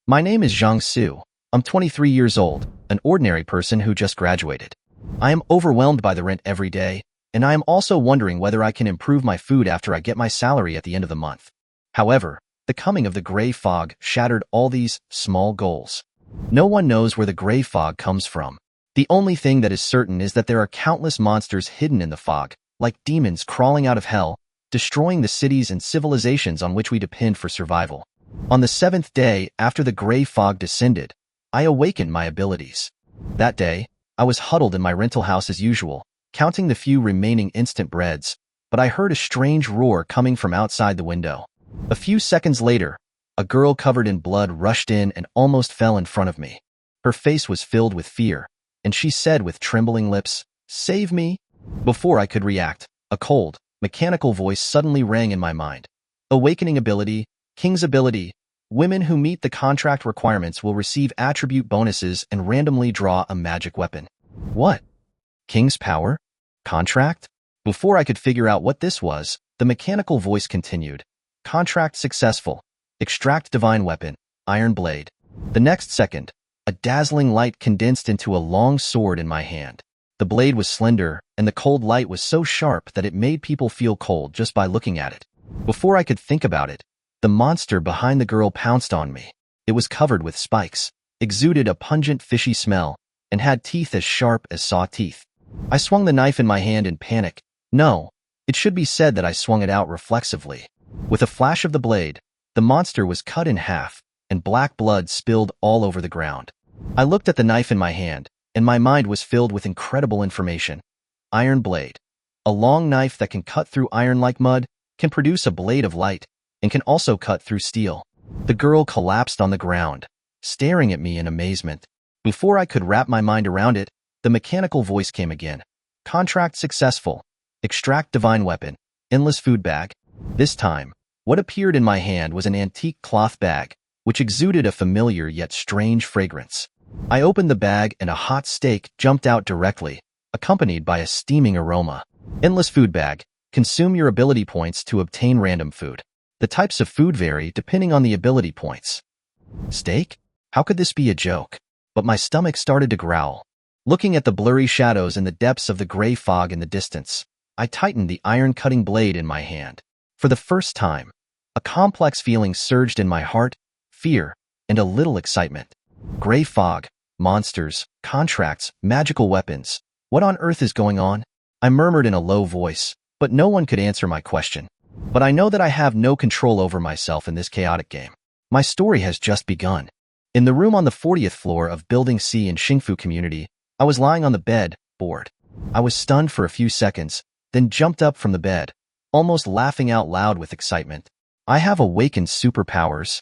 My name is Zhang Xu. I'm 23 years old, an ordinary person who just graduated. I am overwhelmed by the rent every day, and I am also wondering whether I can improve my food after I get my salary at the end of the month. However, the coming of the gray fog shattered all these small goals. No one knows where the gray fog comes from. The only thing that is certain is that there are countless monsters hidden in the fog, like demons crawling out of hell, destroying the cities and civilizations on which we depend for survival. On the 7th day after the gray fog descended, I awakened my abilities. That day, I was huddled in my rental house as usual, counting the few remaining instant breads, but I heard a strange roar coming from outside the window. A few seconds later, a girl covered in blood rushed in and almost fell in front of me. Her face was filled with fear, and she said with trembling lips, "Save me!" Before I could react, a cold, mechanical voice suddenly rang in my mind. Awakening ability, King's ability. Women who meet the contract requirements will receive attribute bonuses and randomly draw a magic weapon. What? King's power? Contract? Before I could figure out what this was, the mechanical voice continued. Contract successful. Extract divine weapon, iron blade. The next second, a dazzling light condensed into a long sword in my hand. The blade was slender, and the cold light was so sharp that it made people feel cold just by looking at it. Before I could think about it, the monster behind the girl pounced on me. It was covered with spikes, exuded a pungent fishy smell, and had teeth as sharp as saw teeth. I swung the knife in my hand in panic. No, it should be said that I swung it out reflexively. With a flash of the blade, the monster was cut in half, and black blood spilled all over the ground. I looked at the knife in my hand, and my mind was filled with incredible information. Iron blade. A long knife that can cut through iron like mud, can produce a blade of light, and can also cut through steel. The girl collapsed on the ground, staring at me in amazement. Before I could wrap my mind around it, the mechanical voice came again. Contract successful. Extract divine weapon. Endless food bag. This time, what appeared in my hand was an antique cloth bag, which exuded a familiar yet strange fragrance. I opened the bag and a hot steak jumped out directly, accompanied by a steaming aroma. Endless food bag. Consume your ability points to obtain random food. The types of food vary depending on the ability points. Steak? How could this be a joke? But my stomach started to growl. Looking at the blurry shadows in the depths of the gray fog in the distance, I tightened the iron-cutting blade in my hand. For the first time, a complex feeling surged in my heart, fear, and a little excitement. Gray fog, monsters, contracts, magical weapons. What on earth is going on? I murmured in a low voice, but no one could answer my question. But I know that I have no control over myself in this chaotic game. My story has just begun. In the room on the 40th floor of Building C in Xingfu Community, I was lying on the bed, bored. I was stunned for a few seconds, then jumped up from the bed, almost laughing out loud with excitement. I have awakened superpowers.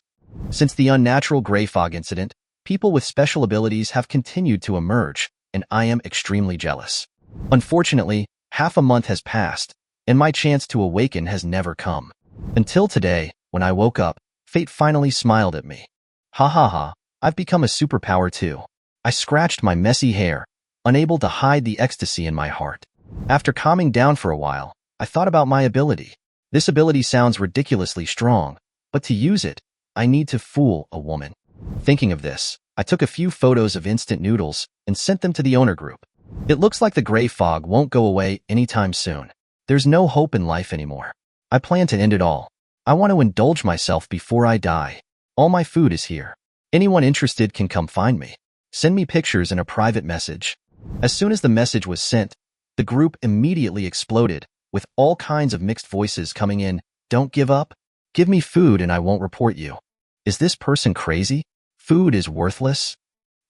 Since the unnatural gray fog incident, people with special abilities have continued to emerge, and I am extremely jealous. Unfortunately, half a month has passed, and my chance to awaken has never come. Until today, when I woke up, fate finally smiled at me. Ha ha ha, I've become a superpower too. I scratched my messy hair, unable to hide the ecstasy in my heart. After calming down for a while, I thought about my ability. This ability sounds ridiculously strong, but to use it, I need to fool a woman. Thinking of this, I took a few photos of instant noodles and sent them to the owner group. It looks like the gray fog won't go away anytime soon. There's no hope in life anymore. I plan to end it all. I want to indulge myself before I die. All my food is here. Anyone interested can come find me. Send me pictures in a private message. As soon as the message was sent, the group immediately exploded, with all kinds of mixed voices coming in. Don't give up. Give me food and I won't report you. Is this person crazy? Food is worthless?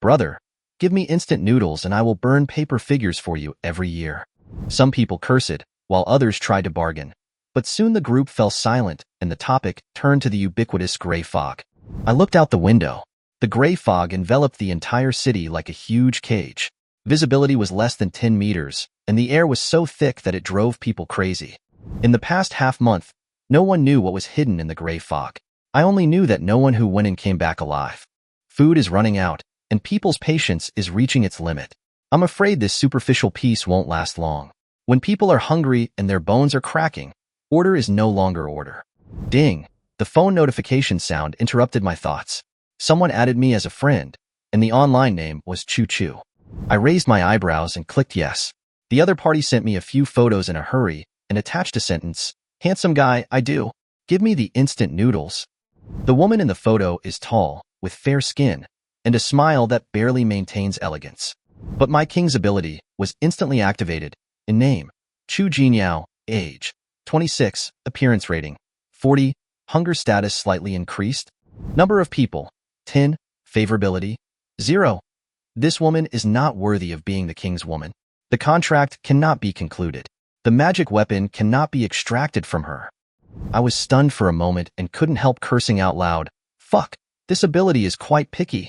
Brother, give me instant noodles and I will burn paper figures for you every year. Some people curse it, while others tried to bargain. But soon the group fell silent and the topic turned to the ubiquitous gray fog. I looked out the window. The gray fog enveloped the entire city like a huge cage. Visibility was less than 10 meters, and the air was so thick that it drove people crazy. In the past half-month, no one knew what was hidden in the gray fog. I only knew that no one who went in came back alive. Food is running out, and people's patience is reaching its limit. I'm afraid this superficial peace won't last long. When people are hungry and their bones are cracking, order is no longer order. Ding! The phone notification sound interrupted my thoughts. Someone added me as a friend, and the online name was Choo Choo. I raised my eyebrows and clicked yes. The other party sent me a few photos in a hurry and attached a sentence. Handsome guy, I do. Give me the instant noodles. The woman in the photo is tall, with fair skin, and a smile that barely maintains elegance. But my king's ability was instantly activated. In name, Chu Jinyao, age, 26, appearance rating, 40, hunger status slightly increased, number of people, 10, favorability, 0. This woman is not worthy of being the king's woman. The contract cannot be concluded. The magic weapon cannot be extracted from her. I was stunned for a moment and couldn't help cursing out loud. Fuck, this ability is quite picky.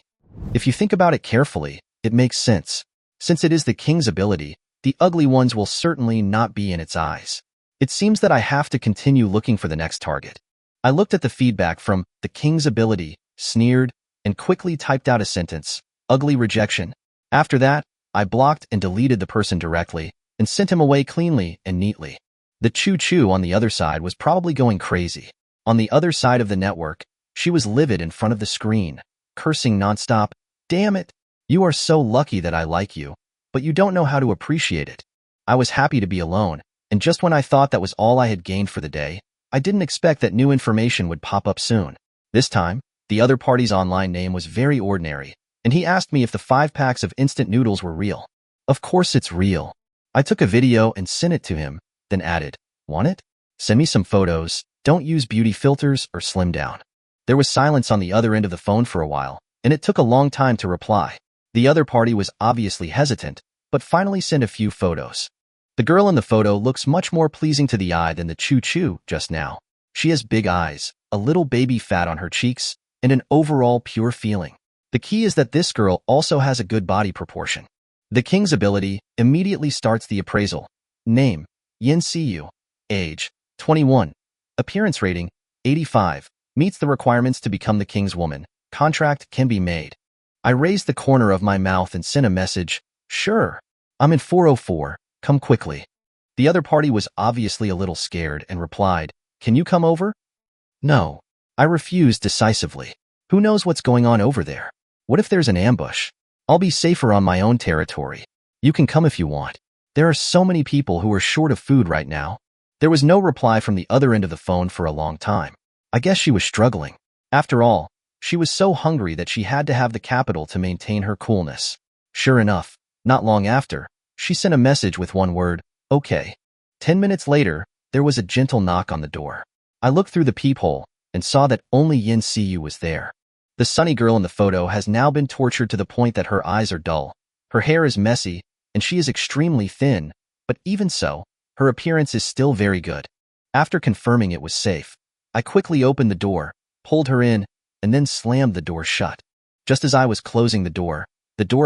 If you think about it carefully, it makes sense. Since it is the king's ability, the ugly ones will certainly not be in its eyes. It seems that I have to continue looking for the next target. I looked at the feedback from the king's ability, sneered, and quickly typed out a sentence. Ugly rejection. After that, I blocked and deleted the person directly and sent him away cleanly and neatly. The Choo Choo on the other side was probably going crazy. On the other side of the network, she was livid in front of the screen, cursing nonstop. Damn it! You are so lucky that I like you, but you don't know how to appreciate it. I was happy to be alone, and just when I thought that was all I had gained for the day, I didn't expect that new information would pop up soon. This time, the other party's online name was very ordinary, and he asked me if the 5 packs of instant noodles were real. Of course it's real. I took a video and sent it to him, then added, want it? Send me some photos, don't use beauty filters or slim down. There was silence on the other end of the phone for a while, and it took a long time to reply. The other party was obviously hesitant, but finally sent a few photos. The girl in the photo looks much more pleasing to the eye than the Choo Choo just now. She has big eyes, a little baby fat on her cheeks, and an overall pure feeling. The key is that this girl also has a good body proportion. The king's ability immediately starts the appraisal. Name, Seeu. Age, 21. Appearance rating, 85. Meets the requirements to become the king's woman. Contract can be made. I raised the corner of my mouth and sent a message. Sure. I'm in 404. Come quickly. The other party was obviously a little scared and replied, can you come over? No. I refused decisively. Who knows what's going on over there? What if there's an ambush? I'll be safer on my own territory. You can come if you want. There are so many people who are short of food right now. There was no reply from the other end of the phone for a long time. I guess she was struggling. After all, she was so hungry that she had to have the capital to maintain her coolness. Sure enough, not long after, she sent a message with one word, okay. 10 minutes later, there was a gentle knock on the door. I looked through the peephole and saw that only Seeu was there. The sunny girl in the photo has now been tortured to the point that her eyes are dull. Her hair is messy, and she is extremely thin, but even so, her appearance is still very good. After confirming it was safe, I quickly opened the door, pulled her in, and then slammed the door shut. Just as I was closing the door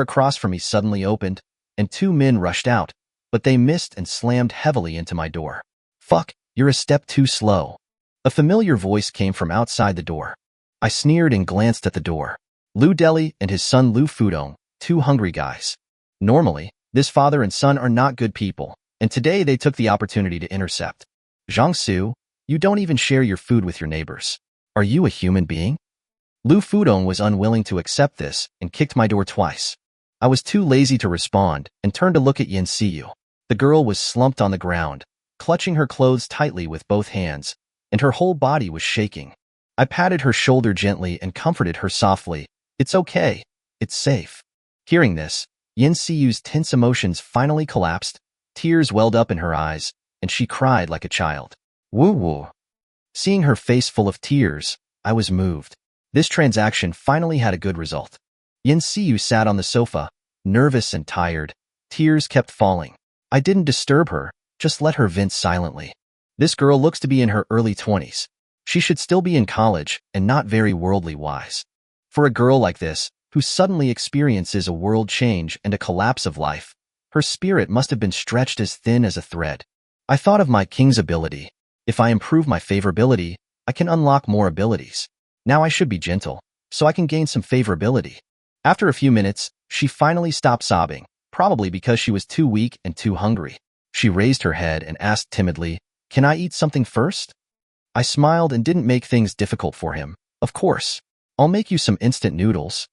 across from me suddenly opened, and 2 men rushed out, but they missed and slammed heavily into my door. Fuck, you're a step too slow. A familiar voice came from outside the door. I sneered and glanced at the door. Lu Deli and his son Lu Fudong, 2 hungry guys. Normally, this father and son are not good people, and today they took the opportunity to intercept. Zhang Xu, you don't even share your food with your neighbors. Are you a human being? Lu Fudong was unwilling to accept this and kicked my door twice. I was too lazy to respond and turned to look at Seeu. The girl was slumped on the ground, clutching her clothes tightly with both hands, and her whole body was shaking. I patted her shoulder gently and comforted her softly. It's okay. It's safe. Hearing this, Seeu's tense emotions finally collapsed. Tears welled up in her eyes, and she cried like a child. Woo-woo. Seeing her face full of tears, I was moved. This transaction finally had a good result. Seeu sat on the sofa, nervous and tired. Tears kept falling. I didn't disturb her, just let her vent silently. This girl looks to be in her early 20s. She should still be in college and not very worldly wise. For a girl like this, who suddenly experiences a world change and a collapse of life, her spirit must have been stretched as thin as a thread. I thought of my king's ability. If I improve my favorability, I can unlock more abilities. Now I should be gentle, so I can gain some favorability. After a few minutes, she finally stopped sobbing, probably because she was too weak and too hungry. She raised her head and asked timidly, "Can I eat something first?" I smiled and didn't make things difficult for him. Of course. I'll make you some instant noodles.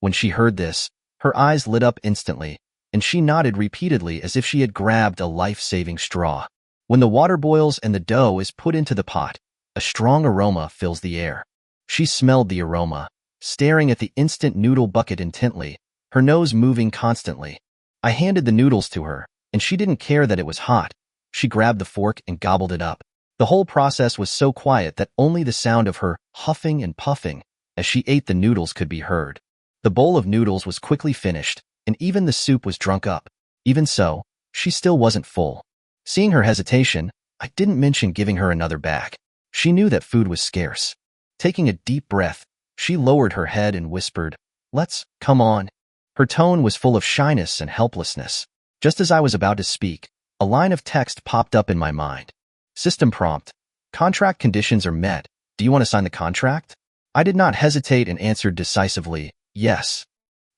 When she heard this, her eyes lit up instantly, and she nodded repeatedly as if she had grabbed a life-saving straw. When the water boils and the dough is put into the pot, a strong aroma fills the air. She smelled the aroma, staring at the instant noodle bucket intently, her nose moving constantly. I handed the noodles to her, and she didn't care that it was hot. She grabbed the fork and gobbled it up. The whole process was so quiet that only the sound of her huffing and puffing as she ate the noodles could be heard. The bowl of noodles was quickly finished, and even the soup was drunk up. Even so, she still wasn't full. Seeing her hesitation, I didn't mention giving her another bag. She knew that food was scarce. Taking a deep breath, she lowered her head and whispered, "Let's, come on." Her tone was full of shyness and helplessness. Just as I was about to speak, a line of text popped up in my mind. System prompt. Contract conditions are met. Do you want to sign the contract? I did not hesitate and answered decisively, yes.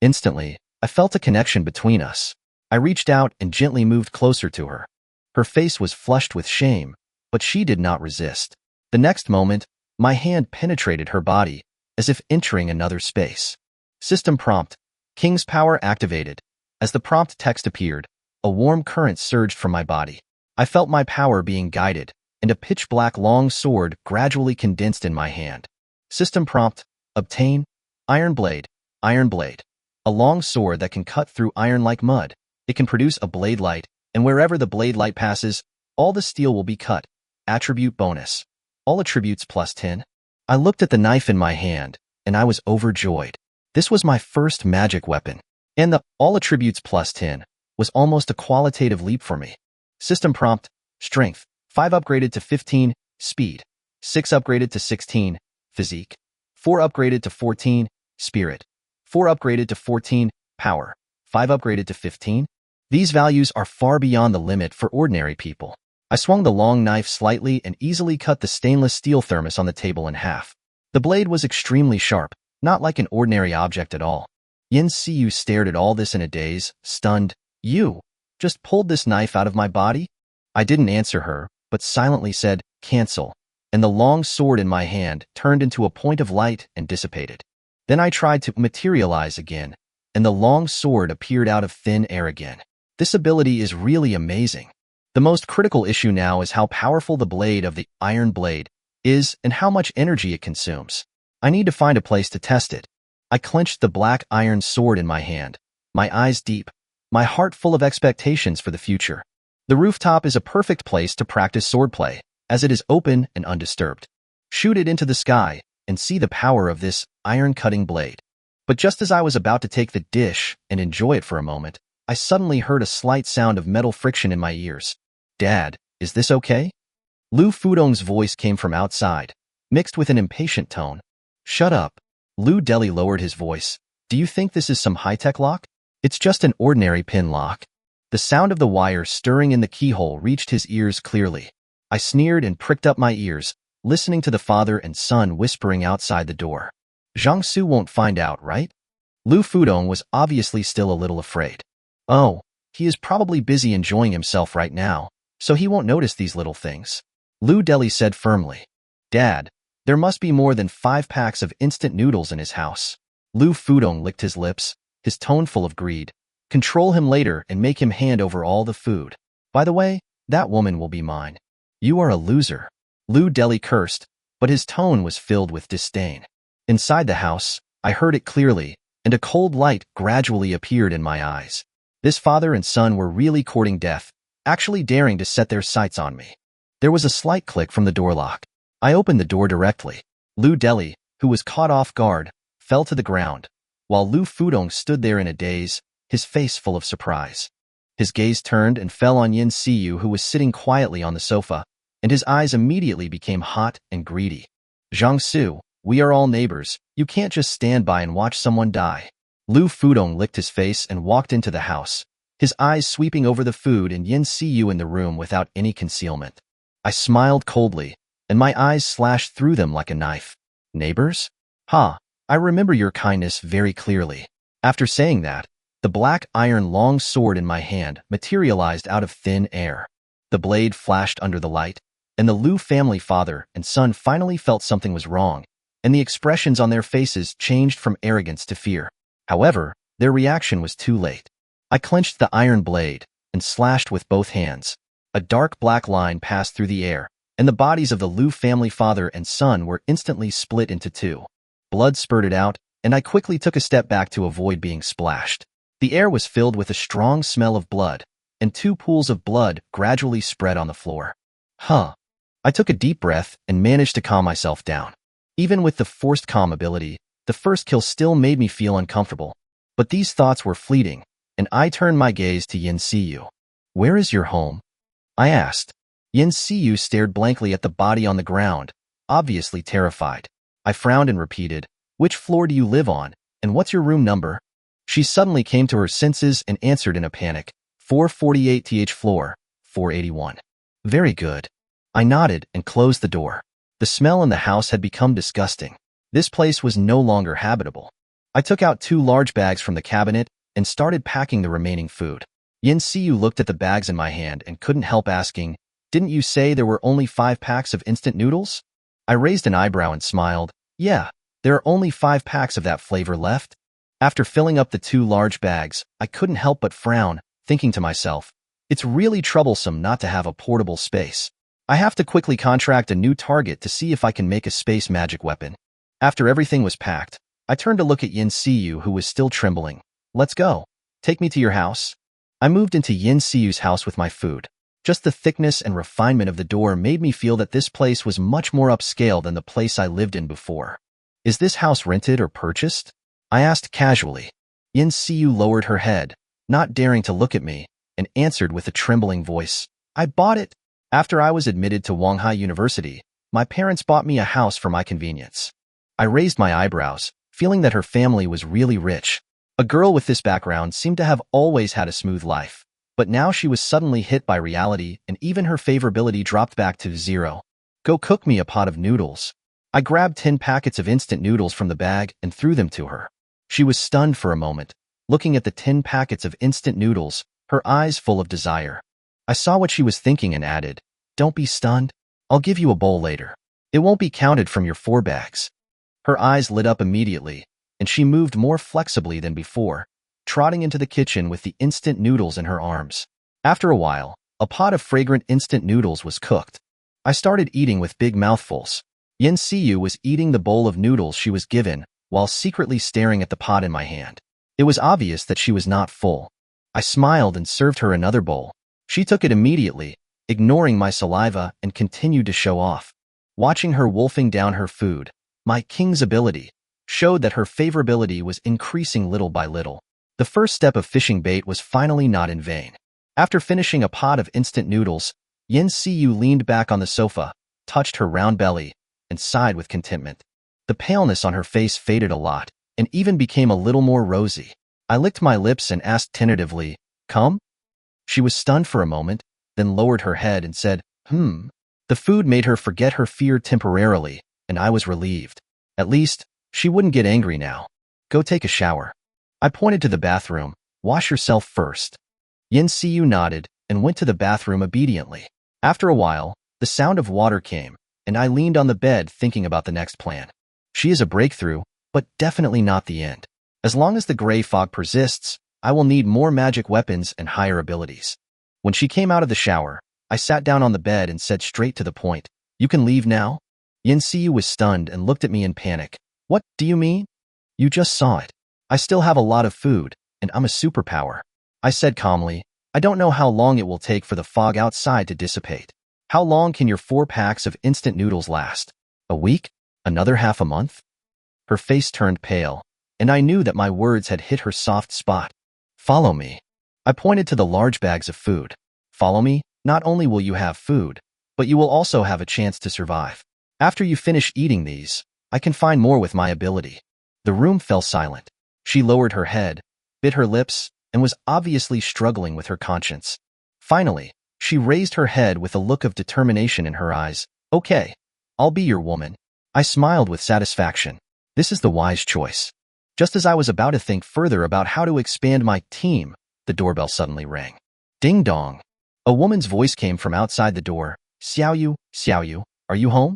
Instantly, I felt a connection between us. I reached out and gently moved closer to her. Her face was flushed with shame, but she did not resist. The next moment, my hand penetrated her body, as if entering another space. System prompt. King's power activated. As the prompt text appeared, a warm current surged from my body. I felt my power being guided, and a pitch-black long sword gradually condensed in my hand. System prompt. Obtain. Iron blade. Iron blade. A long sword that can cut through iron like mud. It can produce a blade light, and wherever the blade light passes, all the steel will be cut. Attribute bonus. All attributes plus 10. I looked at the knife in my hand, and I was overjoyed. This was my first magic weapon, and the all attributes plus 10 was almost a qualitative leap for me. System prompt. Strength. 5 upgraded to 15. Speed. 6 upgraded to 16. Physique. 4 upgraded to 14. Spirit. 4 upgraded to 14. Power. 5 upgraded to 15. These values are far beyond the limit for ordinary people. I swung the long knife slightly and easily cut the stainless steel thermos on the table in half. The blade was extremely sharp, not like an ordinary object at all. Seeu stared at all this in a daze, stunned. You just pulled this knife out of my body? I didn't answer her, but silently said, cancel, and the long sword in my hand turned into a point of light and dissipated. Then I tried to materialize again, and the long sword appeared out of thin air again. This ability is really amazing. The most critical issue now is how powerful the blade of the iron blade is and how much energy it consumes. I need to find a place to test it. I clenched the black iron sword in my hand, my eyes deep, my heart full of expectations for the future. The rooftop is a perfect place to practice swordplay, as it is open and undisturbed. Shoot it into the sky and see the power of this iron-cutting blade. But just as I was about to take the dish and enjoy it for a moment, I suddenly heard a slight sound of metal friction in my ears. Dad, is this okay? Lu Fudong's voice came from outside, mixed with an impatient tone. Shut up. Lu Deli lowered his voice. Do you think this is some high-tech lock? It's just an ordinary pin lock. The sound of the wire stirring in the keyhole reached his ears clearly. I sneered and pricked up my ears, listening to the father and son whispering outside the door. Zhang Xu won't find out, right? Lu Fudong was obviously still a little afraid. Oh, he is probably busy enjoying himself right now, so he won't notice these little things. Lu Deli said firmly. Dad, there must be more than 5 packs of instant noodles in his house. Lu Fudong licked his lips, his tone full of greed. Control him later and make him hand over all the food. By the way, that woman will be mine. You are a loser. Lu Deli cursed, but his tone was filled with disdain. Inside the house, I heard it clearly, and a cold light gradually appeared in my eyes. This father and son were really courting death, actually daring to set their sights on me. There was a slight click from the door lock. I opened the door directly. Lu Deli, who was caught off guard, fell to the ground, while Lu Fudong stood there in a daze, his face full of surprise. His gaze turned and fell on Seeu, who was sitting quietly on the sofa, and his eyes immediately became hot and greedy. Zhang Xu, we are all neighbors. You can't just stand by and watch someone die. Lu Fudong licked his face and walked into the house, his eyes sweeping over the food and Seeu in the room without any concealment. I smiled coldly, and my eyes slashed through them like a knife. Neighbors? Ha, I remember your kindness very clearly. After saying that, the black iron long sword in my hand materialized out of thin air. The blade flashed under the light, and the Lu family father and son finally felt something was wrong, and the expressions on their faces changed from arrogance to fear. However, their reaction was too late. I clenched the iron blade and slashed with both hands. A dark black line passed through the air, and the bodies of the Liu family father and son were instantly split into two. Blood spurted out, and I quickly took a step back to avoid being splashed. The air was filled with a strong smell of blood, and two pools of blood gradually spread on the floor. I took a deep breath and managed to calm myself down. Even with the forced calm ability, the first kill still made me feel uncomfortable. But these thoughts were fleeting, and I turned my gaze to Seeu. "Where is your home?" I asked. Seeu stared blankly at the body on the ground, obviously terrified. I frowned and repeated, "Which floor do you live on, and what's your room number?" She suddenly came to her senses and answered in a panic, 448th floor, 481. "Very good." I nodded and closed the door. The smell in the house had become disgusting. This place was no longer habitable. I took out 2 large bags from the cabinet and started packing the remaining food. Seeu looked at the bags in my hand and couldn't help asking, "Didn't you say there were only 5 packs of instant noodles?" I raised an eyebrow and smiled. "Yeah, there are only 5 packs of that flavor left." After filling up the 2 large bags, I couldn't help but frown, thinking to myself, it's really troublesome not to have a portable space. I have to quickly contract a new target to see if I can make a space magic weapon. After everything was packed, I turned to look at Seeu, who was still trembling. "Let's go. Take me to your house." I moved into Seeu's house with my food. Just the thickness and refinement of the door made me feel that this place was much more upscale than the place I lived in before. "Is this house rented or purchased?" I asked casually. Seeu lowered her head, not daring to look at me, and answered with a trembling voice, "I bought it. After I was admitted to Wanghai University, my parents bought me a house for my convenience." I raised my eyebrows, feeling that her family was really rich. A girl with this background seemed to have always had a smooth life, but now she was suddenly hit by reality and even her favorability dropped back to 0. "Go cook me a pot of noodles." I grabbed 10 packets of instant noodles from the bag and threw them to her. She was stunned for a moment, looking at the 10 packets of instant noodles, her eyes full of desire. I saw what she was thinking and added, "Don't be stunned. I'll give you a bowl later. It won't be counted from your 4 bags." Her eyes lit up immediately, and she moved more flexibly than before, trotting into the kitchen with the instant noodles in her arms. After a while, a pot of fragrant instant noodles was cooked. I started eating with big mouthfuls. Seeu was eating the bowl of noodles she was given, while secretly staring at the pot in my hand. It was obvious that she was not full. I smiled and served her another bowl. She took it immediately, ignoring my saliva, and continued to show off. Watching her wolfing down her food, my king's ability showed that her favorability was increasing little by little. The first step of fishing bait was finally not in vain. After finishing a pot of instant noodles, Seeu leaned back on the sofa, touched her round belly, and sighed with contentment. The paleness on her face faded a lot, and even became a little more rosy. I licked my lips and asked tentatively, "Come?" She was stunned for a moment, then lowered her head and said, The food made her forget her fear temporarily, and I was relieved. At least, she wouldn't get angry now. "Go take a shower." I pointed to the bathroom. "Wash yourself first." Seeu nodded and went to the bathroom obediently. After a while, the sound of water came, and I leaned on the bed thinking about the next plan. She is a breakthrough, but definitely not the end. As long as the gray fog persists, I will need more magic weapons and higher abilities. When she came out of the shower, I sat down on the bed and said straight to the point, "You can leave now?" Seeu was stunned and looked at me in panic. "What do you mean?" "You just saw it. I still have a lot of food, and I'm a superpower." I said calmly, "I don't know how long it will take for the fog outside to dissipate. How long can your 4 packs of instant noodles last? A week? Another half a month?" Her face turned pale, and I knew that my words had hit her soft spot. "Follow me." I pointed to the large bags of food. "Follow me, not only will you have food, but you will also have a chance to survive. After you finish eating these, I can find more with my ability." The room fell silent. She lowered her head, bit her lips, and was obviously struggling with her conscience. Finally, she raised her head with a look of determination in her eyes. "Okay, I'll be your woman." I smiled with satisfaction. This is the wise choice. Just as I was about to think further about how to expand my team, the doorbell suddenly rang. Ding dong. A woman's voice came from outside the door. Xiaoyu, are you home?"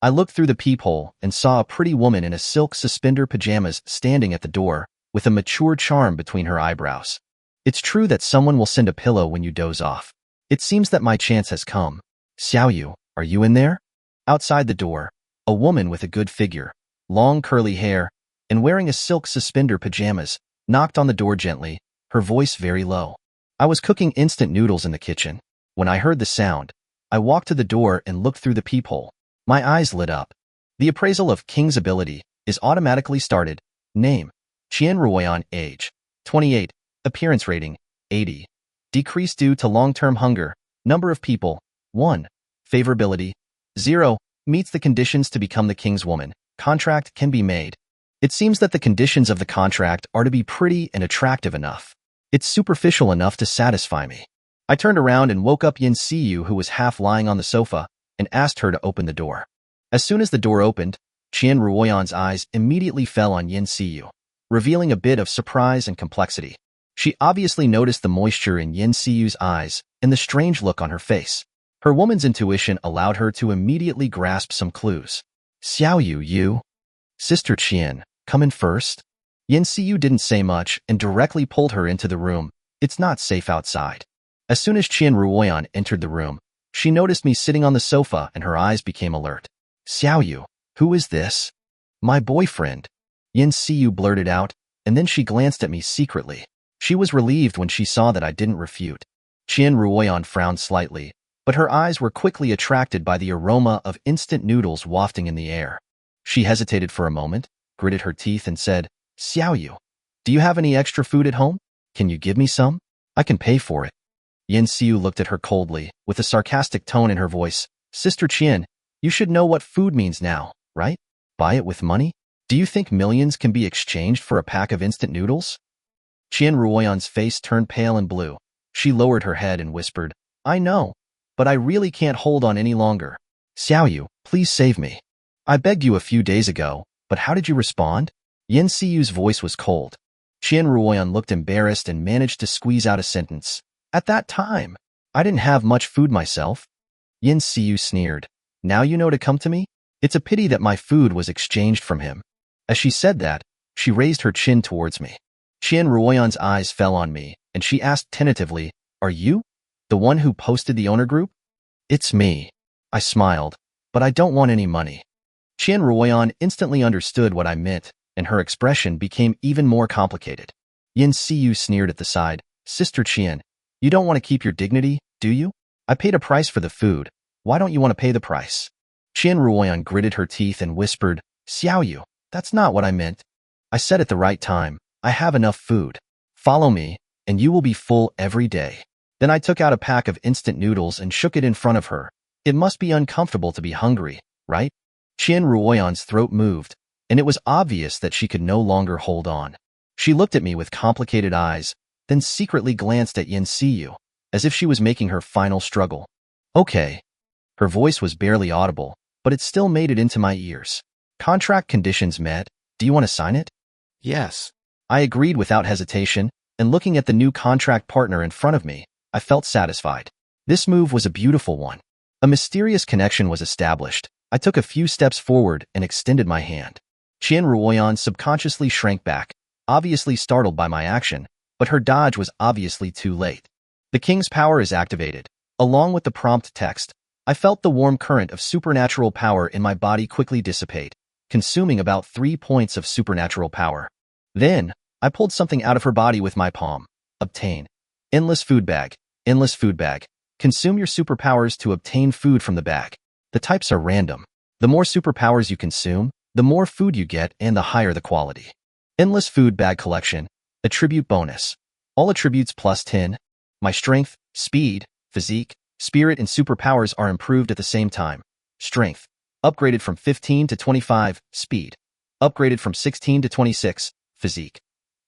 I looked through the peephole and saw a pretty woman in a silk suspender pajamas standing at the door with a mature charm between her eyebrows. It's true that someone will send a pillow when you doze off. It seems that my chance has come. Seeu, are you in there? Outside the door, a woman with a good figure, long curly hair, and wearing a silk suspender pajamas, knocked on the door gently, her voice very low. I was cooking instant noodles in the kitchen. When I heard the sound, I walked to the door and looked through the peephole. My eyes lit up. The appraisal of King's ability is automatically started. Name: Qian Ruoyan. Age: 28. Appearance rating: 80. Decrease due to long-term hunger. Number of people: 1. Favorability: 0. Meets the conditions to become the king's woman. Contract can be made. It seems that the conditions of the contract are to be pretty and attractive enough. It's superficial enough to satisfy me. I turned around and woke up Seeu, who was half lying on the sofa, and asked her to open the door. As soon as the door opened, Qian Ruoyan's eyes immediately fell on Seeu, revealing a bit of surprise and complexity. She obviously noticed the moisture in Seeu's eyes and the strange look on her face. Her woman's intuition allowed her to immediately grasp some clues. Seeu, you? Sister Qian, come in first. Seeu didn't say much and directly pulled her into the room. It's not safe outside. As soon as Qian Ruoyan entered the room, she noticed me sitting on the sofa and her eyes became alert. Seeu, who is this? My boyfriend. Seeu blurted out, and then she glanced at me secretly. She was relieved when she saw that I didn't refute. Qian Ruoyan frowned slightly, but her eyes were quickly attracted by the aroma of instant noodles wafting in the air. She hesitated for a moment, gritted her teeth and said, Seeu, do you have any extra food at home? Can you give me some? I can pay for it. Seeu looked at her coldly, with a sarcastic tone in her voice. Sister Qian, you should know what food means now, right? Buy it with money? Do you think millions can be exchanged for a pack of instant noodles? Qian Ruoyan's face turned pale and blue. She lowered her head and whispered, I know, but I really can't hold on any longer. Seeu, please save me. I begged you a few days ago, but how did you respond? Seeu's voice was cold. Qian Ruoyan looked embarrassed and managed to squeeze out a sentence. At that time, I didn't have much food myself. Seeu sneered. Now you know to come to me? It's a pity that my food was exchanged from him. As she said that, she raised her chin towards me. Qian Ruoyan's eyes fell on me, and she asked tentatively, Are you the one who posted the owner group? It's me. I smiled, but I don't want any money. Qian Ruoyan instantly understood what I meant, and her expression became even more complicated. Seeu sneered at the side. Sister Qian, you don't want to keep your dignity, do you? I paid a price for the food. Why don't you want to pay the price? Qian Ruoyan gritted her teeth and whispered, Seeu, that's not what I meant. I said at the right time, I have enough food. Follow me, and you will be full every day. Then I took out a pack of instant noodles and shook it in front of her. It must be uncomfortable to be hungry, right? Qian Ruoyan's throat moved, and it was obvious that she could no longer hold on. She looked at me with complicated eyes, then secretly glanced at Seeu, as if she was making her final struggle. Okay. Her voice was barely audible, but it still made it into my ears. Contract conditions met. Do you want to sign it? Yes. I agreed without hesitation, and looking at the new contract partner in front of me, I felt satisfied. This move was a beautiful one. A mysterious connection was established. I took a few steps forward and extended my hand. Qian Ruoyan subconsciously shrank back, obviously startled by my action, but her dodge was obviously too late. The king's power is activated. Along with the prompt text, I felt the warm current of supernatural power in my body quickly dissipate, consuming about 3 points of supernatural power. Then, I pulled something out of her body with my palm. Obtain. Endless food bag. Endless food bag. Consume your superpowers to obtain food from the bag. The types are random. The more superpowers you consume, the more food you get and the higher the quality. Endless food bag collection. Attribute bonus. All attributes plus 10. My strength, speed, physique, spirit, and superpowers are improved at the same time. Strength. Upgraded from 15 to 25. Speed. Upgraded from 16 to 26. Physique.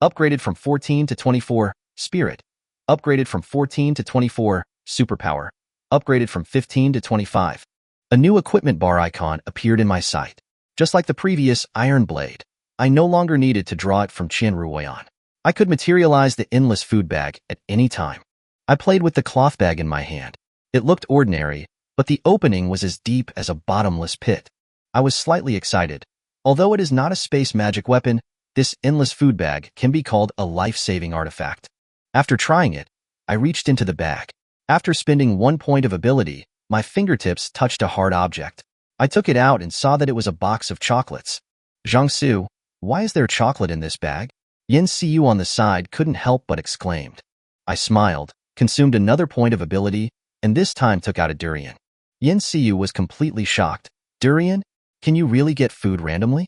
Upgraded from 14 to 24. Spirit. Upgraded from 14 to 24. Superpower. Upgraded from 15 to 25. A new equipment bar icon appeared in my sight. Just like the previous Iron Blade, I no longer needed to draw it from Qian Ruoyan. I could materialize the endless food bag at any time. I played with the cloth bag in my hand. It looked ordinary, but the opening was as deep as a bottomless pit. I was slightly excited. Although it is not a space magic weapon, this endless food bag can be called a life-saving artifact. After trying it, I reached into the bag. After spending 1 point of ability, my fingertips touched a hard object. I took it out and saw that it was a box of chocolates. Zhang Xu, why is there chocolate in this bag? Seeu on the side couldn't help but exclaimed. I smiled, consumed another point of ability, and this time took out a durian. Seeu was completely shocked. Durian? Can you really get food randomly?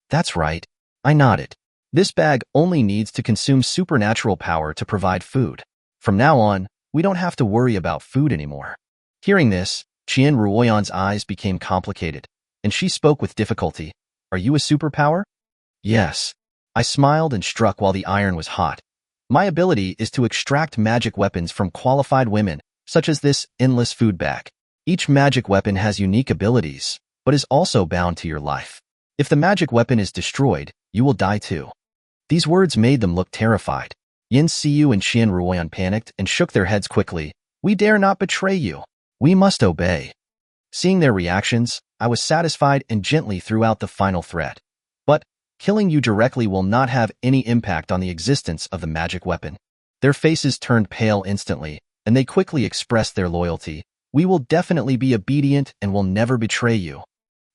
That's right. I nodded. This bag only needs to consume supernatural power to provide food. From now on, we don't have to worry about food anymore. Hearing this, Qian Ruoyan's eyes became complicated, and she spoke with difficulty. Are you a superpower? Yes. I smiled and struck while the iron was hot. My ability is to extract magic weapons from qualified women, such as this endless food bag. Each magic weapon has unique abilities, but is also bound to your life. If the magic weapon is destroyed, you will die too. These words made them look terrified. Seeu and Qian Ruoyan panicked and shook their heads quickly. We dare not betray you. We must obey. Seeing their reactions, I was satisfied and gently threw out the final threat. But killing you directly will not have any impact on the existence of the magic weapon. Their faces turned pale instantly, and they quickly expressed their loyalty. We will definitely be obedient and will never betray you.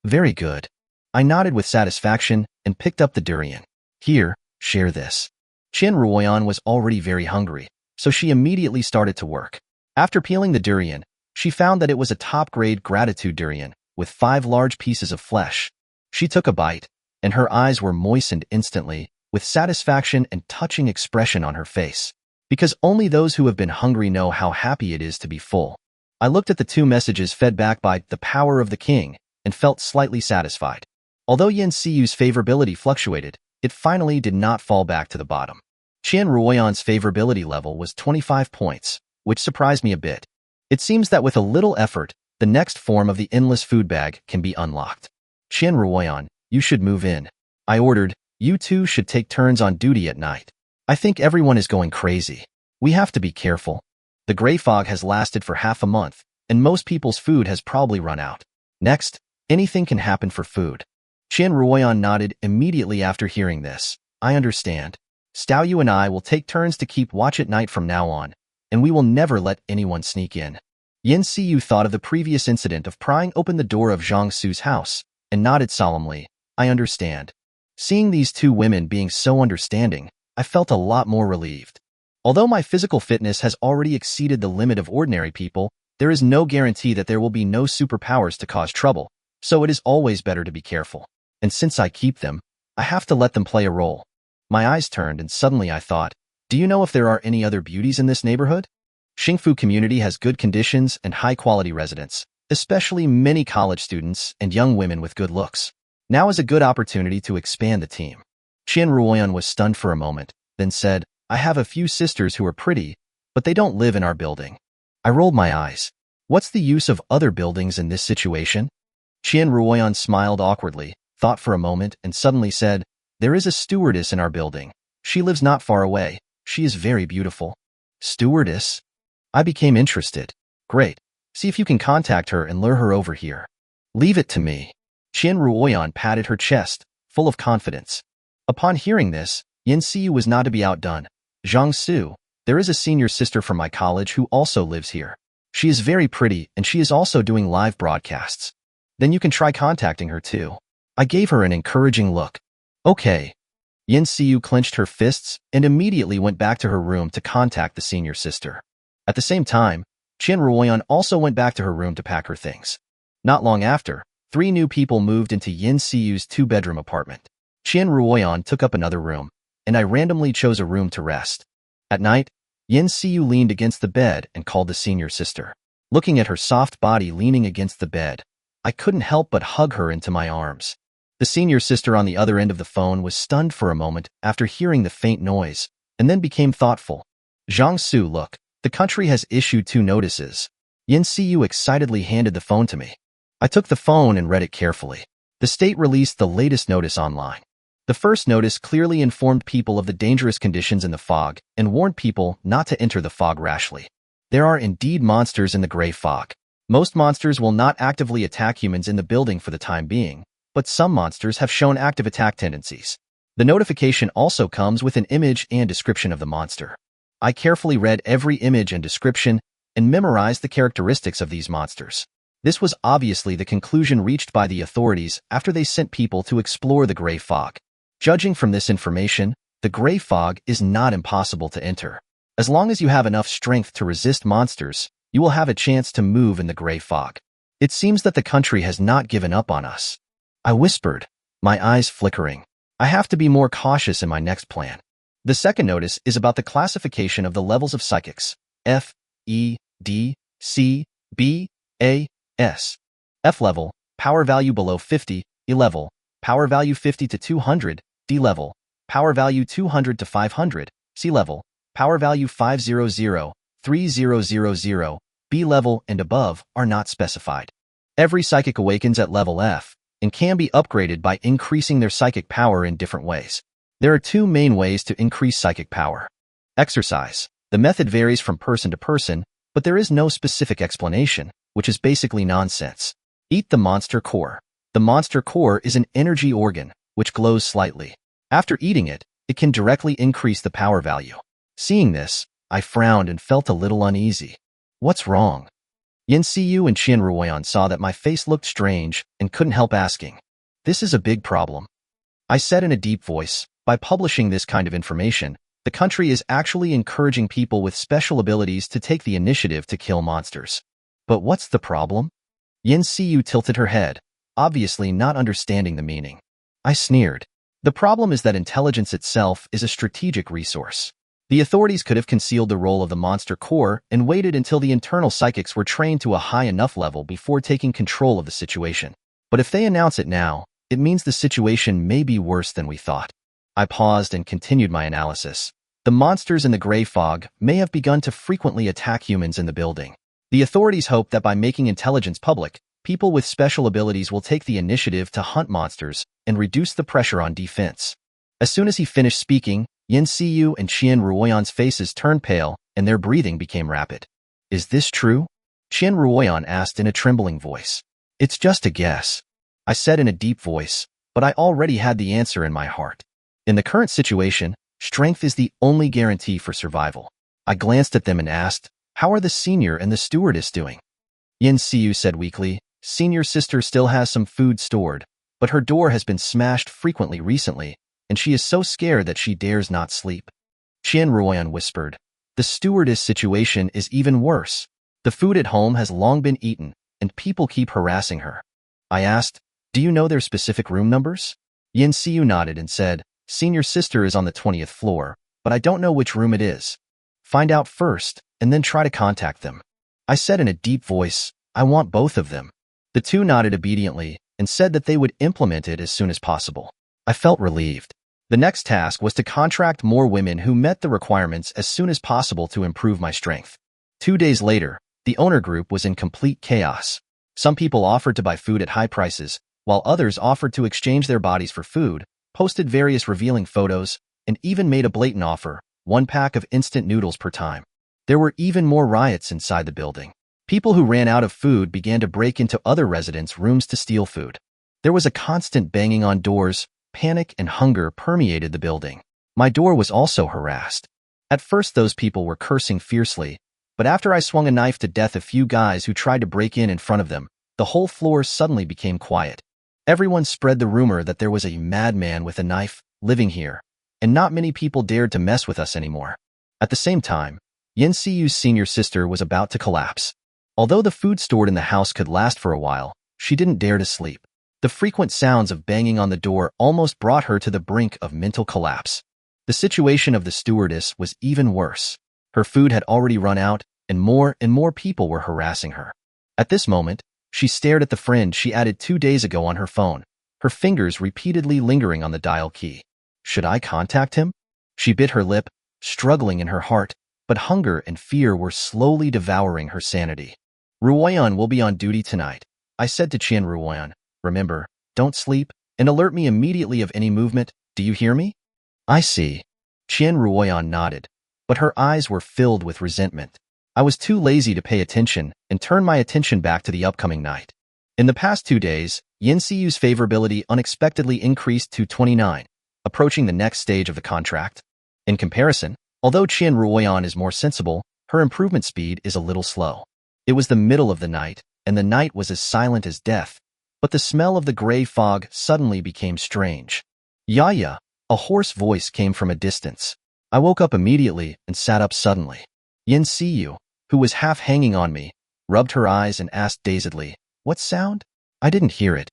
Very good. I nodded with satisfaction and picked up the durian. Here, share this. Qian Ruoyan was already very hungry, so she immediately started to work. After peeling the durian, she found that it was a top-grade gratitude durian with 5 large pieces of flesh. She took a bite, and her eyes were moistened instantly, with satisfaction and touching expression on her face. Because only those who have been hungry know how happy it is to be full. I looked at the 2 messages fed back by the power of the king and felt slightly satisfied. Although Seeu's favorability fluctuated, it finally did not fall back to the bottom. Qian Ruoyan's favorability level was 25 points, which surprised me a bit. It seems that with a little effort, the next form of the endless food bag can be unlocked. Qian Ruoyan, you should move in. I ordered. You two should take turns on duty at night. I think everyone is going crazy. We have to be careful. The gray fog has lasted for half a month, and most people's food has probably run out. Next, anything can happen for food. Qian Ruoyan nodded immediately after hearing this. I understand. Seeu and I will take turns to keep watch at night from now on, and we will never let anyone sneak in. Seeu thought of the previous incident of prying open the door of Zhang Xu's house, and nodded solemnly. I understand. Seeing these 2 women being so understanding, I felt a lot more relieved. Although my physical fitness has already exceeded the limit of ordinary people, there is no guarantee that there will be no superpowers to cause trouble, so it is always better to be careful. And since I keep them, I have to let them play a role. My eyes turned and suddenly I thought, do you know if there are any other beauties in this neighborhood? Xingfu community has good conditions and high-quality residents, especially many college students and young women with good looks. Now is a good opportunity to expand the team. Qian Ruoyan was stunned for a moment, then said, I have a few sisters who are pretty, but they don't live in our building. I rolled my eyes. What's the use of other buildings in this situation? Qian Ruoyan smiled awkwardly, thought for a moment, and suddenly said, there is a stewardess in our building. She lives not far away. She is very beautiful. Stewardess? I became interested. Great. See if you can contact her and lure her over here. Leave it to me. Qian Ruoyan patted her chest, full of confidence. Upon hearing this, Seeu was not to be outdone. Zhang Xu, there is a senior sister from my college who also lives here. She is very pretty and she is also doing live broadcasts. Then you can try contacting her too. I gave her an encouraging look. Okay. Seeu clenched her fists and immediately went back to her room to contact the senior sister. At the same time, Qian Ruoyan also went back to her room to pack her things. Not long after, 3 new people moved into Seeu's 2-bedroom apartment. Qian Ruoyan took up another room, and I randomly chose a room to rest. At night, Seeu leaned against the bed and called the senior sister. Looking at her soft body leaning against the bed, I couldn't help but hug her into my arms. The senior sister on the other end of the phone was stunned for a moment after hearing the faint noise, and then became thoughtful. Zhang Xu, look, the country has issued 2 notices. Seeu excitedly handed the phone to me. I took the phone and read it carefully. The state released the latest notice online. The first notice clearly informed people of the dangerous conditions in the fog and warned people not to enter the fog rashly. There are indeed monsters in the gray fog. Most monsters will not actively attack humans in the building for the time being, but some monsters have shown active attack tendencies. The notification also comes with an image and description of the monster. I carefully read every image and description and memorized the characteristics of these monsters. This was obviously the conclusion reached by the authorities after they sent people to explore the gray fog. Judging from this information, the gray fog is not impossible to enter. As long as you have enough strength to resist monsters, you will have a chance to move in the gray fog. It seems that the country has not given up on us. I whispered, my eyes flickering. I have to be more cautious in my next plan. The second notice is about the classification of the levels of psychics. F, E, D, C, B, A, S. F level, power value below 50, E level, power value 50 to 200, D level, power value 200 to 500, C level, power value 500, 3000, B level and above are not specified. Every psychic awakens at level F and can be upgraded by increasing their psychic power in different ways. There are two main ways to increase psychic power. Exercise. The method varies from person to person, but there is no specific explanation, which is basically nonsense. Eat the monster core. The monster core is an energy organ, which glows slightly. After eating it, it can directly increase the power value. Seeing this, I frowned and felt a little uneasy. What's wrong? Seeu and Ruoyan saw that my face looked strange and couldn't help asking. This is a big problem. I said in a deep voice, by publishing this kind of information, the country is actually encouraging people with special abilities to take the initiative to kill monsters. But what's the problem? Seeu tilted her head, obviously not understanding the meaning. I sneered. The problem is that intelligence itself is a strategic resource. The authorities could have concealed the role of the monster core and waited until the internal psychics were trained to a high enough level before taking control of the situation. But if they announce it now, it means the situation may be worse than we thought. I paused and continued my analysis. The monsters in the gray fog may have begun to frequently attack humans in the building. The authorities hope that by making intelligence public, people with special abilities will take the initiative to hunt monsters and reduce the pressure on defense. As soon as he finished speaking, Seeu and Ruoyan's faces turned pale and their breathing became rapid. Is this true? Ruoyan asked in a trembling voice. It's just a guess. I said in a deep voice, but I already had the answer in my heart. In the current situation, strength is the only guarantee for survival. I glanced at them and asked, how are the senior and the stewardess doing? Seeu said weakly, senior sister still has some food stored, but her door has been smashed frequently recently, and she is so scared that she dares not sleep. Ruoyan whispered, the stewardess situation is even worse. The food at home has long been eaten, and people keep harassing her. I asked, do you know their specific room numbers? Seeu nodded and said, senior sister is on the 20th floor, but I don't know which room it is. Find out first, and then try to contact them. I said in a deep voice, I want both of them. The two nodded obediently and said that they would implement it as soon as possible. I felt relieved. The next task was to contract more women who met the requirements as soon as possible to improve my strength. 2 days later, the owner group was in complete chaos. Some people offered to buy food at high prices, while others offered to exchange their bodies for food, posted various revealing photos, and even made a blatant offer, 1 pack of instant noodles per time. There were even more riots inside the building. People who ran out of food began to break into other residents' rooms to steal food. There was a constant banging on doors. Panic and hunger permeated the building. My door was also harassed. At first those people were cursing fiercely, but after I swung a knife to death a few guys who tried to break in front of them, the whole floor suddenly became quiet. Everyone spread the rumor that there was a madman with a knife living here, and not many people dared to mess with us anymore. At the same time, Seeu's senior sister was about to collapse. Although the food stored in the house could last for a while, she didn't dare to sleep. The frequent sounds of banging on the door almost brought her to the brink of mental collapse. The situation of the stewardess was even worse. Her food had already run out, and more people were harassing her. At this moment, she stared at the friend she added 2 days ago on her phone, her fingers repeatedly lingering on the dial key. Should I contact him? She bit her lip, struggling in her heart, but hunger and fear were slowly devouring her sanity. Ruoyan will be on duty tonight, I said to Ruoyan. Remember, don't sleep, and alert me immediately of any movement. Do you hear me? I see. Ruoyan nodded, but her eyes were filled with resentment. I was too lazy to pay attention and turned my attention back to the upcoming night. In the past 2 days, Seeu's favorability unexpectedly increased to 29, approaching the next stage of the contract. In comparison, although Qin Ruoyan is more sensible, her improvement speed is a little slow. It was the middle of the night, and the night was as silent as death, but the smell of the gray fog suddenly became strange. "Yaya," a hoarse voice came from a distance. I woke up immediately and sat up suddenly. Seeu, who was half hanging on me, rubbed her eyes and asked dazedly, "What sound?" I didn't hear it.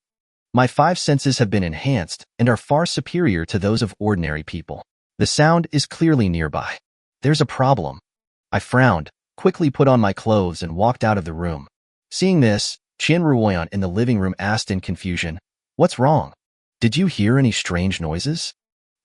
My 5 senses have been enhanced and are far superior to those of ordinary people. The sound is clearly nearby. There's a problem. I frowned, quickly put on my clothes and walked out of the room. Seeing this, Qin Ruoyan in the living room asked in confusion, "What's wrong? Did you hear any strange noises?"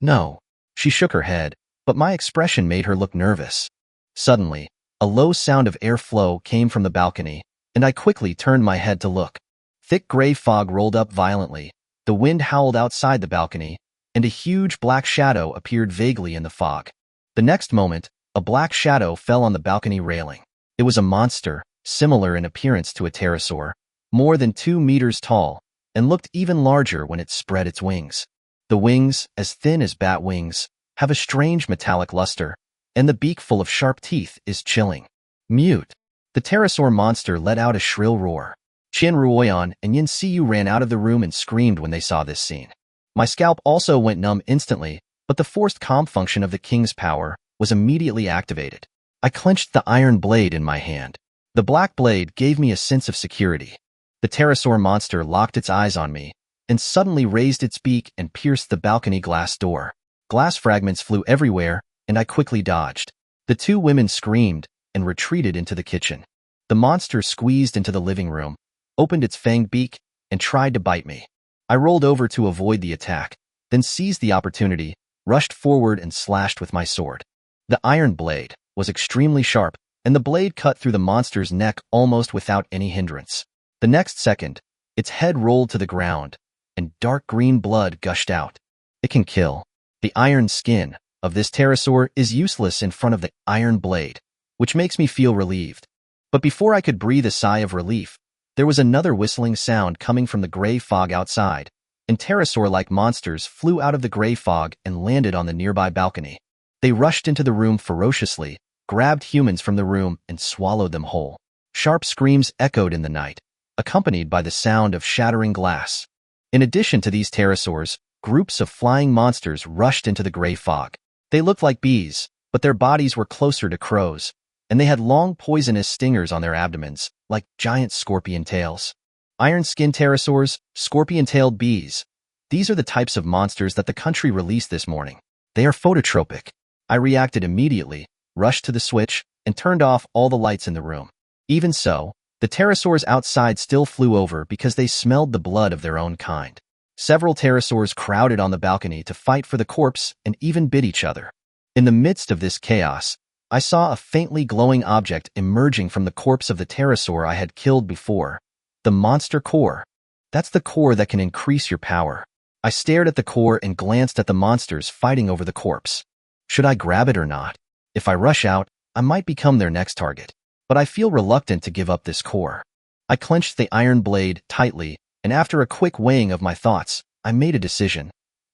"No." She shook her head, but my expression made her look nervous. Suddenly, a low sound of airflow came from the balcony, and I quickly turned my head to look. Thick gray fog rolled up violently, the wind howled outside the balcony, and a huge black shadow appeared vaguely in the fog. The next moment, a black shadow fell on the balcony railing. It was a monster, similar in appearance to a pterosaur, more than 2 meters tall, and looked even larger when it spread its wings. The wings, as thin as bat wings, have a strange metallic luster, and the beak full of sharp teeth is chilling. Mute. The pterosaur monster let out a shrill roar. Qin Ruoyan and Seeu ran out of the room and screamed when they saw this scene. My scalp also went numb instantly, but the forced calm function of the king's power was immediately activated. I clenched the iron blade in my hand. The black blade gave me a sense of security. The pterosaur monster locked its eyes on me and suddenly raised its beak and pierced the balcony glass door. Glass fragments flew everywhere, and I quickly dodged. The 2 women screamed and retreated into the kitchen. The monster squeezed into the living room, opened its fanged beak, and tried to bite me. I rolled over to avoid the attack, then seized the opportunity, rushed forward and slashed with my sword. The iron blade was extremely sharp, and the blade cut through the monster's neck almost without any hindrance. The next second, its head rolled to the ground, and dark green blood gushed out. It can kill. The iron skin of this pterosaur is useless in front of the iron blade, which makes me feel relieved. But before I could breathe a sigh of relief, there was another whistling sound coming from the gray fog outside, and pterosaur-like monsters flew out of the gray fog and landed on the nearby balcony. They rushed into the room ferociously, grabbed humans from the room, and swallowed them whole. Sharp screams echoed in the night, accompanied by the sound of shattering glass. In addition to these pterosaurs, groups of flying monsters rushed into the gray fog. They looked like bees, but their bodies were closer to crows, and they had long poisonous stingers on their abdomens, like giant scorpion tails. Iron-skinned pterosaurs, scorpion-tailed bees. These are the types of monsters that the country released this morning. They are phototropic. I reacted immediately, rushed to the switch, and turned off all the lights in the room. Even so, the pterosaurs outside still flew over because they smelled the blood of their own kind. Several pterosaurs crowded on the balcony to fight for the corpse and even bit each other. In the midst of this chaos, I saw a faintly glowing object emerging from the corpse of the pterosaur I had killed before. The monster core. That's the core that can increase your power. I stared at the core and glanced at the monsters fighting over the corpse. Should I grab it or not? If I rush out, I might become their next target. But I feel reluctant to give up this core. I clenched the iron blade tightly, and after a quick weighing of my thoughts, I made a decision.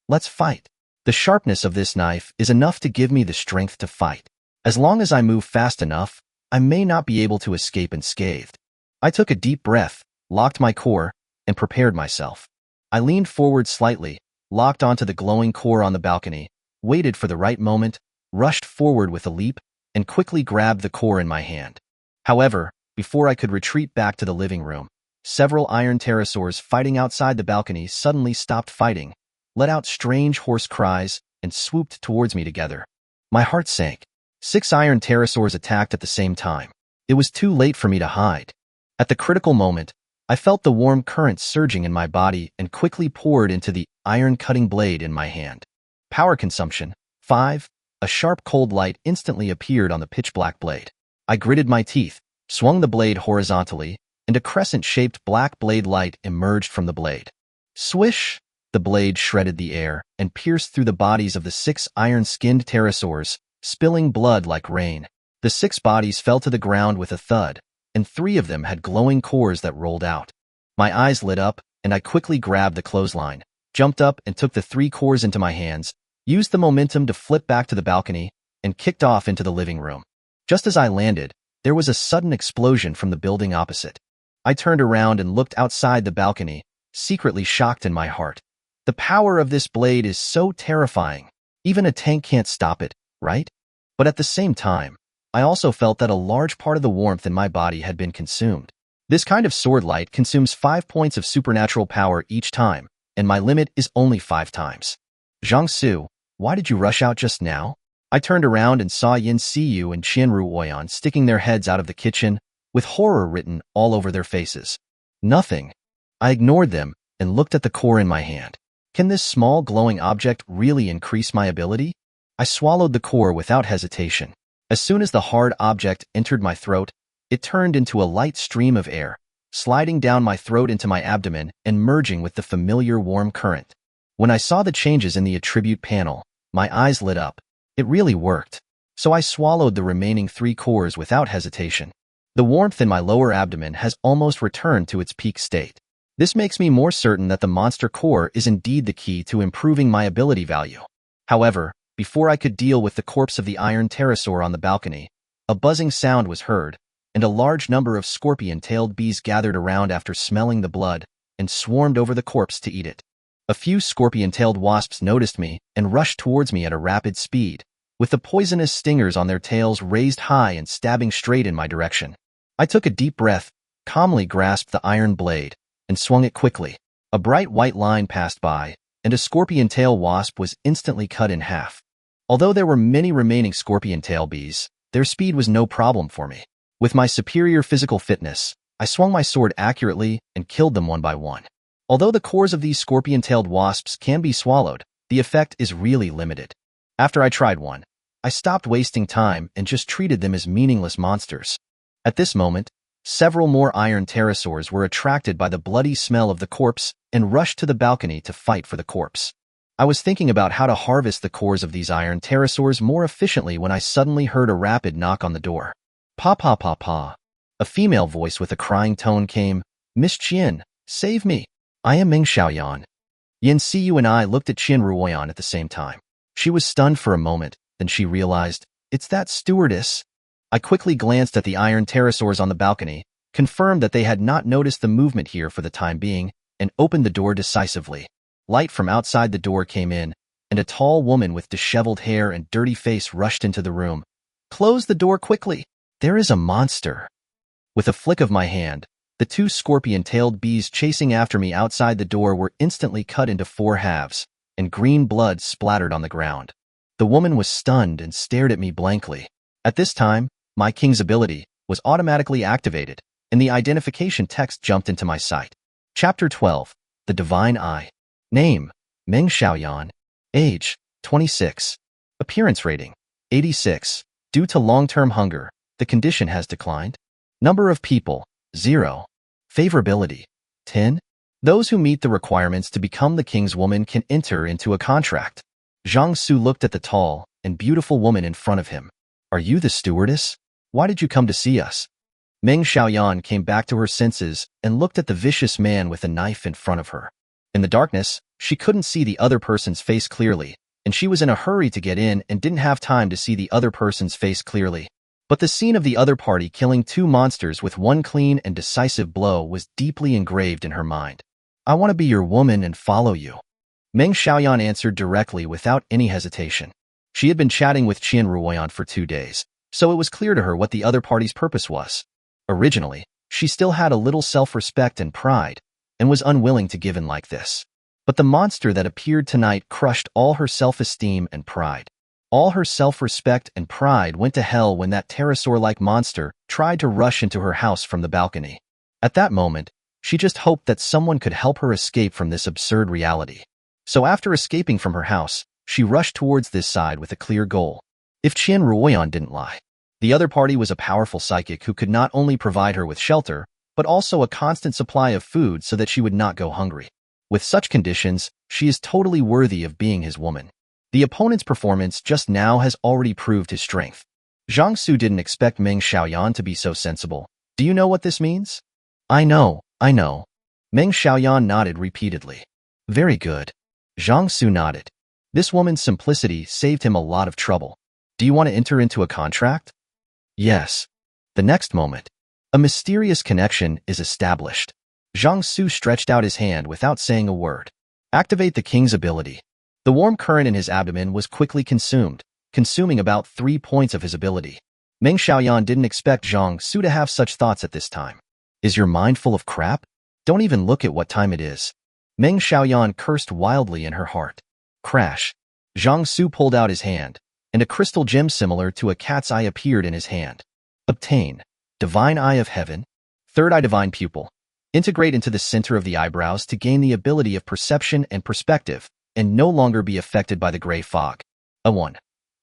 Let's fight. The sharpness of this knife is enough to give me the strength to fight. As long as I move fast enough, I may not be able to escape unscathed. I took a deep breath, locked my core, and prepared myself. I leaned forward slightly, locked onto the glowing core on the balcony, waited for the right moment, rushed forward with a leap, and quickly grabbed the core in my hand. However, before I could retreat back to the living room, several iron pterosaurs fighting outside the balcony suddenly stopped fighting, let out strange hoarse cries, and swooped towards me together. My heart sank. 6 iron pterosaurs attacked at the same time. It was too late for me to hide. At the critical moment, I felt the warm current surging in my body and quickly poured into the iron-cutting blade in my hand. Power consumption, 5. A sharp cold light instantly appeared on the pitch-black blade. I gritted my teeth, swung the blade horizontally, and a crescent-shaped black blade light emerged from the blade. Swish! The blade shredded the air and pierced through the bodies of the 6 iron-skinned pterosaurs, spilling blood like rain. The 6 bodies fell to the ground with a thud, and 3 of them had glowing cores that rolled out. My eyes lit up, and I quickly grabbed the clothesline, jumped up and took the 3 cores into my hands, used the momentum to flip back to the balcony, and kicked off into the living room. Just as I landed, there was a sudden explosion from the building opposite. I turned around and looked outside the balcony, secretly shocked in my heart. The power of this blade is so terrifying. Even a tank can't stop it, right? But at the same time, I also felt that a large part of the warmth in my body had been consumed. This kind of sword light consumes 5 points of supernatural power each time, and my limit is only 5 times. Zhang Xu, why did you rush out just now? I turned around and saw Seeu and Qian Ruoyan sticking their heads out of the kitchen, with horror written all over their faces. Nothing. I ignored them and looked at the core in my hand. Can this small glowing object really increase my ability? I swallowed the core without hesitation. As soon as the hard object entered my throat, it turned into a light stream of air, sliding down my throat into my abdomen and merging with the familiar warm current. When I saw the changes in the attribute panel, my eyes lit up. It really worked. So I swallowed the remaining 3 cores without hesitation. The warmth in my lower abdomen has almost returned to its peak state. This makes me more certain that the monster core is indeed the key to improving my ability value. However, before I could deal with the corpse of the iron pterosaur on the balcony, a buzzing sound was heard, and a large number of scorpion-tailed bees gathered around after smelling the blood and swarmed over the corpse to eat it. A few scorpion-tailed wasps noticed me and rushed towards me at a rapid speed, with the poisonous stingers on their tails raised high and stabbing straight in my direction. I took a deep breath, calmly grasped the iron blade, and swung it quickly. A bright white line passed by, and a scorpion-tail wasp was instantly cut in half. Although there were many remaining scorpion-tail bees, their speed was no problem for me. With my superior physical fitness, I swung my sword accurately and killed them one by one. Although the cores of these scorpion-tailed wasps can be swallowed, the effect is really limited. After I tried one, I stopped wasting time and just treated them as meaningless monsters. At this moment, several more iron pterosaurs were attracted by the bloody smell of the corpse and rushed to the balcony to fight for the corpse. I was thinking about how to harvest the cores of these iron pterosaurs more efficiently when I suddenly heard a rapid knock on the door. Pa pa pa pa. A female voice with a crying tone came, "Miss Qian, save me. I am Ming Xiaoyan." Seeu and I looked at Qian Ruoyan at the same time. She was stunned for a moment, then she realized, "It's that stewardess." I quickly glanced at the iron pterosaurs on the balcony, confirmed that they had not noticed the movement here for the time being, and opened the door decisively. Light from outside the door came in, and a tall woman with disheveled hair and dirty face rushed into the room. "Close the door quickly. There is a monster." With a flick of my hand, the 2 scorpion-tailed bees chasing after me outside the door were instantly cut into 4 halves, and green blood splattered on the ground. The woman was stunned and stared at me blankly. At this time, my king's ability was automatically activated, and the identification text jumped into my sight. Chapter 12, The Divine Eye. Name, Ming Xiaoyan. Age, 26. Appearance rating, 86. Due to long-term hunger, the condition has declined. Number of people, 0. Favorability, 10. Those who meet the requirements to become the king's woman can enter into a contract. Zhang Xu looked at the tall and beautiful woman in front of him. "Are you the stewardess? Why did you come to see us?" Ming Xiaoyan came back to her senses and looked at the vicious man with a knife in front of her. In the darkness, she couldn't see the other person's face clearly, and she was in a hurry to get in and didn't have time to see the other person's face clearly. But the scene of the other party killing 2 monsters with one clean and decisive blow was deeply engraved in her mind. "I want to be your woman and follow you." Ming Xiaoyan answered directly without any hesitation. She had been chatting with Qian Ruoyan for 2 days, so it was clear to her what the other party's purpose was. Originally, she still had a little self-respect and pride, and was unwilling to give in like this. But the monster that appeared tonight crushed all her self-esteem and pride. All her self-respect and pride went to hell when that pterosaur-like monster tried to rush into her house from the balcony. At that moment, she just hoped that someone could help her escape from this absurd reality. So after escaping from her house, she rushed towards this side with a clear goal. If Qian Ruoyan didn't lie, the other party was a powerful psychic who could not only provide her with shelter, but also a constant supply of food so that she would not go hungry. With such conditions, she is totally worthy of being his woman. The opponent's performance just now has already proved his strength. Zhang Xu didn't expect Ming Xiaoyan to be so sensible. "Do you know what this means?" I know. Meng Xiaoyan nodded repeatedly. Very good. Zhang Xu nodded. This woman's simplicity saved him a lot of trouble. Do you want to enter into a contract? Yes. The next moment, a mysterious connection is established. Zhang Xu stretched out his hand without saying a word. Activate the king's ability. The warm current in his abdomen was quickly consumed, consuming about 3 points of his ability. Meng Xiaoyan didn't expect Zhang Xu to have such thoughts at this time. Is your mind full of crap? Don't even look at what time it is. Meng Xiaoyan cursed wildly in her heart. Crash. Zhang Xu pulled out his hand, and a crystal gem similar to a cat's eye appeared in his hand. Obtain. Divine Eye of Heaven. Third Eye Divine Pupil. Integrate into the center of the eyebrows to gain the ability of perception and perspective, and no longer be affected by the gray fog. A 1.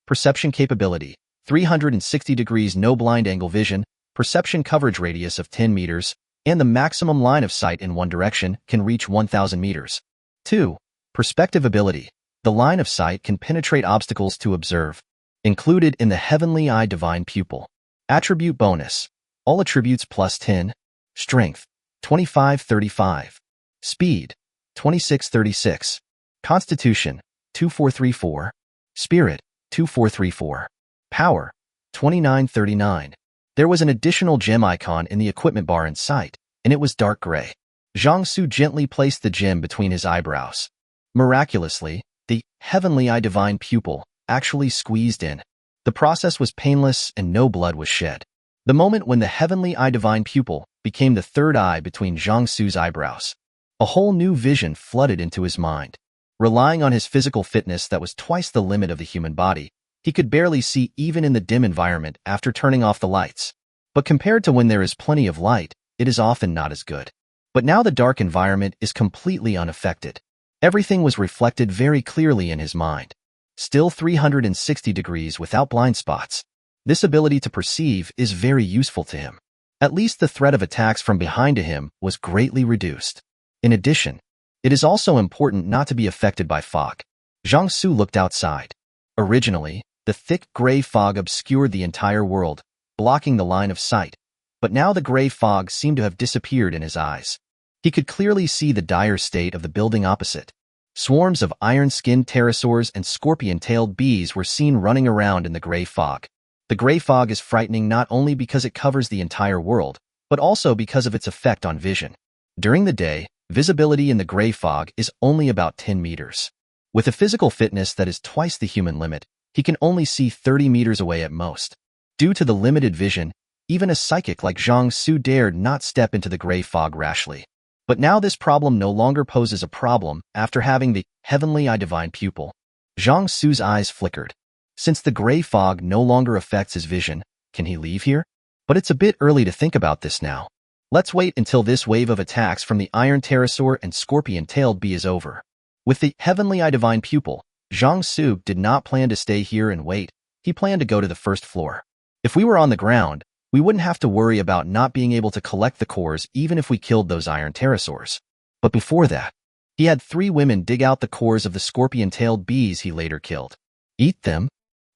Perception capability. 360 degrees no blind angle vision, perception coverage radius of 10 meters, and the maximum line of sight in one direction can reach 1,000 meters. 2. Perspective ability. The line of sight can penetrate obstacles to observe. Included in the Heavenly Eye Divine Pupil. Attribute bonus. All attributes plus 10. Strength. 2535. Speed. 2636. Constitution. 2434. Spirit. 2434. Power. 2939. There was an additional gem icon in the equipment bar in sight, and it was dark gray. Zhang Xu gently placed the gem between his eyebrows. Miraculously, the Heavenly Eye Divine Pupil actually squeezed in. The process was painless and no blood was shed. The moment when the Heavenly Eye Divine Pupil became the third eye between Zhang Xu's eyebrows, a whole new vision flooded into his mind. Relying on his physical fitness that was twice the limit of the human body, he could barely see even in the dim environment after turning off the lights. But compared to when there is plenty of light, it is often not as good. But now the dark environment is completely unaffected. Everything was reflected very clearly in his mind. Still 360 degrees without blind spots. This ability to perceive is very useful to him. At least the threat of attacks from behind to him was greatly reduced. In addition, it is also important not to be affected by fog. Zhang Xu looked outside. Originally, the thick gray fog obscured the entire world, blocking the line of sight. But now the gray fog seemed to have disappeared in his eyes. He could clearly see the dire state of the building opposite. Swarms of iron-skinned pterosaurs and scorpion-tailed bees were seen running around in the gray fog. The gray fog is frightening not only because it covers the entire world, but also because of its effect on vision. During the day, visibility in the gray fog is only about 10 meters. With a physical fitness that is twice the human limit, he can only see 30 meters away at most. Due to the limited vision, even a psychic like Zhang Xu dared not step into the gray fog rashly. But now this problem no longer poses a problem after having the Heavenly Eye Divine Pupil. Zhang Xu's eyes flickered. Since the gray fog no longer affects his vision, can he leave here? But it's a bit early to think about this now. Let's wait until this wave of attacks from the iron pterosaur and scorpion-tailed bee is over. With the Heavenly Eye Divine Pupil, Zhang Xu did not plan to stay here and wait. He planned to go to the first floor. If we were on the ground, we wouldn't have to worry about not being able to collect the cores even if we killed those iron pterosaurs. But before that, he had 3 women dig out the cores of the scorpion-tailed bees he later killed. Eat them?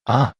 Ah!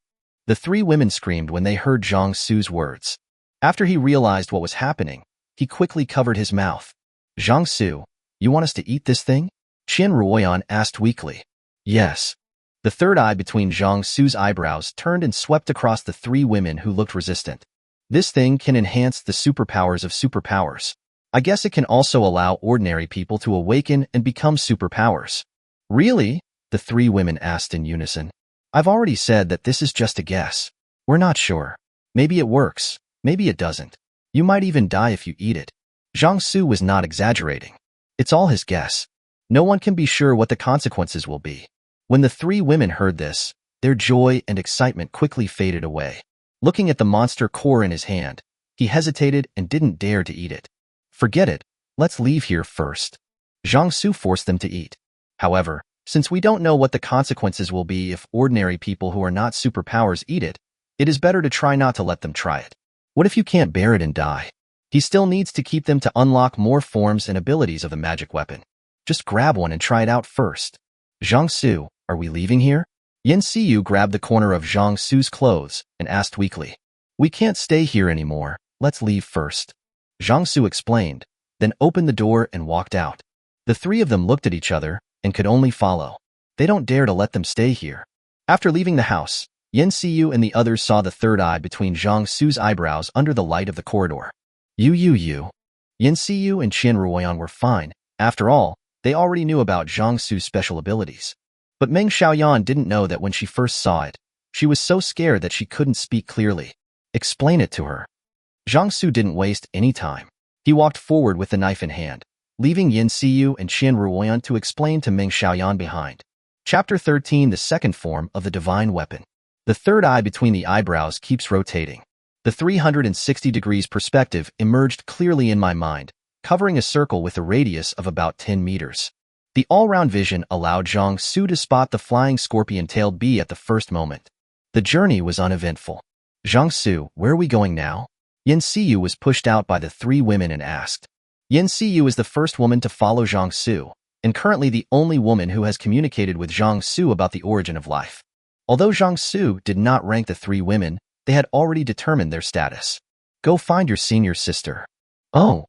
The 3 women screamed when they heard Zhang Xu's words. After he realized what was happening, he quickly covered his mouth. Zhang Xu, you want us to eat this thing? Qian Ruoyan asked weakly. Yes. The third eye between Zhang Xu's eyebrows turned and swept across the 3 women who looked resistant. This thing can enhance the superpowers of superpowers. I guess it can also allow ordinary people to awaken and become superpowers. Really? The 3 women asked in unison. I've already said that this is just a guess. We're not sure. Maybe it works. Maybe it doesn't. You might even die if you eat it. Zhang Xu was not exaggerating. It's all his guess. No one can be sure what the consequences will be. When the 3 women heard this, their joy and excitement quickly faded away. Looking at the monster core in his hand, he hesitated and didn't dare to eat it. Forget it. Let's leave here first. Zhang Xu forced them to eat. However, since we don't know what the consequences will be if ordinary people who are not superpowers eat it, it is better to try not to let them try it. What if you can't bear it and die? He still needs to keep them to unlock more forms and abilities of the magic weapon. Just grab one and try it out first. Zhang Xu, are we leaving here? Seeu grabbed the corner of Zhang Xu's clothes and asked weakly. We can't stay here anymore. Let's leave first. Zhang Xu explained. then opened the door and walked out. The three of them looked at each other and could only follow. They don't dare to let them stay here. After leaving the house, Seeu and the others saw the third eye between Zhang Xu's eyebrows under the light of the corridor. Seeu and Qian Ruoyan were fine. After all, they already knew about Zhang Xu's special abilities. But Ming Xiaoyan didn't know that when she first saw it, she was so scared that she couldn't speak clearly. Explain it to her. Zhang Xu didn't waste any time. He walked forward with the knife in hand, leaving Seeu and Qian Ruoyan to explain to Ming Xiaoyan behind. Chapter 13: The second form of the divine weapon. The third eye between the eyebrows keeps rotating. The 360 degrees perspective emerged clearly in my mind, covering a circle with a radius of about 10 meters. The all-round vision allowed Zhang Xu to spot the flying scorpion-tailed bee at the first moment. The journey was uneventful. Zhang Xu, where are we going now? Seeu was pushed out by the three women and asked. Seeu is the first woman to follow Zhang Xu, and currently the only woman who has communicated with Zhang Xu about the origin of life. Although Zhang Xu did not rank the three women, they had already determined their status. Go find your senior sister. Oh.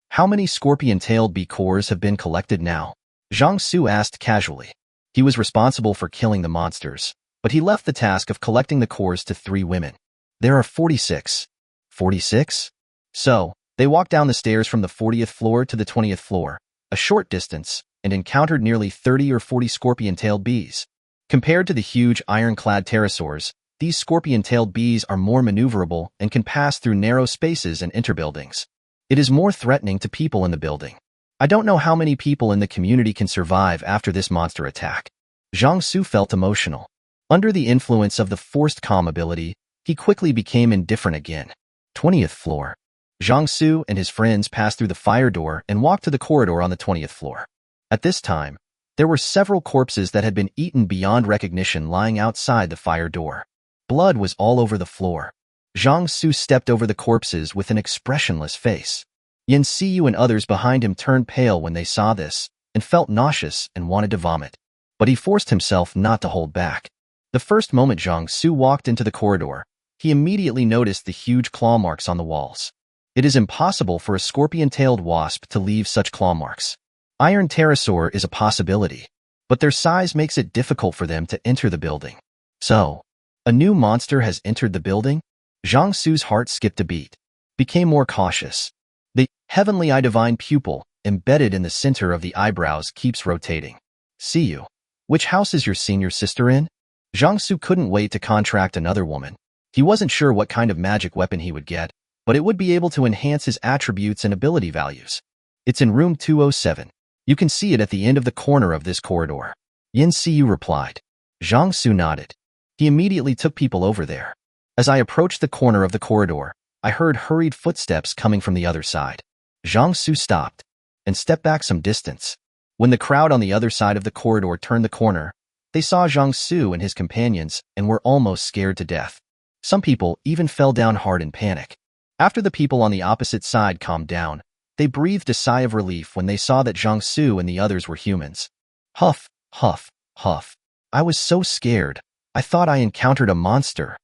How many scorpion-tailed bee cores have been collected now? Zhang Xu asked casually. He was responsible for killing the monsters, but he left the task of collecting the cores to three women. There are 46. 46? So, they walked down the stairs from the 40th floor to the 20th floor, a short distance, and encountered nearly 30 or 40 scorpion-tailed bees. Compared to the huge iron-clad pterosaurs, these scorpion-tailed bees are more maneuverable and can pass through narrow spaces and enter buildings. It is more threatening to people in the building. I don't know how many people in the community can survive after this monster attack. Zhang Xu felt emotional. Under the influence of the forced calm ability, he quickly became indifferent again. 20th floor. Zhang Xu and his friends passed through the fire door and walked to the corridor on the 20th floor. At this time, there were several corpses that had been eaten beyond recognition lying outside the fire door. Blood was all over the floor. Zhang Xu stepped over the corpses with an expressionless face. Seeu and others behind him turned pale when they saw this, and felt nauseous and wanted to vomit. But he forced himself not to hold back. The first moment Zhang Xu walked into the corridor, he immediately noticed the huge claw marks on the walls. It is impossible for a scorpion-tailed wasp to leave such claw marks. Iron pterosaur is a possibility, but their size makes it difficult for them to enter the building. So, a new monster has entered the building? Zhang Xu's heart skipped a beat, became more cautious. The heavenly eye divine pupil, embedded in the center of the eyebrows, keeps rotating. Seeu, which house is your senior sister in? Zhang Xu couldn't wait to contract another woman. He wasn't sure what kind of magic weapon he would get, but it would be able to enhance his attributes and ability values. It's in room 207. You can see it at the end of the corner of this corridor. Seeu replied. Zhang Xu nodded. He immediately took people over there. As I approached the corner of the corridor, I heard hurried footsteps coming from the other side. Zhang Xu stopped and stepped back some distance. When the crowd on the other side of the corridor turned the corner, they saw Zhang Xu and his companions and were almost scared to death. Some people even fell down hard in panic. After the people on the opposite side calmed down, they breathed a sigh of relief when they saw that Zhang Xu and the others were humans. Huff, huff, huff. I was so scared. I thought I encountered a monster.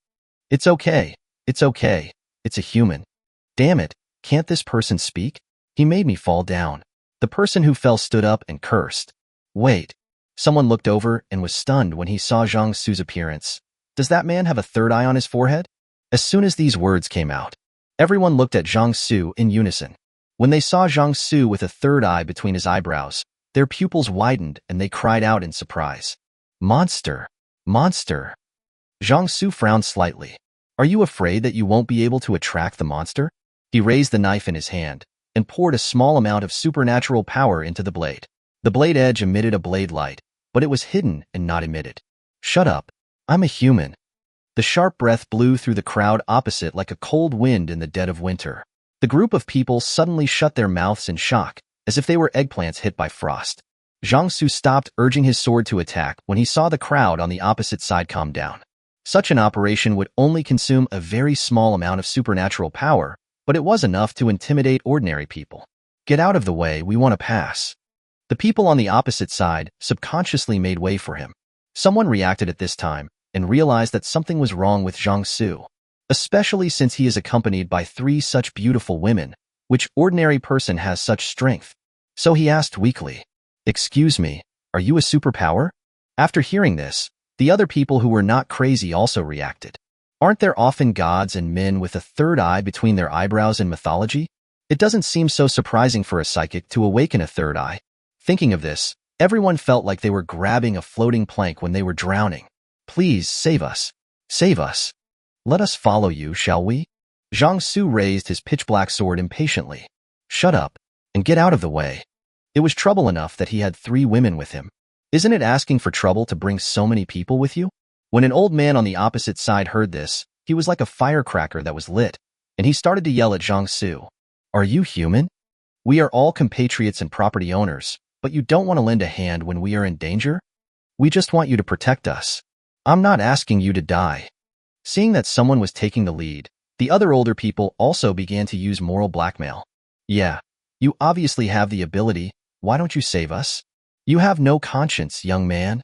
It's okay. It's okay. It's a human. Damn it, can't this person speak? He made me fall down. The person who fell stood up and cursed. Wait. Someone looked over and was stunned when he saw Zhang Xu's appearance. Does that man have a third eye on his forehead? As soon as these words came out, everyone looked at Zhang Xu in unison. When they saw Zhang Xu with a third eye between his eyebrows, their pupils widened and they cried out in surprise. Monster! Monster! Zhang Xu frowned slightly. Are you afraid that you won't be able to attract the monster? He raised the knife in his hand and poured a small amount of supernatural power into the blade. The blade edge emitted a blade light, but it was hidden and not emitted. Shut up. I'm a human. The sharp breath blew through the crowd opposite like a cold wind in the dead of winter. The group of people suddenly shut their mouths in shock, as if they were eggplants hit by frost. Zhang Xu stopped urging his sword to attack when he saw the crowd on the opposite side calm down. Such an operation would only consume a very small amount of supernatural power, but it was enough to intimidate ordinary people. Get out of the way, we want to pass. The people on the opposite side subconsciously made way for him. Someone reacted at this time and realized that something was wrong with Zhang Xu. Especially since he is accompanied by three such beautiful women, Which ordinary person has such strength? So he asked weakly, "Excuse me, are you a superpower?" After hearing this, the other people who were not crazy also reacted. Aren't there often gods and men with a third eye between their eyebrows in mythology? It doesn't seem so surprising for a psychic to awaken a third eye. Thinking of this, everyone felt like they were grabbing a floating plank when they were drowning. "Please, save us. Save us. Let us follow you, shall we?" Zhang Xu raised his pitch-black sword impatiently. "Shut up, and get out of the way." It was trouble enough that he had 3 women with him. Isn't it asking for trouble to bring so many people with you? When an old man on the opposite side heard this, he was like a firecracker that was lit, and he started to yell at Zhang Xu. "Are you human? We are all compatriots and property owners, but you don't want to lend a hand when we are in danger? We just want you to protect us. I'm not asking you to die." Seeing that someone was taking the lead, the other older people also began to use moral blackmail. "Yeah, you obviously have the ability. Why don't you save us? You have no conscience, young man."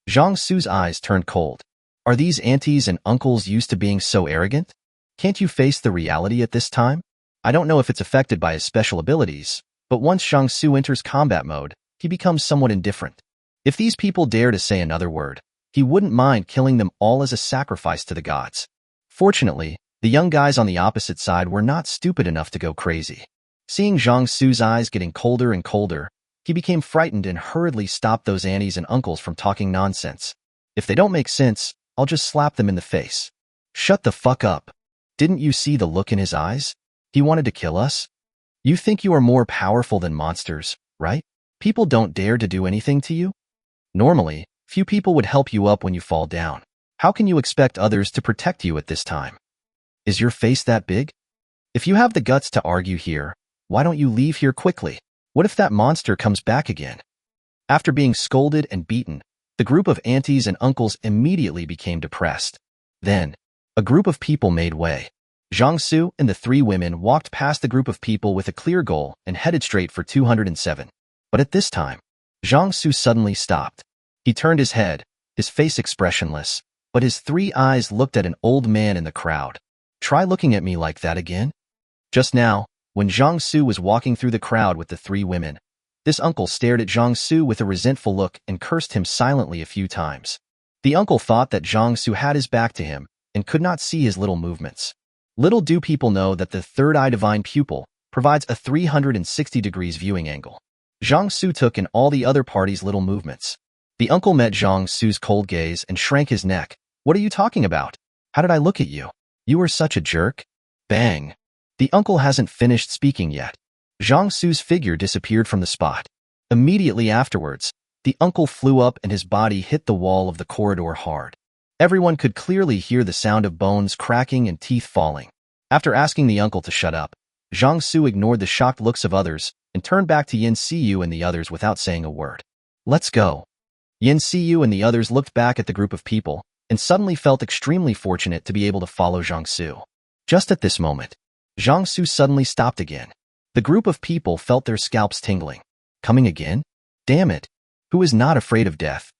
Zhang Xu's eyes turned cold. Are these aunties and uncles used to being so arrogant? Can't you face the reality at this time? I don't know if it's affected by his special abilities, but once Zhang Xu enters combat mode, he becomes somewhat indifferent. If these people dare to say another word, he wouldn't mind killing them all as a sacrifice to the gods. Fortunately, the young guys on the opposite side were not stupid enough to go crazy. Seeing Zhang Xu's eyes getting colder and colder, he became frightened and hurriedly stopped those aunties and uncles from talking nonsense. "If they don't make sense, I'll just slap them in the face." "Shut the fuck up. Didn't you see the look in his eyes? He wanted to kill us? You think you are more powerful than monsters, right? People don't dare to do anything to you? Normally, few people would help you up when you fall down. How can you expect others to protect you at this time? Is your face that big? If you have the guts to argue here, why don't you leave here quickly? What if that monster comes back again?" After being scolded and beaten, the group of aunties and uncles immediately became depressed. Then, a group of people made way. Zhang Xu and the 3 women walked past the group of people with a clear goal and headed straight for 207. But at this time, Zhang Xu suddenly stopped. He turned his head, his face expressionless, but his 3 eyes looked at an old man in the crowd. "Try looking at me like that again." Just now, when Zhang Xu was walking through the crowd with the 3 women, this uncle stared at Zhang Xu with a resentful look and cursed him silently a few times. The uncle thought that Zhang Xu had his back to him and could not see his little movements. Little do people know that the third eye divine pupil provides a 360 degrees viewing angle. Zhang Xu took in all the other party's little movements. The uncle met Zhang Xu's cold gaze and shrank his neck. "What are you talking about? How did I look at you? You are such a jerk." Bang! The uncle hasn't finished speaking yet. Zhang Xu's figure disappeared from the spot. Immediately afterwards, the uncle flew up and his body hit the wall of the corridor hard. Everyone could clearly hear the sound of bones cracking and teeth falling. After asking the uncle to shut up, Zhang Xu ignored the shocked looks of others and turned back to Seeu and the others without saying a word. "Let's go." Seeu and the others looked back at the group of people and suddenly felt extremely fortunate to be able to follow Zhang Xu. Just at this moment, Zhang Xu suddenly stopped again. The group of people felt their scalps tingling. Coming again? Damn it! Who is not afraid of death?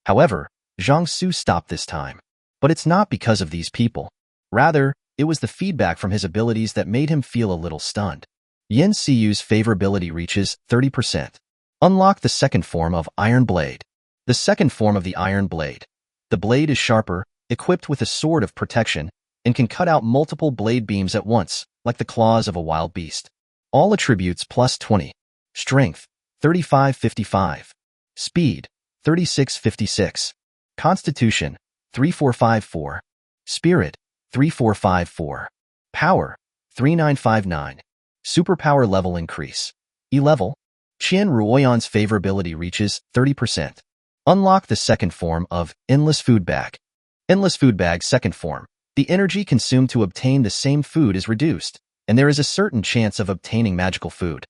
However, Zhang Xu stopped this time. But it's not because of these people. Rather, it was the feedback from his abilities that made him feel a little stunned. Seeu's favorability reaches 30%. Unlock the second form of Iron Blade. The second form of the Iron Blade. The blade is sharper, equipped with a sword of protection, and can cut out multiple blade beams at once, like the claws of a wild beast. All attributes plus 20. Strength, 3555. Speed, 3656. Constitution, 3454. Spirit, 3454. Power, 3959. Superpower level increase. E-level. Qian Ruoyan's favorability reaches 30%. Unlock the second form of Endless Food Bag. Endless Food Bag second form. The energy consumed to obtain the same food is reduced, and there is a certain chance of obtaining magical food.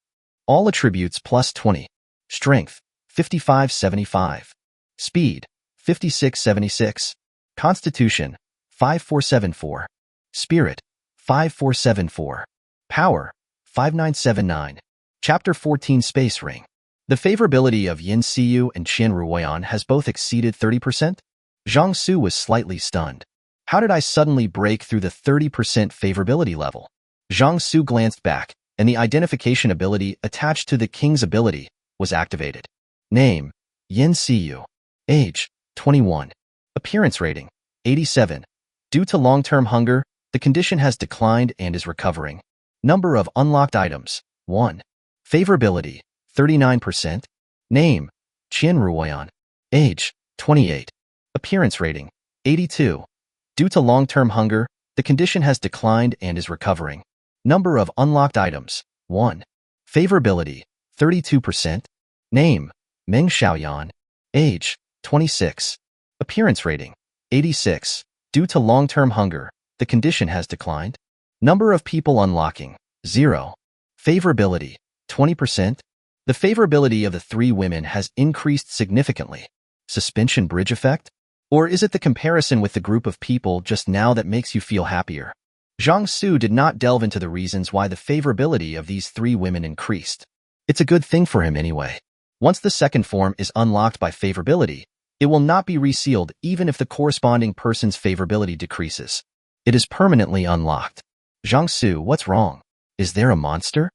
All attributes plus 20. Strength, 5575. Speed, 5676. Constitution, 5474. Spirit, 5474. Power, 5979. Chapter 14 Space Ring. The favorability of Seeu and Qian Ruoyan has both exceeded 30%. Zhang Xu was slightly stunned. How did I suddenly break through the 30% favorability level? Zhang Xu glanced back, and the identification ability attached to the king's ability was activated. Name: Seeu. Age: 21. Appearance rating: 87. Due to long-term hunger, the condition has declined and is recovering. Number of unlocked items: 1. Favorability: 39%. Name: Ruoyan. Age: 28. Appearance rating: 82. Due to long-term hunger, the condition has declined and is recovering. Number of unlocked items: 1. Favorability: 32%. Name: Ming. Age: 26. Appearance rating: 86. Due to long-term hunger, the condition has declined. Number of people unlocking: 0. Favorability: 20%. The favorability of the three women has increased significantly. Suspension bridge effect? Or is it the comparison with the group of people just now that makes you feel happier? Zhang Xu did not delve into the reasons why the favorability of these three women increased. It's a good thing for him anyway. Once the second form is unlocked by favorability, it will not be resealed even if the corresponding person's favorability decreases. It is permanently unlocked. Zhang Xu, what's wrong? Is there a monster?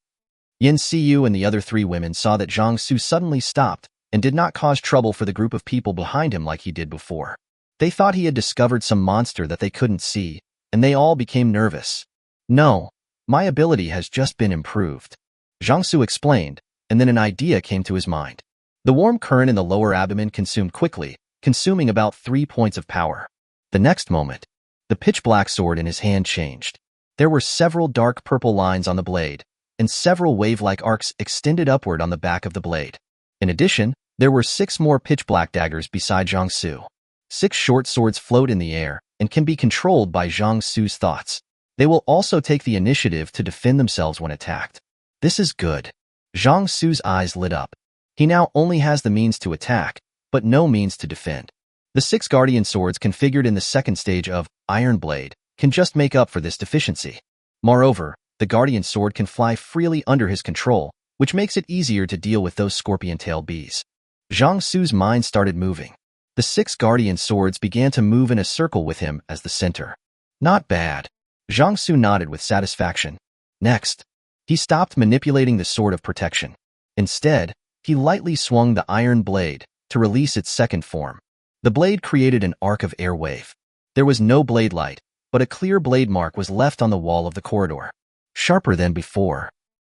Seeu and the other three women saw that Zhang Xu suddenly stopped and did not cause trouble for the group of people behind him like he did before. They thought he had discovered some monster that they couldn't see, and they all became nervous. No, my ability has just been improved, Zhang Xu explained, and then an idea came to his mind. The warm current in the lower abdomen consumed quickly, consuming about 3 points of power. The next moment, the pitch-black sword in his hand changed. There were several dark purple lines on the blade, and several wave-like arcs extended upward on the back of the blade. In addition, there were 6 more pitch-black daggers beside Zhang Xu. 6 short swords float in the air and can be controlled by Zhang Xu's thoughts. They will also take the initiative to defend themselves when attacked. This is good. Zhang Xu's eyes lit up. He now only has the means to attack, but no means to defend. The 6 guardian swords configured in the second stage of Iron Blade can just make up for this deficiency. Moreover, the guardian sword can fly freely under his control, which makes it easier to deal with those scorpion-tailed bees. Zhang Xu's mind started moving. The 6 guardian swords began to move in a circle with him as the center. Not bad. Zhang Xu nodded with satisfaction. Next, he stopped manipulating the sword of protection. Instead, he lightly swung the iron blade to release its second form. The blade created an arc of air wave. There was no blade light, but a clear blade mark was left on the wall of the corridor. Sharper than before.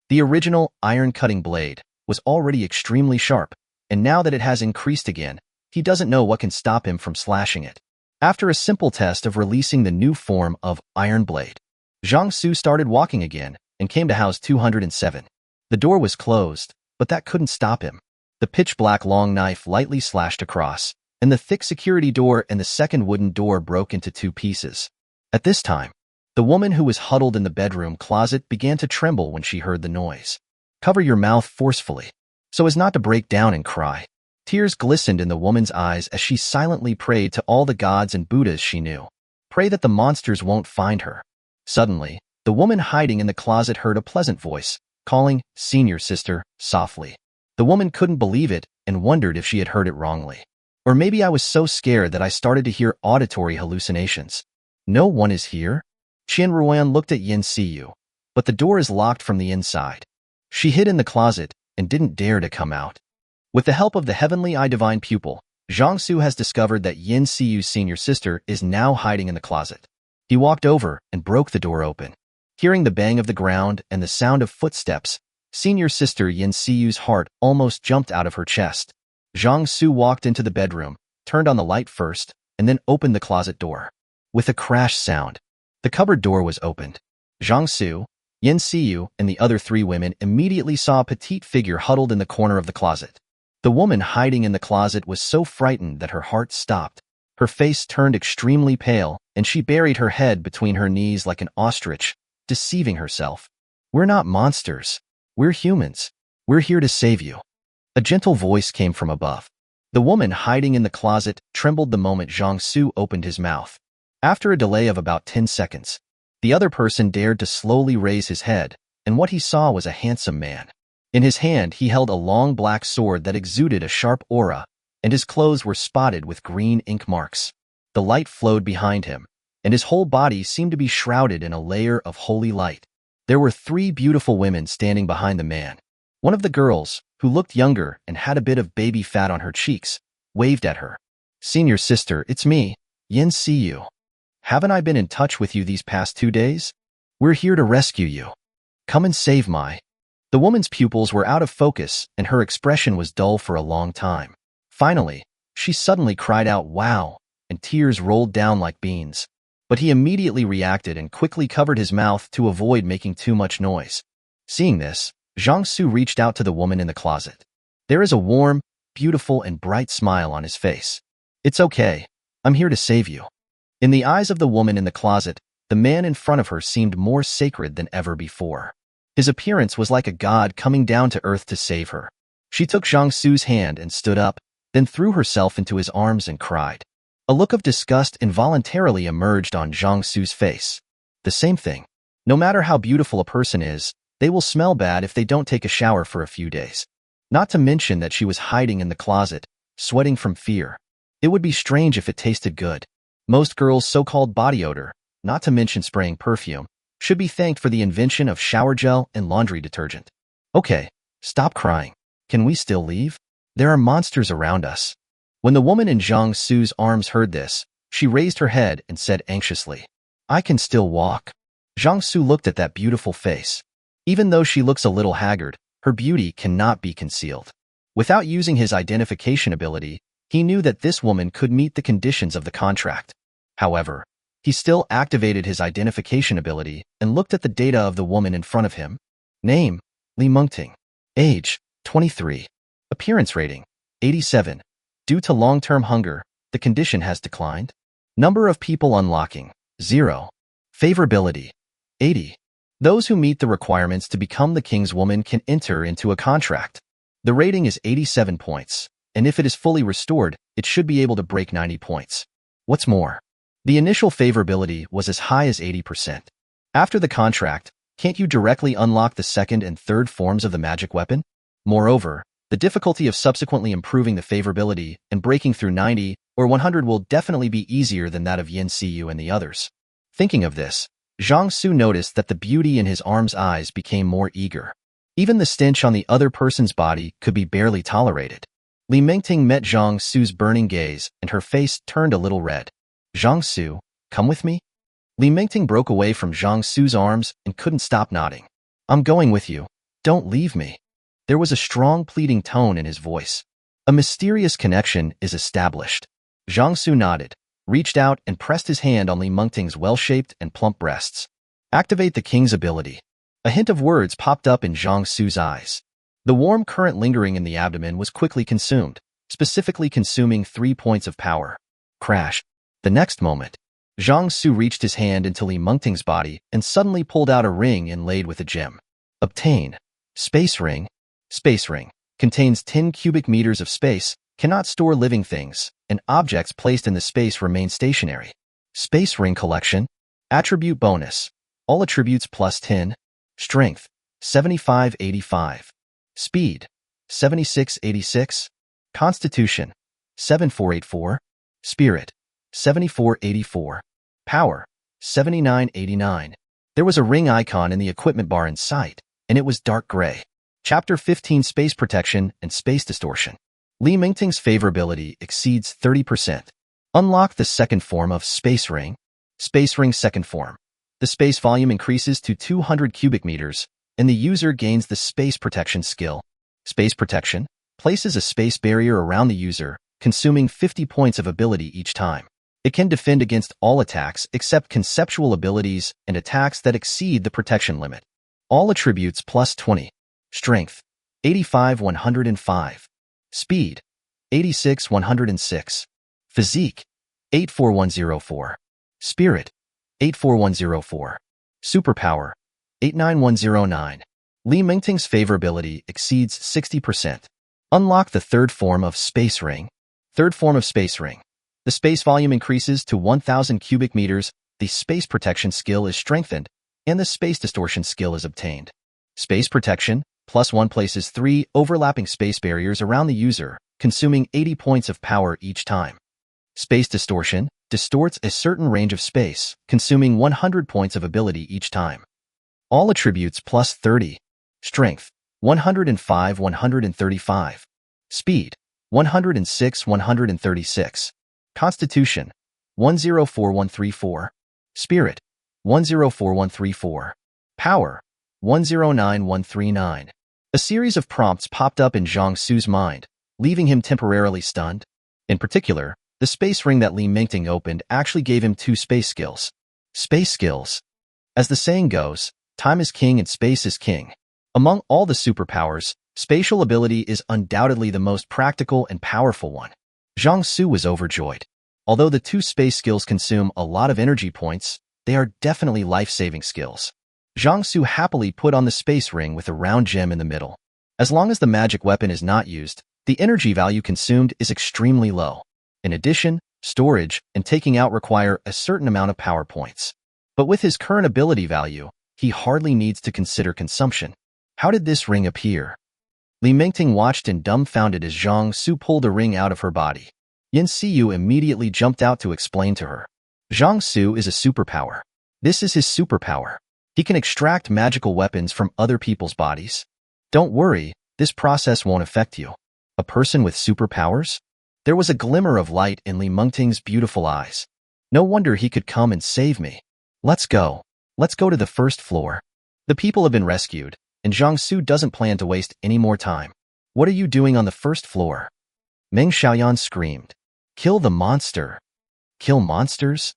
The original iron-cutting blade was already extremely sharp, and now that it has increased again, he doesn't know what can stop him from slashing it. After a simple test of releasing the new form of Iron Blade, Zhang Xu started walking again and came to house 207. The door was closed, but that couldn't stop him. The pitch-black long knife lightly slashed across, and the thick security door and the second wooden door broke into 2 pieces. At this time, the woman who was huddled in the bedroom closet began to tremble when she heard the noise. Cover your mouth forcefully, so as not to break down and cry. Tears glistened in the woman's eyes as she silently prayed to all the gods and Buddhas she knew. Pray that the monsters won't find her. Suddenly, the woman hiding in the closet heard a pleasant voice, calling, "Senior sister," softly. The woman couldn't believe it and wondered if she had heard it wrongly. Or maybe I was so scared that I started to hear auditory hallucinations. No one is here? Ruoyan looked at Seeu, but the door is locked from the inside. She hid in the closet and didn't dare to come out. With the help of the Heavenly Eye Divine Pupil, Zhang Xu has discovered that Seu's senior sister is now hiding in the closet. He walked over and broke the door open. Hearing the bang of the ground and the sound of footsteps, senior sister Seu's heart almost jumped out of her chest. Zhang Xu walked into the bedroom, turned on the light first, and then opened the closet door. With a crash sound, the cupboard door was opened. Zhang Xu, Seeu, and the other 3 women immediately saw a petite figure huddled in the corner of the closet. The woman hiding in the closet was so frightened that her heart stopped. Her face turned extremely pale, and she buried her head between her knees like an ostrich, deceiving herself. "We're not monsters. We're humans. We're here to save you." A gentle voice came from above. The woman hiding in the closet trembled the moment Zhang Xu opened his mouth. After a delay of about 10 seconds, the other person dared to slowly raise his head, and what he saw was a handsome man. In his hand, he held a long black sword that exuded a sharp aura, and his clothes were spotted with green ink marks. The light flowed behind him, and his whole body seemed to be shrouded in a layer of holy light. There were 3 beautiful women standing behind the man. One of the girls, who looked younger and had a bit of baby fat on her cheeks, waved at her. "Senior sister, it's me, Seeu. Haven't I been in touch with you these past 2 days? We're here to rescue you. Come and save my..." The woman's pupils were out of focus and her expression was dull for a long time. Finally, she suddenly cried out, "Wow," and tears rolled down like beans. But he immediately reacted and quickly covered his mouth to avoid making too much noise. Seeing this, Zhang Xu reached out to the woman in the closet. There is a warm, beautiful, and bright smile on his face. "It's okay. I'm here to save you." In the eyes of the woman in the closet, the man in front of her seemed more sacred than ever before. His appearance was like a god coming down to earth to save her. She took Zhang Xu's hand and stood up, then threw herself into his arms and cried. A look of disgust involuntarily emerged on Zhang Xu's face. The same thing. No matter how beautiful a person is, they will smell bad if they don't take a shower for a few days. Not to mention that she was hiding in the closet, sweating from fear. It would be strange if it tasted good. Most girls' so-called body odor, not to mention spraying perfume, should be thanked for the invention of shower gel and laundry detergent. "Okay, stop crying. Can we still leave? There are monsters around us." When the woman in Zhang Xu's arms heard this, she raised her head and said anxiously, "I can still walk." Zhang Xu looked at that beautiful face. Even though she looks a little haggard, her beauty cannot be concealed. Without using his identification ability, he knew that this woman could meet the conditions of the contract. However, he still activated his identification ability and looked at the data of the woman in front of him. Name, Mutants. Age, 23. Appearance rating, 87. Due to long-term hunger, the condition has declined. Number of people unlocking, 0. Favorability, 80. Those who meet the requirements to become the king's woman can enter into a contract. The rating is 87 points, and if it is fully restored, it should be able to break 90 points. What's more, the initial favorability was as high as 80%. After the contract, can't you directly unlock the second and third forms of the magic weapon? Moreover, the difficulty of subsequently improving the favorability and breaking through 90 or 100 will definitely be easier than that of Seeu and the others. Thinking of this, Zhang Xu noticed that the beauty in his arm's eyes became more eager. Even the stench on the other person's body could be barely tolerated. Ming met Zhang Xu's burning gaze and her face turned a little red. "Zhang Xu, come with me?" Ming broke away from Zhang Xu's arms and couldn't stop nodding. "I'm going with you. Don't leave me." There was a strong pleading tone in his voice. A mysterious connection is established. Zhang Xu nodded, reached out and pressed his hand on Ming's well-shaped and plump breasts. "Activate the king's ability." A hint of words popped up in Zhang Xu's eyes. The warm current lingering in the abdomen was quickly consumed, specifically consuming 3 points of power. Crash. The next moment, Zhang Xu reached his hand into Ming's body and suddenly pulled out a ring inlaid with a gem. Obtain. Space ring. Space ring. Contains 10 cubic meters of space, cannot store living things, and objects placed in the space remain stationary. Space ring collection. Attribute bonus. All attributes plus 10. Strength, 75-85. Speed, 76-86. Constitution, 7484. Spirit, 74-84. Power, 79-89. There was a ring icon in the equipment bar in sight, and it was dark gray. Chapter 15 Space Protection and Space Distortion. Ming's favorability exceeds 30%. Unlock the second form of Space Ring. Space Ring second form. The space volume increases to 200 cubic meters, and the user gains the Space Protection skill. Space Protection places a space barrier around the user, consuming 50 points of ability each time. It can defend against all attacks except conceptual abilities and attacks that exceed the protection limit. All attributes plus 20. Strength, 85-105. Speed, 86-106. Physique, 84104. Spirit, 84104. Superpower, 89109. Ming's favorability exceeds 60%. Unlock the third form of Space Ring. Third form of Space Ring. The space volume increases to 1000 cubic meters, the Space Protection skill is strengthened, and the Space Distortion skill is obtained. Space Protection, +1 places 3 overlapping space barriers around the user, consuming 80 points of power each time. Space Distortion distorts a certain range of space, consuming 100 points of ability each time. All attributes plus 30. Strength, 105, 135. Speed, 106, 136. Constitution, 104134. Spirit, 104134. Power, 109139. A series of prompts popped up in Zhang Xu's mind, leaving him temporarily stunned. In particular, the space ring that Li Mingting opened actually gave him 2 space skills. Space skills. As the saying goes, time is king and space is king. Among all the superpowers, spatial ability is undoubtedly the most practical and powerful one. Zhang Xu was overjoyed. Although the 2 space skills consume a lot of energy points, they are definitely life-saving skills. Zhang Xu happily put on the space ring with a round gem in the middle. As long as the magic weapon is not used, the energy value consumed is extremely low. In addition, storage and taking out require a certain amount of power points. But with his current ability value, he hardly needs to consider consumption. How did this ring appear? Li Mingting watched in dumbfounded as Zhang Xu pulled the ring out of her body. Seeu immediately jumped out to explain to her. Zhang Xu is a superpower. This is his superpower. He can extract magical weapons from other people's bodies. Don't worry, this process won't affect you. A person with superpowers? There was a glimmer of light in Li Mingting's beautiful eyes. No wonder he could come and save me. Let's go. Let's go to the first floor. The people have been rescued, and Zhang Xu doesn't plan to waste any more time. What are you doing on the first floor? Ming Xiaoyan screamed. Kill the monster. Kill monsters?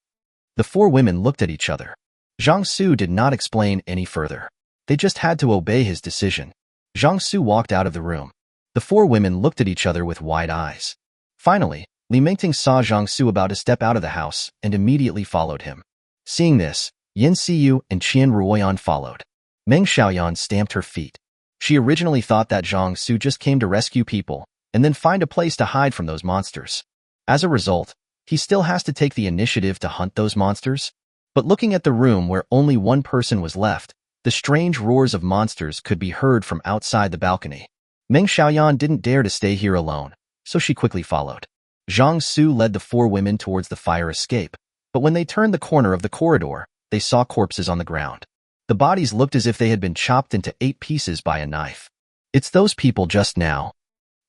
The 4 women looked at each other. Zhang Xu did not explain any further. They just had to obey his decision. Zhang Xu walked out of the room. The 4 women looked at each other with wide eyes. Finally, Li Mingting saw Zhang Xu about to step out of the house and immediately followed him. Seeing this, Seeu and Qian Ruoyan followed. Ming Xiaoyan stamped her feet. She originally thought that Zhang Xu just came to rescue people and then find a place to hide from those monsters. As a result, he still has to take the initiative to hunt those monsters. But looking at the room where only one person was left, the strange roars of monsters could be heard from outside the balcony. Ming Xiaoyan didn't dare to stay here alone, so she quickly followed. Zhang Xu led the 4 women towards the fire escape, but when they turned the corner of the corridor, they saw corpses on the ground. The bodies looked as if they had been chopped into 8 pieces by a knife. It's those people just now.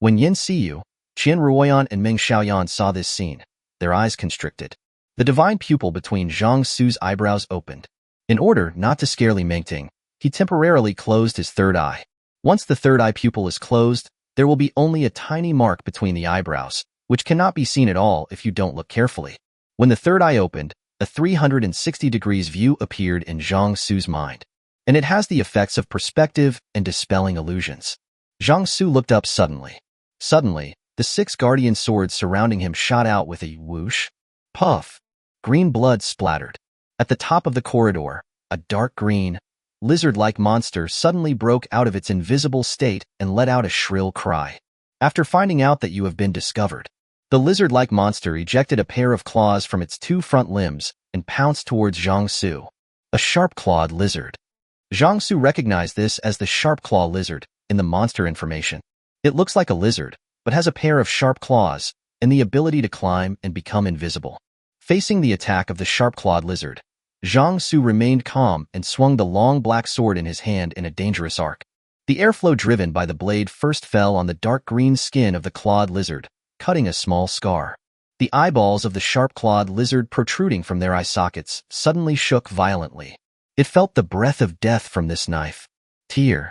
When Seeu, Qian Ruoyan and Ming Xiaoyan saw this scene, their eyes constricted. The divine pupil between Zhang Xu's eyebrows opened. In order not to scare Li Mingting, he temporarily closed his third eye. Once the third eye pupil is closed, there will be only a tiny mark between the eyebrows, which cannot be seen at all if you don't look carefully. When the third eye opened, a 360 degrees view appeared in Zhang Xu's mind, and it has the effects of perspective and dispelling illusions. Zhang Xu looked up suddenly. Suddenly, the 6 guardian swords surrounding him shot out with a whoosh, puff. Green blood splattered. At the top of the corridor, a dark green, lizard-like monster suddenly broke out of its invisible state and let out a shrill cry. After finding out that you have been discovered, the lizard-like monster ejected a pair of claws from its 2 front limbs and pounced towards Zhang Xu. A sharp-clawed lizard. Zhang Xu recognized this as the sharp-claw lizard in the monster information. It looks like a lizard, but has a pair of sharp claws and the ability to climb and become invisible. Facing the attack of the sharp-clawed lizard, Zhang Xu remained calm and swung the long black sword in his hand in a dangerous arc. The airflow driven by the blade first fell on the dark green skin of the clawed lizard, cutting a small scar. The eyeballs of the sharp-clawed lizard protruding from their eye sockets suddenly shook violently. It felt the breath of death from this knife. Tear.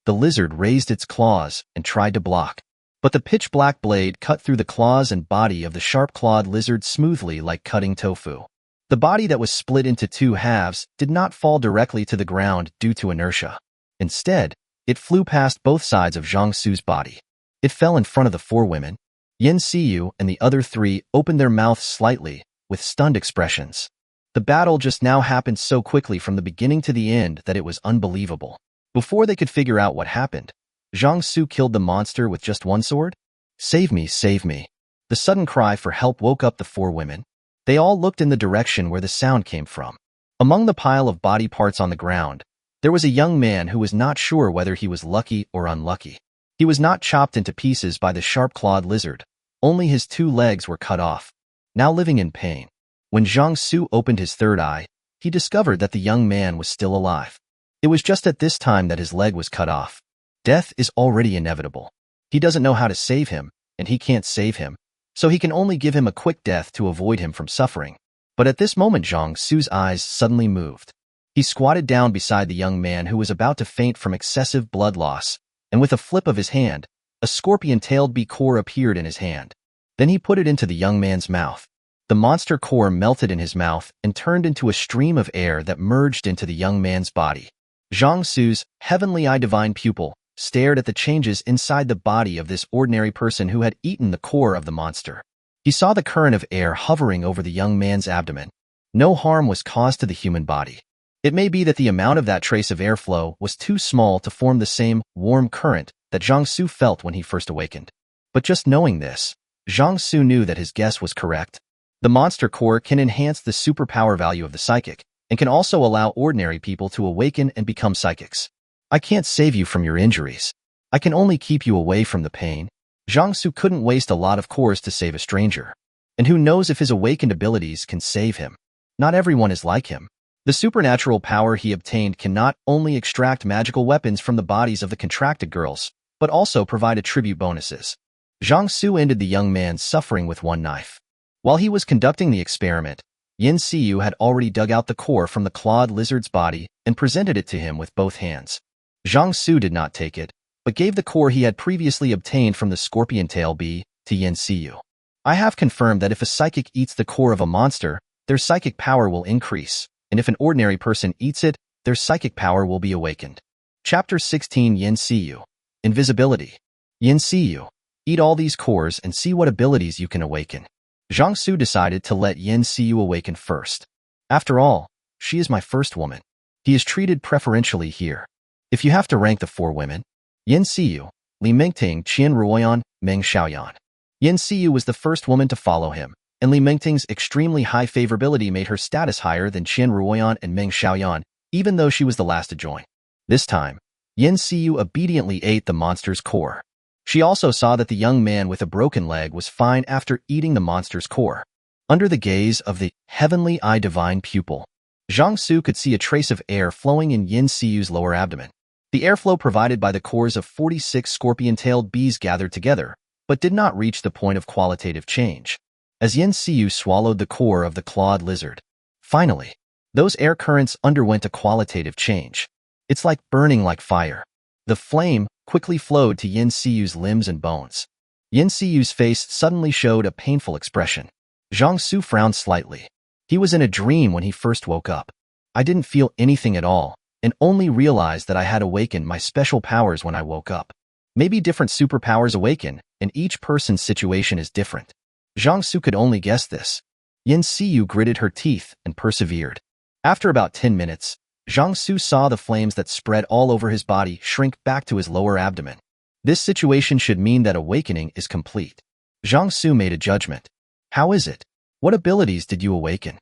The lizard raised its claws and tried to block. But the pitch-black blade cut through the claws and body of the sharp-clawed lizard smoothly like cutting tofu. The body that was split into 2 halves did not fall directly to the ground due to inertia. Instead, it flew past both sides of Zhang Xu's body. It fell in front of the 4 women. Seeu and the other 3 opened their mouths slightly, with stunned expressions. The battle just now happened so quickly from the beginning to the end that it was unbelievable. Before they could figure out what happened, Zhang Xu killed the monster with just 1 sword? Save me, save me. The sudden cry for help woke up the 4 women. They all looked in the direction where the sound came from. Among the pile of body parts on the ground, there was a young man who was not sure whether he was lucky or unlucky. He was not chopped into pieces by the sharp-clawed lizard. Only his 2 legs were cut off, now living in pain. When Zhang Xu opened his third eye, he discovered that the young man was still alive. It was just at this time that his leg was cut off. Death is already inevitable. He doesn't know how to save him, and he can't save him, so he can only give him a quick death to avoid him from suffering. But at this moment, Zhang Xu's eyes suddenly moved. He squatted down beside the young man who was about to faint from excessive blood loss, and with a flip of his hand, a scorpion-tailed bee core appeared in his hand. Then he put it into the young man's mouth. The monster core melted in his mouth and turned into a stream of air that merged into the young man's body. Zhang Xu's heavenly eye divine pupil stared at the changes inside the body of this ordinary person who had eaten the core of the monster. He saw the current of air hovering over the young man's abdomen. No harm was caused to the human body. It may be that the amount of that trace of airflow was too small to form the same warm current that Zhang Xu felt when he first awakened. But just knowing this, Zhang Xu knew that his guess was correct. The monster core can enhance the superpower value of the psychic, and can also allow ordinary people to awaken and become psychics. I can't save you from your injuries. I can only keep you away from the pain. Zhang Xu couldn't waste a lot of cores to save a stranger. And who knows if his awakened abilities can save him. Not everyone is like him. The supernatural power he obtained can not only extract magical weapons from the bodies of the contracted girls, but also provide attribute bonuses. Zhang Xu ended the young man's suffering with one knife. While he was conducting the experiment, Seeu had already dug out the core from the clawed lizard's body and presented it to him with both hands. Zhang Xu did not take it, but gave the core he had previously obtained from the scorpion tail bee to Seeu. I have confirmed that if a psychic eats the core of a monster, their psychic power will increase, and if an ordinary person eats it, their psychic power will be awakened. Chapter 16 Seeu. Invisibility. Seeu. Eat all these cores and see what abilities you can awaken. Zhang Xu decided to let Seeu awaken first. After all, she is my first woman. He is treated preferentially here. If you have to rank the 4 women, Seeu, Li Mingting, Qian Ruoyan, Ming Xiaoyan. Seeu was the first woman to follow him, and Li Mingting's extremely high favorability made her status higher than Qian Ruoyan and Ming Xiaoyan, even though she was the last to join. This time, Seeu obediently ate the monster's core. She also saw that the young man with a broken leg was fine after eating the monster's core. Under the gaze of the heavenly eye divine pupil, Zhang Xu could see a trace of air flowing in Seeu's lower abdomen. The airflow provided by the cores of 46 scorpion-tailed bees gathered together, but did not reach the point of qualitative change. As Seeu swallowed the core of the clawed lizard, finally, those air currents underwent a qualitative change. It's like burning like fire. The flame quickly flowed to Seeu's limbs and bones. Seeu's face suddenly showed a painful expression. Zhang Xu frowned slightly. He was in a dream when he first woke up. I didn't feel anything at all, and only realized that I had awakened my special powers when I woke up. Maybe different superpowers awaken, and each person's situation is different. Zhang Xu could only guess this. Seeu gritted her teeth and persevered. After about 10 minutes, Zhang Xu saw the flames that spread all over his body shrink back to his lower abdomen. This situation should mean that awakening is complete. Zhang Xu made a judgment. How is it? What abilities did you awaken?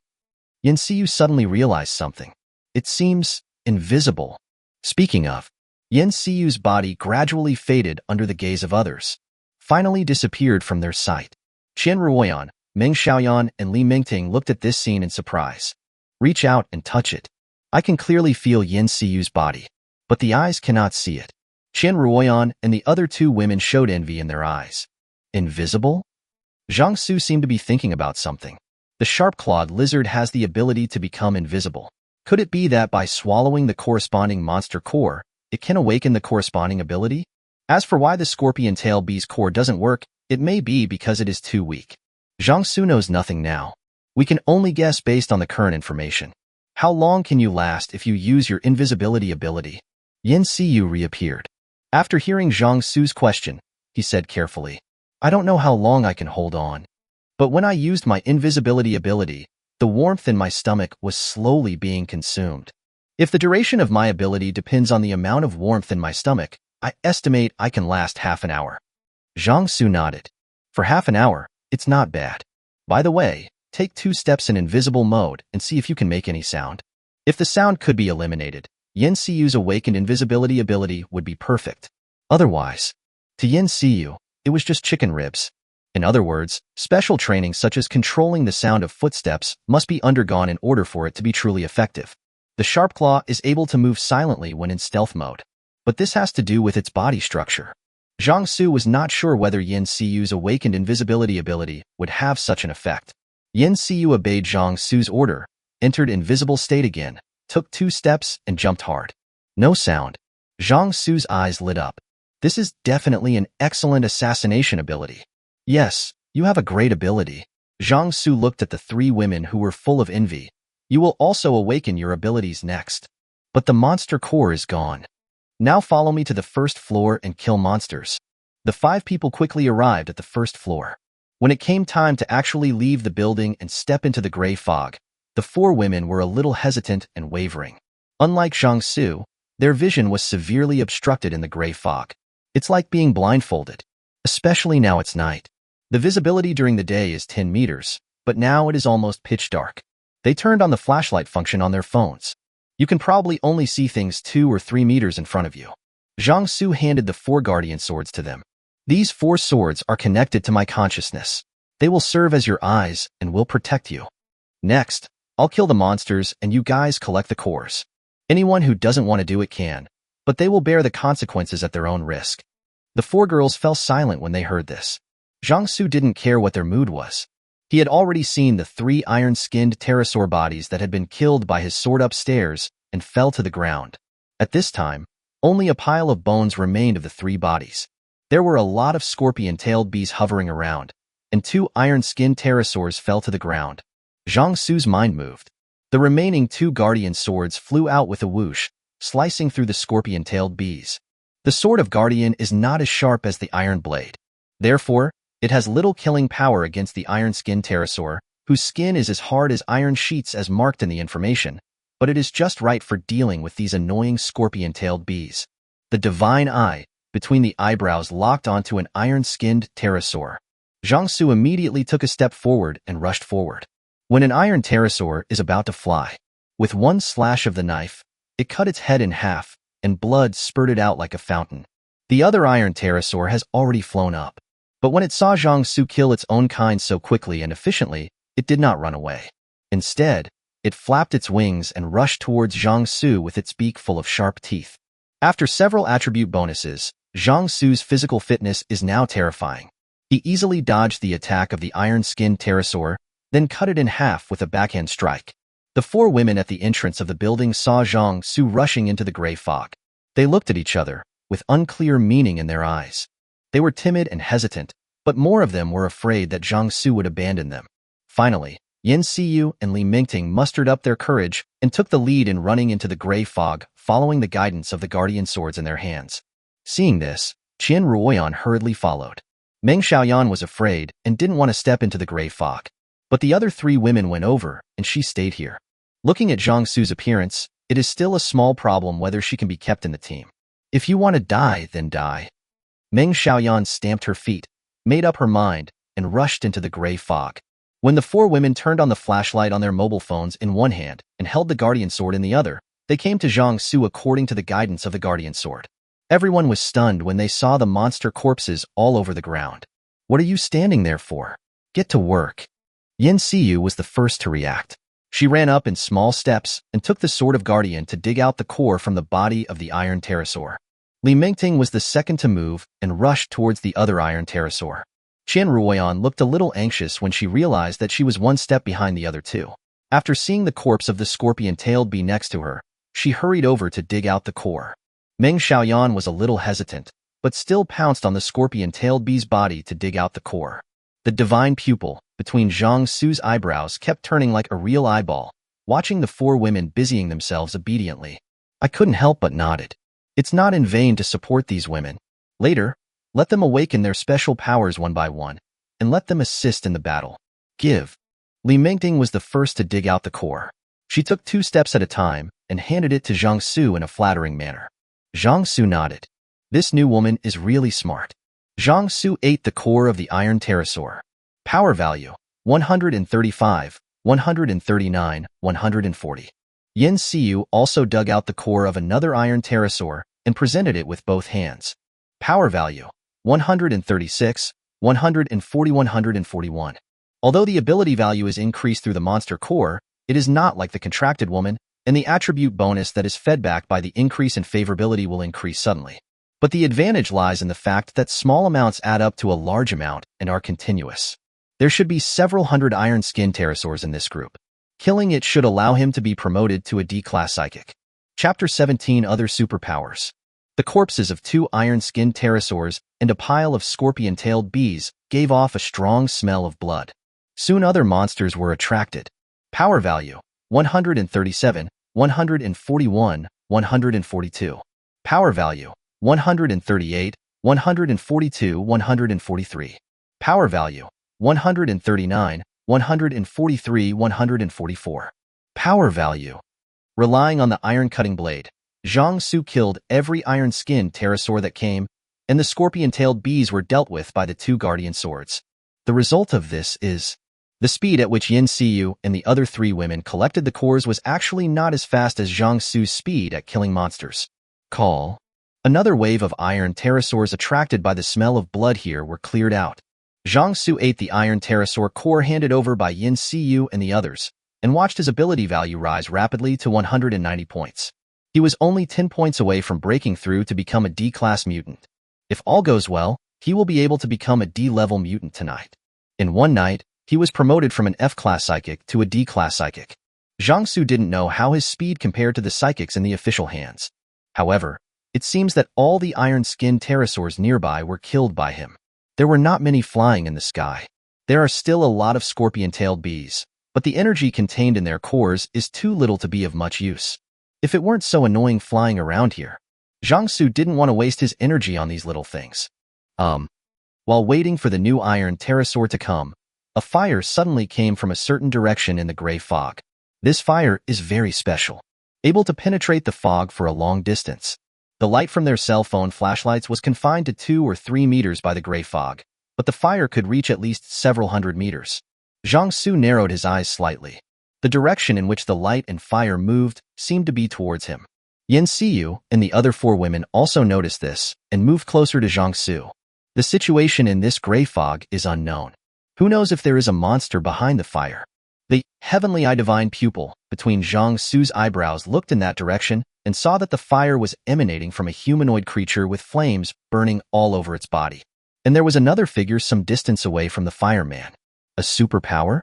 Seeu suddenly realized something. It seems invisible. Speaking of, Seeu's body gradually faded under the gaze of others, finally disappeared from their sight. Qian Ruoyan, Ming Xiaoyan, and Li Mingting looked at this scene in surprise. Reach out and touch it. I can clearly feel Seeu's body, but the eyes cannot see it. Qian Ruoyan and the other 2 women showed envy in their eyes. Invisible? Zhang Xu seemed to be thinking about something. The sharp-clawed lizard has the ability to become invisible. Could it be that by swallowing the corresponding monster core, it can awaken the corresponding ability? As for why the scorpion tail bee's core doesn't work, it may be because it is too weak. Zhang Xu knows nothing now. We can only guess based on the current information. How long can you last if you use your invisibility ability? Seeu reappeared. After hearing Zhang Xu's question, he said carefully, I don't know how long I can hold on. But when I used my invisibility ability, the warmth in my stomach was slowly being consumed. If the duration of my ability depends on the amount of warmth in my stomach, I estimate I can last half an hour. Zhang Xu nodded. For half an hour, it's not bad. By the way, take 2 steps in invisible mode and see if you can make any sound. If the sound could be eliminated, Seeu's awakened invisibility ability would be perfect. Otherwise, to Seeu, it was just chicken ribs. In other words, special training such as controlling the sound of footsteps must be undergone in order for it to be truly effective. The sharp claw is able to move silently when in stealth mode, but this has to do with its body structure. Zhang Xu was not sure whether Seeu's awakened invisibility ability would have such an effect. Seeu obeyed Zhang Xu's order, entered invisible state again, took 2 steps, and jumped hard. No sound. Zhang Xu's eyes lit up. This is definitely an excellent assassination ability. Yes, you have a great ability. Zhang Xu looked at the 3 women who were full of envy. You will also awaken your abilities next. But the monster core is gone. Now follow me to the first floor and kill monsters. The 5 people quickly arrived at the first floor. When it came time to actually leave the building and step into the gray fog, the 4 women were a little hesitant and wavering. Unlike Zhang Xu, their vision was severely obstructed in the gray fog. It's like being blindfolded, especially now it's night. The visibility during the day is 10 meters, but now it is almost pitch dark. They turned on the flashlight function on their phones. You can probably only see things 2 or 3 meters in front of you. Zhang Xu handed the 4 guardian swords to them. These 4 swords are connected to my consciousness. They will serve as your eyes and will protect you. Next, I'll kill the monsters and you guys collect the cores. Anyone who doesn't want to do it can, but they will bear the consequences at their own risk. The 4 girls fell silent when they heard this. Zhang Xu didn't care what their mood was. He had already seen the 3 iron-skinned pterosaur bodies that had been killed by his sword upstairs and fell to the ground. At this time, only a pile of bones remained of the 3 bodies. There were a lot of scorpion-tailed bees hovering around, and 2 iron-skinned pterosaurs fell to the ground. Zhang Xu's mind moved. The remaining 2 guardian swords flew out with a whoosh, slicing through the scorpion-tailed bees. The sword of Guardian is not as sharp as the iron blade. Therefore, it has little killing power against the iron-skinned pterosaur, whose skin is as hard as iron sheets as marked in the information, but it is just right for dealing with these annoying scorpion-tailed bees. The divine eye, between the eyebrows, locked onto an iron-skinned pterosaur. Zhang Xu immediately took a step forward and rushed forward. When an iron pterosaur is about to fly, with one slash of the knife, it cut its head in half, and blood spurted out like a fountain. The other iron pterosaur has already flown up. But when it saw Zhang Xu kill its own kind so quickly and efficiently, it did not run away. Instead, it flapped its wings and rushed towards Zhang Xu with its beak full of sharp teeth. After several attribute bonuses, Zhang Xu's physical fitness is now terrifying. He easily dodged the attack of the iron-skinned pterosaur, then cut it in half with a backhand strike. The 4 women at the entrance of the building saw Zhang Xu rushing into the gray fog. They looked at each other, with unclear meaning in their eyes. They were timid and hesitant, but more of them were afraid that Zhang Xu would abandon them. Finally, Seeu and Ming mustered up their courage and took the lead in running into the gray fog, following the guidance of the guardian swords in their hands. Seeing this, Qian Ruoyan hurriedly followed. Meng Xiaoyan was afraid and didn't want to step into the gray fog. But the other 3 women went over, and she stayed here. Looking at Zhang Xu's appearance, it is still a small problem whether she can be kept in the team. If you want to die, then die. Meng Xiaoyan stamped her feet, made up her mind, and rushed into the gray fog. When the 4 women turned on the flashlight on their mobile phones in one hand and held the guardian sword in the other, they came to Zhang Xu according to the guidance of the guardian sword. Everyone was stunned when they saw the monster corpses all over the ground. What are you standing there for? Get to work. Seeu was the first to react. She ran up in small steps and took the sword of Guardian to dig out the core from the body of the iron pterosaur. Ming was the second to move and rushed towards the other iron pterosaur. Qian Ruoyan looked a little anxious when she realized that she was 1 step behind the other 2. After seeing the corpse of the scorpion-tailed bee next to her, she hurried over to dig out the core. Meng Xiaoyan was a little hesitant, but still pounced on the scorpion-tailed bee's body to dig out the core. The divine pupil, between Zhang Xu's eyebrows, kept turning like a real eyeball, watching the 4 women busying themselves obediently. I couldn't help but nodded. It's not in vain to support these women. Later, let them awaken their special powers one by one, and let them assist in the battle. Give. Ming was the first to dig out the core. She took 2 steps at a time and handed it to Zhang Xu in a flattering manner. Zhang Xu nodded. This new woman is really smart. Zhang Xu ate the core of the iron pterosaur. Power value, 135, 139, 140. Seeu also dug out the core of another iron pterosaur and presented it with both hands. Power value, 136, 140, 141. Although the ability value is increased through the monster core, it is not like the contracted woman, and the attribute bonus that is fed back by the increase in favorability will increase suddenly. But the advantage lies in the fact that small amounts add up to a large amount and are continuous. There should be several hundred Iron Skin Pterosaurs in this group. Killing it should allow him to be promoted to a D-class psychic. Chapter 17 Other Superpowers. The corpses of 2 iron-skinned pterosaurs and a pile of scorpion-tailed bees gave off a strong smell of blood. Soon other monsters were attracted. Power value, 137, 141, 142. Power value, 138, 142, 143. Power value, 139, 143, 144. Power value. Relying on the iron-cutting blade, Zhang Xu killed every iron-skinned pterosaur that came, and the scorpion-tailed bees were dealt with by the 2 guardian swords. The result of this is the speed at which Seeu and the other 3 women collected the cores was actually not as fast as Zhang Xu's speed at killing monsters. Call. Another wave of iron pterosaurs attracted by the smell of blood here were cleared out. Zhang Xu ate the iron pterosaur core handed over by Seeu and the others, and watched his ability value rise rapidly to 190 points. He was only 10 points away from breaking through to become a D-class mutant. If all goes well, he will be able to become a D-level mutant tonight. In one night, he was promoted from an F-class psychic to a D-class psychic. Zhang Xu didn't know how his speed compared to the psychics in the official hands. However, it seems that all the iron-skinned pterosaurs nearby were killed by him. There were not many flying in the sky. There are still a lot of scorpion-tailed bees, but the energy contained in their cores is too little to be of much use. If it weren't so annoying flying around here, Zhang Xu didn't want to waste his energy on these little things. While waiting for the new iron pterosaur to come, a fire suddenly came from a certain direction in the gray fog. This fire is very special, able to penetrate the fog for a long distance. The light from their cell phone flashlights was confined to 2 or 3 meters by the gray fog, but the fire could reach at least several hundred meters. Zhang Xu narrowed his eyes slightly. The direction in which the light and fire moved seemed to be towards him. Seeu and the other 4 women also noticed this and moved closer to Zhang Xu. The situation in this gray fog is unknown. Who knows if there is a monster behind the fire? The heavenly eye divine pupil between Zhang Xu's eyebrows looked in that direction and saw that the fire was emanating from a humanoid creature with flames burning all over its body. And there was another figure some distance away from the fireman. A superpower?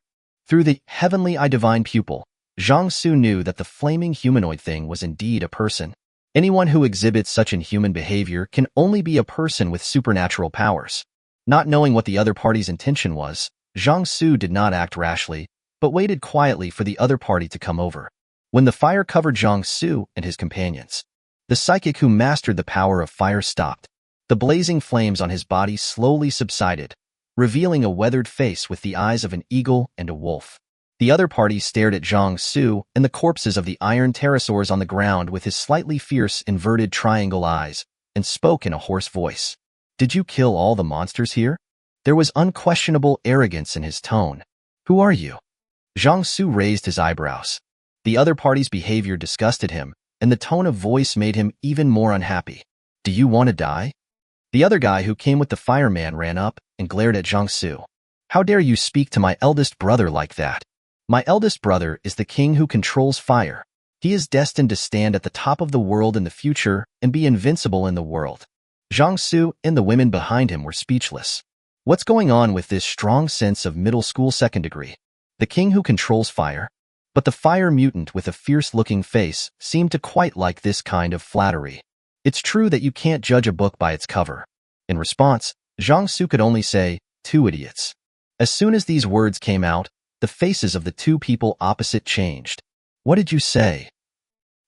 Through the heavenly eye divine pupil, Zhang Xu knew that the flaming humanoid thing was indeed a person. Anyone who exhibits such inhuman behavior can only be a person with supernatural powers. Not knowing what the other party's intention was, Zhang Xu did not act rashly, but waited quietly for the other party to come over. When the fire covered Zhang Xu and his companions, the psychic who mastered the power of fire stopped. The blazing flames on his body slowly subsided, revealing a weathered face with the eyes of an eagle and a wolf. The other party stared at Zhang Xu and the corpses of the iron pterosaurs on the ground with his slightly fierce inverted triangle eyes, and spoke in a hoarse voice. "Did you kill all the monsters here?" There was unquestionable arrogance in his tone. "Who are you?" Zhang Xu raised his eyebrows. The other party's behavior disgusted him, and the tone of voice made him even more unhappy. "Do you want to die?" The other guy who came with the fireman ran up and glared at Zhang Xu. "How dare you speak to my eldest brother like that? My eldest brother is the king who controls fire. He is destined to stand at the top of the world in the future and be invincible in the world." Zhang Xu and the women behind him were speechless. What's going on with this strong sense of middle school second degree? The king who controls fire? But the fire mutant with a fierce-looking face seemed to quite like this kind of flattery. It's true that you can't judge a book by its cover. In response, Zhang Xu could only say, "Two idiots." As soon as these words came out, the faces of the 2 people opposite changed. "What did you say?"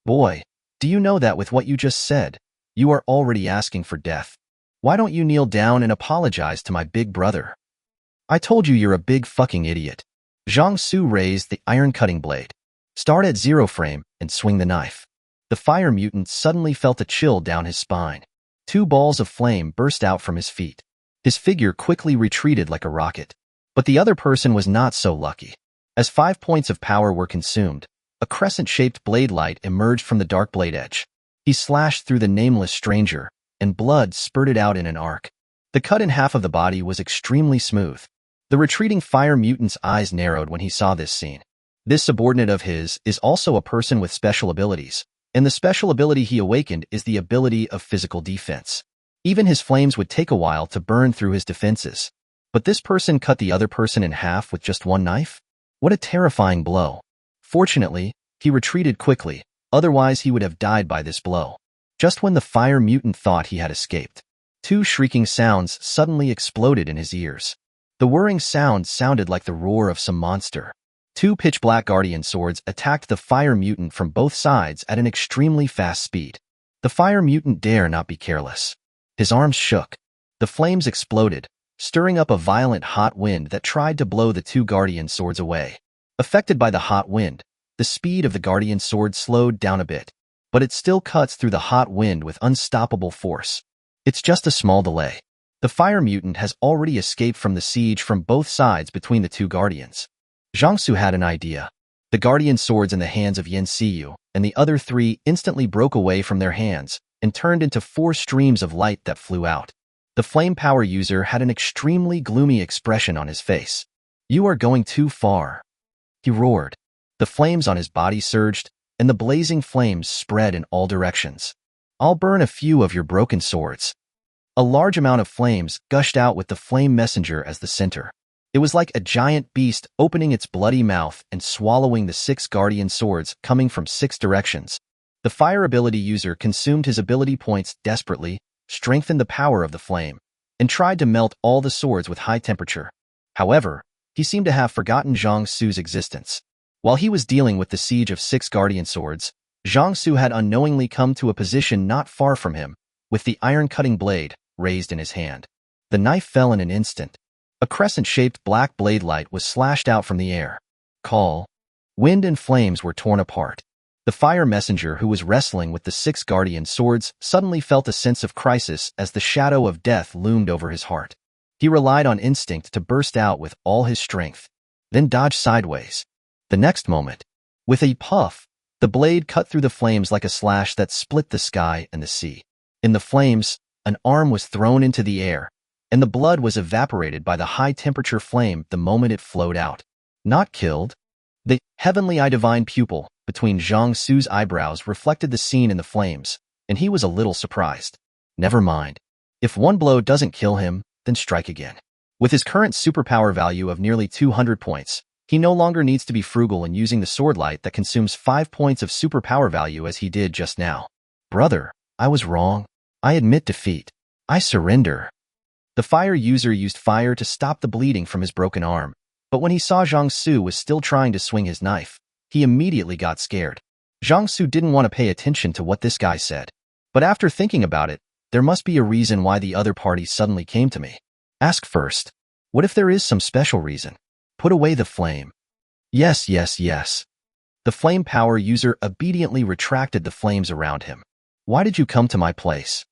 "Boy, do you know that with what you just said, you are already asking for death? Why don't you kneel down and apologize to my big brother?" "I told you you're a big fucking idiot." Zhang Xu raised the iron-cutting blade. "Start at 0 frame and swing the knife." The fire mutant suddenly felt a chill down his spine. 2 balls of flame burst out from his feet. His figure quickly retreated like a rocket. But the other person was not so lucky. As 5 points of power were consumed, a crescent-shaped blade light emerged from the dark blade edge. He slashed through the nameless stranger, and blood spurted out in an arc. The cut in half of the body was extremely smooth. The retreating fire mutant's eyes narrowed when he saw this scene. This subordinate of his is also a person with special abilities, and the special ability he awakened is the ability of physical defense. Even his flames would take a while to burn through his defenses. But this person cut the other person in half with just one knife? What a terrifying blow. Fortunately, he retreated quickly, otherwise he would have died by this blow. Just when the fire mutant thought he had escaped, two shrieking sounds suddenly exploded in his ears. The whirring sound sounded like the roar of some monster. Two pitch-black guardian swords attacked the fire mutant from both sides at an extremely fast speed. The fire mutant dare not be careless. His arms shook. The flames exploded, stirring up a violent hot wind that tried to blow the two guardian swords away. Affected by the hot wind, the speed of the guardian sword slowed down a bit, but it still cuts through the hot wind with unstoppable force. It's just a small delay. The fire mutant has already escaped from the siege from both sides between the two guardians. Zhang Xu had an idea. The guardian swords in the hands of Seeu and the other three instantly broke away from their hands and turned into 4 streams of light that flew out. The flame power user had an extremely gloomy expression on his face. "You are going too far," he roared. The flames on his body surged, and the blazing flames spread in all directions. "I'll burn a few of your broken swords." A large amount of flames gushed out with the flame messenger as the center. It was like a giant beast opening its bloody mouth and swallowing the 6 guardian swords coming from 6 directions. The fire ability user consumed his ability points desperately, strengthened the power of the flame, and tried to melt all the swords with high temperature. However, he seemed to have forgotten Zhang Xu's existence. While he was dealing with the siege of 6 guardian swords, Zhang Xu had unknowingly come to a position not far from him, with the iron-cutting blade raised in his hand. The knife fell in an instant. A crescent-shaped black blade light was slashed out from the air. Call. Wind and flames were torn apart. The fire messenger who was wrestling with the 6 guardian swords suddenly felt a sense of crisis as the shadow of death loomed over his heart. He relied on instinct to burst out with all his strength, then dodge sideways. The next moment, with a puff, the blade cut through the flames like a slash that split the sky and the sea. In the flames, an arm was thrown into the air, and the blood was evaporated by the high-temperature flame the moment it flowed out. Not killed. The heavenly eye divine pupil between Zhang Xu's eyebrows reflected the scene in the flames, and he was a little surprised. Never mind. If one blow doesn't kill him, then strike again. With his current superpower value of nearly 200 points, he no longer needs to be frugal in using the sword light that consumes 5 points of superpower value as he did just now. "Brother, I was wrong. I admit defeat. I surrender." The fire user used fire to stop the bleeding from his broken arm, but when he saw Zhang Xu was still trying to swing his knife, he immediately got scared. Zhang Xu didn't want to pay attention to what this guy said, but after thinking about it, there must be a reason why the other party suddenly came to me. Ask first. What if there is some special reason? Put away the flame. Yes, yes, yes. The flame power user obediently retracted the flames around him. Why did you come to my place?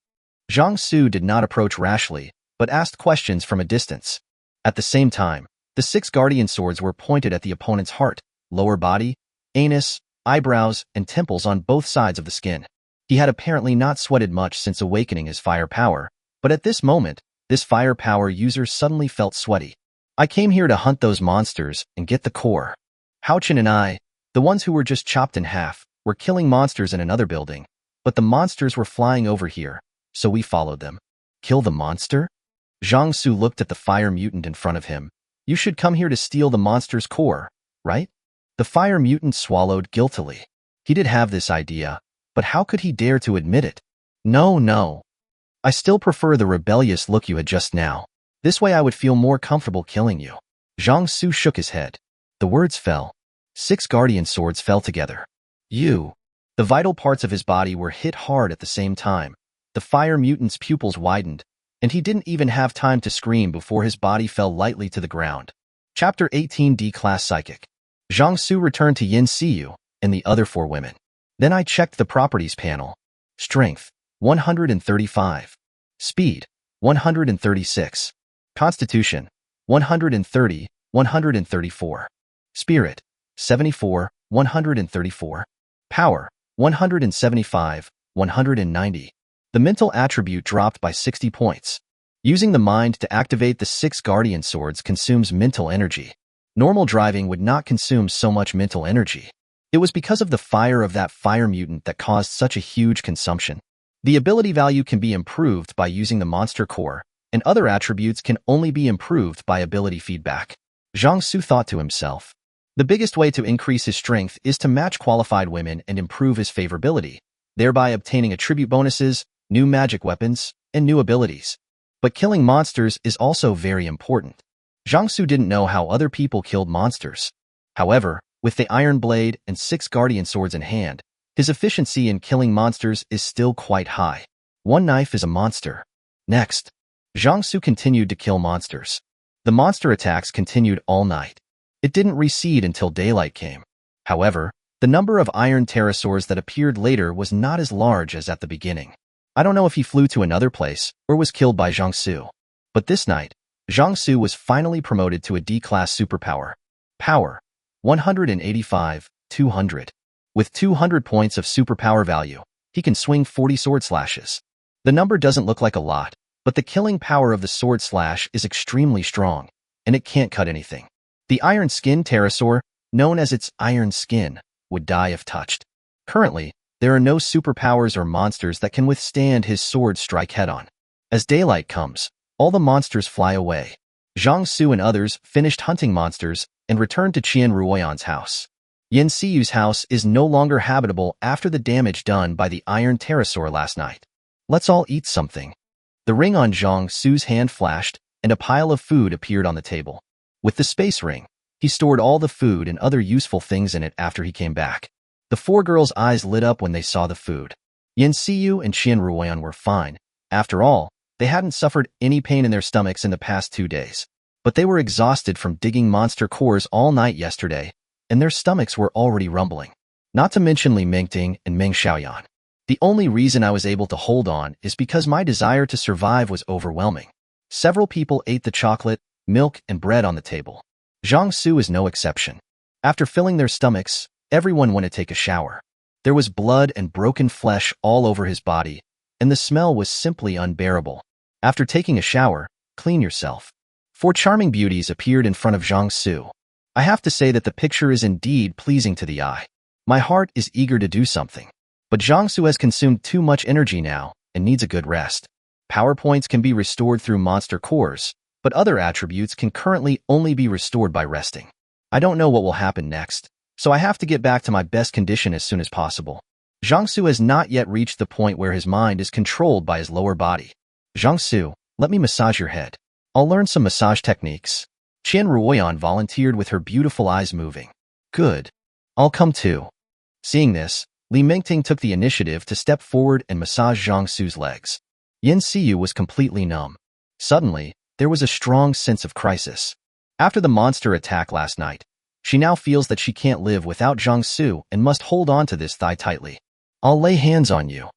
Zhang Xu did not approach rashly, but asked questions from a distance. At the same time, the 6 guardian swords were pointed at the opponent's heart, lower body, anus, eyebrows, and temples on both sides of the skin. He had apparently not sweated much since awakening his fire power, but at this moment, this fire power user suddenly felt sweaty. "I came here to hunt those monsters and get the core. Houchin and I, the ones who were just chopped in half, were killing monsters in another building, but the monsters were flying over here, so we followed them." Kill the monster? Zhang Xu looked at the fire mutant in front of him. "You should come here to steal the monster's core, right?" The fire mutant swallowed guiltily. He did have this idea, but how could he dare to admit it? "No, no. I still prefer the rebellious look you had just now. This way I would feel more comfortable killing you." Zhang Xu shook his head. The words fell. 6 guardian swords fell together. "You." The vital parts of his body were hit hard at the same time. The fire mutant's pupils widened, and he didn't even have time to scream before his body fell lightly to the ground. Chapter 18 D-Class Psychic. Zhang Xu returned to Seeu and the other 4 women. Then I checked the properties panel. Strength, 135. Speed, 136. Constitution, 130, 134. Spirit, 74, 134. Power, 175, 190. The mental attribute dropped by 60 points. Using the mind to activate the 6 guardian swords consumes mental energy. Normal driving would not consume so much mental energy. It was because of the fire of that fire mutant that caused such a huge consumption. The ability value can be improved by using the monster core, and other attributes can only be improved by ability feedback. Zhang Xu thought to himself. The biggest way to increase his strength is to match qualified women and improve his favorability, thereby obtaining attribute bonuses, new magic weapons, and new abilities. But killing monsters is also very important. Zhang Xu didn't know how other people killed monsters. However, with the iron blade and 6 guardian swords in hand, his efficiency in killing monsters is still quite high. One knife is a monster. Next, Zhang Xu continued to kill monsters. The monster attacks continued all night. It didn't recede until daylight came. However, the number of iron pterosaurs that appeared later was not as large as at the beginning. I don't know if he flew to another place or was killed by Zhang Xu. But this night, Zhang Xu was finally promoted to a D-class superpower. Power: 185, 200. With 200 points of superpower value, he can swing 40 sword slashes. The number doesn't look like a lot, but the killing power of the sword slash is extremely strong, and it can't cut anything. The iron skin pterosaur, known as its iron skin, would die if touched. Currently, there are no superpowers or monsters that can withstand his sword strike head-on. As daylight comes, all the monsters fly away. Zhang Xu and others finished hunting monsters and returned to Qian Ruoyan's house. Yin Seeu's house is no longer habitable after the damage done by the iron pterosaur last night. Let's all eat something. The ring on Zhang Xu's hand flashed, and a pile of food appeared on the table. With the space ring, he stored all the food and other useful things in it after he came back. The 4 girls' eyes lit up when they saw the food. Yin Seeu and Qian Ruoyan were fine. After all, they hadn't suffered any pain in their stomachs in the past 2 days. But they were exhausted from digging monster cores all night yesterday, and their stomachs were already rumbling. Not to mention Li Mingting and Ming Xiaoyan. The only reason I was able to hold on is because my desire to survive was overwhelming. Several people ate the chocolate, milk, and bread on the table. Zhang Xu is no exception. After filling their stomachs, everyone went to take a shower. There was blood and broken flesh all over his body, and the smell was simply unbearable. After taking a shower, clean yourself. 4 charming beauties appeared in front of Zhang Xu. I have to say that the picture is indeed pleasing to the eye. My heart is eager to do something. But Zhang Xu has consumed too much energy now and needs a good rest. Power points can be restored through monster cores, but other attributes can currently only be restored by resting. I don't know what will happen next, so I have to get back to my best condition as soon as possible. Zhang Xu has not yet reached the point where his mind is controlled by his lower body. Zhang Xu, let me massage your head. I'll learn some massage techniques. Qian Ruoyan volunteered with her beautiful eyes moving. Good. I'll come too. Seeing this, Li Mingting took the initiative to step forward and massage Zhang Xu's legs. Yin Seeu was completely numb. Suddenly, there was a strong sense of crisis. After the monster attack last night, she now feels that she can't live without Zhang Xu and must hold on to this thigh tightly. I'll lay hands on you.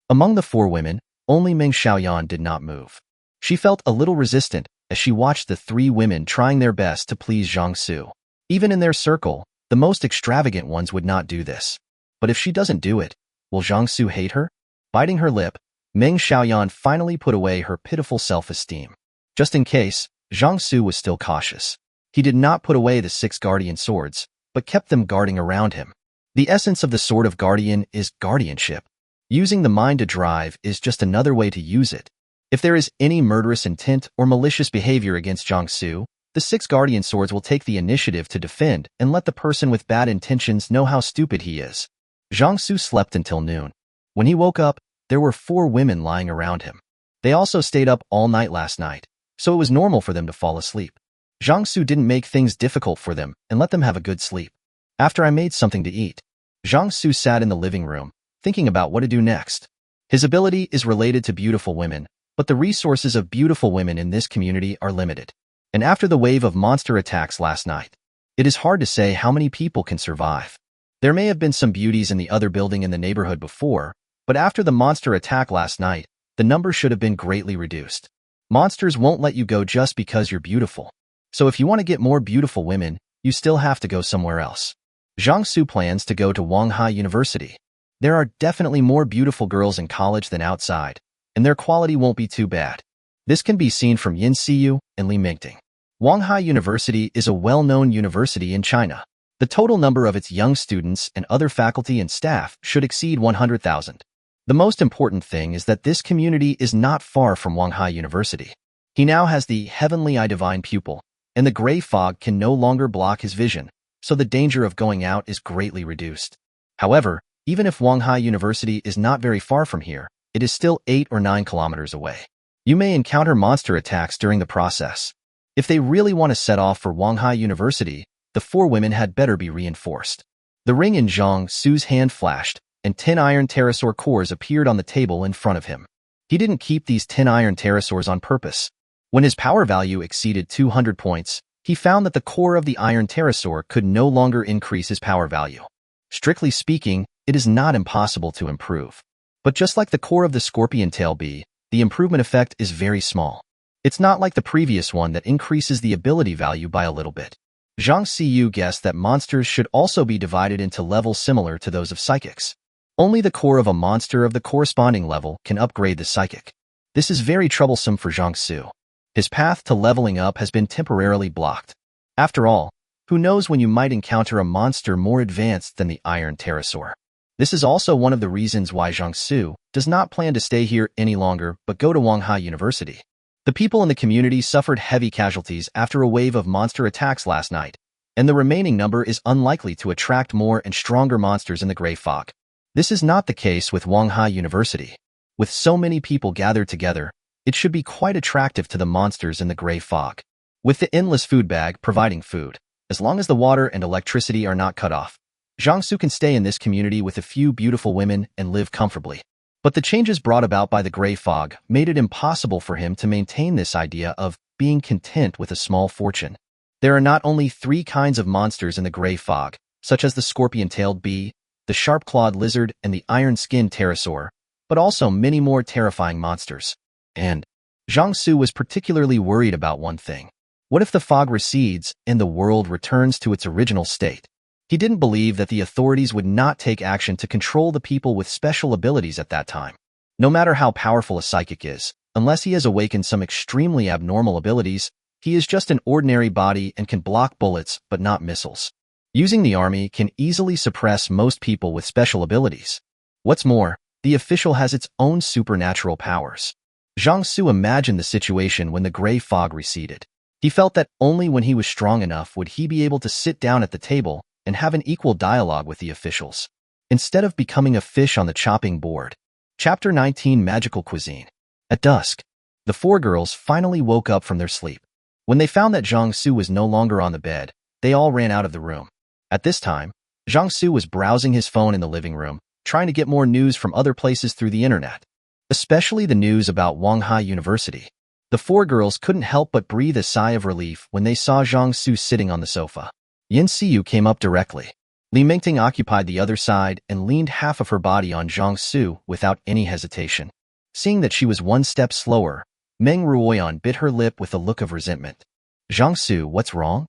Among the 4 women, only Ming Xiaoyan did not move. She felt a little resistant as she watched the 3 women trying their best to please Zhang Xu. Even in their circle, the most extravagant ones would not do this. But if she doesn't do it, will Zhang Xu hate her? Biting her lip, Ming Xiaoyan finally put away her pitiful self-esteem. Just in case, Zhang Xu was still cautious. He did not put away the 6 guardian swords, but kept them guarding around him. The essence of the Sword of Guardian is guardianship. Using the mind to drive is just another way to use it. If there is any murderous intent or malicious behavior against Zhang Xu, the 6 guardian swords will take the initiative to defend and let the person with bad intentions know how stupid he is. Zhang Xu slept until noon. When he woke up, there were 4 women lying around him. They also stayed up all night last night, so it was normal for them to fall asleep. Zhang Xu didn't make things difficult for them and let them have a good sleep. After I made something to eat, Zhang Xu sat in the living room, thinking about what to do next. His ability is related to beautiful women, but the resources of beautiful women in this community are limited. And after the wave of monster attacks last night, it is hard to say how many people can survive. There may have been some beauties in the other building in the neighborhood before, but after the monster attack last night, the number should have been greatly reduced. Monsters won't let you go just because you're beautiful. So if you want to get more beautiful women, you still have to go somewhere else. Zhang Xu plans to go to Wanghai University. There are definitely more beautiful girls in college than outside, and their quality won't be too bad. This can be seen from Yin Seeu and Li Mingting. Wanghai University is a well-known university in China. The total number of its young students and other faculty and staff should exceed 100,000. The most important thing is that this community is not far from Wanghai University. He now has the heavenly eye divine pupil, and the gray fog can no longer block his vision, so the danger of going out is greatly reduced. However, even if Wanghai University is not very far from here, it is still 8 or 9 kilometers away. You may encounter monster attacks during the process. If they really want to set off for Wanghai University, the 4 women had better be reinforced. The ring in Zhang Xu's hand flashed, and 10 iron pterosaur cores appeared on the table in front of him. He didn't keep these 10 iron pterosaurs on purpose. When his power value exceeded 200 points, he found that the core of the iron pterosaur could no longer increase his power value. Strictly speaking, it is not impossible to improve. But just like the core of the scorpion tail bee, the improvement effect is very small. It's not like the previous one that increases the ability value by a little bit. Zhang Xu guessed that monsters should also be divided into levels similar to those of psychics. Only the core of a monster of the corresponding level can upgrade the psychic. This is very troublesome for Zhang Xu. His path to leveling up has been temporarily blocked. After all, who knows when you might encounter a monster more advanced than the iron pterosaur. This is also one of the reasons why Zhang Xu does not plan to stay here any longer but go to Wanghai University. The people in the community suffered heavy casualties after a wave of monster attacks last night, and the remaining number is unlikely to attract more and stronger monsters in the gray fog. This is not the case with Wanghai University. With so many people gathered together, it should be quite attractive to the monsters in the gray fog. With the endless food bag providing food, as long as the water and electricity are not cut off, Zhang Xu can stay in this community with a few beautiful women and live comfortably. But the changes brought about by the gray fog made it impossible for him to maintain this idea of being content with a small fortune. There are not only 3 kinds of monsters in the gray fog, such as the scorpion-tailed bee, the sharp-clawed lizard, and the iron-skinned pterosaur, but also many more terrifying monsters. And Zhang Xu was particularly worried about one thing. What if the fog recedes and the world returns to its original state? He didn't believe that the authorities would not take action to control the people with special abilities at that time. No matter how powerful a psychic is, unless he has awakened some extremely abnormal abilities, he is just an ordinary body and can block bullets but not missiles. Using the army can easily suppress most people with special abilities. What's more, the official has its own supernatural powers. Zhang Xu imagined the situation when the gray fog receded. He felt that only when he was strong enough would he be able to sit down at the table and have an equal dialogue with the officials, instead of becoming a fish on the chopping board. Chapter 19 Magical Cuisine. At dusk, the 4 girls finally woke up from their sleep. When they found that Zhang Xu was no longer on the bed, they all ran out of the room. At this time, Zhang Xu was browsing his phone in the living room, trying to get more news from other places through the internet, especially the news about Wanghai University. The 4 girls couldn't help but breathe a sigh of relief when they saw Zhang Xu sitting on the sofa. Seeu came up directly. Li Mingting occupied the other side and leaned half of her body on Zhang Xu without any hesitation. Seeing that she was one step slower, Meng Ruoyan bit her lip with a look of resentment. Zhang Xu, what's wrong?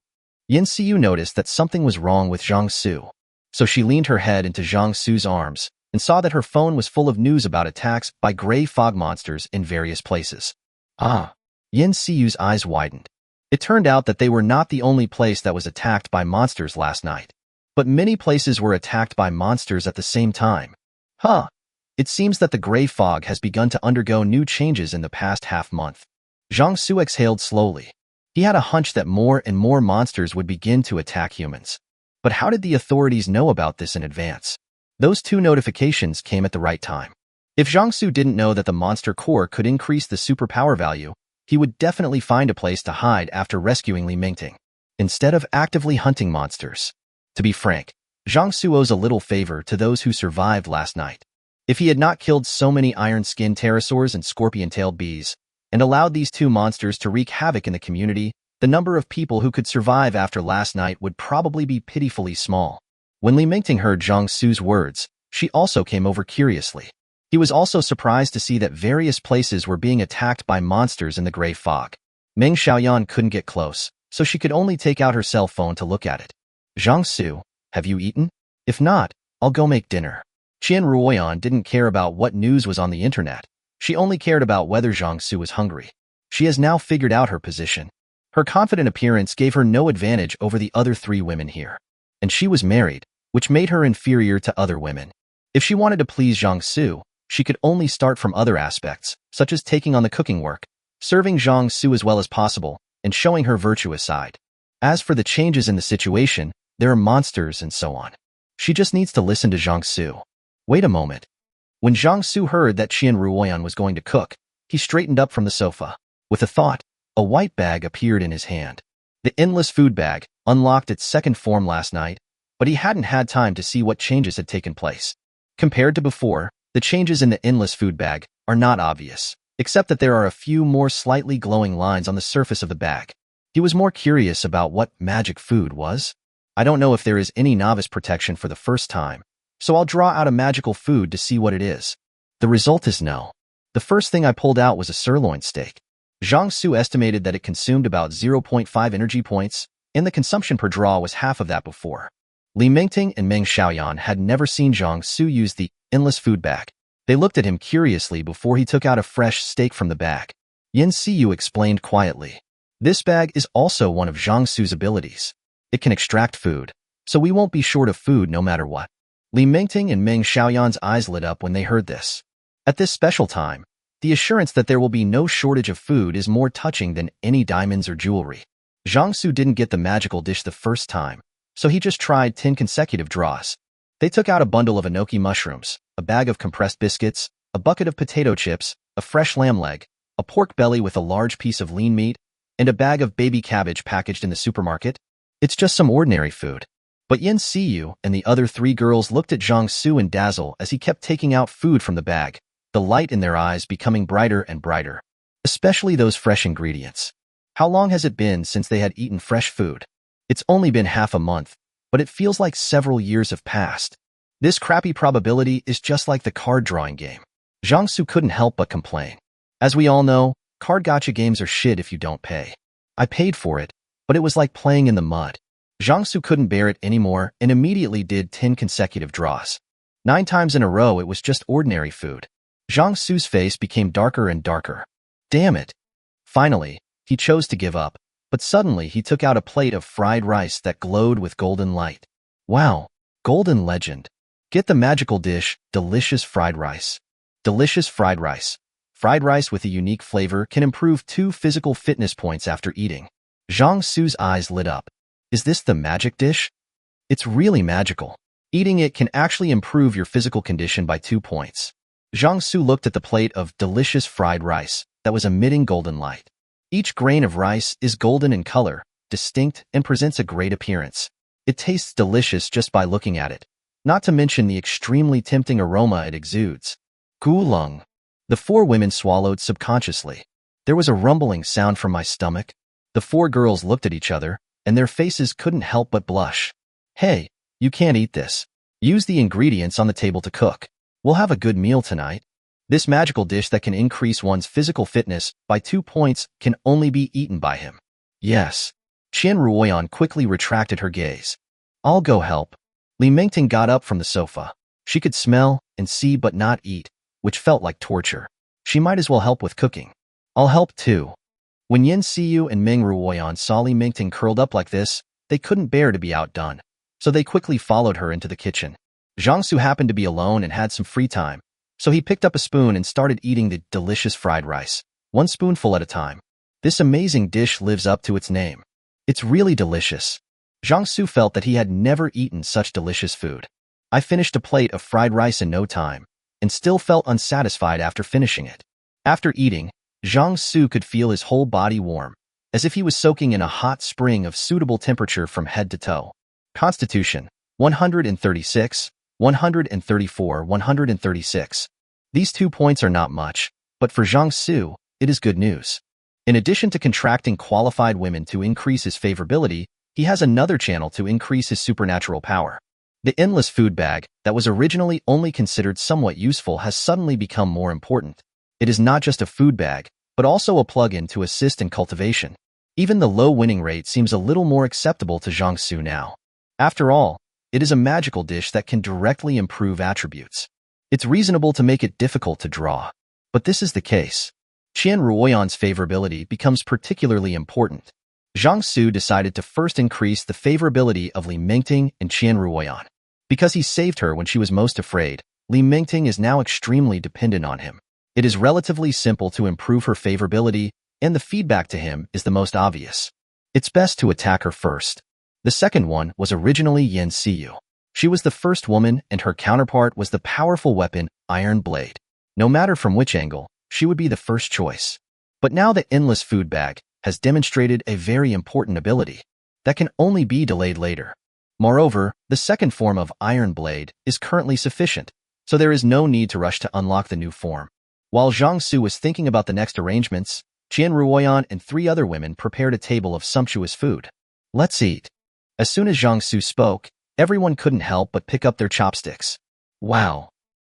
Seeu noticed that something was wrong with Zhang Xu, so she leaned her head into Zhang Xu's arms and saw that her phone was full of news about attacks by gray fog monsters in various places. Ah! Seeu's eyes widened. It turned out that they were not the only place that was attacked by monsters last night, but many places were attacked by monsters at the same time. Huh! It seems that the gray fog has begun to undergo new changes in the past half-month. Zhang Xu exhaled slowly. He had a hunch that more and more monsters would begin to attack humans. But how did the authorities know about this in advance? Those 2 notifications came at the right time. If Zhang Xu didn't know that the monster core could increase the superpower value, he would definitely find a place to hide after rescuing Li Mingting, instead of actively hunting monsters. To be frank, Zhang Xu owes a little favor to those who survived last night. If he had not killed so many iron-skinned pterosaurs and scorpion-tailed bees, and allowed these 2 monsters to wreak havoc in the community, the number of people who could survive after last night would probably be pitifully small. When Li Mingting heard Zhang Xu's words, she also came over curiously. He was also surprised to see that various places were being attacked by monsters in the gray fog. Meng Xiaoyan couldn't get close, so she could only take out her cell phone to look at it. Zhang Xu, have you eaten? If not, I'll go make dinner. Qian Ruoyan didn't care about what news was on the internet. She only cared about whether Zhang Xu was hungry. She has now figured out her position. Her confident appearance gave her no advantage over the other 3 women here. And she was married, which made her inferior to other women. If she wanted to please Zhang Xu, she could only start from other aspects, such as taking on the cooking work, serving Zhang Xu as well as possible, and showing her virtuous side. As for the changes in the situation, there are monsters and so on. She just needs to listen to Zhang Xu. Wait a moment. When Zhang Xu heard that Qian Ruoyan was going to cook, he straightened up from the sofa. With a thought, a white bag appeared in his hand. The endless food bag unlocked its second form last night, but he hadn't had time to see what changes had taken place. Compared to before, the changes in the endless food bag are not obvious, except that there are a few more slightly glowing lines on the surface of the bag. He was more curious about what magic food was. I don't know if there is any novice protection for the first time, so I'll draw out a magical food to see what it is. The result is no. The first thing I pulled out was a sirloin steak. Zhang Xu estimated that it consumed about 0.5 energy points, and the consumption per draw was half of that before. Li Mingting and Ming Xiaoyan had never seen Zhang Xu use the endless food bag. They looked at him curiously before he took out a fresh steak from the bag. Seeu explained quietly. This bag is also one of Zhang Xu's abilities. It can extract food, so we won't be short of food no matter what. Li Mingting and Ming Xiaoyan's eyes lit up when they heard this. At this special time, the assurance that there will be no shortage of food is more touching than any diamonds or jewelry. Zhang Xu didn't get the magical dish the first time, so he just tried 10 consecutive draws. They took out a bundle of enoki mushrooms, a bag of compressed biscuits, a bucket of potato chips, a fresh lamb leg, a pork belly with a large piece of lean meat, and a bag of baby cabbage packaged in the supermarket. It's just some ordinary food. But Seeu and the other 3 girls looked at Zhang Xu in dazzle as he kept taking out food from the bag, the light in their eyes becoming brighter and brighter. Especially those fresh ingredients. How long has it been since they had eaten fresh food? It's only been half a month, but it feels like several years have passed. This crappy probability is just like the card drawing game. Zhang Xu couldn't help but complain. As we all know, card gacha games are shit if you don't pay. I paid for it, but it was like playing in the mud. Zhang Xu couldn't bear it anymore and immediately did 10 consecutive draws. 9 times in a row it was just ordinary food. Zhang Xu's face became darker and darker. Damn it. Finally, he chose to give up, but suddenly he took out a plate of fried rice that glowed with golden light. Wow, golden legend. Get the magical dish, delicious fried rice. Delicious fried rice. Fried rice with a unique flavor can improve 2 physical fitness points after eating. Zhang Xu's eyes lit up. Is this the magic dish? It's really magical. Eating it can actually improve your physical condition by 2 points. Zhang Xu looked at the plate of delicious fried rice that was emitting golden light. Each grain of rice is golden in color, distinct, and presents a great appearance. It tastes delicious just by looking at it, not to mention the extremely tempting aroma it exudes. Gulung. The 4 women swallowed subconsciously. There was a rumbling sound from my stomach. The 4 girls looked at each other, and their faces couldn't help but blush. Hey, you can't eat this. Use the ingredients on the table to cook. We'll have a good meal tonight. This magical dish that can increase one's physical fitness by 2 points can only be eaten by him. Yes. Qian Ruoyan quickly retracted her gaze. I'll go help. Li Mingting got up from the sofa. She could smell and see but not eat, which felt like torture. She might as well help with cooking. I'll help too. When Seeu and Ming Ruoyan saw Li Mingting curled up like this, they couldn't bear to be outdone, so they quickly followed her into the kitchen. Zhang Xu happened to be alone and had some free time, so he picked up a spoon and started eating the delicious fried rice, 1 spoonful at a time. This amazing dish lives up to its name. It's really delicious. Zhang Xu felt that he had never eaten such delicious food. I finished a plate of fried rice in no time, and still felt unsatisfied after finishing it. After eating, Zhang Xu could feel his whole body warm, as if he was soaking in a hot spring of suitable temperature from head to toe. Constitution, 136, 134, 136. These 2 points are not much, but for Zhang Xu, it is good news. In addition to contracting qualified women to increase his favorability, he has another channel to increase his supernatural power. The endless food bag that was originally only considered somewhat useful has suddenly become more important. It is not just a food bag, but also a plug-in to assist in cultivation. Even the low winning rate seems a little more acceptable to Zhang Xu now. After all, it is a magical dish that can directly improve attributes. It's reasonable to make it difficult to draw. But this is the case. Qian Ruoyan's favorability becomes particularly important. Zhang Xu decided to first increase the favorability of Li Mingting and Qian Ruoyan. Because he saved her when she was most afraid, Li Mingting is now extremely dependent on him. It is relatively simple to improve her favorability, and the feedback to him is the most obvious. It's best to attack her first. The second one was originally Seeu. She was the first woman, and her counterpart was the powerful weapon, Iron Blade. No matter from which angle, she would be the first choice. But now the Endless Food Bag has demonstrated a very important ability that can only be delayed later. Moreover, the second form of Iron Blade is currently sufficient, so there is no need to rush to unlock the new form. While Zhang Xu was thinking about the next arrangements, Qian Ruoyan and 3 other women prepared a table of sumptuous food. Let's eat. As soon as Zhang Xu spoke, everyone couldn't help but pick up their chopsticks. Wow!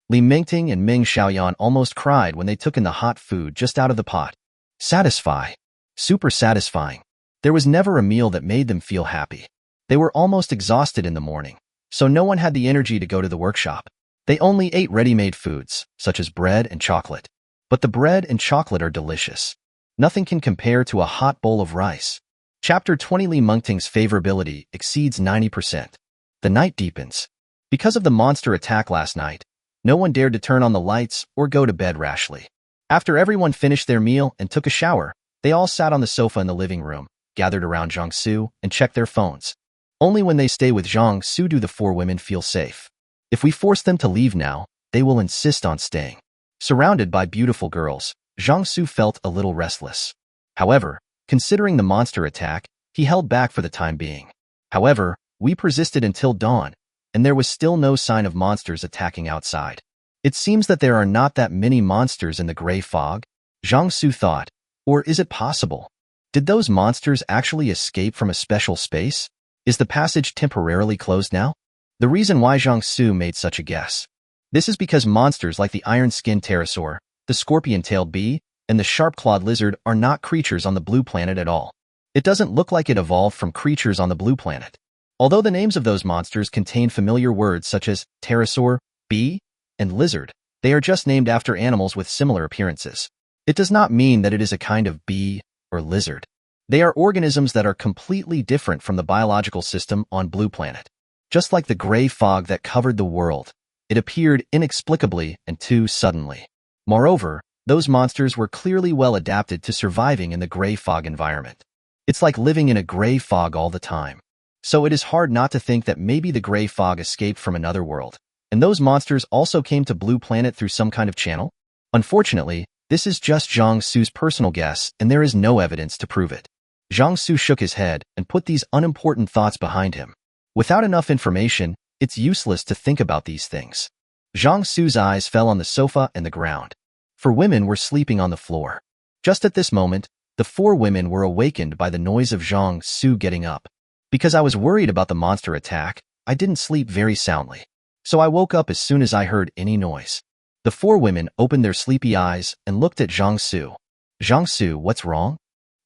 Li Mingting and Ming Xiaoyan almost cried when they took in the hot food just out of the pot. Satisfy. Super satisfying. There was never a meal that made them feel happy. They were almost exhausted in the morning, so no one had the energy to go to the workshop. They only ate ready-made foods, such as bread and chocolate. But the bread and chocolate are delicious. Nothing can compare to a hot bowl of rice. Chapter 20. Li Mingting's favorability exceeds 90%. The night deepens. Because of the monster attack last night, no one dared to turn on the lights or go to bed rashly. After everyone finished their meal and took a shower, they all sat on the sofa in the living room, gathered around Zhang Xu, and checked their phones. Only when they stay with Zhang Xu do the 4 women feel safe. If we force them to leave now, they will insist on staying. Surrounded by beautiful girls, Zhang Xu felt a little restless. However, considering the monster attack, he held back for the time being. However, we persisted until dawn, and there was still no sign of monsters attacking outside. It seems that there are not that many monsters in the gray fog, Zhang Xu thought. Or is it possible? Did those monsters actually escape from a special space? Is the passage temporarily closed now? The reason why Zhang Xu made such a guess. This is because monsters like the iron-skinned pterosaur, the scorpion-tailed bee, and the sharp-clawed lizard are not creatures on the blue planet at all. It doesn't look like it evolved from creatures on the blue planet. Although the names of those monsters contain familiar words such as pterosaur, bee, and lizard, they are just named after animals with similar appearances. It does not mean that it is a kind of bee or lizard. They are organisms that are completely different from the biological system on Blue Planet. Just like the gray fog that covered the world, it appeared inexplicably and too suddenly. Moreover, those monsters were clearly well adapted to surviving in the gray fog environment. It's like living in a gray fog all the time. So it is hard not to think that maybe the gray fog escaped from another world, and those monsters also came to Blue Planet through some kind of channel? Unfortunately, this is just Zhang Xu's personal guess, and there is no evidence to prove it. Zhang Xu shook his head and put these unimportant thoughts behind him. Without enough information, it's useless to think about these things. Zhang Xu's eyes fell on the sofa and the ground. 4 women were sleeping on the floor. Just at this moment, the 4 women were awakened by the noise of Zhang Xu getting up. Because I was worried about the monster attack, I didn't sleep very soundly. So I woke up as soon as I heard any noise. The 4 women opened their sleepy eyes and looked at Zhang Xu. Zhang Xu, what's wrong?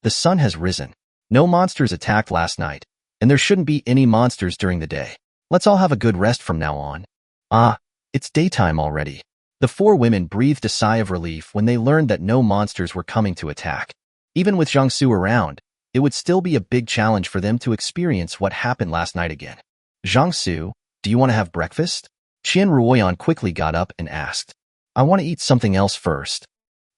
The sun has risen. No monsters attacked last night, and there shouldn't be any monsters during the day. Let's all have a good rest from now on. Ah, it's daytime already. The 4 women breathed a sigh of relief when they learned that no monsters were coming to attack. Even with Zhang Xu around, it would still be a big challenge for them to experience what happened last night again. Zhang Xu, do you want to have breakfast? Qian Ruoyan quickly got up and asked. I want to eat something else first.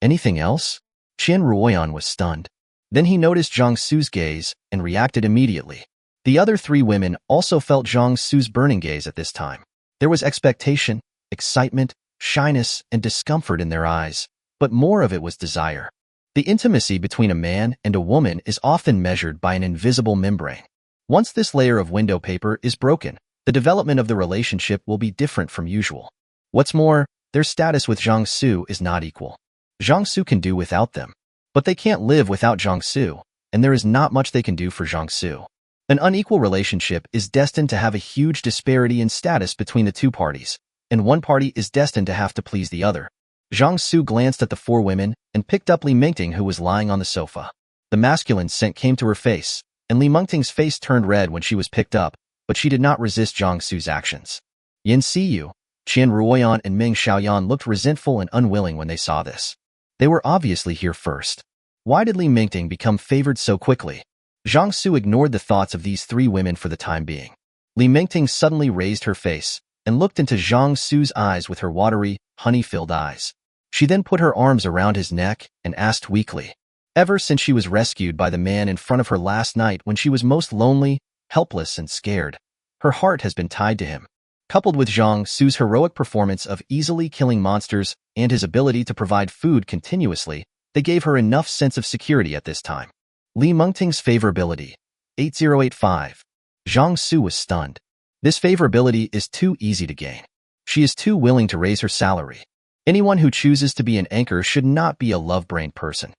Anything else? Qian Ruoyan was stunned. Then he noticed Zhang Xu's gaze and reacted immediately. The other 3 women also felt Zhang Xu's burning gaze at this time. There was expectation, excitement, shyness, and discomfort in their eyes, but more of it was desire. The intimacy between a man and a woman is often measured by an invisible membrane. Once this layer of window paper is broken, the development of the relationship will be different from usual. What's more, their status with Zhang Xu is not equal. Zhang Xu can do without them, but they can't live without Zhang Xu, and there is not much they can do for Zhang Xu. An unequal relationship is destined to have a huge disparity in status between the 2 parties, and one party is destined to have to please the other. Zhang Xu glanced at the 4 women and picked up Li Mingting, who was lying on the sofa. The masculine scent came to her face, and Li Mingting's face turned red when she was picked up, but she did not resist Zhang Xu's actions. Seeu, Qian Ruoyan and Ming Xiaoyan looked resentful and unwilling when they saw this. They were obviously here first. Why did Li Mingting become favored so quickly? Zhang Xu ignored the thoughts of these three women for the time being. Li Mingting suddenly raised her face and looked into Zhang Xu's eyes with her watery, honey-filled eyes. She then put her arms around his neck and asked weakly, ever since she was rescued by the man in front of her last night when she was most lonely, helpless, and scared, her heart has been tied to him. Coupled with Zhang Xu's heroic performance of easily killing monsters and his ability to provide food continuously, they gave her enough sense of security at this time. Li Mingting's favorability, 8085. Zhang Xu was stunned. This favorability is too easy to gain. She is too willing to raise her salary. Anyone who chooses to be an anchor should not be a love-brained person.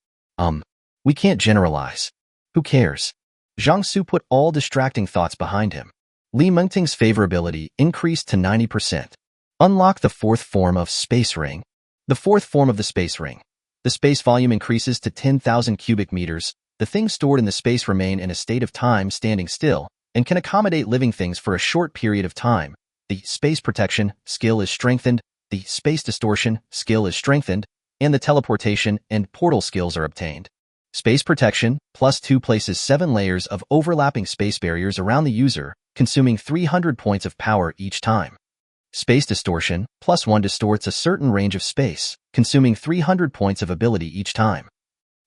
We can't generalize. Who cares? Zhang Xu put all distracting thoughts behind him. Li Mingting's favorability increased to 90%. Unlock the fourth form of Space Ring. The fourth form of the Space Ring. The space volume increases to 10,000 cubic meters. The things stored in the space remain in a state of time standing still and can accommodate living things for a short period of time. The space protection skill is strengthened, the space distortion skill is strengthened, and the teleportation and portal skills are obtained. Space protection +2 places 7 layers of overlapping space barriers around the user, consuming 300 points of power each time. Space distortion +1 distorts a certain range of space, consuming 300 points of ability each time.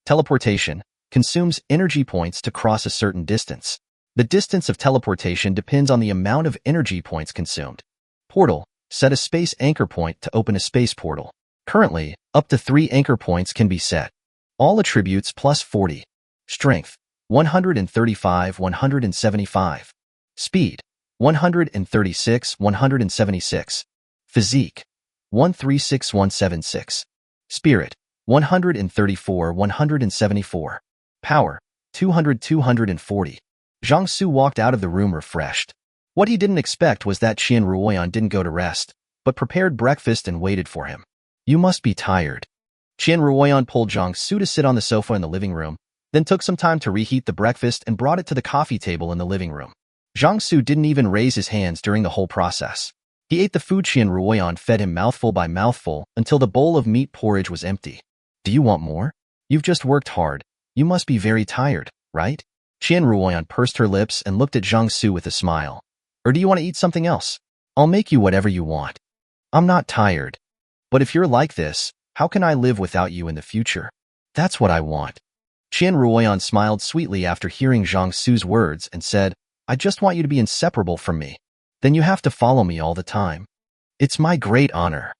Teleportation consumes energy points to cross a certain distance. The distance of teleportation depends on the amount of energy points consumed. Portal, set a space anchor point to open a space portal. Currently, up to 3 anchor points can be set. All attributes +40. Strength, 135, 175. Speed, 136, 176. Physique, 136, 176. Spirit, 134, 174. Power, 200, 240. Zhang Xu walked out of the room refreshed. What he didn't expect was that Qian Ruoyan didn't go to rest, but prepared breakfast and waited for him. You must be tired. Qian Ruoyan pulled Zhang Xu to sit on the sofa in the living room, then took some time to reheat the breakfast and brought it to the coffee table in the living room. Zhang Xu didn't even raise his hands during the whole process. He ate the food Qian Ruoyan fed him mouthful by mouthful until the bowl of meat porridge was empty. Do you want more? You've just worked hard. You must be very tired, right? Qian Ruoyan pursed her lips and looked at Zhang Xu with a smile. Or do you want to eat something else? I'll make you whatever you want. I'm not tired. But if you're like this, how can I live without you in the future? That's what I want. Qian Ruoyan smiled sweetly after hearing Zhang Xu's words and said, I just want you to be inseparable from me. Then you have to follow me all the time. It's my great honor.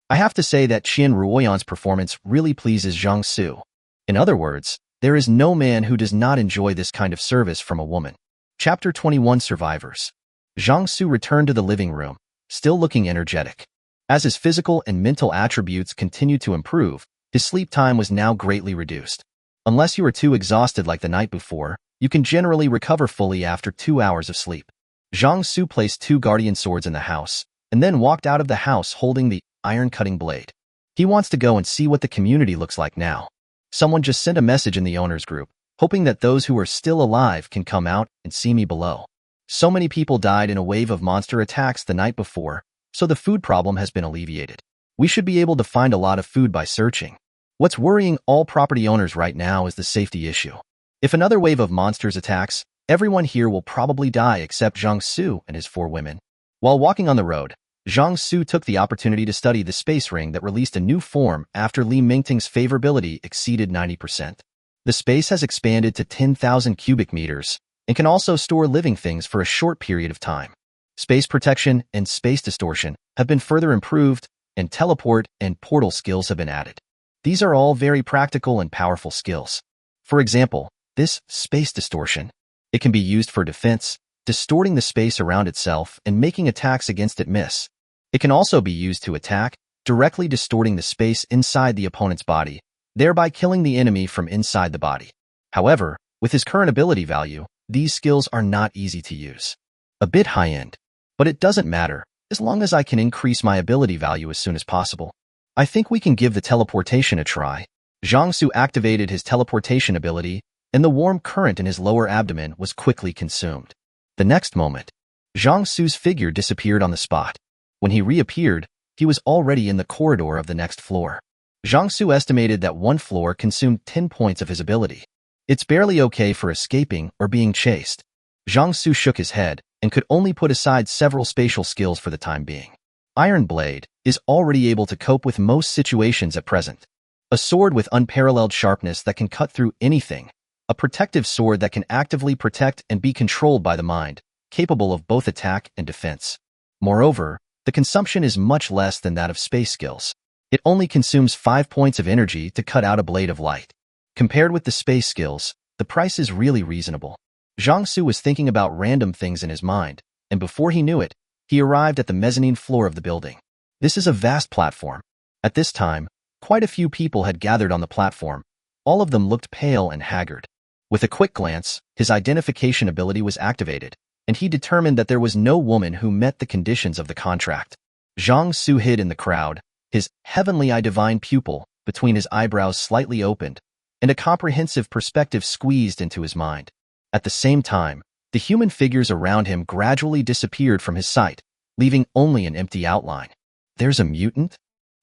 I have to say that Qian Ruoyan's performance really pleases Zhang Xu. In other words, there is no man who does not enjoy this kind of service from a woman. Chapter 21 Survivors. Zhang Xu returned to the living room, still looking energetic. As his physical and mental attributes continued to improve, his sleep time was now greatly reduced. Unless you are too exhausted like the night before, you can generally recover fully after 2 hours of sleep. Zhang Xu placed 2 guardian swords in the house, and then walked out of the house holding the iron-cutting blade. He wants to go and see what the community looks like now. Someone just sent a message in the owners group, hoping that those who are still alive can come out and see me below. So many people died in a wave of monster attacks the night before, so the food problem has been alleviated. We should be able to find a lot of food by searching. What's worrying all property owners right now is the safety issue. If another wave of monsters attacks, everyone here will probably die except Zhang Xu and his 4 women. While walking on the road, Zhang Xu took the opportunity to study the space ring that released a new form after Li Mingting's favorability exceeded 90%. The space has expanded to 10,000 cubic meters and can also store living things for a short period of time. Space protection and space distortion have been further improved, and teleport and portal skills have been added. These are all very practical and powerful skills. For example, this space distortion. It can be used for defense, distorting the space around itself and making attacks against it miss. It can also be used to attack, directly distorting the space inside the opponent's body, thereby killing the enemy from inside the body. However, with his current ability value, these skills are not easy to use. A bit high-end. But it doesn't matter, as long as I can increase my ability value as soon as possible. I think we can give the teleportation a try. Zhang Xu activated his teleportation ability, and the warm current in his lower abdomen was quickly consumed. The next moment, Zhang Xu's figure disappeared on the spot. When he reappeared, he was already in the corridor of the next floor. Zhang Xu estimated that one floor consumed 10 points of his ability. It's barely okay for escaping or being chased. Zhang Xu shook his head and could only put aside several spatial skills for the time being. Iron Blade is already able to cope with most situations at present. A sword with unparalleled sharpness that can cut through anything. A protective sword that can actively protect and be controlled by the mind, capable of both attack and defense. Moreover, the consumption is much less than that of space skills. It only consumes 5 points of energy to cut out a blade of light. Compared with the space skills, the price is really reasonable. Zhang Xu was thinking about random things in his mind, and before he knew it, he arrived at the mezzanine floor of the building. This is a vast platform. At this time, quite a few people had gathered on the platform. All of them looked pale and haggard. With a quick glance, his identification ability was activated, and he determined that there was no woman who met the conditions of the contract. Zhang Xu hid in the crowd, his heavenly eye divine pupil between his eyebrows slightly opened, and a comprehensive perspective squeezed into his mind. At the same time, the human figures around him gradually disappeared from his sight, leaving only an empty outline. There's a mutant?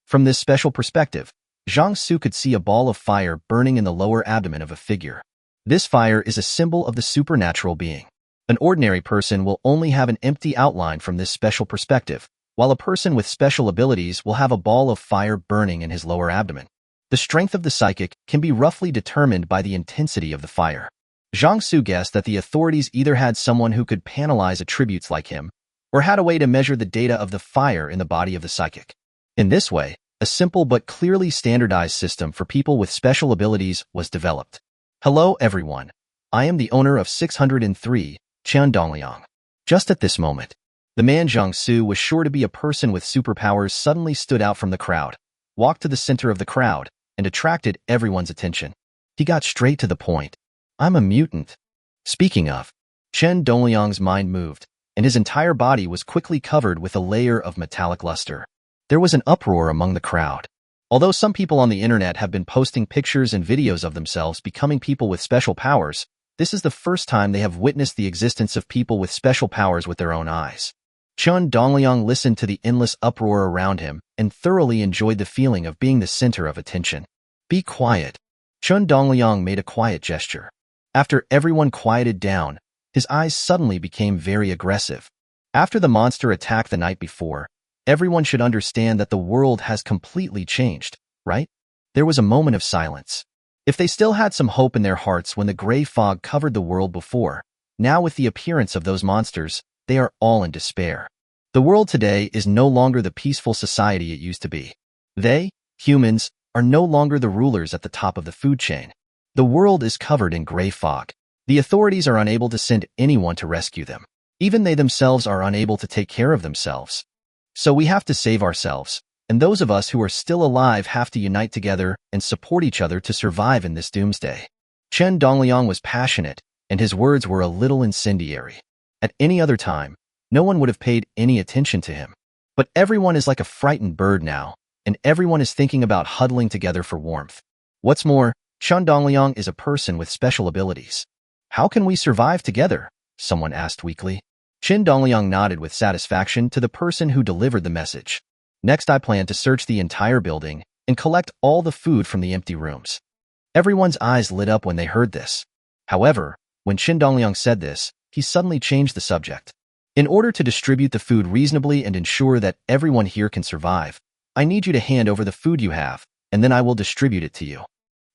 From this special perspective, Zhang Xu could see a ball of fire burning in the lower abdomen of a figure. This fire is a symbol of the supernatural being. An ordinary person will only have an empty outline from this special perspective, while a person with special abilities will have a ball of fire burning in his lower abdomen. The strength of the psychic can be roughly determined by the intensity of the fire. Zhang Xu guessed that the authorities either had someone who could panelize attributes like him, or had a way to measure the data of the fire in the body of the psychic. In this way, a simple but clearly standardized system for people with special abilities was developed. Hello everyone. I am the owner of 603, Dongliang. Just at this moment, the man Zhang Xu was sure to be a person with superpowers suddenly stood out from the crowd, walked to the center of the crowd, and attracted everyone's attention. He got straight to the point. I'm a mutant. Speaking of, Dongliang's mind moved, and his entire body was quickly covered with a layer of metallic luster. There was an uproar among the crowd. Although some people on the internet have been posting pictures and videos of themselves becoming people with special powers, this is the first time they have witnessed the existence of people with special powers with their own eyes. Dongliang listened to the endless uproar around him and thoroughly enjoyed the feeling of being the center of attention. Be quiet. Dongliang made a quiet gesture. After everyone quieted down, his eyes suddenly became very aggressive. After the monster attack the night before, everyone should understand that the world has completely changed, right? There was a moment of silence. If they still had some hope in their hearts when the gray fog covered the world before, now with the appearance of those monsters, they are all in despair. The world today is no longer the peaceful society it used to be. They, humans, are no longer the rulers at the top of the food chain. The world is covered in gray fog. The authorities are unable to send anyone to rescue them. Even they themselves are unable to take care of themselves. So we have to save ourselves, and those of us who are still alive have to unite together and support each other to survive in this doomsday. Dongliang was passionate, and his words were a little incendiary. At any other time, no one would have paid any attention to him. But everyone is like a frightened bird now, and everyone is thinking about huddling together for warmth. What's more, Dongliang is a person with special abilities. How can we survive together? Someone asked weakly. Dongliang nodded with satisfaction to the person who delivered the message. Next, I plan to search the entire building and collect all the food from the empty rooms. Everyone's eyes lit up when they heard this. However, when Dongliang said this, he suddenly changed the subject. In order to distribute the food reasonably and ensure that everyone here can survive, I need you to hand over the food you have, and then I will distribute it to you.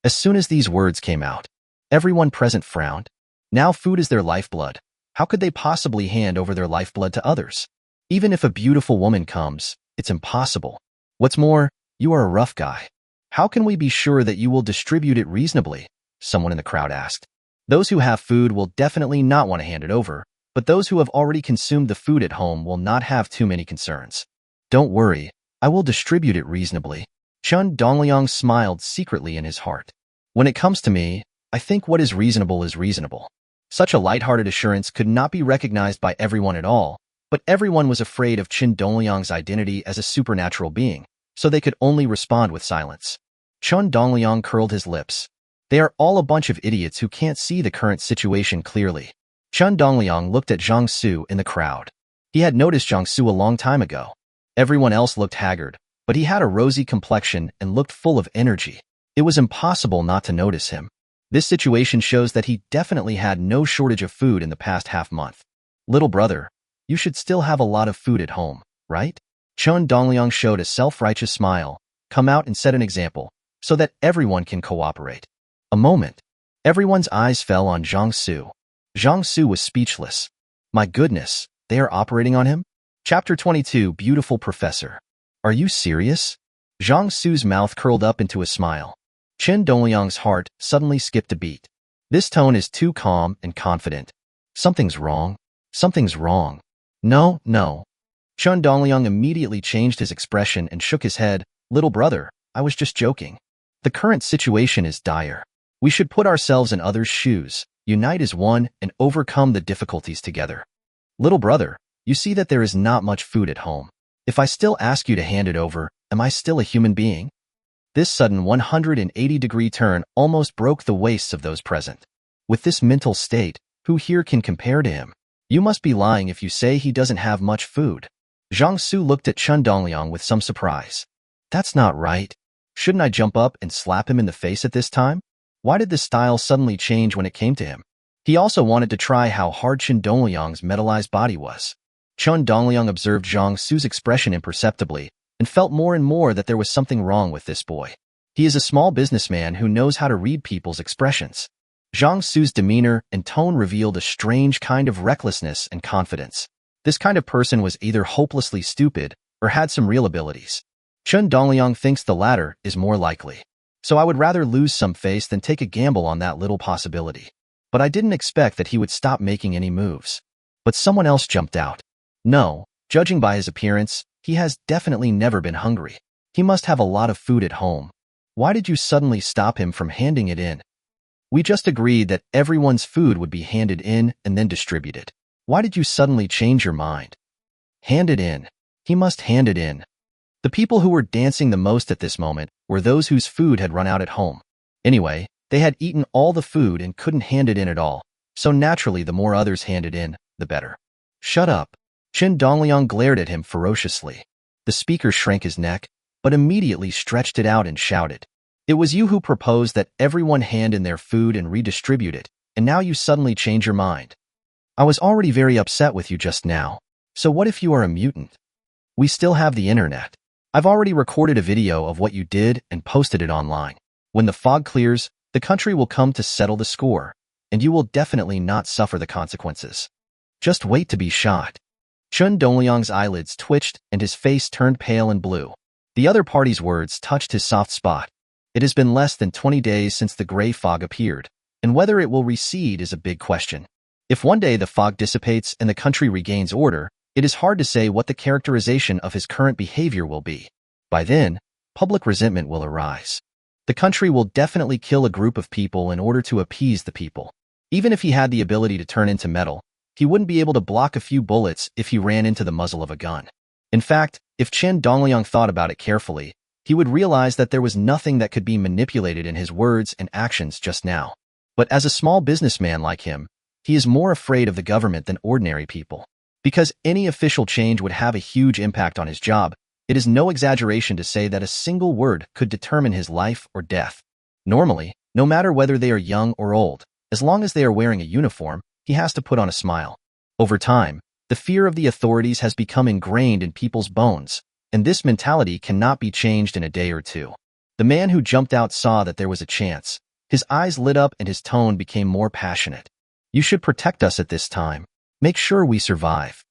As soon as these words came out, everyone present frowned. Now food is their lifeblood. How could they possibly hand over their lifeblood to others? Even if a beautiful woman comes, it's impossible. What's more, you are a rough guy. How can we be sure that you will distribute it reasonably? Someone in the crowd asked. Those who have food will definitely not want to hand it over, but those who have already consumed the food at home will not have too many concerns. Don't worry, I will distribute it reasonably. Dongliang smiled secretly in his heart. When it comes to me, I think what is reasonable is reasonable. Such a lighthearted assurance could not be recognized by everyone at all, but everyone was afraid of Dongliang's identity as a supernatural being, so they could only respond with silence. Dongliang curled his lips. They are all a bunch of idiots who can't see the current situation clearly. Dongliang looked at Zhang Xu in the crowd. He had noticed Zhang Xu a long time ago. Everyone else looked haggard, but he had a rosy complexion and looked full of energy. It was impossible not to notice him. This situation shows that he definitely had no shortage of food in the past half-month. Little brother, you should still have a lot of food at home, right? Chun Dongliang showed a self-righteous smile, come out and set an example, so that everyone can cooperate. A moment. Everyone's eyes fell on Zhang Xu. Zhang Xu was speechless. My goodness, they are operating on him? Chapter 22, Beautiful Professor. Are you serious? Zhang Xu's mouth curled up into a smile. Chun Dongliang's heart suddenly skipped a beat. This tone is too calm and confident. Something's wrong. Something's wrong. No, no. Chun Dongliang immediately changed his expression and shook his head. Little brother, I was just joking. The current situation is dire. We should put ourselves in others' shoes, unite as one, and overcome the difficulties together. Little brother, you see that there is not much food at home. If I still ask you to hand it over, am I still a human being? This sudden 180-degree turn almost broke the waists of those present. With this mental state, who here can compare to him? You must be lying if you say he doesn't have much food. Zhang Xu looked at Chun Dongliang with some surprise. That's not right. Shouldn't I jump up and slap him in the face at this time? Why did the style suddenly change when it came to him? He also wanted to try how hard Chun Dongliang's metallized body was. Chun Dongliang observed Zhang Xu's expression imperceptibly and felt more and more that there was something wrong with this boy. He is a small businessman who knows how to read people's expressions. Zhang Xu's demeanor and tone revealed a strange kind of recklessness and confidence. This kind of person was either hopelessly stupid or had some real abilities. Chun Dongliang thinks the latter is more likely. So I would rather lose some face than take a gamble on that little possibility. But I didn't expect that he would stop making any moves. But someone else jumped out. No, judging by his appearance, he has definitely never been hungry. He must have a lot of food at home. Why did you suddenly stop him from handing it in? We just agreed that everyone's food would be handed in and then distributed. Why did you suddenly change your mind? Hand it in. He must hand it in. The people who were dancing the most at this moment were those whose food had run out at home. Anyway, they had eaten all the food and couldn't hand it in at all, so naturally the more others handed in, the better. Shut up. Chun Dongliang glared at him ferociously. The speaker shrank his neck, but immediately stretched it out and shouted. It was you who proposed that everyone hand in their food and redistribute it, and now you suddenly change your mind. I was already very upset with you just now, so what if you are a mutant? We still have the internet. I've already recorded a video of what you did and posted it online. When the fog clears, the country will come to settle the score, and you will definitely not suffer the consequences. Just wait to be shot. Chun Dongliang's eyelids twitched and his face turned pale and blue. The other party's words touched his soft spot. It has been less than 20 days since the gray fog appeared, and whether it will recede is a big question. If one day the fog dissipates and the country regains order, it is hard to say what the characterization of his current behavior will be. By then, public resentment will arise. The country will definitely kill a group of people in order to appease the people. Even if he had the ability to turn into metal, he wouldn't be able to block a few bullets if he ran into the muzzle of a gun. In fact, if Chun Dongliang thought about it carefully, he would realize that there was nothing that could be manipulated in his words and actions just now. But as a small businessman like him, he is more afraid of the government than ordinary people. Because any official change would have a huge impact on his job, it is no exaggeration to say that a single word could determine his life or death. Normally, no matter whether they are young or old, as long as they are wearing a uniform, he has to put on a smile. Over time, the fear of the authorities has become ingrained in people's bones, and this mentality cannot be changed in a day or two. The man who jumped out saw that there was a chance. His eyes lit up and his tone became more passionate. You should protect us at this time. Make sure we survive.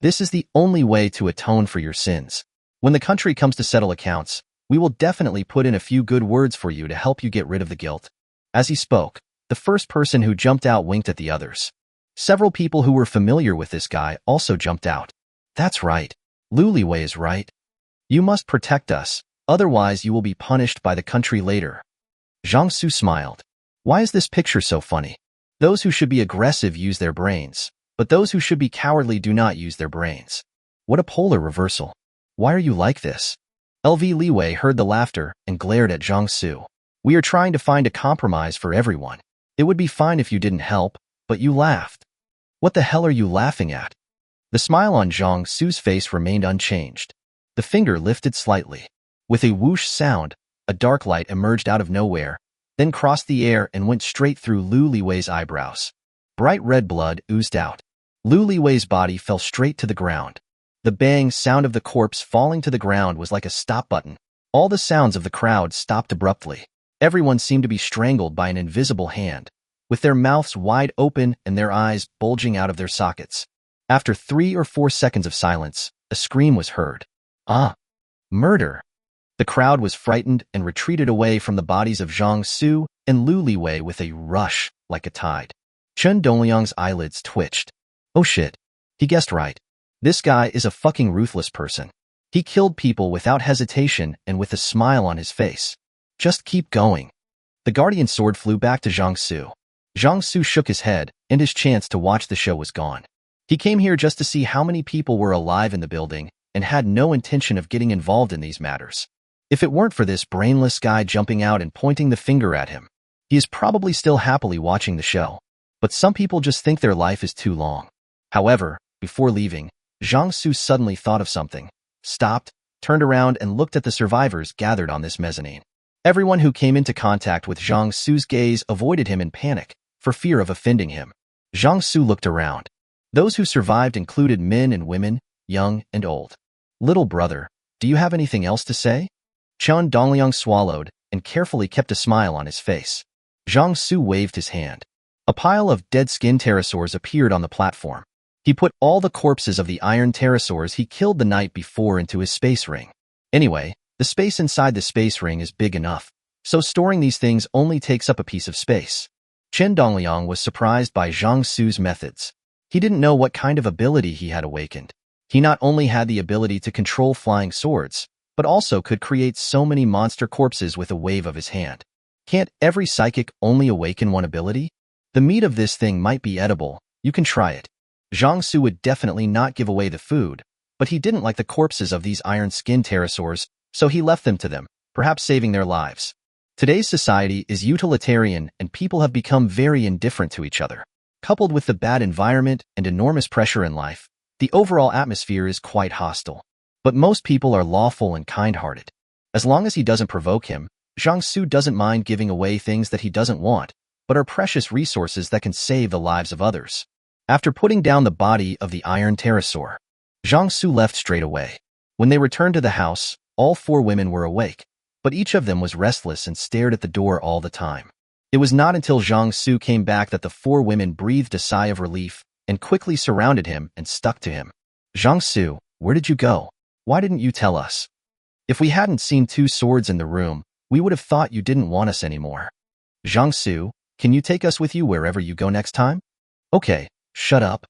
This is the only way to atone for your sins. When the country comes to settle accounts, we will definitely put in a few good words for you to help you get rid of the guilt. As he spoke, the first person who jumped out winked at the others. Several people who were familiar with this guy also jumped out. That's right. Luliwei is right. You must protect us, otherwise you will be punished by the country later. Zhang Xu smiled. Why is this picture so funny? Those who should be aggressive use their brains, but those who should be cowardly do not use their brains. What a polar reversal. Why are you like this? LV Liwei heard the laughter and glared at Zhang Xu. We are trying to find a compromise for everyone. It would be fine if you didn't help, but you laughed. What the hell are you laughing at? The smile on Zhang Xu's face remained unchanged. The finger lifted slightly. With a whoosh sound, a dark light emerged out of nowhere, then crossed the air and went straight through Lu Liwei's eyebrows. Bright red blood oozed out. Lu Liwei's body fell straight to the ground. The bang sound of the corpse falling to the ground was like a stop button. All the sounds of the crowd stopped abruptly. Everyone seemed to be strangled by an invisible hand, with their mouths wide open and their eyes bulging out of their sockets. After 3 or 4 seconds of silence, a scream was heard. Ah! Murder! The crowd was frightened and retreated away from the bodies of Zhang Xu and Lu Liwei with a rush like a tide. Chen Dongliang's eyelids twitched. Oh shit. He guessed right. This guy is a fucking ruthless person. He killed people without hesitation and with a smile on his face. Just keep going. The guardian sword flew back to Zhang Xu. Zhang Xu shook his head, and his chance to watch the show was gone. He came here just to see how many people were alive in the building and had no intention of getting involved in these matters. If it weren't for this brainless guy jumping out and pointing the finger at him, he is probably still happily watching the show. But some people just think their life is too long. However, before leaving, Zhang Xu suddenly thought of something, stopped, turned around and looked at the survivors gathered on this mezzanine. Everyone who came into contact with Zhang Xu's gaze avoided him in panic, for fear of offending him. Zhang Xu looked around. Those who survived included men and women, young and old. Little brother, do you have anything else to say? Chen Dongliang swallowed and carefully kept a smile on his face. Zhang Xu waved his hand. A pile of dead skin pterosaurs appeared on the platform. He put all the corpses of the iron pterosaurs he killed the night before into his space ring. Anyway, the space inside the space ring is big enough, so storing these things only takes up a piece of space. Chen Dongliang was surprised by Zhang Xu's methods. He didn't know what kind of ability he had awakened. He not only had the ability to control flying swords, but also could create so many monster corpses with a wave of his hand. Can't every psychic only awaken one ability? The meat of this thing might be edible. You can try it. Zhang Xu would definitely not give away the food, but he didn't like the corpses of these iron-skinned pterosaurs, so he left them to them, perhaps saving their lives. Today's society is utilitarian and people have become very indifferent to each other. Coupled with the bad environment and enormous pressure in life, the overall atmosphere is quite hostile. But most people are lawful and kind-hearted. As long as he doesn't provoke him, Zhang Xu doesn't mind giving away things that he doesn't want, but are precious resources that can save the lives of others. After putting down the body of the iron pterosaur, Zhang Xu left straight away. When they returned to the house, all 4 women were awake, but each of them was restless and stared at the door all the time. It was not until Zhang Xu came back that the 4 women breathed a sigh of relief and quickly surrounded him and stuck to him. Zhang Xu, where did you go? Why didn't you tell us? If we hadn't seen 2 swords in the room, we would have thought you didn't want us anymore. Zhang Xu, can you take us with you wherever you go next time? Okay, shut up.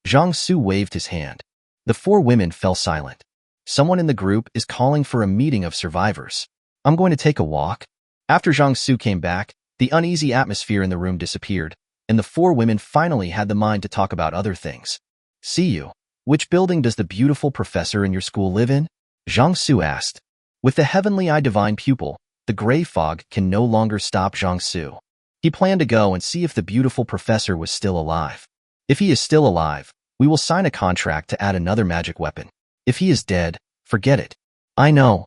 Zhang Xu waved his hand. The 4 women fell silent. Someone in the group is calling for a meeting of survivors. I'm going to take a walk. After Zhang Xu came back, the uneasy atmosphere in the room disappeared, and the 4 women finally had the mind to talk about other things. Seeu, which building does the beautiful professor in your school live in? Zhang Xu asked. With the heavenly eye divine pupil, the gray fog can no longer stop Zhang Xu. He planned to go and see if the beautiful professor was still alive. If he is still alive, we will sign a contract to add another magic weapon. If he is dead, forget it. I know.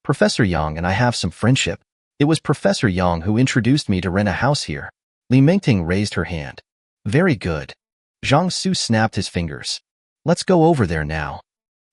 Professor Yang and I have some friendship. It was Professor Yang who introduced me to rent a house here. Li Mingting raised her hand. Very good. Zhang Xu snapped his fingers. Let's go over there now.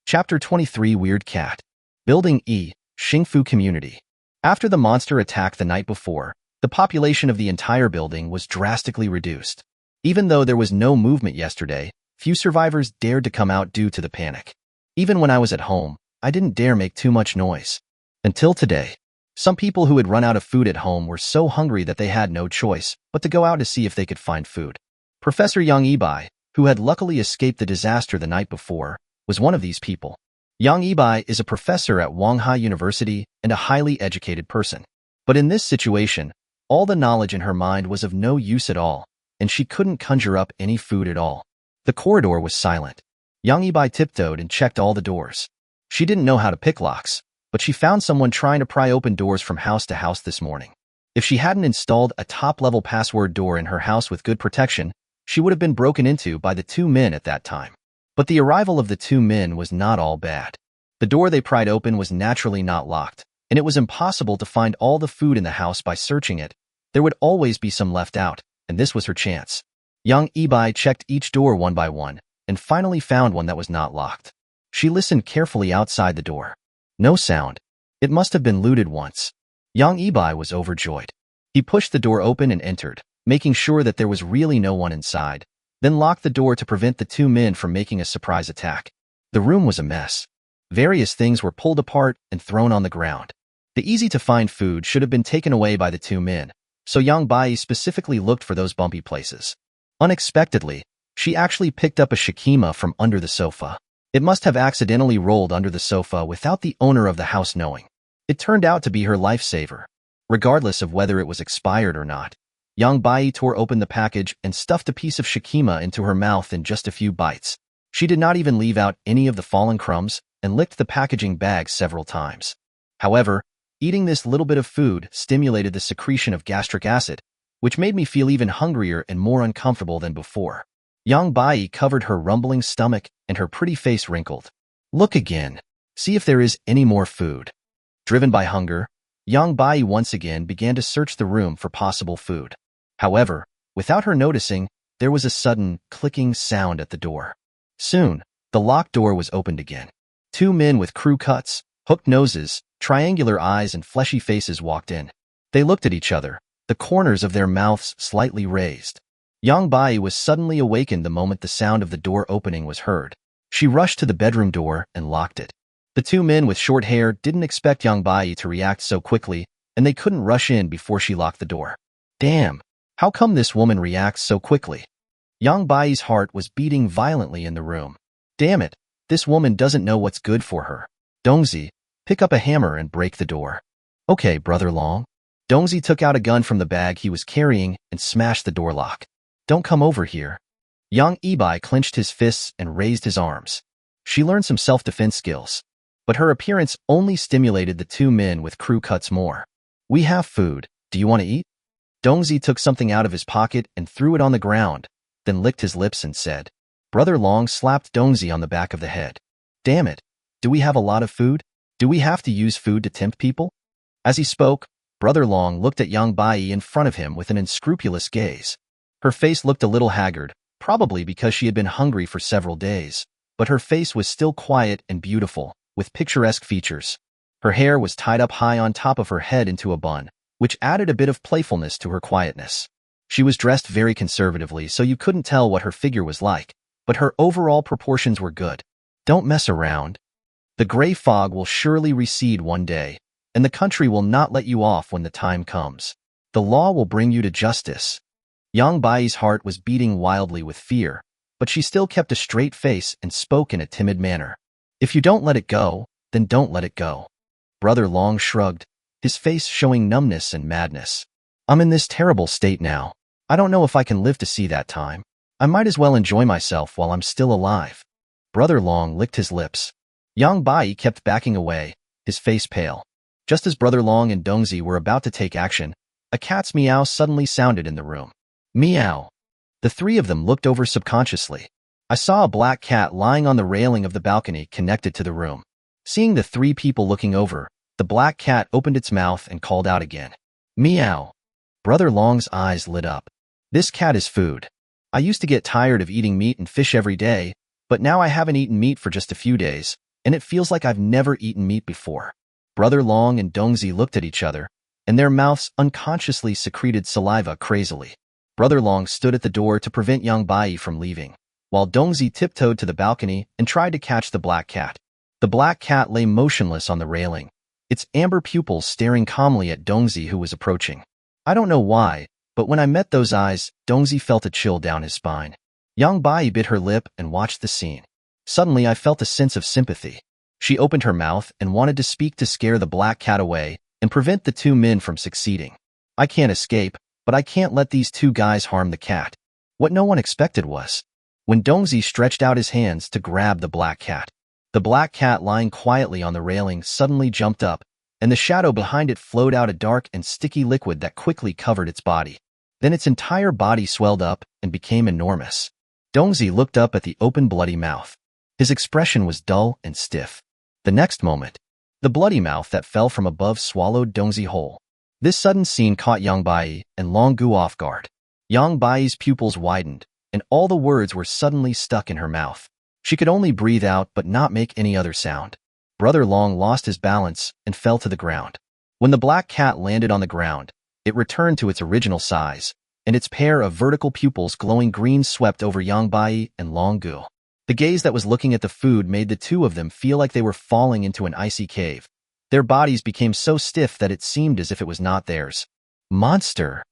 Chapter 23 Weird Cat. Building E, Xingfu Community. After the monster attack the night before, the population of the entire building was drastically reduced. Even though there was no movement yesterday, few survivors dared to come out due to the panic. Even when I was at home, I didn't dare make too much noise. Until today. Some people who had run out of food at home were so hungry that they had no choice but to go out to see if they could find food. Professor Yang Yibai, who had luckily escaped the disaster the night before, was one of these people. Yang Yibai is a professor at Wanghai University and a highly educated person. But in this situation, all the knowledge in her mind was of no use at all, and she couldn't conjure up any food at all. The corridor was silent. Yang Yibai tiptoed and checked all the doors. She didn't know how to pick locks, but she found someone trying to pry open doors from house to house this morning. If she hadn't installed a top-level password door in her house with good protection, she would have been broken into by the 2 men at that time. But the arrival of the 2 men was not all bad. The door they pried open was naturally not locked, and it was impossible to find all the food in the house by searching it. There would always be some left out, and this was her chance. Young Ibai checked each door one by one, and finally found one that was not locked. She listened carefully outside the door. No sound. It must have been looted once. Young Ibai was overjoyed. He pushed the door open and entered, making sure that there was really no one inside, then locked the door to prevent the two men from making a surprise attack. The room was a mess. Various things were pulled apart and thrown on the ground. The easy-to-find food should have been taken away by the two men, so Yang Bai specifically looked for those bumpy places. Unexpectedly, she actually picked up a shikima from under the sofa. It must have accidentally rolled under the sofa without the owner of the house knowing. It turned out to be her lifesaver. Regardless of whether it was expired or not, Yang Bai tore open the package and stuffed a piece of shikima into her mouth in just a few bites. She did not even leave out any of the fallen crumbs and licked the packaging bag several times. However, eating this little bit of food stimulated the secretion of gastric acid, which made me feel even hungrier and more uncomfortable than before. Yang Bai covered her rumbling stomach and her pretty face wrinkled. Look again. See if there is any more food. Driven by hunger, Yang Bai once again began to search the room for possible food. However, without her noticing, there was a sudden clicking sound at the door. Soon, the locked door was opened again. Two men with crew cuts, hooked noses, triangular eyes, and fleshy faces walked in. They looked at each other, the corners of their mouths slightly raised. Yang Bai was suddenly awakened the moment the sound of the door opening was heard. She rushed to the bedroom door and locked it. The two men with short hair didn't expect Yang Bai to react so quickly, and they couldn't rush in before she locked the door. Damn, how come this woman reacts so quickly? Yang Bai's heart was beating violently in the room. Damn it, this woman doesn't know what's good for her. Dongzi, pick up a hammer and break the door. Okay, Brother Long. Dongzi took out a gun from the bag he was carrying and smashed the door lock. Don't come over here. Yang Ibai clenched his fists and raised his arms. She learned some self-defense skills, but her appearance only stimulated the two men with crew cuts more. We have food. Do you want to eat? Dongzi took something out of his pocket and threw it on the ground, then licked his lips and said. Brother Long slapped Dongzi on the back of the head. Damn it. Do we have a lot of food? Do we have to use food to tempt people? As he spoke, Brother Long looked at Yang Bai in front of him with an unscrupulous gaze. Her face looked a little haggard, probably because she had been hungry for several days, but her face was still quiet and beautiful, with picturesque features. Her hair was tied up high on top of her head into a bun, which added a bit of playfulness to her quietness. She was dressed very conservatively, so you couldn't tell what her figure was like, but her overall proportions were good. Don't mess around. The gray fog will surely recede one day, and the country will not let you off when the time comes. The law will bring you to justice. Yang Bai's heart was beating wildly with fear, but she still kept a straight face and spoke in a timid manner. If you don't let it go, then don't let it go. Brother Long shrugged, his face showing numbness and madness. I'm in this terrible state now. I don't know if I can live to see that time. I might as well enjoy myself while I'm still alive. Brother Long licked his lips. Yang Bai kept backing away, his face pale. Just as Brother Long and Dongzi were about to take action, a cat's meow suddenly sounded in the room. Meow. The three of them looked over subconsciously. I saw a black cat lying on the railing of the balcony connected to the room. Seeing the three people looking over, the black cat opened its mouth and called out again. Meow. Brother Long's eyes lit up. This cat is food. I used to get tired of eating meat and fish every day, but now I haven't eaten meat for just a few days, and it feels like I've never eaten meat before. Brother Long and Dongzi looked at each other, and their mouths unconsciously secreted saliva crazily. Brother Long stood at the door to prevent Yang Bai from leaving, while Dongzi tiptoed to the balcony and tried to catch the black cat. The black cat lay motionless on the railing, its amber pupils staring calmly at Dongzi, who was approaching. I don't know why, but when I met those eyes, Dongzi felt a chill down his spine. Yang Bai bit her lip and watched the scene. Suddenly I felt a sense of sympathy. She opened her mouth and wanted to speak to scare the black cat away and prevent the two men from succeeding. I can't escape, but I can't let these two guys harm the cat. What no one expected was when Dongzi stretched out his hands to grab the black cat. The black cat lying quietly on the railing suddenly jumped up, and the shadow behind it flowed out a dark and sticky liquid that quickly covered its body. Then its entire body swelled up and became enormous. Dongzi looked up at the open bloody mouth. His expression was dull and stiff. The next moment, The bloody mouth that fell from above swallowed Dongzi whole. This sudden scene caught Yang Bai and Long Gu off guard. Yang Bai's pupils widened, and all the words were suddenly stuck in her mouth. She could only breathe out but not make any other sound. Brother Long lost his balance and fell to the ground. When the black cat landed on the ground, it returned to its original size, and its pair of vertical pupils glowing green swept over Yang Bai and Long Gu. The gaze that was looking at the food made the two of them feel like they were falling into an icy cave. Their bodies became so stiff that it seemed as if it was not theirs. Monster!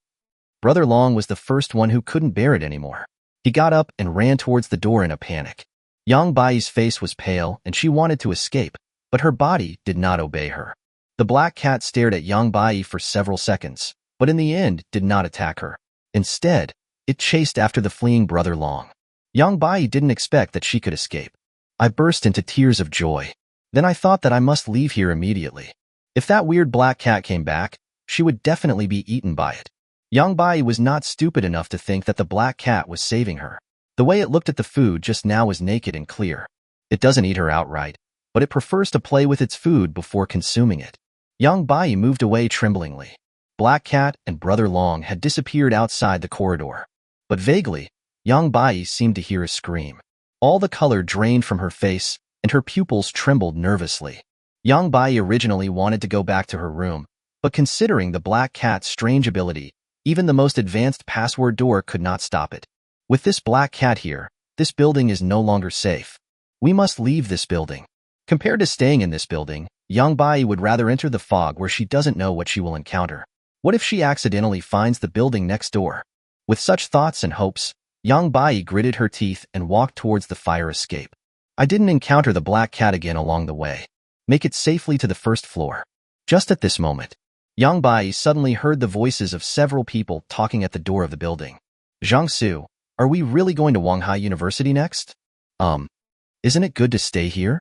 Brother Long was the first one who couldn't bear it anymore. He got up and ran towards the door in a panic. Yang Bai's face was pale and she wanted to escape, but her body did not obey her. The black cat stared at Yang Bai for several seconds, but in the end did not attack her. Instead, it chased after the fleeing Brother Long. Yang Bai didn't expect that she could escape. I burst into tears of joy. Then I thought that I must leave here immediately. If that weird black cat came back, she would definitely be eaten by it. Yang Bai was not stupid enough to think that the black cat was saving her. The way it looked at the food just now was naked and clear. It doesn't eat her outright, but it prefers to play with its food before consuming it. Yang Bai moved away tremblingly. Black Cat and Brother Long had disappeared outside the corridor. But vaguely, Yang Bai seemed to hear a scream. All the color drained from her face, and her pupils trembled nervously. Yang Bai originally wanted to go back to her room, but considering the black cat's strange ability, even the most advanced password door could not stop it. With this black cat here, this building is no longer safe. We must leave this building. Compared to staying in this building, Yang Bai would rather enter the fog where she doesn't know what she will encounter. What if she accidentally finds the building next door? With such thoughts and hopes, Yang Bai gritted her teeth and walked towards the fire escape. I didn't encounter the black cat again along the way. Make it safely to the first floor. Just at this moment, Yang Bai suddenly heard the voices of several people talking at the door of the building. Zhang Xu, are we really going to Wanghai University next? Isn't it good to stay here?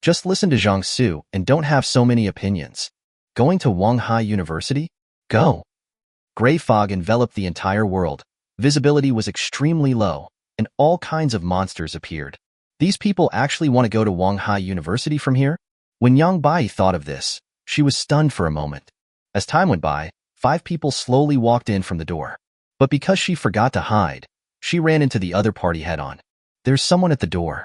Just listen to Zhang Xu and don't have so many opinions. Going to Wanghai University? Go. Gray fog enveloped the entire world. Visibility was extremely low, and all kinds of monsters appeared. These people actually want to go to Wanghai University from here? When Yang Bai thought of this, she was stunned for a moment. As time went by, 5 people slowly walked in from the door. But because she forgot to hide, she ran into the other party head-on. There's someone at the door.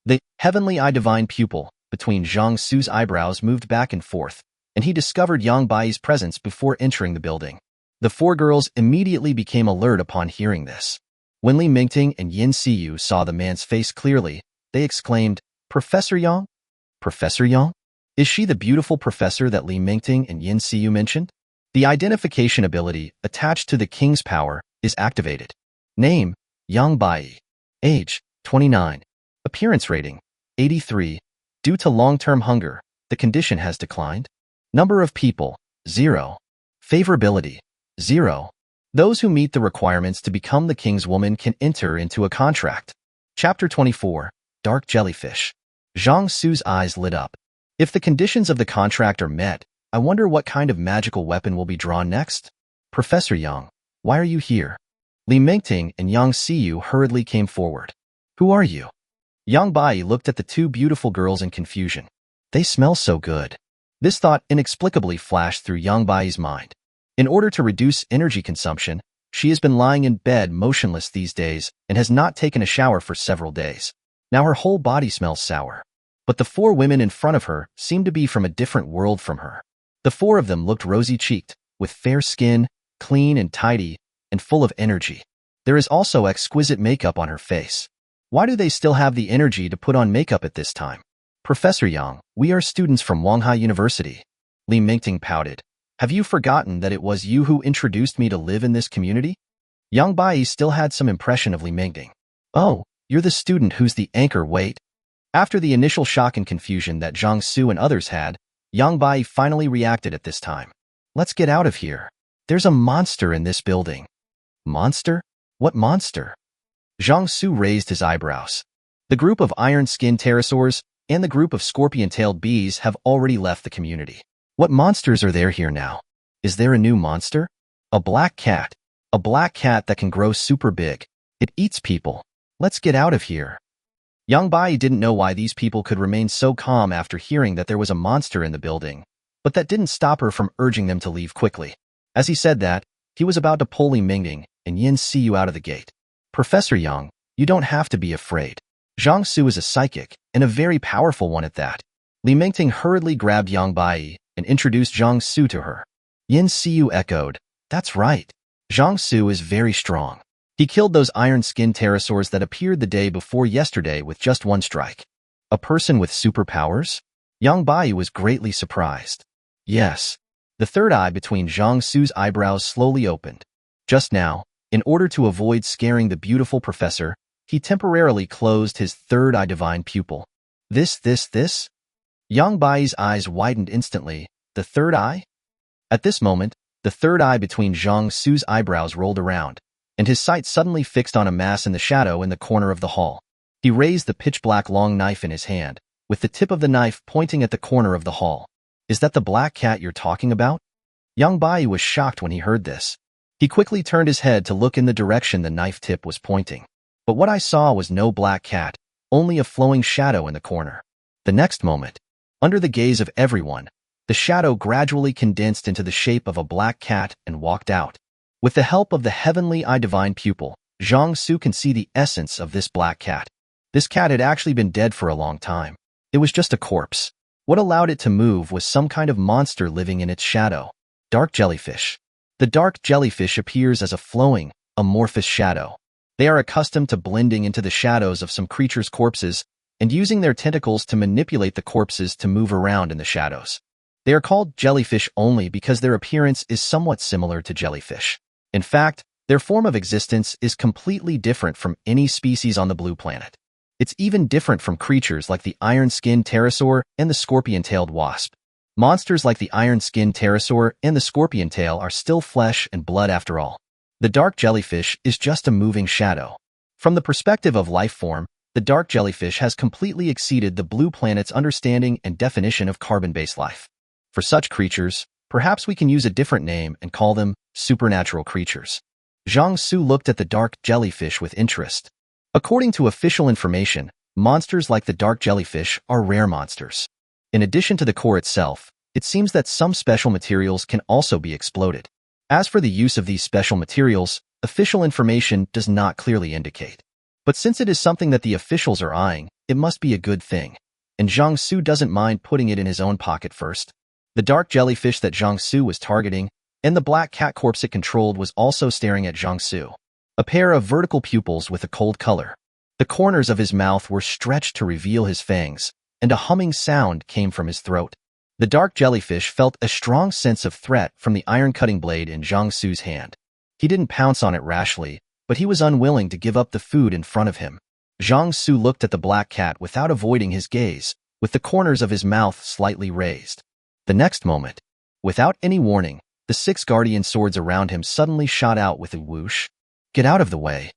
The heavenly eye divine pupil between Zhang Xu's eyebrows moved back and forth, and he discovered Yang Bai's presence before entering the building. The 4 girls immediately became alert upon hearing this. When Li Mingting and Seeu saw the man's face clearly, they exclaimed, Professor Yang? Professor Yang? Is she the beautiful professor that Li Mingting and Seeu mentioned? The identification ability attached to the king's power is activated. Name, Yang Bai. Age, 29. Appearance rating, 83. Due to long-term hunger, the condition has declined. Number of people, 0. Favorability, 0. Those who meet the requirements to become the king's woman can enter into a contract. Chapter 24, Dark Jellyfish. Zhang Xu's eyes lit up. If the conditions of the contract are met, I wonder what kind of magical weapon will be drawn next? Professor Yang, why are you here? Li Mingting and Seeu hurriedly came forward. Who are you? Yang Bai looked at the 2 beautiful girls in confusion. They smell so good. This thought inexplicably flashed through Yang Bai's mind. In order to reduce energy consumption, she has been lying in bed motionless these days and has not taken a shower for several days. Now her whole body smells sour. But the 4 women in front of her seemed to be from a different world from her. The 4 of them looked rosy-cheeked, with fair skin, clean and tidy, and full of energy. There is also exquisite makeup on her face. Why do they still have the energy to put on makeup at this time? Professor Yang, we are students from Wanghai University. Li Mingting pouted. Have you forgotten that it was you who introduced me to live in this community? Yang Bai still had some impression of Li Mingting. Oh, you're the student who's the anchor, wait. After the initial shock and confusion that Zhang Xu and others had, Yang Bai finally reacted at this time. Let's get out of here. There's a monster in this building. Monster? What monster? Zhang Xu raised his eyebrows. The group of iron-skinned pterosaurs and the group of scorpion-tailed bees have already left the community. What monsters are there here now? Is there a new monster? A black cat. A black cat that can grow super big. It eats people. Let's get out of here. Yang Bai didn't know why these people could remain so calm after hearing that there was a monster in the building, but that didn't stop her from urging them to leave quickly. As he said that, he was about to pull Li Mingting and Seeu out of the gate. Professor Yang, you don't have to be afraid. Zhang Xu is a psychic, and a very powerful one at that. Li Mingting hurriedly grabbed Yang Bai and introduced Zhang Xu to her. Seeu echoed, that's right. Zhang Xu is very strong. He killed those iron-skinned pterosaurs that appeared the day before yesterday with just one strike. A person with superpowers? Yang Bai was greatly surprised. Yes. The third eye between Zhang Xu's eyebrows slowly opened. Just now, in order to avoid scaring the beautiful professor, he temporarily closed his third eye divine pupil. This? Yang Bai's eyes widened instantly. The third eye? At this moment, the third eye between Zhang Xu's eyebrows rolled around, and his sight suddenly fixed on a mass in the shadow in the corner of the hall. He raised the pitch-black long knife in his hand, with the tip of the knife pointing at the corner of the hall. Is that the black cat you're talking about? Yang Bai was shocked when he heard this. He quickly turned his head to look in the direction the knife tip was pointing. But what I saw was no black cat, only a flowing shadow in the corner. The next moment, under the gaze of everyone, the shadow gradually condensed into the shape of a black cat and walked out. With the help of the heavenly eye divine pupil, Zhang Xu can see the essence of this black cat. This cat had actually been dead for a long time. It was just a corpse. What allowed it to move was some kind of monster living in its shadow. Dark jellyfish. The dark jellyfish appears as a flowing, amorphous shadow. They are accustomed to blending into the shadows of some creatures' corpses and using their tentacles to manipulate the corpses to move around in the shadows. They are called jellyfish only because their appearance is somewhat similar to jellyfish. In fact, their form of existence is completely different from any species on the blue planet. It's even different from creatures like the iron-skinned pterosaur and the scorpion-tailed wasp. Monsters like the iron-skinned pterosaur and the scorpion tail are still flesh and blood after all. The dark jellyfish is just a moving shadow. From the perspective of life form, the dark jellyfish has completely exceeded the blue planet's understanding and definition of carbon-based life. For such creatures, perhaps we can use a different name and call them supernatural creatures. Zhang Xu looked at the dark jellyfish with interest. According to official information, monsters like the dark jellyfish are rare monsters. In addition to the core itself, it seems that some special materials can also be exploded. As for the use of these special materials, official information does not clearly indicate. But since it is something that the officials are eyeing, it must be a good thing. And Zhang Xu doesn't mind putting it in his own pocket first. The dark jellyfish that Zhang Xu was targeting and the black cat corpse it controlled was also staring at Zhang Xu. A pair of vertical pupils with a cold color. The corners of his mouth were stretched to reveal his fangs, and a humming sound came from his throat. The dark jellyfish felt a strong sense of threat from the iron-cutting blade in Zhang Xu's hand. He didn't pounce on it rashly, but he was unwilling to give up the food in front of him. Zhang Xu looked at the black cat without avoiding his gaze, with the corners of his mouth slightly raised. The next moment, without any warning, the 6 guardian swords around him suddenly shot out with a whoosh. Get out of the way.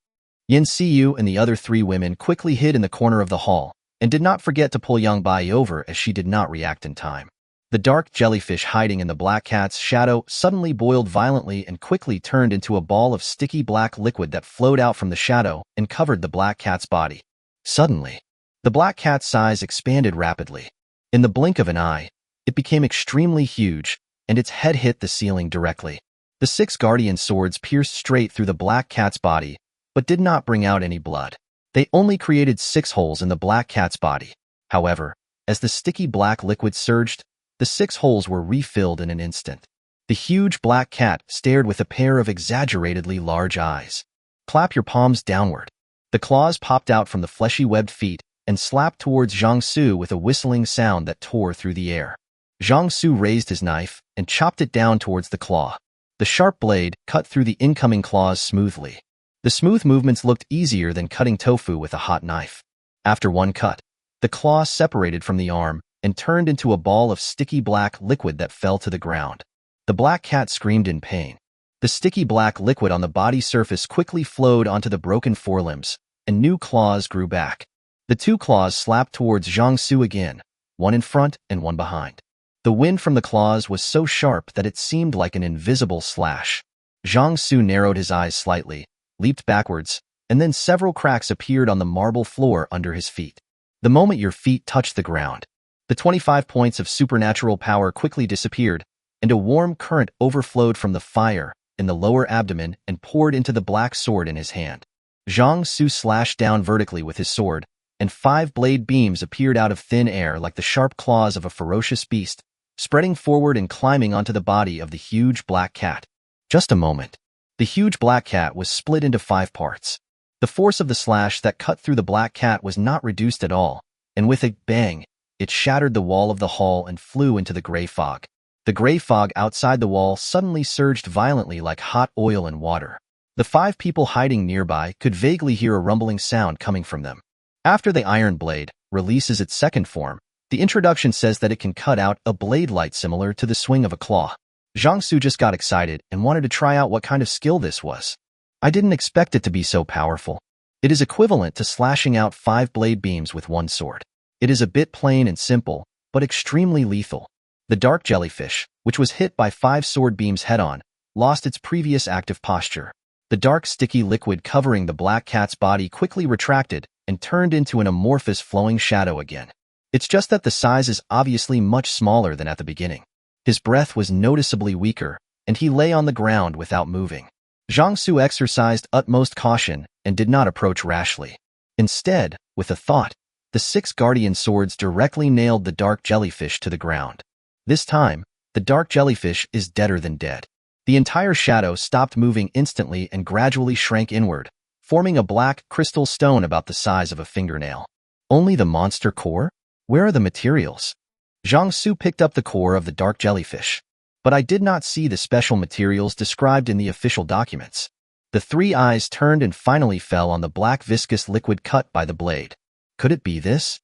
Seeu and the other 3 women quickly hid in the corner of the hall, and did not forget to pull Yang Bai over as she did not react in time. The dark jellyfish hiding in the black cat's shadow suddenly boiled violently and quickly turned into a ball of sticky black liquid that flowed out from the shadow and covered the black cat's body. Suddenly, the black cat's size expanded rapidly. In the blink of an eye, it became extremely huge, and its head hit the ceiling directly. The 6 guardian swords pierced straight through the black cat's body, but did not bring out any blood. They only created 6 holes in the black cat's body. However, as the sticky black liquid surged, the 6 holes were refilled in an instant. The huge black cat stared with a pair of exaggeratedly large eyes. Clap your palms downward. The claws popped out from the fleshy webbed feet and slapped towards Zhang Xu with a whistling sound that tore through the air. Zhang Xu raised his knife and chopped it down towards the claw. The sharp blade cut through the incoming claws smoothly. The smooth movements looked easier than cutting tofu with a hot knife. After one cut, the claw separated from the arm and turned into a ball of sticky black liquid that fell to the ground. The black cat screamed in pain. The sticky black liquid on the body surface quickly flowed onto the broken forelimbs, and new claws grew back. The 2 claws slapped towards Zhang Xu again, one in front and one behind. The wind from the claws was so sharp that it seemed like an invisible slash. Zhang Xu narrowed his eyes slightly, leaped backwards, and then several cracks appeared on the marble floor under his feet. The moment your feet touched the ground, the 25 points of supernatural power quickly disappeared, and a warm current overflowed from the fire in the lower abdomen and poured into the black sword in his hand. Zhang Xu slashed down vertically with his sword, and 5 blade beams appeared out of thin air like the sharp claws of a ferocious beast, spreading forward and climbing onto the body of the huge black cat. Just a moment. The huge black cat was split into 5 parts. The force of the slash that cut through the black cat was not reduced at all, and with a bang, it shattered the wall of the hall and flew into the gray fog. The gray fog outside the wall suddenly surged violently like hot oil and water. The 5 people hiding nearby could vaguely hear a rumbling sound coming from them. After the iron blade releases its second form, the introduction says that it can cut out a blade light similar to the swing of a claw. Zhang Xu just got excited and wanted to try out what kind of skill this was. I didn't expect it to be so powerful. It is equivalent to slashing out 5 blade beams with one sword. It is a bit plain and simple, but extremely lethal. The dark jellyfish, which was hit by 5 sword beams head-on, lost its previous active posture. The dark sticky liquid covering the black cat's body quickly retracted and turned into an amorphous flowing shadow again. It's just that the size is obviously much smaller than at the beginning. His breath was noticeably weaker, and he lay on the ground without moving. Zhang Xu exercised utmost caution and did not approach rashly. Instead, with a thought, the 6 guardian swords directly nailed the dark jellyfish to the ground. This time, the dark jellyfish is deader than dead. The entire shadow stopped moving instantly and gradually shrank inward, forming a black crystal stone about the size of a fingernail. Only the monster core? Where are the materials? Zhang Xu picked up the core of the dark jellyfish, but I did not see the special materials described in the official documents. The 3 eyes turned and finally fell on the black viscous liquid cut by the blade. Could it be this?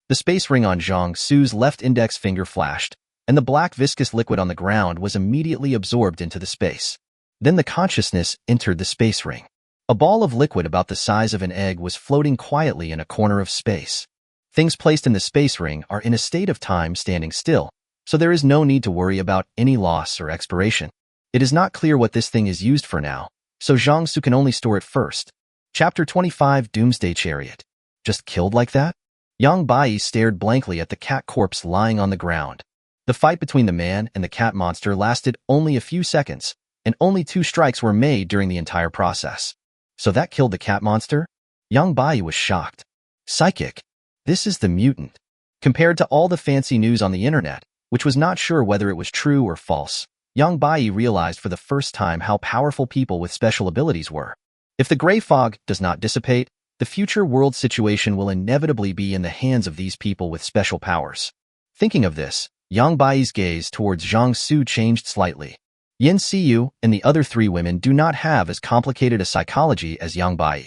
The space ring on Zhang Xu's left index finger flashed, and the black viscous liquid on the ground was immediately absorbed into the space. Then the consciousness entered the space ring. A ball of liquid about the size of an egg was floating quietly in a corner of space. Things placed in the space ring are in a state of time standing still, so there is no need to worry about any loss or expiration. It is not clear what this thing is used for now, so Zhang Xu can only store it first. Chapter 25 Doomsday Chariot. Just killed like that? Yang Bai stared blankly at the cat corpse lying on the ground. The fight between the man and the cat monster lasted only a few seconds, and only 2 strikes were made during the entire process. So that killed the cat monster? Yang Bai was shocked. Psychic. This is the mutant. Compared to all the fancy news on the internet, which was not sure whether it was true or false, Yang Bai realized for the first time how powerful people with special abilities were. If the gray fog does not dissipate, the future world situation will inevitably be in the hands of these people with special powers. Thinking of this, Yang Bai's gaze towards Zhang Xu changed slightly. Seeu and the other 3 women do not have as complicated a psychology as Yang Bai.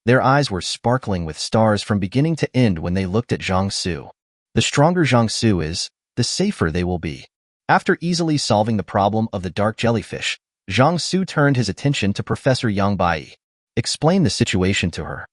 Their eyes were sparkling with stars from beginning to end when they looked at Zhang Xu. The stronger Zhang Xu is, the safer they will be. After easily solving the problem of the dark jellyfish, Zhang Xu turned his attention to Professor Yang Bai. Explain the situation to her.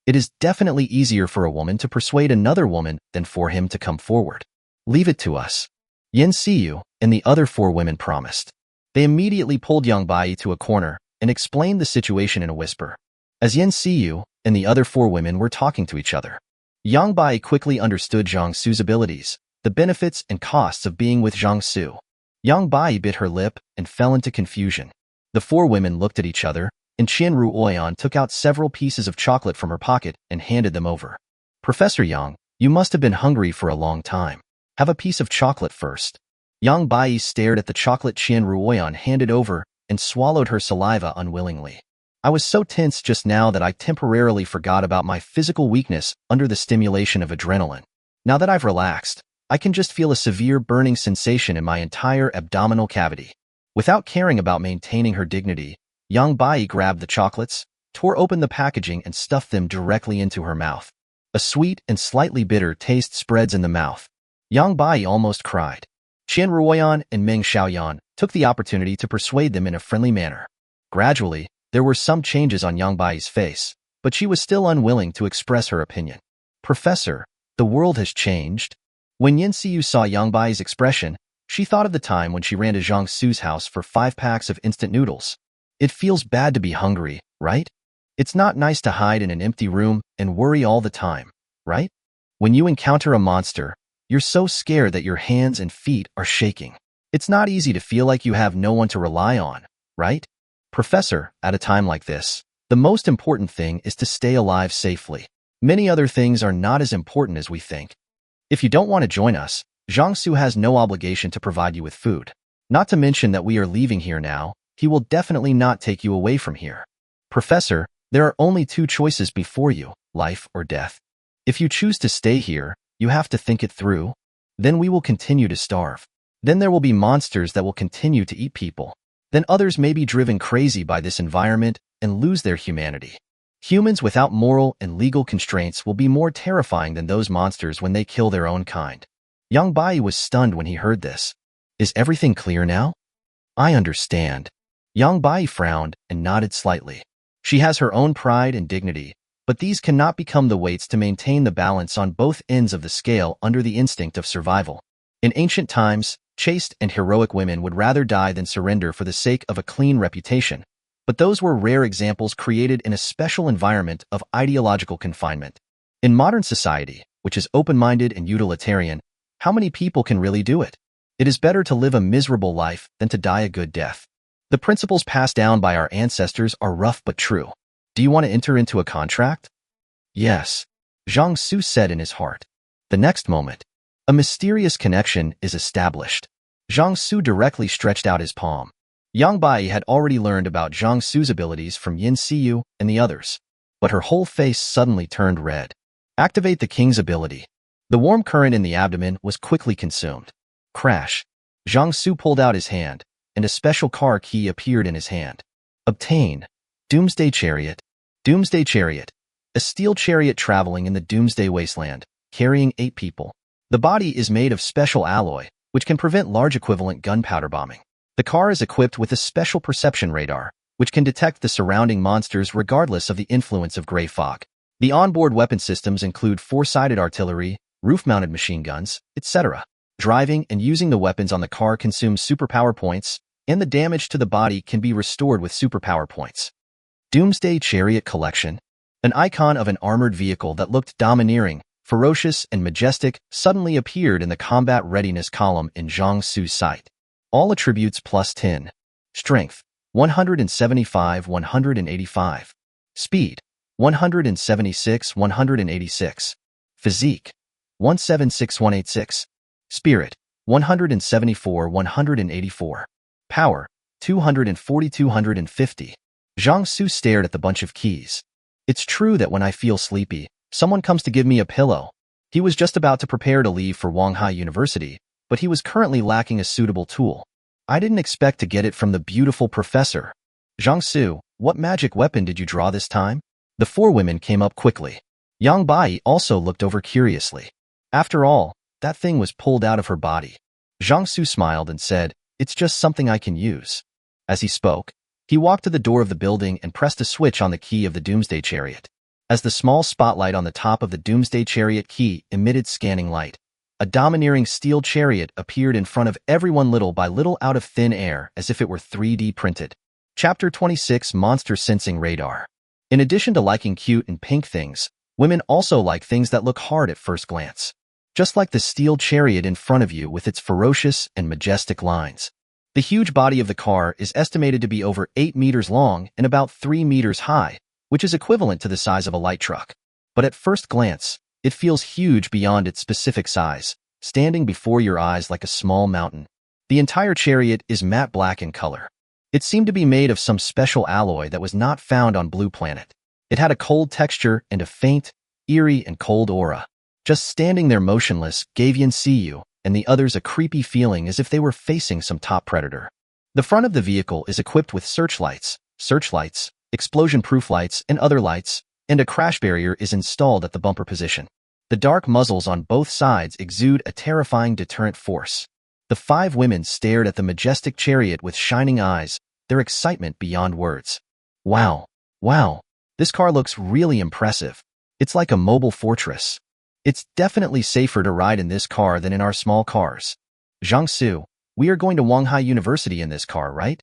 It is definitely easier for a woman to persuade another woman than for him to come forward. Leave it to us. Seeu and the other 4 women promised. They immediately pulled Yang Bai to a corner and explained the situation in a whisper. As Seeu and the other 4 women were talking to each other, Yang Bai quickly understood Zhang Xu's abilities, the benefits and costs of being with Zhang Xu. Yang Bai bit her lip and fell into confusion. The 4 women looked at each other, and Qian Ruoyan took out several pieces of chocolate from her pocket and handed them over. Professor Yang, you must have been hungry for a long time. Have a piece of chocolate first. Yang Bai stared at the chocolate Qian Ruoyan handed over and swallowed her saliva unwillingly. I was so tense just now that I temporarily forgot about my physical weakness under the stimulation of adrenaline. Now that I've relaxed, I can just feel a severe burning sensation in my entire abdominal cavity. Without caring about maintaining her dignity, Yang Bai grabbed the chocolates, tore open the packaging and stuffed them directly into her mouth. A sweet and slightly bitter taste spreads in the mouth. Yang Bai almost cried. Qian Ruoyan and Ming Xiaoyan took the opportunity to persuade them in a friendly manner. Gradually, there were some changes on Yang Bai's face, but she was still unwilling to express her opinion. Professor, the world has changed. When Seeu saw Yang Bai's expression, she thought of the time when she ran to Zhang Xu's house for 5 packs of instant noodles. It feels bad to be hungry, right? It's not nice to hide in an empty room and worry all the time, right? When you encounter a monster, you're so scared that your hands and feet are shaking. It's not easy to feel like you have no one to rely on, right? Professor, at a time like this, the most important thing is to stay alive safely. Many other things are not as important as we think. If you don't want to join us, Zhang Xu has no obligation to provide you with food. Not to mention that we are leaving here now, he will definitely not take you away from here. Professor, there are only two choices before you, life or death. If you choose to stay here, you have to think it through. Then we will continue to starve. Then there will be monsters that will continue to eat people. Then others may be driven crazy by this environment and lose their humanity. Humans without moral and legal constraints will be more terrifying than those monsters when they kill their own kind. Yang Bai was stunned when he heard this. Is everything clear now? I understand. Yang Bai frowned and nodded slightly. She has her own pride and dignity, but these cannot become the weights to maintain the balance on both ends of the scale under the instinct of survival. In ancient times, chaste and heroic women would rather die than surrender for the sake of a clean reputation. But those were rare examples created in a special environment of ideological confinement. In modern society, which is open-minded and utilitarian, how many people can really do it? It is better to live a miserable life than to die a good death. The principles passed down by our ancestors are rough but true. Do you want to enter into a contract? Yes, Zhang Xu said in his heart. The next moment, a mysterious connection is established. Zhang Xu directly stretched out his palm. Yang Bai had already learned about Zhang Xu's abilities from Seeu and the others, but her whole face suddenly turned red. Activate the king's ability. The warm current in the abdomen was quickly consumed. Crash. Zhang Xu pulled out his hand, and a special car key appeared in his hand. Obtain. Doomsday Chariot. Doomsday Chariot. A steel chariot traveling in the Doomsday Wasteland, carrying 8 people. The body is made of special alloy, which can prevent large equivalent gunpowder bombing. The car is equipped with a special perception radar, which can detect the surrounding monsters regardless of the influence of gray fog. The onboard weapon systems include 4-sided artillery, roof-mounted machine guns, etc. Driving and using the weapons on the car consumes superpower points, and the damage to the body can be restored with superpower points. Doomsday Chariot Collection. An icon of an armored vehicle that looked domineering, ferocious, and majestic suddenly appeared in the combat readiness column in Zhang Xu's sight. All attributes plus 10. Strength, 175, 185. Speed, 176, 186. Physique, 176, 186. Spirit, 174, 184. Power, 240, 250. Zhang Xu stared at the bunch of keys. It's true that when I feel sleepy, someone comes to give me a pillow. He was just about to prepare to leave for Wanghai University, but he was currently lacking a suitable tool. I didn't expect to get it from the beautiful professor. Zhang Xu, what magic weapon did you draw this time? The 4 women came up quickly. Yang Bai also looked over curiously. After all, that thing was pulled out of her body. Zhang Xu smiled and said, it's just something I can use. As he spoke, he walked to the door of the building and pressed a switch on the key of the Doomsday Chariot. As the small spotlight on the top of the Doomsday Chariot key emitted scanning light, a domineering steel chariot appeared in front of everyone little by little out of thin air as if it were 3D printed. Chapter 26 Monster Sensing Radar. In addition to liking cute and pink things, women also like things that look hard at first glance. Just like the steel chariot in front of you with its ferocious and majestic lines. The huge body of the car is estimated to be over 8 meters long and about 3 meters high, which is equivalent to the size of a light truck. But at first glance, it feels huge beyond its specific size, standing before your eyes like a small mountain. The entire chariot is matte black in color. It seemed to be made of some special alloy that was not found on Blue Planet. It had a cold texture and a faint, eerie, and cold aura. Just standing there motionless gave Seeu and the others a creepy feeling as if they were facing some top predator. The front of the vehicle is equipped with searchlights, explosion-proof lights, and other lights, and a crash barrier is installed at the bumper position. The dark muzzles on both sides exude a terrifying deterrent force. The 5 women stared at the majestic chariot with shining eyes, their excitement beyond words. Wow, this car looks really impressive. It's like a mobile fortress. It's definitely safer to ride in this car than in our small cars. Zhang Xu, we are going to Wanghai University in this car, right?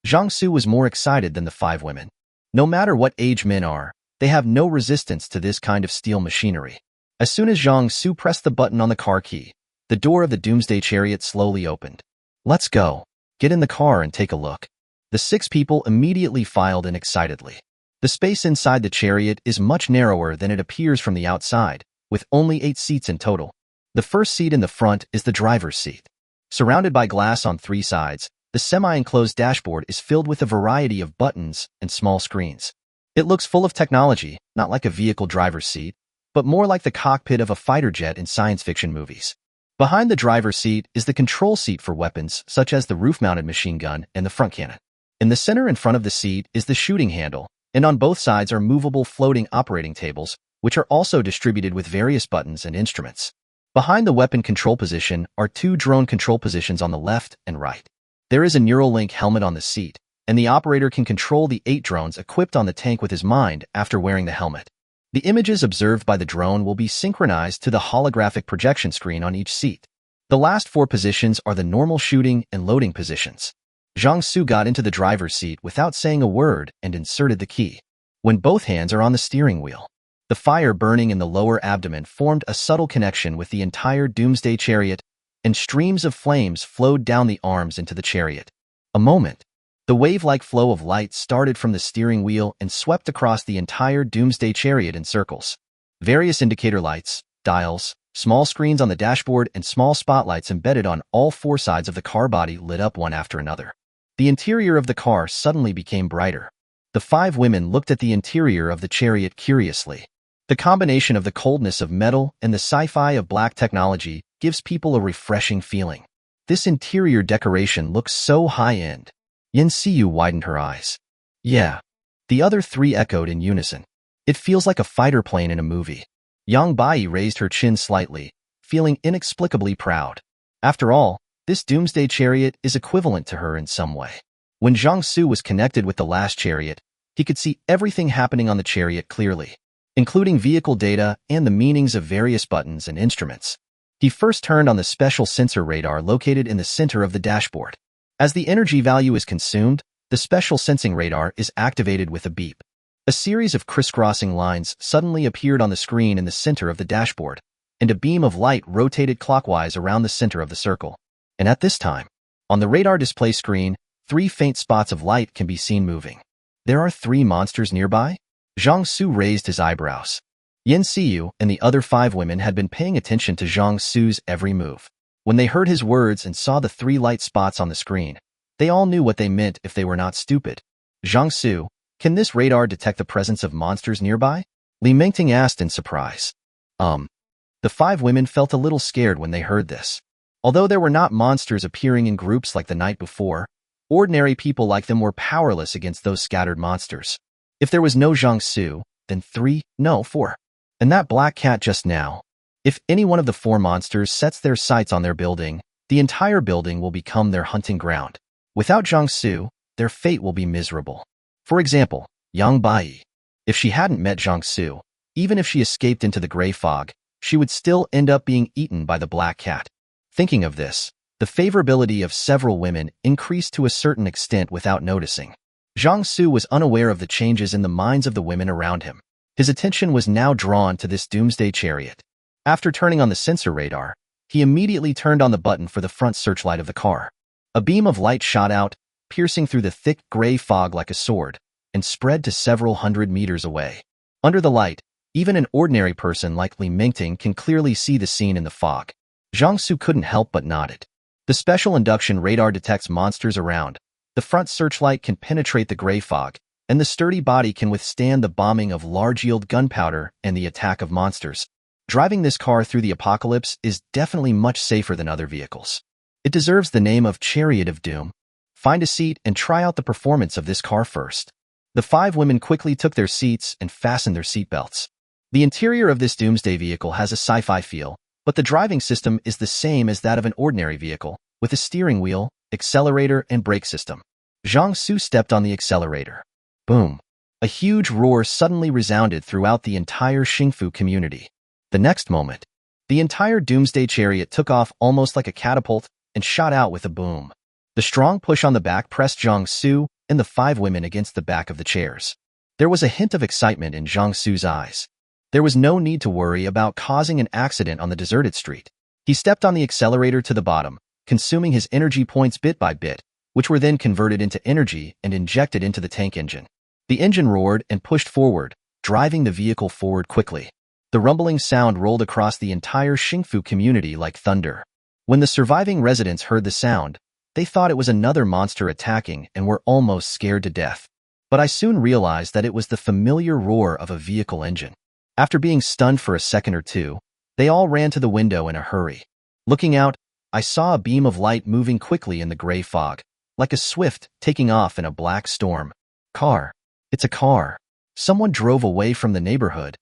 Zhang Xu was more excited than the 5 women. No matter what age men are, they have no resistance to this kind of steel machinery. As soon as Zhang Xu pressed the button on the car key, the door of the Doomsday Chariot slowly opened. Let's go. Get in the car and take a look. The 6 people immediately filed in excitedly. The space inside the chariot is much narrower than it appears from the outside, with only 8 seats in total. The first seat in the front is the driver's seat. Surrounded by glass on 3 sides, the semi-enclosed dashboard is filled with a variety of buttons and small screens. It looks full of technology, not like a vehicle driver's seat, but more like the cockpit of a fighter jet in science fiction movies. Behind the driver's seat is the control seat for weapons, such as the roof-mounted machine gun and the front cannon. In the center in front of the seat is the shooting handle, and on both sides are movable floating operating tables, which are also distributed with various buttons and instruments. Behind the weapon control position are 2 drone control positions on the left and right. There is a Neuralink helmet on the seat, and the operator can control the 8 drones equipped on the tank with his mind after wearing the helmet. The images observed by the drone will be synchronized to the holographic projection screen on each seat. The last 4 positions are the normal shooting and loading positions. Zhang Xu got into the driver's seat without saying a word and inserted the key. When both hands are on the steering wheel, the fire burning in the lower abdomen formed a subtle connection with the entire Doomsday Chariot, and streams of flames flowed down the arms into the chariot. A moment. The wave-like flow of light started from the steering wheel and swept across the entire Doomsday Chariot in circles. Various indicator lights, dials, small screens on the dashboard, and small spotlights embedded on all 4 sides of the car body lit up one after another. The interior of the car suddenly became brighter. The 5 women looked at the interior of the chariot curiously. The combination of the coldness of metal and the sci-fi of black technology gives people a refreshing feeling. This interior decoration looks so high-end. Seeu widened her eyes. Yeah. The other 3 echoed in unison. It feels like a fighter plane in a movie. Yang Bai raised her chin slightly, feeling inexplicably proud. After all, this Doomsday Chariot is equivalent to her in some way. When Zhang Xu was connected with the last chariot, he could see everything happening on the chariot clearly, including vehicle data and the meanings of various buttons and instruments. He first turned on the special sensor radar located in the center of the dashboard. As the energy value is consumed, the special sensing radar is activated with a beep. A series of crisscrossing lines suddenly appeared on the screen in the center of the dashboard, and a beam of light rotated clockwise around the center of the circle. And at this time, on the radar display screen, 3 faint spots of light can be seen moving. There are 3 monsters nearby? Zhang Xu raised his eyebrows. Seeu and the other 5 women had been paying attention to Zhang Xu's every move. When they heard his words and saw the 3 light spots on the screen, they all knew what they meant if they were not stupid. Zhang Xu, can this radar detect the presence of monsters nearby? Li Mingting asked in surprise. The 5 women felt a little scared when they heard this. Although there were not monsters appearing in groups like the night before, ordinary people like them were powerless against those scattered monsters. If there was no Zhang Xu, then 4. And that black cat just now. If any one of the 4 monsters sets their sights on their building, the entire building will become their hunting ground. Without Zhang Xu, their fate will be miserable. For example, Yang Bai. If she hadn't met Zhang Xu, even if she escaped into the gray fog, she would still end up being eaten by the black cat. Thinking of this, the favorability of several women increased to a certain extent without noticing. Zhang Xu was unaware of the changes in the minds of the women around him. His attention was now drawn to this Doomsday Chariot. After turning on the sensor radar, he immediately turned on the button for the front searchlight of the car. A beam of light shot out, piercing through the thick gray fog like a sword, and spread to several hundred meters away. Under the light, even an ordinary person like Li Mingting can clearly see the scene in the fog. Zhang Xu couldn't help but nodded. The special induction radar detects monsters around. The front searchlight can penetrate the gray fog, and the sturdy body can withstand the bombing of large-yield gunpowder and the attack of monsters. Driving this car through the apocalypse is definitely much safer than other vehicles. It deserves the name of Chariot of Doom. Find a seat and try out the performance of this car first. The 5 women quickly took their seats and fastened their seatbelts. The interior of this Doomsday vehicle has a sci-fi feel, but the driving system is the same as that of an ordinary vehicle, with a steering wheel, accelerator, and brake system. Zhang Xu stepped on the accelerator. Boom! A huge roar suddenly resounded throughout the entire Xingfu community. The next moment, the entire Doomsday Chariot took off almost like a catapult and shot out with a boom. The strong push on the back pressed Zhang Xu and the 5 women against the back of the chairs. There was a hint of excitement in Zhang Xu's eyes. There was no need to worry about causing an accident on the deserted street. He stepped on the accelerator to the bottom, consuming his energy points bit by bit, which were then converted into energy and injected into the tank engine. The engine roared and pushed forward, driving the vehicle forward quickly. The rumbling sound rolled across the entire Xingfu community like thunder. When the surviving residents heard the sound, they thought it was another monster attacking and were almost scared to death. But I soon realized that it was the familiar roar of a vehicle engine. After being stunned for a second or two, they all ran to the window in a hurry. Looking out, I saw a beam of light moving quickly in the gray fog, like a swift taking off in a black storm. Car. It's a car. Someone drove away from the neighborhood.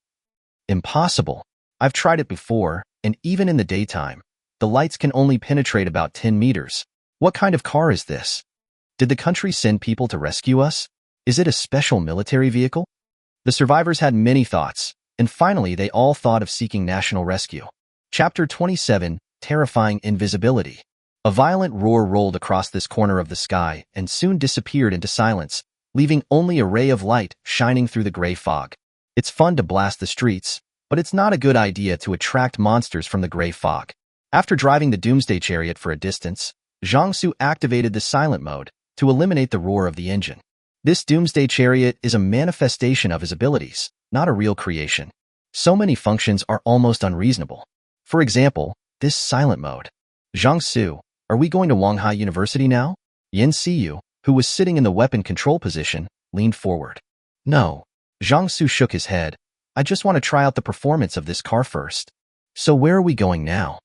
Impossible. I've tried it before, and even in the daytime, the lights can only penetrate about 10 meters. What kind of car is this? Did the country send people to rescue us? Is it a special military vehicle? The survivors had many thoughts, and finally they all thought of seeking national rescue. Chapter 27, Terrifying Invisibility. A violent roar rolled across this corner of the sky and soon disappeared into silence, leaving only a ray of light shining through the gray fog. It's fun to blast the streets, but it's not a good idea to attract monsters from the gray fog. After driving the Doomsday Chariot for a distance, Zhang Xu activated the silent mode to eliminate the roar of the engine. This Doomsday Chariot is a manifestation of his abilities, not a real creation. So many functions are almost unreasonable. For example, this silent mode. Zhang Xu, are we going to Wanghai University now? Seeu, who was sitting in the weapon control position, leaned forward. No. Zhang Xu shook his head. I just want to try out the performance of this car first. So where are we going now?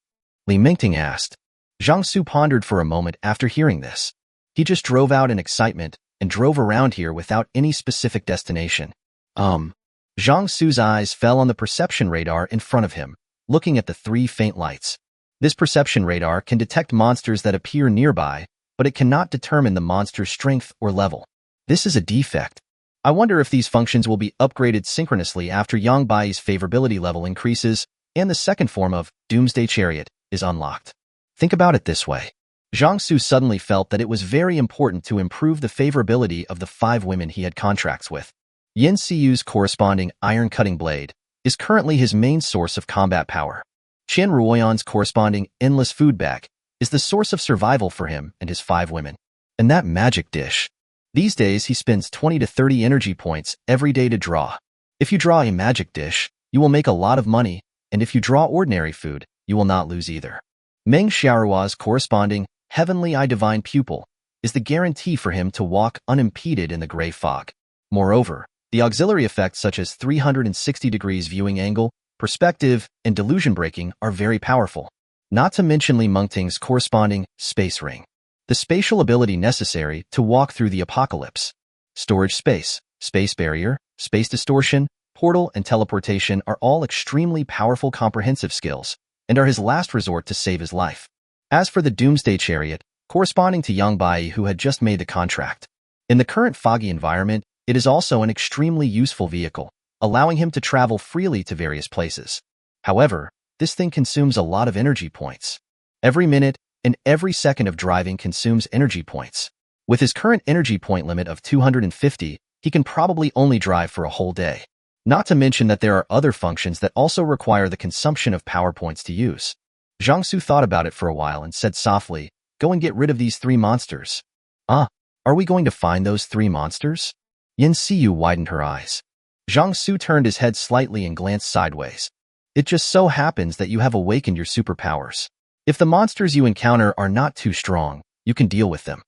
Li Mingting asked. Zhang Xu pondered for a moment after hearing this. He just drove out in excitement and drove around here without any specific destination. Zhang Xu's eyes fell on the perception radar in front of him, looking at the 3 faint lights. This perception radar can detect monsters that appear nearby, but it cannot determine the monster's strength or level. This is a defect. I wonder if these functions will be upgraded synchronously after Yang Bai's favorability level increases and the second form of Doomsday Chariot is unlocked. Think about it this way. Zhang Xu suddenly felt that it was very important to improve the favorability of the 5 women he had contracts with. Seeu's corresponding iron-cutting blade is currently his main source of combat power. Chen Ruoyan's corresponding endless food bag is the source of survival for him and his 5 women. And that magic dish. These days, he spends 20 to 30 energy points every day to draw. If you draw a magic dish, you will make a lot of money, and if you draw ordinary food, you will not lose either. Ming Xiaorua's corresponding Heavenly Eye Divine Pupil is the guarantee for him to walk unimpeded in the gray fog. Moreover, the auxiliary effects such as 360 degrees viewing angle, perspective, and delusion breaking are very powerful. Not to mention Li Mingting's corresponding space ring, the spatial ability necessary to walk through the apocalypse. Storage space, space barrier, space distortion, portal, and teleportation are all extremely powerful comprehensive skills, and are his last resort to save his life. As for the Doomsday Chariot, corresponding to Yang Bai who had just made the contract. In the current foggy environment, it is also an extremely useful vehicle, allowing him to travel freely to various places. However, this thing consumes a lot of energy points. Every minute and every second of driving consumes energy points. With his current energy point limit of 250, he can probably only drive for a whole day. Not to mention that there are other functions that also require the consumption of power points to use. Zhang Xu thought about it for a while and said softly, "Go and get rid of these 3 monsters." Are we going to find those 3 monsters? Seeu widened her eyes. Zhang Xu turned his head slightly and glanced sideways. It just so happens that you have awakened your superpowers. If the monsters you encounter are not too strong, you can deal with them.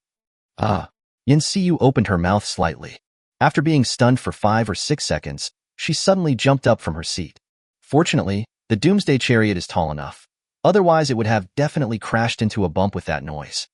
Seeu opened her mouth slightly. After being stunned for 5 or 6 seconds, she suddenly jumped up from her seat. Fortunately, the Doomsday Chariot is tall enough. Otherwise, it would have definitely crashed into a bump with that noise.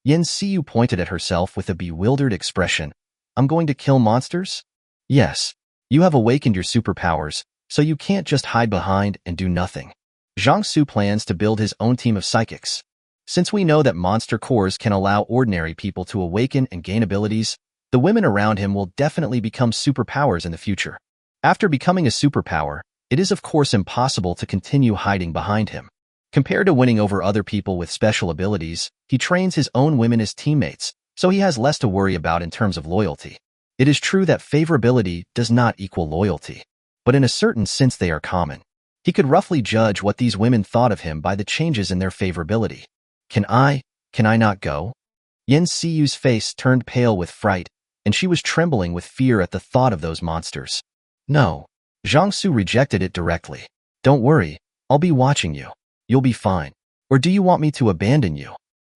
Seeu pointed at herself with a bewildered expression. I'm going to kill monsters? Yes. You have awakened your superpowers, so you can't just hide behind and do nothing. Zhang Xu plans to build his own team of psychics. Since we know that monster cores can allow ordinary people to awaken and gain abilities, the women around him will definitely become superpowers in the future. After becoming a superpower, it is of course impossible to continue hiding behind him. Compared to winning over other people with special abilities, he trains his own women as teammates, so he has less to worry about in terms of loyalty. It is true that favorability does not equal loyalty, but in a certain sense they are common. He could roughly judge what these women thought of him by the changes in their favorability. Can I not go? Seeu's face turned pale with fright, and she was trembling with fear at the thought of those monsters. No. Zhang Xu rejected it directly. Don't worry, I'll be watching you. You'll be fine. Or do you want me to abandon you?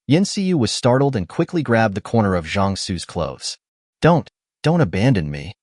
Seeu was startled and quickly grabbed the corner of Zhang Xu's clothes. Don't abandon me.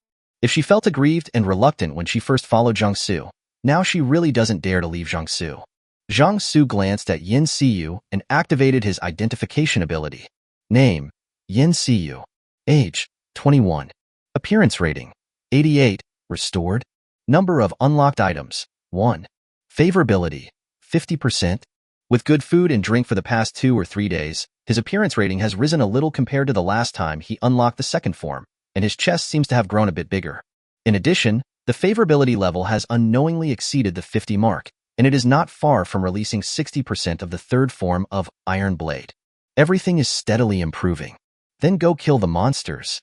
If she felt aggrieved and reluctant when she first followed Zhang Xu, now she really doesn't dare to leave Zhang Xu. Zhang Xu glanced at Seeu and activated his identification ability. Name, Seeu. Age, 21. Appearance rating, 88. Restored. Number of unlocked items, 1. Favorability, 50%. With good food and drink for the past 2 or 3 days, his appearance rating has risen a little compared to the last time he unlocked the second form, and his chest seems to have grown a bit bigger. In addition, the favorability level has unknowingly exceeded the 50 mark, and it is not far from releasing 60% of the third form of Iron Blade. Everything is steadily improving. Then go kill the monsters.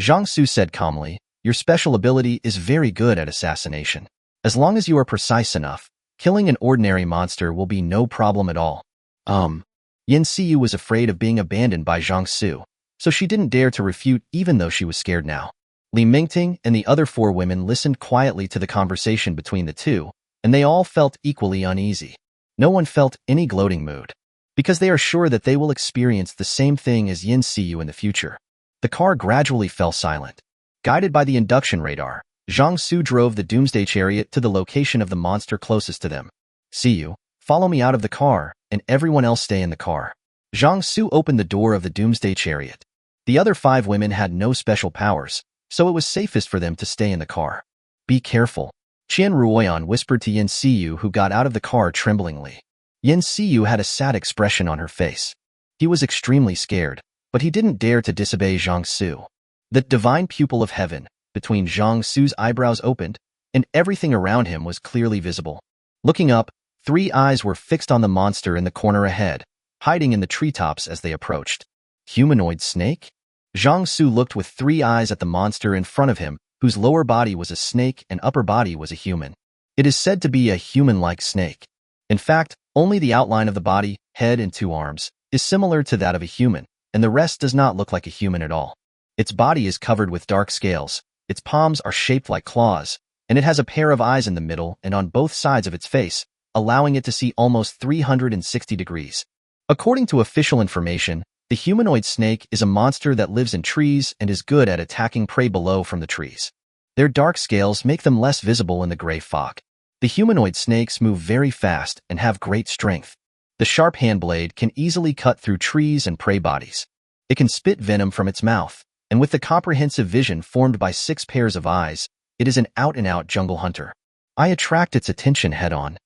Zhang Xu said calmly, your special ability is very good at assassination. As long as you are precise enough, killing an ordinary monster will be no problem at all. Seeu was afraid of being abandoned by Zhang Xu, so she didn't dare to refute even though she was scared now. Li Mingting and the other 4 women listened quietly to the conversation between the two, and they all felt equally uneasy. No one felt any gloating mood, because they are sure that they will experience the same thing as Seeu in the future. The car gradually fell silent. Guided by the induction radar, Zhang Xu drove the Doomsday Chariot to the location of the monster closest to them. Seeu, follow me out of the car, and everyone else stay in the car. Zhang Xu opened the door of the Doomsday Chariot. The other 5 women had no special powers, so it was safest for them to stay in the car. Be careful, Qian Ruoyan whispered to Seeu, who got out of the car tremblingly. Seeu had a sad expression on her face. He was extremely scared, but he didn't dare to disobey Zhang Xu. The divine pupil of heaven between Zhang Xu's eyebrows opened, and everything around him was clearly visible. Looking up, 3 eyes were fixed on the monster in the corner ahead, hiding in the treetops as they approached. Humanoid snake? Zhang Xu looked with 3 eyes at the monster in front of him, whose lower body was a snake and upper body was a human. It is said to be a human-like snake. In fact, only the outline of the body, head and 2 arms, is similar to that of a human, and the rest does not look like a human at all. Its body is covered with dark scales, its palms are shaped like claws, and it has a pair of eyes in the middle and on both sides of its face, allowing it to see almost 360 degrees. According to official information, the humanoid snake is a monster that lives in trees and is good at attacking prey below from the trees. Their dark scales make them less visible in the gray fog. The humanoid snakes move very fast and have great strength. The sharp hand blade can easily cut through trees and prey bodies. It can spit venom from its mouth, and with the comprehensive vision formed by 6 pairs of eyes, it is an out-and-out jungle hunter. I attract its attention head-on.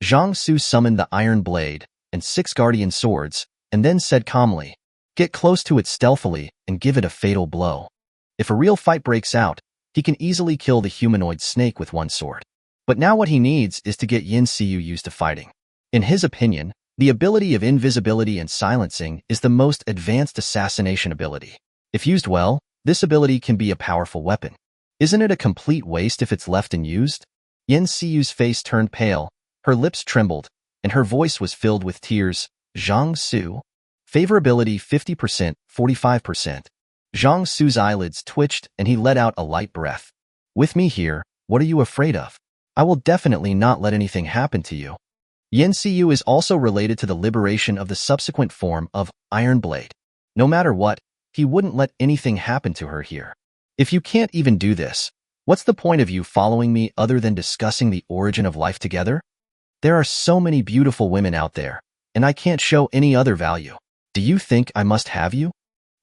Zhang Xu summoned the iron blade and 6 guardian swords, and then said calmly, get close to it stealthily and give it a fatal blow. If a real fight breaks out, he can easily kill the humanoid snake with 1 sword. But now what he needs is to get Seeu used to fighting. In his opinion, the ability of invisibility and silencing is the most advanced assassination ability. If used well, this ability can be a powerful weapon. Isn't it a complete waste if it's left unused? Seeu's face turned pale, her lips trembled, and her voice was filled with tears. Zhang Xu? Favorability 50%, 45%. Zhang Xu's eyelids twitched and he let out a light breath. With me here, what are you afraid of? I will definitely not let anything happen to you. Seeu is also related to the liberation of the subsequent form of Iron Blade. No matter what, he wouldn't let anything happen to her here. If you can't even do this, what's the point of you following me other than discussing the origin of life together? There are so many beautiful women out there, and I can't show any other value. Do you think I must have you?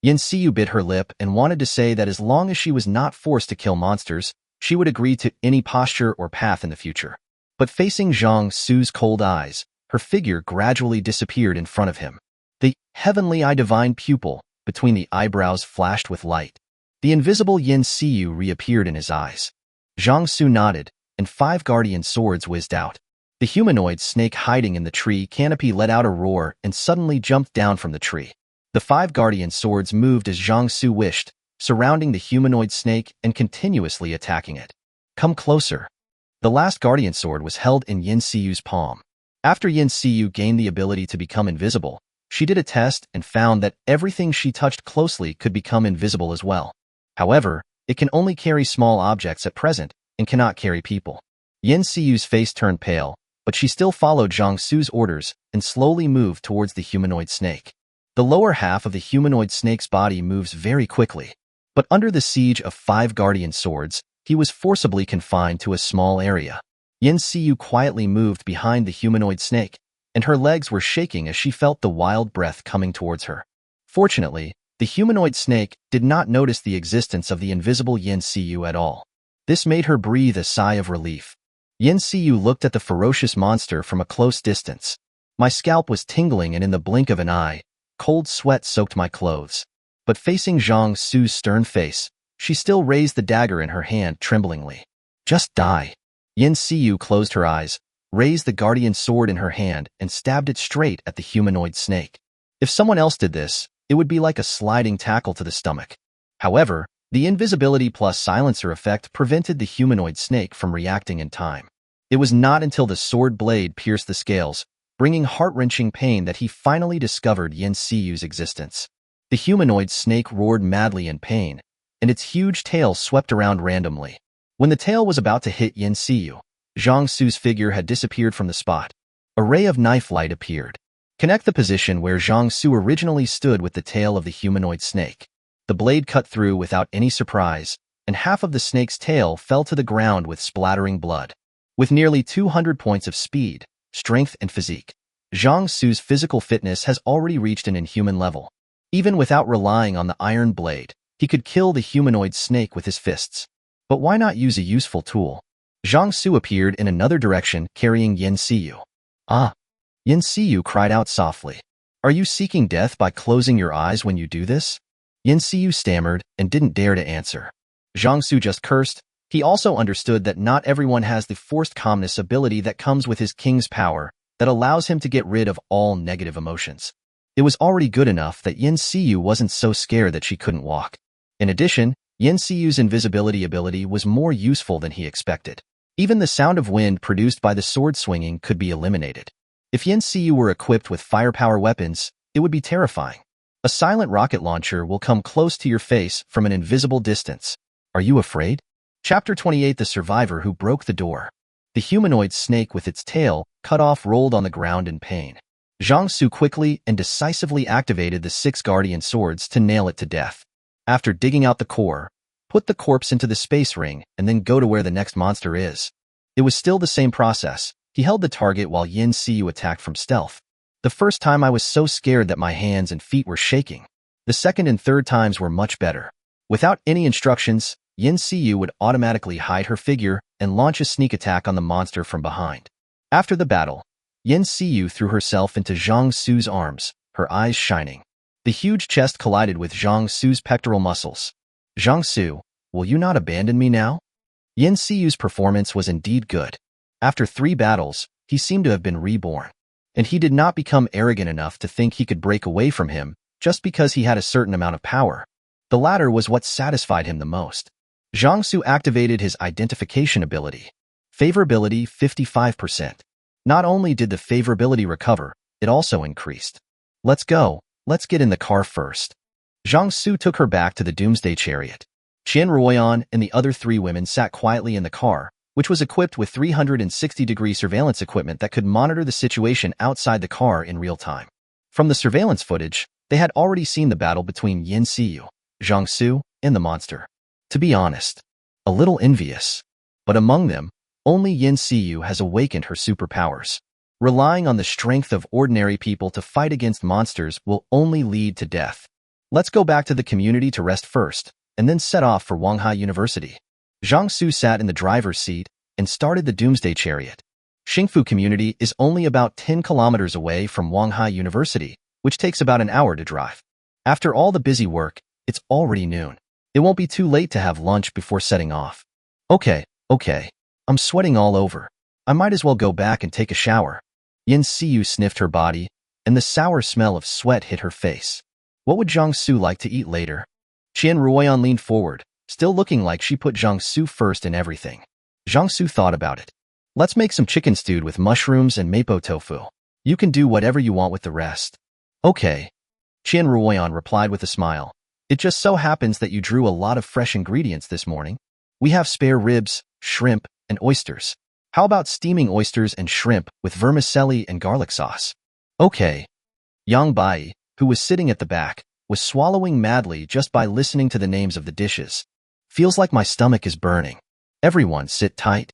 Seeu bit her lip and wanted to say that as long as she was not forced to kill monsters, she would agree to any posture or path in the future. But facing Zhang Xu's cold eyes, her figure gradually disappeared in front of him. The heavenly eye divine pupil between the eyebrows flashed with light. The invisible Seeu reappeared in his eyes. Zhang Xu nodded, and 5 guardian swords whizzed out. The humanoid snake hiding in the tree canopy let out a roar and suddenly jumped down from the tree. The 5 guardian swords moved as Zhang Xu wished, surrounding the humanoid snake and continuously attacking it. Come closer. The last guardian sword was held in Yin Seeu's palm. After Yin Seeu gained the ability to become invisible, she did a test and found that everything she touched closely could become invisible as well. However, it can only carry small objects at present and cannot carry people. Yin Seeu's face turned pale, but she still followed Zhang Xu's orders and slowly moved towards the humanoid snake. The lower half of the humanoid snake's body moves very quickly, but under the siege of 5 guardian swords, he was forcibly confined to a small area. Yin Seeu quietly moved behind the humanoid snake, and her legs were shaking as she felt the wild breath coming towards her. Fortunately, the humanoid snake did not notice the existence of the invisible Yin Seeu at all. This made her breathe a sigh of relief. Yin Seeu looked at the ferocious monster from a close distance. My scalp was tingling, and in the blink of an eye, cold sweat soaked my clothes. But facing Zhang Xu's stern face, she still raised the dagger in her hand tremblingly. Just die. Yin Seeu closed her eyes, raised the guardian sword in her hand, and stabbed it straight at the humanoid snake. If someone else did this, it would be like a sliding tackle to the stomach. However, the invisibility plus silencer effect prevented the humanoid snake from reacting in time. It was not until the sword blade pierced the scales, bringing heart-wrenching pain, that he finally discovered Yin Seeu's existence. The humanoid snake roared madly in pain, and its huge tail swept around randomly. When the tail was about to hit Yin Seeu, Zhang Xu's figure had disappeared from the spot. A ray of knife light appeared. Connect the position where Zhang Xu originally stood with the tail of the humanoid snake. The blade cut through without any surprise, and half of the snake's tail fell to the ground with splattering blood. With nearly 200 points of speed, strength, and physique, Zhang Xu's physical fitness has already reached an inhuman level. Even without relying on the iron blade, he could kill the humanoid snake with his fists. But why not use a useful tool? Zhang Xu appeared in another direction, carrying Yin Seeu. Ah! Yin Seeu cried out softly. Are you seeking death by closing your eyes when you do this? Yin Seeu stammered and didn't dare to answer. Zhang Xu just cursed. He also understood that not everyone has the forced calmness ability that comes with his king's power that allows him to get rid of all negative emotions. It was already good enough that Yin Seeu wasn't so scared that she couldn't walk. In addition, Yin Seeu's invisibility ability was more useful than he expected. Even the sound of wind produced by the sword swinging could be eliminated. If Yin Seeu were equipped with firepower weapons, it would be terrifying. A silent rocket launcher will come close to your face from an invisible distance. Are you afraid? Chapter 28: The Survivor Who Broke the Door. The humanoid snake with its tail cut off rolled on the ground in pain. Zhang Xu quickly and decisively activated the 6 guardian swords to nail it to death. After digging out the core, put the corpse into the space ring and then go to where the next monster is. It was still the same process. He held the target while Yin Seeu attacked from stealth. The first time I was so scared that my hands and feet were shaking. The second and third times were much better. Without any instructions, Yin Seeu would automatically hide her figure and launch a sneak attack on the monster from behind. After the battle, Yin Seeu threw herself into Zhang Xu's arms, her eyes shining. The huge chest collided with Zhang Xu's pectoral muscles. Zhang Xu, will you not abandon me now? Yin Seeu's performance was indeed good. After 3 battles, he seemed to have been reborn. And he did not become arrogant enough to think he could break away from him just because he had a certain amount of power. The latter was what satisfied him the most. Zhang Xu activated his identification ability. Favorability 55%. Not only did the favorability recover, it also increased. Let's go. Let's get in the car first. Zhang Xu took her back to the Doomsday Chariot. Qin Ruoyan and the other 3 women sat quietly in the car, which was equipped with 360-degree surveillance equipment that could monitor the situation outside the car in real time. From the surveillance footage, they had already seen the battle between Yin Seeu, Zhang Xu, and the monster. To be honest, a little envious. But among them, only Yin Seeu has awakened her superpowers. Relying on the strength of ordinary people to fight against monsters will only lead to death. Let's go back to the community to rest first, and then set off for Wanghai University. Zhang Xu sat in the driver's seat and started the Doomsday Chariot. Xingfu community is only about 10 kilometers away from Wanghai University, which takes about an hour to drive. After all the busy work, it's already noon. It won't be too late to have lunch before setting off. Okay. I'm sweating all over. I might as well go back and take a shower. Yin Seeu sniffed her body, and the sour smell of sweat hit her face. What would Zhang Xu like to eat later? Qian Ruoyan leaned forward, still looking like she put Zhang Xu first in everything. Zhang Xu thought about it. Let's make some chicken stewed with mushrooms and mapo tofu. You can do whatever you want with the rest. Okay. Qian Ruoyan replied with a smile. It just so happens that you drew a lot of fresh ingredients this morning. We have spare ribs, shrimp, and oysters. How about steaming oysters and shrimp with vermicelli and garlic sauce? Okay. Yang Bai, who was sitting at the back, was swallowing madly just by listening to the names of the dishes. Feels like my stomach is burning. Everyone sit tight.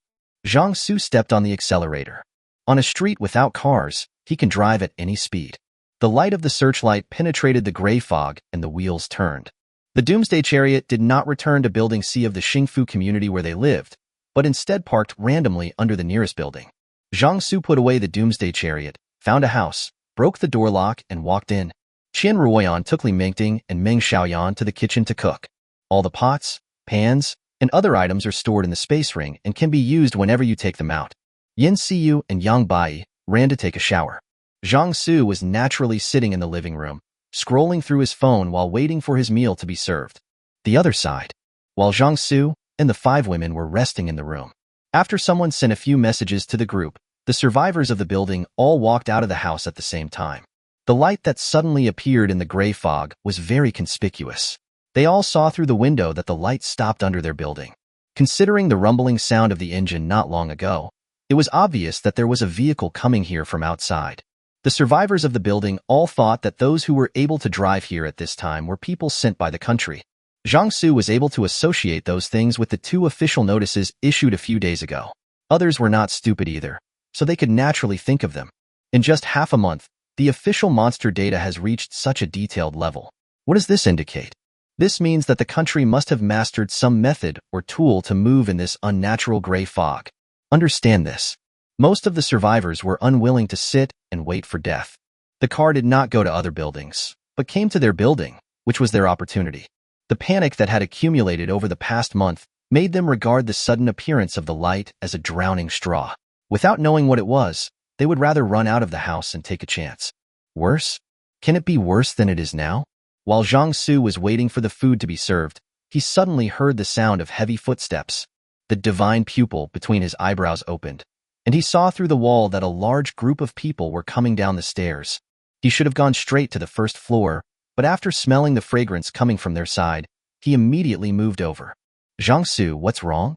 Zhang Xu stepped on the accelerator. On a street without cars, he can drive at any speed. The light of the searchlight penetrated the gray fog and the wheels turned. The Doomsday Chariot did not return to Building C of the Xingfu community where they lived, but instead parked randomly under the nearest building. Zhang Xu put away the Doomsday Chariot, found a house, broke the door lock, and walked in. Qian Ruoyan took Li Mingting and Ming Xiaoyan to the kitchen to cook. All the pots, pans, and other items are stored in the space ring and can be used whenever you take them out. Seeu and Yang Bai ran to take a shower. Zhang Xu was naturally sitting in the living room, scrolling through his phone while waiting for his meal to be served. The other side, while Zhang Xu and the 5 women were resting in the room. After someone sent a few messages to the group, the survivors of the building all walked out of the house at the same time. The light that suddenly appeared in the gray fog was very conspicuous. They all saw through the window that the light stopped under their building. Considering the rumbling sound of the engine not long ago, it was obvious that there was a vehicle coming here from outside. The survivors of the building all thought that those who were able to drive here at this time were people sent by the country. Zhang Xu was able to associate those things with the 2 official notices issued a few days ago. Others were not stupid either, so they could naturally think of them. In just half a month, the official monster data has reached such a detailed level. What does this indicate? This means that the country must have mastered some method or tool to move in this unnatural gray fog. Understand this. Most of the survivors were unwilling to sit and wait for death. The car did not go to other buildings, but came to their building, which was their opportunity. The panic that had accumulated over the past month made them regard the sudden appearance of the light as a drowning straw. Without knowing what it was, they would rather run out of the house and take a chance. Worse? Can it be worse than it is now? While Zhang Xu was waiting for the food to be served, he suddenly heard the sound of heavy footsteps. The divine pupil between his eyebrows opened, and he saw through the wall that a large group of people were coming down the stairs. He should have gone straight to the first floor, but after smelling the fragrance coming from their side, he immediately moved over. Zhang Xu, what's wrong?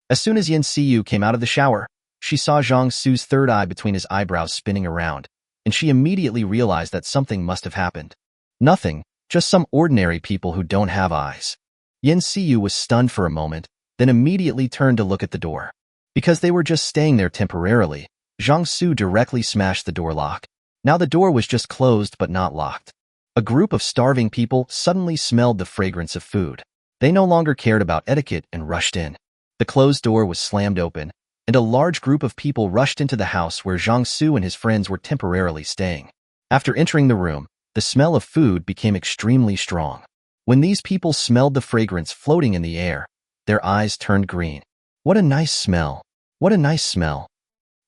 As soon as Seeu came out of the shower, she saw Zhang Xu's third eye between his eyebrows spinning around, and she immediately realized that something must have happened. Nothing, just some ordinary people who don't have eyes. Seeu was stunned for a moment, then immediately turned to look at the door. Because they were just staying there temporarily, Zhang Xu directly smashed the door lock. Now the door was just closed but not locked. A group of starving people suddenly smelled the fragrance of food. They no longer cared about etiquette and rushed in. The closed door was slammed open, and a large group of people rushed into the house where Zhang Xu and his friends were temporarily staying. After entering the room, the smell of food became extremely strong. When these people smelled the fragrance floating in the air, their eyes turned green. What a nice smell. What a nice smell.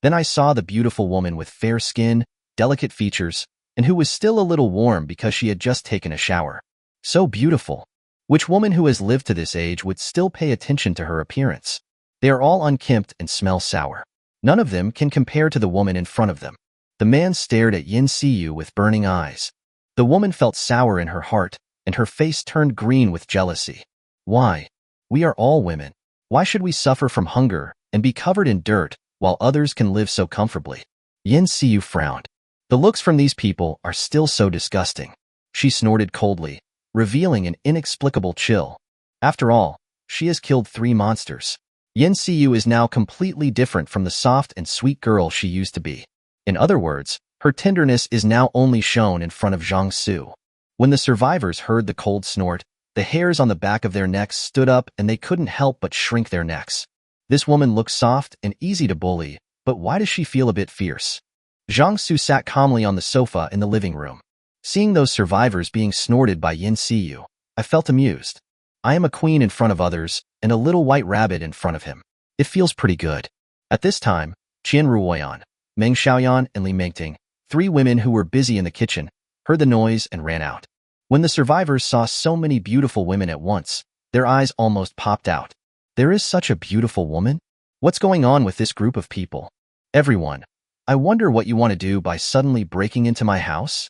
Then I saw the beautiful woman with fair skin, delicate features, and who was still a little warm because she had just taken a shower. So beautiful. Which woman who has lived to this age would still pay attention to her appearance? They are all unkempt and smell sour. None of them can compare to the woman in front of them. The man stared at Seeu with burning eyes. The woman felt sour in her heart, and her face turned green with jealousy. Why? We are all women. Why should we suffer from hunger and be covered in dirt while others can live so comfortably? Seeu frowned. The looks from these people are still so disgusting. She snorted coldly, revealing an inexplicable chill. After all, she has killed 3 monsters. Seeu is now completely different from the soft and sweet girl she used to be. In other words, her tenderness is now only shown in front of Zhang Xu. When the survivors heard the cold snort, the hairs on the back of their necks stood up and they couldn't help but shrink their necks. This woman looks soft and easy to bully, but why does she feel a bit fierce? Zhang Xu sat calmly on the sofa in the living room. Seeing those survivors being snorted by Seeu, I felt amused. I am a queen in front of others and a little white rabbit in front of him. It feels pretty good. At this time, Qian Ruoyan, Ming Xiaoyan, and Li Mingting, 3 women who were busy in the kitchen, heard the noise and ran out. When the survivors saw so many beautiful women at once, their eyes almost popped out. There is such a beautiful woman? What's going on with this group of people? Everyone, I wonder what you want to do by suddenly breaking into my house?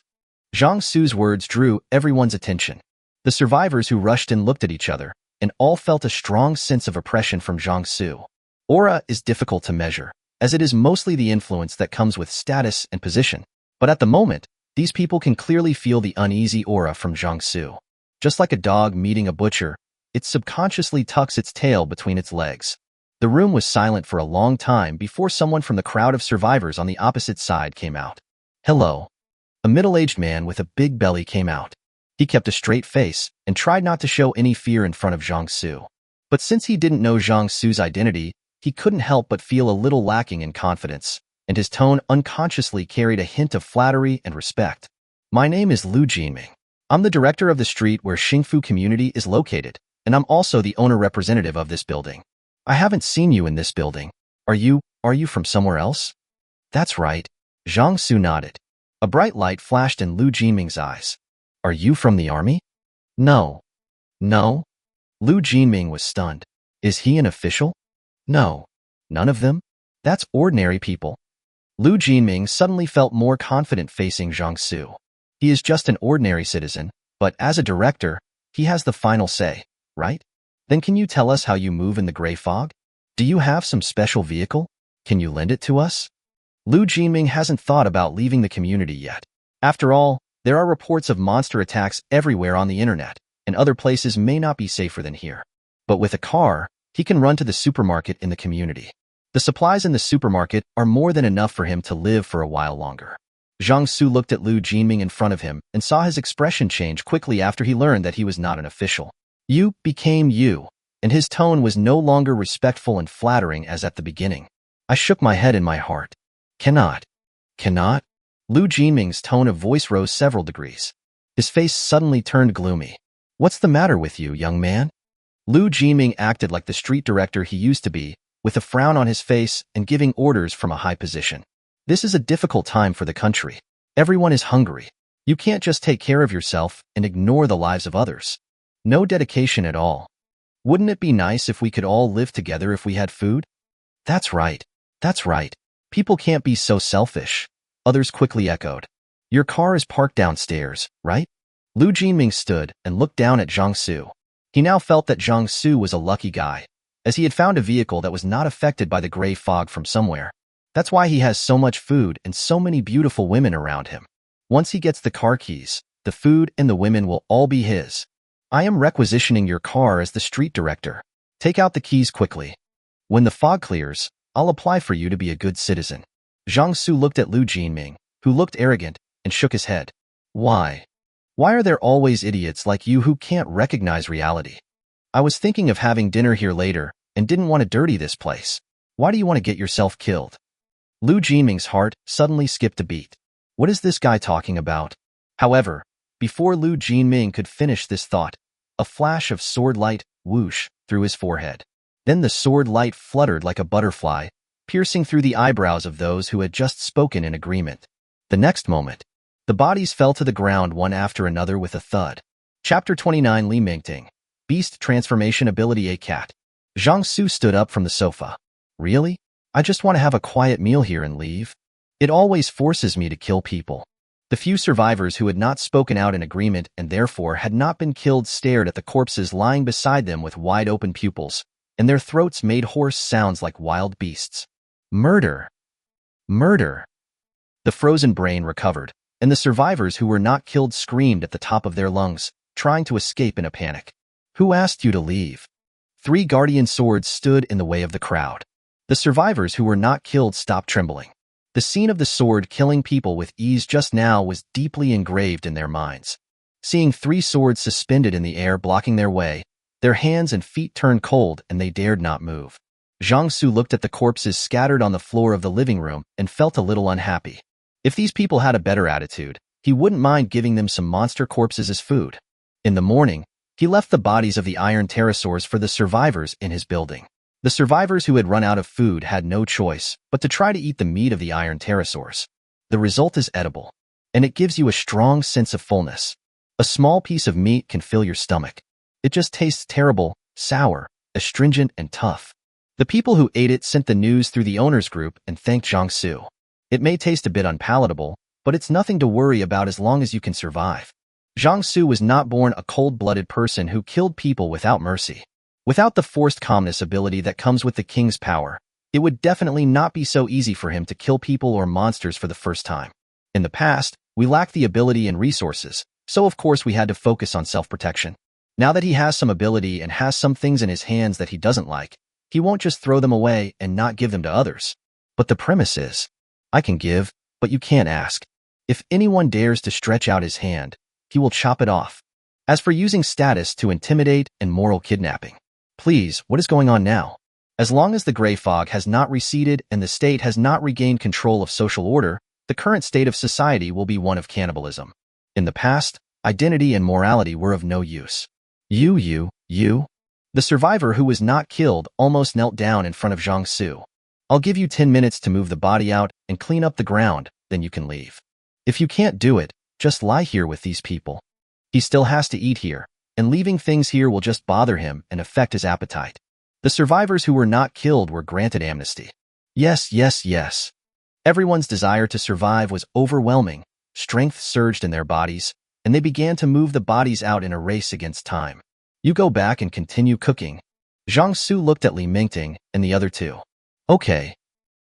Zhang Xu's words drew everyone's attention. The survivors who rushed in looked at each other, and all felt a strong sense of oppression from Zhang Xu. Aura is difficult to measure, as it is mostly the influence that comes with status and position. But at the moment, these people can clearly feel the uneasy aura from Zhang Xu. Just like a dog meeting a butcher, it subconsciously tucks its tail between its legs. The room was silent for a long time before someone from the crowd of survivors on the opposite side came out. Hello. A middle-aged man with a big belly came out. He kept a straight face and tried not to show any fear in front of Zhang Xu. But since he didn't know Zhang Xu's identity, he couldn't help but feel a little lacking in confidence, and his tone unconsciously carried a hint of flattery and respect. My name is Lu Jinming. I'm the director of the street where Xingfu community is located, and I'm also the owner representative of this building. I haven't seen you in this building. Are you from somewhere else? That's right. Zhang Xu nodded. A bright light flashed in Lu Jinming's eyes. Are you from the army? No. No? Lu Jinming was stunned. Is he an official? No. None of them? That's ordinary people. Lu Jinming suddenly felt more confident facing Zhang Xu. He is just an ordinary citizen, but as a director, he has the final say, right? Then can you tell us how you move in the gray fog? Do you have some special vehicle? Can you lend it to us? Lu Jinming hasn't thought about leaving the community yet. After all, there are reports of monster attacks everywhere on the internet, and other places may not be safer than here. But with a car, he can run to the supermarket in the community. The supplies in the supermarket are more than enough for him to live for a while longer. Zhang Xu looked at Lu Jinming in front of him and saw his expression change quickly after he learned that he was not an official. You became you, and his tone was no longer respectful and flattering as at the beginning. I shook my head in my heart. Cannot. Lu Jinming's tone of voice rose several degrees. His face suddenly turned gloomy. What's the matter with you, young man? Lu Jinming acted like the street director he used to be, with a frown on his face and giving orders from a high position. This is a difficult time for the country. Everyone is hungry. You can't just take care of yourself and ignore the lives of others. No dedication at all. Wouldn't it be nice if we could all live together if we had food? That's right. People can't be so selfish. Others quickly echoed. Your car is parked downstairs, right? Lu Jinming stood and looked down at Zhang Xu. He now felt that Zhang Xu was a lucky guy, as he had found a vehicle that was not affected by the gray fog from somewhere. That's why he has so much food and so many beautiful women around him. Once he gets the car keys, the food and the women will all be his. I am requisitioning your car as the street director. Take out the keys quickly. When the fog clears, I'll apply for you to be a good citizen. Zhang Xu looked at Lu Jinming, who looked arrogant, and shook his head. Why? Why are there always idiots like you who can't recognize reality? I was thinking of having dinner here later and didn't want to dirty this place. Why do you want to get yourself killed? Lu Jinming's heart suddenly skipped a beat. What is this guy talking about? However, before Lu Jinming could finish this thought, a flash of sword light whoosh through his forehead. Then the sword light fluttered like a butterfly, piercing through the eyebrows of those who had just spoken in agreement. The next moment, the bodies fell to the ground one after another with a thud. Chapter 29 Li Mingting. Beast Transformation Ability A Cat. Zhang Xu stood up from the sofa. Really? I just want to have a quiet meal here and leave. It always forces me to kill people. The few survivors who had not spoken out in agreement and therefore had not been killed stared at the corpses lying beside them with wide-open pupils, and their throats made hoarse sounds like wild beasts. Murder. Murder. The frozen brain recovered, and the survivors who were not killed screamed at the top of their lungs, trying to escape in a panic. Who asked you to leave? 3 guardian swords stood in the way of the crowd. The survivors who were not killed stopped trembling. The scene of the sword killing people with ease just now was deeply engraved in their minds. Seeing 3 swords suspended in the air blocking their way, their hands and feet turned cold and they dared not move. Zhang Xu looked at the corpses scattered on the floor of the living room and felt a little unhappy. If these people had a better attitude, he wouldn't mind giving them some monster corpses as food. In the morning, he left the bodies of the iron pterosaurs for the survivors in his building. The survivors who had run out of food had no choice but to try to eat the meat of the iron pterosaurs. The result is edible, and it gives you a strong sense of fullness. A small piece of meat can fill your stomach. It just tastes terrible, sour, astringent, and tough. The people who ate it sent the news through the owners group and thanked Zhang Xu. It may taste a bit unpalatable, but it's nothing to worry about as long as you can survive. Zhang Xu was not born a cold-blooded person who killed people without mercy. Without the forced calmness ability that comes with the king's power, it would definitely not be so easy for him to kill people or monsters for the first time. In the past, we lacked the ability and resources, so of course we had to focus on self-protection. Now that he has some ability and has some things in his hands that he doesn't like, he won't just throw them away and not give them to others. But the premise is, I can give, but you can't ask. If anyone dares to stretch out his hand, he will chop it off. As for using status to intimidate and moral kidnapping, please, what is going on now? As long as the gray fog has not receded and the state has not regained control of social order, the current state of society will be one of cannibalism. In the past, identity and morality were of no use. You. The survivor who was not killed almost knelt down in front of Zhang Xu. I'll give you 10 minutes to move the body out and clean up the ground, then you can leave. If you can't do it, just lie here with these people. He still has to eat here, and leaving things here will just bother him and affect his appetite. The survivors who were not killed were granted amnesty. Yes. Everyone's desire to survive was overwhelming. Strength surged in their bodies, and they began to move the bodies out in a race against time. You go back and continue cooking. Zhang Xu looked at Li Mingting and the other two. Okay.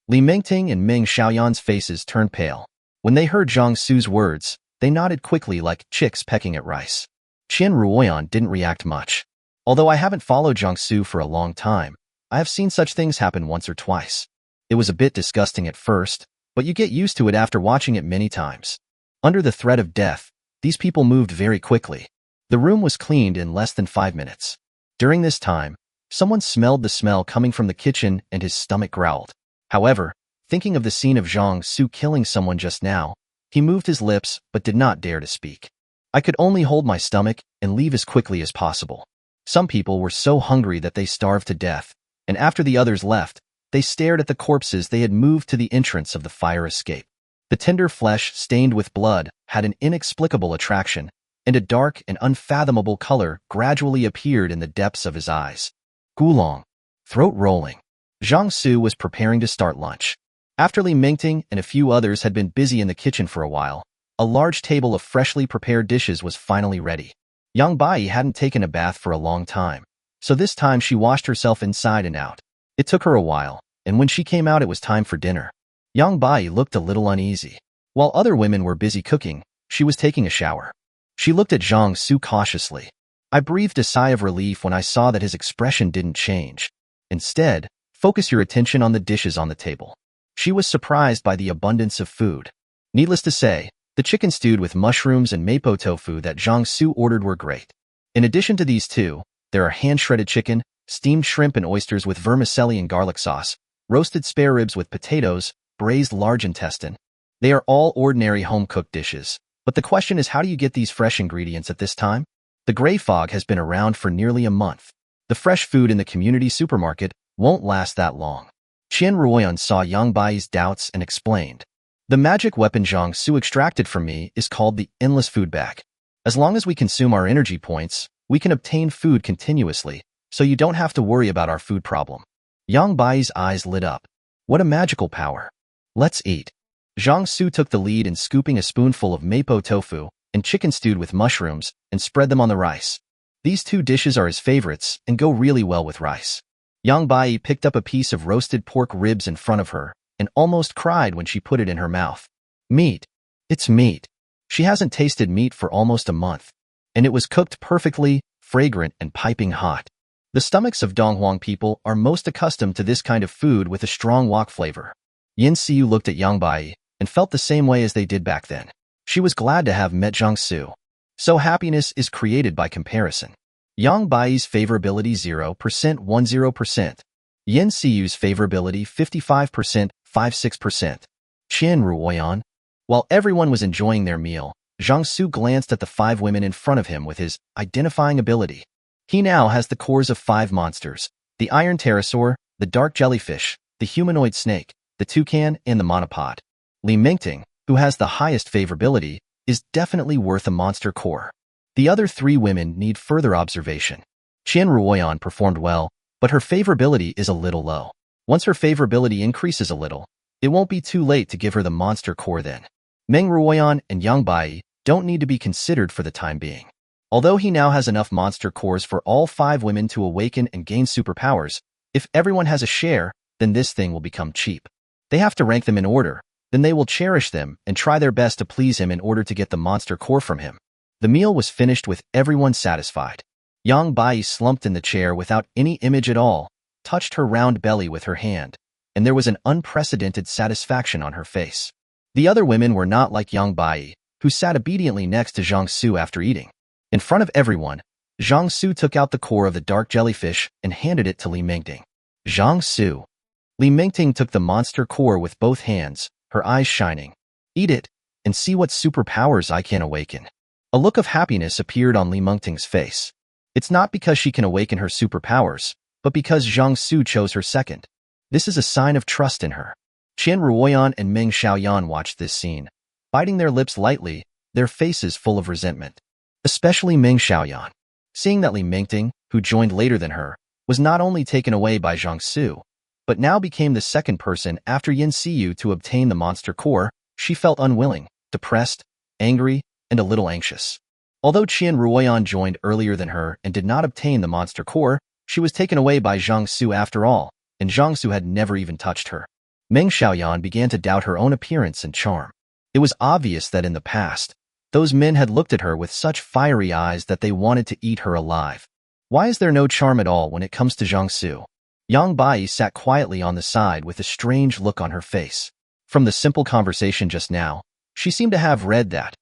Li Mingting and Ming Xiaoyan's faces turned pale. When they heard Zhang Xu's words, they nodded quickly like chicks pecking at rice. Qian Ruoyan didn't react much. Although I haven't followed Zhang Xu for a long time, I have seen such things happen once or twice. It was a bit disgusting at first, but you get used to it after watching it many times. Under the threat of death, these people moved very quickly. The room was cleaned in less than 5 minutes. During this time, someone smelled the smell coming from the kitchen and his stomach growled. However, thinking of the scene of Zhang Xu killing someone just now, he moved his lips but did not dare to speak. I could only hold my stomach and leave as quickly as possible. Some people were so hungry that they starved to death, and after the others left, they stared at the corpses they had moved to the entrance of the fire escape. The tender flesh stained with blood had an inexplicable attraction, and a dark and unfathomable color gradually appeared in the depths of his eyes. Gulong. Throat rolling. Zhang Xu was preparing to start lunch. After Li Mingting and a few others had been busy in the kitchen for a while, a large table of freshly prepared dishes was finally ready. Yang Bai hadn't taken a bath for a long time, so this time she washed herself inside and out. It took her a while, and when she came out it was time for dinner. Yang Bai looked a little uneasy. While other women were busy cooking, she was taking a shower. She looked at Zhang Xu cautiously. I breathed a sigh of relief when I saw that his expression didn't change. Instead, focus your attention on the dishes on the table. She was surprised by the abundance of food. Needless to say, the chicken stewed with mushrooms and mapo tofu that Zhang Xu ordered were great. In addition to these two, there are hand-shredded chicken, steamed shrimp and oysters with vermicelli and garlic sauce, roasted spare ribs with potatoes, braised large intestine. They are all ordinary home-cooked dishes, but the question is, how do you get these fresh ingredients at this time? The gray fog has been around for nearly a month. The fresh food in the community supermarket won't last that long. Qian Ruoyan saw Yang Bai's doubts and explained. The magic weapon Zhang Xu extracted from me is called the Endless Food Bag. As long as we consume our energy points, we can obtain food continuously, so you don't have to worry about our food problem. Yang Bai's eyes lit up. What a magical power. Let's eat. Zhang Xu took the lead in scooping a spoonful of mapo tofu and chicken stewed with mushrooms and spread them on the rice. These two dishes are his favorites and go really well with rice. Yang Bai picked up a piece of roasted pork ribs in front of her and almost cried when she put it in her mouth. Meat. It's meat. She hasn't tasted meat for almost a month, and it was cooked perfectly, fragrant and piping hot. The stomachs of Donghuang people are most accustomed to this kind of food with a strong wok flavor. Seeu looked at Yang Bai and felt the same way as they did back then. She was glad to have met Zhang Xu. So happiness is created by comparison. Yang Bai's favorability 0%, 10%. Seu's favorability 55%, 56%. Qian Ruoyan. While everyone was enjoying their meal, Zhang Xu glanced at the 5 women in front of him with his identifying ability. He now has the cores of 5 monsters: the iron pterosaur, the dark jellyfish, the humanoid snake, the toucan, and the monopod. Li Mingting, who has the highest favorability, is definitely worth a monster core. The other 3 women need further observation. Qian Ruoyan performed well, but her favorability is a little low. Once her favorability increases a little, it won't be too late to give her the monster core then. Ming Ruoyan and Yang Bai don't need to be considered for the time being. Although he now has enough monster cores for all 5 women to awaken and gain superpowers, if everyone has a share, then this thing will become cheap. They have to rank them in order, then they will cherish them and try their best to please him in order to get the monster core from him. The meal was finished with everyone satisfied. Yang Bai slumped in the chair without any image at all, touched her round belly with her hand, and there was an unprecedented satisfaction on her face. The other women were not like Yang Bai, who sat obediently next to Zhang Xu after eating. In front of everyone, Zhang Xu took out the core of the dark jellyfish and handed it to Li Mingting. Zhang Xu. Li Mingting took the monster core with both hands, her eyes shining. Eat it, and see what superpowers I can awaken. A look of happiness appeared on Li Mingting's face. It's not because she can awaken her superpowers, but because Zhang Xu chose her second. This is a sign of trust in her. Qian Ruoyan and Ming Xiaoyan watched this scene, biting their lips lightly, their faces full of resentment. Especially Ming Xiaoyan. Seeing that Li Mingting, who joined later than her, was not only taken away by Zhang Xu, but now became the second person after Seeu to obtain the monster core, she felt unwilling, depressed, angry, and a little anxious. Although Qian Ruoyan joined earlier than her and did not obtain the monster core, she was taken away by Zhang Xu after all, and Zhang Xu had never even touched her. Ming Xiaoyan began to doubt her own appearance and charm. It was obvious that in the past, those men had looked at her with such fiery eyes that they wanted to eat her alive. Why is there no charm at all when it comes to Zhang Xu? Yang Bai sat quietly on the side with a strange look on her face. From the simple conversation just now, she seemed to have read that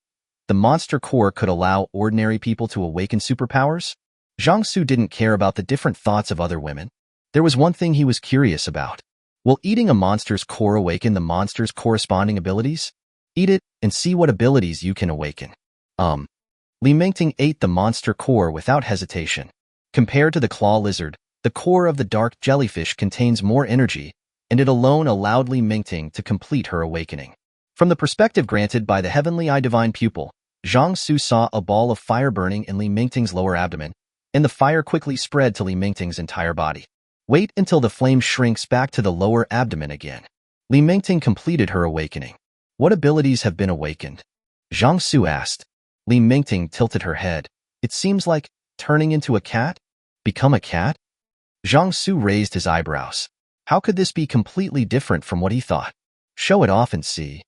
the monster core could allow ordinary people to awaken superpowers. Zhang Xu didn't care about the different thoughts of other women. There was one thing he was curious about. Will eating a monster's core awaken the monster's corresponding abilities? Eat it and see what abilities you can awaken. Li Mingting ate the monster core without hesitation. Compared to the claw lizard, the core of the dark jellyfish contains more energy, and it alone allowed Li Mingting to complete her awakening. From the perspective granted by the Heavenly Eye Divine Pupil, Zhang Xu saw a ball of fire burning in Li Mingting's lower abdomen, and the fire quickly spread to Li Mingting's entire body. Wait until the flame shrinks back to the lower abdomen again. Li Mingting completed her awakening. What abilities have been awakened? Zhang Xu asked. Li Mingting tilted her head. It seems like turning into a cat? Become a cat? Zhang Xu raised his eyebrows. How could this be completely different from what he thought? Show it off and see.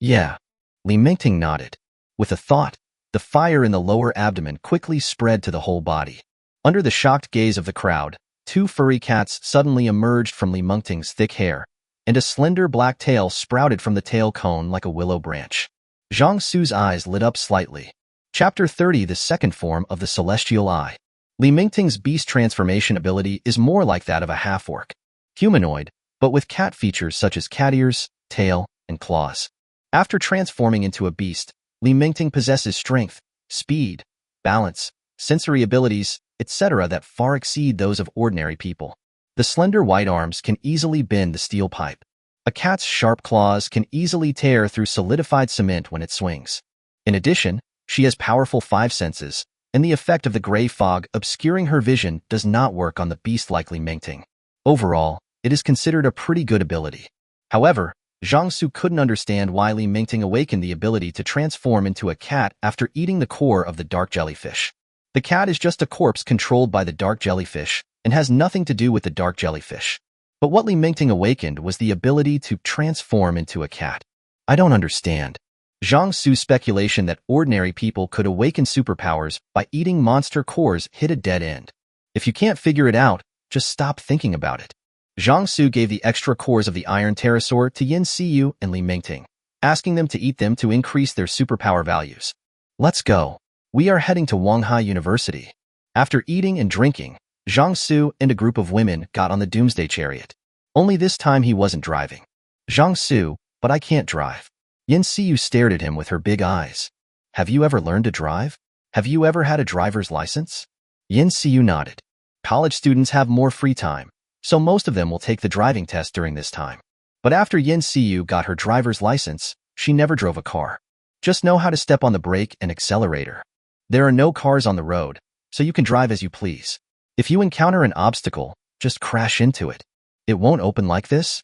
Yeah. Li Mingting nodded. With a thought, the fire in the lower abdomen quickly spread to the whole body. Under the shocked gaze of the crowd, 2 furry cats suddenly emerged from Li Mingting's thick hair, and a slender black tail sprouted from the tail cone like a willow branch. Zhang Xu's eyes lit up slightly. Chapter 30, the second form of the celestial eye. Li Mingting's beast transformation ability is more like that of a half-orc. Humanoid, but with cat features such as cat ears, tail, and claws. After transforming into a beast, Li Mingting possesses strength, speed, balance, sensory abilities, etc. that far exceed those of ordinary people. The slender white arms can easily bend the steel pipe. A cat's sharp claws can easily tear through solidified cement when it swings. In addition, she has powerful 5 senses, and the effect of the gray fog obscuring her vision does not work on the beast-like Li Mingting. Overall, it is considered a pretty good ability. However, Zhang Xu couldn't understand why Li Mingting awakened the ability to transform into a cat after eating the core of the dark jellyfish. The cat is just a corpse controlled by the dark jellyfish and has nothing to do with the dark jellyfish. But what Li Mingting awakened was the ability to transform into a cat. I don't understand. Zhang Xu's speculation that ordinary people could awaken superpowers by eating monster cores hit a dead end. If you can't figure it out, just stop thinking about it. Zhang Xu gave the extra cores of the Iron Pterosaur to Seeu and Li Mingting, asking them to eat them to increase their superpower values. Let's go. We are heading to Wanghai University. After eating and drinking, Zhang Xu and a group of women got on the Doomsday Chariot. Only this time he wasn't driving. Zhang Xu, but I can't drive. Seeu stared at him with her big eyes. Have you ever learned to drive? Have you ever had a driver's license? Seeu nodded. College students have more free time, so most of them will take the driving test during this time. But after Seeu got her driver's license, she never drove a car. Just know how to step on the brake and accelerator. There are no cars on the road, so you can drive as you please. If you encounter an obstacle, just crash into it. It won't open like this?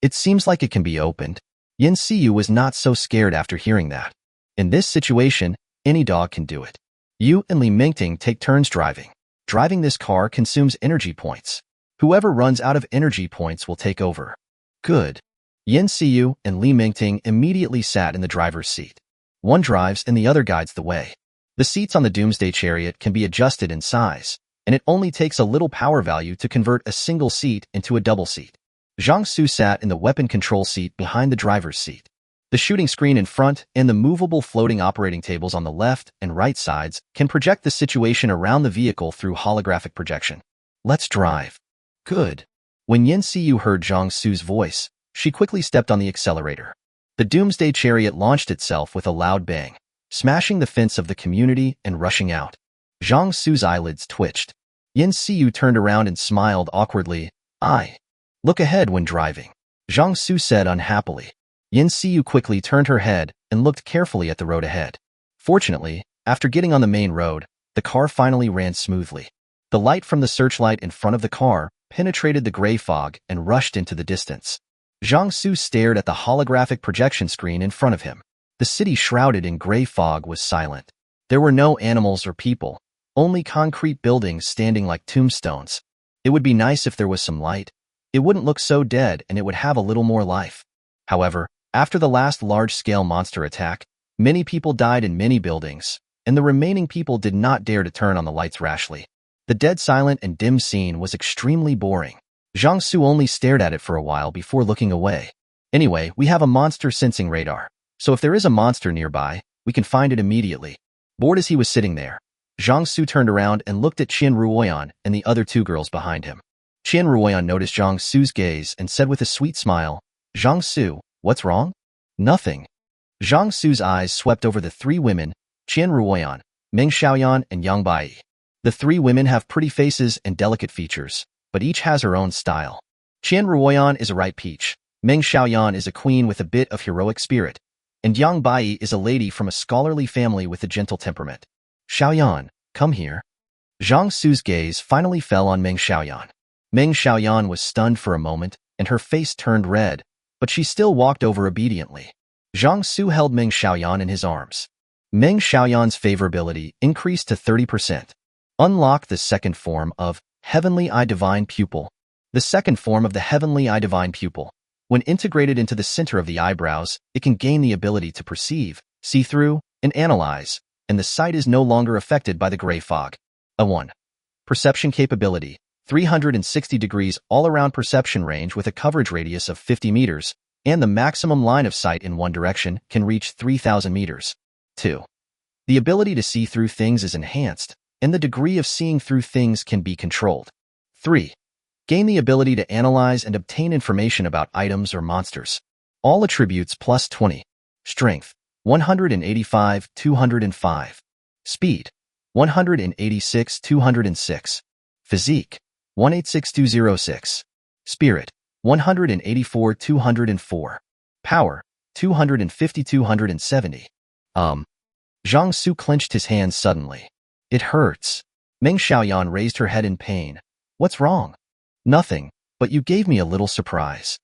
It seems like it can be opened. Seeu was not so scared after hearing that. In this situation, any dog can do it. You and Li Mingting take turns driving. Driving this car consumes energy points. Whoever runs out of energy points will take over. Good. Seeu and Li Mingting immediately sat in the driver's seat. One drives and the other guides the way. The seats on the Doomsday Chariot can be adjusted in size, and it only takes a little power value to convert a single seat into a double seat. Zhang Xu sat in the weapon control seat behind the driver's seat. The shooting screen in front and the movable floating operating tables on the left and right sides can project the situation around the vehicle through holographic projection. Let's drive. Good. When Seeu heard Zhang Xu's voice, she quickly stepped on the accelerator. The Doomsday Chariot launched itself with a loud bang, smashing the fence of the community and rushing out. Zhang Xu's eyelids twitched. Seeu turned around and smiled awkwardly. Look ahead when driving, Zhang Xu said unhappily. Seeu quickly turned her head and looked carefully at the road ahead. Fortunately, after getting on the main road, the car finally ran smoothly. The light from the searchlight in front of the car penetrated the gray fog and rushed into the distance. Zhang Xu stared at the holographic projection screen in front of him. The city shrouded in gray fog was silent. There were no animals or people, only concrete buildings standing like tombstones. It would be nice if there was some light. It wouldn't look so dead and it would have a little more life. However, after the last large-scale monster attack, many people died in many buildings, and the remaining people did not dare to turn on the lights rashly. The dead silent and dim scene was extremely boring. Zhang Xu only stared at it for a while before looking away. Anyway, we have a monster sensing radar, so if there is a monster nearby, we can find it immediately. Bored as he was sitting there, Zhang Xu turned around and looked at Qian Ruoyan and the other two girls behind him. Qian Ruoyan noticed Zhang Xu's gaze and said with a sweet smile, "Zhang Xu, what's wrong?" "Nothing." Zhang Xu's eyes swept over the three women, Qian Ruoyan, Ming Xiaoyan, and Yang Bai. The three women have pretty faces and delicate features, but each has her own style. Qian Ruoyan is a ripe peach, Ming Xiaoyan is a queen with a bit of heroic spirit, and Yang Bai is a lady from a scholarly family with a gentle temperament. "Xiaoyan, come here." Zhang Xu's gaze finally fell on Ming Xiaoyan. Ming Xiaoyan was stunned for a moment, and her face turned red, but she still walked over obediently. Zhang Xu held Ming Xiaoyan in his arms. Ming Xiaoyan's favorability increased to 30%. Unlock the second form of Heavenly Eye Divine Pupil. The second form of the Heavenly Eye Divine Pupil. When integrated into the center of the eyebrows, it can gain the ability to perceive, see through, and analyze, and the sight is no longer affected by the gray fog. A 1. Perception capability. 360 degrees all-around perception range with a coverage radius of 50 meters, and the maximum line of sight in one direction can reach 3,000 meters. 2. The ability to see through things is enhanced, and the degree of seeing through things can be controlled. 3. Gain the ability to analyze and obtain information about items or monsters. All attributes plus 20. Strength, 185, 205. Speed, 186, 206. Physique, 186206. Spirit, 184, 204. Power, 250, 270. Zhang Xu clenched his hands suddenly. "It hurts." Ming Xiaoyan raised her head in pain. "What's wrong?" "Nothing, but you gave me a little surprise."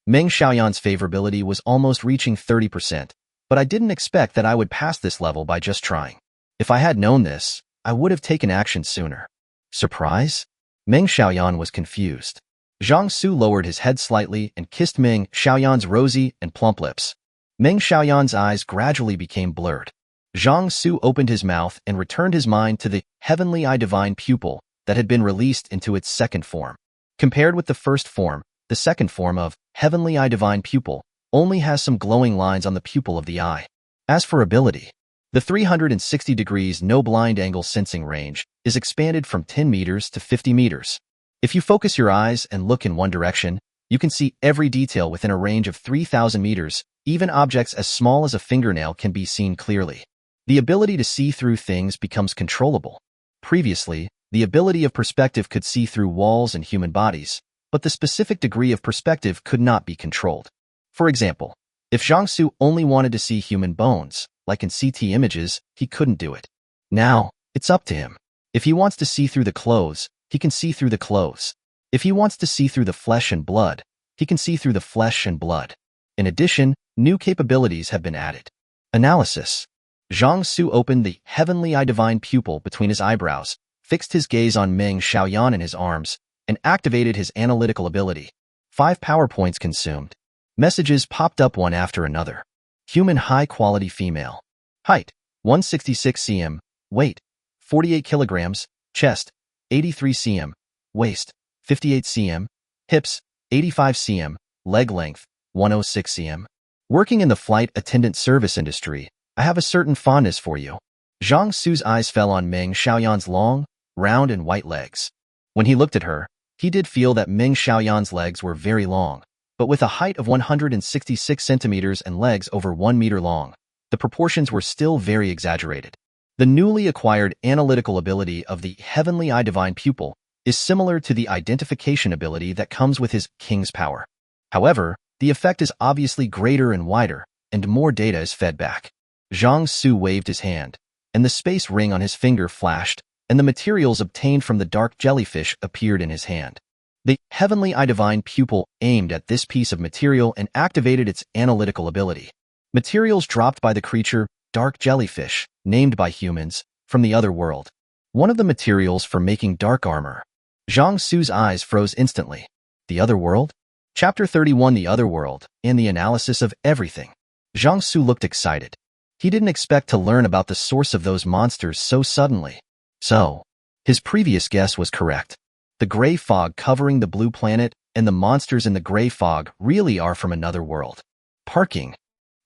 Ming Xiaoyan's favorability was almost reaching 30%, but I didn't expect that I would pass this level by just trying. If I had known this, I would have taken action sooner. Surprise? Ming Xiaoyan was confused. Zhang Xu lowered his head slightly and kissed Ming Xiaoyan's rosy and plump lips. Ming Xiaoyan's eyes gradually became blurred. Zhang Xu opened his mouth and returned his mind to the Heavenly Eye Divine Pupil that had been released into its second form. Compared with the first form, the second form of Heavenly Eye Divine Pupil only has some glowing lines on the pupil of the eye. As for ability, the 360 degrees no blind angle sensing range is expanded from 10 meters to 50 meters. If you focus your eyes and look in one direction, you can see every detail within a range of 3,000 meters. Even objects as small as a fingernail can be seen clearly. The ability to see through things becomes controllable. Previously, the ability of perspective could see through walls and human bodies, but the specific degree of perspective could not be controlled. For example, if Zhang Xu only wanted to see human bones, like in CT images, he couldn't do it. Now, it's up to him. If he wants to see through the clothes, he can see through the clothes. If he wants to see through the flesh and blood, he can see through the flesh and blood. In addition, new capabilities have been added. Analysis. Zhang Xu opened the heavenly eye divine pupil between his eyebrows, fixed his gaze on Ming Xiaoyan in his arms, and activated his analytical ability. 5 power points consumed. Messages popped up one after another. Human high-quality female. Height, 166 cm. Weight, 48 kilograms. Chest, 83 cm. Waist, 58 cm. Hips, 85 cm. Leg length, 106 cm. Working in the flight attendant service industry, I have a certain fondness for you. Zhang Xu's eyes fell on Ming Xiaoyan's long, round and white legs. When he looked at her, he did feel that Ming Xiaoyan's legs were very long, but with a height of 166 centimeters and legs over 1 meter long, the proportions were still very exaggerated. The newly acquired analytical ability of the Heavenly Eye Divine Pupil is similar to the identification ability that comes with his King's Power. However, the effect is obviously greater and wider, and more data is fed back. Zhang Xu waved his hand, and the space ring on his finger flashed, and the materials obtained from the dark jellyfish appeared in his hand. The Heavenly Eye Divine Pupil aimed at this piece of material and activated its analytical ability. Materials dropped by the creature, dark jellyfish, named by humans, from the other world. One of the materials for making dark armor. Zhang Xu's eyes froze instantly. The other world? Chapter 31 The Other World, and the analysis of everything. Zhang Xu looked excited. He didn't expect to learn about the source of those monsters so suddenly. So, his previous guess was correct. The gray fog covering the blue planet and the monsters in the gray fog really are from another world. Parking.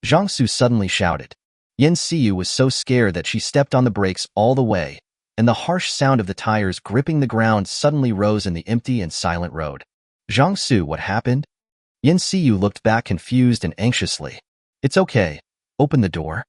Zhang Xu suddenly shouted. Seeu was so scared that she stepped on the brakes all the way, and the harsh sound of the tires gripping the ground suddenly rose in the empty and silent road. Zhang Xu, what happened? Seeu looked back confused and anxiously. It's okay. Open the door.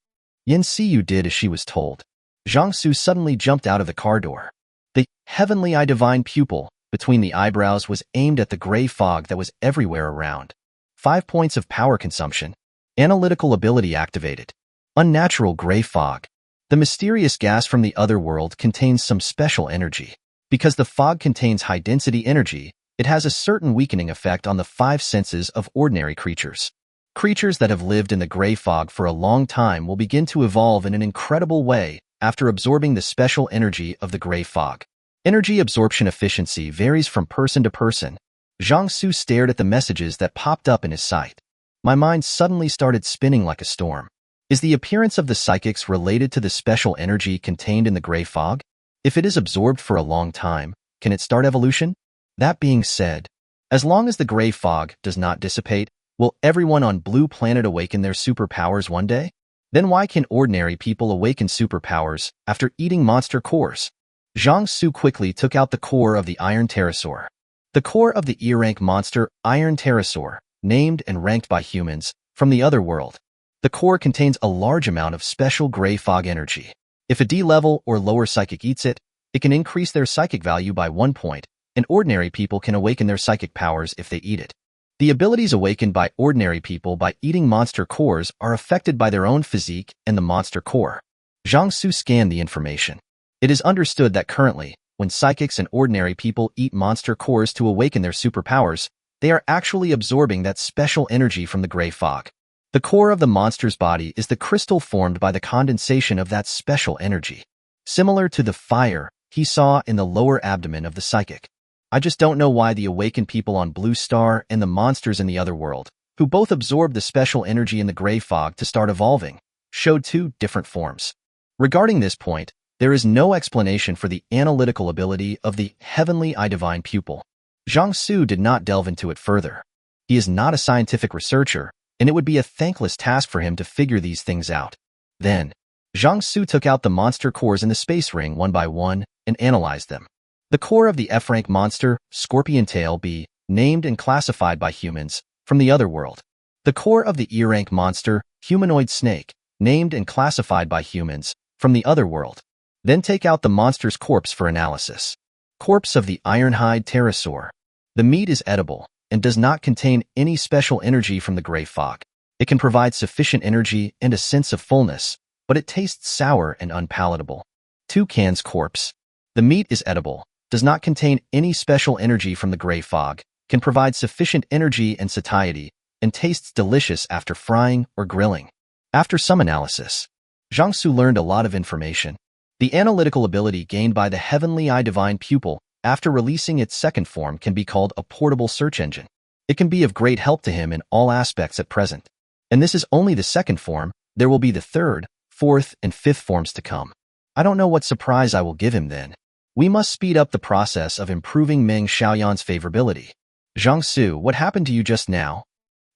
Seeu did as she was told. Zhang Xu suddenly jumped out of the car door. The Heavenly Eye Divine Pupil between the eyebrows was aimed at the gray fog that was everywhere around. 5 points of power consumption. Analytical ability activated. Unnatural gray fog. The mysterious gas from the other world contains some special energy. Because the fog contains high-density energy, it has a certain weakening effect on the 5 senses of ordinary creatures. Creatures that have lived in the gray fog for a long time will begin to evolve in an incredible way after absorbing the special energy of the gray fog. Energy absorption efficiency varies from person to person. Zhang Xu stared at the messages that popped up in his sight. My mind suddenly started spinning like a storm. Is the appearance of the psychics related to the special energy contained in the gray fog? If it is absorbed for a long time, can it start evolution? That being said, as long as the gray fog does not dissipate, will everyone on Blue Planet awaken their superpowers one day? Then why can ordinary people awaken superpowers after eating monster cores? Zhang Xu quickly took out the core of the Iron Pterosaur. The core of the E-rank monster, Iron Pterosaur, named and ranked by humans, from the other world. The core contains a large amount of special gray fog energy. If a D-level or lower psychic eats it, it can increase their psychic value by 1 point, and ordinary people can awaken their psychic powers if they eat it. The abilities awakened by ordinary people by eating monster cores are affected by their own physique and the monster core. Zhang Xu scanned the information. It is understood that currently, when psychics and ordinary people eat monster cores to awaken their superpowers, they are actually absorbing that special energy from the gray fog. The core of the monster's body is the crystal formed by the condensation of that special energy. Similar to the fire he saw in the lower abdomen of the psychic. I just don't know why the awakened people on Blue Star and the monsters in the other world, who both absorbed the special energy in the gray fog to start evolving, showed 2 different forms. Regarding this point, there is no explanation for the analytical ability of the Heavenly Eye Divine Pupil. Zhang Xu did not delve into it further. He is not a scientific researcher, and it would be a thankless task for him to figure these things out. Then, Zhang Xu took out the monster cores in the space ring one by one and analyzed them. The core of the F-rank monster, Scorpion Tail B, named and classified by humans, from the other world. The core of the E-rank monster, Humanoid Snake, named and classified by humans, from the other world. Then take out the monster's corpse for analysis. Corpse of the Ironhide Pterosaur. The meat is edible and does not contain any special energy from the gray fog. It can provide sufficient energy and a sense of fullness, but it tastes sour and unpalatable. Toucan's corpse. The meat is edible, does not contain any special energy from the gray fog, can provide sufficient energy and satiety, and tastes delicious after frying or grilling. After some analysis, Zhang Xu learned a lot of information. The analytical ability gained by the Heavenly Eye Divine Pupil after releasing its second form can be called a portable search engine. It can be of great help to him in all aspects at present. And this is only the second form. There will be the third, fourth, and fifth forms to come. I don't know what surprise I will give him then. We must speed up the process of improving Ming Xiaoyan's favorability. Zhang Xu, what happened to you just now?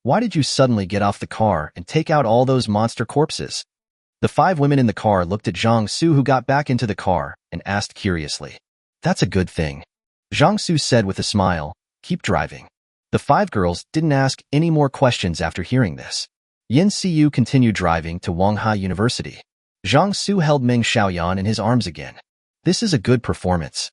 Why did you suddenly get off the car and take out all those monster corpses? The 5 women in the car looked at Zhang Xu, who got back into the car, and asked curiously. That's a good thing. Zhang Xu said with a smile, keep driving. The 5 girls didn't ask any more questions after hearing this. Seeu continued driving to Wanghai University. Zhang Xu held Ming Xiaoyan in his arms again. This is a good performance.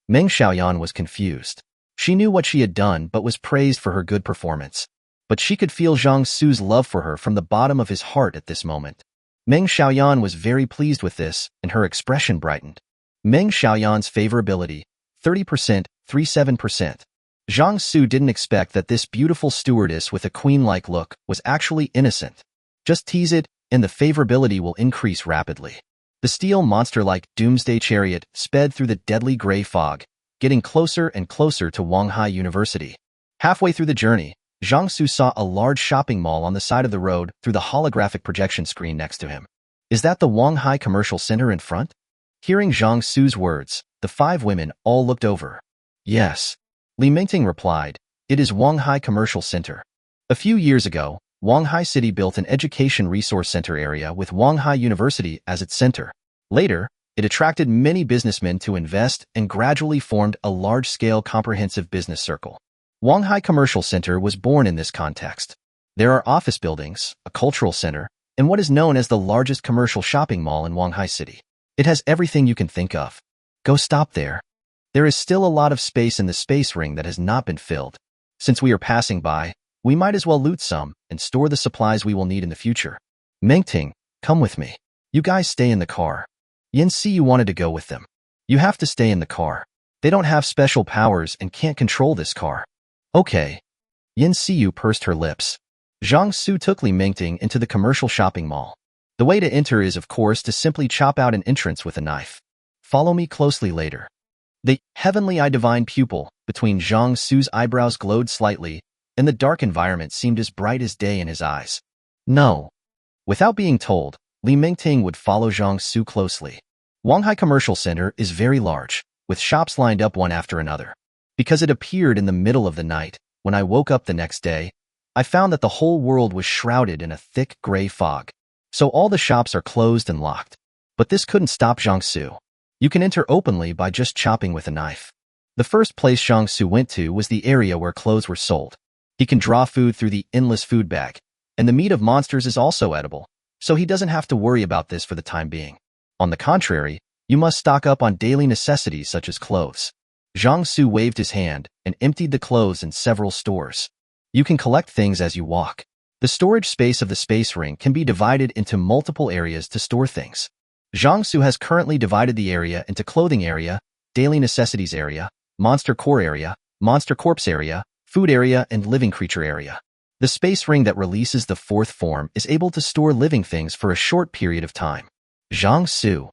Ming Xiaoyan was confused. She knew what she had done but was praised for her good performance. But she could feel Zhang Xu's love for her from the bottom of his heart at this moment. Ming Xiaoyan was very pleased with this, and her expression brightened. Ming Xiaoyan's favorability, 30%, 37%. Zhang Xu didn't expect that this beautiful stewardess with a queen-like look was actually innocent. Just tease it, and the favorability will increase rapidly. The steel monster-like Doomsday Chariot sped through the deadly gray fog, getting closer and closer to Wanghai University. Halfway through the journey, Zhang Xu saw a large shopping mall on the side of the road through the holographic projection screen next to him. Is that the Wanghai Commercial Center in front? Hearing Zhang Xu's words, the 5 women all looked over. Yes. Li Mingting replied, it is Wanghai Commercial Center. A few years ago, Wanghai City built an education resource center area with Wanghai University as its center. Later, it attracted many businessmen to invest and gradually formed a large-scale comprehensive business circle. Wanghai Commercial Center was born in this context. There are office buildings, a cultural center, and what is known as the largest commercial shopping mall in Wanghai City. It has everything you can think of. Go stop there. There is still a lot of space in the space ring that has not been filled. Since we are passing by, we might as well loot some and store the supplies we will need in the future. Mingting, come with me. You guys stay in the car. Seeu wanted to go with them. You have to stay in the car. They don't have special powers and can't control this car. Okay. Seeu pursed her lips. Zhang Xu took Li Mingting into the commercial shopping mall. The way to enter is, of course, to simply chop out an entrance with a knife. Follow me closely later. The Heavenly Eye Divine Pupil between Zhang Xu's eyebrows glowed slightly, and the dark environment seemed as bright as day in his eyes. No. Without being told, Li Mingting would follow Zhang Xu closely. Wanghai Commercial Center is very large, with shops lined up one after another. Because it appeared in the middle of the night, when I woke up the next day, I found that the whole world was shrouded in a thick gray fog. So all the shops are closed and locked. But this couldn't stop Zhang Xu. You can enter openly by just chopping with a knife. The first place Zhang Xu went to was the area where clothes were sold. He can draw food through the endless food bag, and the meat of monsters is also edible, so he doesn't have to worry about this for the time being. On the contrary, you must stock up on daily necessities such as clothes. Zhang Xu waved his hand and emptied the clothes in several stores. You can collect things as you walk. The storage space of the space ring can be divided into multiple areas to store things. Zhang Xu has currently divided the area into clothing area, daily necessities area, monster core area, monster corpse area, food area, and living creature area. The space ring that releases the 4th form is able to store living things for a short period of time. Zhang Xu.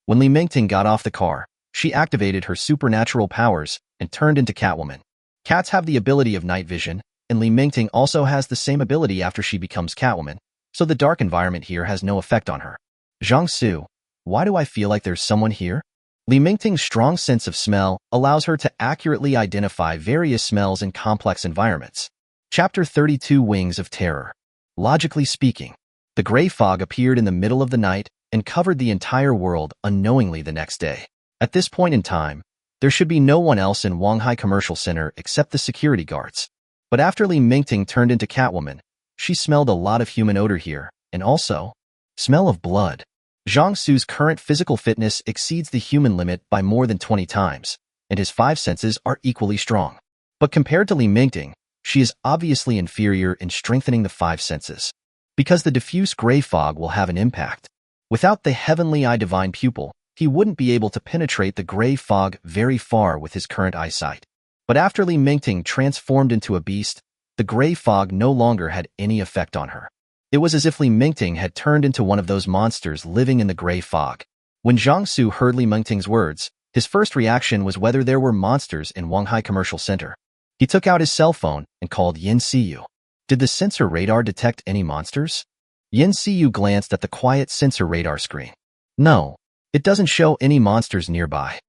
When Li Mingting got off the car, she activated her supernatural powers and turned into Catwoman. Cats have the ability of night vision, and Li Mingting also has the same ability after she becomes Catwoman, so the dark environment here has no effect on her. Zhang Xu, why do I feel like there's someone here? Li Mingting's strong sense of smell allows her to accurately identify various smells in complex environments. Chapter 32 Wings of Terror. Logically speaking, the gray fog appeared in the middle of the night and covered the entire world unknowingly the next day. At this point in time, there should be no one else in Wanghai Commercial Center except the security guards. But after Li Mingting turned into Catwoman, she smelled a lot of human odor here, and also, smell of blood. Zhang Xu's current physical fitness exceeds the human limit by more than 20 times, and his 5 senses are equally strong. But compared to Li Mingting, she is obviously inferior in strengthening the 5 senses. Because the diffuse gray fog will have an impact. Without the Heavenly Eye Divine Pupil, he wouldn't be able to penetrate the gray fog very far with his current eyesight. But after Li Mingting transformed into a beast, the gray fog no longer had any effect on her. It was as if Li Mingting had turned into one of those monsters living in the gray fog. When Zhang Xu heard Li Mingting's words, his first reaction was whether there were monsters in Wanghai Commercial Center. He took out his cell phone and called Seeu. Did the sensor radar detect any monsters? Seeu glanced at the quiet sensor radar screen. No, it doesn't show any monsters nearby.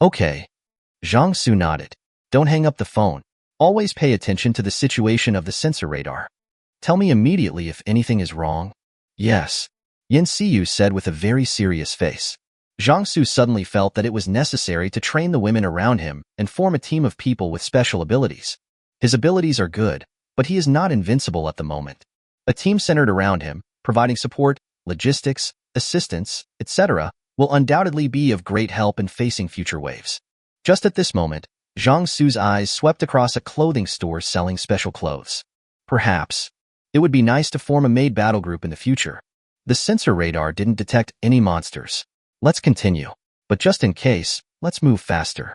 Okay. Zhang Xu nodded. Don't hang up the phone. Always pay attention to the situation of the sensor radar. Tell me immediately if anything is wrong. Yes. Seeu said with a very serious face. Zhang Xu suddenly felt that it was necessary to train the women around him and form a team of people with special abilities. His abilities are good, but he is not invincible at the moment. A team centered around him, providing support, logistics, assistance, etc., will undoubtedly be of great help in facing future waves. Just at this moment, Zhang Xu's eyes swept across a clothing store selling special clothes. Perhaps. It would be nice to form a maid battle group in the future. The sensor radar didn't detect any monsters. Let's continue. But just in case, let's move faster.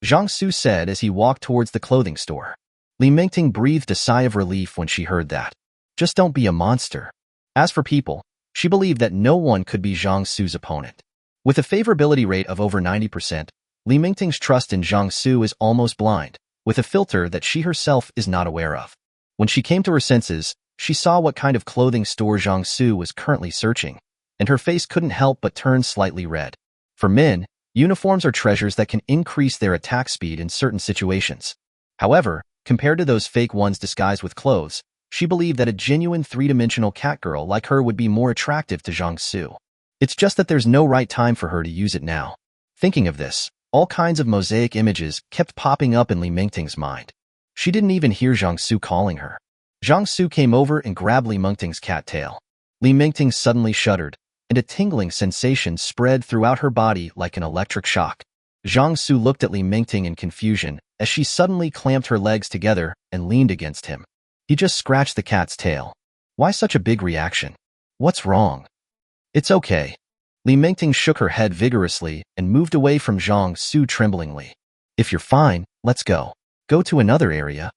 Zhang Xu said as he walked towards the clothing store. Li Mingting breathed a sigh of relief when she heard that. Just don't be a monster. As for people, she believed that no one could be Zhang Xu's opponent. With a favorability rate of over 90%, Li Mingting's trust in Zhang Xu is almost blind, with a filter that she herself is not aware of. When she came to her senses, she saw what kind of clothing store Zhang Xu was currently searching, and her face couldn't help but turn slightly red. For men, uniforms are treasures that can increase their attack speed in certain situations. However, compared to those fake ones disguised with clothes, she believed that a genuine three-dimensional catgirl like her would be more attractive to Zhang Xu. It's just that there's no right time for her to use it now. Thinking of this, all kinds of mosaic images kept popping up in Li Mingting's mind. She didn't even hear Zhang Xu calling her. Zhang Xu came over and grabbed Li Mingting's cat tail. Li Mingting suddenly shuddered, and a tingling sensation spread throughout her body like an electric shock. Zhang Xu looked at Li Mingting in confusion as she suddenly clamped her legs together and leaned against him. He just scratched the cat's tail. Why such a big reaction? What's wrong? It's okay. Li Mingting shook her head vigorously and moved away from Zhang Xu tremblingly. If you're fine, let's go. Go to another area.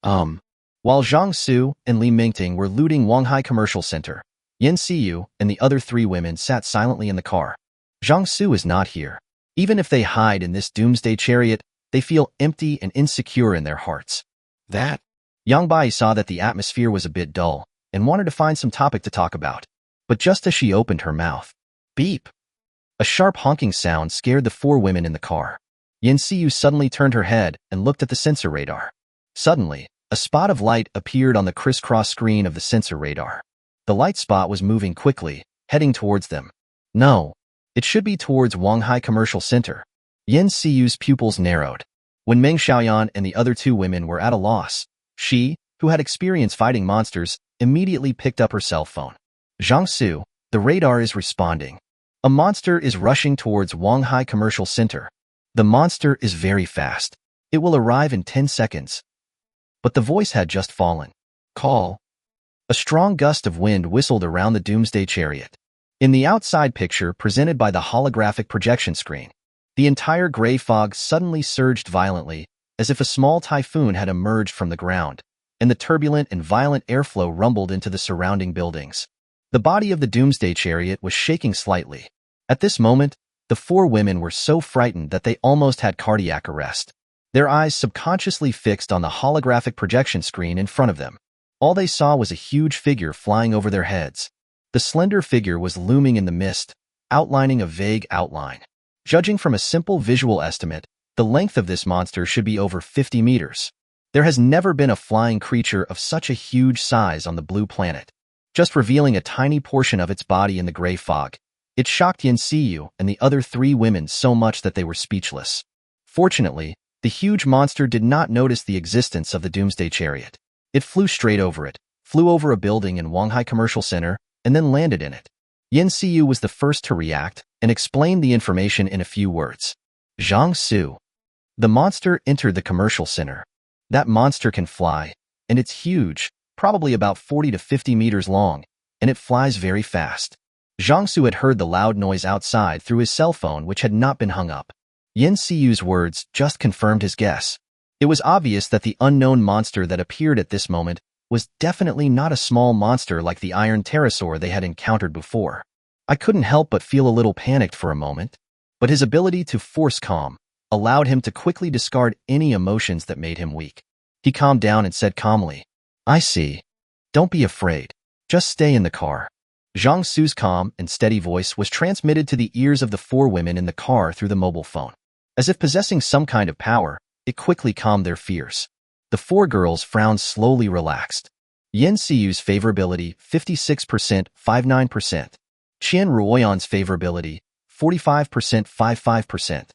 While Zhang Xu and Li Mingting were looting Wanghai Commercial Center, Seeu and the other three women sat silently in the car. Zhang Xu is not here. Even if they hide in this Doomsday Chariot, they feel empty and insecure in their hearts. Yang Bai saw that the atmosphere was a bit dull and wanted to find some topic to talk about. But just as she opened her mouth, beep! A sharp honking sound scared the four women in the car. Seeu suddenly turned her head and looked at the sensor radar. Suddenly, a spot of light appeared on the crisscross screen of the sensor radar. The light spot was moving quickly, heading towards them. No, it should be towards Wanghai Commercial Center. Seeu's pupils narrowed. When Meng Xiaoyan and the other two women were at a loss, she, who had experience fighting monsters, immediately picked up her cell phone. Zhang Xu, the radar is responding. A monster is rushing towards Wanghai Commercial Center. The monster is very fast. It will arrive in 10 seconds. But the voice had just fallen. Call. A strong gust of wind whistled around the Doomsday Chariot. In the outside picture presented by the holographic projection screen, the entire gray fog suddenly surged violently, as if a small typhoon had emerged from the ground, and the turbulent and violent airflow rumbled into the surrounding buildings. The body of the Doomsday Chariot was shaking slightly. At this moment, the four women were so frightened that they almost had cardiac arrest. Their eyes subconsciously fixed on the holographic projection screen in front of them. All they saw was a huge figure flying over their heads. The slender figure was looming in the mist, outlining a vague outline. Judging from a simple visual estimate, the length of this monster should be over 50 meters. There has never been a flying creature of such a huge size on the blue planet. Just revealing a tiny portion of its body in the gray fog, it shocked Seeu and the other three women so much that they were speechless. Fortunately, the huge monster did not notice the existence of the Doomsday Chariot. It flew straight over it, flew over a building in Wanghai Commercial Center, and then landed in it. Seeu was the first to react and explained the information in a few words. Zhang Xu. The monster entered the commercial center. That monster can fly, and it's huge, probably about 40 to 50 meters long, and it flies very fast. Zhang Xu had heard the loud noise outside through his cell phone, which had not been hung up. Seeu's words just confirmed his guess. It was obvious that the unknown monster that appeared at this moment was definitely not a small monster like the iron pterosaur they had encountered before. I couldn't help but feel a little panicked for a moment, but his ability to force calm allowed him to quickly discard any emotions that made him weak. He calmed down and said calmly, "I see. Don't be afraid. Just stay in the car." Zhang Xu's calm and steady voice was transmitted to the ears of the four women in the car through the mobile phone. As if possessing some kind of power, it quickly calmed their fears. The four girls' frowns slowly relaxed. Seeu's favorability, 56%, 59%. Qian Ruoyan's favorability, 45%, 55%.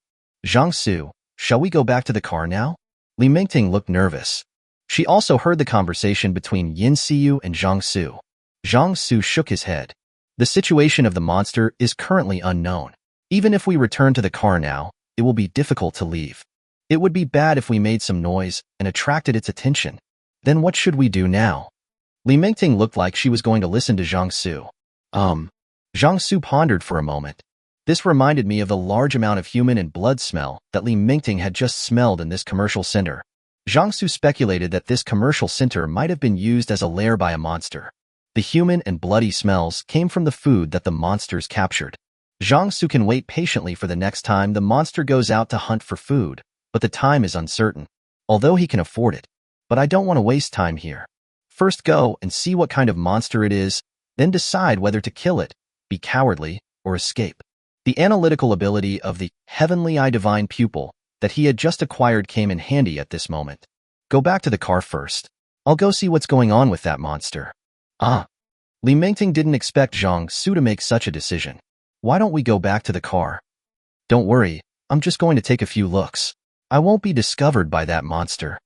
Zhang Xu, shall we go back to the car now? Li Mingting looked nervous. She also heard the conversation between Seeu and Zhang Xu. Zhang Xu shook his head. The situation of the monster is currently unknown. Even if we return to the car now, it will be difficult to leave. It would be bad if we made some noise and attracted its attention. Then what should we do now? Li Mingting looked like she was going to listen to Zhang Xu. Zhang Xu pondered for a moment. This reminded me of the large amount of human and blood smell that Li Mingting had just smelled in this commercial center. Zhang Xu speculated that this commercial center might have been used as a lair by a monster. The human and bloody smells came from the food that the monsters captured. Zhang Xu can wait patiently for the next time the monster goes out to hunt for food, but the time is uncertain, although he can afford it. But I don't want to waste time here. First go and see what kind of monster it is, then decide whether to kill it, be cowardly, or escape. The analytical ability of the Heavenly Eye Divine Pupil that he had just acquired came in handy at this moment. Go back to the car first. I'll go see what's going on with that monster. Li Mingting didn't expect Zhang Xu to make such a decision. Why don't we go back to the car? Don't worry, I'm just going to take a few looks. I won't be discovered by that monster.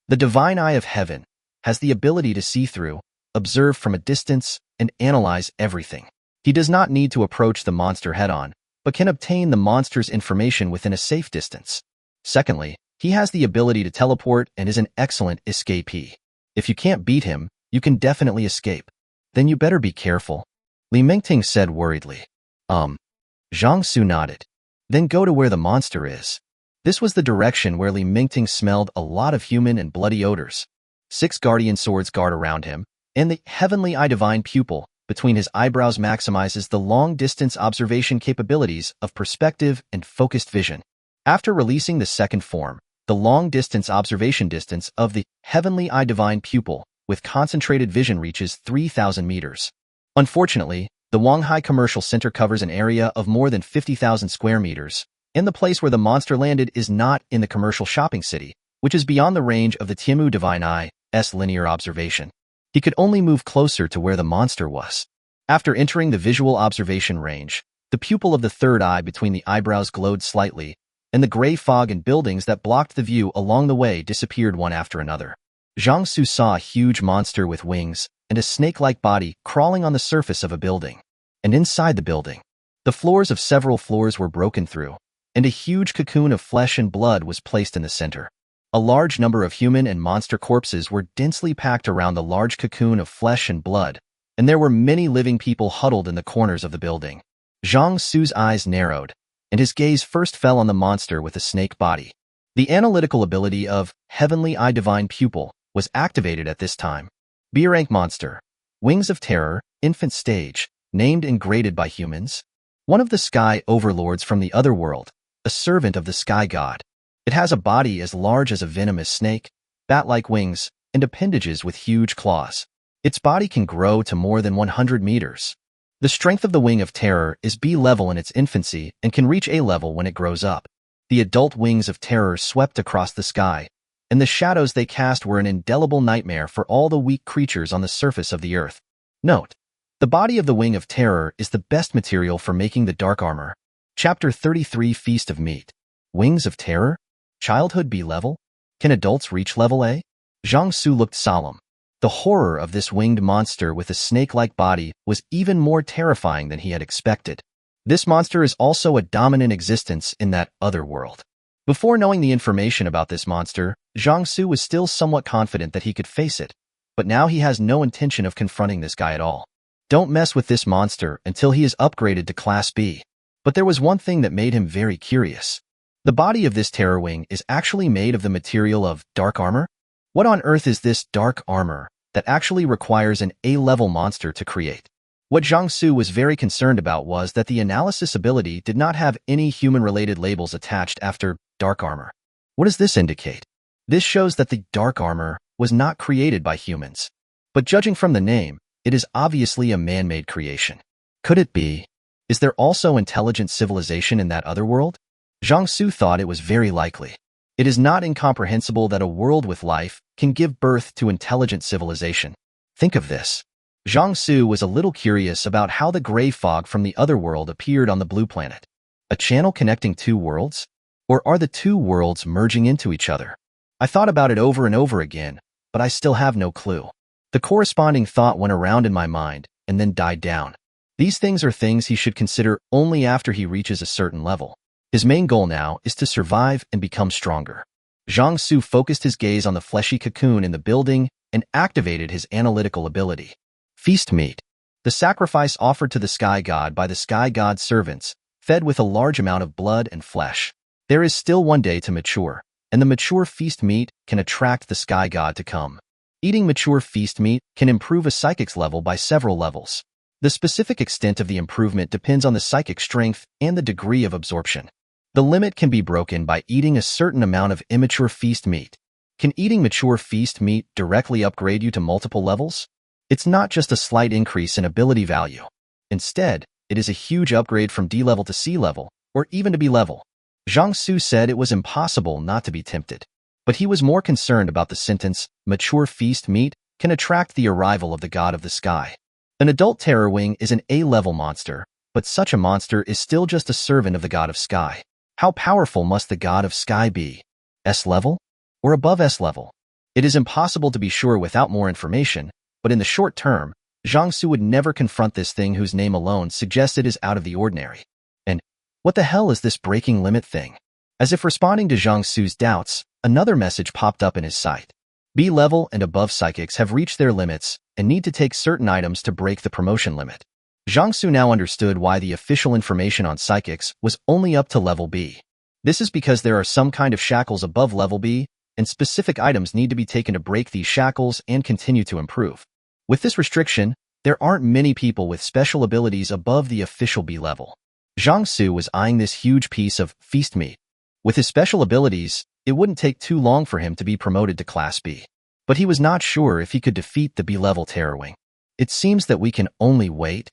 The Divine Eye of Heaven has the ability to see through, observe from a distance, and analyze everything. He does not need to approach the monster head-on, but can obtain the monster's information within a safe distance. Secondly, he has the ability to teleport and is an excellent escapee. If you can't beat him, you can definitely escape. Then you better be careful, Li Mingting said worriedly. Zhang Xu nodded. Then go to where the monster is. This was the direction where Li Mingting smelled a lot of human and bloody odors. 6 guardian swords guard around him, and the Heavenly Eye Divine Pupil between his eyebrows maximizes the long-distance observation capabilities of perspective and focused vision. After releasing the second form, the long-distance observation distance of the Heavenly Eye Divine Pupil with concentrated vision reaches 3,000 meters. Unfortunately, the Wanghai Commercial Center covers an area of more than 50,000 square meters, and the place where the monster landed is not in the commercial shopping city, which is beyond the range of the Tiemu Divine Eye's linear observation. He could only move closer to where the monster was. After entering the visual observation range, the pupil of the third eye between the eyebrows glowed slightly, and the gray fog and buildings that blocked the view along the way disappeared one after another. Zhang Xu saw a huge monster with wings and a snake-like body crawling on the surface of a building. And inside the building, the floors of several floors were broken through, and a huge cocoon of flesh and blood was placed in the center. A large number of human and monster corpses were densely packed around the large cocoon of flesh and blood, and there were many living people huddled in the corners of the building. Zhang Xu's eyes narrowed, and his gaze first fell on the monster with a snake body. The analytical ability of Heavenly Eye Divine Pupil was activated at this time. B-rank monster, Wings of Terror, infant stage, named and graded by humans. One of the sky overlords from the other world, a servant of the sky god. It has a body as large as a venomous snake, bat-like wings, and appendages with huge claws. Its body can grow to more than 100 meters. The strength of the Wing of Terror is B level in its infancy and can reach A level when it grows up. The adult Wings of Terror swept across the sky, and the shadows they cast were an indelible nightmare for all the weak creatures on the surface of the earth. Note: the body of the Wing of Terror is the best material for making the dark armor. Chapter 33 Feast of Meat. Wings of Terror? Childhood B level? Can adults reach level A? Zhang Xu looked solemn. The horror of this winged monster with a snake-like body was even more terrifying than he had expected. This monster is also a dominant existence in that other world. Before knowing the information about this monster, Zhang Xu was still somewhat confident that he could face it, but now he has no intention of confronting this guy at all. Don't mess with this monster until he is upgraded to Class B. But there was one thing that made him very curious. The body of this terror wing is actually made of the material of dark armor? What on earth is this dark armor that actually requires an A-level monster to create? What Zhang Xu was very concerned about was that the analysis ability did not have any human-related labels attached after dark armor. What does this indicate? This shows that the dark armor was not created by humans. But judging from the name, it is obviously a man-made creation. Could it be? Is there also intelligent civilization in that other world? Zhang Xu thought it was very likely. It is not incomprehensible that a world with life can give birth to intelligent civilization. Think of this. Zhang Xu was a little curious about how the gray fog from the other world appeared on the blue planet. A channel connecting two worlds? Or are the two worlds merging into each other? I thought about it over and over again, but I still have no clue. The corresponding thought went around in my mind and then died down. These things are things he should consider only after he reaches a certain level. His main goal now is to survive and become stronger. Zhang Xu focused his gaze on the fleshy cocoon in the building and activated his analytical ability. Feast meat. The sacrifice offered to the sky god by the sky god's servants, fed with a large amount of blood and flesh. There is still one day to mature, and the mature feast meat can attract the sky god to come. Eating mature feast meat can improve a psychic's level by several levels. The specific extent of the improvement depends on the psychic strength and the degree of absorption. The limit can be broken by eating a certain amount of immature feast meat. Can eating mature feast meat directly upgrade you to multiple levels? It's not just a slight increase in ability value. Instead, it is a huge upgrade from D level to C level, or even to B level. Zhang Xu said it was impossible not to be tempted. But he was more concerned about the sentence, mature feast meat can attract the arrival of the god of the sky. An adult terror wing is an A-level monster, but such a monster is still just a servant of the god of sky. How powerful must the god of sky be? S level? Or above S level? It is impossible to be sure without more information, but in the short term, Zhang Xu would never confront this thing whose name alone suggests it is out of the ordinary. And what the hell is this breaking limit thing? As if responding to Zhang Xu's doubts, another message popped up in his sight. B-level and above psychics have reached their limits and need to take certain items to break the promotion limit. Zhang Xu now understood why the official information on psychics was only up to level B. This is because there are some kind of shackles above level B, and specific items need to be taken to break these shackles and continue to improve. With this restriction, there aren't many people with special abilities above the official B level. Zhang Xu was eyeing this huge piece of feast meat. With his special abilities, it wouldn't take too long for him to be promoted to Class B. But he was not sure if he could defeat the B-level terror wing. It seems that we can only wait.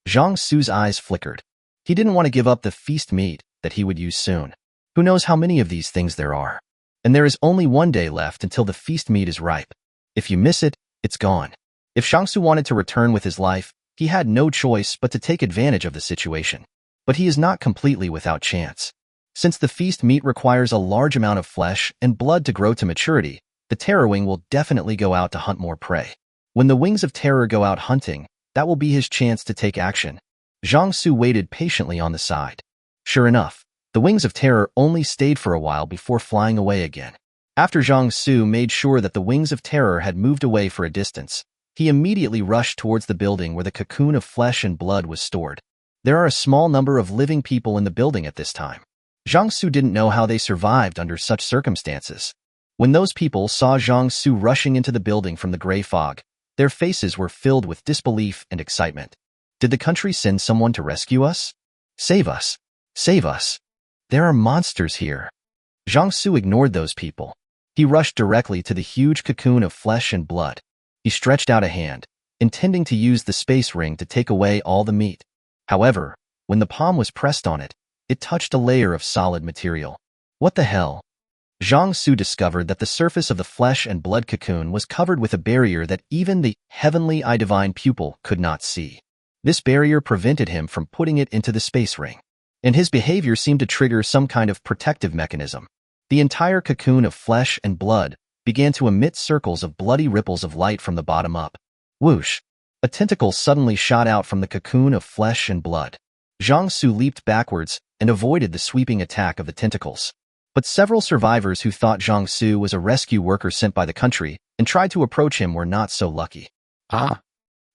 Zhang Xu's eyes flickered. He didn't want to give up the feast meat that he would use soon. Who knows how many of these things there are? And there is only one day left until the feast meat is ripe. If you miss it, it's gone. If Zhang Xu wanted to return with his life, he had no choice but to take advantage of the situation. But he is not completely without chance. Since the feast meat requires a large amount of flesh and blood to grow to maturity, the terror wing will definitely go out to hunt more prey. When the wings of terror go out hunting, that will be his chance to take action. Zhang Xu waited patiently on the side. Sure enough, the wings of terror only stayed for a while before flying away again. After Zhang Xu made sure that the wings of terror had moved away for a distance, he immediately rushed towards the building where the cocoon of flesh and blood was stored. There are a small number of living people in the building at this time. Zhang Xu didn't know how they survived under such circumstances. When those people saw Zhang Xu rushing into the building from the gray fog, their faces were filled with disbelief and excitement. Did the country send someone to rescue us? Save us! Save us! There are monsters here. Zhang Xu ignored those people. He rushed directly to the huge cocoon of flesh and blood. He stretched out a hand, intending to use the space ring to take away all the meat. However, when the palm was pressed on it, it touched a layer of solid material. What the hell? Zhang Xu discovered that the surface of the flesh and blood cocoon was covered with a barrier that even the heavenly eye divine pupil could not see. This barrier prevented him from putting it into the space ring, and his behavior seemed to trigger some kind of protective mechanism. The entire cocoon of flesh and blood began to emit circles of bloody ripples of light from the bottom up. Whoosh! A tentacle suddenly shot out from the cocoon of flesh and blood. Zhang Xu leaped backwards and avoided the sweeping attack of the tentacles. But several survivors who thought Zhang Xu was a rescue worker sent by the country and tried to approach him were not so lucky. Ah!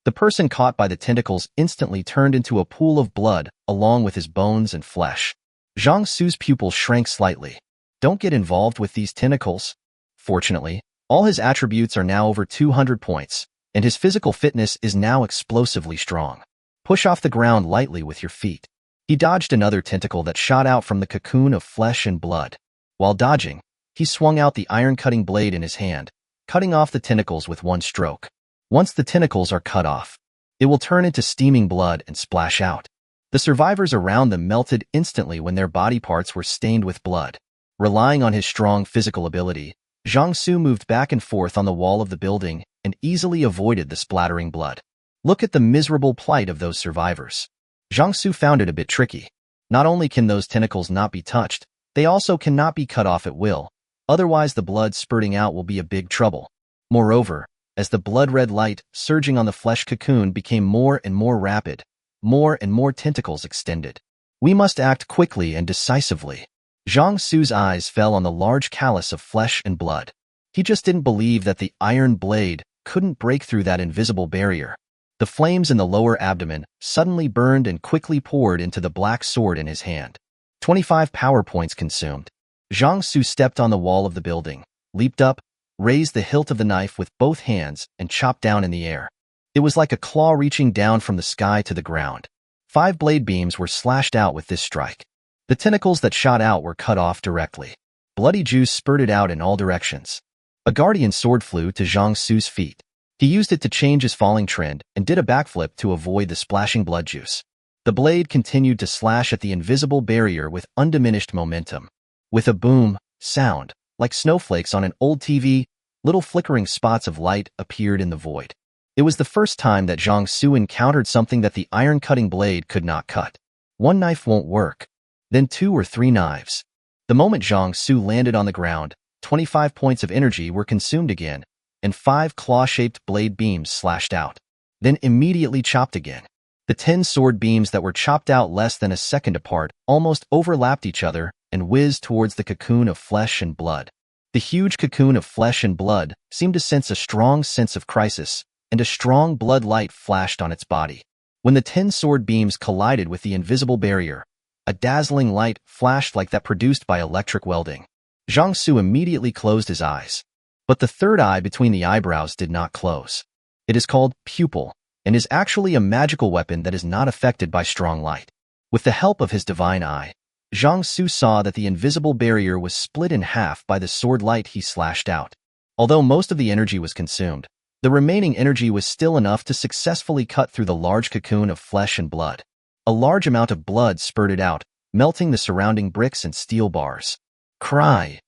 The person caught by the tentacles instantly turned into a pool of blood, along with his bones and flesh. Zhang Xu's pupils shrank slightly. Don't get involved with these tentacles. Fortunately, all his attributes are now over 200 points, and his physical fitness is now explosively strong. Push off the ground lightly with your feet. He dodged another tentacle that shot out from the cocoon of flesh and blood. While dodging, he swung out the iron-cutting blade in his hand, cutting off the tentacles with one stroke. Once the tentacles are cut off, it will turn into steaming blood and splash out. The survivors around them melted instantly when their body parts were stained with blood. Relying on his strong physical ability, Zhang Xu moved back and forth on the wall of the building and easily avoided the splattering blood. Look at the miserable plight of those survivors. Zhang Xu found it a bit tricky. Not only can those tentacles not be touched, they also cannot be cut off at will. Otherwise, the blood spurting out will be a big trouble. Moreover, as the blood-red light surging on the flesh cocoon became more and more rapid, more and more tentacles extended. We must act quickly and decisively. Zhang Xu's eyes fell on the large callus of flesh and blood. He just didn't believe that the iron blade couldn't break through that invisible barrier. The flames in the lower abdomen suddenly burned and quickly poured into the black sword in his hand. 25 power points consumed. Zhang Xu stepped on the wall of the building, leaped up, raised the hilt of the knife with both hands, and chopped down in the air. It was like a claw reaching down from the sky to the ground. 5 blade beams were slashed out with this strike. The tentacles that shot out were cut off directly. Bloody juice spurted out in all directions. A guardian sword flew to Zhang Xu's feet. He used it to change his falling trend and did a backflip to avoid the splashing blood juice. The blade continued to slash at the invisible barrier with undiminished momentum. With a boom sound, like snowflakes on an old TV, little flickering spots of light appeared in the void. It was the first time that Zhang Xu encountered something that the iron-cutting blade could not cut. One knife won't work. Then 2 or 3 knives. The moment Zhang Xu landed on the ground, 25 points of energy were consumed again, and 5 claw-shaped blade beams slashed out, then immediately chopped again. The 10 sword beams that were chopped out less than a second apart almost overlapped each other and whizzed towards the cocoon of flesh and blood. The huge cocoon of flesh and blood seemed to sense a strong sense of crisis, and a strong blood light flashed on its body. When the 10 sword beams collided with the invisible barrier, a dazzling light flashed like that produced by electric welding. Zhang Xu immediately closed his eyes. But the third eye between the eyebrows did not close. It is called pupil, and is actually a magical weapon that is not affected by strong light. With the help of his divine eye, Zhang Xu saw that the invisible barrier was split in half by the sword light he slashed out. Although most of the energy was consumed, the remaining energy was still enough to successfully cut through the large cocoon of flesh and blood. A large amount of blood spurted out, melting the surrounding bricks and steel bars. Cry!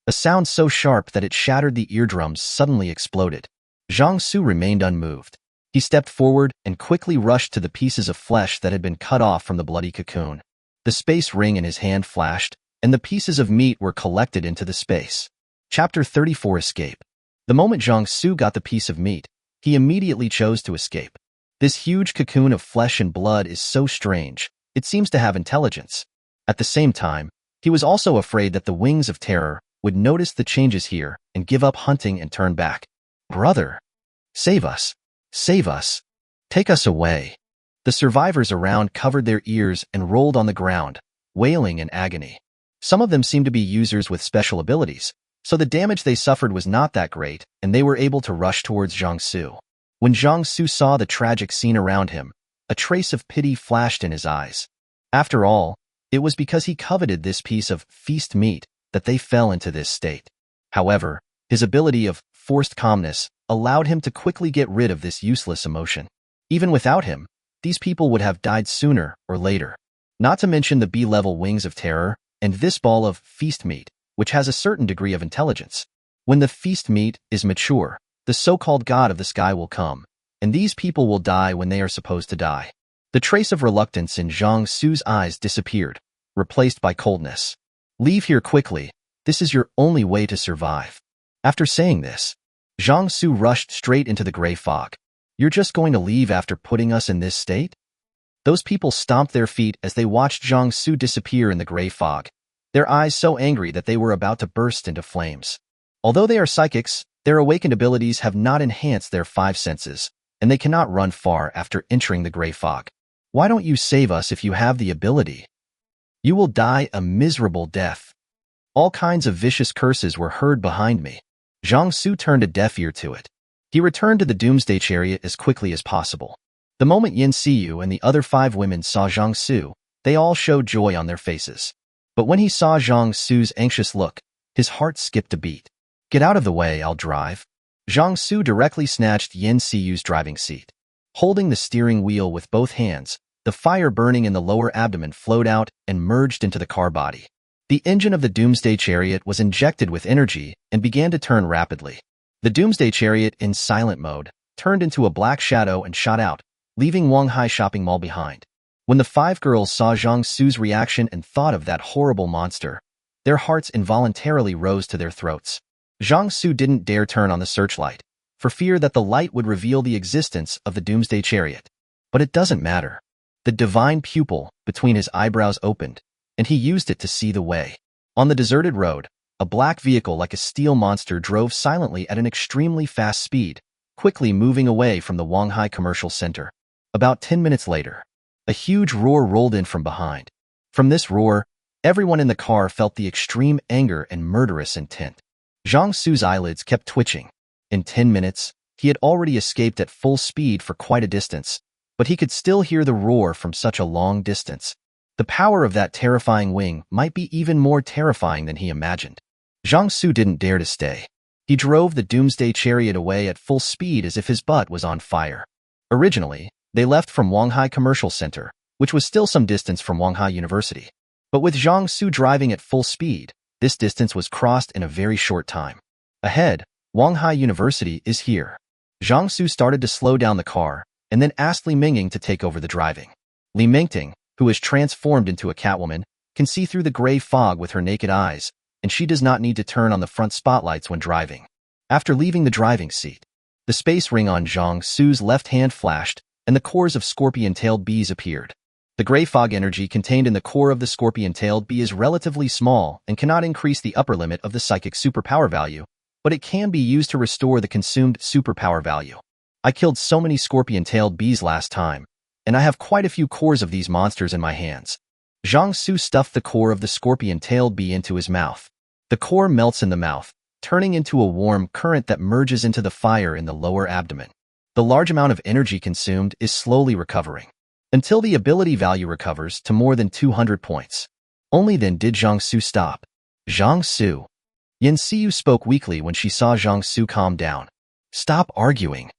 A sound so sharp that it shattered the eardrums suddenly exploded. Zhang Xu remained unmoved. He stepped forward and quickly rushed to the pieces of flesh that had been cut off from the bloody cocoon. The space ring in his hand flashed, and the pieces of meat were collected into the space. Chapter 34 Escape. The moment Zhang Xu got the piece of meat, he immediately chose to escape. This huge cocoon of flesh and blood is so strange, it seems to have intelligence. At the same time, he was also afraid that the wings of terror would notice the changes here and give up hunting and turn back. Brother! Save us! Save us! Take us away! The survivors around covered their ears and rolled on the ground, wailing in agony. Some of them seemed to be users with special abilities, so the damage they suffered was not that great, and they were able to rush towards Zhang Xu. When Zhang Xu saw the tragic scene around him, a trace of pity flashed in his eyes. After all, it was because he coveted this piece of feast meat that they fell into this state. However, his ability of forced calmness allowed him to quickly get rid of this useless emotion. Even without him, these people would have died sooner or later. Not to mention the B-level wings of terror and this ball of feast meat, which has a certain degree of intelligence. When the feast meat is mature, the so-called god of the sky will come, and these people will die when they are supposed to die. The trace of reluctance in Zhang Xu's eyes disappeared, replaced by coldness. Leave here quickly. This is your only way to survive. After saying this, Zhang Xu rushed straight into the gray fog. You're just going to leave after putting us in this state? Those people stomped their feet as they watched Zhang Xu disappear in the gray fog, their eyes so angry that they were about to burst into flames. Although they are psychics, their awakened abilities have not enhanced their 5 senses, and they cannot run far after entering the gray fog. Why don't you save us if you have the ability? You will die a miserable death. All kinds of vicious curses were heard behind me. Zhang Xu turned a deaf ear to it. He returned to the Doomsday Chariot as quickly as possible. The moment Seeu and the other 5 women saw Zhang Xu, they all showed joy on their faces. But when he saw Zhang Xu's anxious look, his heart skipped a beat. Get out of the way, I'll drive. Zhang Xu directly snatched Seeu's driving seat. Holding the steering wheel with both hands, the fire burning in the lower abdomen flowed out and merged into the car body. The engine of the Doomsday Chariot was injected with energy and began to turn rapidly. The Doomsday Chariot, in silent mode, turned into a black shadow and shot out, leaving Wanghai Shopping Mall behind. When the 5 girls saw Zhang Xu's reaction and thought of that horrible monster, their hearts involuntarily rose to their throats. Zhang Xu didn't dare turn on the searchlight, for fear that the light would reveal the existence of the Doomsday Chariot. But it doesn't matter. The divine pupil between his eyebrows opened, and he used it to see the way. On the deserted road, a black vehicle like a steel monster drove silently at an extremely fast speed, quickly moving away from the Wanghai Commercial Center. About 10 minutes later, a huge roar rolled in from behind. From this roar, everyone in the car felt the extreme anger and murderous intent. Zhang Xu's eyelids kept twitching. In 10 minutes, he had already escaped at full speed for quite a distance, but he could still hear the roar from such a long distance. The power of that terrifying wing might be even more terrifying than he imagined. Zhang Xu didn't dare to stay. He drove the Doomsday Chariot away at full speed as if his butt was on fire. Originally, they left from Wanghai Commercial Center, which was still some distance from Wanghai University. But with Zhang Xu driving at full speed, this distance was crossed in a very short time. Ahead, Wanghai University is here. Zhang Xu started to slow down the car, and then asked Li Mingting to take over the driving. Li Mingting, who is transformed into a Catwoman, can see through the gray fog with her naked eyes, and she does not need to turn on the front spotlights when driving. After leaving the driving seat, the space ring on Zhang Xu's left hand flashed, and the cores of scorpion-tailed bees appeared. The gray fog energy contained in the core of the scorpion-tailed bee is relatively small and cannot increase the upper limit of the psychic superpower value, but it can be used to restore the consumed superpower value. I killed so many scorpion-tailed bees last time, and I have quite a few cores of these monsters in my hands. Zhang Xu stuffed the core of the scorpion-tailed bee into his mouth. The core melts in the mouth, turning into a warm current that merges into the fire in the lower abdomen. The large amount of energy consumed is slowly recovering, until the ability value recovers to more than 200 points. Only then did Zhang Xu stop. Zhang Xu. Seeu spoke weakly when she saw Zhang Xu calm down. Stop arguing.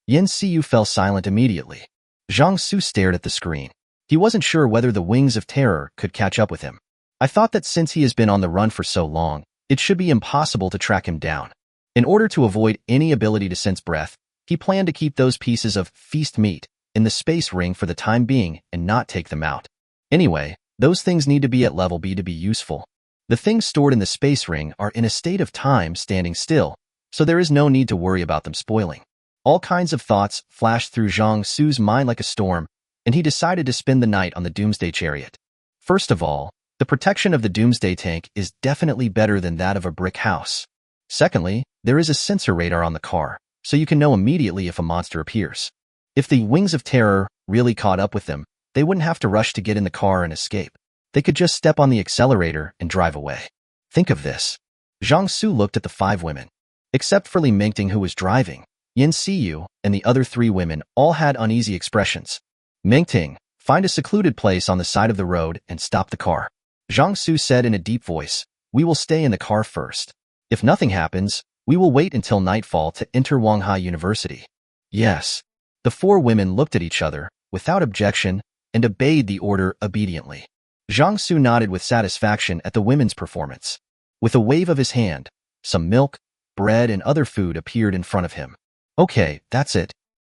Seeu fell silent immediately. Zhang Xu stared at the screen. He wasn't sure whether the wings of terror could catch up with him. I thought that since he has been on the run for so long, it should be impossible to track him down. In order to avoid any ability to sense breath, he planned to keep those pieces of feast meat in the space ring for the time being and not take them out. Anyway, those things need to be at level B to be useful. The things stored in the space ring are in a state of time standing still, so there is no need to worry about them spoiling. All kinds of thoughts flashed through Zhang Xu's mind like a storm, and he decided to spend the night on the Doomsday Chariot. First of all, the protection of the Doomsday tank is definitely better than that of a brick house. Secondly, there is a sensor radar on the car, so you can know immediately if a monster appears. If the wings of terror really caught up with them, they wouldn't have to rush to get in the car and escape. They could just step on the accelerator and drive away. Think of this. Zhang Xu looked at the 5 women. Except for Li Mingting, who was driving, Seeu and the other 3 women all had uneasy expressions. Mingting, find a secluded place on the side of the road and stop the car. Zhang Xu said in a deep voice, we will stay in the car first. If nothing happens, we will wait until nightfall to enter Wanghai University. Yes. The 4 women looked at each other, without objection, and obeyed the order obediently. Zhang Xu nodded with satisfaction at the women's performance. With a wave of his hand, some milk, bread, and other food appeared in front of him. Okay, that's it.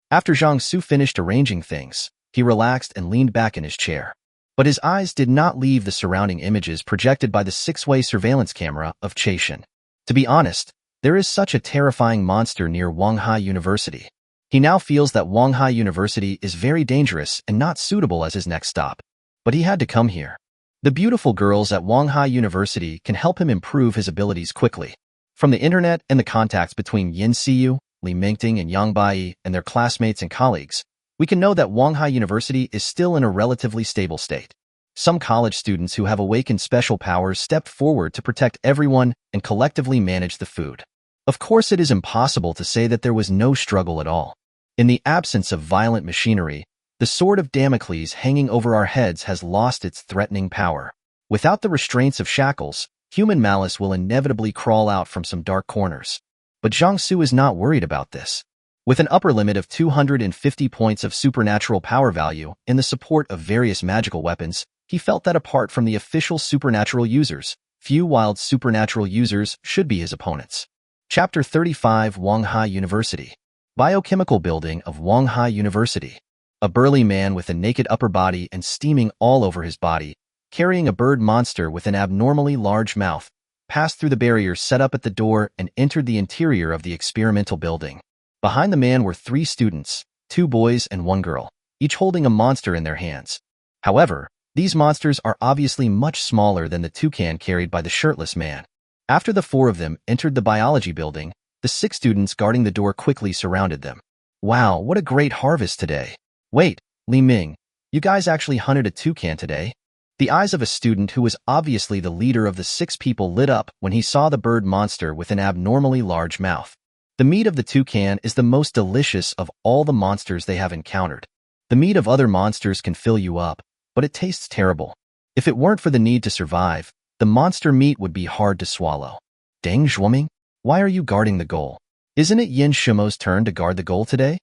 After Zhang Xu finished arranging things, he relaxed and leaned back in his chair. But his eyes did not leave the surrounding images projected by the 6-way surveillance camera of Cuisine. To be honest, there is such a terrifying monster near Wanghai University. He now feels that Wanghai University is very dangerous and not suitable as his next stop. But he had to come here. The beautiful girls at Wanghai University can help him improve his abilities quickly. From the internet and the contacts between Seeu, Li Mingting and Yang Bai and their classmates and colleagues, we can know that Wanghai University is still in a relatively stable state. Some college students who have awakened special powers stepped forward to protect everyone and collectively manage the food. Of course, it is impossible to say that there was no struggle at all. In the absence of violent machinery, the sword of Damocles hanging over our heads has lost its threatening power. Without the restraints of shackles, human malice will inevitably crawl out from some dark corners. But Zhang Xu is not worried about this. With an upper limit of 250 points of supernatural power value and the support of various magical weapons, he felt that apart from the official supernatural users, few wild supernatural users should be his opponents. Chapter 35 Wanghai University. Biochemical Building of Wanghai University. A burly man with a naked upper body and steaming all over his body, carrying a bird monster with an abnormally large mouth, passed through the barriers set up at the door and entered the interior of the experimental building. Behind the man were 3 students, 2 boys and 1 girl, each holding a monster in their hands. However, these monsters are obviously much smaller than the toucan carried by the shirtless man. After the 4 of them entered the biology building, the 6 students guarding the door quickly surrounded them. Wow, what a great harvest today. Wait, Li Ming, you guys actually hunted a toucan today? The eyes of a student who was obviously the leader of the 6 people lit up when he saw the bird monster with an abnormally large mouth. The meat of the toucan is the most delicious of all the monsters they have encountered. The meat of other monsters can fill you up, but it tastes terrible. If it weren't for the need to survive, the monster meat would be hard to swallow. Dang Zhuoming, why are you guarding the goal? Isn't it Yin Shimo's turn to guard the goal today?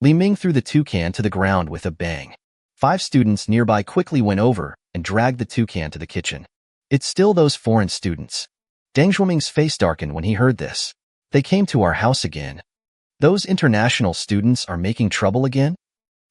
Li Ming threw the toucan to the ground with a bang. 5 students nearby quickly went over and dragged the toucan to the kitchen. It's still those foreign students. Dang Zhuoming's face darkened when he heard this. They came to our house again. Those international students are making trouble again?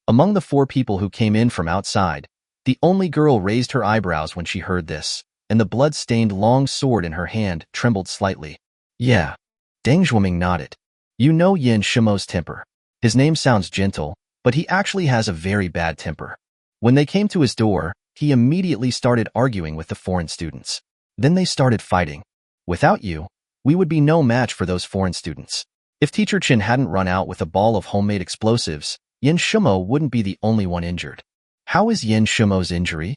Among the 4 people who came in from outside, the only girl raised her eyebrows when she heard this, and the blood-stained long sword in her hand trembled slightly. Yeah. Dang Zhuoming nodded. You know Yin Shimo's temper. His name sounds gentle, but he actually has a very bad temper. When they came to his door, he immediately started arguing with the foreign students. Then they started fighting. Without you, we would be no match for those foreign students. If Teacher Chen hadn't run out with a ball of homemade explosives, Yin Shimo wouldn't be the only one injured. How is Yin Shimo's injury?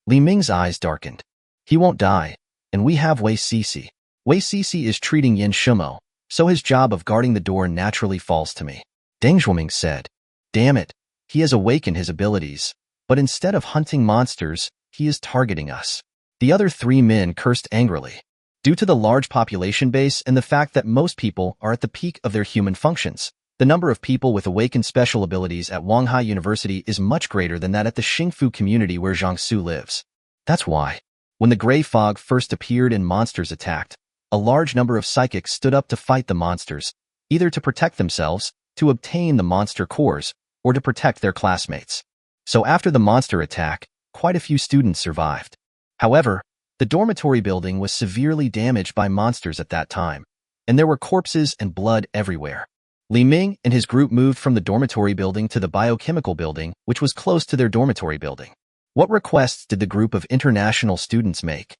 Li Ming's eyes darkened. He won't die, and we have Wei Cece. Wei Cece is treating Yin Shimo, so his job of guarding the door naturally falls to me. Dang Zhuoming said. Damn it, he has awakened his abilities, but instead of hunting monsters, he is targeting us. The other 3 men cursed angrily. Due to the large population base and the fact that most people are at the peak of their human functions, the number of people with awakened special abilities at Wanghai University is much greater than that at the Xingfu community where Zhang Xu lives. That's why, when the gray fog first appeared and monsters attacked, a large number of psychics stood up to fight the monsters, either to protect themselves, to obtain the monster cores, or to protect their classmates. So after the monster attack, quite a few students survived. However, the dormitory building was severely damaged by monsters at that time, and there were corpses and blood everywhere. Li Ming and his group moved from the dormitory building to the biochemical building, which was close to their dormitory building. What requests did the group of international students make?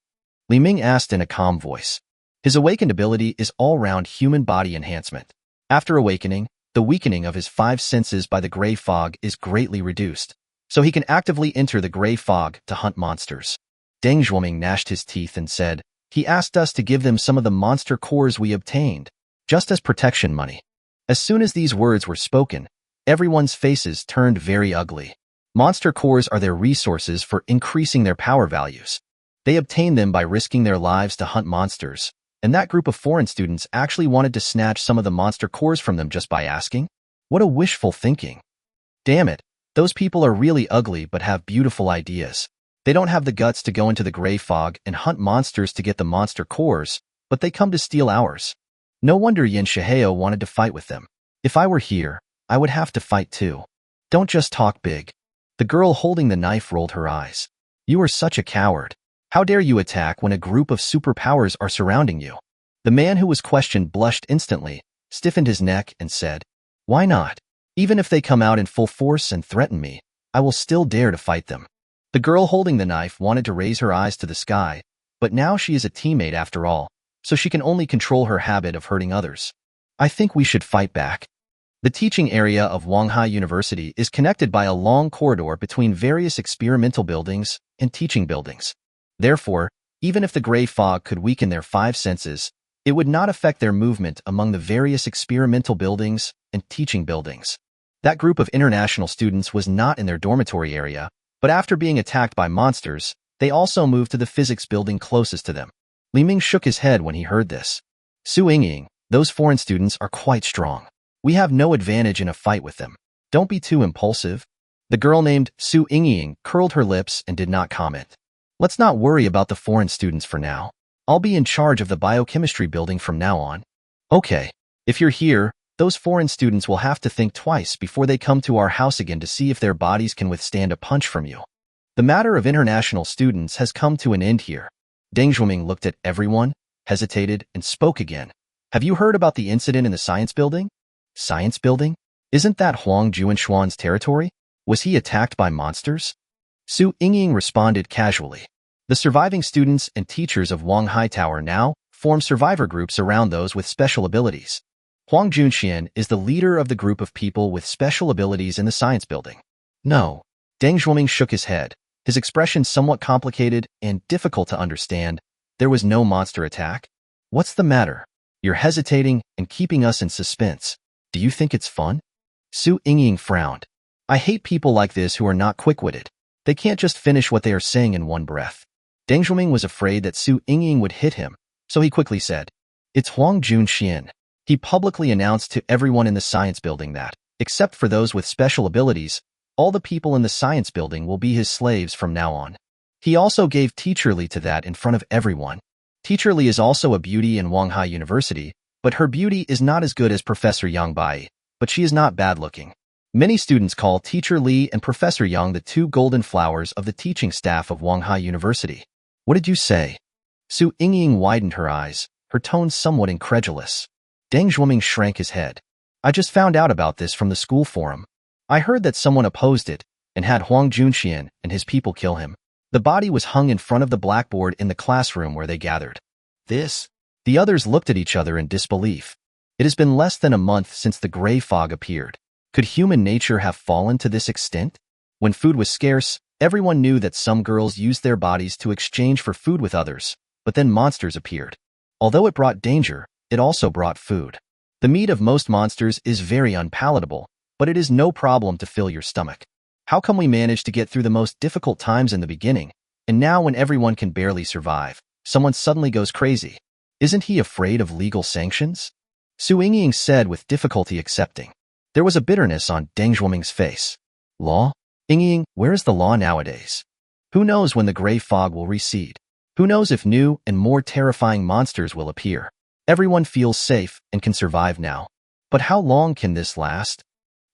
Li Ming asked in a calm voice. His awakened ability is all-round human body enhancement. After awakening, the weakening of his 5 senses by the gray fog is greatly reduced, so he can actively enter the gray fog to hunt monsters. Deng Zhuoming gnashed his teeth and said, he asked us to give them some of the monster cores we obtained, just as protection money. As soon as these words were spoken, everyone's faces turned very ugly. Monster cores are their resources for increasing their power values. They obtain them by risking their lives to hunt monsters, and that group of foreign students actually wanted to snatch some of the monster cores from them just by asking? What a wishful thinking. Damn it, those people are really ugly but have beautiful ideas. They don't have the guts to go into the gray fog and hunt monsters to get the monster cores, but they come to steal ours. No wonder Yin Shiheo wanted to fight with them. If I were here, I would have to fight too. Don't just talk big. The girl holding the knife rolled her eyes. You are such a coward. How dare you attack when a group of superpowers are surrounding you? The man who was questioned blushed instantly, stiffened his neck, and said, why not? Even if they come out in full force and threaten me, I will still dare to fight them. The girl holding the knife wanted to raise her eyes to the sky, but now she is a teammate after all, so she can only control her habit of hurting others. I think we should fight back. The teaching area of Wanghai University is connected by a long corridor between various experimental buildings and teaching buildings. Therefore, even if the gray fog could weaken their five senses, it would not affect their movement among the various experimental buildings and teaching buildings. That group of international students was not in their dormitory area, but after being attacked by monsters, they also moved to the physics building closest to them. Ming shook his head when he heard this. Seeu, those foreign students are quite strong. We have no advantage in a fight with them. Don't be too impulsive. The girl named Seeu curled her lips and did not comment. Let's not worry about the foreign students for now. I'll be in charge of the biochemistry building from now on. Okay, if you're here, those foreign students will have to think twice before they come to our house again to see if their bodies can withstand a punch from you. The matter of international students has come to an end here. Deng Zhuoming looked at everyone, hesitated, and spoke again. Have you heard about the incident in the science building? Science building? Isn't that Huang Juanshuan's territory? Was he attacked by monsters? Seeu responded casually. The surviving students and teachers of Wanghai Tower now form survivor groups around those with special abilities. Huang Junxian is the leader of the group of people with special abilities in the science building. No. Deng Zhuoming shook his head, his expression somewhat complicated and difficult to understand. There was no monster attack. What's the matter? You're hesitating and keeping us in suspense. Do you think it's fun? Seeu frowned. I hate people like this who are not quick-witted. They can't just finish what they are saying in one breath. Deng Zhuoming was afraid that Seeu would hit him, so he quickly said, It's Huang Junxian. He publicly announced to everyone in the science building that, except for those with special abilities, all the people in the science building will be his slaves from now on. He also gave Teacher Li to that in front of everyone. Teacher Li is also a beauty in Wanghai University, but her beauty is not as good as Professor Yang Bai, but she is not bad-looking. Many students call Teacher Li and Professor Yang the two golden flowers of the teaching staff of Wanghai University. What did you say? Seeu widened her eyes, her tone somewhat incredulous. Deng Zhuoming shrank his head. I just found out about this from the school forum. I heard that someone opposed it and had Huang Junxian and his people kill him. The body was hung in front of the blackboard in the classroom where they gathered. This? The others looked at each other in disbelief. It has been less than a month since the gray fog appeared. Could human nature have fallen to this extent? When food was scarce, everyone knew that some girls used their bodies to exchange for food with others, but then monsters appeared. Although it brought danger, it also brought food. The meat of most monsters is very unpalatable, but it is no problem to fill your stomach. How come we managed to get through the most difficult times in the beginning, and now when everyone can barely survive, someone suddenly goes crazy? Isn't he afraid of legal sanctions? Seeu said with difficulty accepting. There was a bitterness on Deng Zhuoming's face. Law? Where is the law nowadays? Who knows when the gray fog will recede? Who knows if new and more terrifying monsters will appear? Everyone feels safe and can survive now. But how long can this last?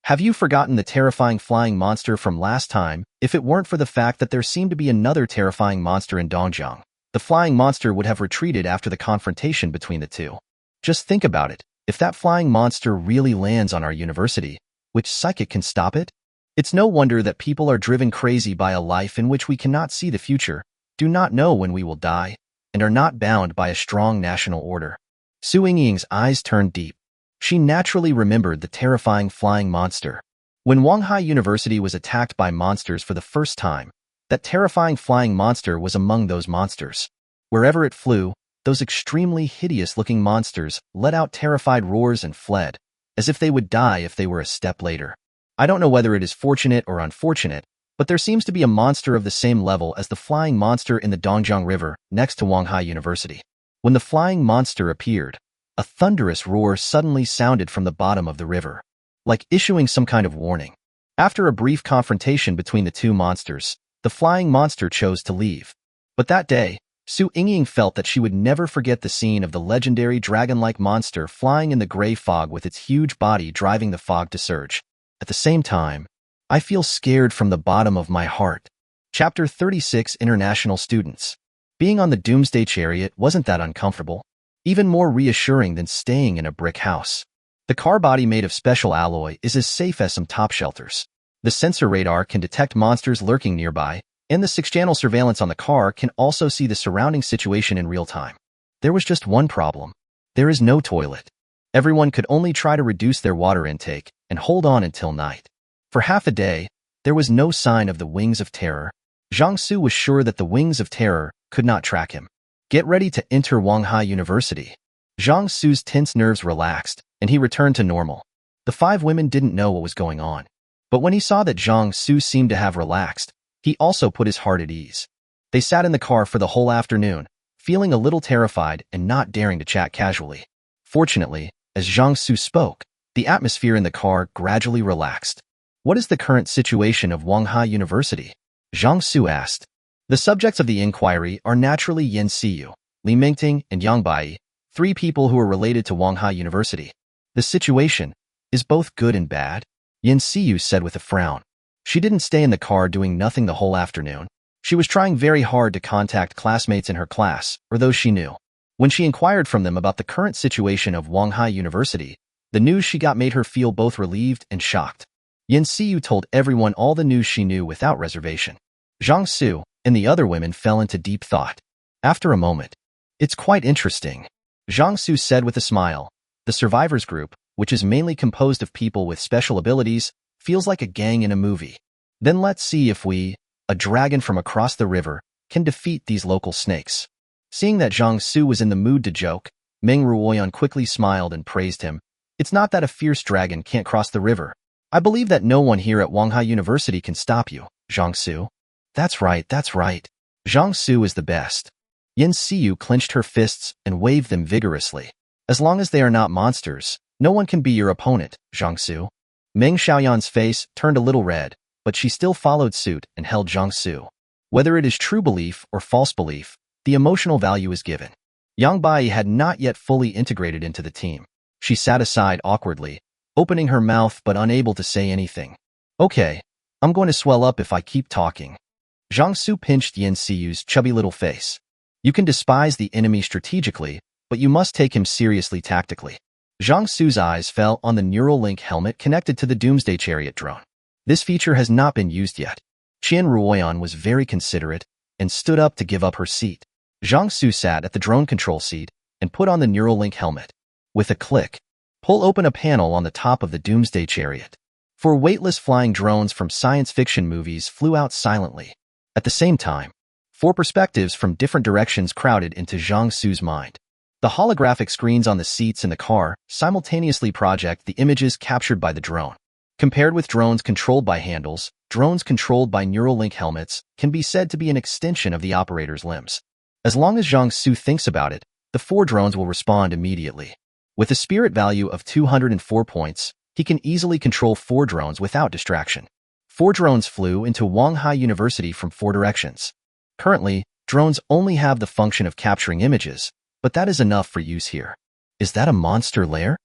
Have you forgotten the terrifying flying monster from last time? If it weren't for the fact that there seemed to be another terrifying monster in Dongjiang, the flying monster would have retreated after the confrontation between the two. Just think about it. If that flying monster really lands on our university, which psychic can stop it? It's no wonder that people are driven crazy by a life in which we cannot see the future, do not know when we will die, and are not bound by a strong national order. Seeu eyes turned deep. She naturally remembered the terrifying flying monster. When Wanghai University was attacked by monsters for the first time, that terrifying flying monster was among those monsters. Wherever it flew, those extremely hideous-looking monsters let out terrified roars and fled, as if they would die if they were a step later. I don't know whether it is fortunate or unfortunate, but there seems to be a monster of the same level as the flying monster in the Dongjiang River next to Wanghai University. When the flying monster appeared, a thunderous roar suddenly sounded from the bottom of the river, like issuing some kind of warning. After a brief confrontation between the two monsters, the flying monster chose to leave. But that day, Seeu felt that she would never forget the scene of the legendary dragon-like monster flying in the gray fog with its huge body driving the fog to surge. At the same time, I feel scared from the bottom of my heart. Chapter 36 International Students. Being on the Doomsday Chariot wasn't that uncomfortable, even more reassuring than staying in a brick house. The car body made of special alloy is as safe as some top shelters. The sensor radar can detect monsters lurking nearby, and the 6-channel surveillance on the car can also see the surrounding situation in real time. There was just one problem. There is no toilet. Everyone could only try to reduce their water intake and hold on until night. For half a day, there was no sign of the Wings of Terror. Zhang Xu was sure that the Wings of Terror could not track him. Get ready to enter Wanghai University. Zhang Xu's tense nerves relaxed, and he returned to normal. The 5 women didn't know what was going on. But when he saw that Zhang Xu seemed to have relaxed, he also put his heart at ease. They sat in the car for the whole afternoon, feeling a little terrified and not daring to chat casually. Fortunately, as Zhang Xu spoke, the atmosphere in the car gradually relaxed. What is the current situation of Wanghai University? Zhang Xu asked. The subjects of the inquiry are naturally Seeu, Li Mingting, and Yang Bai, 3 people who are related to Wanghai University. The situation is both good and bad, Seeu said with a frown. She didn't stay in the car doing nothing the whole afternoon. She was trying very hard to contact classmates in her class, or those she knew. When she inquired from them about the current situation of Wanghai University, the news she got made her feel both relieved and shocked. Seeu told everyone all the news she knew without reservation. Zhang Xu and the other women fell into deep thought. After a moment, "It's quite interesting," Zhang Xu said with a smile. The survivors group, which is mainly composed of people with special abilities, feels like a gang in a movie. Then let's see if we, a dragon from across the river, can defeat these local snakes. Seeing that Zhang Xu was in the mood to joke, Ming Ruoyan quickly smiled and praised him. "It's not that a fierce dragon can't cross the river. I believe that no one here at Wanghai University can stop you, Zhang Xu." That's right. Zhang Xu is the best. Seeu clenched her fists and waved them vigorously. "As long as they are not monsters, no one can be your opponent, Zhang Xu." Ming Xiaoyan's face turned a little red, but she still followed suit and held Zhang Xu. Whether it is true belief or false belief, the emotional value is given. Yang Bai had not yet fully integrated into the team. She sat aside awkwardly, opening her mouth but unable to say anything. "Okay, I'm going to swell up if I keep talking." Zhang Xu pinched Seeu's chubby little face. "You can despise the enemy strategically, but you must take him seriously tactically." Zhang Xu's eyes fell on the neural link helmet connected to the Doomsday Chariot drone. This feature has not been used yet. Qian Ruoyan was very considerate and stood up to give up her seat. Zhang Xu sat at the drone control seat and put on the neural link helmet. With a click, pull open a panel on the top of the Doomsday Chariot. 4 weightless flying drones from science fiction movies flew out silently. At the same time, 4 perspectives from different directions crowded into Zhang Xu's mind. The holographic screens on the seats in the car simultaneously project the images captured by the drone. Compared with drones controlled by handles, drones controlled by neural link helmets can be said to be an extension of the operator's limbs. As long as Zhang Xu thinks about it, the 4 drones will respond immediately. With a spirit value of 204 points, he can easily control 4 drones without distraction. 4 drones flew into Wanghai University from 4 directions. Currently, drones only have the function of capturing images, but that is enough for use here. Is that a monster lair?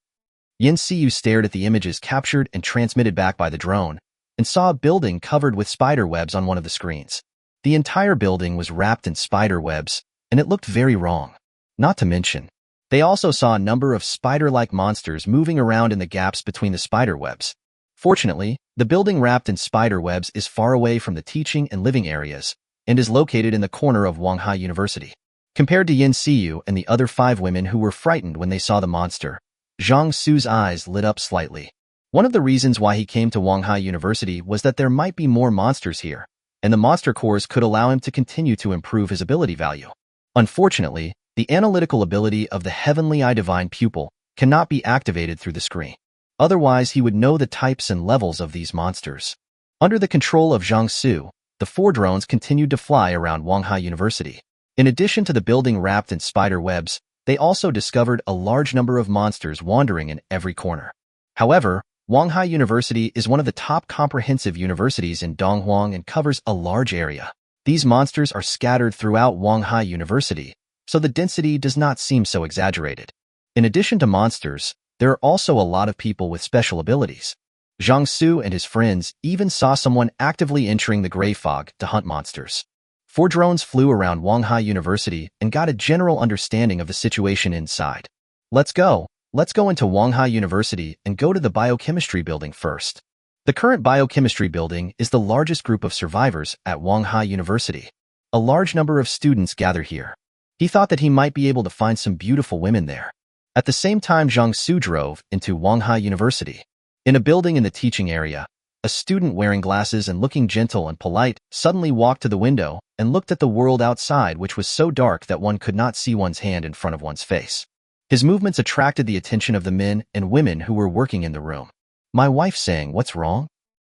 Seeu stared at the images captured and transmitted back by the drone, and saw a building covered with spider webs on one of the screens. The entire building was wrapped in spider webs, and it looked very wrong. Not to mention, they also saw a number of spider-like monsters moving around in the gaps between the spider webs. Fortunately, the building wrapped in spider webs is far away from the teaching and living areas, and is located in the corner of Wanghai University. Compared to Seeu and the other 5 women who were frightened when they saw the monster, Zhang Xu's eyes lit up slightly. One of the reasons why he came to Wanghai University was that there might be more monsters here, and the monster cores could allow him to continue to improve his ability value. Unfortunately, the analytical ability of the Heavenly Eye Divine Pupil cannot be activated through the screen. Otherwise, he would know the types and levels of these monsters. Under the control of Zhang Xu, the 4 drones continued to fly around Wanghai University. In addition to the building wrapped in spider webs, they also discovered a large number of monsters wandering in every corner. However, Wanghai University is one of the top comprehensive universities in Donghuang and covers a large area. These monsters are scattered throughout Wanghai University, so the density does not seem so exaggerated. In addition to monsters, there are also a lot of people with special abilities. Zhang Xu and his friends even saw someone actively entering the gray fog to hunt monsters. 4 drones flew around Wanghai University and got a general understanding of the situation inside. Let's go into Wanghai University and go to the biochemistry building first. The current biochemistry building is the largest group of survivors at Wanghai University. A large number of students gather here. He thought that he might be able to find some beautiful women there. At the same time, Zhang Xu drove into Wanghai University. In a building in the teaching area, a student wearing glasses and looking gentle and polite suddenly walked to the window and looked at the world outside, which was so dark that one could not see one's hand in front of one's face. His movements attracted the attention of the men and women who were working in the room. My wife saying, "What's wrong?"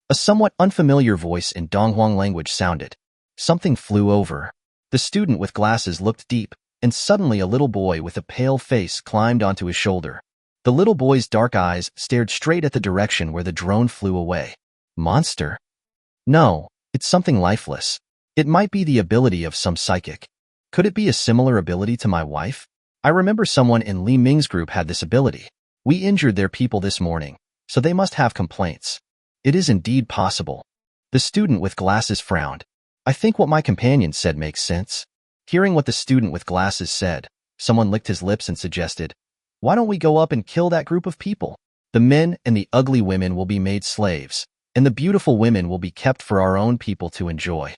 A somewhat unfamiliar voice in Donghuang language sounded. Something flew over. The student with glasses looked deep, and suddenly a little boy with a pale face climbed onto his shoulder. The little boy's dark eyes stared straight at the direction where the drone flew away. Monster? No, it's something lifeless. It might be the ability of some psychic. Could it be a similar ability to my wife? I remember someone in Li Ming's group had this ability. We injured their people this morning, so they must have complaints. It is indeed possible. The student with glasses frowned. I think what my companion said makes sense. Hearing what the student with glasses said, someone licked his lips and suggested, "Why don't we go up and kill that group of people? The men and the ugly women will be made slaves, and the beautiful women will be kept for our own people to enjoy.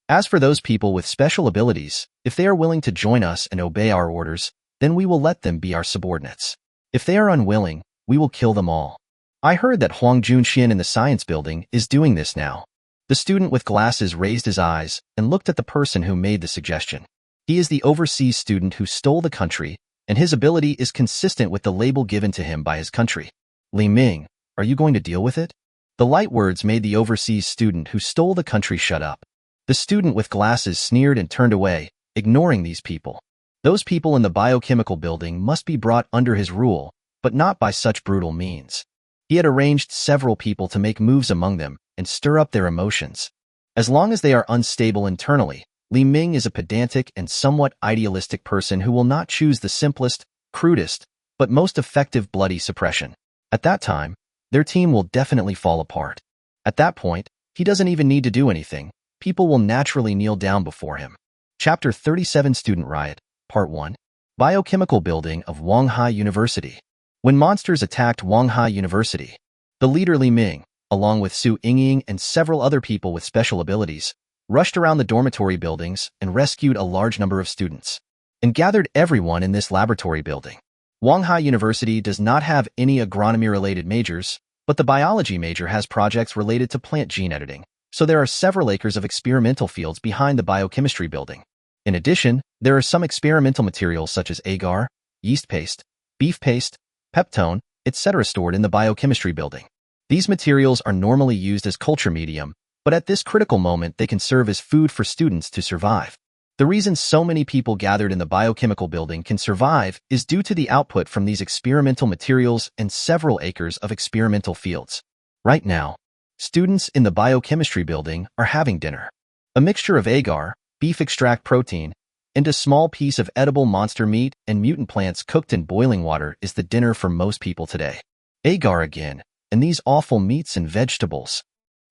As for those people with special abilities, if they are willing to join us and obey our orders, then we will let them be our subordinates. If they are unwilling, we will kill them all." I heard that Huang Junxian in the science building is doing this now. The student with glasses raised his eyes and looked at the person who made the suggestion. He is the overseas student who stole the country, and his ability is consistent with the label given to him by his country. Li Ming, are you going to deal with it? The light words made the overseas student who stole the country shut up. The student with glasses sneered and turned away, ignoring these people. Those people in the biochemical building must be brought under his rule, but not by such brutal means. He had arranged several people to make moves among them and stir up their emotions. As long as they are unstable internally, Li Ming is a pedantic and somewhat idealistic person who will not choose the simplest, crudest, but most effective bloody suppression. At that time, their team will definitely fall apart. At that point, he doesn't even need to do anything. People will naturally kneel down before him. Chapter 37 Student Riot, Part 1. Biochemical Building of Wanghai University. When monsters attacked Wanghai University, the leader Li Ming, along with Seeu and several other people with special abilities, rushed around the dormitory buildings and rescued a large number of students, and gathered everyone in this laboratory building. Wanghai University does not have any agronomy-related majors, but the biology major has projects related to plant gene editing, so there are several acres of experimental fields behind the biochemistry building. In addition, there are some experimental materials such as agar, yeast paste, beef paste, peptone, etc. stored in the biochemistry building. These materials are normally used as culture medium, but at this critical moment they can serve as food for students to survive. The reason so many people gathered in the biochemical building can survive is due to the output from these experimental materials and several acres of experimental fields. Right now, students in the biochemistry building are having dinner. A mixture of agar, beef extract protein, and a small piece of edible monster meat and mutant plants cooked in boiling water is the dinner for most people today. Agar again, and these awful meats and vegetables.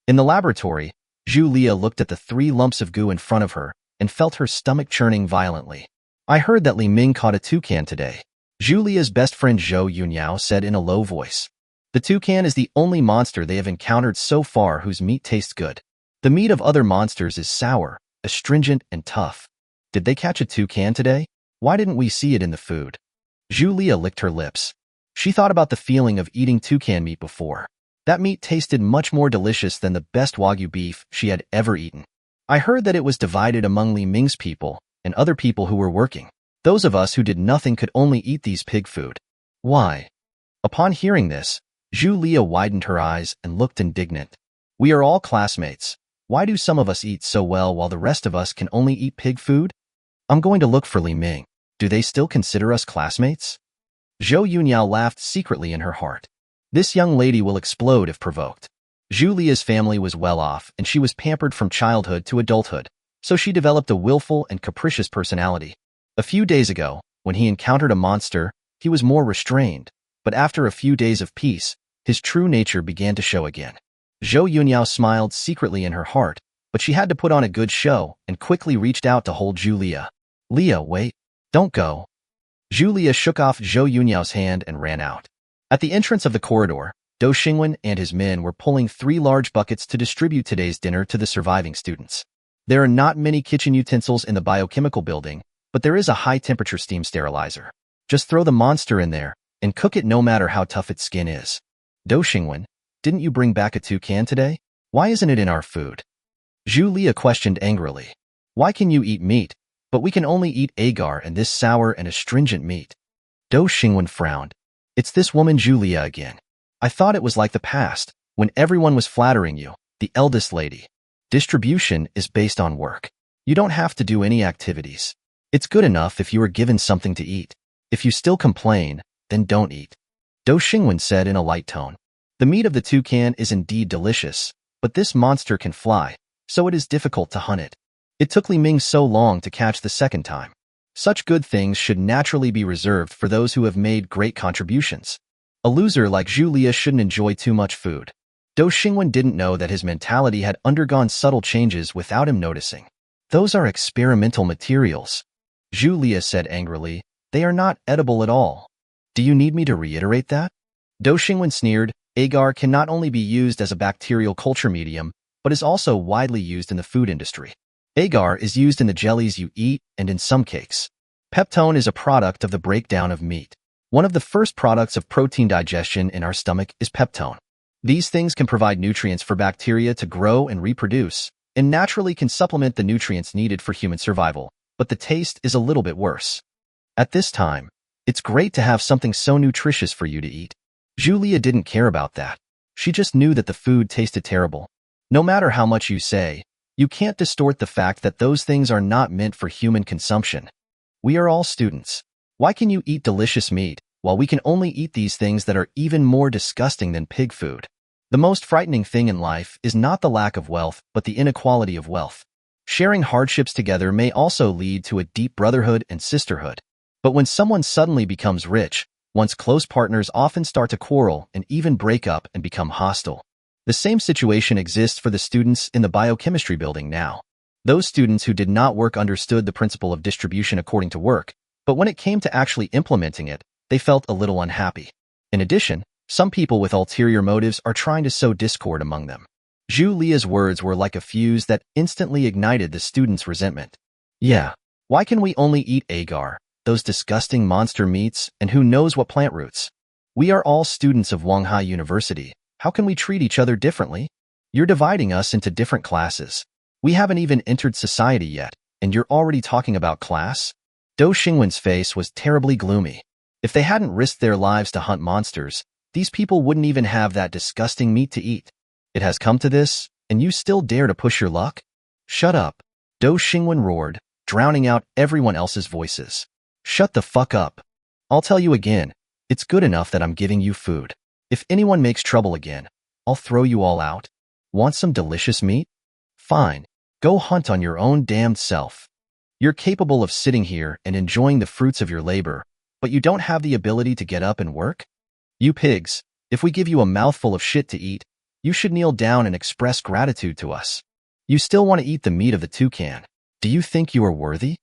In the laboratory, Zhu looked at the 3 lumps of goo in front of her and felt her stomach churning violently. I heard that Li Ming caught a toucan today. Zhu best friend Zhou Yunyao said in a low voice. The toucan is the only monster they have encountered so far whose meat tastes good. The meat of other monsters is sour, astringent, and tough. Did they catch a toucan today? Why didn't we see it in the food? Zhu licked her lips. She thought about the feeling of eating toucan meat before. That meat tasted much more delicious than the best Wagyu beef she had ever eaten. I heard that it was divided among Li Ming's people and other people who were working. Those of us who did nothing could only eat these pig food. Why? Upon hearing this, Zhu widened her eyes and looked indignant. We are all classmates. Why do some of us eat so well while the rest of us can only eat pig food? I'm going to look for Li Ming. Do they still consider us classmates? Zhou Yunyao laughed secretly in her heart. This young lady will explode if provoked. Zhu family was well off, and she was pampered from childhood to adulthood, so she developed a willful and capricious personality. A few days ago, when he encountered a monster, he was more restrained, but after a few days of peace, his true nature began to show again. Zhou Yunyao smiled secretly in her heart, but she had to put on a good show and quickly reached out to hold Zhu. Leah, wait. Don't go. Zhu shook off Zhou Yunyao's hand and ran out. At the entrance of the corridor, Do Xingwen and his men were pulling 3 large buckets to distribute today's dinner to the surviving students. There are not many kitchen utensils in the biochemical building, but there is a high-temperature steam sterilizer. Just throw the monster in there and cook it no matter how tough its skin is. Do Xingwen, didn't you bring back a toucan today? Why isn't it in our food? Zhu Lia questioned angrily. Why can you eat meat, but we can only eat agar and this sour and astringent meat? Do Xingwen frowned. It's this woman Zhu Lia again. I thought it was like the past, when everyone was flattering you, the eldest lady. Distribution is based on work. You don't have to do any activities. It's good enough if you are given something to eat. If you still complain, then don't eat. Do Xingwen said in a light tone. The meat of the toucan is indeed delicious, but this monster can fly, so it is difficult to hunt it. It took Li Ming so long to catch the second time. Such good things should naturally be reserved for those who have made great contributions. A loser like Zhu Lia shouldn't enjoy too much food. Do Xingwen didn't know that his mentality had undergone subtle changes without him noticing. Those are experimental materials. Zhu Lia said angrily. They are not edible at all. Do you need me to reiterate that? Do Xingwen sneered. Agar can not only be used as a bacterial culture medium, but is also widely used in the food industry. Agar is used in the jellies you eat and in some cakes. Peptone is a product of the breakdown of meat. One of the first products of protein digestion in our stomach is peptone. These things can provide nutrients for bacteria to grow and reproduce, and naturally can supplement the nutrients needed for human survival, but the taste is a little bit worse. At this time, it's great to have something so nutritious for you to eat. Zhu Lia didn't care about that. She just knew that the food tasted terrible. No matter how much you say, you can't distort the fact that those things are not meant for human consumption. We are all students. Why can you eat delicious meat, while we can only eat these things that are even more disgusting than pig food? The most frightening thing in life is not the lack of wealth, but the inequality of wealth. Sharing hardships together may also lead to a deep brotherhood and sisterhood. But when someone suddenly becomes rich, one's close partners often start to quarrel and even break up and become hostile. The same situation exists for the students in the biochemistry building now. Those students who did not work understood the principle of distribution according to work, but when it came to actually implementing it, they felt a little unhappy. In addition, some people with ulterior motives are trying to sow discord among them. Zhu Lia's words were like a fuse that instantly ignited the students' resentment. Yeah, why can we only eat agar, those disgusting monster meats, and who knows what plant roots? We are all students of Wanghai University. How can we treat each other differently? You're dividing us into different classes. We haven't even entered society yet, and you're already talking about class? Do Xingwen's face was terribly gloomy. If they hadn't risked their lives to hunt monsters, these people wouldn't even have that disgusting meat to eat. It has come to this, and you still dare to push your luck? Shut up. Do Xingwen roared, drowning out everyone else's voices. Shut the fuck up. I'll tell you again, it's good enough that I'm giving you food. If anyone makes trouble again, I'll throw you all out. Want some delicious meat? Fine, go hunt on your own damned self. You're capable of sitting here and enjoying the fruits of your labor, but you don't have the ability to get up and work? You pigs, if we give you a mouthful of shit to eat, you should kneel down and express gratitude to us. You still want to eat the meat of the toucan. Do you think you are worthy?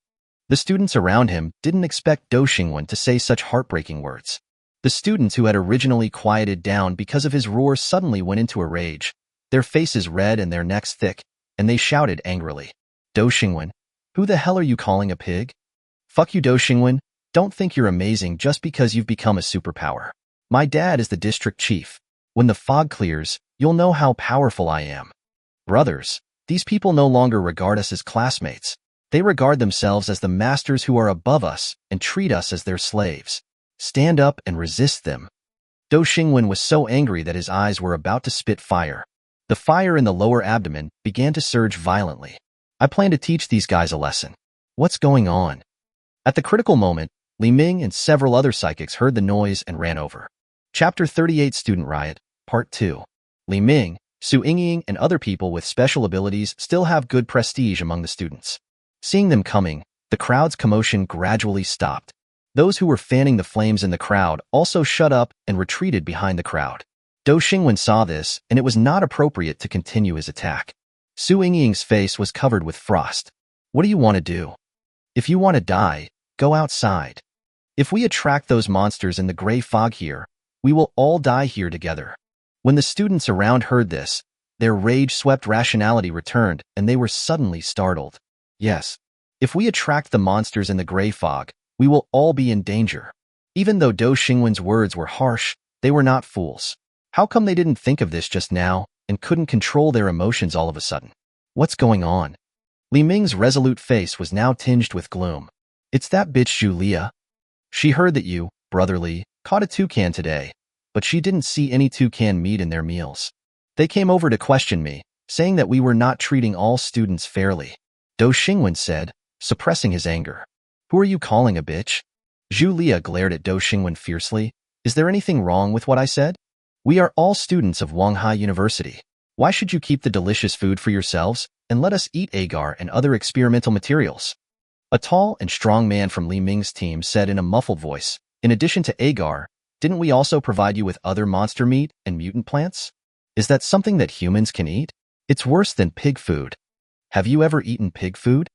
The students around him didn't expect Do Xingwen to say such heartbreaking words. The students who had originally quieted down because of his roar suddenly went into a rage, their faces red and their necks thick, and they shouted angrily. Do Xingwen, who the hell are you calling a pig? Fuck you, Do Xingwen. Don't think you're amazing just because you've become a superpower. My dad is the district chief. When the fog clears, you'll know how powerful I am. Brothers, these people no longer regard us as classmates. They regard themselves as the masters who are above us and treat us as their slaves. Stand up and resist them. Do Xingwen was so angry that his eyes were about to spit fire. The fire in the lower abdomen began to surge violently. I plan to teach these guys a lesson. What's going on? At the critical moment, Li Ming and several other psychics heard the noise and ran over. Chapter 38 Student Riot, Part 2. Li Ming, Seeu Ying, and other people with special abilities still have good prestige among the students. Seeing them coming, the crowd's commotion gradually stopped. Those who were fanning the flames in the crowd also shut up and retreated behind the crowd. Do Xingwen saw this, and it was not appropriate to continue his attack. Seeu Ying's face was covered with frost. What do you want to do? If you want to die, go outside. If we attract those monsters in the gray fog here, we will all die here together. When the students around heard this, their rage-swept rationality returned, and they were suddenly startled. Yes, if we attract the monsters in the gray fog, we will all be in danger. Even though Do Xingwen's words were harsh, they were not fools. How come they didn't think of this just now and couldn't control their emotions all of a sudden? What's going on? Li Ming's resolute face was now tinged with gloom. It's that bitch Zhu Lia. She heard that you, Brother Li, caught a toucan today, but she didn't see any toucan meat in their meals. They came over to question me, saying that we were not treating all students fairly. Do Xingwen said, suppressing his anger. Who are you calling a bitch? Zhu Lia glared at Do Xingwen fiercely. Is there anything wrong with what I said? We are all students of Wanghai University. Why should you keep the delicious food for yourselves and let us eat agar and other experimental materials? A tall and strong man from Li Ming's team said in a muffled voice, in addition to agar, didn't we also provide you with other monster meat and mutant plants? Is that something that humans can eat? It's worse than pig food. Have you ever eaten pig food?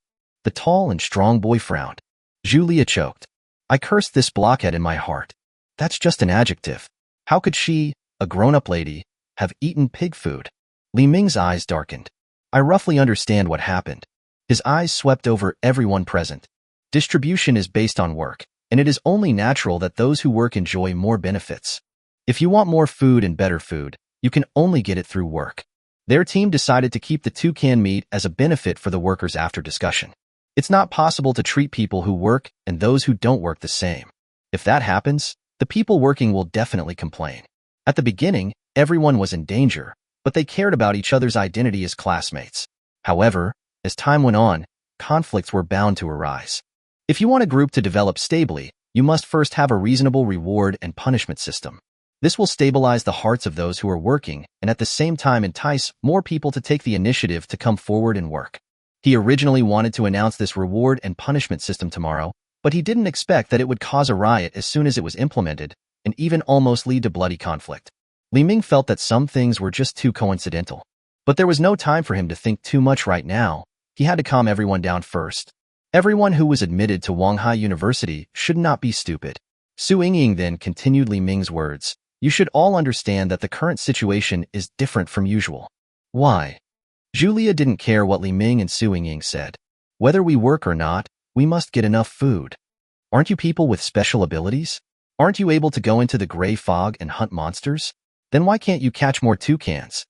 The tall and strong boy frowned. Zhu Lia choked. I cursed this blockhead in my heart. That's just an adjective. How could she, a grown-up lady, have eaten pig food? Li Ming's eyes darkened. I roughly understand what happened. His eyes swept over everyone present. Distribution is based on work, and it is only natural that those who work enjoy more benefits. If you want more food and better food, you can only get it through work. Their team decided to keep the toucan meat as a benefit for the workers after discussion. It's not possible to treat people who work and those who don't work the same. If that happens, the people working will definitely complain. At the beginning, everyone was in danger, but they cared about each other's identity as classmates. However, as time went on, conflicts were bound to arise. If you want a group to develop stably, you must first have a reasonable reward and punishment system. This will stabilize the hearts of those who are working and at the same time entice more people to take the initiative to come forward and work. He originally wanted to announce this reward and punishment system tomorrow, but he didn't expect that it would cause a riot as soon as it was implemented and even almost lead to bloody conflict. Li Ming felt that some things were just too coincidental. But there was no time for him to think too much right now. He had to calm everyone down first. Everyone who was admitted to Wanghai University should not be stupid. Su Yingying then continued Li Ming's words. You should all understand that the current situation is different from usual. Why? Zhu Lia didn't care what Li Ming and Su Yingying said. Whether we work or not, we must get enough food. Aren't you people with special abilities? Aren't you able to go into the gray fog and hunt monsters? Then why can't you catch more toucans?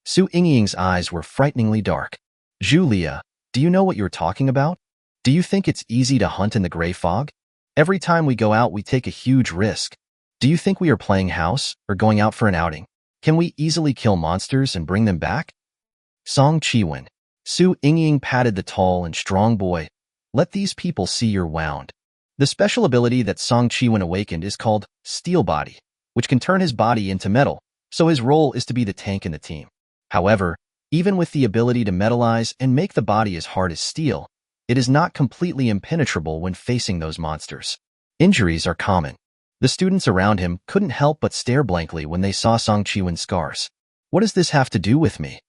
Su Yingying's eyes were frighteningly dark. Zhu Lia, do you know what you're talking about? Do you think it's easy to hunt in the gray fog? Every time we go out, we take a huge risk. Do you think we are playing house or going out for an outing? Can we easily kill monsters and bring them back? Song Chiwen. Su Yingying patted the tall and strong boy. Let these people see you're wound. The special ability that Song Chiwen awakened is called Steel Body, which can turn his body into metal, so his role is to be the tank in the team. However, even with the ability to metallize and make the body as hard as steel, it is not completely impenetrable when facing those monsters. Injuries are common. The students around him couldn't help but stare blankly when they saw Song Chiwen's scars. What does this have to do with me?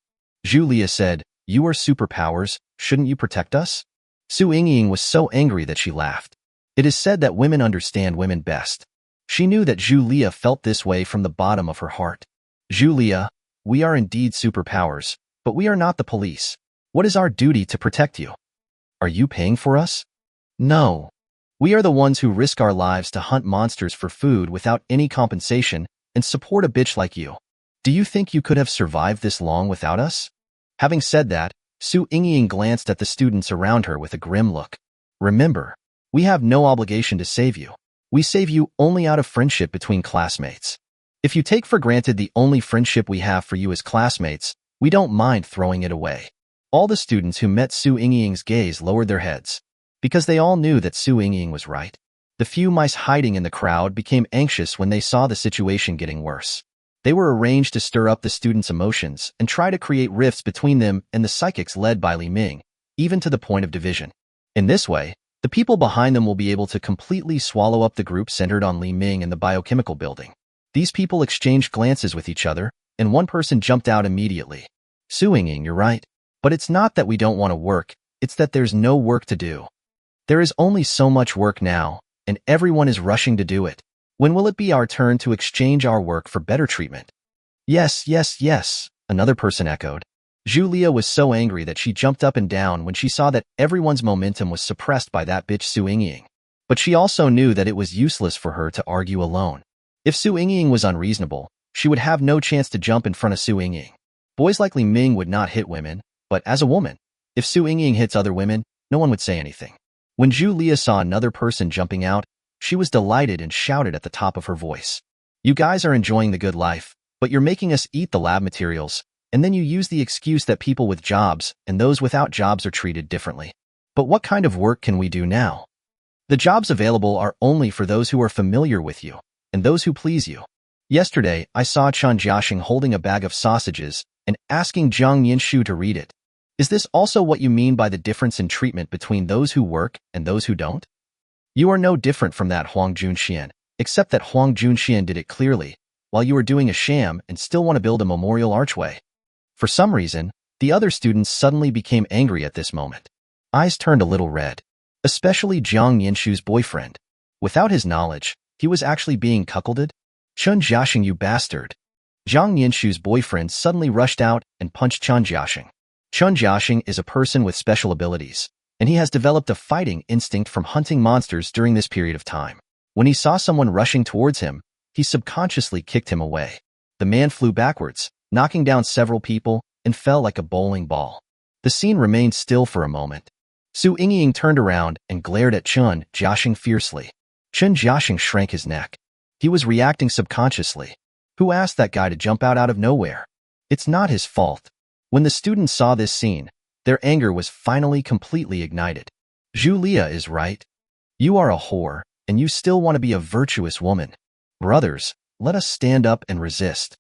Zhu Lia said, you are superpowers, shouldn't you protect us? Su Yingying was so angry that she laughed. It is said that women understand women best. She knew that Zhu Lia felt this way from the bottom of her heart. Zhu Lia, we are indeed superpowers, but we are not the police. What is our duty to protect you? Are you paying for us? No. We are the ones who risk our lives to hunt monsters for food without any compensation and support a bitch like you. Do you think you could have survived this long without us? Having said that, Su Yingying glanced at the students around her with a grim look. Remember, we have no obligation to save you. We save you only out of friendship between classmates. If you take for granted the only friendship we have for you as classmates, we don't mind throwing it away. All the students who met Su Yingying's gaze lowered their heads, because they all knew that Su Yingying was right. The few mice hiding in the crowd became anxious when they saw the situation getting worse. They were arranged to stir up the students' emotions and try to create rifts between them and the psychics led by Li Ming, even to the point of division. In this way, the people behind them will be able to completely swallow up the group centered on Li Ming and the biochemical building. These people exchanged glances with each other, and one person jumped out immediately. Su Yingying, you're right. But it's not that we don't want to work, it's that there's no work to do. There is only so much work now, and everyone is rushing to do it. When will it be our turn to exchange our work for better treatment? Yes, yes, yes, another person echoed. Zhu Lia was so angry that she jumped up and down when she saw that everyone's momentum was suppressed by that bitch Su Yingying. But she also knew that it was useless for her to argue alone. If Su Yingying was unreasonable, she would have no chance to jump in front of Su Yingying. Boys like Li Ming would not hit women, but as a woman, if Su Yingying hits other women, no one would say anything. When Zhu Lia saw another person jumping out, she was delighted and shouted at the top of her voice. You guys are enjoying the good life, but you're making us eat the lab materials, and then you use the excuse that people with jobs and those without jobs are treated differently. But what kind of work can we do now? The jobs available are only for those who are familiar with you, and those who please you. Yesterday, I saw Chen Jiaxing holding a bag of sausages and asking Zhang Xu to read it. Is this also what you mean by the difference in treatment between those who work and those who don't? You are no different from that Huang Junxian, except that Huang Junxian did it clearly, while you are doing a sham and still want to build a memorial archway. For some reason, the other students suddenly became angry at this moment. Eyes turned a little red, especially Zhang Yanshu's boyfriend. Without his knowledge, he was actually being cuckolded? Chen Jiaxing, you bastard. Zhang Yanshu's boyfriend suddenly rushed out and punched Chen Jiaxing. Chen Jiaxing is a person with special abilities, and he has developed a fighting instinct from hunting monsters during this period of time. When he saw someone rushing towards him, he subconsciously kicked him away. The man flew backwards, knocking down several people, and fell like a bowling ball. The scene remained still for a moment. Su Yingying turned around and glared at Chen Jiaxing fiercely. Chen Jiaxing shrank his neck. He was reacting subconsciously. Who asked that guy to jump out of nowhere? It's not his fault. When the students saw this scene, their anger was finally completely ignited. Zhu Lia is right. You are a whore, and you still want to be a virtuous woman. Brothers, let us stand up and resist.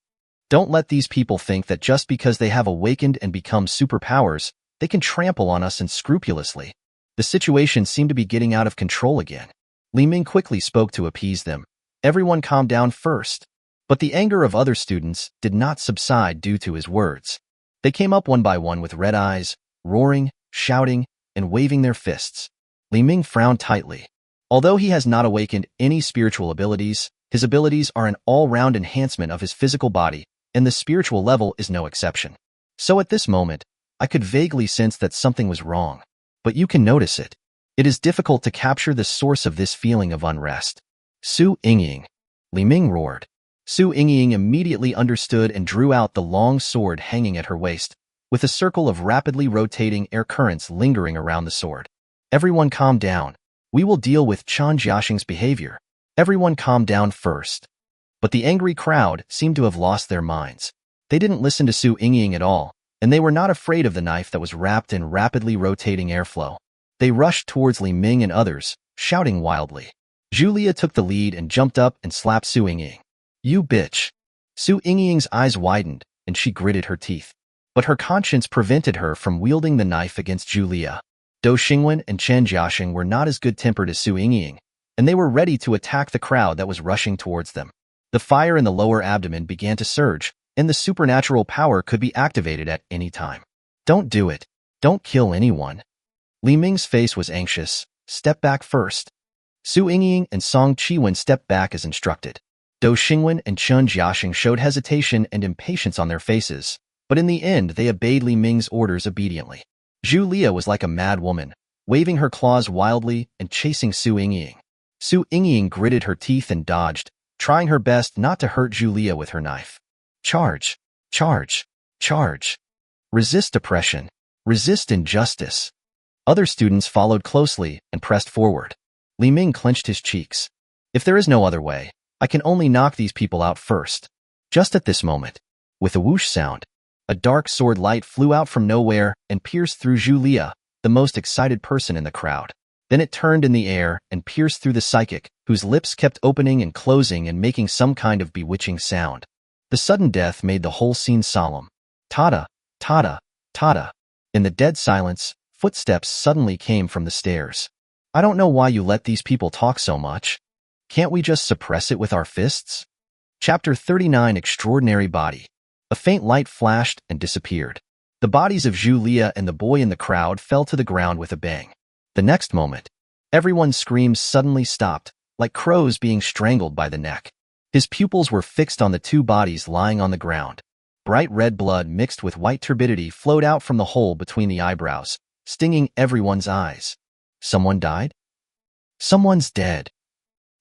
Don't let these people think that just because they have awakened and become superpowers, they can trample on us unscrupulously. The situation seemed to be getting out of control again. Li Ming quickly spoke to appease them. Everyone calmed down first. But the anger of other students did not subside due to his words. They came up one by one with red eyes, roaring, shouting, and waving their fists. Li Ming frowned tightly. Although he has not awakened any spiritual abilities, his abilities are an all-round enhancement of his physical body, and the spiritual level is no exception. So at this moment, I could vaguely sense that something was wrong. But you can notice it. It is difficult to capture the source of this feeling of unrest. Su Yingying. Li Ming roared. Su Yingying immediately understood and drew out the long sword hanging at her waist, with a circle of rapidly rotating air currents lingering around the sword. Everyone calm down. We will deal with Chen Jiaxing's behavior. Everyone calm down first. But the angry crowd seemed to have lost their minds. They didn't listen to Su Yingying at all, and they were not afraid of the knife that was wrapped in rapidly rotating airflow. They rushed towards Li Ming and others, shouting wildly. Zhu Lia took the lead and jumped up and slapped Su Yingying. You bitch. Su Yingying's eyes widened, and she gritted her teeth. But her conscience prevented her from wielding the knife against Zhu Lia. Dou Xingwen and Chen Jiaxing were not as good-tempered as Su Yingying, and they were ready to attack the crowd that was rushing towards them. The fire in the lower abdomen began to surge, and the supernatural power could be activated at any time. Don't do it. Don't kill anyone. Li Ming's face was anxious. Step back first. Su Yingying and Song Qiwen stepped back as instructed. Dou Xingwen and Chen Jiaxing showed hesitation and impatience on their faces, but in the end they obeyed Li Ming's orders obediently. Zhu Lia was like a mad woman, waving her claws wildly and chasing Su Yingying. Su Yingying gritted her teeth and dodged, trying her best not to hurt Zhu Lia with her knife. Charge! Charge! Charge! Resist oppression. Resist injustice. Other students followed closely and pressed forward. Li Ming clenched his cheeks. If there is no other way, I can only knock these people out first. Just at this moment, with a whoosh sound, a dark sword light flew out from nowhere and pierced through Zhu Lia, the most excited person in the crowd. Then it turned in the air and pierced through the psychic, whose lips kept opening and closing and making some kind of bewitching sound. The sudden death made the whole scene solemn. Tada, tada, tada. In the dead silence, footsteps suddenly came from the stairs. I don't know why you let these people talk so much. Can't we just suppress it with our fists? Chapter 39 Extraordinary Body. A faint light flashed and disappeared. The bodies of Zhu Lia and the boy in the crowd fell to the ground with a bang. The next moment, everyone's screams suddenly stopped, like crows being strangled by the neck. His pupils were fixed on the two bodies lying on the ground. Bright red blood mixed with white turbidity flowed out from the hole between the eyebrows, stinging everyone's eyes. Someone died? Someone's dead.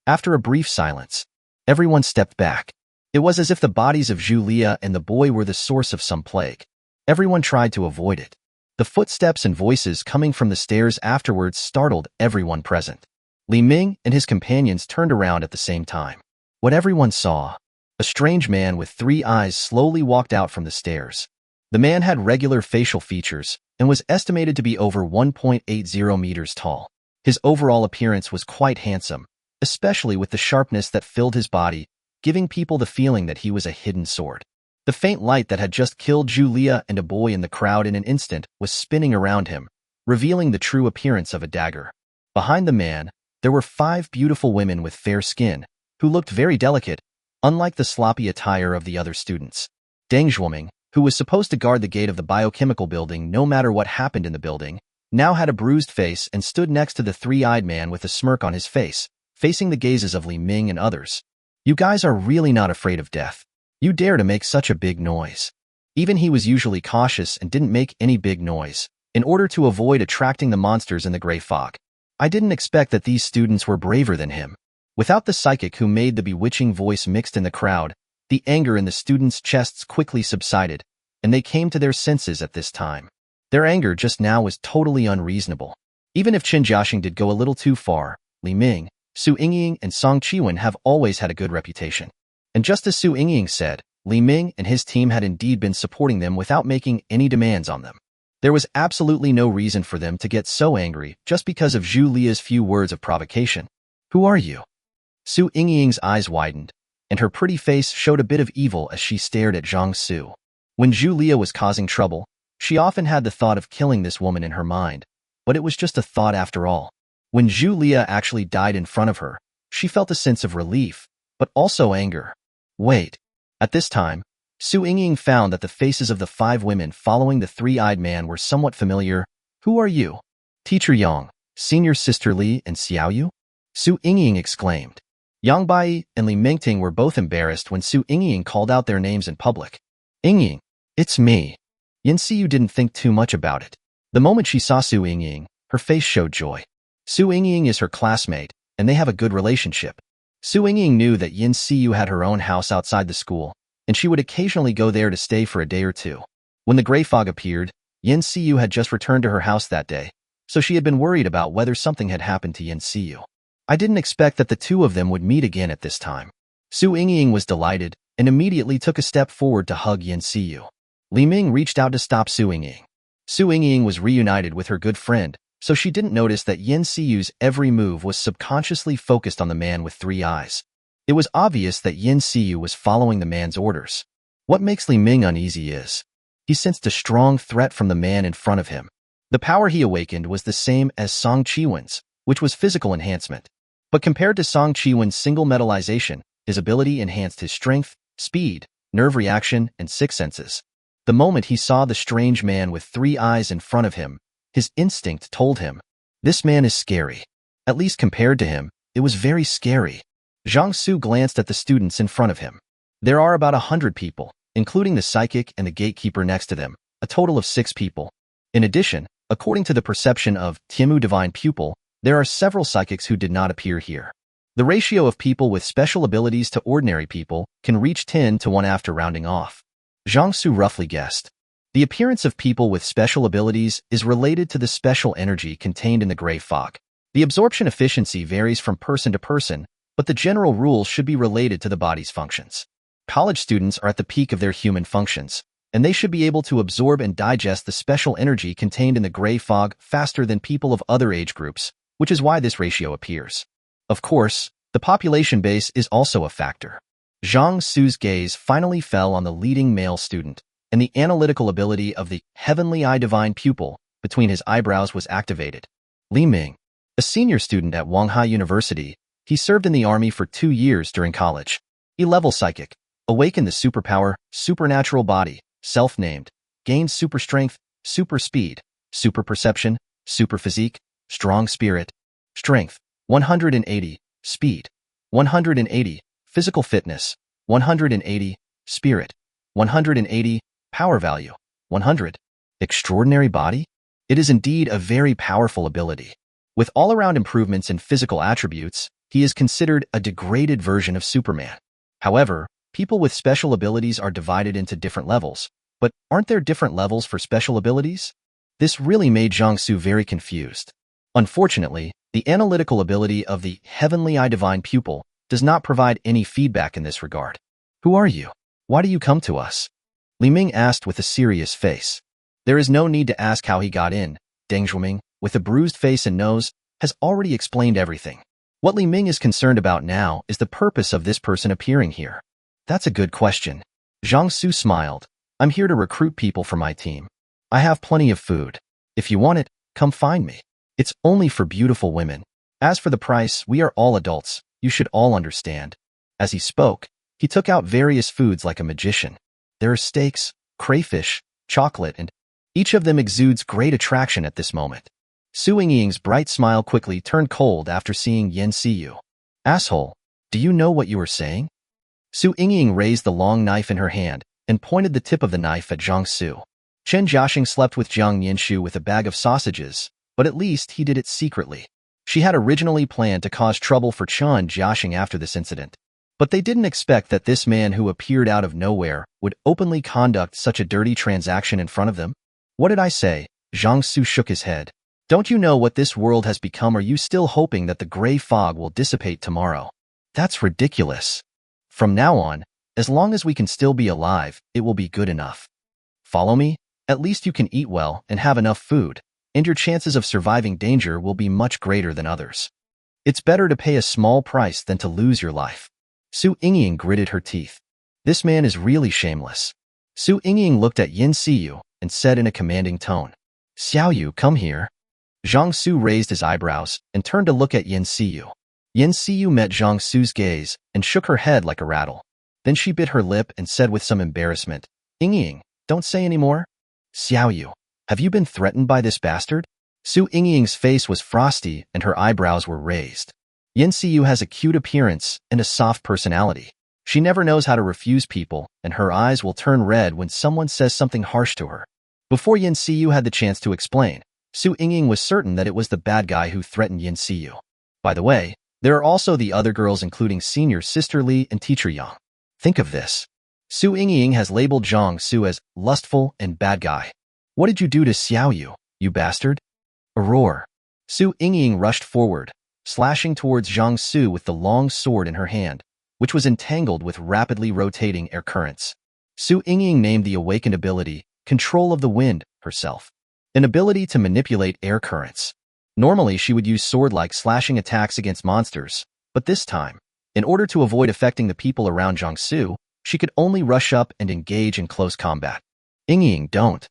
After a brief silence, everyone stepped back. It was as if the bodies of Zhu Lia and the boy were the source of some plague. Everyone tried to avoid it. The footsteps and voices coming from the stairs afterwards startled everyone present. Ming and his companions turned around at the same time. What everyone saw, a strange man with 3 eyes slowly walked out from the stairs. The man had regular facial features and was estimated to be over 1.80 meters tall. His overall appearance was quite handsome, especially with the sharpness that filled his body, giving people the feeling that he was a hidden sword. The faint light that had just killed Zhu Lia and a boy in the crowd in an instant was spinning around him, revealing the true appearance of a dagger. Behind the man, there were 5 beautiful women with fair skin, who looked very delicate, unlike the sloppy attire of the other students. Deng Zhuoming, who was supposed to guard the gate of the biochemical building no matter what happened in the building, now had a bruised face and stood next to the 3-eyed man with a smirk on his face, facing the gazes of Ming and others. You guys are really not afraid of death. You dare to make such a big noise. Even he was usually cautious and didn't make any big noise, in order to avoid attracting the monsters in the gray fog. I didn't expect that these students were braver than him. Without the psychic who made the bewitching voice mixed in the crowd, the anger in the students' chests quickly subsided, and they came to their senses at this time. Their anger just now was totally unreasonable. Even if Qin Jiaxing did go a little too far, Ming, Su Yingying, and Song Qiwen have always had a good reputation. And just as Su Yingying said, Ming and his team had indeed been supporting them without making any demands on them. There was absolutely no reason for them to get so angry just because of Zhu Lia's few words of provocation. Who are you? Su Yingying's eyes widened, and her pretty face showed a bit of evil as she stared at Zhang Xu. When Zhu Lia was causing trouble, she often had the thought of killing this woman in her mind, but it was just a thought after all. When Zhu Lia actually died in front of her, she felt a sense of relief, but also anger. Wait. At this time, Su Yingying found that the faces of the 5 women following the 3-eyed man were somewhat familiar. Who are you? Teacher Yang, Senior Sister Li, and Xiao Yu? Su Yingying exclaimed. Yang Bai and Li Mingting were both embarrassed when Su Yingying called out their names in public. Yingying, it's me. Yin Seeu didn't think too much about it. The moment she saw Su Yingying, her face showed joy. Su Yingying is her classmate, and they have a good relationship. Su Yingying knew that Yin Seeu had her own house outside the school, and she would occasionally go there to stay for a day or two. When the gray fog appeared, Yin Seeu had just returned to her house that day, so she had been worried about whether something had happened to Yin Seeu. I didn't expect that the two of them would meet again at this time. Su Yingying was delighted and immediately took a step forward to hug Yin Seeu. Ming reached out to stop Su Yingying. Su Yingying was reunited with her good friend, so she didn't notice that Yin Seeu's every move was subconsciously focused on the man with 3 eyes. It was obvious that Yin Seeu was following the man's orders. What makes Ming uneasy is, he sensed a strong threat from the man in front of him. The power he awakened was the same as Song Qiwen's, which was physical enhancement. But compared to Song Qiwen's single metallization, his ability enhanced his strength, speed, nerve reaction, and 6 senses. The moment he saw the strange man with 3 eyes in front of him, his instinct told him, this man is scary. At least compared to him, it was very scary. Zhang Xu glanced at the students in front of him. There are about 100 people, including the psychic and the gatekeeper next to them, a total of 6 people. In addition, according to the perception of Tiemu Divine Pupil, there are several psychics who did not appear here. The ratio of people with special abilities to ordinary people can reach 10 to 1 after rounding off. Zhang Xu roughly guessed. The appearance of people with special abilities is related to the special energy contained in the gray fog. The absorption efficiency varies from person to person, but the general rules should be related to the body's functions. College students are at the peak of their human functions, and they should be able to absorb and digest the special energy contained in the gray fog faster than people of other age groups, which is why this ratio appears. Of course, the population base is also a factor. Zhang Xu's gaze finally fell on the leading male student, and the analytical ability of the Heavenly Eye Divine Pupil between his eyebrows was activated. Ming, a senior student at Wanghai University, he served in the army for 2 years during college. E-level psychic, awakened the superpower, supernatural body, self-named, gained super strength, super speed, super perception, super physique, strong spirit, strength, 180, speed, 180, physical fitness, 180, spirit, 180, power value, 100. Extraordinary body? It is indeed a very powerful ability. With all-around improvements in physical attributes, he is considered a degraded version of Superman. However, people with special abilities are divided into different levels. But aren't there different levels for special abilities? This really made Zhang Xu very confused. Unfortunately, the analytical ability of the Heavenly Eye Divine Pupil does not provide any feedback in this regard. Who are you? Why do you come to us? Li Ming asked with a serious face. There is no need to ask how he got in. Deng Zhuoming, with a bruised face and nose, has already explained everything. What Li Ming is concerned about now is the purpose of this person appearing here. That's a good question. Zhang Xu smiled. I'm here to recruit people for my team. I have plenty of food. If you want it, come find me. It's only for beautiful women. As for the price, we are all adults. You should all understand. As he spoke, he took out various foods like a magician. There are steaks, crayfish, chocolate, and each of them exudes great attraction at this moment. Seeu Ying's bright smile quickly turned cold after seeing Seeu. Asshole, do you know what you are saying? Seeu Ying raised the long knife in her hand and pointed the tip of the knife at Zhang Xu. Chen Jiaxing slept with Zhang Xu with a bag of sausages, but at least he did it secretly. She had originally planned to cause trouble for Chen Jiaxing after this incident. But they didn't expect that this man who appeared out of nowhere would openly conduct such a dirty transaction in front of them. What did I say? Zhang Xu shook his head. Don't you know what this world has become? Are you still hoping that the gray fog will dissipate tomorrow? That's ridiculous. From now on, as long as we can still be alive, it will be good enough. Follow me? At least you can eat well and have enough food, and your chances of surviving danger will be much greater than others. It's better to pay a small price than to lose your life. Seeu Ying gritted her teeth. This man is really shameless. Seeu Ying looked at Seeu and said in a commanding tone, Xiaoyu, come here. Zhang Xu raised his eyebrows and turned to look at Seeu. Seeu met Zhang Xu's gaze and shook her head like a rattle. Then she bit her lip and said with some embarrassment, Ying, don't say any more. Xiaoyu, have you been threatened by this bastard? Seeu Ying's face was frosty and her eyebrows were raised. Seeu has a cute appearance and a soft personality. She never knows how to refuse people, and her eyes will turn red when someone says something harsh to her. Before Seeu had the chance to explain, Seeu Ying was certain that it was the bad guy who threatened Seeu. By the way, there are also the other girls including senior sister Li and teacher Yang. Think of this. Seeu Ying has labeled Zhang Xu as lustful and bad guy. What did you do to Xiaoyu, you bastard? A roar. Seeu Ying rushed forward, slashing towards Zhang Xu with the long sword in her hand, which was entangled with rapidly rotating air currents. Seeu Ying named the awakened ability, Control of the Wind, herself. An ability to manipulate air currents. Normally she would use sword-like slashing attacks against monsters, but this time, in order to avoid affecting the people around Zhang Xu, she could only rush up and engage in close combat. Ying, don't.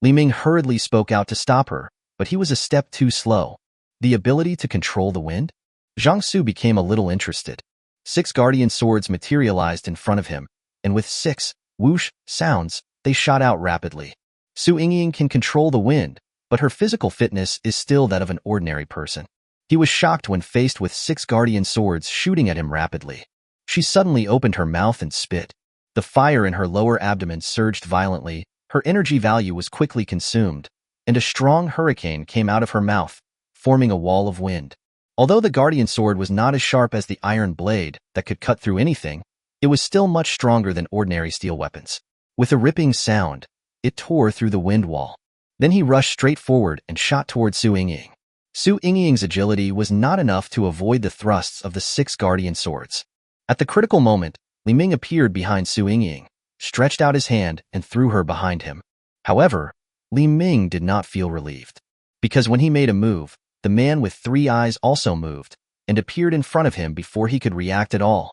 Li Ming hurriedly spoke out to stop her, but he was a step too slow. The ability to control the wind? Zhang Xu became a little interested. 6 guardian swords materialized in front of him, and with 6 whoosh sounds, they shot out rapidly. Seeu Ying can control the wind, but her physical fitness is still that of an ordinary person. He was shocked when faced with 6 guardian swords shooting at him rapidly. She suddenly opened her mouth and spit. The fire in her lower abdomen surged violently, her energy value was quickly consumed, and a strong hurricane came out of her mouth, forming a wall of wind. Although the guardian sword was not as sharp as the iron blade that could cut through anything, it was still much stronger than ordinary steel weapons. With a ripping sound, it tore through the wind wall. Then he rushed straight forward and shot towards Seeu Ying. Seeu Ying's agility was not enough to avoid the thrusts of the 6 guardian swords. At the critical moment, Li Ming appeared behind Seeu Ying, stretched out his hand and threw her behind him. However, Li Ming did not feel relieved. Because when he made a move, the man with 3 eyes also moved, and appeared in front of him before he could react at all.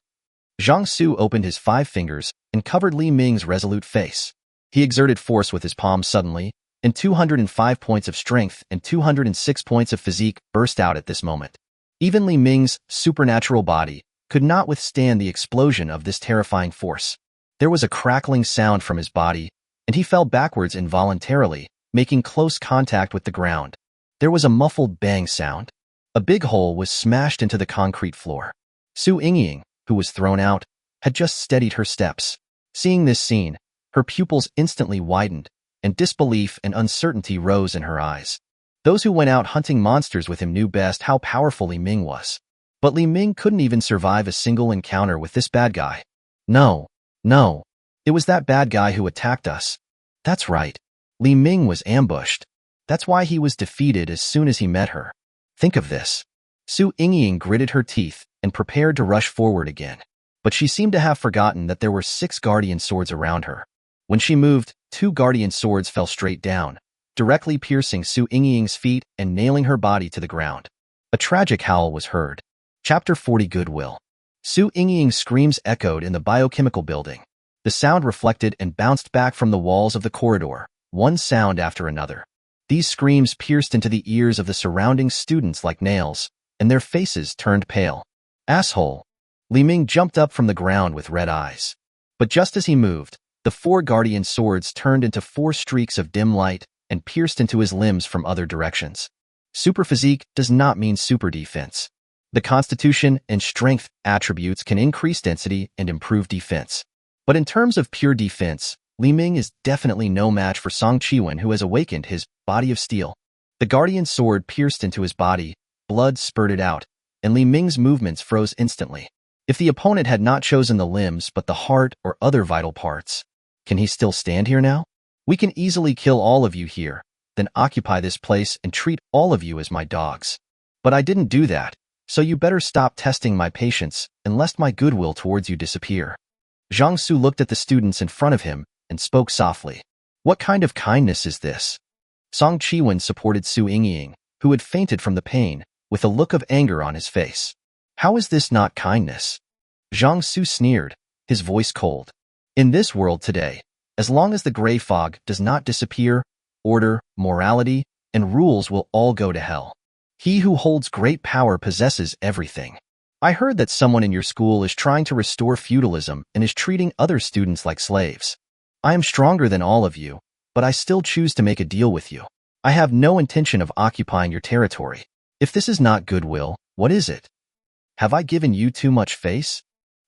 Zhang Xu opened his 5 fingers and covered Li Ming's resolute face. He exerted force with his palms suddenly, and 205 points of strength and 206 points of physique burst out at this moment. Even Li Ming's supernatural body could not withstand the explosion of this terrifying force. There was a crackling sound from his body, and he fell backwards involuntarily, making close contact with the ground. There was a muffled bang sound. A big hole was smashed into the concrete floor. Seeu Ying, who was thrown out, had just steadied her steps. Seeing this scene, her pupils instantly widened, and disbelief and uncertainty rose in her eyes. Those who went out hunting monsters with him knew best how powerful Li Ming was. But Li Ming couldn't even survive a single encounter with this bad guy. No, no, it was that bad guy who attacked us. That's right. Li Ming was ambushed. That's why he was defeated as soon as he met her. Think of this. Seeu Yingying gritted her teeth and prepared to rush forward again. But she seemed to have forgotten that there were 6 guardian swords around her. When she moved, 2 guardian swords fell straight down, directly piercing Seeu Yingying's feet and nailing her body to the ground. A tragic howl was heard. Chapter 40 Goodwill. Seeu Yingying's screams echoed in the biochemical building. The sound reflected and bounced back from the walls of the corridor, one sound after another. These screams pierced into the ears of the surrounding students like nails, and their faces turned pale. Asshole! Li Ming jumped up from the ground with red eyes. But just as he moved, the 4 guardian swords turned into 4 streaks of dim light and pierced into his limbs from other directions. Super physique does not mean super defense. The constitution and strength attributes can increase density and improve defense. But in terms of pure defense, Li Ming is definitely no match for Zhang Xu, who has awakened his body of steel. The guardian sword pierced into his body, blood spurted out, and Li Ming's movements froze instantly. If the opponent had not chosen the limbs but the heart or other vital parts, can he still stand here now? We can easily kill all of you here, then occupy this place and treat all of you as my dogs. But I didn't do that, so you better stop testing my patience and lest my goodwill towards you disappear. Zhang Xu looked at the students in front of him and spoke softly. What kind of kindness is this? Zhang Qiwen supported Seeu Yingying, who had fainted from the pain, with a look of anger on his face. How is this not kindness? Zhang Xu sneered, his voice cold. In this world today, as long as the gray fog does not disappear, order, morality, and rules will all go to hell. He who holds great power possesses everything. I heard that someone in your school is trying to restore feudalism and is treating other students like slaves. I am stronger than all of you, but I still choose to make a deal with you. I have no intention of occupying your territory. If this is not goodwill, what is it? Have I given you too much face?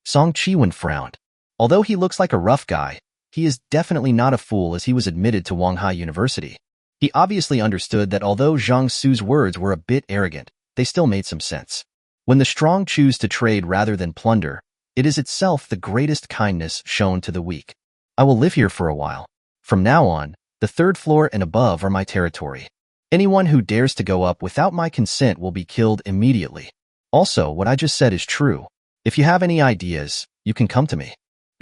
Zhang Qiwen frowned. Although he looks like a rough guy, he is definitely not a fool, as he was admitted to Wanghai University. He obviously understood that although Zhang Xu's words were a bit arrogant, they still made some sense. When the strong choose to trade rather than plunder, it is itself the greatest kindness shown to the weak. I will live here for a while. From now on, the 3rd floor and above are my territory. Anyone who dares to go up without my consent will be killed immediately. Also, what I just said is true. If you have any ideas, you can come to me.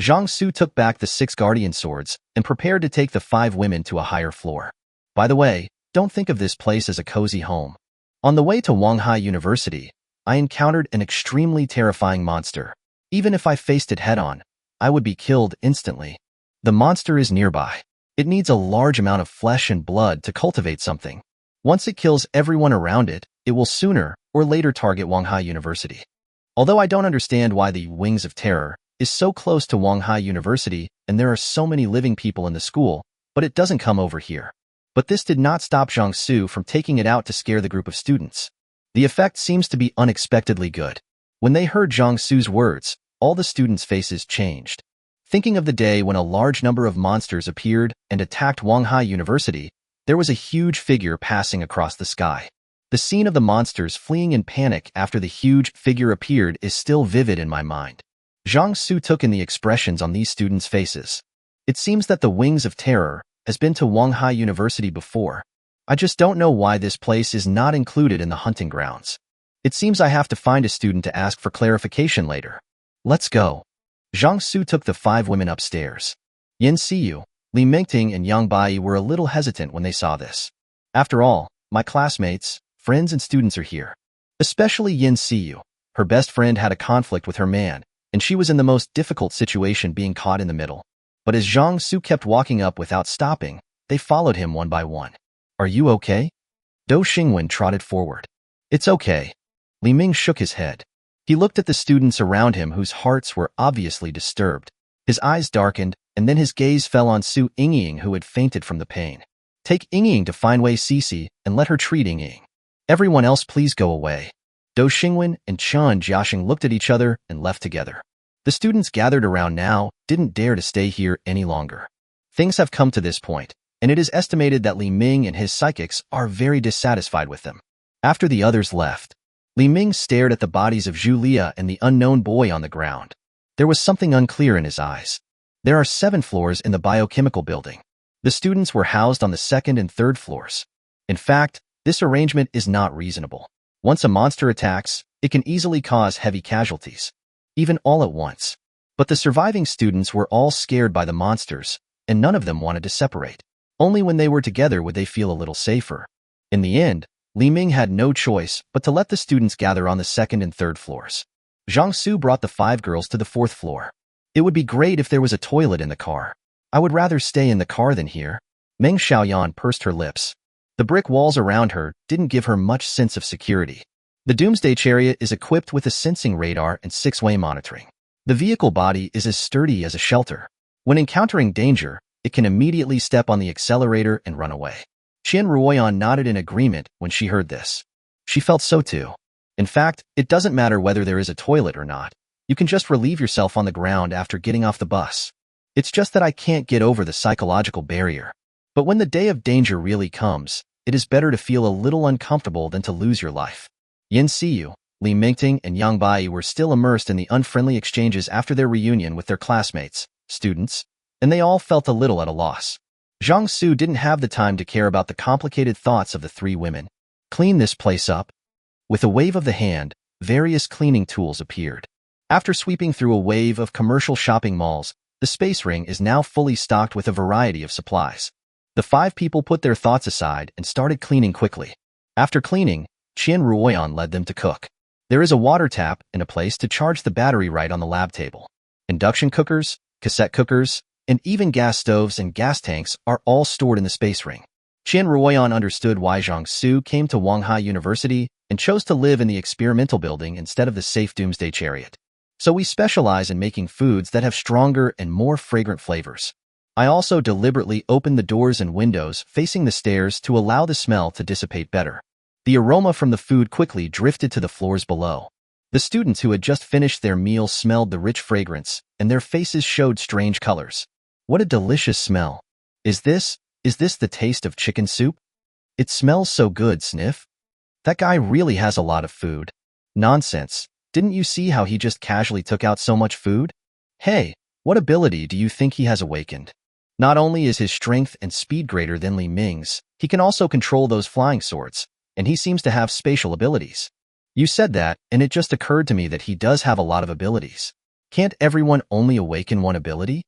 Zhang Xu took back the 6 guardian swords and prepared to take the 5 women to a higher floor. By the way, don't think of this place as a cozy home. On the way to Wanghai University, I encountered an extremely terrifying monster. Even if I faced it head-on, I would be killed instantly. The monster is nearby. It needs a large amount of flesh and blood to cultivate something. Once it kills everyone around it, it will sooner or later target Wanghai University. Although I don't understand why the Wings of Terror is so close to Wanghai University and there are so many living people in the school, but it doesn't come over here. But this did not stop Zhang Xu from taking it out to scare the group of students. The effect seems to be unexpectedly good. When they heard Zhang Xu's words, all the students' faces changed. Thinking of the day when a large number of monsters appeared and attacked Wanghai University, there was a huge figure passing across the sky. The scene of the monsters fleeing in panic after the huge figure appeared is still vivid in my mind. Zhang Xu took in the expressions on these students' faces. It seems that the Wings of Terror has been to Wanghai University before. I just don't know why this place is not included in the hunting grounds. It seems I have to find a student to ask for clarification later. Let's go. Zhang Xu took the 5 women upstairs. Yin Seeu, Li Mingting, and Yang Bai were a little hesitant when they saw this. After all, my classmates, friends, and students are here. Especially Yin Seeu. Her best friend had a conflict with her man, and she was in the most difficult situation, being caught in the middle. But as Zhang Xu kept walking up without stopping, they followed him one by one. Are you okay? Do Xingwen trotted forward. It's okay. Li Ming shook his head. He looked at the students around him whose hearts were obviously disturbed. His eyes darkened, and then his gaze fell on Seeu Yingying, who had fainted from the pain. Take Yingying to Feinwei Cece and let her treat Yingying. Everyone else please go away. Do Xingwen and Chen Jiaxing looked at each other and left together. The students gathered around now didn't dare to stay here any longer. Things have come to this point, and it is estimated that Li Ming and his psychics are very dissatisfied with them. After the others left, Li Ming stared at the bodies of Zhu Lia and the unknown boy on the ground. There was something unclear in his eyes. There are 7 floors in the biochemical building. The students were housed on the 2nd and 3rd floors. In fact, this arrangement is not reasonable. Once a monster attacks, it can easily cause heavy casualties, even all at once. But the surviving students were all scared by the monsters, and none of them wanted to separate. Only when they were together would they feel a little safer. In the end, Li Ming had no choice but to let the students gather on the 2nd and 3rd floors. Zhang Xu brought the 5 girls to the 4th floor. It would be great if there was a toilet in the car. I would rather stay in the car than here. Meng Xiaoyan pursed her lips. The brick walls around her didn't give her much sense of security. The Doomsday Chariot is equipped with a sensing radar and 6-way monitoring. The vehicle body is as sturdy as a shelter. When encountering danger, it can immediately step on the accelerator and run away. Qian Ruoyan nodded in agreement when she heard this. She felt so too. In fact, it doesn't matter whether there is a toilet or not. You can just relieve yourself on the ground after getting off the bus. It's just that I can't get over the psychological barrier. But when the day of danger really comes, it is better to feel a little uncomfortable than to lose your life. Seeu, Li Mingting, and Yang Bai were still immersed in the unfriendly exchanges after their reunion with their classmates, students, and they all felt a little at a loss. Zhang Xu didn't have the time to care about the complicated thoughts of the 3 women. Clean this place up. With a wave of the hand, various cleaning tools appeared. After sweeping through a wave of commercial shopping malls, the space ring is now fully stocked with a variety of supplies. The 5 people put their thoughts aside and started cleaning quickly. After cleaning, Qian Ruoyan led them to cook. There is a water tap and a place to charge the battery right on the lab table. Induction cookers, cassette cookers, and even gas stoves and gas tanks are all stored in the space ring. Qian Ruoyan understood why Zhang Xu came to Wanghai University and chose to live in the experimental building instead of the safe Doomsday Chariot. So we specialize in making foods that have stronger and more fragrant flavors. I also deliberately opened the doors and windows facing the stairs to allow the smell to dissipate better. The aroma from the food quickly drifted to the floors below. The students who had just finished their meal smelled the rich fragrance, and their faces showed strange colors. What a delicious smell. Is this the taste of chicken soup? It smells so good, sniff. That guy really has a lot of food. Nonsense. Didn't you see how he just casually took out so much food? Hey, what ability do you think he has awakened? Not only is his strength and speed greater than Li Ming's, he can also control those flying swords, and he seems to have spatial abilities. You said that, and it just occurred to me that he does have a lot of abilities. Can't everyone only awaken one ability?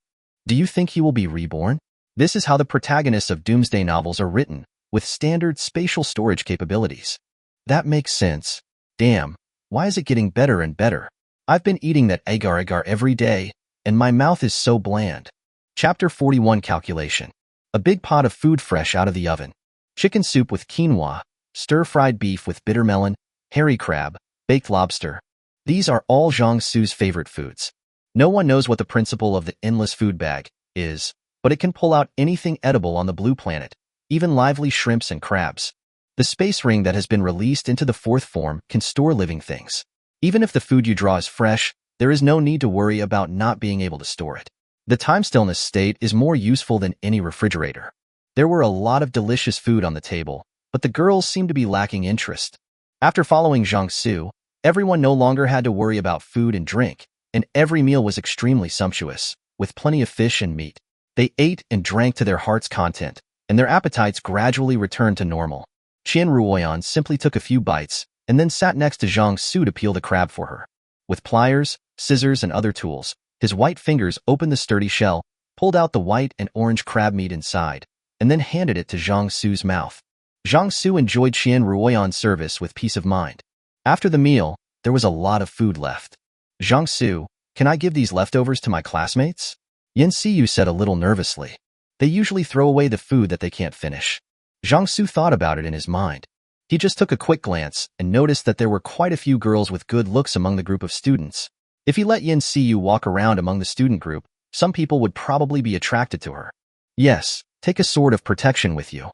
Do you think he will be reborn? This is how the protagonists of Doomsday novels are written, with standard spatial storage capabilities. That makes sense. Damn, why is it getting better and better? I've been eating that agar-agar every day, and my mouth is so bland. Chapter 41 Calculation. A big pot of food fresh out of the oven. Chicken soup with quinoa, stir-fried beef with bitter melon, hairy crab, baked lobster. These are all Zhang Xu's favorite foods. No one knows what the principle of the endless food bag is, but it can pull out anything edible on the blue planet, even lively shrimps and crabs. The space ring that has been released into the 4th form can store living things. Even if the food you draw is fresh, there is no need to worry about not being able to store it. The time stillness state is more useful than any refrigerator. There were a lot of delicious food on the table, but the girls seemed to be lacking interest. After following Zhang Xu, everyone no longer had to worry about food and drink, and every meal was extremely sumptuous, with plenty of fish and meat. They ate and drank to their heart's content, and their appetites gradually returned to normal. Qian Ruoyan simply took a few bites, and then sat next to Zhang Xu to peel the crab for her. With pliers, scissors, and other tools, his white fingers opened the sturdy shell, pulled out the white and orange crab meat inside, and then handed it to Zhang Xu's mouth. Zhang Xu enjoyed Qian Ruoyan's service with peace of mind. After the meal, there was a lot of food left. Zhang Xu, can I give these leftovers to my classmates? Seeu said a little nervously. They usually throw away the food that they can't finish. Zhang Xu thought about it in his mind. He just took a quick glance and noticed that there were quite a few girls with good looks among the group of students. If he let Seeu walk around among the student group, some people would probably be attracted to her. Yes, take a sword of protection with you.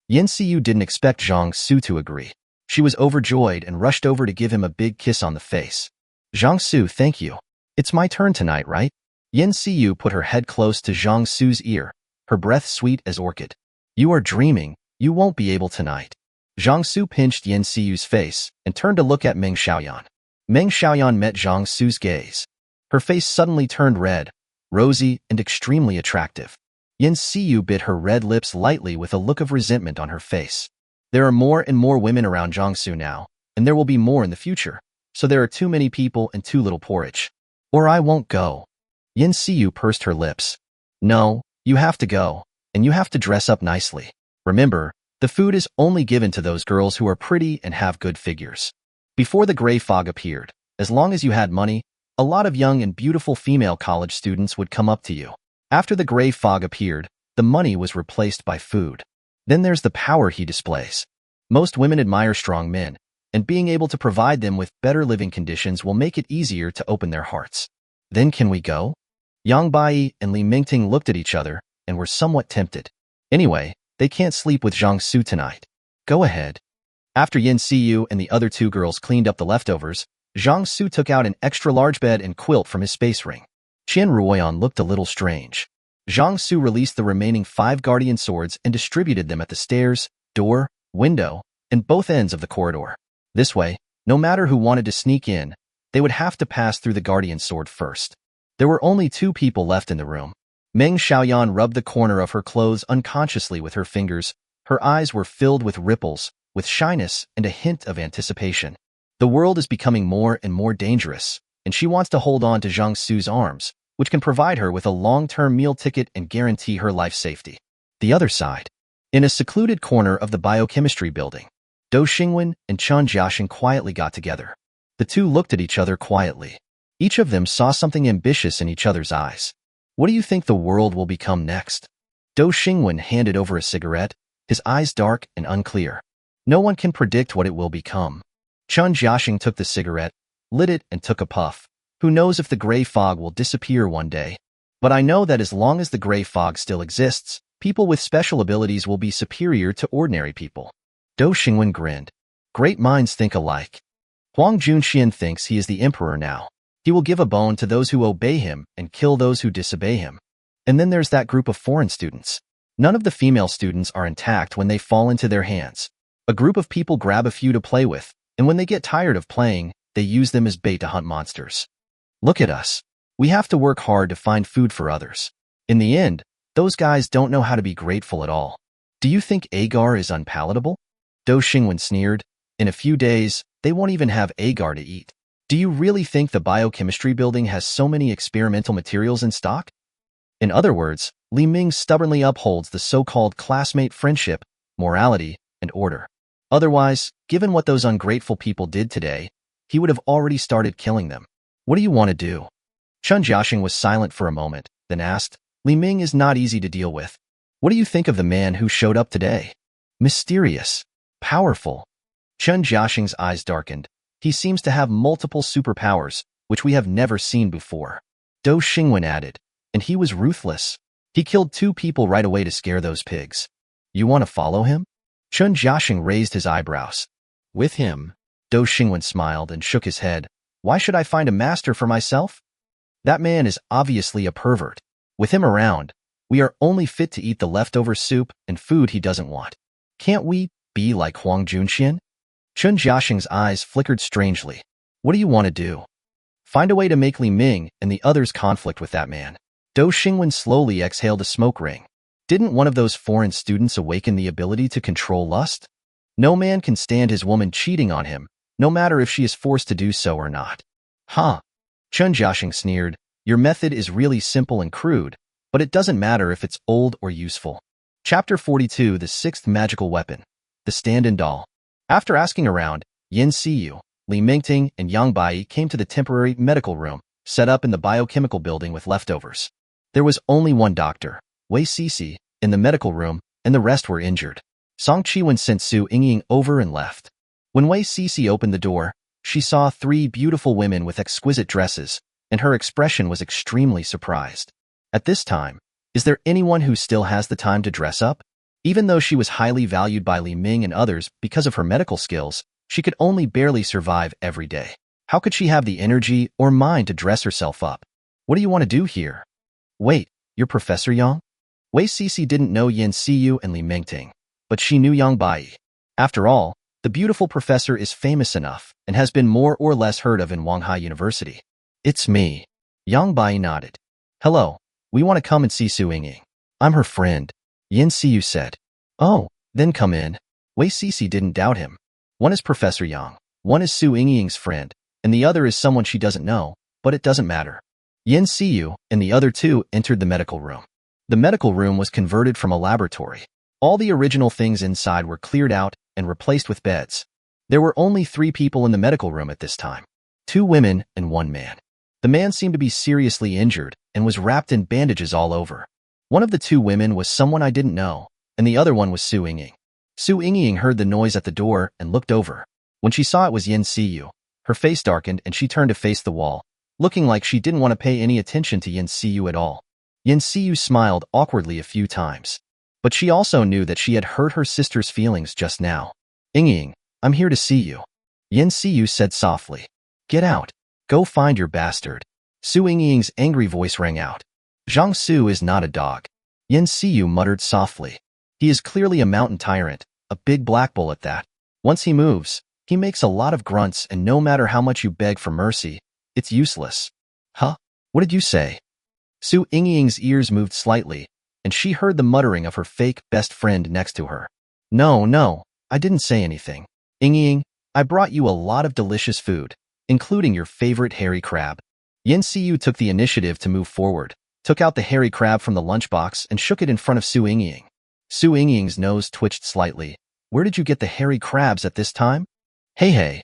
Seeu didn't expect Zhang Xu to agree. She was overjoyed and rushed over to give him a big kiss on the face. Zhang Xu, thank you. It's my turn tonight, right? Seeu put her head close to Zhang Xu's ear, her breath sweet as orchid. You are dreaming. You won't be able tonight. Zhang Xu pinched Yin Siyu's face and turned to look at Ming Xiaoyan. Ming Xiaoyan met Zhang Xu's gaze. Her face suddenly turned red, rosy, and extremely attractive. Yin Siyu bit her red lips lightly with a look of resentment on her face. There are more and more women around Zhang Xu now, and there will be more in the future, so there are too many people and too little porridge. Or I won't go. Yin Siyu pursed her lips. No, you have to go, and you have to dress up nicely. Remember, the food is only given to those girls who are pretty and have good figures. Before the gray fog appeared, as long as you had money, a lot of young and beautiful female college students would come up to you. After the gray fog appeared, the money was replaced by food. Then there's the power he displays. Most women admire strong men, and being able to provide them with better living conditions will make it easier to open their hearts. Then can we go? Yang Bai and Li Mingting looked at each other and were somewhat tempted. Anyway, they can't sleep with Zhang Xu tonight. Go ahead. After Yin Siyu and the other two girls cleaned up the leftovers, Zhang Xu took out an extra-large bed and quilt from his space ring. Qian Ruoyan looked a little strange. Zhang Xu released the remaining 5 guardian swords and distributed them at the stairs, door, window, and both ends of the corridor. This way, no matter who wanted to sneak in, they would have to pass through the guardian sword first. There were only 2 people left in the room. Ming Xiaoyan rubbed the corner of her clothes unconsciously with her fingers. Her eyes were filled with ripples, with shyness and a hint of anticipation. The world is becoming more and more dangerous, and she wants to hold on to Zhang Xu's arms, which can provide her with a long-term meal ticket and guarantee her life safety. The other side. In a secluded corner of the biochemistry building, Dou Xingwen and Chen Jiaxing quietly got together. The two looked at each other quietly. Each of them saw something ambitious in each other's eyes. What do you think the world will become next? Dou Xingwen handed over a cigarette, his eyes dark and unclear. No one can predict what it will become. Chen Jiaxing took the cigarette, lit it, and took a puff. Who knows if the gray fog will disappear one day? But I know that as long as the gray fog still exists, people with special abilities will be superior to ordinary people. Dou Xingwen grinned. Great minds think alike. Huang Junxian thinks he is the emperor now. He will give a bone to those who obey him and kill those who disobey him. And then there's that group of foreign students. None of the female students are intact when they fall into their hands. A group of people grab a few to play with, and when they get tired of playing, they use them as bait to hunt monsters. Look at us. We have to work hard to find food for others. In the end, those guys don't know how to be grateful at all. Do you think agar is unpalatable? Dou Xingwen sneered. In a few days, they won't even have agar to eat. Do you really think the biochemistry building has so many experimental materials in stock? In other words, Li Ming stubbornly upholds the so-called classmate friendship, morality, and order. Otherwise, given what those ungrateful people did today, he would have already started killing them. What do you want to do? Chen Jiaxing was silent for a moment, then asked, Li Ming is not easy to deal with. What do you think of the man who showed up today? Mysterious. Powerful. Chen Jiaxing's eyes darkened. He seems to have multiple superpowers, which we have never seen before. Dou Xingwen added, and he was ruthless. He killed 2 people right away to scare those pigs. You want to follow him? Chen Jiaxing raised his eyebrows. With him? Dou Xingwen smiled and shook his head. Why should I find a master for myself? That man is obviously a pervert. With him around, we are only fit to eat the leftover soup and food he doesn't want. Can't we be like Huang Junxian? Chen Jiaxing's eyes flickered strangely. What do you want to do? Find a way to make Li Ming and the others conflict with that man. Dou Xingwen slowly exhaled a smoke ring. Didn't one of those foreign students awaken the ability to control lust? No man can stand his woman cheating on him, no matter if she is forced to do so or not. Huh? Chen Jiaxing sneered. Your method is really simple and crude, but it doesn't matter if it's old or useful. Chapter 42, The Sixth Magical Weapon. The Stand-in Doll. After asking around, Yin Siyu, Li Mingting, and Yang Bai came to the temporary medical room, set up in the biochemical building with leftovers. There was only one doctor, Wei Cece, in the medical room, and the rest were injured. Song Chiwen sent Seeu Ying over and left. When Wei Cece opened the door, she saw 3 beautiful women with exquisite dresses, and her expression was extremely surprised. At this time, is there anyone who still has the time to dress up? Even though she was highly valued by Li Ming and others because of her medical skills, she could only barely survive every day. How could she have the energy or mind to dress herself up? What do you want to do here? Wait, you're Professor Yang? Wei Sisi didn't know Seeu and Li Mingting, but she knew Yang Bai. After all, the beautiful professor is famous enough and has been more or less heard of in Wanghai University. It's me. Yang Bai nodded. Hello, we want to come and see Su Yingying. I'm her friend, Seeu said. Oh, then come in. Wei Sisi didn't doubt him. One is Professor Yang, one is Su Yingying's friend, and the other is someone she doesn't know, but it doesn't matter. Seeu and the other two entered the medical room. The medical room was converted from a laboratory. All the original things inside were cleared out and replaced with beds. There were only 3 people in the medical room at this time. 2 women and 1 man. The man seemed to be seriously injured and was wrapped in bandages all over. One of the 2 women was someone I didn't know, and the other one was Su Yingying. Su Yingying heard the noise at the door and looked over. When she saw it was Seeu, her face darkened and she turned to face the wall, looking like she didn't want to pay any attention to Seeu at all. Seeu smiled awkwardly a few times. But she also knew that she had hurt her sister's feelings just now. Yingying, I'm here to see you. Seeu said softly. Get out. Go find your bastard. Su Yingying's angry voice rang out. Zhang Xu is not a dog. Seeu muttered softly. He is clearly a mountain tyrant, a big black bull at that. Once he moves, he makes a lot of grunts and no matter how much you beg for mercy, it's useless. Huh? What did you say? Su Yingying's ears moved slightly, and she heard the muttering of her fake best friend next to her. No, I didn't say anything. Yingying, I brought you a lot of delicious food, including your favorite hairy crab. Seeu took the initiative to move forward, took out the hairy crab from the lunchbox and shook it in front of Su Yingying. Su Yingying's nose twitched slightly. Where did you get the hairy crabs at this time? Hey.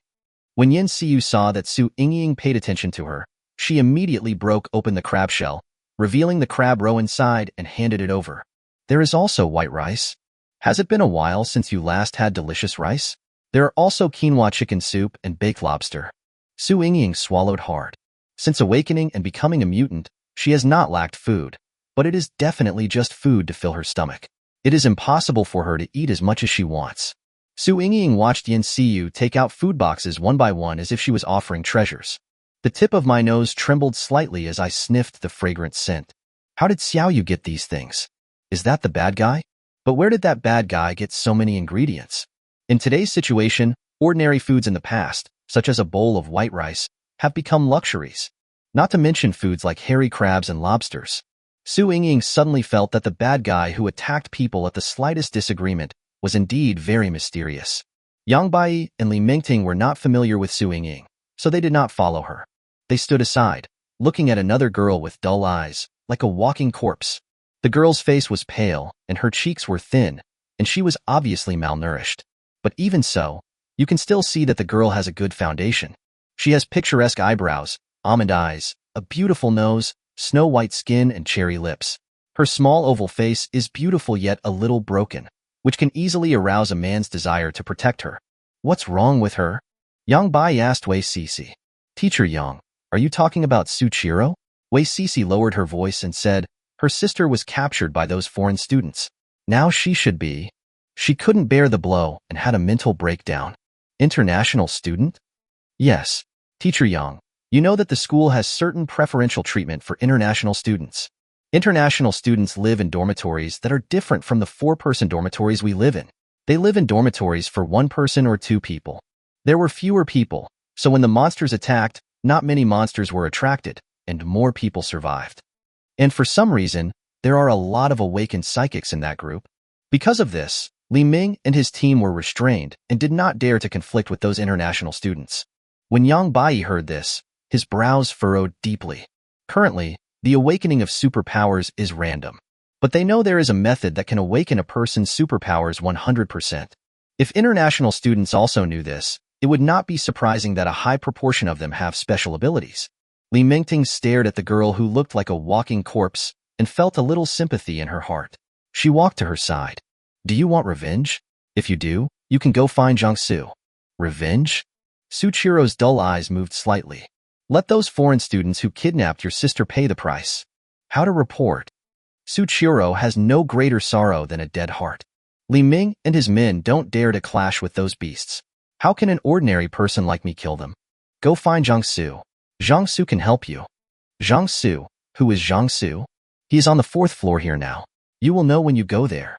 When Seeu saw that Su Yingying paid attention to her, she immediately broke open the crab shell, revealing the crab roe inside and handed it over. There is also white rice. Has it been a while since you last had delicious rice? There are also quinoa chicken soup and baked lobster. Su Yingying swallowed hard. Since awakening and becoming a mutant, she has not lacked food, but it is definitely just food to fill her stomach. It is impossible for her to eat as much as she wants. Su Yingying watched Seeu take out food boxes one by one as if she was offering treasures. The tip of my nose trembled slightly as I sniffed the fragrant scent. How did Seeu get these things? Is that the bad guy? But where did that bad guy get so many ingredients? In today's situation, ordinary foods in the past, such as a bowl of white rice, have become luxuries. Not to mention foods like hairy crabs and lobsters. Su Yingying suddenly felt that the bad guy who attacked people at the slightest disagreement was indeed very mysterious. Yang Bai and Li Mingting were not familiar with Su Yingying, so they did not follow her. They stood aside, looking at another girl with dull eyes, like a walking corpse. The girl's face was pale, and her cheeks were thin, and she was obviously malnourished. But even so, you can still see that the girl has a good foundation. She has picturesque eyebrows, almond eyes, a beautiful nose, snow-white skin, and cherry lips. Her small oval face is beautiful yet a little broken, which can easily arouse a man's desire to protect her. What's wrong with her? Yang Bai asked Wei Sisi. Teacher Yang, are you talking about Suchiro? Wei Sisi lowered her voice and said, her sister was captured by those foreign students. Now she should be. She couldn't bear the blow and had a mental breakdown. International student? Yes. Teacher Yang, you know that the school has certain preferential treatment for international students. International students live in dormitories that are different from the 4-person dormitories we live in. They live in dormitories for 1 person or 2 people. There were fewer people, so when the monsters attacked, not many monsters were attracted, and more people survived. And for some reason, there are a lot of awakened psychics in that group. Because of this, Li Ming and his team were restrained and did not dare to conflict with those international students. When Yang Bai heard this, his brows furrowed deeply. Currently, the awakening of superpowers is random, but they know there is a method that can awaken a person's superpowers 100%. If international students also knew this, it would not be surprising that a high proportion of them have special abilities. Li Mingting stared at the girl who looked like a walking corpse and felt a little sympathy in her heart. She walked to her side. Do you want revenge? If you do, you can go find Zhang Xu. Revenge? Suchiro's dull eyes moved slightly. Let those foreign students who kidnapped your sister pay the price. How to report? Suchiro has no greater sorrow than a dead heart. Li Ming and his men don't dare to clash with those beasts. How can an ordinary person like me kill them? Go find Zhang Xu. Zhang Xu can help you. Zhang Xu? Who is Zhang Xu? He is on the 4th floor here now. You will know when you go there.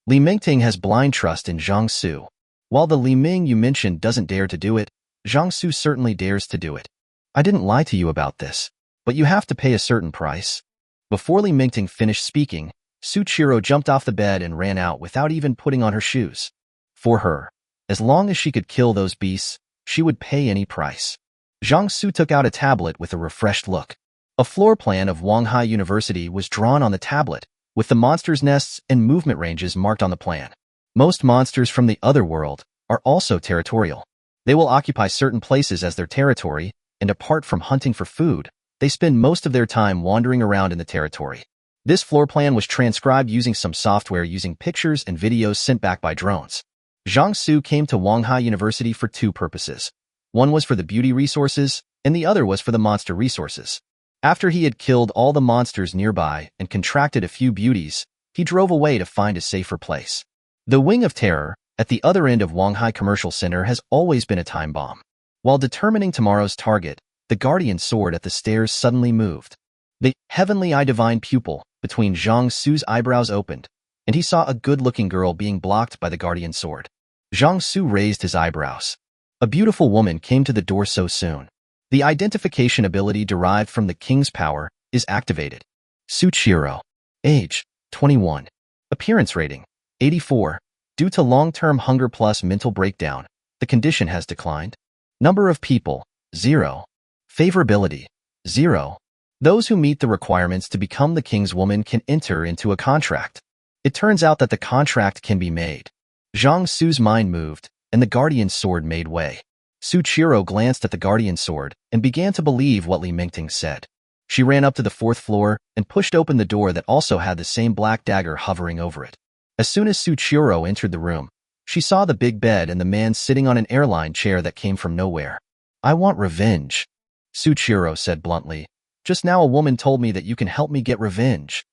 Li Mingting has blind trust in Zhang Xu. While the Li Ming you mentioned doesn't dare to do it, Zhang Xu certainly dares to do it. I didn't lie to you about this, but you have to pay a certain price. Before Li Mingting finished speaking, Su Chiro jumped off the bed and ran out without even putting on her shoes. For her, as long as she could kill those beasts, she would pay any price. Zhang Xu took out a tablet with a refreshed look. A floor plan of Wanghai University was drawn on the tablet, with the monsters' nests and movement ranges marked on the plan. Most monsters from the other world are also territorial. They will occupy certain places as their territory, and apart from hunting for food, they spend most of their time wandering around in the territory. This floor plan was transcribed using some software using pictures and videos sent back by drones. Zhang Xu came to Wanghai University for two purposes. One was for the beauty resources, and the other was for the monster resources. After he had killed all the monsters nearby and contracted a few beauties, he drove away to find a safer place. The Wing of Terror, at the other end of Wanghai Commercial Center, has always been a time bomb. While determining tomorrow's target, the guardian sword at the stairs suddenly moved. The heavenly eye divine pupil between Zhang Xu's eyebrows opened, and he saw a good-looking girl being blocked by the guardian sword. Zhang Xu raised his eyebrows. A beautiful woman came to the door so soon. The identification ability derived from the king's power is activated. Su Chiro. Age, 21. Appearance rating, 84. Due to long-term hunger plus mental breakdown, the condition has declined. Number of people, 0. Favorability, 0. Those who meet the requirements to become the king's woman can enter into a contract. It turns out that the contract can be made. Zhang Xu's mind moved, and the guardian's sword made way. Su Chiro glanced at the guardian sword and began to believe what Li Mingting said. She ran up to the 4th floor and pushed open the door that also had the same black dagger hovering over it. As soon as Su Chiro entered the room, she saw the big bed and the man sitting on an airline chair that came from nowhere. I want revenge, Su Chiro said bluntly. Just now a woman told me that you can help me get revenge.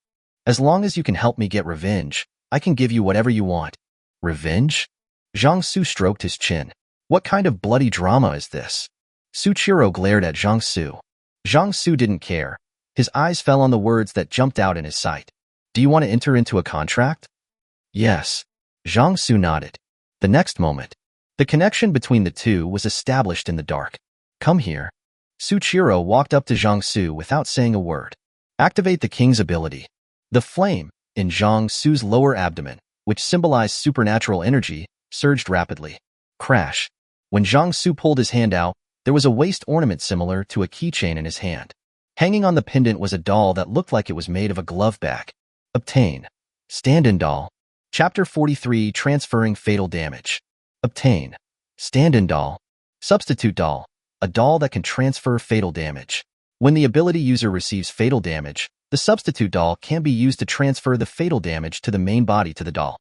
As long as you can help me get revenge, I can give you whatever you want. Revenge? Zhang Xu stroked his chin. What kind of bloody drama is this? Su Chiro glared at Zhang Xu. Zhang Xu didn't care. His eyes fell on the words that jumped out in his sight. Do you want to enter into a contract? Yes. Zhang Xu nodded. The next moment, the connection between the two was established in the dark. Come here. Su Chiro walked up to Zhang Xu without saying a word. Activate the king's ability. The flame in Zhang Xu's lower abdomen, which symbolized supernatural energy, surged rapidly. Crash. When Zhang Xu pulled his hand out, there was a waist ornament similar to a keychain in his hand. Hanging on the pendant was a doll that looked like it was made of a glove bag. Obtain. Stand-in doll. Chapter 43, Transferring Fatal Damage. Obtain. Stand-in doll. Substitute doll. A doll that can transfer fatal damage. When the ability user receives fatal damage, the substitute doll can be used to transfer the fatal damage to the main body to the doll.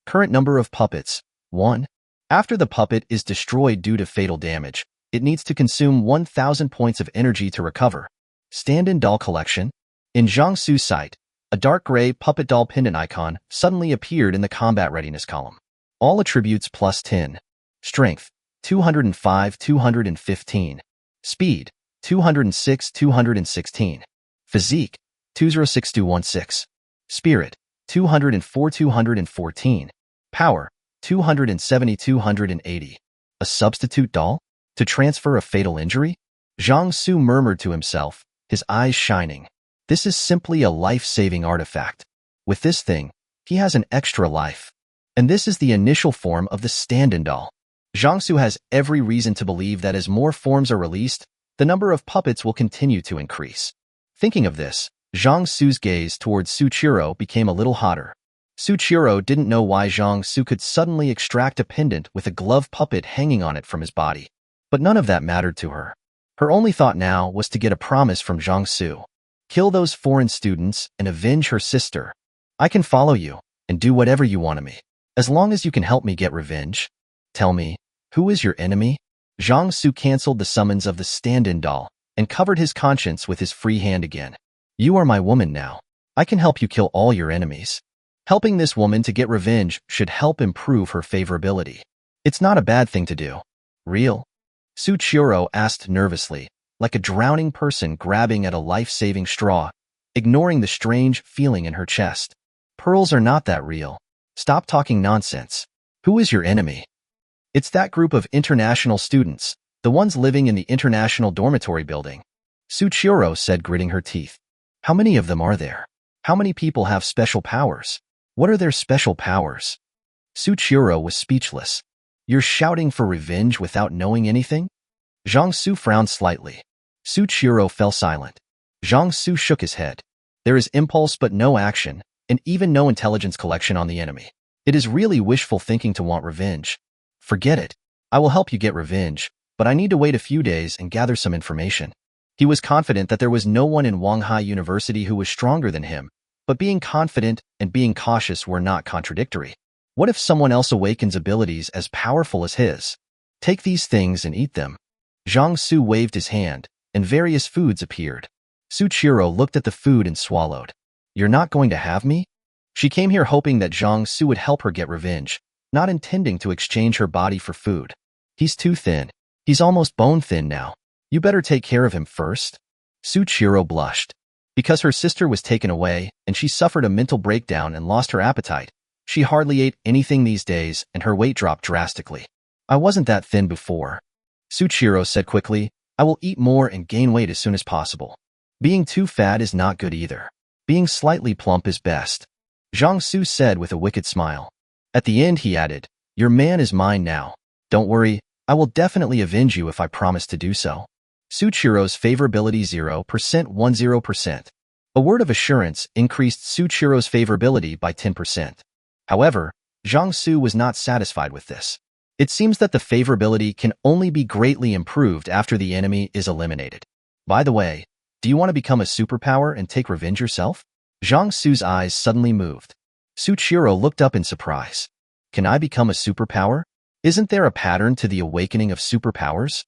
Current number of puppets, 1. After the puppet is destroyed due to fatal damage, it needs to consume 1,000 points of energy to recover. Stand-in doll collection. In Zhang Xu's sight, a dark gray puppet doll pendant icon suddenly appeared in the combat readiness column. All attributes plus 10. Strength, 205, 215. Speed, 206, 216. Physique, 206-216. Spirit, 204, 214. Power, 270, 280. A substitute doll? To transfer a fatal injury? Zhang Xu murmured to himself, his eyes shining. This is simply a life-saving artifact. With this thing, he has an extra life. And this is the initial form of the stand-in doll. Zhang Xu has every reason to believe that as more forms are released, the number of puppets will continue to increase. Thinking of this, Zhang Xu's gaze towards Su Chiro became a little hotter. Su Chiro didn't know why Zhang Xu could suddenly extract a pendant with a glove puppet hanging on it from his body. But none of that mattered to her. Her only thought now was to get a promise from Zhang Xu. Kill those foreign students and avenge her sister. I can follow you and do whatever you want of me, as long as you can help me get revenge. Tell me, who is your enemy? Zhang Xu canceled the summons of the stand-in doll and covered his conscience with his free hand again. You are my woman now. I can help you kill all your enemies. Helping this woman to get revenge should help improve her favorability. It's not a bad thing to do. Real? Su Chiro asked nervously, like a drowning person grabbing at a life-saving straw, ignoring the strange feeling in her chest. Pearls are not that real. Stop talking nonsense. Who is your enemy? It's that group of international students, the ones living in the international dormitory building. Tsuchiro said, gritting her teeth. How many of them are there? How many people have special powers? What are their special powers? Tsuchiro was speechless. You're shouting for revenge without knowing anything? Zhang Xu frowned slightly. Tsuchiro fell silent. Zhang Xu shook his head. There is impulse but no action, and even no intelligence collection on the enemy. It is really wishful thinking to want revenge. Forget it. I will help you get revenge, but I need to wait a few days and gather some information. He was confident that there was no one in Wanghai University who was stronger than him, but being confident and being cautious were not contradictory. What if someone else awakens abilities as powerful as his? Take these things and eat them. Zhang Xu waved his hand, and various foods appeared. Tsuchiro looked at the food and swallowed. You're not going to have me? She came here hoping that Zhang Xu would help her get revenge, not intending to exchange her body for food. He's too thin. He's almost bone thin now. You better take care of him first. Tsuchiro blushed. Because her sister was taken away, and she suffered a mental breakdown and lost her appetite, she hardly ate anything these days, and her weight dropped drastically. I wasn't that thin before. Tsuchiro said quickly, I will eat more and gain weight as soon as possible. Being too fat is not good either. Being slightly plump is best. Zhang Xu said with a wicked smile. At the end, he added, Your man is mine now. Don't worry, I will definitely avenge you if I promise to do so. Tsuchiro's favorability 0% 10%. A word of assurance increased Tsuchiro's favorability by 10%. However, Zhang Xu was not satisfied with this. It seems that the favorability can only be greatly improved after the enemy is eliminated. By the way, do you want to become a superpower and take revenge yourself? Zhang Xu's eyes suddenly moved. Tsuchiro looked up in surprise. Can I become a superpower? Isn't there a pattern to the awakening of superpowers?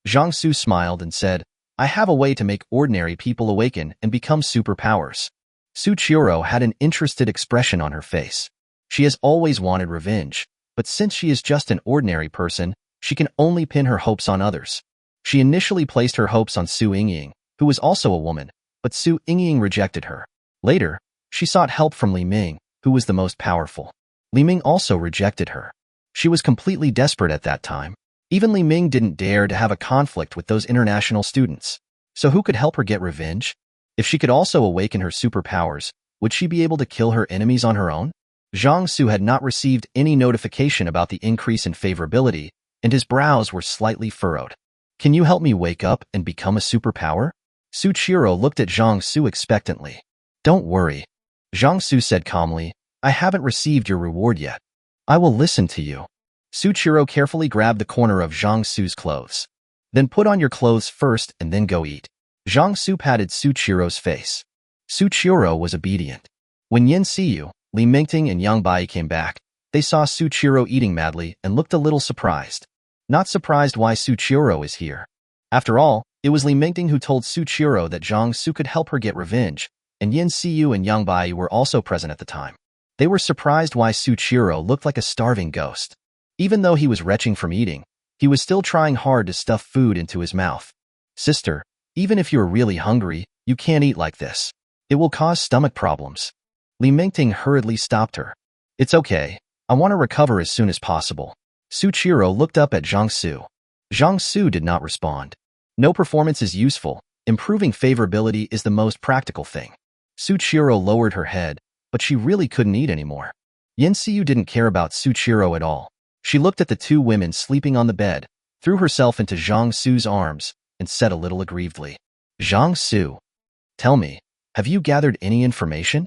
Zhang Xu smiled and said, I have a way to make ordinary people awaken and become superpowers. Tsuchiro had an interested expression on her face. She has always wanted revenge, but since she is just an ordinary person, she can only pin her hopes on others. She initially placed her hopes on Su Yingying, who was also a woman, but Su Yingying rejected her. Later, she sought help from Li Ming, who was the most powerful. Li Ming also rejected her. She was completely desperate at that time. Even Li Ming didn't dare to have a conflict with those international students. So who could help her get revenge? If she could also awaken her superpowers, would she be able to kill her enemies on her own? Zhang Xu had not received any notification about the increase in favorability, and his brows were slightly furrowed. Can you help me wake up and become a superpower? Tsuchiro looked at Zhang Xu expectantly. Don't worry. Zhang Xu said calmly, I haven't received your reward yet. I will listen to you. Tsuchiro carefully grabbed the corner of Zhang Xu's clothes. Then put on your clothes first and then go eat. Zhang Xu patted Tsuchiro's face. Tsuchiro was obedient. When Seeu, Li Mingting and Yang Bai came back, they saw Tsuchiro eating madly and looked a little surprised. Not surprised why Tsuchiro is here. After all, it was Li Mingting who told Tsuchiro that Zhang Xu could help her get revenge, and Seeu and Yang Bai were also present at the time. They were surprised why Tsuchiro looked like a starving ghost. Even though he was retching from eating, he was still trying hard to stuff food into his mouth. Sister, even if you're really hungry, you can't eat like this. It will cause stomach problems. Li Mingting hurriedly stopped her. It's okay. I want to recover as soon as possible. Tsuchiro looked up at Zhang Xu. Zhang Xu did not respond. No performance is useful. Improving favorability is the most practical thing. Tsuchiro lowered her head, but she really couldn't eat anymore. Seeu didn't care about Tsuchiro at all. She looked at the two women sleeping on the bed, threw herself into Zhang Xu's arms, and said a little aggrievedly, Zhang Xu, tell me, have you gathered any information?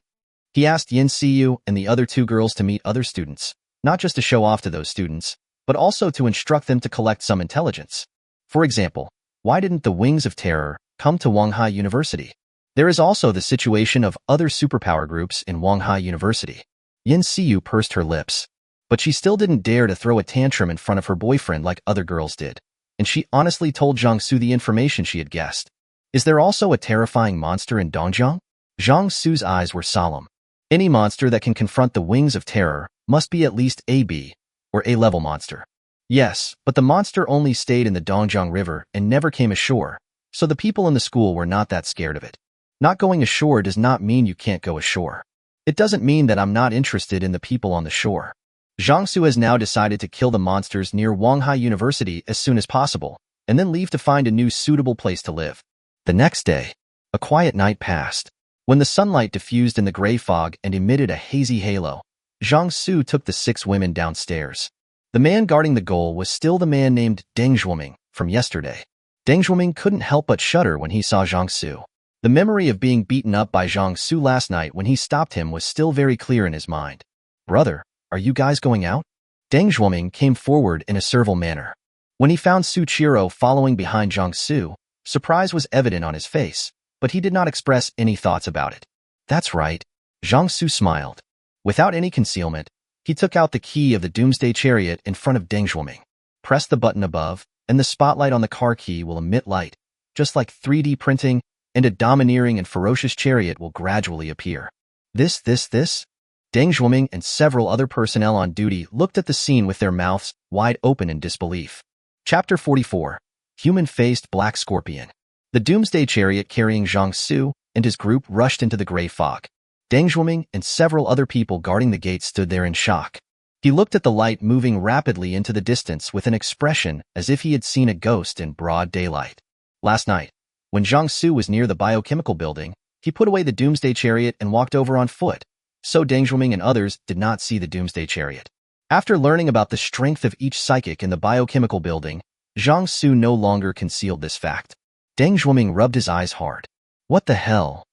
He asked Seeu and the other two girls to meet other students, not just to show off to those students, but also to instruct them to collect some intelligence. For example, why didn't the Wings of Terror come to Wanghai University? There is also the situation of other superpower groups in Wanghai University. Seeu pursed her lips. But she still didn't dare to throw a tantrum in front of her boyfriend like other girls did, and she honestly told Zhang Xu the information she had guessed. Is there also a terrifying monster in Dongjiang? Zhang Xu's eyes were solemn. Any monster that can confront the Wings of Terror must be at least a B, or A-level monster. Yes, but the monster only stayed in the Dongjiang River and never came ashore, so the people in the school were not that scared of it. Not going ashore does not mean you can't go ashore. It doesn't mean that I'm not interested in the people on the shore. Zhang Xu has now decided to kill the monsters near Wanghai University as soon as possible, and then leave to find a new suitable place to live. The next day, a quiet night passed. When the sunlight diffused in the gray fog and emitted a hazy halo, Zhang Xu took the 6 women downstairs. The man guarding the goal was still the man named Deng Zhuoming from yesterday. Deng Zhuoming couldn't help but shudder when he saw Zhang Xu. The memory of being beaten up by Zhang Xu last night when he stopped him was still very clear in his mind. "Brother, are you guys going out?" Deng Zhuoming came forward in a servile manner. When he found Suchiro following behind Zhang Xu, surprise was evident on his face, but he did not express any thoughts about it. "That's right." Zhang Xu smiled. Without any concealment, he took out the key of the Doomsday Chariot in front of Deng Zhuoming. Press the button above, and the spotlight on the car key will emit light, just like 3D printing, and a domineering and ferocious chariot will gradually appear. This? Deng Zhuoming and several other personnel on duty looked at the scene with their mouths wide open in disbelief. Chapter 44. Human-Faced Black Scorpion. The Doomsday Chariot carrying Zhang Xu and his group rushed into the gray fog. Deng Zhuoming and several other people guarding the gate stood there in shock. He looked at the light moving rapidly into the distance with an expression as if he had seen a ghost in broad daylight. Last night, when Zhang Xu was near the biochemical building, he put away the Doomsday Chariot and walked over on foot, so Deng Zhuoming and others did not see the Doomsday Chariot. After learning about the strength of each psychic in the biochemical building, Zhang Xu no longer concealed this fact. Deng Zhuoming rubbed his eyes hard. "What the hell?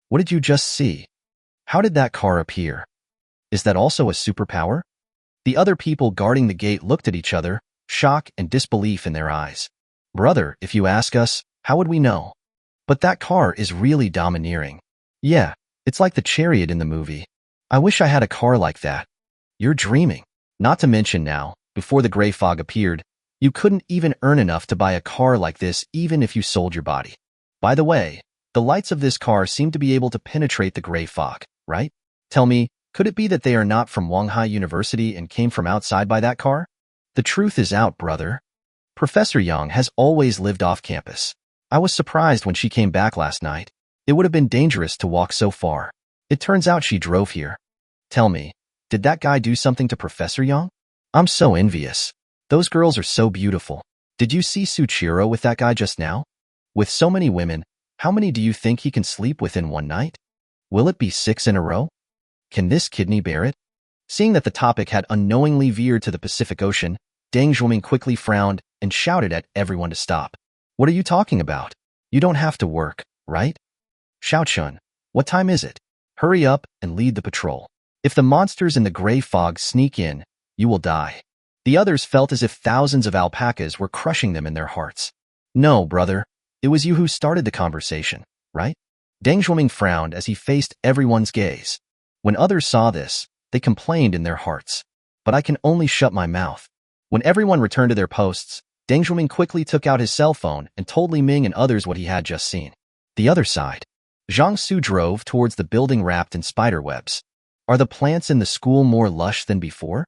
What did you just see? How did that car appear? Is that also a superpower?" The other people guarding the gate looked at each other, shock and disbelief in their eyes. "Brother, if you ask us, how would we know? But that car is really domineering. Yeah, it's like the chariot in the movie. I wish I had a car like that." "You're dreaming." Not to mention now, before the gray fog appeared, you couldn't even earn enough to buy a car like this even if you sold your body. By the way, the lights of this car seem to be able to penetrate the gray fog, right? Tell me, could it be that they are not from Wanghai University and came from outside by that car? The truth is out, brother. Professor Yang has always lived off campus. I was surprised when she came back last night. It would have been dangerous to walk so far. It turns out she drove here. Tell me, did that guy do something to Professor Yang? I'm so envious. Those girls are so beautiful. Did you see Suchiro with that guy just now? With so many women, how many do you think he can sleep with in one night? Will it be 6 in a row? Can this kidney bear it? Seeing that the topic had unknowingly veered to the Pacific Ocean, Deng Zhuoming quickly frowned and shouted at everyone to stop. "What are you talking about? You don't have to work, right? Xiaochun, what time is it? Hurry up and lead the patrol. If the monsters in the gray fog sneak in, you will die." The others felt as if thousands of alpacas were crushing them in their hearts. "No, brother, it was you who started the conversation, right?" Deng Zhuoming frowned as he faced everyone's gaze. When others saw this, they complained in their hearts. But I can only shut my mouth. When everyone returned to their posts, Deng Zhuoming quickly took out his cell phone and told Li Ming and others what he had just seen. The other side. Zhang Xu drove towards the building wrapped in spider webs. Are the plants in the school more lush than before?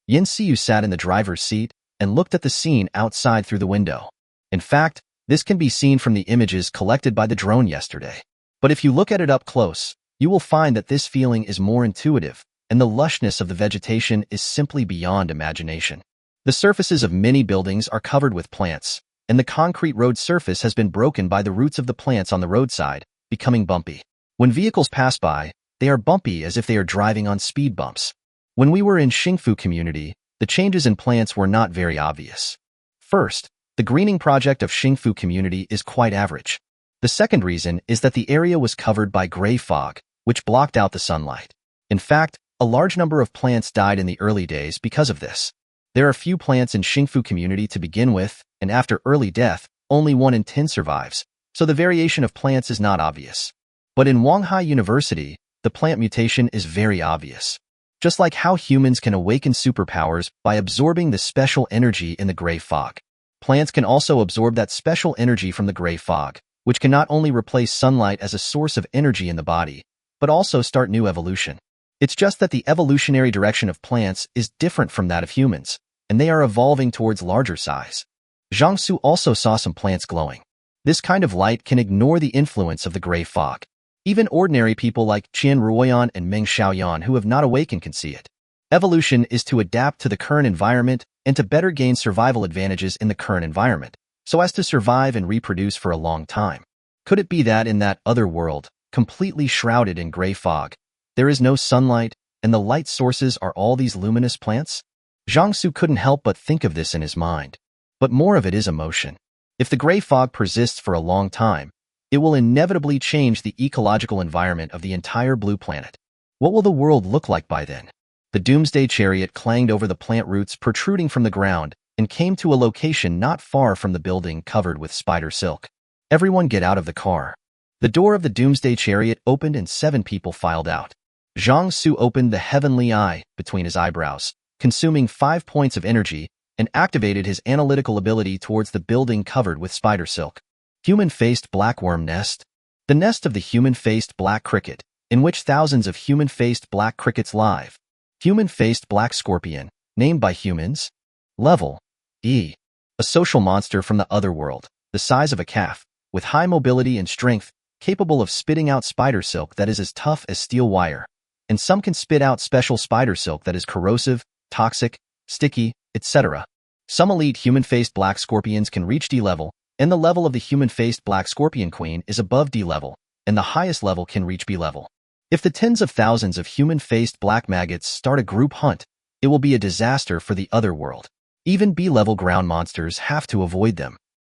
Seeu sat in the driver's seat and looked at the scene outside through the window. In fact, this can be seen from the images collected by the drone yesterday. But if you look at it up close, you will find that this feeling is more intuitive, and the lushness of the vegetation is simply beyond imagination. The surfaces of many buildings are covered with plants, and the concrete road surface has been broken by the roots of the plants on the roadside, becoming bumpy. When vehicles pass by, they are bumpy as if they are driving on speed bumps. When we were in Xingfu community, the changes in plants were not very obvious. First, the greening project of Xingfu community is quite average. The second reason is that the area was covered by gray fog, which blocked out the sunlight. In fact, a large number of plants died in the early days because of this. There are few plants in Xingfu community to begin with, and after early death, only 1 in 10 survives, so the variation of plants is not obvious. But in Wanghai University, the plant mutation is very obvious. Just like how humans can awaken superpowers by absorbing the special energy in the gray fog. Plants can also absorb that special energy from the gray fog, which can not only replace sunlight as a source of energy in the body, but also start new evolution. It's just that the evolutionary direction of plants is different from that of humans, and they are evolving towards larger size. Zhang Xu also saw some plants glowing. This kind of light can ignore the influence of the gray fog. Even ordinary people like Qian Ruoyan and Ming Xiaoyan who have not awakened can see it. Evolution is to adapt to the current environment and to better gain survival advantages in the current environment, so as to survive and reproduce for a long time. Could it be that in that other world, completely shrouded in gray fog, there is no sunlight, and the light sources are all these luminous plants? Zhang Xu couldn't help but think of this in his mind. But more of it is emotion. If the gray fog persists for a long time, it will inevitably change the ecological environment of the entire blue planet. What will the world look like by then? The Doomsday Chariot clanged over the plant roots protruding from the ground and came to a location not far from the building covered with spider silk. Everyone get out of the car. The door of the Doomsday Chariot opened and 7 people filed out. Zhang Xu opened the heavenly eye between his eyebrows, consuming 5 points of energy, and activated his analytical ability towards the building covered with spider silk. Human-faced blackworm nest. The nest of the human-faced black cricket, in which thousands of human-faced black crickets live. Human-faced black scorpion, named by humans. Level E. A social monster from the other world, the size of a calf, with high mobility and strength, capable of spitting out spider silk that is as tough as steel wire. And some can spit out special spider silk that is corrosive, toxic, sticky, etc. Some elite human-faced black scorpions can reach D level, and the level of the human-faced black scorpion queen is above D level, and the highest level can reach B level. If the tens of thousands of human-faced black maggots start a group hunt, it will be a disaster for the other world. Even B-level ground monsters have to avoid them.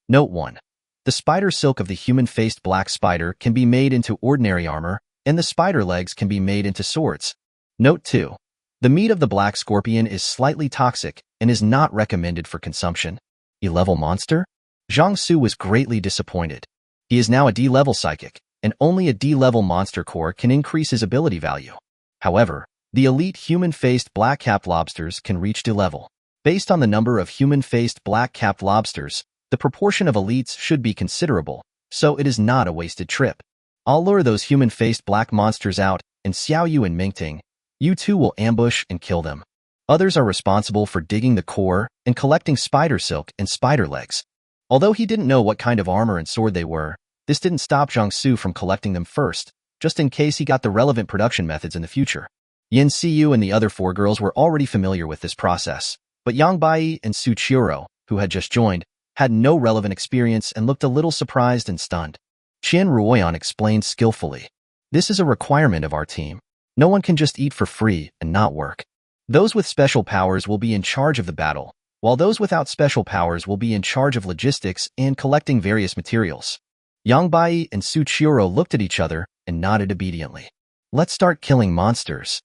Note 1. The spider silk of the human-faced black spider can be made into ordinary armor, and the spider legs can be made into swords. Note 2. The meat of the black scorpion is slightly toxic and is not recommended for consumption. E-level monster? Zhang Xu was greatly disappointed. He is now a D-level psychic, and only a D-level monster core can increase his ability value. However, the elite human-faced black-capped lobsters can reach D level. Based on the number of human-faced black-capped lobsters, the proportion of elites should be considerable, so it is not a wasted trip. I'll lure those human-faced black monsters out, and Seeu and Ming, you two will ambush and kill them. Others are responsible for digging the core and collecting spider silk and spider legs. Although he didn't know what kind of armor and sword they were, this didn't stop Zhang Xu from collecting them first, just in case he got the relevant production methods in the future. Yin Seeu and the other 4 girls were already familiar with this process, but Yang Bai and Su Qiuro, who had just joined, had no relevant experience and looked a little surprised and stunned. Qian Ruoyan explained skillfully. This is a requirement of our team. No one can just eat for free and not work. Those with special powers will be in charge of the battle, while those without special powers will be in charge of logistics and collecting various materials. Yang Bai and Su Qiuro looked at each other and nodded obediently. Let's start killing monsters.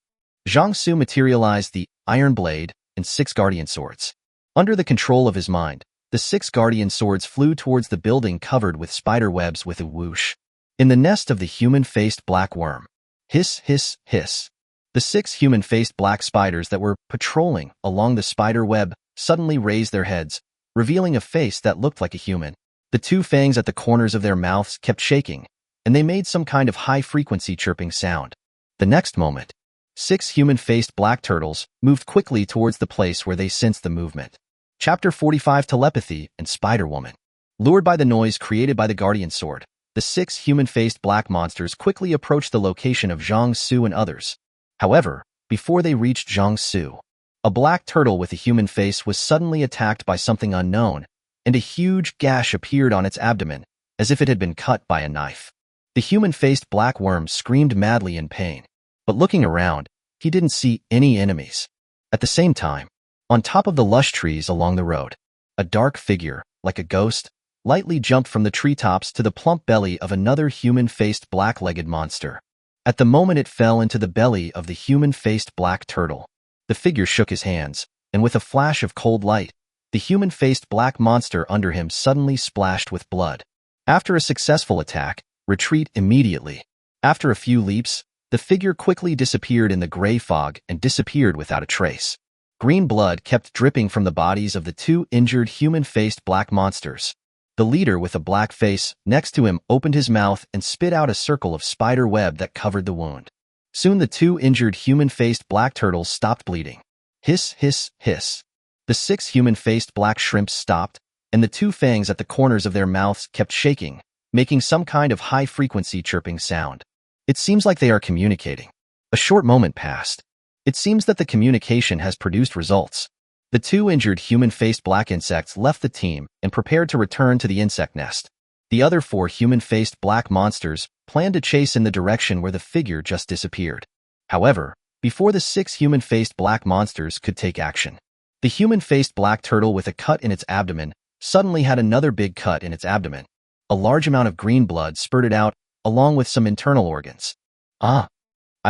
Zhang Xu materialized the Iron Blade and 6 Guardian Swords. Under the control of his mind, the 6 Guardian Swords flew towards the building covered with spider webs with a whoosh. In the nest of the human-faced black worm. Hiss, hiss, hiss. The 6 human-faced black spiders that were patrolling along the spider web suddenly raised their heads, revealing a face that looked like a human. The 2 fangs at the corners of their mouths kept shaking, and they made some kind of high-frequency chirping sound. The next moment, 6 human-faced black turtles moved quickly towards the place where they sensed the movement. Chapter 45 Telepathy and Spider-Woman. Lured by the noise created by the Guardian Sword, the 6 human-faced black monsters quickly approached the location of Zhang Xu and others. However, before they reached Zhang Xu, a black turtle with a human face was suddenly attacked by something unknown, and a huge gash appeared on its abdomen, as if it had been cut by a knife. The human-faced black worm screamed madly in pain, but looking around, he didn't see any enemies. At the same time, on top of the lush trees along the road, a dark figure, like a ghost, lightly jumped from the treetops to the plump belly of another human-faced black-legged monster. At the moment it fell into the belly of the human-faced black turtle. The figure shook his hands, and with a flash of cold light, the human-faced black monster under him suddenly splashed with blood. After a successful attack, retreat immediately. After a few leaps, the figure quickly disappeared in the gray fog and disappeared without a trace. Green blood kept dripping from the bodies of the 2 injured human-faced black monsters. The leader with a black face next to him opened his mouth and spit out a circle of spider web that covered the wound. Soon the 2 injured human-faced black turtles stopped bleeding. Hiss, hiss, hiss. The 6 human-faced black shrimps stopped, and the 2 fangs at the corners of their mouths kept shaking, making some kind of high-frequency chirping sound. It seems like they are communicating. A short moment passed. It seems that the communication has produced results. The two injured human-faced black insects left the team and prepared to return to the insect nest. The other 4 human-faced black monsters planned to chase in the direction where the figure just disappeared. However, before the 6 human-faced black monsters could take action, the human-faced black turtle with a cut in its abdomen suddenly had another big cut in its abdomen. A large amount of green blood spurted out, along with some internal organs. I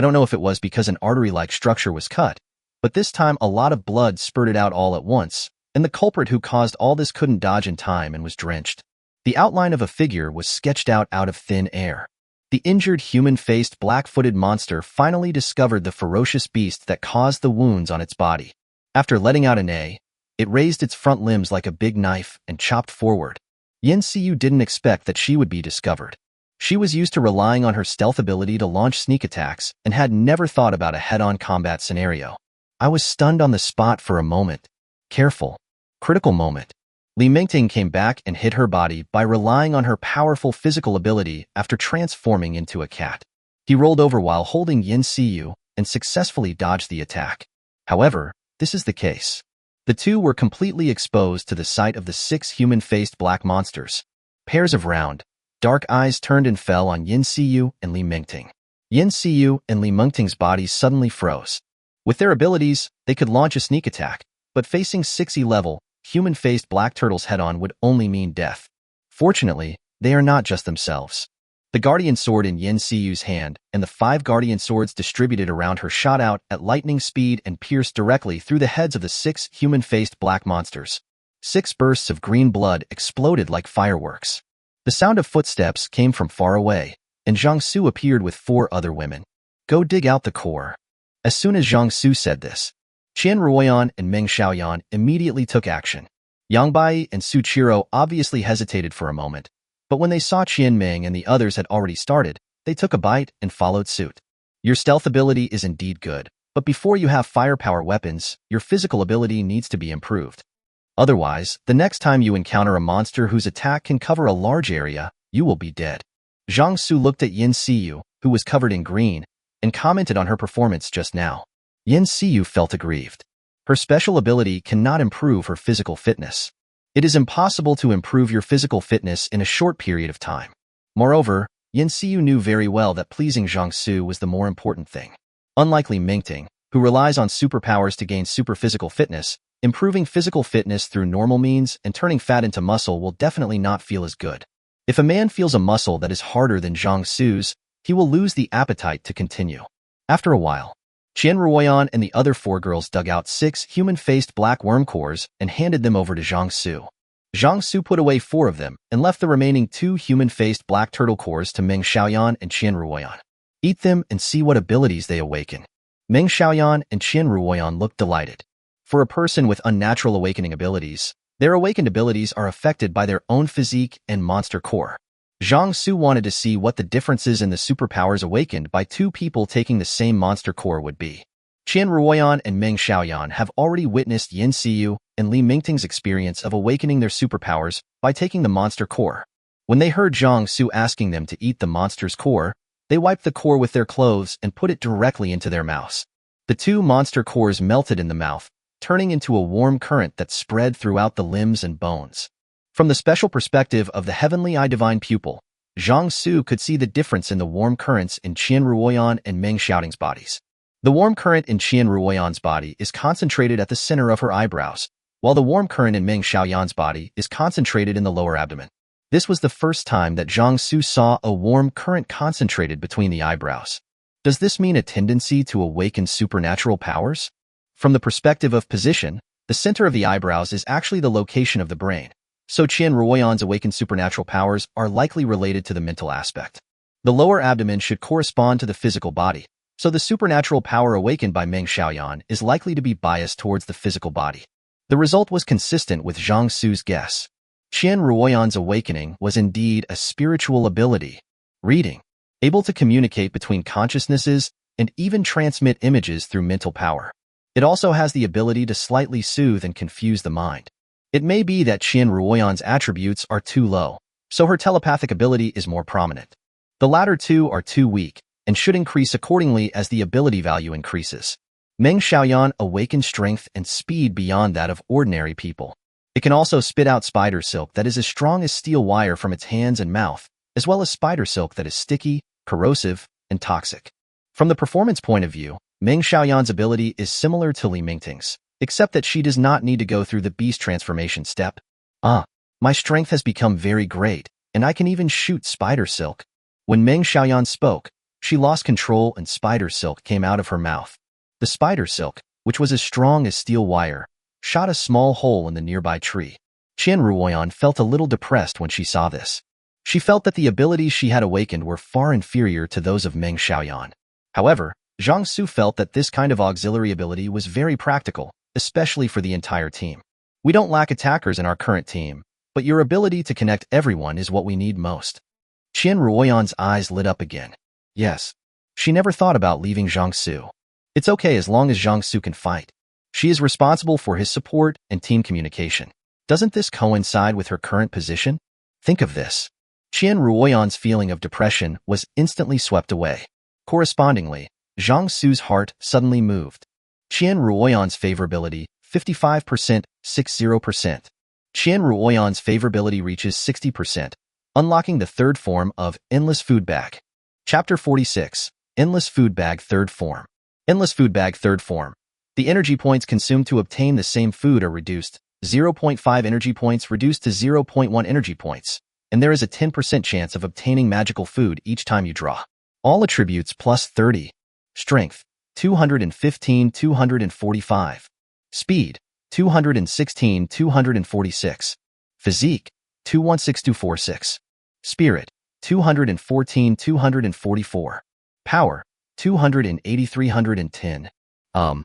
don't know if it was because an artery-like structure was cut, but this time a lot of blood spurted out all at once, and the culprit who caused all this couldn't dodge in time and was drenched. The outline of a figure was sketched out of thin air. The injured human-faced black-footed monster finally discovered the ferocious beast that caused the wounds on its body. After letting out a neigh, it raised its front limbs like a big knife and chopped forward. Seeu didn't expect that she would be discovered. She was used to relying on her stealth ability to launch sneak attacks and had never thought about a head-on combat scenario. I was stunned on the spot for a moment. Careful. Critical moment. Leviathan came back and hit her body by relying on her powerful physical ability after transforming into a cat. He rolled over while holding Seeu and successfully dodged the attack. However, this is the case. The two were completely exposed to the sight of the 6 human-faced black monsters. Pairs of round, dark eyes turned and fell on Seeu and Leviathan. Seeu and Leviathan's bodies suddenly froze. With their abilities, they could launch a sneak attack, but facing 6E level, human-faced black turtles head-on would only mean death. Fortunately, they are not just themselves. The guardian sword in Seeu's hand and the 5 guardian swords distributed around her shot out at lightning speed and pierced directly through the heads of the 6 human-faced black monsters. 6 bursts of green blood exploded like fireworks. The sound of footsteps came from far away, and Zhang Xu appeared with 4 other women. Go dig out the core. As soon as Zhang Xu said this, Qian Ruoyan and Ming Xiaoyan immediately took action. Yang Bai and Su Qiro obviously hesitated for a moment, but when they saw Qian Ming and the others had already started, they took a bite and followed suit. Your stealth ability is indeed good, but before you have firepower weapons, your physical ability needs to be improved. Otherwise, the next time you encounter a monster whose attack can cover a large area, you will be dead. Zhang Xu looked at Seeu, who was covered in green, and commented on her performance just now. Seeu felt aggrieved. Her special ability cannot improve her physical fitness. It is impossible to improve your physical fitness in a short period of time. Moreover, Seeu knew very well that pleasing Zhang Xu was the more important thing. Unlike Ming, who relies on superpowers to gain super physical fitness, improving physical fitness through normal means and turning fat into muscle will definitely not feel as good. If a man feels a muscle that is harder than Zhang Xu's, he will lose the appetite to continue. After a while, Qian Ruoyan and the other 4 girls dug out 6 human-faced black worm cores and handed them over to Zhang Xu. Zhang Xu put away 4 of them and left the remaining 2 human-faced black turtle cores to Ming Xiaoyan and Qian Ruoyan. Eat them and see what abilities they awaken. Ming Xiaoyan and Qian Ruoyan looked delighted. For a person with unnatural awakening abilities, their awakened abilities are affected by their own physique and monster core. Zhang Xu wanted to see what the differences in the superpowers awakened by 2 people taking the same monster core would be. Qian Ruoyan and Ming Xiaoyan have already witnessed Seeu and Leviathan's experience of awakening their superpowers by taking the monster core. When they heard Zhang Xu asking them to eat the monster's core, they wiped the core with their clothes and put it directly into their mouths. The 2 monster cores melted in the mouth, turning into a warm current that spread throughout the limbs and bones. From the special perspective of the Heavenly Eye Divine Pupil, Zhang Xu could see the difference in the warm currents in Qian Ruoyan and Ming Xiaoting's bodies. The warm current in Qian Ruoyan's body is concentrated at the center of her eyebrows, while the warm current in Ming Xiaoyan's body is concentrated in the lower abdomen. This was the first time that Zhang Xu saw a warm current concentrated between the eyebrows. Does this mean a tendency to awaken supernatural powers? From the perspective of position, the center of the eyebrows is actually the location of the brain, so Qian Ruoyan's awakened supernatural powers are likely related to the mental aspect. The lower abdomen should correspond to the physical body, so the supernatural power awakened by Ming Xiaoyan is likely to be biased towards the physical body. The result was consistent with Zhang Xu's guess. Qian Ruoyan's awakening was indeed a spiritual ability. Reading, able to communicate between consciousnesses and even transmit images through mental power. It also has the ability to slightly soothe and confuse the mind. It may be that Qian Ruoyan's attributes are too low, so her telepathic ability is more prominent. The latter 2 are too weak, and should increase accordingly as the ability value increases. Meng Xiaoyan awakens strength and speed beyond that of ordinary people. It can also spit out spider silk that is as strong as steel wire from its hands and mouth, as well as spider silk that is sticky, corrosive, and toxic. From the performance point of view, Meng Xiaoyan's ability is similar to Li Mingting's, except that she does not need to go through the beast transformation step. My strength has become very great, and I can even shoot spider silk. When Meng Xiaoyan spoke, she lost control and spider silk came out of her mouth. The spider silk, which was as strong as steel wire, shot a small hole in the nearby tree. Qian Ruoyan felt a little depressed when she saw this. She felt that the abilities she had awakened were far inferior to those of Meng Xiaoyan. However, Zhang Xu felt that this kind of auxiliary ability was very practical, especially for the entire team. We don't lack attackers in our current team, but your ability to connect everyone is what we need most. Qian Ruoyan's eyes lit up again. Yes. She never thought about leaving Zhang Xu. It's okay as long as Zhang Xu can fight. She is responsible for his support and team communication. Doesn't this coincide with her current position? Think of this. Qian Ruoyan's feeling of depression was instantly swept away. Correspondingly, Zhang Xu's heart suddenly moved. Qian Ruoyan's favorability, 55%, 60%. Qian Ruoyan's favorability reaches 60%, unlocking the third form of Endless Food Bag. Chapter 46, Endless Food Bag Third Form. Endless Food Bag Third Form. The energy points consumed to obtain the same food are reduced, 0.5 energy points reduced to 0.1 energy points, and there is a 10% chance of obtaining magical food each time you draw. All attributes plus 30. Strength, 215, 245. Speed, 216, 246. Physique, 216, 246. Spirit, 214, 244. Power, 280, 310. Zhang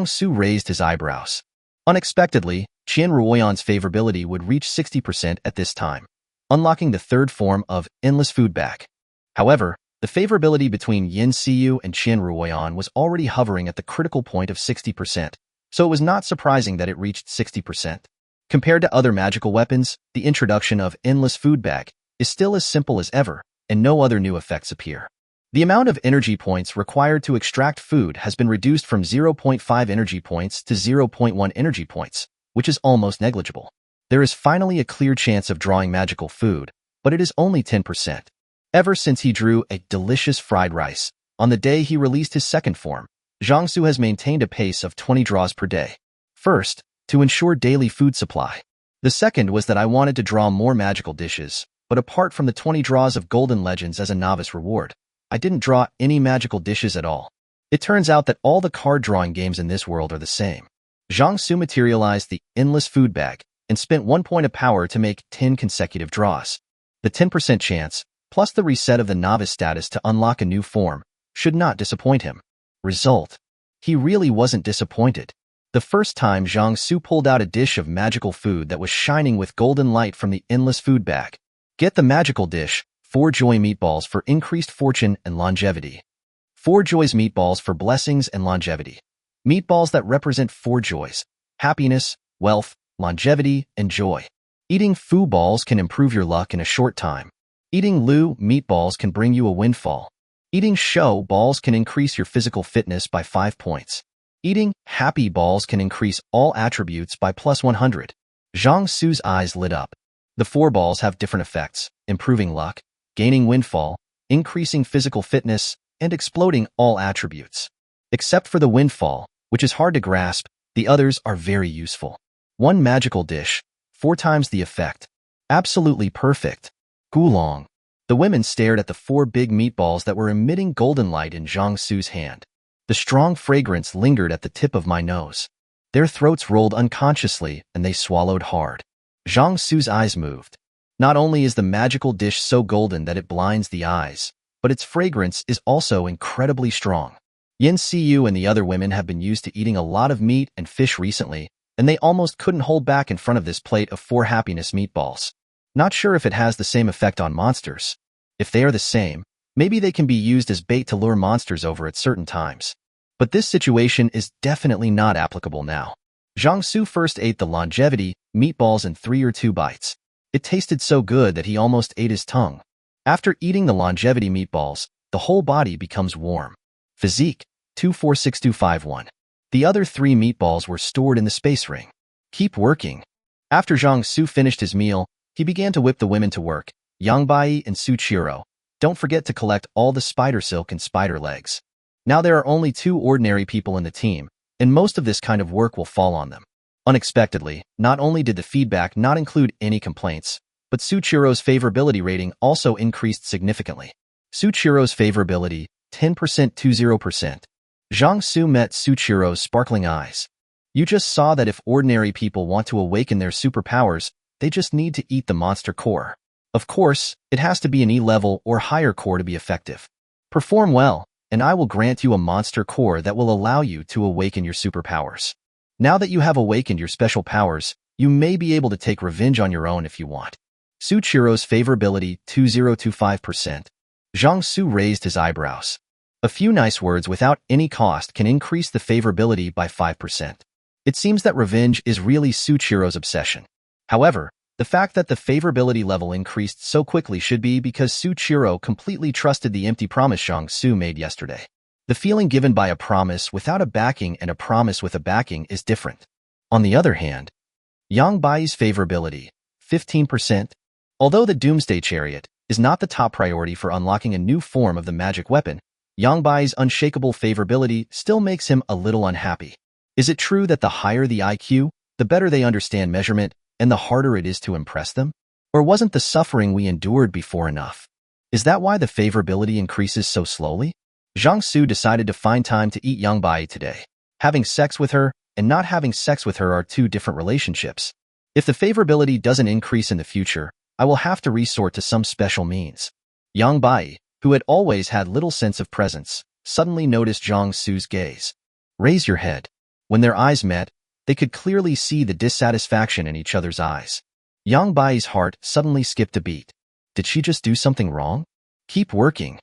Xu raised his eyebrows. Unexpectedly, Qian Ruoyan's favorability would reach 60% at this time, unlocking the third form of Endless Food Bag. However, the favorability between Seeu and Qian Ruoyan was already hovering at the critical point of 60%, so it was not surprising that it reached 60%. Compared to other magical weapons, the introduction of Endless Food Bag is still as simple as ever, and no other new effects appear. The amount of energy points required to extract food has been reduced from 0.5 energy points to 0.1 energy points, which is almost negligible. There is finally a clear chance of drawing magical food, but it is only 10%. Ever since he drew a delicious fried rice, on the day he released his second form, Zhang Xu has maintained a pace of 20 draws per day. First, to ensure daily food supply. The second was that I wanted to draw more magical dishes, but apart from the 20 draws of Golden Legends as a novice reward, I didn't draw any magical dishes at all. It turns out that all the card drawing games in this world are the same. Zhang Xu materialized the Endless Food Bag and spent 1 point of power to make 10 consecutive draws. The 10% chance, plus the reset of the novice status to unlock a new form, should not disappoint him. Result: he really wasn't disappointed. The first time Zhang Xu pulled out a dish of magical food that was shining with golden light from the Endless Food Bag. Get the magical dish, 4 Joy Meatballs for increased fortune and longevity. 4 Joys Meatballs for blessings and longevity. Meatballs that represent 4 joys: happiness, wealth, longevity, and joy. Eating Fu balls can improve your luck in a short time. Eating Lu meatballs can bring you a windfall. Eating Shou balls can increase your physical fitness by 5 points. Eating Happy balls can increase all attributes by plus 100. Zhang Xu's eyes lit up. The 4 balls have different effects: improving luck, gaining windfall, increasing physical fitness, and exploding all attributes. Except for the windfall, which is hard to grasp, the others are very useful. 1 magical dish, 4 times the effect. Absolutely perfect. Gulong. The women stared at the 4 big meatballs that were emitting golden light in Zhang Xu's hand. The strong fragrance lingered at the tip of my nose. Their throats rolled unconsciously, and they swallowed hard. Zhang Xu's eyes moved. Not only is the magical dish so golden that it blinds the eyes, but its fragrance is also incredibly strong. Seeu and the other women have been used to eating a lot of meat and fish recently, and they almost couldn't hold back in front of this plate of 4 happiness meatballs. Not sure if it has the same effect on monsters. If they are the same, maybe they can be used as bait to lure monsters over at certain times. But this situation is definitely not applicable now. Zhang Xu first ate the longevity meatballs in 3 or 2 bites. It tasted so good that he almost ate his tongue. After eating the longevity meatballs, The whole body becomes warm. Physique, 246251. The other 3 meatballs were stored in the space ring. Keep working. After Zhang Xu finished his meal, he began to whip the women to work, Yangbai and Suchiro. Don't forget to collect all the spider silk and spider legs. Now there are only 2 ordinary people in the team, and most of this kind of work will fall on them. Unexpectedly, not only did the feedback not include any complaints, but Suchiro's favorability rating also increased significantly. Suchiro's favorability, 10% to 0%. Zhang Xu met Suchiro's sparkling eyes. You just saw that if ordinary people want to awaken their superpowers, they just need to eat the monster core. Of course, it has to be an E-level or higher core to be effective. Perform well, and I will grant you a monster core that will allow you to awaken your superpowers. Now that you have awakened your special powers, you may be able to take revenge on your own if you want. Suchiro's favorability, 2025%. Zhang Xu raised his eyebrows. A few nice words without any cost can increase the favorability by 5%. It seems that revenge is really Suchiro's obsession. However, the fact that the favorability level increased so quickly should be because Suchiro completely trusted the empty promise Zhang Xu made yesterday. The feeling given by a promise without a backing and a promise with a backing is different. On the other hand, Yang Bai's favorability, 15%. Although the Doomsday Chariot is not the top priority for unlocking a new form of the magic weapon, Yang Bai's unshakable favorability still makes him a little unhappy. Is it true that the higher the IQ, the better they understand measurement, and the harder it is to impress them? Or wasn't the suffering we endured before enough? Is that why the favorability increases so slowly? Zhang Xu decided to find time to eat Yang Bai today. Having sex with her and not having sex with her are 2 different relationships. If the favorability doesn't increase in the future, I will have to resort to some special means. Yang Bai, who had always had little sense of presence, suddenly noticed Zhang Xu's gaze. Raise your head. When their eyes met, they could clearly see the dissatisfaction in each other's eyes. Yang Bai's heart suddenly skipped a beat. Did she just do something wrong? Keep working.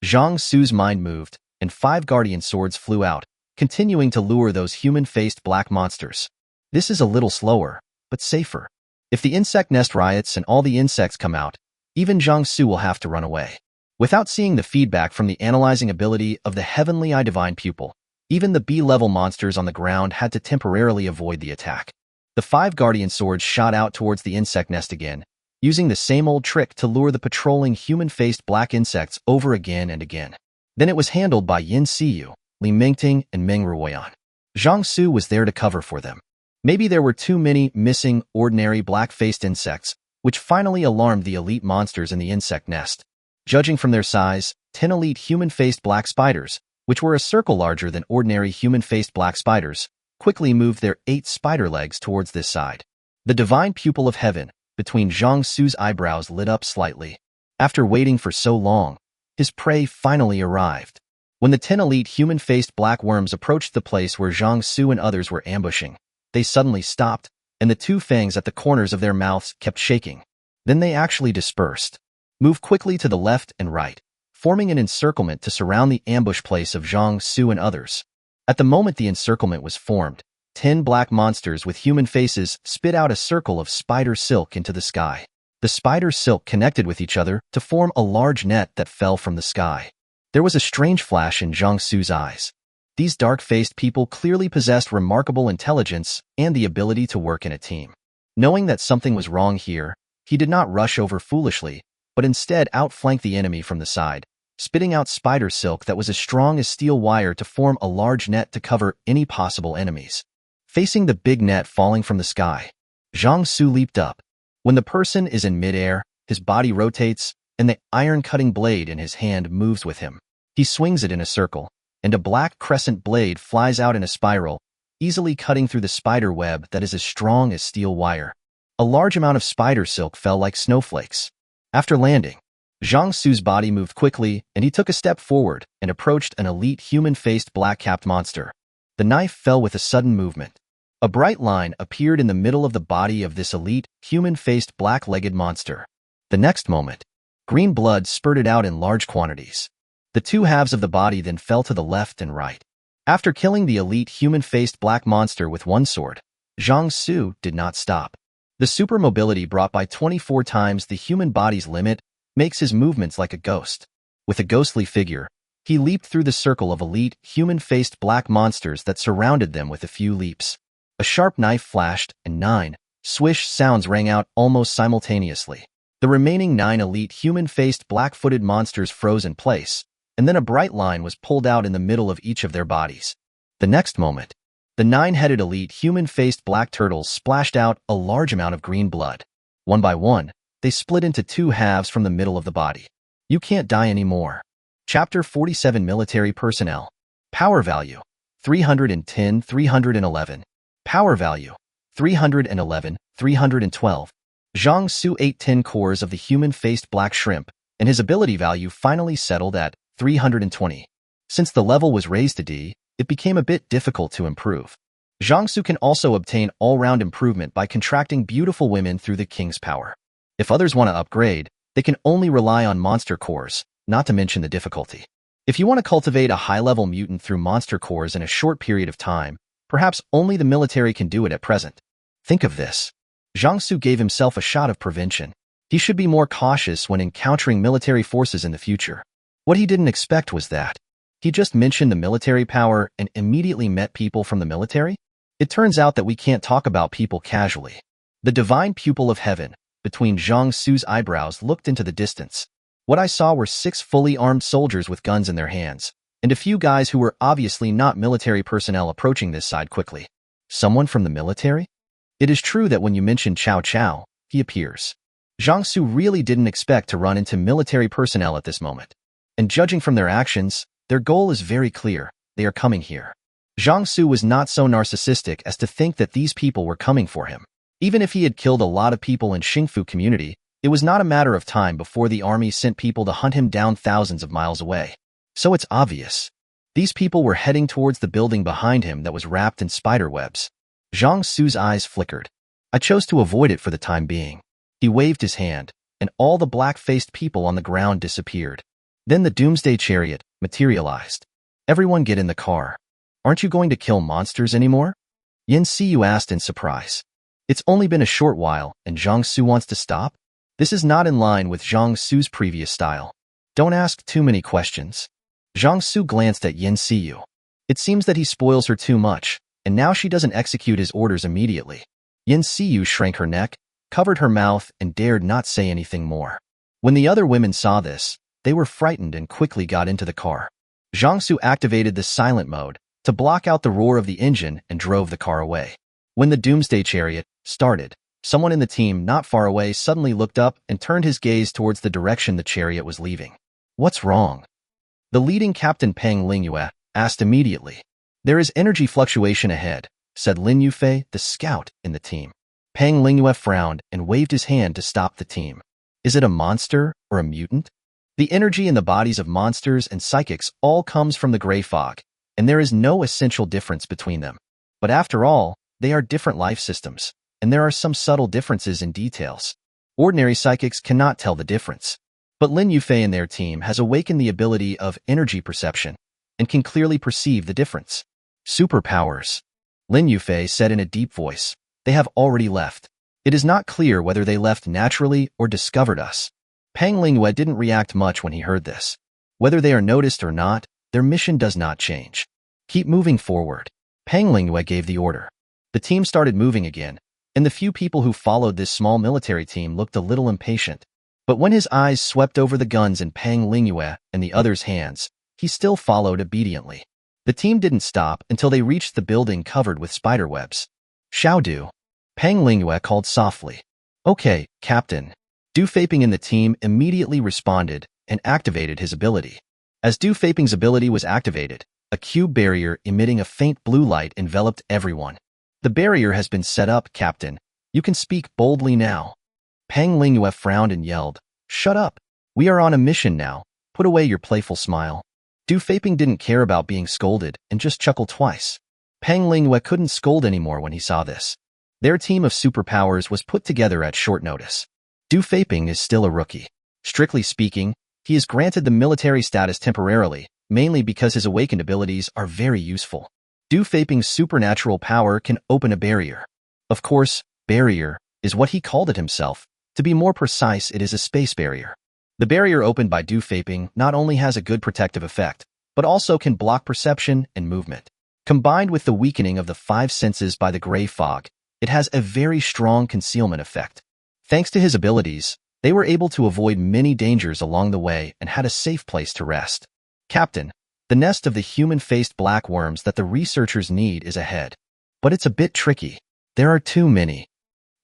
Zhang Xu's mind moved, and 5 guardian swords flew out, continuing to lure those human-faced black monsters. This is a little slower, but safer. If the insect nest riots and all the insects come out, even Zhang Xu will have to run away. Without seeing the feedback from the analyzing ability of the Heavenly Eye Divine Pupil, even the B-level monsters on the ground had to temporarily avoid the attack. The 5 guardian swords shot out towards the insect nest again, using the same old trick to lure the patrolling human-faced black insects over again and again. Then it was handled by Yin Seeu, Li Mingting, and Ming Ruoyan. Zhang Xu was there to cover for them. Maybe there were too many missing, ordinary black-faced insects, which finally alarmed the elite monsters in the insect nest. Judging from their size, 10 elite human-faced black spiders, which were a circle larger than ordinary human-faced black spiders, quickly moved their 8 spider legs towards this side. The divine pupil of heaven, between Zhang Xu's eyebrows, lit up slightly. After waiting for so long, his prey finally arrived. When the 10 elite human-faced black worms approached the place where Zhang Xu and others were ambushing, they suddenly stopped, and the 2 fangs at the corners of their mouths kept shaking. Then they actually dispersed. Move quickly to the left and right, forming an encirclement to surround the ambush place of Zhang Xu and others. At the moment the encirclement was formed, 10 black monsters with human faces spit out a circle of spider silk into the sky. The spider silk connected with each other to form a large net that fell from the sky. There was a strange flash in Zhang Xu's eyes. These dark-faced people clearly possessed remarkable intelligence and the ability to work in a team. Knowing that something was wrong here, he did not rush over foolishly, but instead outflanked the enemy from the side, spitting out spider silk that was as strong as steel wire to form a large net to cover any possible enemies. Facing the big net falling from the sky, Zhang Xu leaped up. When the person is in midair, his body rotates, and the iron-cutting blade in his hand moves with him. He swings it in a circle, and a black crescent blade flies out in a spiral, easily cutting through the spider web that is as strong as steel wire. A large amount of spider silk fell like snowflakes. After landing, Zhang Xu's body moved quickly, and he took a step forward and approached an elite human-faced black-capped monster. The knife fell with a sudden movement. A bright line appeared in the middle of the body of this elite, human-faced black-legged monster. The next moment, green blood spurted out in large quantities. The 2 halves of the body then fell to the left and right. After killing the elite human-faced black monster with 1 sword, Zhang Xu did not stop. The super mobility brought by 24 times the human body's limit makes his movements like a ghost. With a ghostly figure, he leaped through the circle of elite, human-faced black monsters that surrounded them with a few leaps. A sharp knife flashed, and 9 swish sounds rang out almost simultaneously. The remaining 9 elite human-faced black-footed monsters froze in place, and then a bright line was pulled out in the middle of each of their bodies. The next moment, the 9-headed elite human-faced black turtles splashed out a large amount of green blood. One by one, they split into 2 halves from the middle of the body. You can't die anymore. Chapter 47 Military Personnel. Power Value 310, 311. Power Value 311, 312. Zhang Xu ate 10 cores of the human-faced black shrimp, and his ability value finally settled at 320. Since the level was raised to D, it became a bit difficult to improve. Zhang Xu can also obtain all-round improvement by contracting beautiful women through the king's power. If others want to upgrade, they can only rely on monster cores, not to mention the difficulty. If you want to cultivate a high-level mutant through monster cores in a short period of time, perhaps only the military can do it at present. Think of this. Zhang Xu gave himself a shot of prevention. He should be more cautious when encountering military forces in the future. What he didn't expect was that he just mentioned the military power and immediately met people from the military? It turns out that we can't talk about people casually. The divine pupil of heaven, between Zhang Xu's eyebrows, looked into the distance. What I saw were 6 fully armed soldiers with guns in their hands, and a few guys who were obviously not military personnel approaching this side quickly. Someone from the military? It is true that when you mention Cao Cao, he appears. Zhang Xu really didn't expect to run into military personnel at this moment. And judging from their actions, their goal is very clear. They are coming here. Zhang Xu was not so narcissistic as to think that these people were coming for him. Even if he had killed a lot of people in Xingfu community, it was not a matter of time before the army sent people to hunt him down thousands of miles away. So it's obvious. These people were heading towards the building behind him that was wrapped in spider webs. Zhang Xu's eyes flickered. I chose to avoid it for the time being. He waved his hand, and all the black-faced people on the ground disappeared. Then the Doomsday Chariot materialized. Everyone get in the car. Aren't you going to kill monsters anymore? Seeu asked in surprise. It's only been a short while, and Zhang Xu wants to stop? This is not in line with Zhang Xu's previous style. Don't ask too many questions. Zhang Xu glanced at Seeu. It seems that he spoils her too much, and now she doesn't execute his orders immediately. Seeu shrank her neck, covered her mouth, and dared not say anything more. When the other women saw this, they were frightened and quickly got into the car. Zhang Xu activated the silent mode to block out the roar of the engine and drove the car away. When the Doomsday Chariot started, someone in the team not far away suddenly looked up and turned his gaze towards the direction the chariot was leaving. What's wrong? The leading captain Peng Lingyue asked immediately. There is energy fluctuation ahead, said Lin Yufei, the scout in the team. Peng Lingyue frowned and waved his hand to stop the team. Is it a monster or a mutant? The energy in the bodies of monsters and psychics all comes from the gray fog, and there is no essential difference between them. But after all, they are different life systems, and there are some subtle differences in details. Ordinary psychics cannot tell the difference. But Lin Yufei and their team has awakened the ability of energy perception and can clearly perceive the difference. Superpowers. Lin Yufei said in a deep voice. They have already left. It is not clear whether they left naturally or discovered us. Peng Lingyue didn't react much when he heard this. Whether they are noticed or not, their mission does not change. Keep moving forward. Peng Lingyue gave the order. The team started moving again, and the few people who followed this small military team looked a little impatient. But when his eyes swept over the guns in Peng Lingyue and the others' hands, he still followed obediently. The team didn't stop until they reached the building covered with spiderwebs. Xiaodu. Peng Lingyue called softly. Okay, Captain. Du Feiping in the team immediately responded and activated his ability. As Du Feiping's ability was activated, a cube barrier emitting a faint blue light enveloped everyone. The barrier has been set up, Captain. You can speak boldly now. Peng Lingyue frowned and yelled, Shut up. We are on a mission now. Put away your playful smile. Du Feiping didn't care about being scolded and just chuckled twice. Peng Lingyue couldn't scold anymore when he saw this. Their team of superpowers was put together at short notice. Du Feiping is still a rookie. Strictly speaking, he is granted the military status temporarily, mainly because his awakened abilities are very useful. Du Feiping's supernatural power can open a barrier. Of course, barrier is what he called it himself. To be more precise, it is a space barrier. The barrier opened by dew vaping not only has a good protective effect, but also can block perception and movement. Combined with the weakening of the five senses by the gray fog, it has a very strong concealment effect. Thanks to his abilities, they were able to avoid many dangers along the way and had a safe place to rest. Captain, the nest of the human-faced black worms that the researchers need is ahead. But it's a bit tricky. There are too many.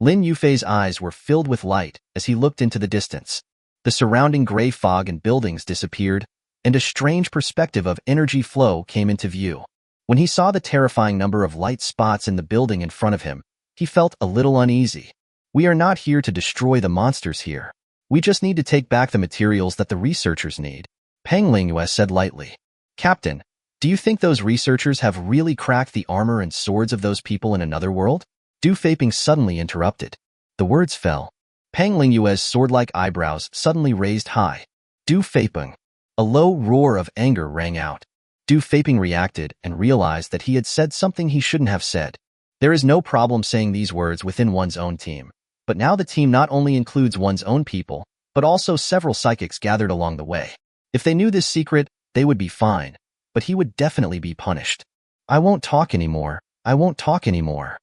Lin Yufei's eyes were filled with light as he looked into the distance. The surrounding gray fog and buildings disappeared, and a strange perspective of energy flow came into view. When he saw the terrifying number of light spots in the building in front of him, he felt a little uneasy. We are not here to destroy the monsters here. We just need to take back the materials that the researchers need, Peng Lingyue said lightly. Captain, do you think those researchers have really cracked the armor and swords of those people in another world? Du Feiping suddenly interrupted. The words fell. Peng Lingyue's sword-like eyebrows suddenly raised high. Du Feiping. A low roar of anger rang out. Du Feiping reacted and realized that he had said something he shouldn't have said. There is no problem saying these words within one's own team. But now the team not only includes one's own people, but also several psychics gathered along the way. If they knew this secret, they would be fine, but he would definitely be punished. I won't talk anymore. I won't talk anymore.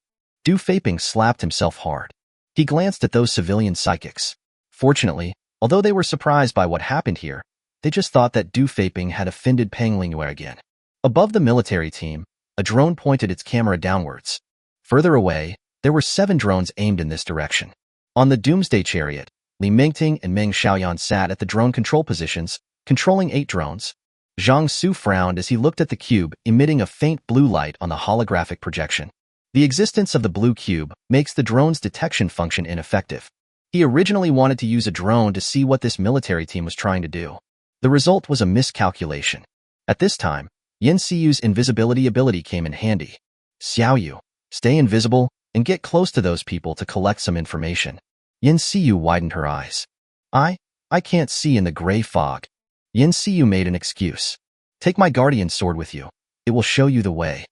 Du Feiping slapped himself hard. He glanced at those civilian psychics. Fortunately, although they were surprised by what happened here, they just thought that Du Feiping had offended Peng Lingyue again. Above the military team, a drone pointed its camera downwards. Further away, there were 7 drones aimed in this direction. On the Doomsday Chariot, Li Mingting and Ming Xiaoyan sat at the drone control positions, controlling 8 drones. Zhang Xu frowned as he looked at the cube emitting a faint blue light on the holographic projection. The existence of the blue cube makes the drone's detection function ineffective. He originally wanted to use a drone to see what this military team was trying to do. The result was a miscalculation. At this time, Seeu's invisibility ability came in handy. Seeu, stay invisible and get close to those people to collect some information. Seeu widened her eyes. I can't see in the gray fog. Seeu made an excuse. Take my guardian sword with you. It will show you the way.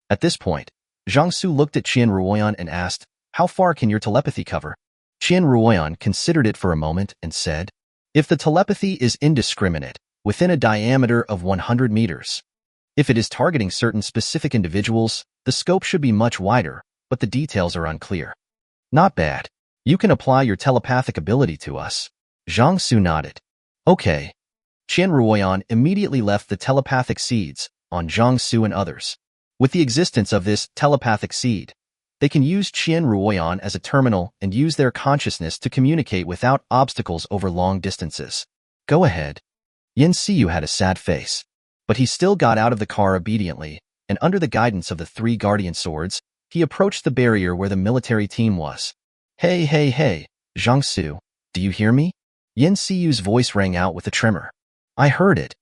At this point, Zhang Xu looked at Qian Ruoyan and asked, how far can your telepathy cover? Qian Ruoyan considered it for a moment and said, if the telepathy is indiscriminate, within a diameter of 100 meters. If it is targeting certain specific individuals, the scope should be much wider, but the details are unclear. Not bad. You can apply your telepathic ability to us. Zhang Xu nodded. Okay. Qian Ruoyan immediately left the telepathic seeds on Zhang Xu and others. With the existence of this telepathic seed, they can use Qian Ruoyan as a terminal and use their consciousness to communicate without obstacles over long distances. Go ahead. Seeu had a sad face, but he still got out of the car obediently, and under the guidance of the 3 guardian swords, he approached the barrier where the military team was. Hey, Zhang Xu, do you hear me? Seeu's voice rang out with a tremor. I heard it.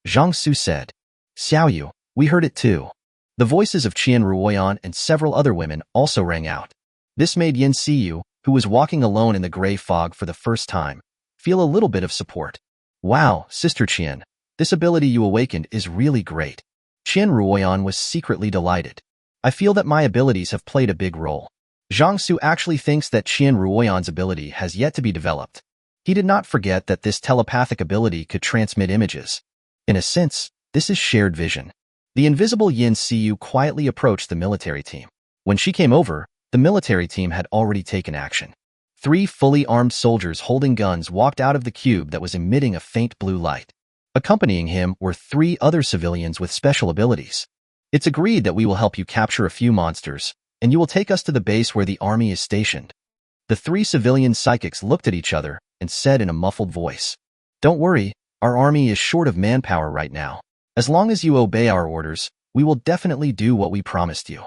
Zhang Xu said. Seeu, we heard it too. The voices of Qian Ruoyan and several other women also rang out. This made Seeu, who was walking alone in the gray fog for the first time, feel a little bit of support. Wow, Sister Qian, this ability you awakened is really great. Qian Ruoyan was secretly delighted. I feel that my abilities have played a big role. Zhang Xu actually thinks that Qian Ruoyan's ability has yet to be developed. He did not forget that this telepathic ability could transmit images. In a sense, this is shared vision. The invisible Seeu quietly approached the military team. When she came over, the military team had already taken action. 3 fully armed soldiers holding guns walked out of the cube that was emitting a faint blue light. Accompanying him were 3 other civilians with special abilities. It's agreed that we will help you capture a few monsters, and you will take us to the base where the army is stationed. The 3 civilian psychics looked at each other and said in a muffled voice, don't worry, our army is short of manpower right now. As long as you obey our orders, we will definitely do what we promised you.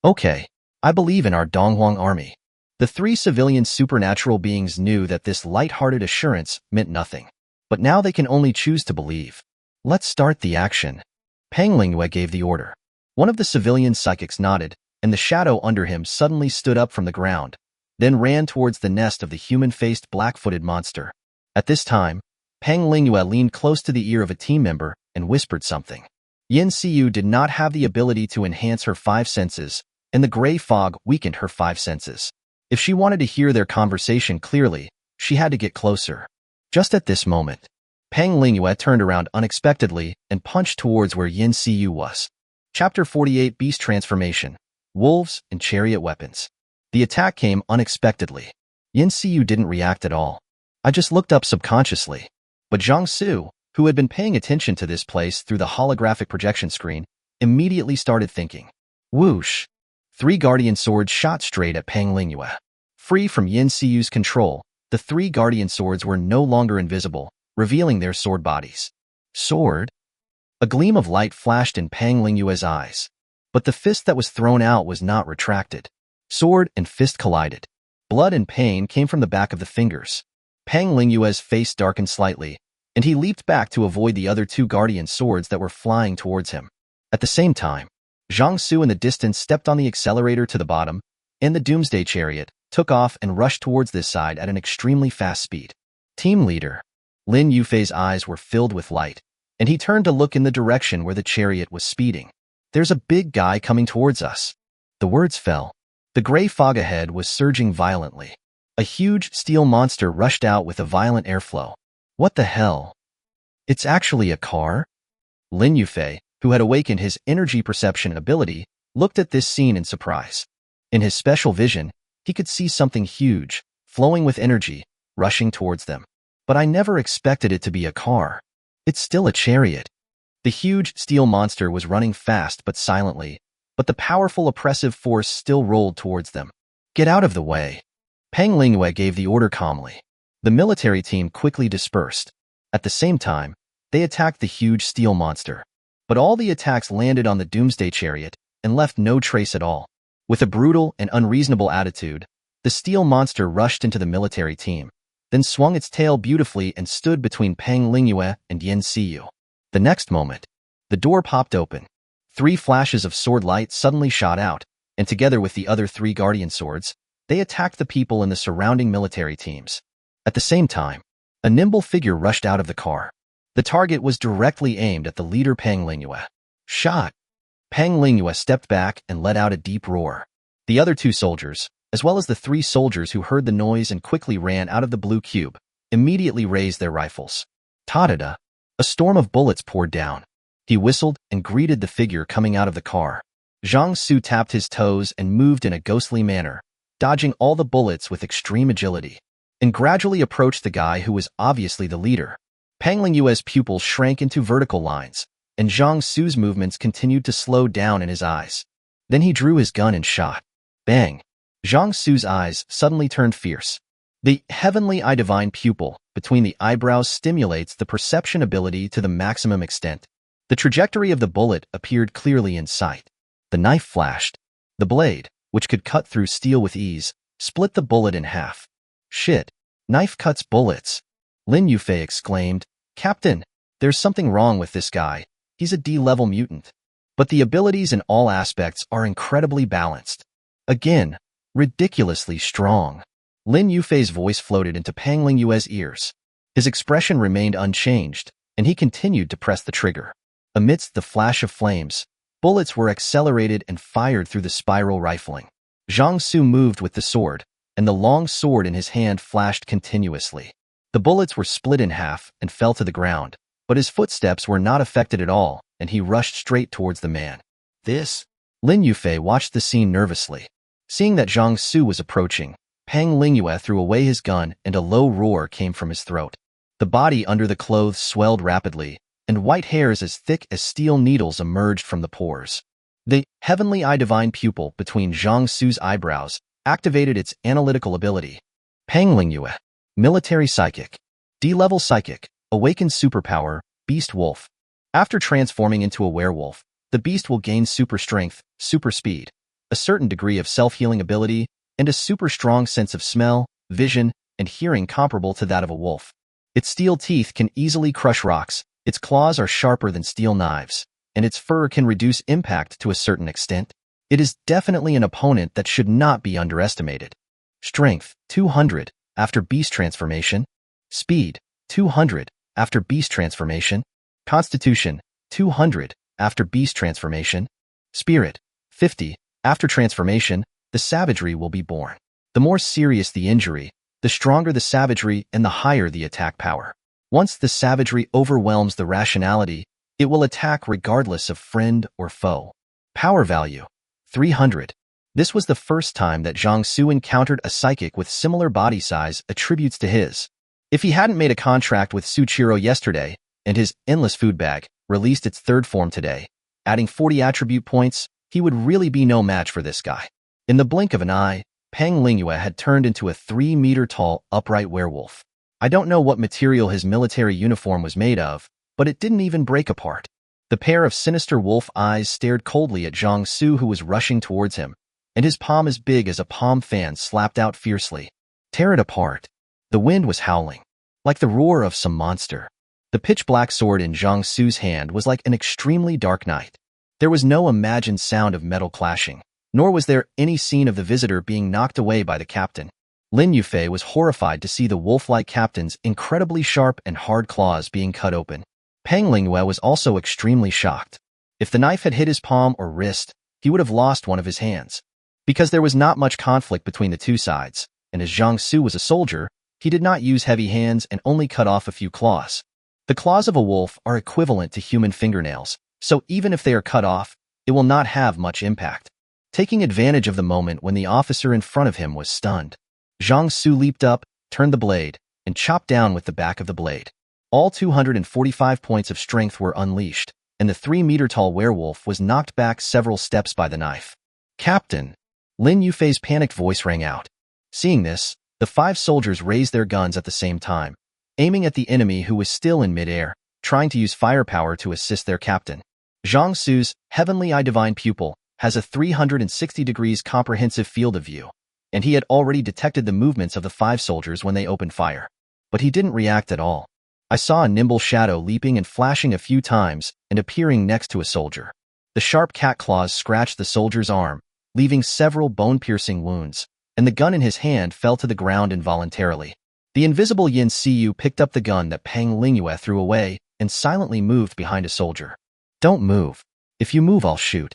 Okay, I believe in our Donghuang army. The 3 civilian supernatural beings knew that this light-hearted assurance meant nothing. But now they can only choose to believe. Let's start the action. Peng Lingyue gave the order. One of the civilian psychics nodded, and the shadow under him suddenly stood up from the ground, then ran towards the nest of the human-faced black-footed monster. At this time, Peng Lingyue leaned close to the ear of a team member and whispered something. Seeu did not have the ability to enhance her 5 senses, and the gray fog weakened her 5 senses. If she wanted to hear their conversation clearly, she had to get closer. Just at this moment, Pang Lingyue turned around unexpectedly and punched towards where Seeu was. Chapter 48 Beast Transformation, Wolves and Chariot Weapons. The attack came unexpectedly. Seeu didn't react at all. I just looked up subconsciously. But Zhang Xu, who had been paying attention to this place through the holographic projection screen, immediately started thinking. Whoosh! 3 guardian swords shot straight at Pang Lingyue. Free from Seeu's control, the 3 guardian swords were no longer invisible, revealing their sword bodies. Sword? A gleam of light flashed in Pang Lingyue's eyes. But the fist that was thrown out was not retracted. Sword and fist collided. Blood and pain came from the back of the fingers. Pang Lingyue's face darkened slightly, and he leaped back to avoid the other 2 guardian swords that were flying towards him. At the same time, Zhang Xu in the distance stepped on the accelerator to the bottom, and the Doomsday Chariot took off and rushed towards this side at an extremely fast speed. Team leader Lin Yufei's eyes were filled with light, and he turned to look in the direction where the chariot was speeding. There's a big guy coming towards us. The words fell. The gray fog ahead was surging violently. A huge steel monster rushed out with a violent airflow. What the hell? It's actually a car? Lin Yufei, who had awakened his energy perception ability, looked at this scene in surprise. In his special vision, he could see something huge, flowing with energy, rushing towards them. But I never expected it to be a car. It's still a chariot. The huge steel monster was running fast but silently, but the powerful oppressive force still rolled towards them. Get out of the way. Pang Lingyue gave the order calmly. The military team quickly dispersed. At the same time, they attacked the huge steel monster. But all the attacks landed on the Doomsday Chariot and left no trace at all. With a brutal and unreasonable attitude, the steel monster rushed into the military team, then swung its tail beautifully and stood between Pang Lingyue and Seeu. The next moment, the door popped open. 3 flashes of sword light suddenly shot out, and together with the other 3 guardian swords, they attacked the people in the surrounding military teams. At the same time, a nimble figure rushed out of the car. The target was directly aimed at the leader Pang Lingyue. Shot! Pang Lingyue stepped back and let out a deep roar. The other 2 soldiers, as well as the 3 soldiers who heard the noise and quickly ran out of the blue cube, immediately raised their rifles. Ta-da-da! A storm of bullets poured down. He whistled and greeted the figure coming out of the car. Zhang Xu tapped his toes and moved in a ghostly manner, dodging all the bullets with extreme agility, and gradually approached the guy who was obviously the leader. Pang Lingyue's pupils shrank into vertical lines, and Zhang Xu's movements continued to slow down in his eyes. Then he drew his gun and shot. Bang! Zhang Xu's eyes suddenly turned fierce. The heavenly eye divine pupil between the eyebrows stimulates the perception ability to the maximum extent. The trajectory of the bullet appeared clearly in sight. The knife flashed. The blade, which could cut through steel with ease, split the bullet in half. Shit! Knife cuts bullets! Lin Yufei exclaimed. Captain, there's something wrong with this guy. He's a D-level mutant. But the abilities in all aspects are incredibly balanced. Again, ridiculously strong. Lin Yufei's voice floated into Pang Lingyue's ears. His expression remained unchanged, and he continued to press the trigger. Amidst the flash of flames, bullets were accelerated and fired through the spiral rifling. Zhang Xu moved with the sword, and the long sword in his hand flashed continuously. The bullets were split in half and fell to the ground, but his footsteps were not affected at all, and he rushed straight towards the man. This? Lin Yufei watched the scene nervously. Seeing that Zhang Xu was approaching, Pang Lingyue threw away his gun and a low roar came from his throat. The body under the clothes swelled rapidly, and white hairs as thick as steel needles emerged from the pores. The heavenly eye divine pupil between Zhang Xu's eyebrows activated its analytical ability. Pang Lingyue, military psychic, D-level psychic, awakened superpower, beast wolf. After transforming into a werewolf, the beast will gain super strength, super speed, a certain degree of self-healing ability, and a super strong sense of smell, vision, and hearing comparable to that of a wolf. Its steel teeth can easily crush rocks, its claws are sharper than steel knives, and its fur can reduce impact to a certain extent. It is definitely an opponent that should not be underestimated. Strength, 200, after beast transformation. Speed, 200, after beast transformation. Constitution, 200, after beast transformation. Spirit, 50, after transformation, the savagery will be born. The more serious the injury, The stronger the savagery and the higher the attack power. Once the savagery overwhelms the rationality, it will attack regardless of friend or foe. Power value, 300. This was the first time that Zhang Xu encountered a psychic with similar body size attributes to his. If he hadn't made a contract with Suchiro yesterday, and his endless food bag released its third form today, adding 40 attribute points, he would really be no match for this guy. In the blink of an eye, Peng Lingyue had turned into a 3-meter-tall, upright werewolf. I don't know what material his military uniform was made of, but it didn't even break apart. The pair of sinister wolf eyes stared coldly at Zhang Xu, who was rushing towards him, and his palm as big as a palm fan slapped out fiercely. Tear it apart. The wind was howling, like the roar of some monster. The pitch-black sword in Zhang Xu's hand was like an extremely dark night. There was no imagined sound of metal clashing, nor was there any scene of the visitor being knocked away by the captain. Lin Yufei was horrified to see the wolf-like captain's incredibly sharp and hard claws being cut open. Peng Lingyue was also extremely shocked. If the knife had hit his palm or wrist, he would have lost one of his hands. Because there was not much conflict between the two sides, and as Zhang Xu was a soldier, he did not use heavy hands and only cut off a few claws. The claws of a wolf are equivalent to human fingernails, so even if they are cut off, it will not have much impact. Taking advantage of the moment when the officer in front of him was stunned, Zhang Xu leaped up, turned the blade, and chopped down with the back of the blade. All 245 points of strength were unleashed, and the 3-meter-tall werewolf was knocked back several steps by the knife. Captain! Lin Yufei's panicked voice rang out. Seeing this, the 5 soldiers raised their guns at the same time, aiming at the enemy who was still in midair, trying to use firepower to assist their captain. Zhang Xu's Heavenly Eye Divine Pupil has a 360 degrees comprehensive field of view, and he had already detected the movements of the 5 soldiers when they opened fire. But he didn't react at all. I saw a nimble shadow leaping and flashing a few times and appearing next to a soldier. The sharp cat claws scratched the soldier's arm, leaving several bone-piercing wounds, and the gun in his hand fell to the ground involuntarily. The invisible Yin Seeu picked up the gun that Peng Lingyue threw away and silently moved behind a soldier. Don't move. If you move, I'll shoot.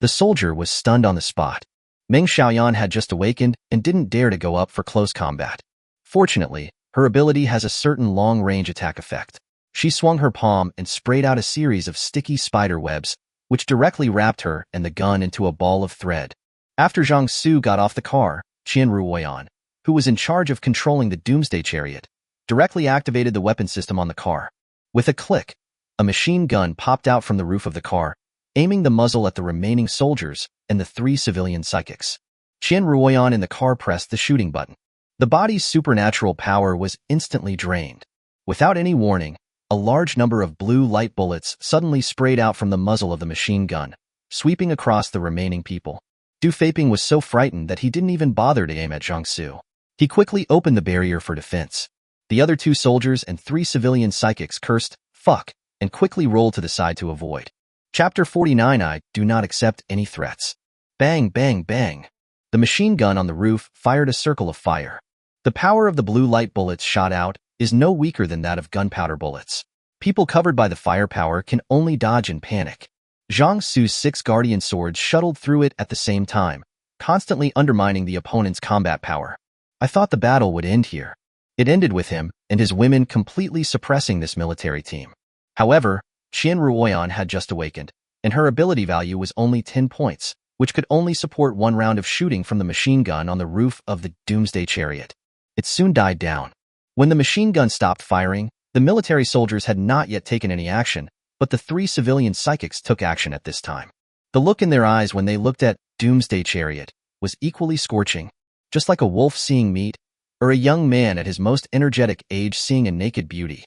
The soldier was stunned on the spot. Ming Xiaoyan had just awakened and didn't dare to go up for close combat. Fortunately, her ability has a certain long-range attack effect. She swung her palm and sprayed out a series of sticky spider webs, which directly wrapped her and the gun into a ball of thread. After Zhang Xu got off the car, Qian Ruoyan, who was in charge of controlling the Doomsday Chariot, directly activated the weapon system on the car. With a click, a machine gun popped out from the roof of the car, aiming the muzzle at the remaining soldiers and the 3 civilian psychics. Qian Ruoyan in the car pressed the shooting button. The body's supernatural power was instantly drained. Without any warning, a large number of blue light bullets suddenly sprayed out from the muzzle of the machine gun, sweeping across the remaining people. Du Feiping was so frightened that he didn't even bother to aim at Zhang Xu. He quickly opened the barrier for defense. The other 2 soldiers and 3 civilian psychics cursed, "Fuck," and quickly rolled to the side to avoid. Chapter 49. I do not accept any threats. Bang, bang, bang. The machine gun on the roof fired a circle of fire. The power of the blue light bullets shot out is no weaker than that of gunpowder bullets. People covered by the firepower can only dodge and panic. Zhang Xu's 6 guardian swords shuttled through it at the same time, constantly undermining the opponent's combat power. I thought the battle would end here. It ended with him and his women completely suppressing this military team. However, Qian Ruoyan had just awakened, and her ability value was only 10 points, which could only support 1 round of shooting from the machine gun on the roof of the Doomsday Chariot. It soon died down. When the machine gun stopped firing, the military soldiers had not yet taken any action, but the 3 civilian psychics took action at this time. The look in their eyes when they looked at Doomsday Chariot was equally scorching, just like a wolf seeing meat, or a young man at his most energetic age seeing a naked beauty.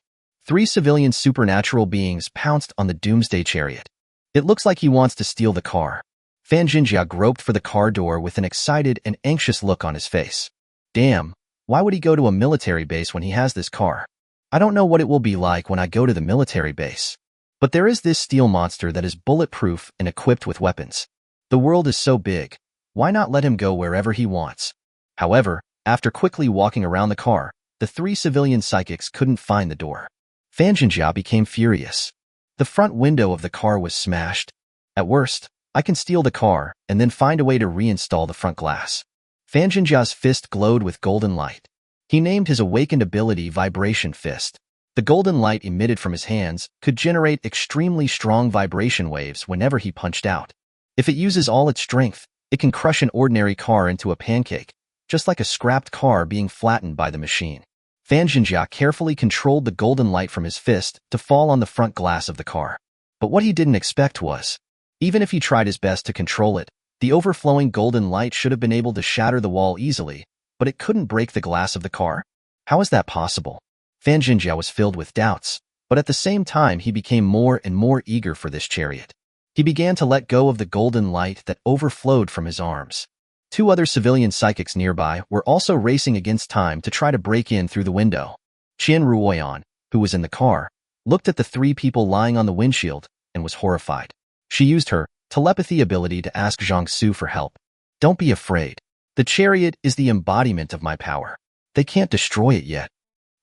3 civilian supernatural beings pounced on the Doomsday Chariot. It looks like he wants to steal the car. Fan Jinjia groped for the car door with an excited and anxious look on his face. Damn, why would he go to a military base when he has this car? I don't know what it will be like when I go to the military base. But there is this steel monster that is bulletproof and equipped with weapons. The world is so big. Why not let him go wherever he wants? However, after quickly walking around the car, the 3 civilian psychics couldn't find the door. Fan Jinjia became furious. The front window of the car was smashed. At worst, I can steal the car and then find a way to reinstall the front glass. Fan Jinjia's fist glowed with golden light. He named his awakened ability Vibration Fist. The golden light emitted from his hands could generate extremely strong vibration waves whenever he punched out. If it uses all its strength, it can crush an ordinary car into a pancake, just like a scrapped car being flattened by the machine. Fan Jinjia carefully controlled the golden light from his fist to fall on the front glass of the car. But what he didn't expect was, even if he tried his best to control it, the overflowing golden light should have been able to shatter the wall easily, but it couldn't break the glass of the car. How is that possible? Fan Jinjia was filled with doubts, but at the same time he became more and more eager for this chariot. He began to let go of the golden light that overflowed from his arms. Two other civilian psychics nearby were also racing against time to try to break in through the window. Qian Ruoyan, who was in the car, looked at the three people lying on the windshield and was horrified. She used her telepathy ability to ask Zhang Xu for help. Don't be afraid. The chariot is the embodiment of my power. They can't destroy it yet.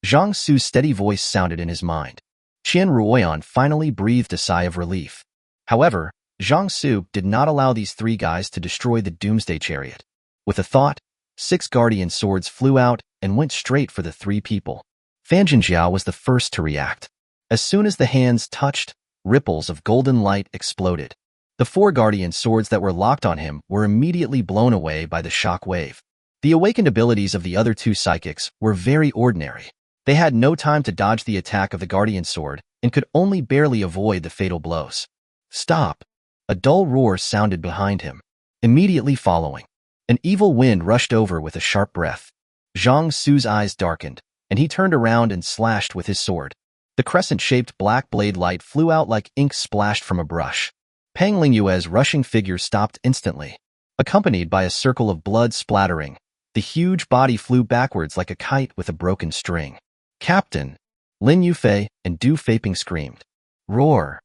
Zhang Xu's steady voice sounded in his mind. Qian Ruoyan finally breathed a sigh of relief. However, Zhang Xu did not allow these three guys to destroy the Doomsday Chariot. With a thought, 6 guardian swords flew out and went straight for the 3 people. Fan Jinjia was the first to react. As soon as the hands touched, ripples of golden light exploded. The 4 guardian swords that were locked on him were immediately blown away by the shock wave. The awakened abilities of the other 2 psychics were very ordinary. They had no time to dodge the attack of the guardian sword and could only barely avoid the fatal blows. Stop! A dull roar sounded behind him. Immediately following, an evil wind rushed over with a sharp breath. Zhang Xu's eyes darkened, and he turned around and slashed with his sword. The crescent-shaped black blade light flew out like ink splashed from a brush. Pang Lingyue's rushing figure stopped instantly. Accompanied by a circle of blood splattering, the huge body flew backwards like a kite with a broken string. Captain! Lin Yufei and Du Feiping screamed. Roar!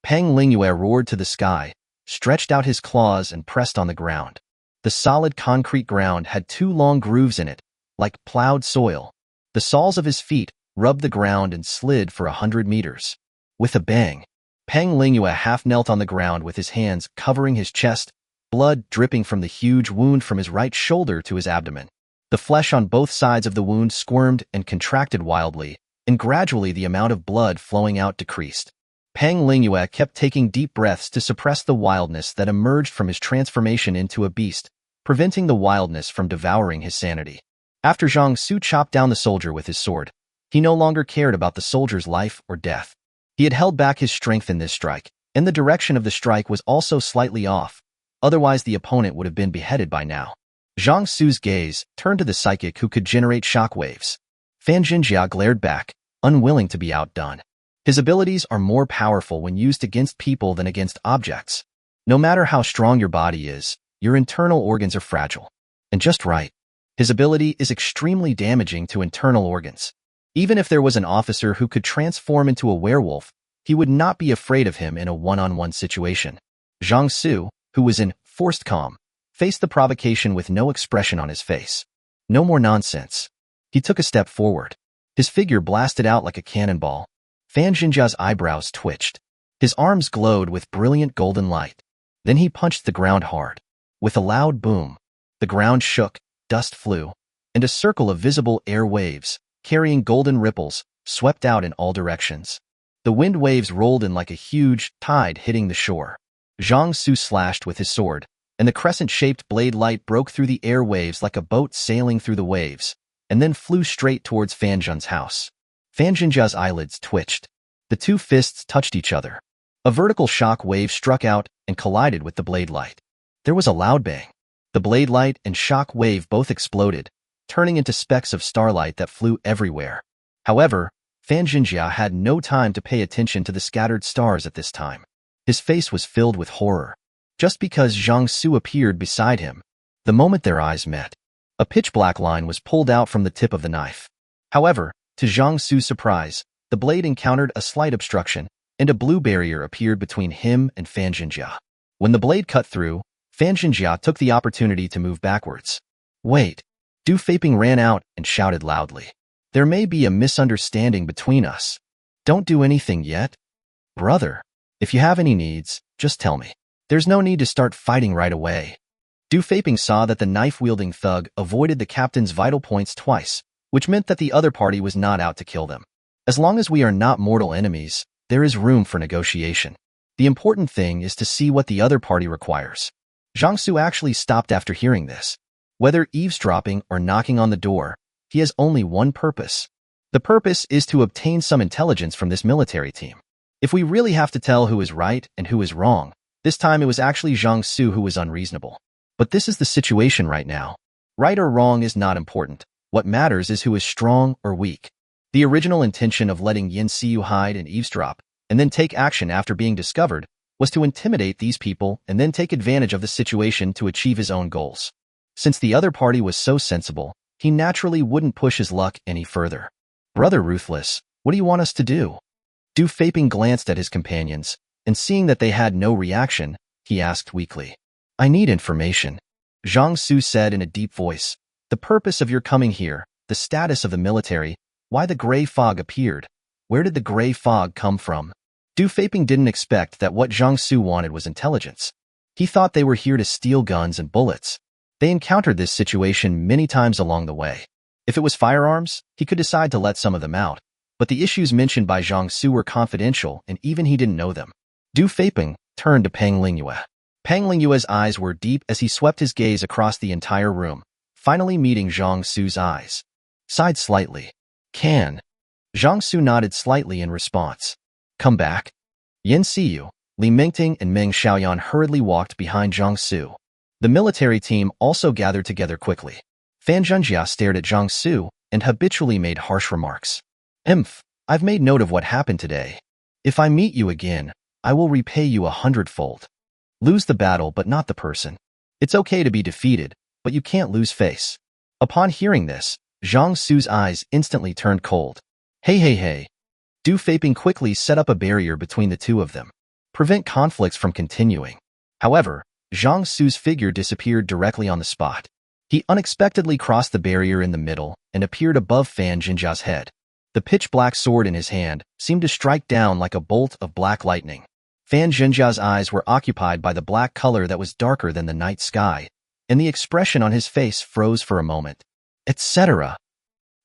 Pang Lingyue roared to the sky, stretched out his claws and pressed on the ground. The solid concrete ground had 2 long grooves in it, like plowed soil. The soles of his feet rubbed the ground and slid for 100 meters. With a bang, Pang Lingyue half knelt on the ground with his hands covering his chest, blood dripping from the huge wound from his right shoulder to his abdomen. The flesh on both sides of the wound squirmed and contracted wildly, and gradually the amount of blood flowing out decreased. Pang Lingyue kept taking deep breaths to suppress the wildness that emerged from his transformation into a beast, preventing the wildness from devouring his sanity. After Zhang Xu chopped down the soldier with his sword, he no longer cared about the soldier's life or death. He had held back his strength in this strike, and the direction of the strike was also slightly off, otherwise the opponent would have been beheaded by now. Zhang Xu's gaze turned to the psychic who could generate shock waves. Fan Jinjia glared back, unwilling to be outdone. His abilities are more powerful when used against people than against objects. No matter how strong your body is, your internal organs are fragile. And just right. His ability is extremely damaging to internal organs. Even if there was an officer who could transform into a werewolf, he would not be afraid of him in a one-on-one situation. Zhang Xu, who was in forced calm, faced the provocation with no expression on his face. No more nonsense. He took a step forward. His figure blasted out like a cannonball. Fan Jinjia's eyebrows twitched. His arms glowed with brilliant golden light. Then he punched the ground hard. With a loud boom, the ground shook, dust flew, and a circle of visible air waves, carrying golden ripples, swept out in all directions. The wind waves rolled in like a huge tide hitting the shore. Zhang Xu slashed with his sword, and the crescent-shaped blade light broke through the air waves like a boat sailing through the waves, and then flew straight towards Fan Zhen's house. Fan Jinjia's eyelids twitched. The 2 fists touched each other. A vertical shock wave struck out and collided with the blade light. There was a loud bang. The blade light and shock wave both exploded, turning into specks of starlight that flew everywhere. However, Fan Jinjia had no time to pay attention to the scattered stars at this time. His face was filled with horror. Just because Zhang Xu appeared beside him, the moment their eyes met, a pitch-black line was pulled out from the tip of the knife. However, to Zhang Xu's surprise, the blade encountered a slight obstruction, and a blue barrier appeared between him and Fan Jinjia. When the blade cut through, Fan Jinjia took the opportunity to move backwards. Wait! Du Feiping ran out and shouted loudly. There may be a misunderstanding between us. Don't do anything yet. Brother, if you have any needs, just tell me. There's no need to start fighting right away. Du Feiping saw that the knife-wielding thug avoided the captain's vital points twice, which meant that the other party was not out to kill them. As long as we are not mortal enemies, there is room for negotiation. The important thing is to see what the other party requires. Zhang Xu actually stopped after hearing this. Whether eavesdropping or knocking on the door, he has only one purpose. The purpose is to obtain some intelligence from this military team. If we really have to tell who is right and who is wrong, this time it was actually Zhang Xu who was unreasonable. But this is the situation right now. Right or wrong is not important. What matters is who is strong or weak. The original intention of letting Seeu hide and eavesdrop, and then take action after being discovered, was to intimidate these people and then take advantage of the situation to achieve his own goals. Since the other party was so sensible, he naturally wouldn't push his luck any further. Brother Ruthless, what do you want us to do? Doomsday glanced at his companions, and seeing that they had no reaction, he asked weakly. I need information. Zhang Xu said in a deep voice. The purpose of your coming here, the status of the military, why the gray fog appeared. Where did the gray fog come from? Doomsday didn't expect that what Zhang Xu wanted was intelligence. He thought they were here to steal guns and bullets. They encountered this situation many times along the way. If it was firearms, he could decide to let some of them out. But the issues mentioned by Zhang Xu were confidential and even he didn't know them. Doomsday turned to Pang Lingyue. Pang Lingyue's eyes were deep as he swept his gaze across the entire room, finally meeting Zhang Xu's eyes. Sighed slightly. Can. Zhang Xu nodded slightly in response. Come back. Seeu, Li Mingting and Ming Xiaoyan hurriedly walked behind Zhang Xu. The military team also gathered together quickly. Fan Zhenjia stared at Zhang Xu and habitually made harsh remarks. I've made note of what happened today. If I meet you again, I will repay you 100-fold. Lose the battle but not the person. It's okay to be defeated, but you can't lose face. Upon hearing this, Zhang Xu's eyes instantly turned cold. Hey. Doomsday quickly set up a barrier between the two of them. Prevent conflicts from continuing. However, Zhang Xu's figure disappeared directly on the spot. He unexpectedly crossed the barrier in the middle and appeared above Fan Zhenjia's head. The pitch-black sword in his hand seemed to strike down like a bolt of black lightning. Fan Zhenjia's eyes were occupied by the black color that was darker than the night sky, and the expression on his face froze for a moment. Etc.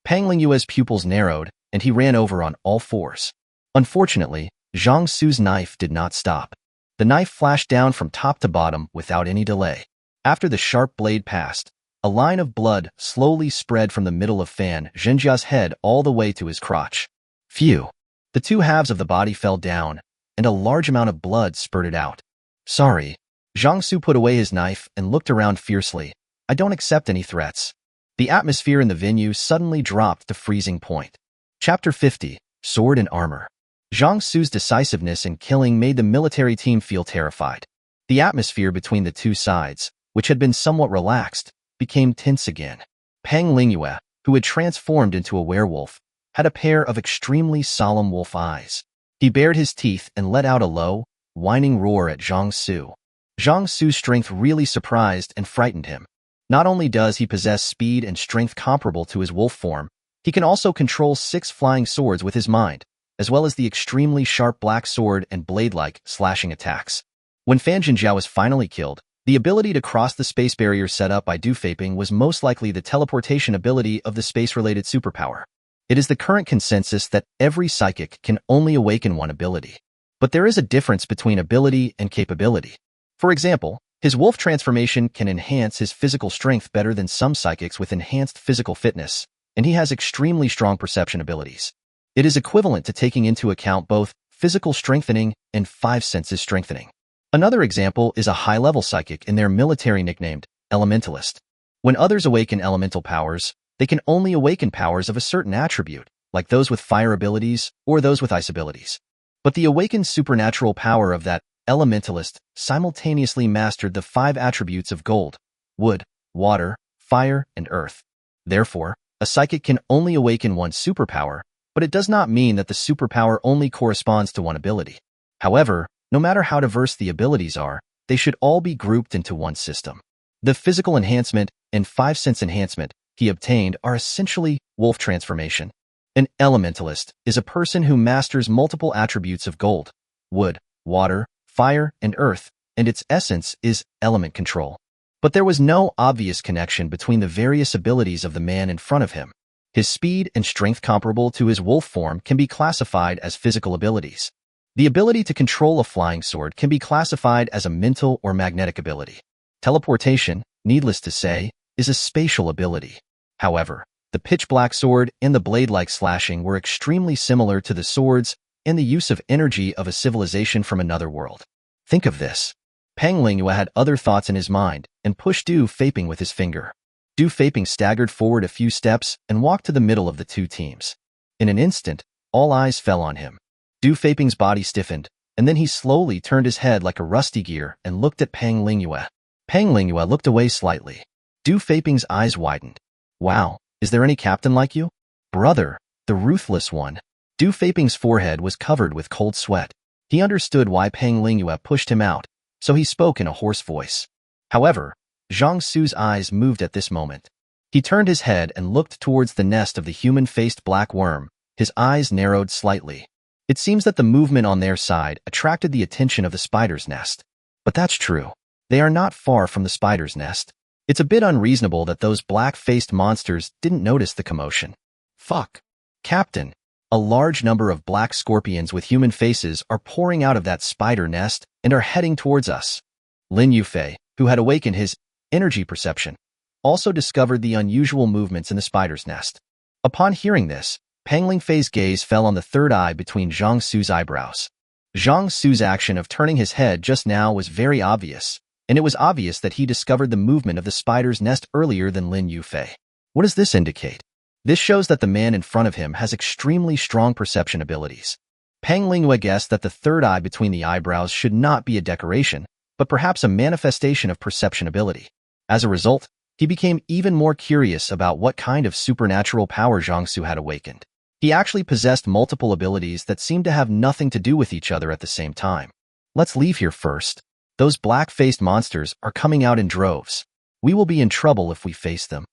Pang Lingyue's pupils narrowed, and he ran over on all fours. Unfortunately, Zhang Xu's knife did not stop. The knife flashed down from top to bottom without any delay. After the sharp blade passed, a line of blood slowly spread from the middle of Fan Zhenjia's head all the way to his crotch. Phew! The two halves of the body fell down, and a large amount of blood spurted out. Sorry. Zhang Xu put away his knife and looked around fiercely. I don't accept any threats. The atmosphere in the venue suddenly dropped to freezing point. Chapter 50, Sword and Armor. Zhang Xu's decisiveness in killing made the military team feel terrified. The atmosphere between the two sides, which had been somewhat relaxed, became tense again. Pang Lingyue, who had transformed into a werewolf, had a pair of extremely solemn wolf eyes. He bared his teeth and let out a low, whining roar at Zhang Xu. Zhang Xu's strength really surprised and frightened him. Not only does he possess speed and strength comparable to his wolf form, he can also control 6 flying swords with his mind, as well as the extremely sharp black sword and blade-like slashing attacks. When Fan Zhenjia was finally killed, the ability to cross the space barrier set up by Doomsday was most likely the teleportation ability of the space-related superpower. It is the current consensus that every psychic can only awaken one ability. But there is a difference between ability and capability. For example, his wolf transformation can enhance his physical strength better than some psychics with enhanced physical fitness, and he has extremely strong perception abilities. It is equivalent to taking into account both physical strengthening and 5 senses strengthening. Another example is a high-level psychic in their military nicknamed Elementalist. When others awaken elemental powers, they can only awaken powers of a certain attribute, like those with fire abilities or those with ice abilities. But the awakened supernatural power of that Elementalist simultaneously mastered the 5 attributes of gold, wood, water, fire, and earth. Therefore, a psychic can only awaken one superpower, but it does not mean that the superpower only corresponds to one ability. However, no matter how diverse the abilities are, they should all be grouped into one system. The physical enhancement and 5-sense enhancement he obtained are essentially wolf transformation. An elementalist is a person who masters multiple attributes of gold, wood, water, fire, and earth, and its essence is element control. But there was no obvious connection between the various abilities of the man in front of him. His speed and strength comparable to his wolf form can be classified as physical abilities. The ability to control a flying sword can be classified as a mental or magnetic ability. Teleportation, needless to say, is a spatial ability. However, the pitch-black sword and the blade-like slashing were extremely similar to the swords and the use of energy of a civilization from another world. Think of this. Pang Lingyue had other thoughts in his mind and pushed Du Feiping with his finger. Du Feiping staggered forward a few steps and walked to the middle of the two teams. In an instant, all eyes fell on him. Du Feiping's body stiffened, and then he slowly turned his head like a rusty gear and looked at Pang Lingyue. Pang Lingyue looked away slightly. Du Feiping's eyes widened. Wow, is there any captain like you? Brother, the ruthless one. Du Feiping's forehead was covered with cold sweat. He understood why Pang Lingyue pushed him out, so he spoke in a hoarse voice. However, Zhang Xu's eyes moved at this moment. He turned his head and looked towards the nest of the human-faced black worm. His eyes narrowed slightly. It seems that the movement on their side attracted the attention of the spider's nest. But that's true. They are not far from the spider's nest. It's a bit unreasonable that those black-faced monsters didn't notice the commotion. Fuck. Captain. A large number of black scorpions with human faces are pouring out of that spider nest and are heading towards us. Lin Yufei, who had awakened his energy perception, also discovered the unusual movements in the spider's nest. Upon hearing this, Pang Lingyue's gaze fell on the third eye between Zhang Xu's eyebrows. Zhang Xu's action of turning his head just now was very obvious, and it was obvious that he discovered the movement of the spider's nest earlier than Lin Yufei. What does this indicate? This shows that the man in front of him has extremely strong perception abilities. Pang Lingyue guessed that the third eye between the eyebrows should not be a decoration, but perhaps a manifestation of perception ability. As a result, he became even more curious about what kind of supernatural power Zhang Xu had awakened. He actually possessed multiple abilities that seemed to have nothing to do with each other at the same time. Let's leave here first. Those black-faced monsters are coming out in droves. We will be in trouble if we face them.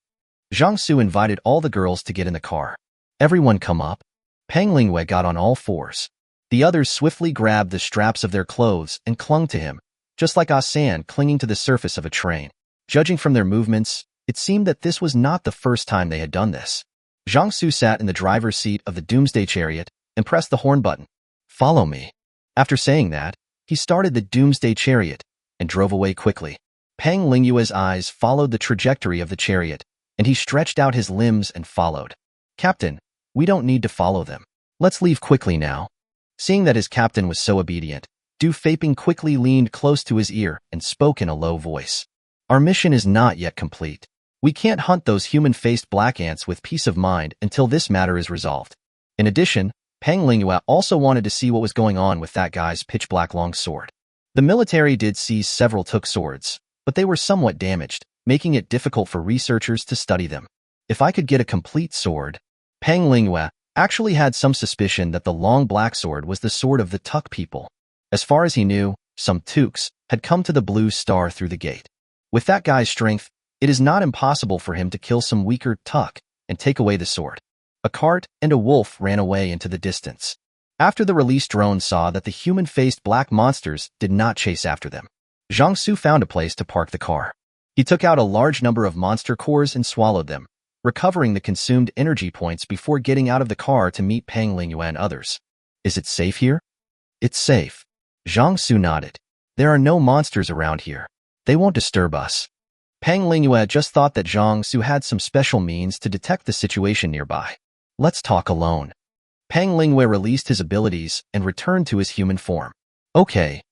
Zhang Xu invited all the girls to get in the car. Everyone come up. Pang Lingyue got on all fours. The others swiftly grabbed the straps of their clothes and clung to him, just like sand clinging to the surface of a train. Judging from their movements, it seemed that this was not the first time they had done this. Zhang Xu sat in the driver's seat of the Doomsday Chariot and pressed the horn button. Follow me. After saying that, he started the Doomsday Chariot and drove away quickly. Pang Lingyue's eyes followed the trajectory of the chariot, and he stretched out his limbs and followed. Captain, we don't need to follow them. Let's leave quickly now. Seeing that his captain was so obedient, Du Feiping quickly leaned close to his ear and spoke in a low voice. Our mission is not yet complete. We can't hunt those human-faced black ants with peace of mind until this matter is resolved. In addition, Pang Lingyue also wanted to see what was going on with that guy's pitch-black long sword. The military did seize several took swords, but they were somewhat damaged, making it difficult for researchers to study them. If I could get a complete sword, Pang Lingyue actually had some suspicion that the long black sword was the sword of the Tuk people. As far as he knew, some Tuks had come to the Blue Star through the gate. With that guy's strength, it is not impossible for him to kill some weaker Tuk and take away the sword. A cart and a wolf ran away into the distance. After the released drone saw that the human-faced black monsters did not chase after them, Zhang Xu found a place to park the car. He took out a large number of monster cores and swallowed them, recovering the consumed energy points before getting out of the car to meet Pang Lingyue and others. Is it safe here? It's safe. Zhang Xu nodded. There are no monsters around here. They won't disturb us. Pang Lingyue just thought that Zhang Xu had some special means to detect the situation nearby. Let's talk alone. Pang Lingyue released his abilities and returned to his human form. Okay.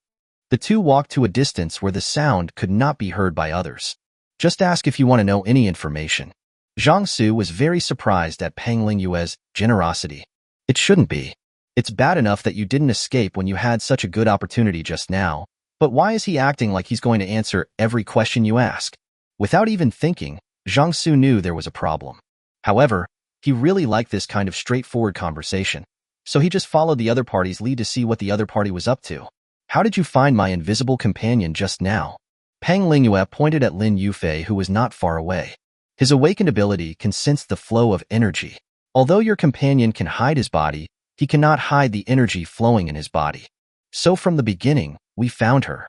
The two walked to a distance where the sound could not be heard by others. Just ask if you want to know any information. Zhang Xu was very surprised at Pang Lingyue's generosity. It shouldn't be. It's bad enough that you didn't escape when you had such a good opportunity just now, but why is he acting like he's going to answer every question you ask? Without even thinking, Zhang Xu knew there was a problem. However, he really liked this kind of straightforward conversation, so he just followed the other party's lead to see what the other party was up to. How did you find my invisible companion just now? Pang Lingyue pointed at Lin Yufei, who was not far away. His awakened ability can sense the flow of energy. Although your companion can hide his body, he cannot hide the energy flowing in his body. So from the beginning, we found her.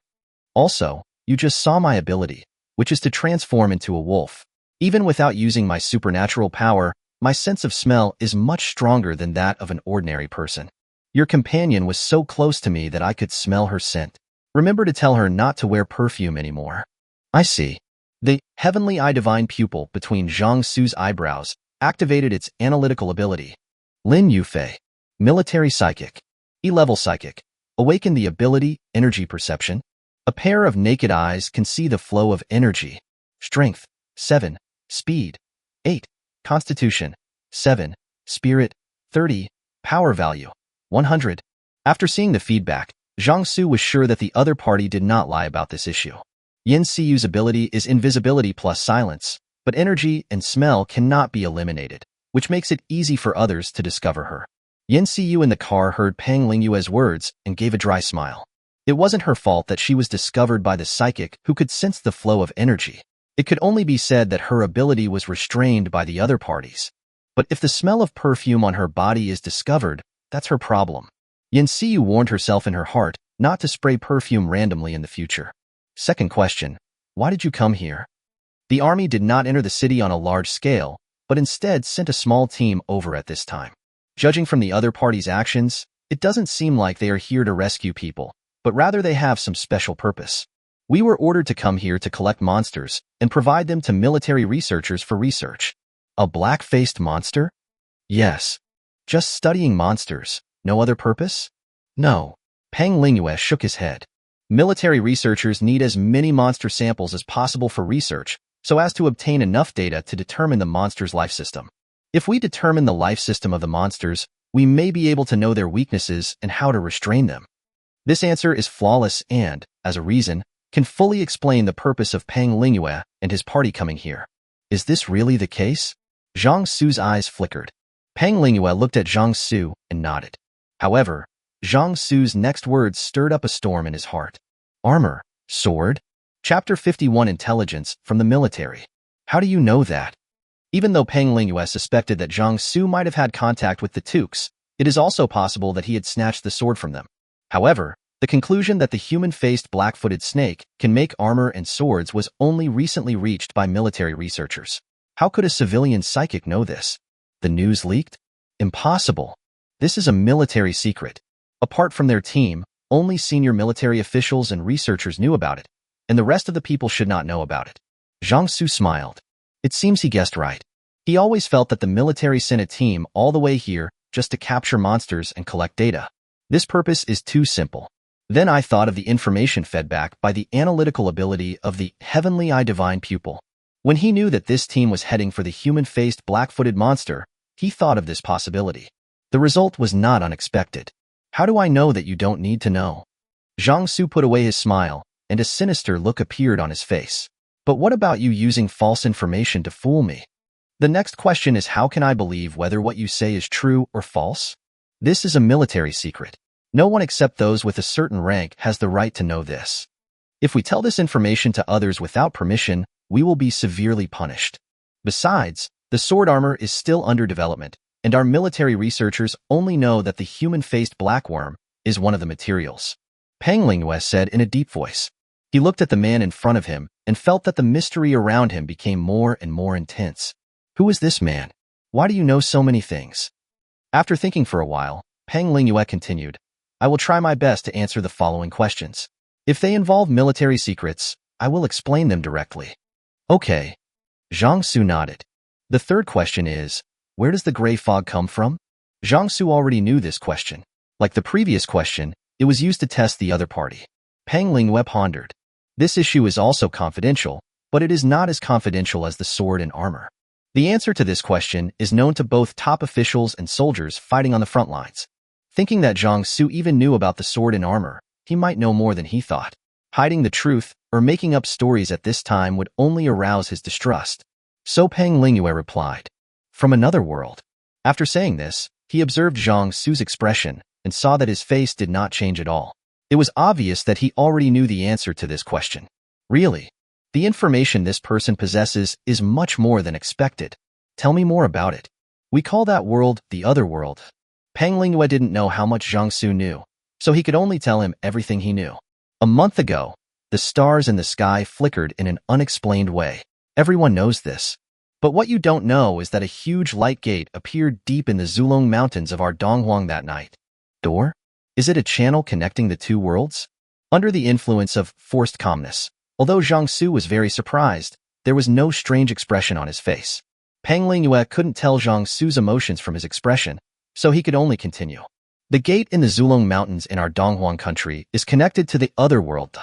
Also, you just saw my ability, which is to transform into a wolf. Even without using my supernatural power, My sense of smell is much stronger than that of an ordinary person. Your companion was so close to me that I could smell her scent. Remember to tell her not to wear perfume anymore. I see. The heavenly eye divine pupil between Zhang Xu's eyebrows activated its analytical ability. Lin Yufei, military psychic, E-level psychic, awaken the ability, energy perception. A pair of naked eyes can see the flow of energy. Strength, 7. Speed, 8. Constitution, 7. Spirit, 30. Power value, 100. After seeing the feedback, Zhang Xu was sure that the other party did not lie about this issue. Seeu's ability is invisibility plus silence, but energy and smell cannot be eliminated, which makes it easy for others to discover her. Seeu in the car heard Pang Lingyue's words and gave a dry smile. It wasn't her fault that she was discovered by the psychic who could sense the flow of energy. It could only be said that her ability was restrained by the other parties. But if the smell of perfume on her body is discovered, that's her problem. Seeu warned herself in her heart not to spray perfume randomly in the future. Second question, why did you come here? The army did not enter the city on a large scale, but instead sent a small team over at this time. Judging from the other party's actions, it doesn't seem like they are here to rescue people, but rather they have some special purpose. We were ordered to come here to collect monsters and provide them to military researchers for research. A black-faced monster? Yes. Just studying monsters. No other purpose? No. Pang Lingyue shook his head. Military researchers need as many monster samples as possible for research, so as to obtain enough data to determine the monster's life system. If we determine the life system of the monsters, we may be able to know their weaknesses and how to restrain them. This answer is flawless and, as a reason, can fully explain the purpose of Pang Lingyue and his party coming here. Is this really the case? Zhang Xu's eyes flickered. Pang Lingyue looked at Zhang Xu and nodded. However, Zhang Xu's next words stirred up a storm in his heart. Armor, sword? Chapter 51 Intelligence from the military. How do you know that? Even though Pang Lingyue suspected that Zhang Xu might have had contact with the Tukes, it is also possible that he had snatched the sword from them. However, the conclusion that the human-faced black-footed snake can make armor and swords was only recently reached by military researchers. How could a civilian psychic know this? The news leaked? Impossible. This is a military secret. Apart from their team, only senior military officials and researchers knew about it, and the rest of the people should not know about it. Zhang Xu smiled. It seems he guessed right. He always felt that the military sent a team all the way here just to capture monsters and collect data. This purpose is too simple. Then I thought of the information fed back by the analytical ability of the heavenly eye divine pupil. When he knew that this team was heading for the human-faced black-footed monster, he thought of this possibility. The result was not unexpected. How do I know that you don't need to know? Zhang Xu put away his smile, and a sinister look appeared on his face. But what about you using false information to fool me? The next question is, how can I believe whether what you say is true or false? This is a military secret. No one except those with a certain rank has the right to know this. If we tell this information to others without permission, we will be severely punished. Besides, the sword armor is still under development, and our military researchers only know that the human-faced blackworm is one of the materials. Pang Lingyue said in a deep voice. He looked at the man in front of him and felt that the mystery around him became more and more intense. Who is this man? Why do you know so many things? After thinking for a while, Pang Lingyue continued, I will try my best to answer the following questions. If they involve military secrets, I will explain them directly. Okay. Zhang Xu nodded. The third question is, where does the gray fog come from? Zhang Xu already knew this question. Like the previous question, it was used to test the other party. Pang Lingyue pondered. This issue is also confidential, but it is not as confidential as the sword and armor. The answer to this question is known to both top officials and soldiers fighting on the front lines. Thinking that Zhang Xu even knew about the sword and armor, he might know more than he thought. Hiding the truth or making up stories at this time would only arouse his distrust. So Pang Lingyue replied, from another world. After saying this, he observed Zhang Xu's expression and saw that his face did not change at all. It was obvious that he already knew the answer to this question. Really? The information this person possesses is much more than expected. Tell me more about it. We call that world the other world. Pang Lingyue didn't know how much Zhang Xu knew, so he could only tell him everything he knew. A month ago, the stars in the sky flickered in an unexplained way. Everyone knows this. But what you don't know is that a huge light gate appeared deep in the Zulong Mountains of our Donghuang that night. Door? Is it a channel connecting the two worlds? Under the influence of forced calmness, although Zhang Xu was very surprised, there was no strange expression on his face. Peng Lingyue couldn't tell Zhang Xu's emotions from his expression, so he could only continue. The gate in the Zulong Mountains in our Donghuang country is connected to the other world.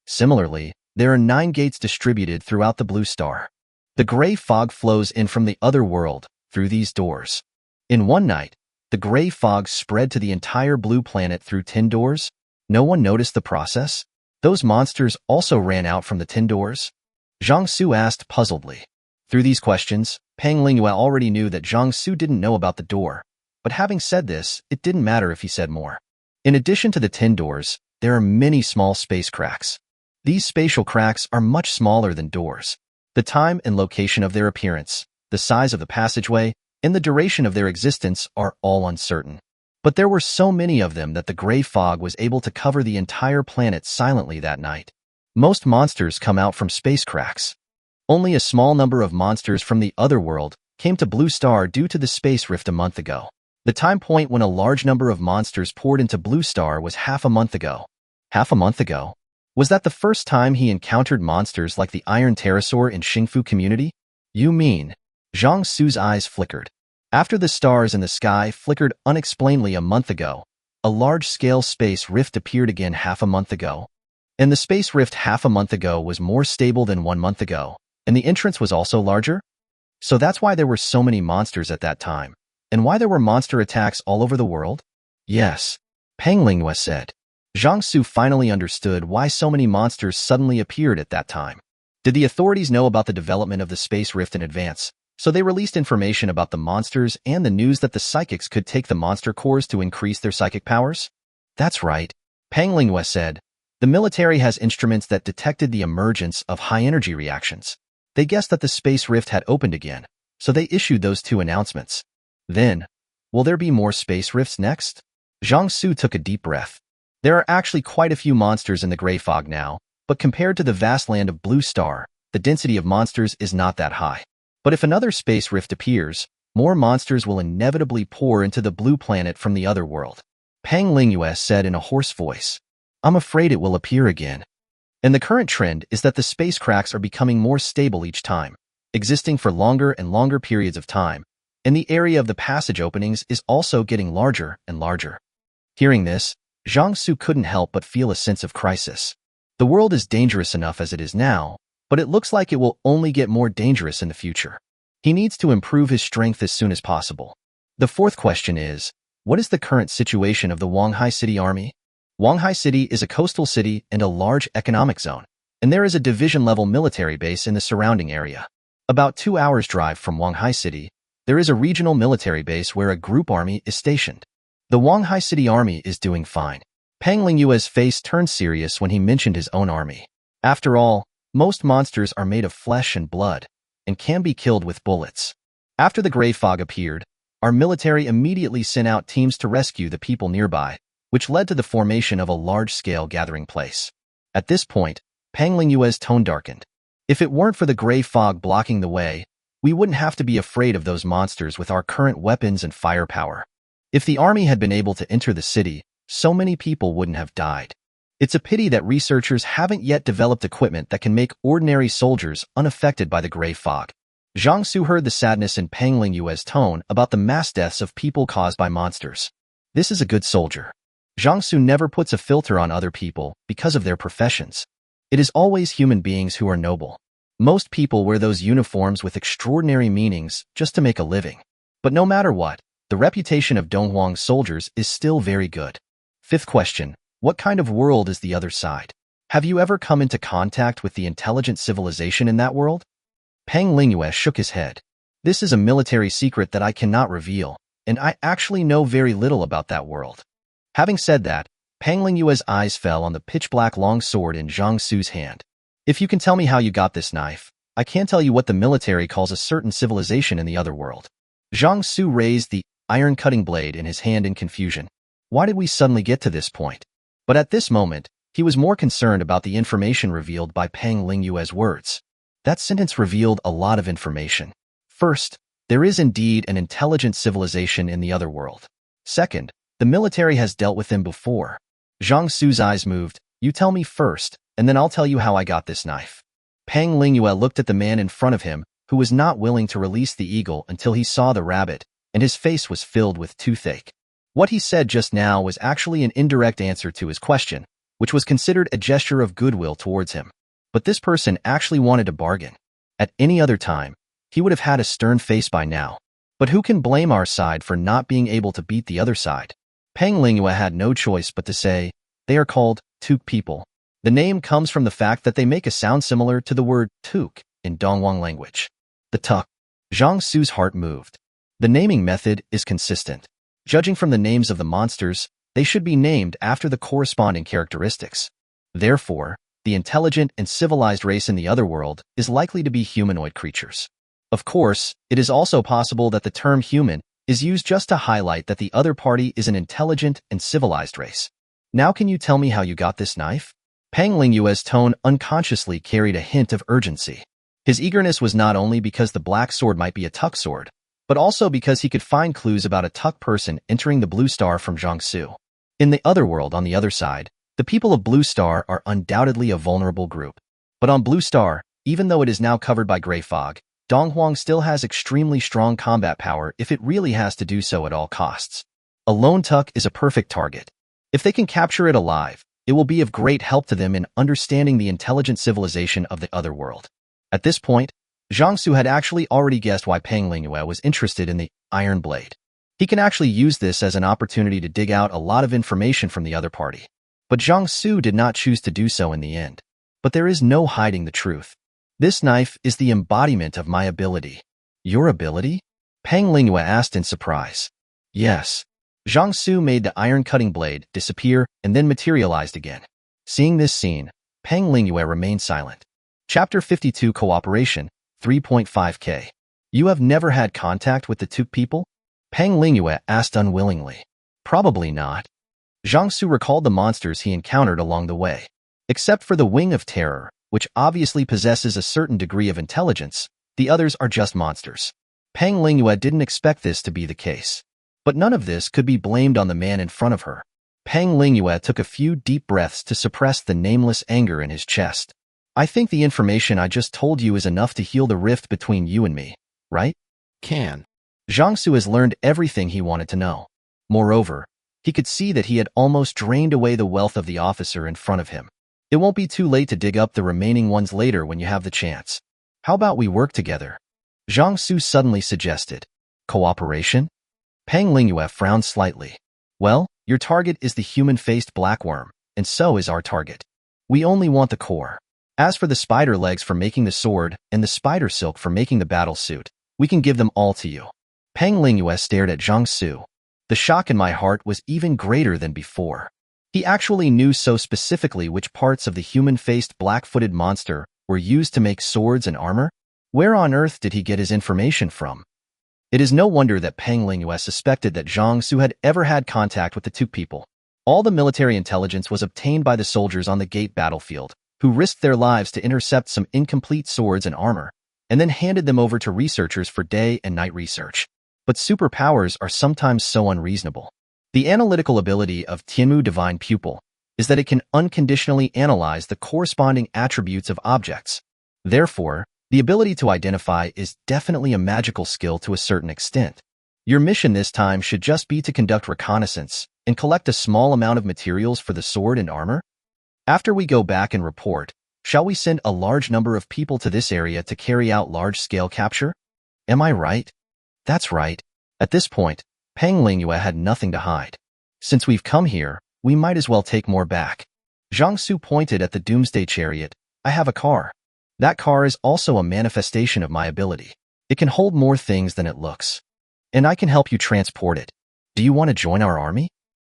Similarly, there are 9 gates distributed throughout the blue star. The gray fog flows in from the other world through these doors. In one night, the gray fog spread to the entire blue planet through 10 doors. No one noticed the process? Those monsters also ran out from the 10 doors? Zhang Xu asked puzzledly. Through these questions, Peng Lingyue already knew that Zhang Xu didn't know about the door. But having said this, it didn't matter if he said more. In addition to the 10 doors, there are many small space cracks. These spatial cracks are much smaller than doors. The time and location of their appearance, the size of the passageway, and the duration of their existence are all uncertain. But there were so many of them that the gray fog was able to cover the entire planet silently that night. Most monsters come out from space cracks. Only a small number of monsters from the other world came to Blue Star due to the space rift a month ago. The time point when a large number of monsters poured into Blue Star was half a month ago. Half a month ago? Was that the first time he encountered monsters like the Iron Pterosaur in Xingfu community? You mean? Zhang Xu's eyes flickered. After the stars in the sky flickered unexplainedly a month ago, a large-scale space rift appeared again half a month ago. And the space rift half a month ago was more stable than 1 month ago, and the entrance was also larger? So that's why there were so many monsters at that time. And why there were monster attacks all over the world? Yes, Peng Lingyue said. Zhang Xu finally understood why so many monsters suddenly appeared at that time. Did the authorities know about the development of the space rift in advance, so they released information about the monsters and the news that the psychics could take the monster cores to increase their psychic powers? That's right, Peng Lingyue said. The military has instruments that detected the emergence of high-energy reactions. They guessed that the space rift had opened again, so they issued those 2 announcements. Then, will there be more space rifts next? Zhang Xu took a deep breath. There are actually quite a few monsters in the gray fog now, but compared to the vast land of Blue Star, the density of monsters is not that high. But if another space rift appears, more monsters will inevitably pour into the blue planet from the other world. Peng Lingyue said in a hoarse voice. I'm afraid it will appear again. And the current trend is that the space cracks are becoming more stable each time, existing for longer and longer periods of time, and the area of the passage openings is also getting larger and larger. Hearing this, Zhang Xu couldn't help but feel a sense of crisis. The world is dangerous enough as it is now, but it looks like it will only get more dangerous in the future. He needs to improve his strength as soon as possible. The 4th question is, what is the current situation of the Wanghai City Army? Wanghai City is a coastal city and a large economic zone, and there is a division-level military base in the surrounding area. About 2 hours' drive from Wanghai City, there is a regional military base where a group army is stationed. The Wanghai City Army is doing fine. Peng Lingyue's face turned serious when he mentioned his own army. After all, most monsters are made of flesh and blood, and can be killed with bullets. After the gray fog appeared, our military immediately sent out teams to rescue the people nearby, which led to the formation of a large-scale gathering place. At this point, Peng Lingyue's tone darkened. If it weren't for the gray fog blocking the way, we wouldn't have to be afraid of those monsters with our current weapons and firepower. If the army had been able to enter the city, so many people wouldn't have died. It's a pity that researchers haven't yet developed equipment that can make ordinary soldiers unaffected by the gray fog. Zhang Xu heard the sadness in Peng Lingyue's tone about the mass deaths of people caused by monsters. This is a good soldier. Zhang Xu never puts a filter on other people because of their professions. It is always human beings who are noble. Most people wear those uniforms with extraordinary meanings just to make a living. But no matter what, the reputation of Donghuang's soldiers is still very good. 5th question, what kind of world is the other side? Have you ever come into contact with the intelligent civilization in that world? Peng Lingyue shook his head. This is a military secret that I cannot reveal, and I actually know very little about that world. Having said that, Peng Lingyue's eyes fell on the pitch-black long sword in Zhang Xu's hand. If you can tell me how you got this knife, I can tell you what the military calls a certain civilization in the other world. Zhang Xu raised the iron-cutting blade in his hand in confusion. Why did we suddenly get to this point? But at this moment, he was more concerned about the information revealed by Peng Lingyue's words. That sentence revealed a lot of information. First, there is indeed an intelligent civilization in the other world. Second, the military has dealt with them before. Zhang Xu's eyes moved. You tell me first, and then I'll tell you how I got this knife. Peng Lingyue looked at the man in front of him, who was not willing to release the eagle until he saw the rabbit, and his face was filled with toothache. What he said just now was actually an indirect answer to his question, which was considered a gesture of goodwill towards him. But this person actually wanted to bargain. At any other time, he would have had a stern face by now. But who can blame our side for not being able to beat the other side? Peng Lingyue had no choice but to say, they are called Tuk people. The name comes from the fact that they make a sound similar to the word Tuk in Dongwang language. The Tuk. Zhang Xu's heart moved. The naming method is consistent. Judging from the names of the monsters, they should be named after the corresponding characteristics. Therefore, the intelligent and civilized race in the other world is likely to be humanoid creatures. Of course, it is also possible that the term human is used just to highlight that the other party is an intelligent and civilized race. Now can you tell me how you got this knife? Peng Lingyue's tone unconsciously carried a hint of urgency. His eagerness was not only because the black sword might be a Tuk sword, but also because he could find clues about a Tuk person entering the Blue Star from Zhang Xu. In the other world on the other side, the people of Blue Star are undoubtedly a vulnerable group. But on Blue Star, even though it is now covered by gray fog, Donghuang still has extremely strong combat power if it really has to do so at all costs. A lone Tuk is a perfect target. If they can capture it alive, it will be of great help to them in understanding the intelligent civilization of the other world. At this point, Zhang Xu had actually already guessed why Peng Lingyue was interested in the Iron Blade. He can actually use this as an opportunity to dig out a lot of information from the other party. But Zhang Xu did not choose to do so in the end. But there is no hiding the truth. This knife is the embodiment of my ability. Your ability? Peng Lingyue asked in surprise. Yes. Zhang Xu made the iron cutting blade disappear and then materialized again. Seeing this scene, Peng Lingyue remained silent. Chapter 52 Cooperation, 3.5k. You have never had contact with the Tuk people? Peng Lingyue asked unwillingly. Probably not. Zhang Xu recalled the monsters he encountered along the way. Except for the Wing of Terror, which obviously possesses a certain degree of intelligence, the others are just monsters. Peng Lingyue didn't expect this to be the case. But none of this could be blamed on the man in front of her. Peng Lingyue took a few deep breaths to suppress the nameless anger in his chest. I think the information I just told you is enough to heal the rift between you and me, right? Can. Zhang Xu has learned everything he wanted to know. Moreover, he could see that he had almost drained away the wealth of the officer in front of him. It won't be too late to dig up the remaining ones later when you have the chance. How about we work together? Zhang Xu suddenly suggested. Cooperation? Peng Lingyue frowned slightly. Well, your target is the human-faced blackworm, and so is our target. We only want the core. As for the spider legs for making the sword and the spider silk for making the battle suit, we can give them all to you. Peng Lingyue stared at Zhang Xu. The shock in my heart was even greater than before. He actually knew so specifically which parts of the human-faced black-footed monster were used to make swords and armor. Where on earth did he get his information from? It is no wonder that Peng Lingyue suspected that Zhang Xu had ever had contact with the Tuk people. All the military intelligence was obtained by the soldiers on the gate battlefield, who risked their lives to intercept some incomplete swords and armor, and then handed them over to researchers for day and night research. But superpowers are sometimes so unreasonable. The analytical ability of Tianmu Divine Pupil is that it can unconditionally analyze the corresponding attributes of objects. Therefore, the ability to identify is definitely a magical skill to a certain extent. Your mission this time should just be to conduct reconnaissance and collect a small amount of materials for the sword and armor. After we go back and report, shall we send a large number of people to this area to carry out large-scale capture? Am I right? That's right. At this point, Peng Lingyue had nothing to hide. Since we've come here, we might as well take more back. Zhang Xu pointed at the Doomsday Chariot. I have a car. That car is also a manifestation of my ability. It can hold more things than it looks. And I can help you transport it. Do you want to join our army?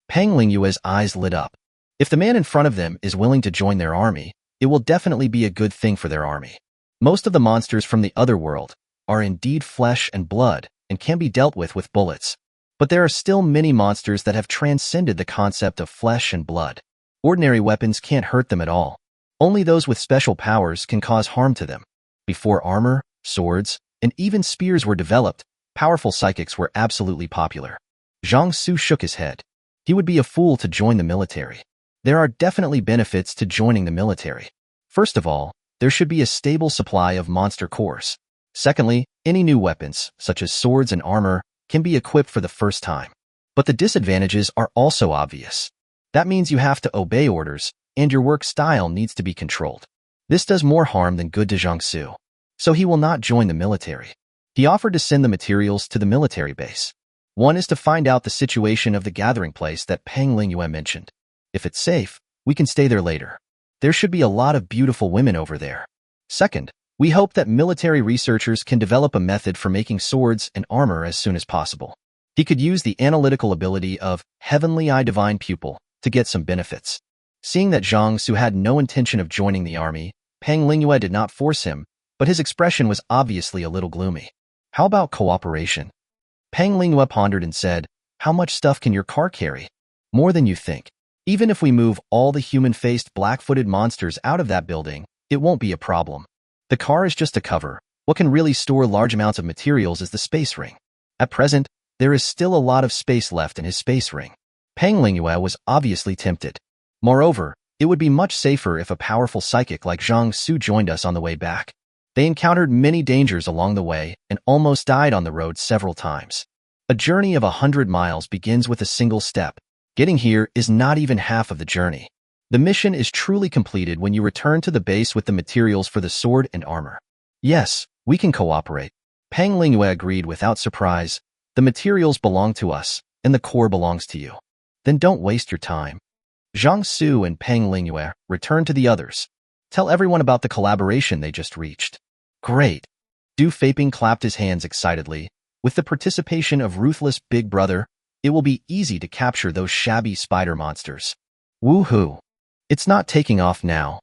Peng Lingyue's eyes lit up. If the man in front of them is willing to join their army, it will definitely be a good thing for their army. Most of the monsters from the other world are indeed flesh and blood and can be dealt with bullets. But there are still many monsters that have transcended the concept of flesh and blood. Ordinary weapons can't hurt them at all. Only those with special powers can cause harm to them. Before armor, swords, and even spears were developed. Powerful psychics were absolutely popular. Zhang Xu shook his head. He would be a fool to join the military. There are definitely benefits to joining the military. First of all, there should be a stable supply of monster cores. Secondly, any new weapons, such as swords and armor, can be equipped for the first time. But the disadvantages are also obvious. That means you have to obey orders, and your work style needs to be controlled. This does more harm than good to Zhang Xu. So he will not join the military. He offered to send the materials to the military base. One is to find out the situation of the gathering place that Peng Lingyue mentioned. If it's safe, we can stay there later. There should be a lot of beautiful women over there. Second, we hope that military researchers can develop a method for making swords and armor as soon as possible. He could use the analytical ability of Heavenly Eye Divine Pupil to get some benefits. Seeing that Zhang Xu had no intention of joining the army, Peng Lingyue did not force him, but his expression was obviously a little gloomy. How about cooperation? Peng Lingyue pondered and said, how much stuff can your car carry? More than you think. Even if we move all the human-faced black-footed monsters out of that building, it won't be a problem. The car is just a cover. What can really store large amounts of materials is the space ring. At present, there is still a lot of space left in his space ring. Peng Lingyue was obviously tempted. Moreover, it would be much safer if a powerful psychic like Zhang Xu joined us on the way back. They encountered many dangers along the way and almost died on the road several times. A journey of 100 miles begins with a single step. Getting here is not even half of the journey. The mission is truly completed when you return to the base with the materials for the sword and armor. Yes, we can cooperate. Peng Lingyue agreed without surprise. The materials belong to us, and the core belongs to you. Then don't waste your time. Zhang Xu and Peng Lingyue returned to the others. Tell everyone about the collaboration they just reached. Great. Du Feiping clapped his hands excitedly. With the participation of Ruthless Big Brother, it will be easy to capture those shabby spider monsters. Woohoo! It's not taking off now.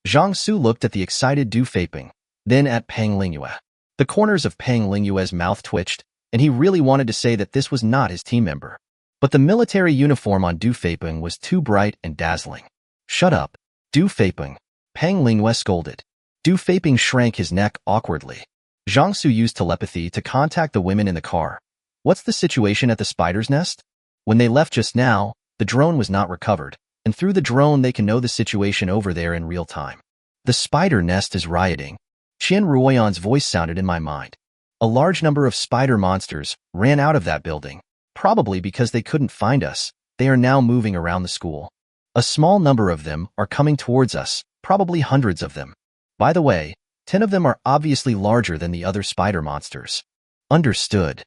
Zhang Xu looked at the excited Du Feiping, then at Peng Lingyue. The corners of Peng Lingyue's mouth twitched, and he really wanted to say that this was not his team member. But the military uniform on Du Feiping was too bright and dazzling. Shut up, Du Feiping, Peng Lingyue scolded. Du Feiping shrank his neck awkwardly. Zhang Xu used telepathy to contact the women in the car. What's the situation at the spider's nest? When they left just now, the drone was not recovered, and through the drone they can know the situation over there in real time. The spider nest is rioting. Qian Ruoyan's voice sounded in my mind. A large number of spider monsters ran out of that building. Probably because they couldn't find us, they are now moving around the school. A small number of them are coming towards us, probably hundreds of them. By the way, 10 of them are obviously larger than the other spider monsters. Understood.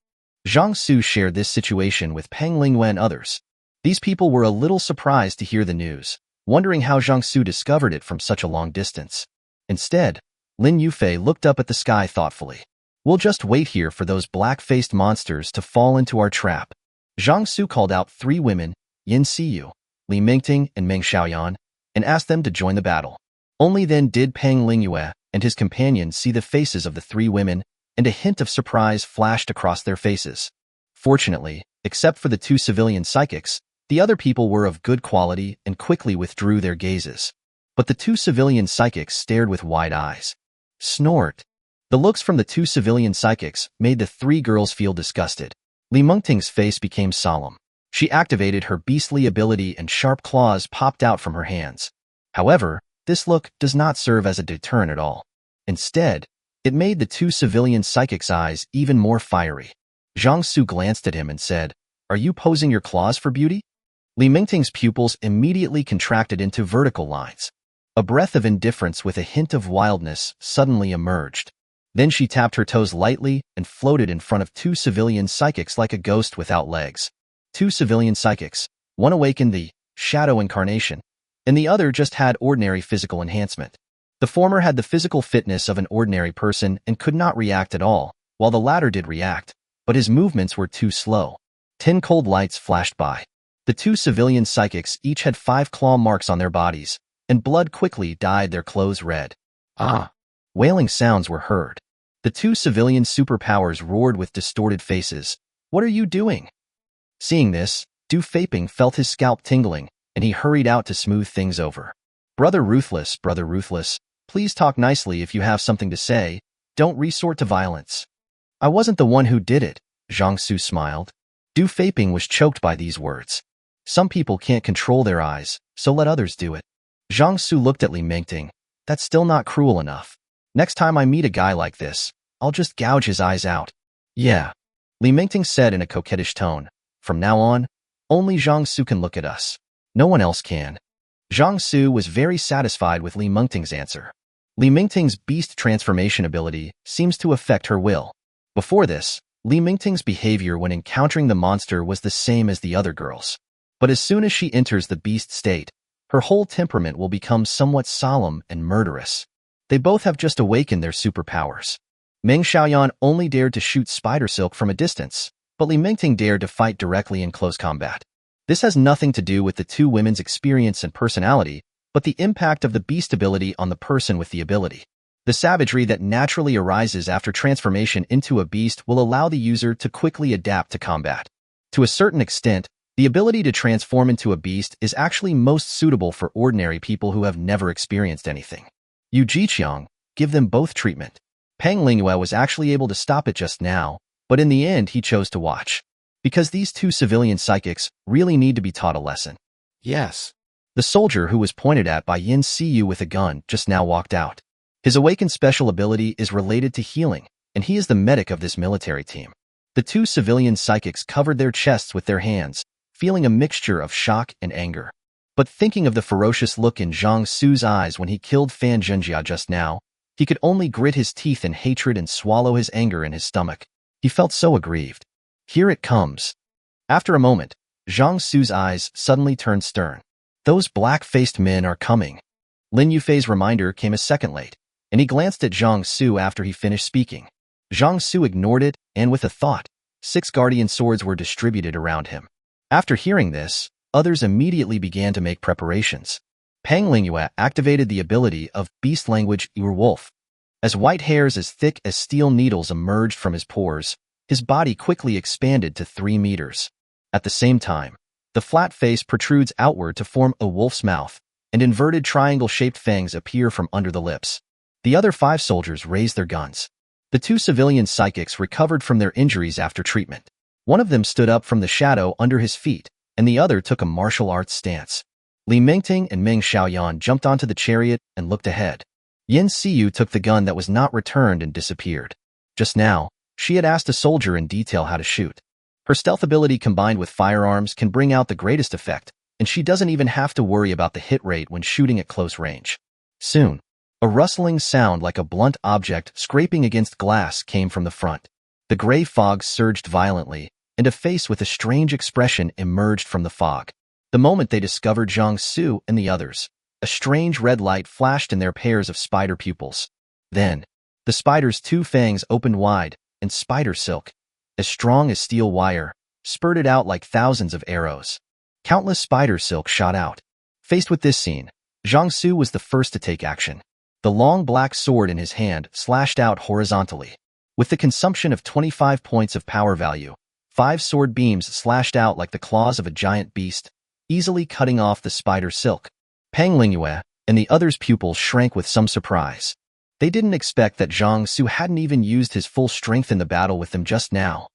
Zhang Xu shared this situation with Peng Lingyue and others. These people were a little surprised to hear the news, wondering how Zhang Xu discovered it from such a long distance. Instead, Lin Yufei looked up at the sky thoughtfully. We'll just wait here for those black-faced monsters to fall into our trap. Zhang Xu called out 3 women, Yin Seeu, Li Mingting, and Meng Xiaoyan, and asked them to join the battle. Only then did Peng Lingyue and his companions see the faces of the 3 women, and a hint of surprise flashed across their faces. Fortunately, except for the 2 civilian psychics, the other people were of good quality and quickly withdrew their gazes. But the 2 civilian psychics stared with wide eyes. Snort. The looks from the 2 civilian psychics made the 3 girls feel disgusted. Li Mengting's face became solemn. She activated her beastly ability and sharp claws popped out from her hands. However, this look does not serve as a deterrent at all. Instead, it made the 2 civilian psychics' eyes even more fiery. Zhang Xu glanced at him and said, "Are you posing your claws for beauty?" Li Mingting's pupils immediately contracted into vertical lines. A breath of indifference with a hint of wildness suddenly emerged. Then she tapped her toes lightly and floated in front of 2 civilian psychics like a ghost without legs. 2 civilian psychics, one awakened the shadow incarnation, and the other just had ordinary physical enhancement. The former had the physical fitness of an ordinary person and could not react at all, while the latter did react, but his movements were too slow. 10 cold lights flashed by. The 2 civilian psychics each had 5 claw marks on their bodies, and blood quickly dyed their clothes red. Ah! Wailing sounds were heard. The 2 civilian superpowers roared with distorted faces. What are you doing? Seeing this, Du Feiping felt his scalp tingling, and he hurried out to smooth things over. Brother Ruthless, please talk nicely if you have something to say. Don't resort to violence. I wasn't the one who did it, Zhang Xu smiled. Du Feiping was choked by these words. Some people can't control their eyes, so let others do it. Zhang Xu looked at Li Mingting. That's still not cruel enough. Next time I meet a guy like this, I'll just gouge his eyes out. Yeah, Li Mingting said in a coquettish tone. From now on, only Zhang Xu can look at us. No one else can. Zhang Xu was very satisfied with Li Mingting's answer. Li Mingting's beast transformation ability seems to affect her will. Before this, Li Mingting's behavior when encountering the monster was the same as the other girls. But as soon as she enters the beast state, her whole temperament will become somewhat solemn and murderous. They both have just awakened their superpowers. Ming Xiaoyan only dared to shoot spider silk from a distance, but Li Mingting dared to fight directly in close combat. This has nothing to do with the two women's experience and personality, but the impact of the beast ability on the person with the ability. The savagery that naturally arises after transformation into a beast will allow the user to quickly adapt to combat. To a certain extent, the ability to transform into a beast is actually most suitable for ordinary people who have never experienced anything. Yu Jiqiang, give them both treatment. Peng Lingyue was actually able to stop it just now, but in the end he chose to watch. Because these two civilian psychics really need to be taught a lesson. Yes. The soldier who was pointed at by Seeu with a gun just now walked out. His awakened special ability is related to healing, and he is the medic of this military team. The two civilian psychics covered their chests with their hands, feeling a mixture of shock and anger. But thinking of the ferocious look in Zhang Xu's eyes when he killed Fan Zhenjia just now, he could only grit his teeth in hatred and swallow his anger in his stomach. He felt so aggrieved. Here it comes. After a moment, Zhang Xu's eyes suddenly turned stern. Those black-faced men are coming. Lin Yufei's reminder came a second late, and he glanced at Zhang Xu after he finished speaking. Zhang Xu ignored it, and with a thought, 6 guardian swords were distributed around him. After hearing this, others immediately began to make preparations. Peng Lingyue activated the ability of Beast Language Wolf. As white hairs as thick as steel needles emerged from his pores, his body quickly expanded to 3 meters. At the same time, the flat face protrudes outward to form a wolf's mouth, and inverted triangle-shaped fangs appear from under the lips. The other 5 soldiers raised their guns. The 2 civilian psychics recovered from their injuries after treatment. One of them stood up from the shadow under his feet, and the other took a martial arts stance. Li Mingting and Ming Xiaoyan jumped onto the chariot and looked ahead. Seeu took the gun that was not returned and disappeared. Just now, she had asked a soldier in detail how to shoot. Her stealth ability combined with firearms can bring out the greatest effect, and she doesn't even have to worry about the hit rate when shooting at close range. Soon, a rustling sound like a blunt object scraping against glass came from the front. The gray fog surged violently, and a face with a strange expression emerged from the fog. The moment they discovered Zhang Xu and the others, a strange red light flashed in their pairs of spider pupils. Then, the spider's 2 fangs opened wide, and spider silk, as strong as steel wire, spurted out like thousands of arrows. Countless spider silk shot out. Faced with this scene, Zhang Xu was the first to take action. The long black sword in his hand slashed out horizontally. With the consumption of 25 points of power value, 5 sword beams slashed out like the claws of a giant beast, easily cutting off the spider silk. Peng Lingyue and the others' pupils shrank with some surprise. They didn't expect that Zhang Xu hadn't even used his full strength in the battle with them just now.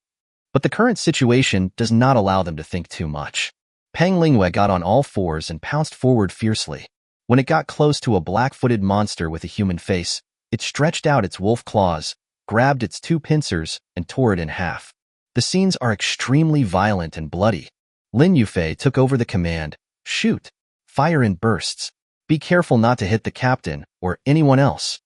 But the current situation does not allow them to think too much. Peng Lingyue got on all fours and pounced forward fiercely. When it got close to a black-footed monster with a human face, it stretched out its wolf claws, grabbed its 2 pincers, and tore it in half. The scenes are extremely violent and bloody. Lin Yufei took over the command, shoot, fire in bursts. Be careful not to hit the captain or anyone else.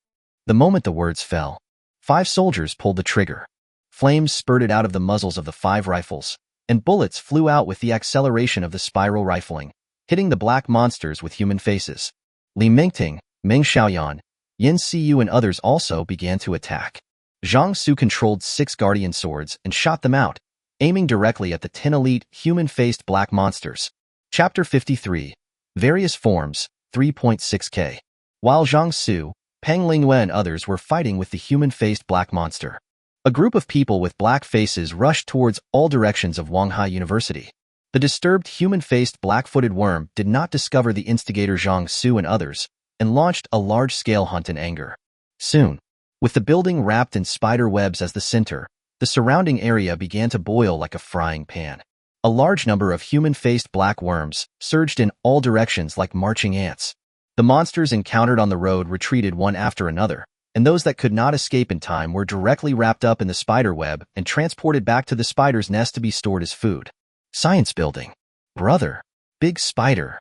The moment the words fell, 5 soldiers pulled the trigger. Flames spurted out of the muzzles of the 5 rifles, and bullets flew out with the acceleration of the spiral rifling, hitting the black monsters with human faces. Li Mingting, Ming Xiaoyan, Seeu and others also began to attack. Zhang Xu controlled 6 guardian swords and shot them out, aiming directly at the 10 elite, human-faced black monsters. Chapter 53. Various Forms, 3.6k. While Zhang Xu, Peng Lingyue and others were fighting with the human-faced black monster, a group of people with black faces rushed towards all directions of Wanghai University. The disturbed human-faced black-footed worm did not discover the instigator Zhang Xu and others, and launched a large-scale hunt in anger. Soon, with the building wrapped in spider webs as the center, The surrounding area began to boil like a frying pan. A large number of human-faced black worms surged in all directions like marching ants. The monsters encountered on the road retreated one after another, and those that could not escape in time were directly wrapped up in the spider web and transported back to the spider's nest to be stored as food. Science building. Brother. Big spider.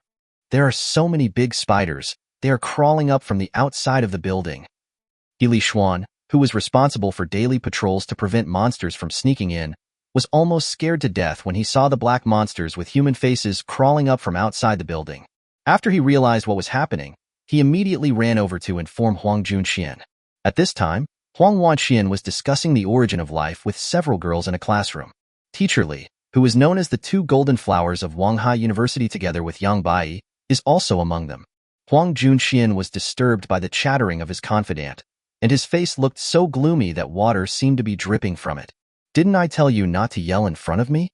There are so many big spiders. They are crawling up from the outside of the building. Li Xuan, who was responsible for daily patrols to prevent monsters from sneaking in, was almost scared to death when he saw the black monsters with human faces crawling up from outside the building. After he realized what was happening, he immediately ran over to inform Huang Junxian. At this time, Huang Wanxian was discussing the origin of life with several girls in a classroom. Teacher Li, who is known as the two golden flowers of Wanghai University together with Yang Bai, is also among them. Huang Junxian was disturbed by the chattering of his confidant, and his face looked so gloomy that water seemed to be dripping from it. Didn't I tell you not to yell in front of me?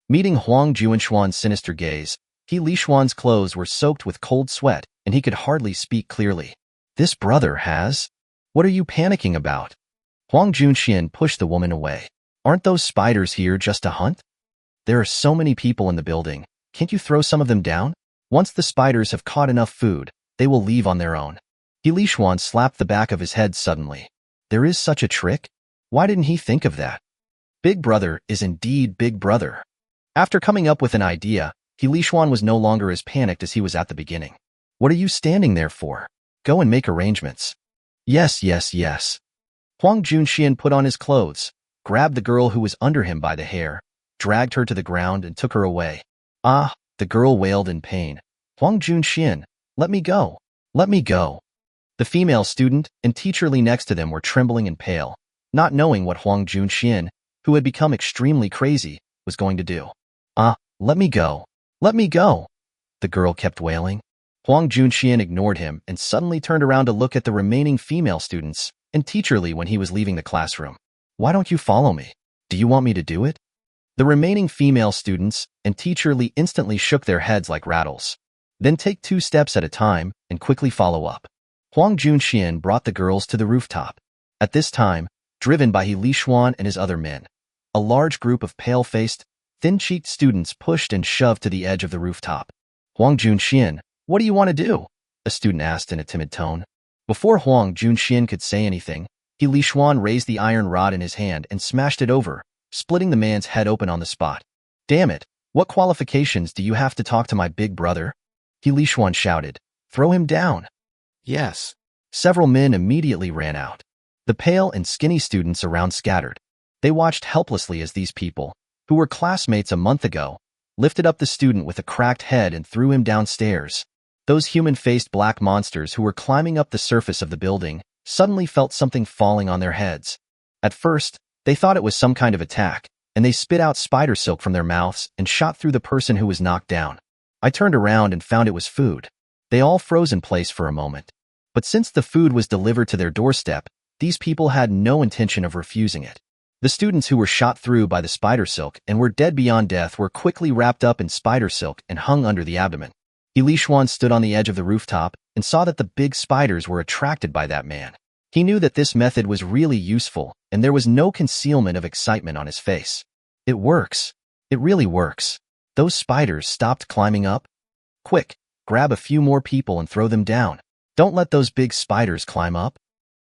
Meeting Huang Junxian's sinister gaze, Li Xuan's clothes were soaked with cold sweat, and he could hardly speak clearly. This brother has... What are you panicking about? Huang Junxian pushed the woman away. Aren't those spiders here just to hunt? There are so many people in the building. Can't you throw some of them down? Once the spiders have caught enough food, they will leave on their own. Li Xuan slapped the back of his head suddenly. There is such a trick? Why didn't he think of that? Big brother is indeed big brother. After coming up with an idea, Li Xuan was no longer as panicked as he was at the beginning. What are you standing there for? Go and make arrangements. Yes. Huang Junxian put on his clothes, grabbed the girl who was under him by the hair, dragged her to the ground and took her away. Ah, the girl wailed in pain. Huang Junxian, let me go. Let me go. The female student and teacher Li next to them were trembling and pale, not knowing what Huang Junxian, who had become extremely crazy, was going to do. Ah, let me go. Let me go. The girl kept wailing. Huang Junxian ignored him and suddenly turned around to look at the remaining female students and teacher Li when he was leaving the classroom. Why don't you follow me? Do you want me to do it? The remaining female students and teacher Li instantly shook their heads like rattles. Then take 2 steps at a time and quickly follow up. Huang Junxian brought the girls to the rooftop. At this time, driven by Li Xuan and his other men, a large group of pale-faced, thin-cheeked students pushed and shoved to the edge of the rooftop. Huang Junxian, what do you want to do? A student asked in a timid tone. Before Huang Junxian could say anything, Li Xuan raised the iron rod in his hand and smashed it over, splitting the man's head open on the spot. Damn it, what qualifications do you have to talk to my big brother? Li Xuan shouted. Throw him down. Yes. Several men immediately ran out. The pale and skinny students around scattered. They watched helplessly as these people, who were classmates a month ago, lifted up the student with a cracked head and threw him downstairs. Those human-faced black monsters who were climbing up the surface of the building suddenly felt something falling on their heads. At first, they thought it was some kind of attack, and they spit out spider silk from their mouths and shot through the person who was knocked down. I turned around and found it was food. They all froze in place for a moment. But since the food was delivered to their doorstep, these people had no intention of refusing it. The students who were shot through by the spider silk and were dead beyond death were quickly wrapped up in spider silk and hung under the abdomen. Li Xuan stood on the edge of the rooftop and saw that the big spiders were attracted by that man. He knew that this method was really useful, and there was no concealment of excitement on his face. It works. It really works. Those spiders stopped climbing up. Quick, grab a few more people and throw them down. Don't let those big spiders climb up.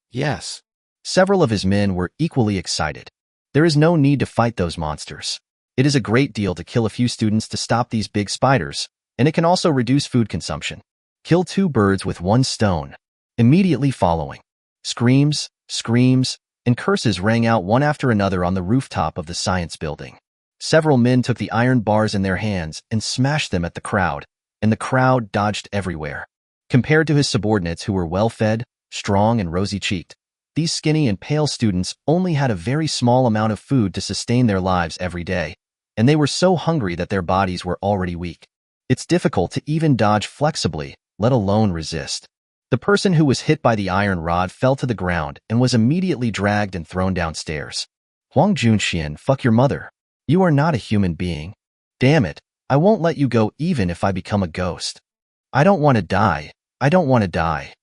Yes. Several of his men were equally excited. There is no need to fight those monsters. It is a great deal to kill a few students to stop these big spiders, and it can also reduce food consumption. Kill 2 birds with 1 stone. Immediately following, screams, and curses rang out one after another on the rooftop of the science building. Several men took the iron bars in their hands and smashed them at the crowd, and the crowd dodged everywhere. Compared to his subordinates who were well-fed, strong, and rosy-cheeked, these skinny and pale students only had a very small amount of food to sustain their lives every day, and they were so hungry that their bodies were already weak. It's difficult to even dodge flexibly, let alone resist. The person who was hit by the iron rod fell to the ground and was immediately dragged and thrown downstairs. Huang Junxian, fuck your mother. You are not a human being. Damn it, I won't let you go even if I become a ghost. I don't want to die. I don't want to die.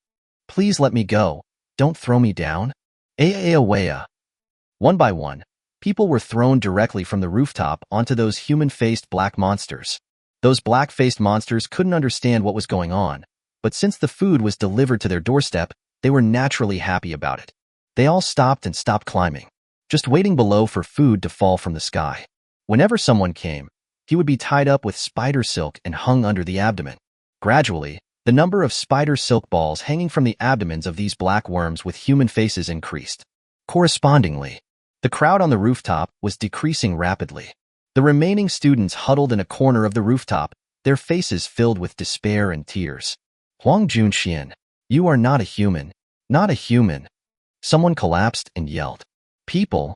Please let me go. Don't throw me down. Awaya. One by one, People were thrown directly from the rooftop onto those human-faced black monsters. Those black-faced monsters couldn't understand what was going on, but since the food was delivered to their doorstep, they were naturally happy about it. They all stopped and stopped climbing, just waiting below for food to fall from the sky. Whenever someone came, he would be tied up with spider silk and hung under the abdomen. Gradually, the number of spider silk balls hanging from the abdomens of these black worms with human faces increased. Correspondingly, the crowd on the rooftop was decreasing rapidly. The remaining students huddled in a corner of the rooftop, their faces filled with despair and tears. Huang Junxian, you are not a human. Not a human. Someone collapsed and yelled. People.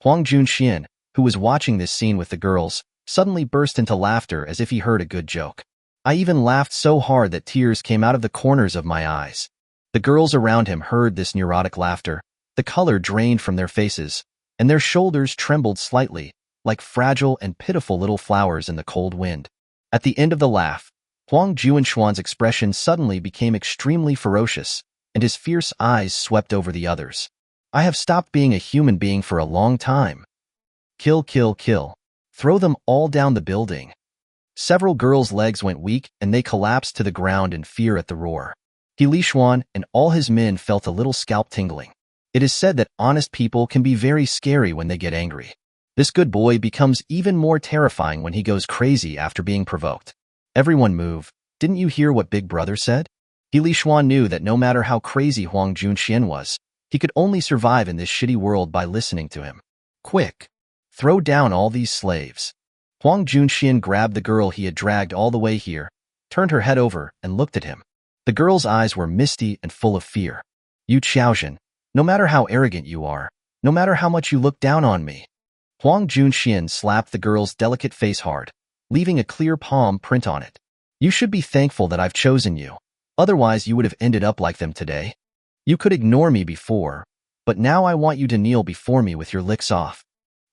Huang Junxian, who was watching this scene with the girls, suddenly burst into laughter as if he heard a good joke. I even laughed so hard that tears came out of the corners of my eyes. The girls around him heard this neurotic laughter. The color drained from their faces, and their shoulders trembled slightly, like fragile and pitiful little flowers in the cold wind. At the end of the laugh, Huang Junshuan's expression suddenly became extremely ferocious, and his fierce eyes swept over the others. I have stopped being a human being for a long time. Kill, kill, kill. Throw them all down the building. Several girls' legs went weak and they collapsed to the ground in fear at the roar. He Li Xuan and all his men felt a little scalp tingling. It is said that honest people can be very scary when they get angry. This good boy becomes even more terrifying when he goes crazy after being provoked. Everyone move. Didn't you hear what Big Brother said? He Li Xuan knew that no matter how crazy Huang Junxian was, he could only survive in this shitty world by listening to him. Quick! Throw down all these slaves. Huang Junxian grabbed the girl he had dragged all the way here, turned her head over, and looked at him. The girl's eyes were misty and full of fear. You Xiaozhen, no matter how arrogant you are, no matter how much you look down on me. Huang Junxian slapped the girl's delicate face hard, leaving a clear palm print on it. You should be thankful that I've chosen you. Otherwise, you would have ended up like them today. You could ignore me before, but now I want you to kneel before me with your licks off.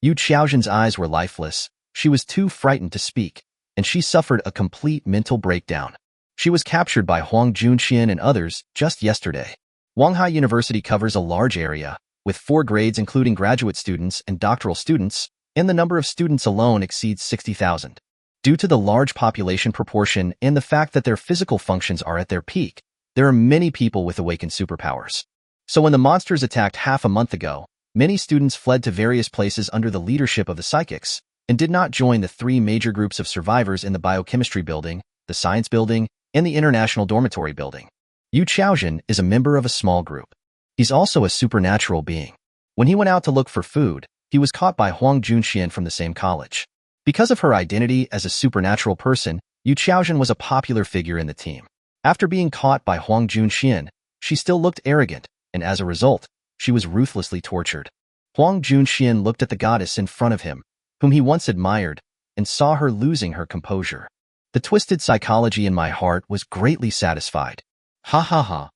Yu Xiaozhen's eyes were lifeless. She was too frightened to speak, and she suffered a complete mental breakdown. She was captured by Huang Junxian and others just yesterday. Wanghai University covers a large area, with 4 grades including graduate students and doctoral students, and the number of students alone exceeds 60,000. Due to the large population proportion and the fact that their physical functions are at their peak, there are many people with awakened superpowers. So when the monsters attacked half a month ago, many students fled to various places under the leadership of the psychics, and did not join the 3 major groups of survivors in the biochemistry building, the science building, and the international dormitory building. Yu Xiaozhen is a member of a small group. He's also a supernatural being. When he went out to look for food, he was caught by Huang Junxian from the same college. Because of her identity as a supernatural person, Yu Xiaozhen was a popular figure in the team. After being caught by Huang Junxian, she still looked arrogant, and as a result, she was ruthlessly tortured. Huang Junxian looked at the goddess in front of him, whom he once admired, and saw her losing her composure. The twisted psychology in my heart was greatly satisfied. Ha ha ha.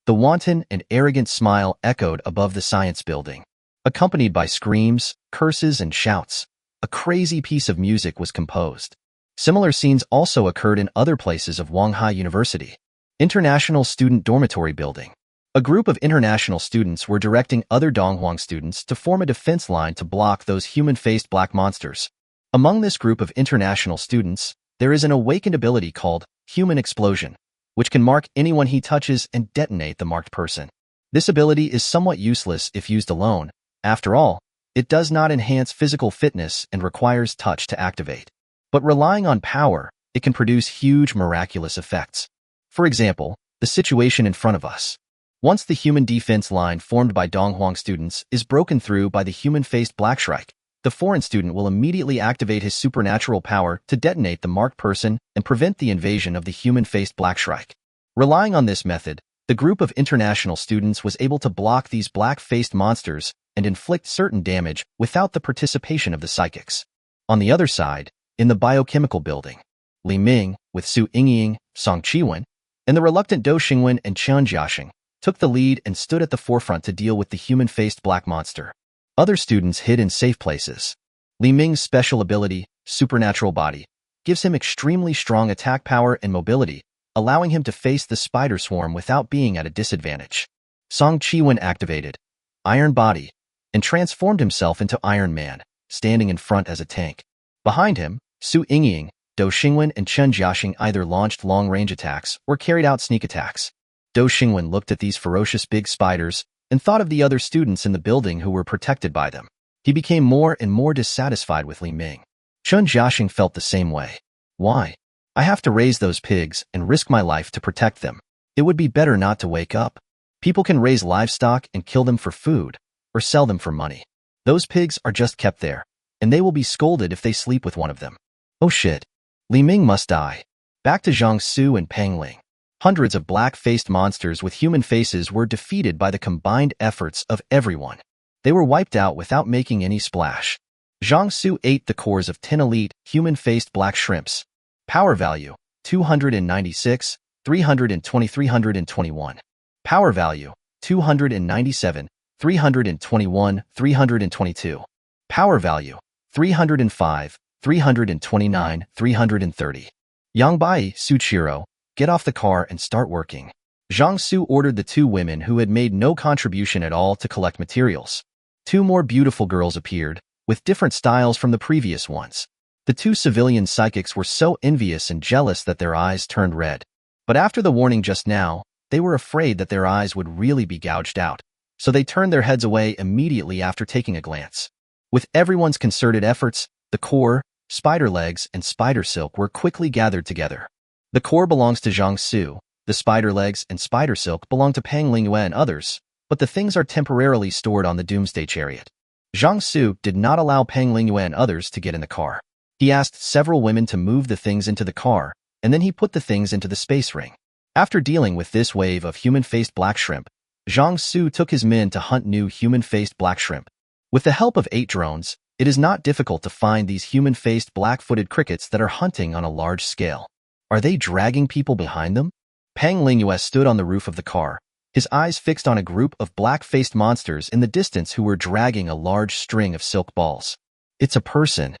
The wanton and arrogant smile echoed above the science building. Accompanied by screams, curses, and shouts, a crazy piece of music was composed. Similar scenes also occurred in other places of Wanghai University. International Student Dormitory Building. A group of international students were directing other Donghuang students to form a defense line to block those human-faced black monsters. Among this group of international students, there is an awakened ability called Human Explosion, which can mark anyone he touches and detonate the marked person. This ability is somewhat useless if used alone. After all, it does not enhance physical fitness and requires touch to activate. But relying on power, it can produce huge miraculous effects. For example, the situation in front of us. Once the human defense line formed by Donghuang students is broken through by the human-faced Black Shrike, the foreign student will immediately activate his supernatural power to detonate the marked person and prevent the invasion of the human-faced Black Shrike. Relying on this method, the group of international students was able to block these black-faced monsters and inflict certain damage without the participation of the psychics. On the other side, in the biochemical building, Li Ming, with Su Yingying, Song Qiwen, and the reluctant Dou Xingwen and Qian Jiaxing, took the lead and stood at the forefront to deal with the human-faced black monster. Other students hid in safe places. Li Ming's special ability, Supernatural Body, gives him extremely strong attack power and mobility, allowing him to face the spider swarm without being at a disadvantage. Song Qiwen activated Iron Body, and transformed himself into Iron Man, standing in front as a tank. Behind him, Su Yingying, Do Xingwen, and Chen Jiaxing either launched long-range attacks or carried out sneak attacks. Do Xingwen looked at these ferocious big spiders and thought of the other students in the building who were protected by them. He became more and more dissatisfied with Li Ming. Chen Jiaxing felt the same way. Why? I have to raise those pigs and risk my life to protect them. It would be better not to wake up. People can raise livestock and kill them for food, or sell them for money. Those pigs are just kept there, and they will be scolded if they sleep with one of them. Oh shit. Li Ming must die. Back to Zhang Xu and Pang Ling. Hundreds of black-faced monsters with human faces were defeated by the combined efforts of everyone. They were wiped out without making any splash. Zhang Xu ate the cores of 10 elite, human-faced black shrimps. Power value, 296, 320, 321. Power value, 297, 321, 322. Power value, 305, 329, 330. Yang Bai, Suchiro, get off the car and start working. Zhang Xu ordered the two women who had made no contribution at all to collect materials. Two more beautiful girls appeared, with different styles from the previous ones. The two civilian psychics were so envious and jealous that their eyes turned red. But after the warning just now, they were afraid that their eyes would really be gouged out, so they turned their heads away immediately after taking a glance. With everyone's concerted efforts, the core, spider legs, and spider silk were quickly gathered together. The core belongs to Zhang Xu, the spider legs and spider silk belong to Pang Lingyue and others, but the things are temporarily stored on the Doomsday Chariot. Zhang Xu did not allow Pang Lingyue and others to get in the car. He asked several women to move the things into the car, and then he put the things into the space ring. After dealing with this wave of human-faced black shrimp, Zhang Xu took his men to hunt new human-faced black shrimp. With the help of 8 drones, it is not difficult to find these human-faced black-footed crickets that are hunting on a large scale. Are they dragging people behind them? Pang Lingyue stood on the roof of the car, his eyes fixed on a group of black-faced monsters in the distance who were dragging a large string of silk balls. It's a person.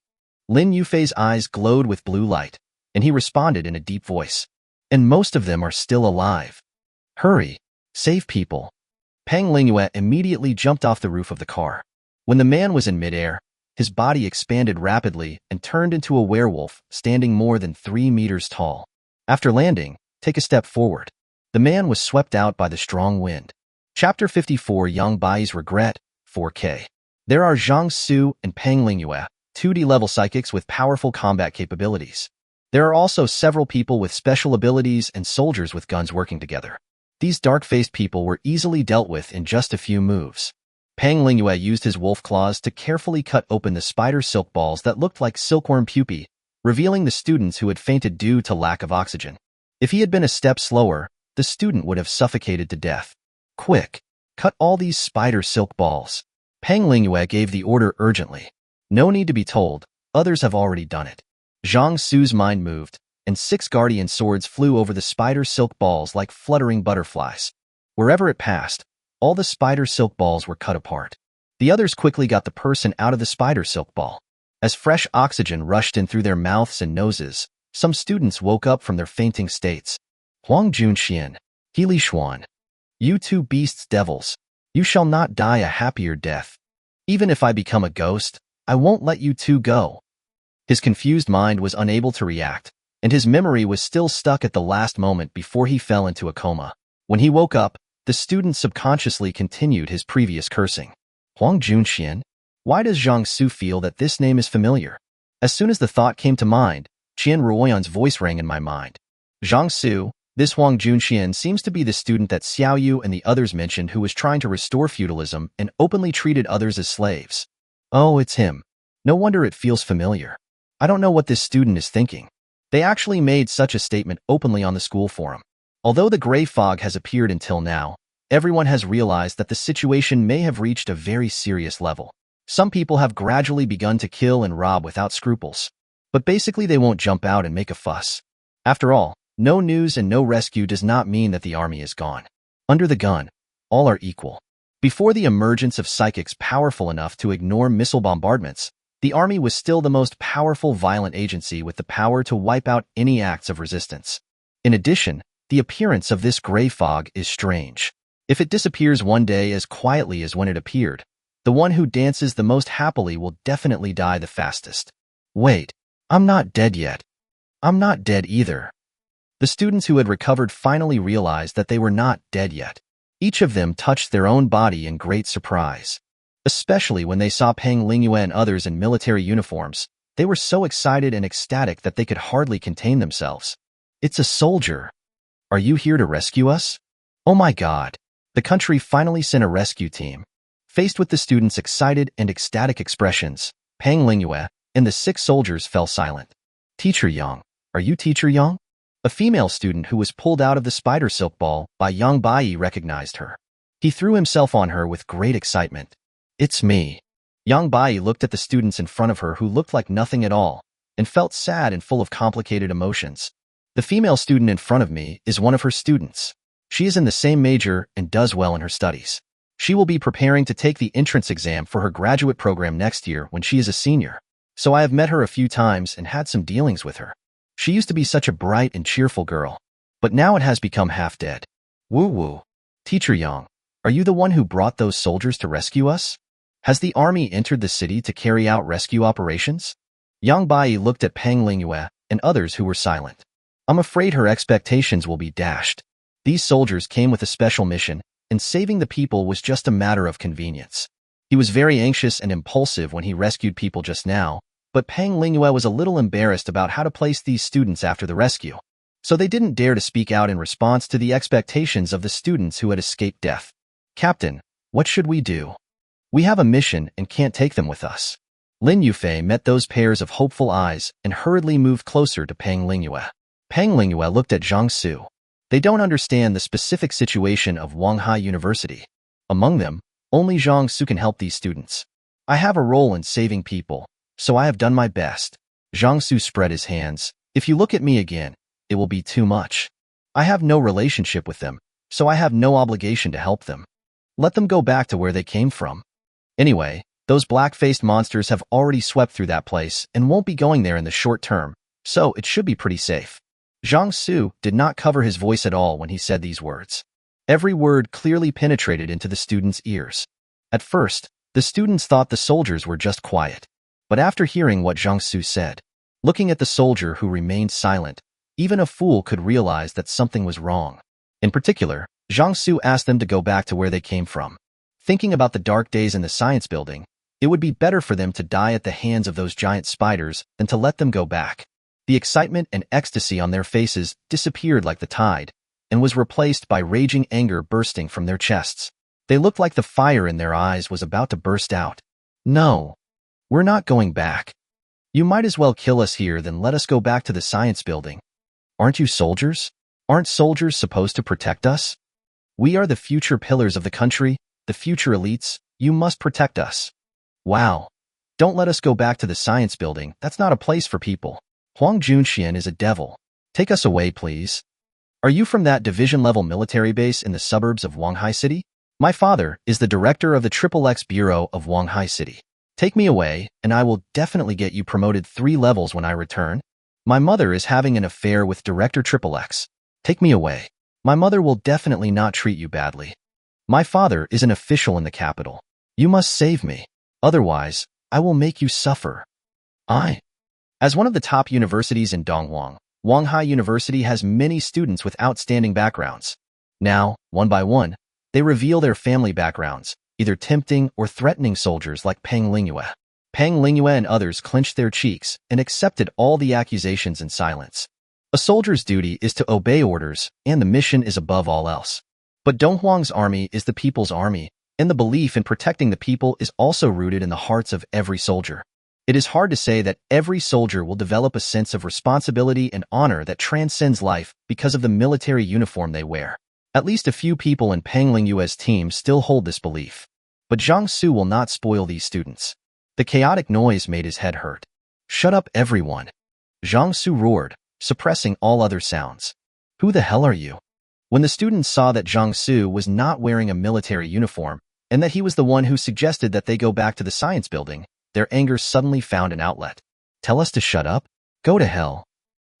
Lin Yufei's eyes glowed with blue light, and he responded in a deep voice. And most of them are still alive. Hurry. Save people. Pang Lingyue immediately jumped off the roof of the car. When the man was in midair, his body expanded rapidly and turned into a werewolf standing more than 3 meters tall. After landing, take a step forward. The man was swept out by the strong wind. Chapter 54 Yang Bai's Regret, 4K. There are Zhang Xu and Pang Lingyue, 2D level psychics with powerful combat capabilities. There are also several people with special abilities and soldiers with guns working together. These dark-faced people were easily dealt with in just a few moves. Pang Lingyue used his wolf claws to carefully cut open the spider silk balls that looked like silkworm pupae, revealing the students who had fainted due to lack of oxygen. If he had been a step slower, the student would have suffocated to death. Quick! Cut all these spider silk balls. Pang Lingyue gave the order urgently. No need to be told, others have already done it. Zhang Xu's mind moved, and 6 guardian swords flew over the spider silk balls like fluttering butterflies. Wherever it passed, all the spider silk balls were cut apart. The others quickly got the person out of the spider silk ball. As fresh oxygen rushed in through their mouths and noses, some students woke up from their fainting states. Huang Junxian, Heili Xuan. You two beasts devils, you shall not die a happier death. Even if I become a ghost, I won't let you two go. His confused mind was unable to react, and his memory was still stuck at the last moment before he fell into a coma. When he woke up, the student subconsciously continued his previous cursing. Huang Junxian? Why does Zhang Xu feel that this name is familiar? As soon as the thought came to mind, Qian Ruoyan's voice rang in my mind. Zhang Xu, this Huang Junxian seems to be the student that Xiao Yu and the others mentioned who was trying to restore feudalism and openly treated others as slaves. Oh, it's him. No wonder it feels familiar. I don't know what this student is thinking. They actually made such a statement openly on the school forum. Although the gray fog has appeared until now, everyone has realized that the situation may have reached a very serious level. Some people have gradually begun to kill and rob without scruples. But basically they won't jump out and make a fuss. After all, no news and no rescue does not mean that the army is gone. Under the gun, all are equal. Before the emergence of psychics powerful enough to ignore missile bombardments, the army was still the most powerful violent agency with the power to wipe out any acts of resistance. In addition, the appearance of this gray fog is strange. If it disappears one day as quietly as when it appeared, The one who dances the most happily will definitely die the fastest. Wait, I'm not dead yet. I'm not dead either. The students who had recovered finally realized that they were not dead yet. Each of them touched their own body in great surprise. Especially when they saw Peng Lingyue and others in military uniforms, they were so excited and ecstatic that they could hardly contain themselves. It's a soldier. Are you here to rescue us? Oh my God. The country finally sent a rescue team. Faced with the students' excited and ecstatic expressions, Peng Lingyue and the 6 soldiers fell silent. Teacher Yang. Are you Teacher Yang? A female student who was pulled out of the spider silk ball by Yang Bai recognized her. He threw himself on her with great excitement. It's me. Yang Bai looked at the students in front of her who looked like nothing at all, and felt sad and full of complicated emotions. The female student in front of me is one of her students. She is in the same major and does well in her studies. She will be preparing to take the entrance exam for her graduate program next year when she is a senior. So I have met her a few times and had some dealings with her. She used to be such a bright and cheerful girl, but now it has become half dead. Woo-woo. Teacher Yang, are you the one who brought those soldiers to rescue us? Has the army entered the city to carry out rescue operations? Yang Bai looked at Peng Lingyue and others who were silent. I'm afraid her expectations will be dashed. These soldiers came with a special mission, and saving the people was just a matter of convenience. He was very anxious and impulsive when he rescued people just now, but Peng Lingyue was a little embarrassed about how to place these students after the rescue. So they didn't dare to speak out in response to the expectations of the students who had escaped death. Captain, what should we do? We have a mission and can't take them with us. Lin Yufei met those pairs of hopeful eyes and hurriedly moved closer to Peng Lingyue. Peng Lingyue looked at Zhang Xu. They don't understand the specific situation of Wanghai University. Among them, only Zhang Xu can help these students. I have a role in saving people, so I have done my best. Zhang Xu spread his hands. If you look at me again, it will be too much. I have no relationship with them, so I have no obligation to help them. Let them go back to where they came from. Anyway, those black-faced monsters have already swept through that place and won't be going there in the short term, so it should be pretty safe. Zhang Xu did not cover his voice at all when he said these words. Every word clearly penetrated into the students' ears. At first, the students thought the soldiers were just quiet. But after hearing what Zhang Xu said, looking at the soldier who remained silent, even a fool could realize that something was wrong. In particular, Zhang Xu asked them to go back to where they came from. Thinking about the dark days in the science building, it would be better for them to die at the hands of those giant spiders than to let them go back. The excitement and ecstasy on their faces disappeared like the tide, and was replaced by raging anger bursting from their chests. They looked like the fire in their eyes was about to burst out. No. We're not going back. You might as well kill us here than let us go back to the science building. Aren't you soldiers? Aren't soldiers supposed to protect us? We are the future pillars of the country, the future elites. You must protect us. Wow. Don't let us go back to the science building. That's not a place for people. Huang Junxian is a devil. Take us away, please. Are you from that division-level military base in the suburbs of Wanghai City? My father is the director of the XXX Bureau of Wanghai City. Take me away, and I will definitely get you promoted 3 levels when I return. My mother is having an affair with Director XXX. Take me away. My mother will definitely not treat you badly. My father is an official in the capital. You must save me. Otherwise, I will make you suffer. As one of the top universities in Donghuang, Wanghai University has many students with outstanding backgrounds. Now, one by one, they reveal their family backgrounds, either tempting or threatening soldiers like Peng Lingyue. Peng Lingyue and others clenched their cheeks and accepted all the accusations in silence. A soldier's duty is to obey orders, and the mission is above all else. But Donghuang's army is the people's army, and the belief in protecting the people is also rooted in the hearts of every soldier. It is hard to say that every soldier will develop a sense of responsibility and honor that transcends life because of the military uniform they wear. At least a few people in Peng Lingyue's team still hold this belief. But Zhang Xu will not spoil these students. The chaotic noise made his head hurt. Shut up, everyone. Zhang Xu roared, suppressing all other sounds. Who the hell are you? When the students saw that Zhang Xu was not wearing a military uniform, and that he was the one who suggested that they go back to the science building, their anger suddenly found an outlet. Tell us to shut up? Go to hell.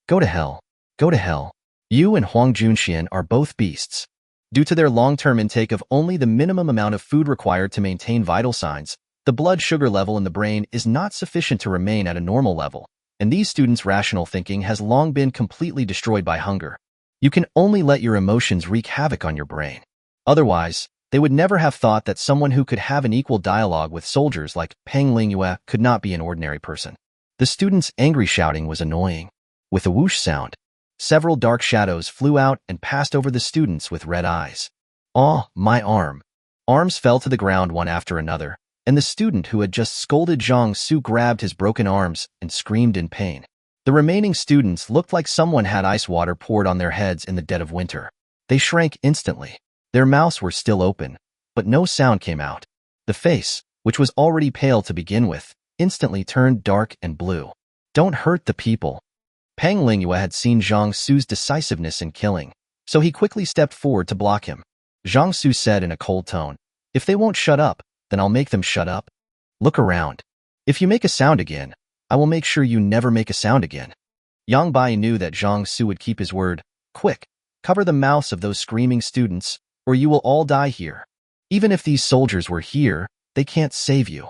Go to hell. Go to hell. You and Huang Junxian are both beasts. Due to their long-term intake of only the minimum amount of food required to maintain vital signs, the blood sugar level in the brain is not sufficient to remain at a normal level, and these students' rational thinking has long been completely destroyed by hunger. You can only let your emotions wreak havoc on your brain. Otherwise, they would never have thought that someone who could have an equal dialogue with soldiers like Peng Lingyue could not be an ordinary person. The students' angry shouting was annoying. With a whoosh sound, several dark shadows flew out and passed over the students with red eyes. "Oh, my arm." Arms fell to the ground one after another, and the student who had just scolded Zhang Xu grabbed his broken arms and screamed in pain. The remaining students looked like someone had ice water poured on their heads in the dead of winter. They shrank instantly. Their mouths were still open, but no sound came out. The face, which was already pale to begin with, instantly turned dark and blue. "Don't hurt the people." Peng Lingyue had seen Zhang Xu's decisiveness in killing, so he quickly stepped forward to block him. Zhang Xu said in a cold tone, "If they won't shut up, then I'll make them shut up. Look around. If you make a sound again, I will make sure you never make a sound again." Yang Bai knew that Zhang Xu would keep his word. "Quick, cover the mouths of those screaming students, or you will all die here. Even if these soldiers were here, they can't save you."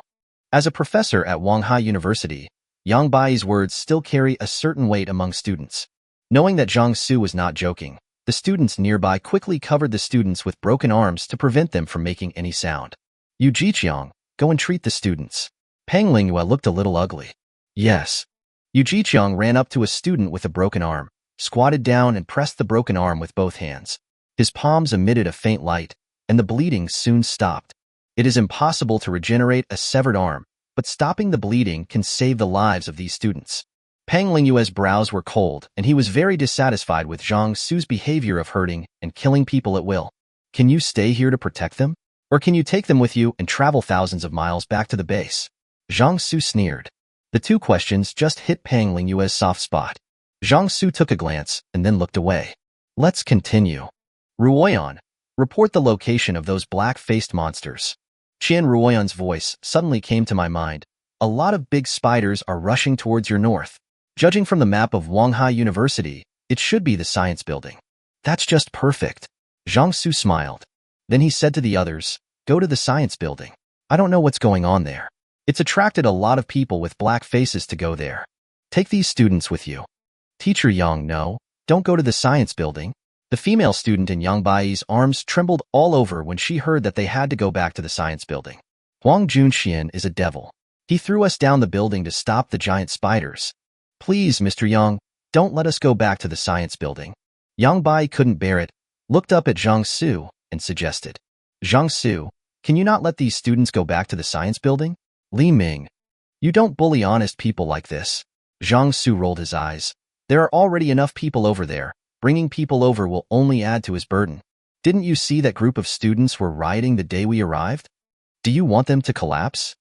As a professor at Wanghai University, Yang Bai's words still carry a certain weight among students. Knowing that Zhang Xu was not joking, the students nearby quickly covered the students with broken arms to prevent them from making any sound. "You Jiqiang, go and treat the students." Peng Lingyue looked a little ugly. "Yes." Yu Jiqiang ran up to a student with a broken arm, squatted down and pressed the broken arm with both hands. His palms emitted a faint light, and the bleeding soon stopped. It is impossible to regenerate a severed arm, but stopping the bleeding can save the lives of these students. Peng Lingyue's brows were cold, and he was very dissatisfied with Zhang Xu's behavior of hurting and killing people at will. "Can you stay here to protect them? Or can you take them with you and travel thousands of miles back to the base?" Zhang Xu sneered. The two questions just hit Peng Lingyue's soft spot. Zhang Xu took a glance and then looked away. "Let's continue. Ruoyan, report the location of those black-faced monsters." Qian Ruoyan's voice suddenly came to my mind. "A lot of big spiders are rushing towards your north. Judging from the map of Wanghai University, it should be the science building." "That's just perfect." Zhang Xu smiled. Then he said to the others, "Go to the science building. I don't know what's going on there. It's attracted a lot of people with black faces to go there. Take these students with you." "Teacher Yang, no, don't go to the science building." The female student in Yang Bai's arms trembled all over when she heard that they had to go back to the science building. "Huang Junxian is a devil. He threw us down the building to stop the giant spiders. Please, Mr. Yang, don't let us go back to the science building." Yang Bai couldn't bear it, looked up at Zhang Xu, and suggested, "Zhang Xu, can you not let these students go back to the science building?" "Li Ming, you don't bully honest people like this." Zhang Xu rolled his eyes. "There are already enough people over there. Bringing people over will only add to his burden. Didn't you see that group of students were rioting the day we arrived? Do you want them to collapse?"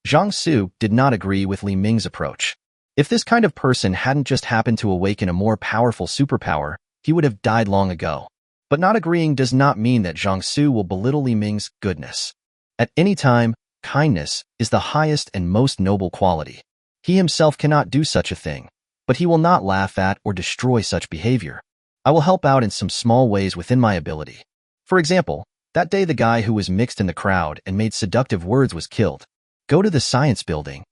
Zhang Xu did not agree with Li Ming's approach. If this kind of person hadn't just happened to awaken a more powerful superpower, he would have died long ago. But not agreeing does not mean that Zhang Xu will belittle Li Ming's goodness. At any time, kindness is the highest and most noble quality. He himself cannot do such a thing, but he will not laugh at or destroy such behavior. I will help out in some small ways within my ability. For example, that day the guy who was mixed in the crowd and made seductive words was killed. Go to the science building.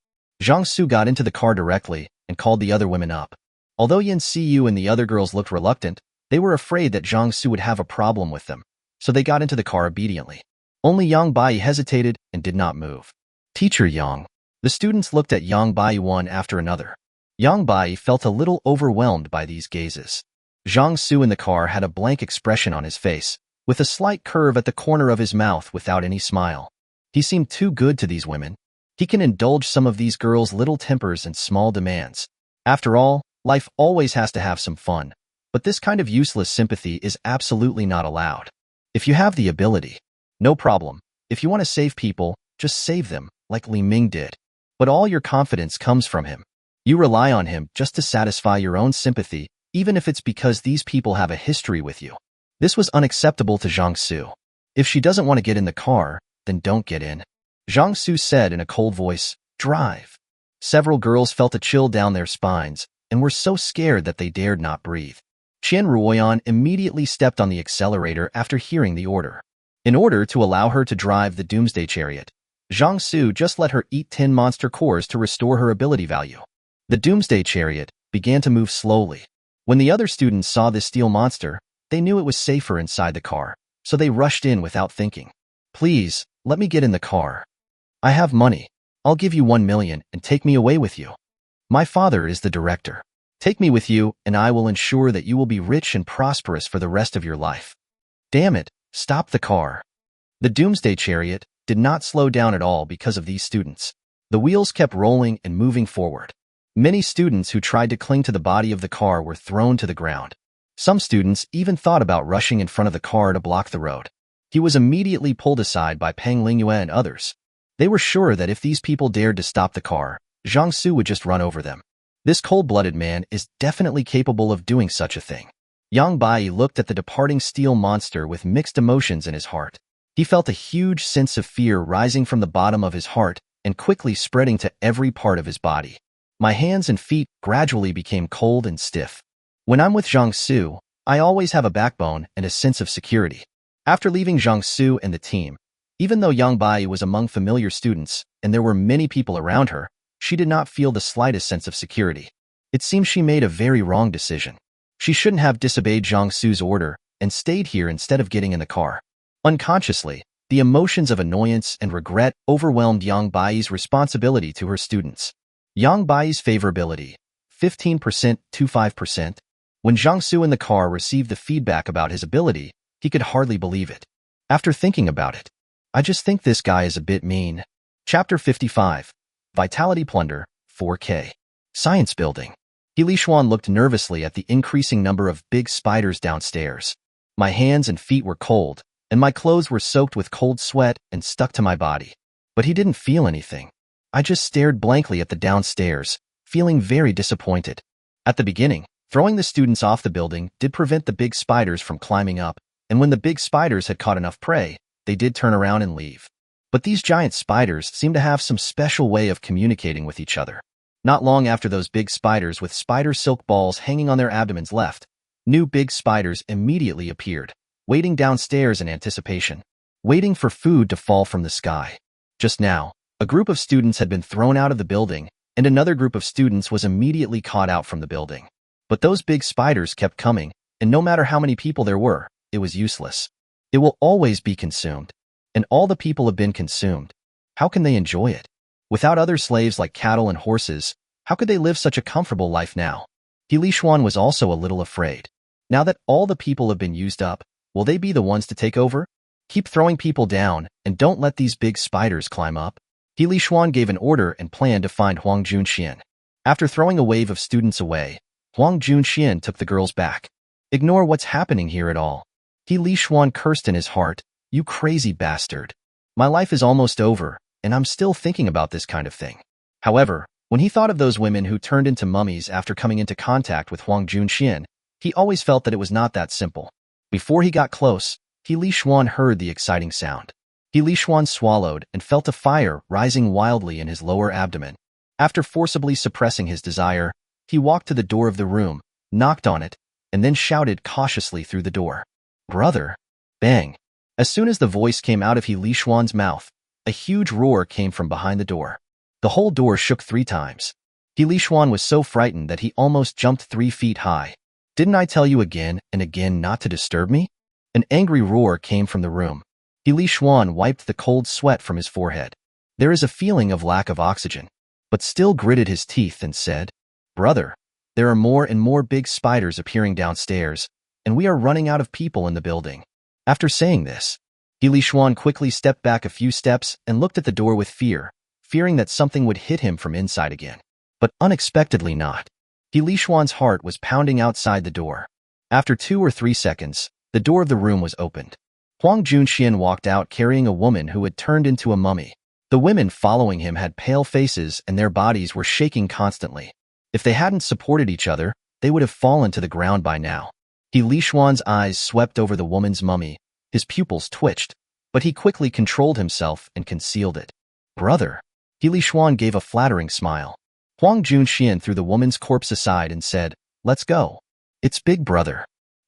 Zhang Xu got into the car directly and called the other women up. Although Seeu and the other girls looked reluctant, they were afraid that Zhang Xu would have a problem with them, so they got into the car obediently. Only Yang Bai hesitated and did not move. "Teacher Yang." The students looked at Yang Bai one after another. Yang Bai felt a little overwhelmed by these gazes. Zhang Xu in the car had a blank expression on his face, with a slight curve at the corner of his mouth without any smile. He seemed too good to these women. He can indulge some of these girls' little tempers and small demands. After all, life always has to have some fun, but this kind of useless sympathy is absolutely not allowed. If you have the ability, no problem. If you want to save people, just save them, like Li Ming did. But all your confidence comes from him. You rely on him just to satisfy your own sympathy, even if it's because these people have a history with you. This was unacceptable to Zhang Xu. If she doesn't want to get in the car, then don't get in. Zhang Xu said in a cold voice, "Drive." Several girls felt a chill down their spines and were so scared that they dared not breathe. Qian Ruoyan immediately stepped on the accelerator after hearing the order. In order to allow her to drive the Doomsday Chariot, Zhang Xu just let her eat 10 monster cores to restore her ability value. The Doomsday Chariot began to move slowly. When the other students saw this steel monster, they knew it was safer inside the car, so they rushed in without thinking. Please, let me get in the car. I have money. I'll give you 1 million and take me away with you. My father is the director. Take me with you, and I will ensure that you will be rich and prosperous for the rest of your life. Damn it, stop the car. The Doomsday Chariot did not slow down at all because of these students. The wheels kept rolling and moving forward. Many students who tried to cling to the body of the car were thrown to the ground. Some students even thought about rushing in front of the car to block the road. He was immediately pulled aside by Peng Lingyue and others. They were sure that if these people dared to stop the car, Zhang Xu would just run over them. This cold-blooded man is definitely capable of doing such a thing. Yang Bai looked at the departing steel monster with mixed emotions in his heart. He felt a huge sense of fear rising from the bottom of his heart and quickly spreading to every part of his body. My hands and feet gradually became cold and stiff. When I'm with Zhang Xu, I always have a backbone and a sense of security. After leaving Zhang Xu and the team, even though Yang Bai was among familiar students and there were many people around her, she did not feel the slightest sense of security. It seems she made a very wrong decision. She shouldn't have disobeyed Zhang Xu's order and stayed here instead of getting in the car. Unconsciously, the emotions of annoyance and regret overwhelmed Yang Bai's responsibility to her students. Yang Bai's favorability, 15% to 5%. When Zhang Xu in the car received the feedback about his ability, he could hardly believe it. After thinking about it, I just think this guy is a bit mean. Chapter 55. Vitality Plunder, 4K. Science Building. He Lishuan looked nervously at the increasing number of big spiders downstairs. My hands and feet were cold, and my clothes were soaked with cold sweat and stuck to my body. But he didn't feel anything. I just stared blankly at the downstairs, feeling very disappointed. At the beginning, throwing the students off the building did prevent the big spiders from climbing up, and when the big spiders had caught enough prey, they did turn around and leave. But these giant spiders seem to have some special way of communicating with each other. Not long after those big spiders with spider silk balls hanging on their abdomens left, new big spiders immediately appeared, waiting downstairs in anticipation, waiting for food to fall from the sky. Just now, a group of students had been thrown out of the building, and another group of students was immediately caught out from the building. But those big spiders kept coming, and no matter how many people there were, it was useless. It will always be consumed. And all the people have been consumed. How can they enjoy it? Without other slaves like cattle and horses, how could they live such a comfortable life now? He Lishuan was also a little afraid. Now that all the people have been used up, will they be the ones to take over? Keep throwing people down, and don't let these big spiders climb up. He Lishuan gave an order and planned to find Huang Junxian. After throwing a wave of students away, Huang Junxian took the girls back. Ignore what's happening here at all. He Lishuan cursed in his heart. You crazy bastard. My life is almost over, and I'm still thinking about this kind of thing. However, when he thought of those women who turned into mummies after coming into contact with Huang Junxian, he always felt that it was not that simple. Before he got close, He Lishuan heard the exciting sound. He Lishuan swallowed and felt a fire rising wildly in his lower abdomen. After forcibly suppressing his desire, he walked to the door of the room, knocked on it, and then shouted cautiously through the door. Brother! Bang! As soon as the voice came out of He Lishuan's mouth, a huge roar came from behind the door. The whole door shook 3 times. He Lishuan was so frightened that he almost jumped 3 feet high. Didn't I tell you again and again not to disturb me? An angry roar came from the room. He Lishuan wiped the cold sweat from his forehead. There is a feeling of lack of oxygen, but still gritted his teeth and said, Brother, there are more and more big spiders appearing downstairs, and we are running out of people in the building. After saying this, He Lishuan quickly stepped back a few steps and looked at the door with fear, fearing that something would hit him from inside again. But unexpectedly not. He Lishuan's heart was pounding outside the door. After 2 or 3 seconds, the door of the room was opened. Huang Junxian walked out carrying a woman who had turned into a mummy. The women following him had pale faces and their bodies were shaking constantly. If they hadn't supported each other, they would have fallen to the ground by now. He Lishuan's eyes swept over the woman's mummy. His pupils twitched, but he quickly controlled himself and concealed it. Brother! He Lishuan gave a flattering smile. Huang Junxian threw the woman's corpse aside and said, Let's go. It's Big Brother.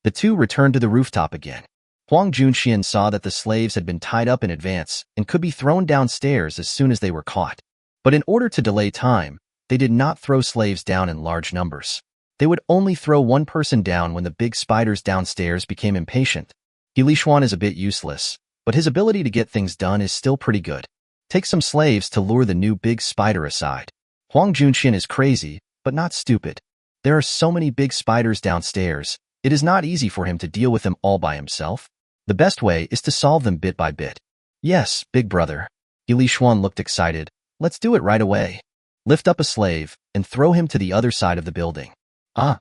The two returned to the rooftop again. Huang Junxian saw that the slaves had been tied up in advance and could be thrown downstairs as soon as they were caught. But in order to delay time, they did not throw slaves down in large numbers. They would only throw one person down when the big spiders downstairs became impatient. Li Xuan is a bit useless, but his ability to get things done is still pretty good. Take some slaves to lure the new big spider aside. Huang Junxian is crazy, but not stupid. There are so many big spiders downstairs, it is not easy for him to deal with them all by himself. The best way is to solve them bit by bit. Yes, big brother. Li Xuan looked excited. Let's do it right away. Lift up a slave and throw him to the other side of the building. Ah!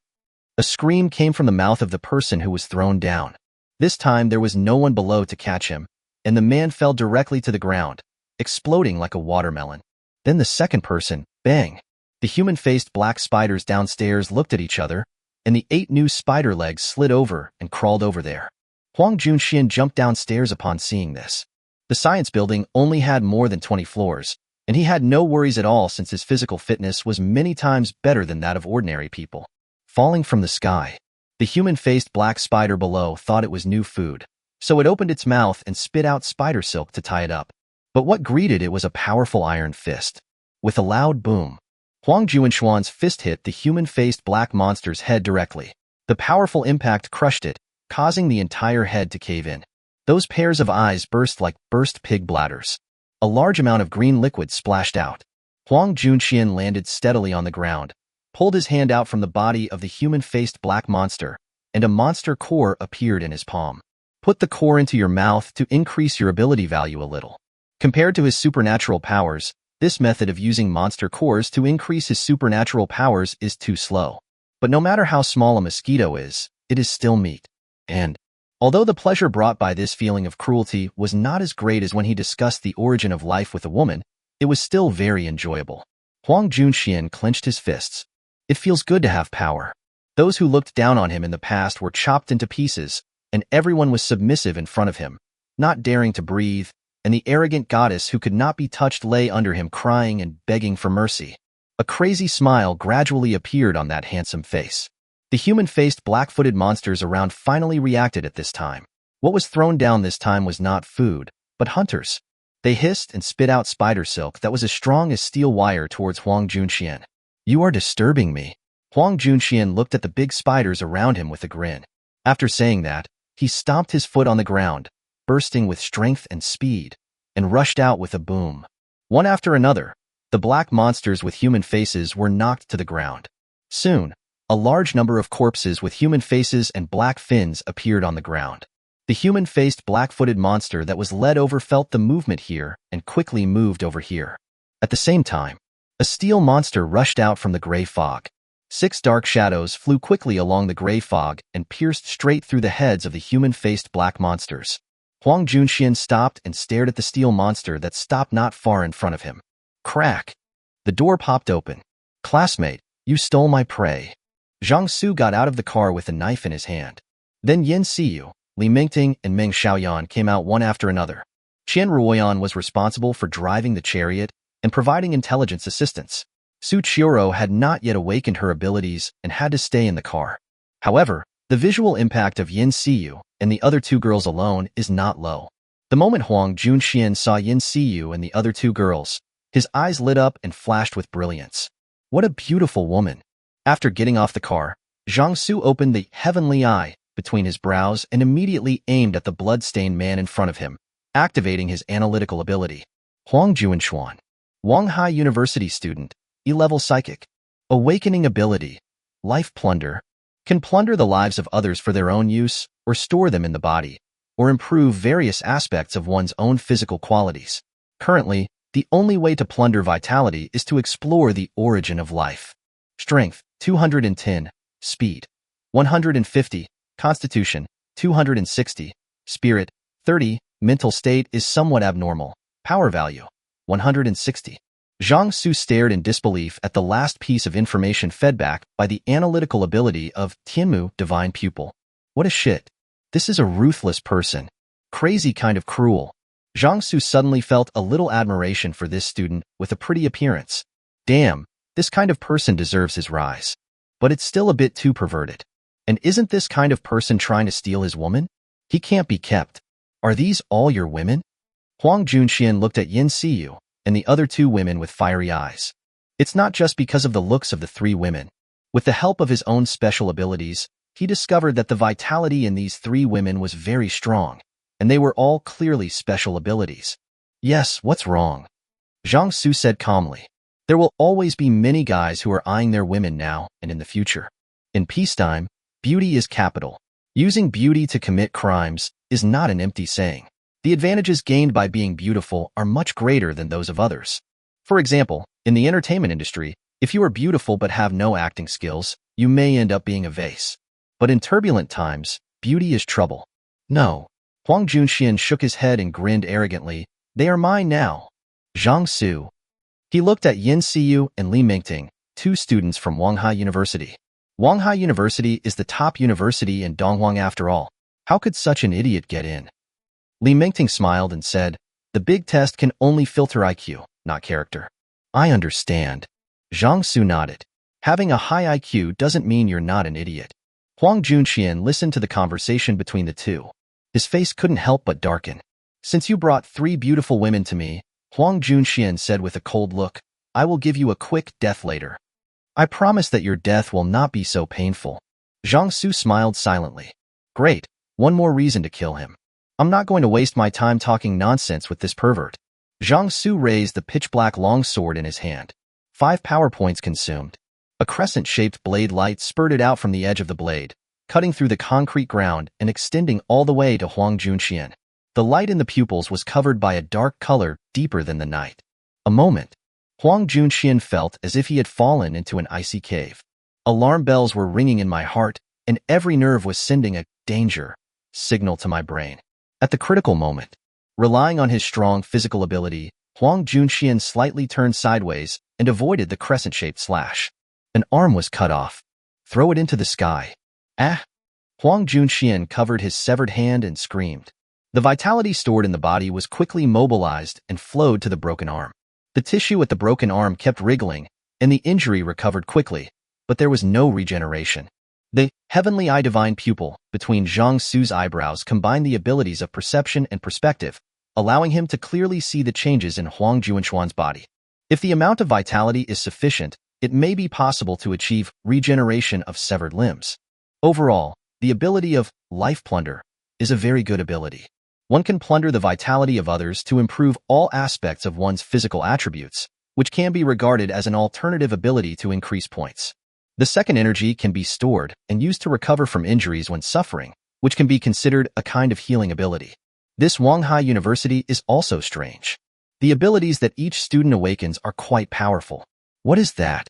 A scream came from the mouth of the person who was thrown down. This time there was no one below to catch him, and the man fell directly to the ground, exploding like a watermelon. Then the second person, bang! The human-faced black spiders downstairs looked at each other, and the 8 new spider legs slid over and crawled over there. Huang Junxian jumped downstairs upon seeing this. The science building only had more than 20 floors, and he had no worries at all since his physical fitness was many times better than that of ordinary people. Falling from the sky, the human-faced black spider below thought it was new food, so it opened its mouth and spit out spider silk to tie it up. But what greeted it was a powerful iron fist. With a loud boom, Huang Junxian's fist hit the human-faced black monster's head directly. The powerful impact crushed it, causing the entire head to cave in. Those pairs of eyes burst like burst pig bladders. A large amount of green liquid splashed out. Huang Junxian landed steadily on the ground, pulled his hand out from the body of the human-faced black monster, and a monster core appeared in his palm. Put the core into your mouth to increase your ability value a little. Compared to his supernatural powers, this method of using monster cores to increase his supernatural powers is too slow. But no matter how small a mosquito is, it is still meat. And although the pleasure brought by this feeling of cruelty was not as great as when he discussed the origin of life with a woman, it was still very enjoyable. Huang Junxian clenched his fists. It feels good to have power. Those who looked down on him in the past were chopped into pieces, and everyone was submissive in front of him, not daring to breathe, and the arrogant goddess who could not be touched lay under him crying and begging for mercy. A crazy smile gradually appeared on that handsome face. The human-faced black-footed monsters around finally reacted at this time. What was thrown down this time was not food, but hunters. They hissed and spit out spider silk that was as strong as steel wire towards Huang Junxian. You are disturbing me. Huang Junxian looked at the big spiders around him with a grin. After saying that, he stomped his foot on the ground, bursting with strength and speed, and rushed out with a boom. One after another, the black monsters with human faces were knocked to the ground. Soon, a large number of corpses with human faces and black fins appeared on the ground. The human-faced black-footed monster that was led over felt the movement here and quickly moved over here. At the same time, a steel monster rushed out from the gray fog. 6 dark shadows flew quickly along the gray fog and pierced straight through the heads of the human-faced black monsters. Huang Junxian stopped and stared at the steel monster that stopped not far in front of him. Crack! The door popped open. Classmate, you stole my prey. Zhang Xu got out of the car with a knife in his hand. Then Seeu, Li Mingting, and Ming Xiaoyan came out one after another. Qian Ruoyan was responsible for driving the chariot and providing intelligence assistance. Su Qioro had not yet awakened her abilities and had to stay in the car. However, the visual impact of Seeu and the other 2 girls alone is not low. The moment Huang Junxian saw Seeu and the other 2 girls, his eyes lit up and flashed with brilliance. What a beautiful woman! After getting off the car, Zhang Xu opened the heavenly eye between his brows and immediately aimed at the blood-stained man in front of him, activating his analytical ability. Huang Junxian, Wanghai University student, E-level psychic. Awakening ability. Life plunder. Can plunder the lives of others for their own use, or store them in the body, or improve various aspects of one's own physical qualities. Currently, the only way to plunder vitality is to explore the origin of life. Strength, 210. Speed, 150. Constitution, 260. Spirit, 30. Mental state is somewhat abnormal. Power value, 160. Zhang Xu stared in disbelief at the last piece of information fed back by the analytical ability of Tianmu, Divine Pupil. What a shit. This is a ruthless person. Crazy kind of cruel. Zhang Xu suddenly felt a little admiration for this student with a pretty appearance. Damn, this kind of person deserves his rise. But it's still a bit too perverted. And isn't this kind of person trying to steal his woman? He can't be kept. Are these all your women? Huang Junxian looked at Yin Seeu and the other two women with fiery eyes. It's not just because of the looks of the three women. With the help of his own special abilities, he discovered that the vitality in these three women was very strong, and they were all clearly special abilities. Yes, what's wrong? Zhang Xu said calmly. There will always be many guys who are eyeing their women now and in the future. In peacetime, beauty is capital. Using beauty to commit crimes is not an empty saying. The advantages gained by being beautiful are much greater than those of others. For example, in the entertainment industry, if you are beautiful but have no acting skills, you may end up being a vase. But in turbulent times, beauty is trouble. No. Huang Junxian shook his head and grinned arrogantly. They are mine now. Zhang Xu. He looked at Yin Seeu and Li Mingting, two students from Wanghai University. Wanghai University is the top university in Donghuang after all. How could such an idiot get in? Li Mingting smiled and said, the big test can only filter IQ, not character. I understand. Zhang Xu nodded. Having a high IQ doesn't mean you're not an idiot. Huang Junxian listened to the conversation between the two. His face couldn't help but darken. Since you brought three beautiful women to me, Huang Junxian said with a cold look, I will give you a quick death later. I promise that your death will not be so painful. Zhang Xu smiled silently. Great, one more reason to kill him. I'm not going to waste my time talking nonsense with this pervert. Zhang Xu raised the pitch-black longsword in his hand. 5 power points consumed. A crescent-shaped blade light spurted out from the edge of the blade, cutting through the concrete ground and extending all the way to Huang Junxian. The light in the pupils was covered by a dark color deeper than the night. A moment. Huang Junxian felt as if he had fallen into an icy cave. Alarm bells were ringing in my heart, and every nerve was sending a danger signal to my brain. At the critical moment, relying on his strong physical ability, Huang Junxian slightly turned sideways and avoided the crescent-shaped slash. An arm was cut off. Throw it into the sky. Ah! Huang Junxian covered his severed hand and screamed. The vitality stored in the body was quickly mobilized and flowed to the broken arm. The tissue at the broken arm kept wriggling, and the injury recovered quickly, but there was no regeneration. The heavenly eye divine pupil between Zhang Xu's eyebrows combined the abilities of perception and perspective, allowing him to clearly see the changes in Huang Junxian's body. If the amount of vitality is sufficient, it may be possible to achieve regeneration of severed limbs. Overall, the ability of Life Plunder is a very good ability. One can plunder the vitality of others to improve all aspects of one's physical attributes, which can be regarded as an alternative ability to increase points. The second energy can be stored and used to recover from injuries when suffering, which can be considered a kind of healing ability. This Wanghai University is also strange. The abilities that each student awakens are quite powerful. What is that?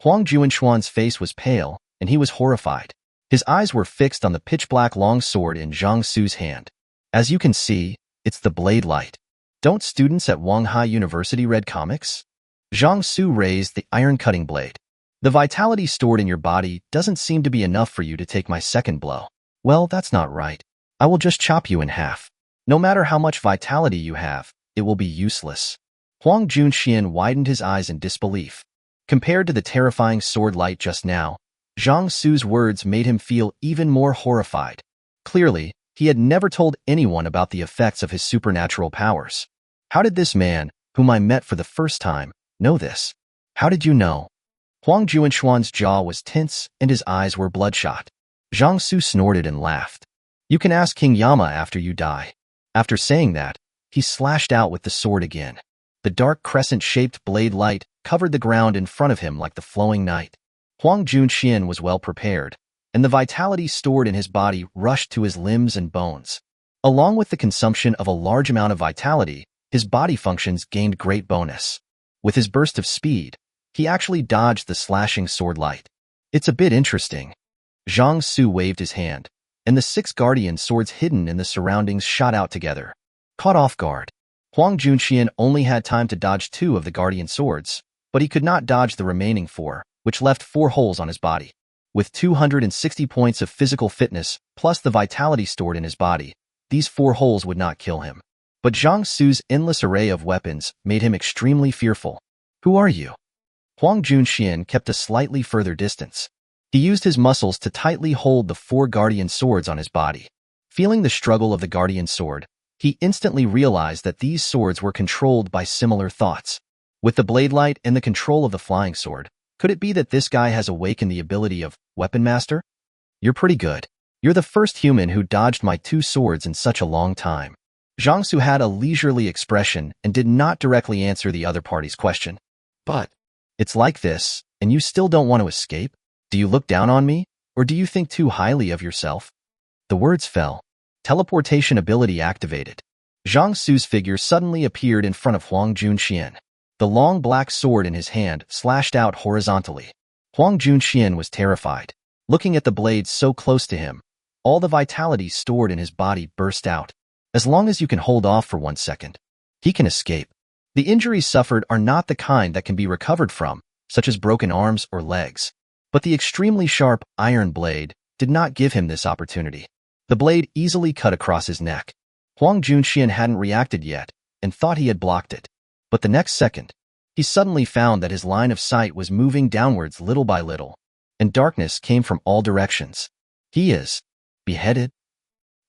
Huang Junxian's face was pale, and he was horrified. His eyes were fixed on the pitch-black long sword in Zhang Xu's hand. As you can see, it's the blade light. Don't students at Wanghai University read comics? Zhang Xu raised the iron-cutting blade. The vitality stored in your body doesn't seem to be enough for you to take my second blow. Well, that's not right. I will just chop you in half. No matter how much vitality you have, it will be useless. Huang Junxian widened his eyes in disbelief. Compared to the terrifying sword light just now, Zhang Xu's words made him feel even more horrified. Clearly, he had never told anyone about the effects of his supernatural powers. How did this man, whom I met for the first time, know this? How did you know? Huang Junxian's jaw was tense and his eyes were bloodshot. Zhang Xu snorted and laughed. You can ask King Yama after you die. After saying that, he slashed out with the sword again. The dark crescent-shaped blade light covered the ground in front of him like the flowing night. Huang Junxian was well prepared, and the vitality stored in his body rushed to his limbs and bones. Along with the consumption of a large amount of vitality, his body functions gained great bonus. With his burst of speed, he actually dodged the slashing sword light. It's a bit interesting. Zhang Xu waved his hand, and the 6 guardian swords hidden in the surroundings shot out together. Caught off guard, Huang Junxian only had time to dodge 2 of the guardian swords, but he could not dodge the remaining 4, which left 4 holes on his body. With 260 points of physical fitness, plus the vitality stored in his body, these 4 holes would not kill him. But Zhang Xu's endless array of weapons made him extremely fearful. Who are you? Huang Junxian kept a slightly further distance. He used his muscles to tightly hold the 4 guardian swords on his body. Feeling the struggle of the guardian sword, he instantly realized that these swords were controlled by similar thoughts. With the blade light and the control of the flying sword, could it be that this guy has awakened the ability of Weapon Master? You're pretty good. You're the first human who dodged my 2 swords in such a long time. Zhang Xu had a leisurely expression and did not directly answer the other party's question. But it's like this, and you still don't want to escape? Do you look down on me, or do you think too highly of yourself? The words fell. Teleportation ability activated. Zhang Xu's figure suddenly appeared in front of Huang Junxian. The long black sword in his hand slashed out horizontally. Huang Junxian was terrified. Looking at the blade so close to him, all the vitality stored in his body burst out. As long as you can hold off for 1 second, he can escape. The injuries suffered are not the kind that can be recovered from, such as broken arms or legs. But the extremely sharp iron blade did not give him this opportunity. The blade easily cut across his neck. Huang Junxian hadn't reacted yet and thought he had blocked it. But the next second, he suddenly found that his line of sight was moving downwards little by little, and darkness came from all directions. He is beheaded.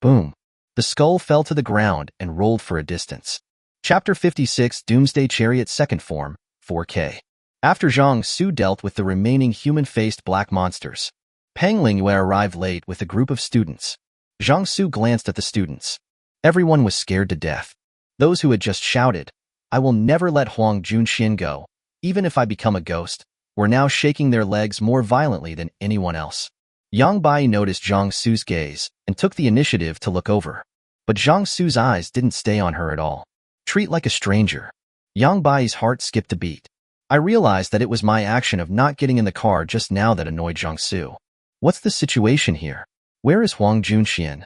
Boom. The skull fell to the ground and rolled for a distance. Chapter 56, Doomsday Chariot Second Form, 4K. After Zhang Xu dealt with the remaining human-faced black monsters, Peng Lingyue arrived late with a group of students. Zhang Xu glanced at the students. Everyone was scared to death. Those who had just shouted, "I will never let Huang Junxian go, even if I become a ghost," were now shaking their legs more violently than anyone else. Yang Bai noticed Zhang Xu's gaze and took the initiative to look over. But Zhang Xu's eyes didn't stay on her at all. Treat like a stranger. Yang Bai's heart skipped a beat. I realized that it was my action of not getting in the car just now that annoyed Zhang Xu. What's the situation here? Where is Huang Junxian?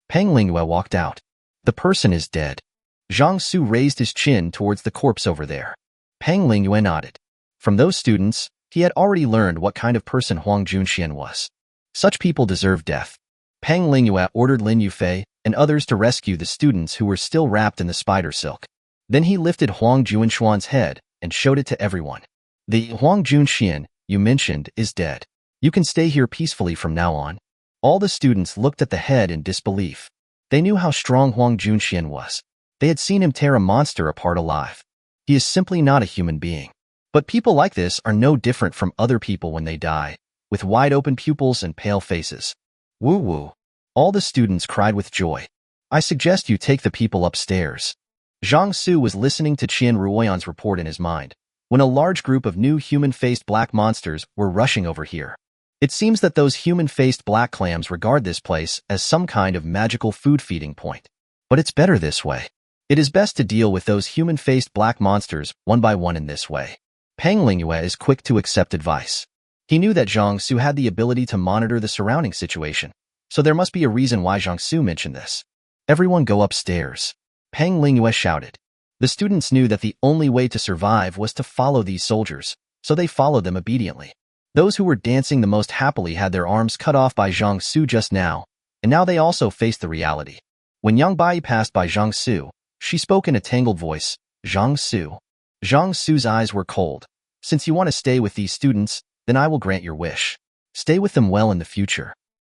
Peng Lingyue walked out. The person is dead. Zhang Xu raised his chin towards the corpse over there. Peng Lingyue nodded. From those students, he had already learned what kind of person Huang Junxian was. Such people deserve death. Peng Lingyue ordered Lin Yufei and others to rescue the students who were still wrapped in the spider silk. Then he lifted Huang Junxuan's head and showed it to everyone. The Huang Junxian you mentioned is dead. You can stay here peacefully from now on. All the students looked at the head in disbelief. They knew how strong Huang Junxian was. They had seen him tear a monster apart alive. He is simply not a human being. But people like this are no different from other people when they die, with wide-open pupils and pale faces. Woo-woo. All the students cried with joy. I suggest you take the people upstairs. Zhang Xu was listening to Qian Ruoyan's report in his mind, when a large group of new human-faced black monsters were rushing over here. It seems that those human-faced black clams regard this place as some kind of magical food-feeding point. But it's better this way. It is best to deal with those human-faced black monsters one by one in this way. Peng Lingyue is quick to accept advice. He knew that Zhang Xu had the ability to monitor the surrounding situation, so there must be a reason why Zhang Xu mentioned this. Everyone go upstairs. Peng Lingyue shouted. The students knew that the only way to survive was to follow these soldiers, so they followed them obediently. Those who were dancing the most happily had their arms cut off by Zhang Xu just now, and now they also faced the reality. When Yang Bai passed by Zhang Xu, she spoke in a tangled voice, Zhang Xu. Zhang Xu's eyes were cold. Since you want to stay with these students, then I will grant your wish. Stay with them well in the future.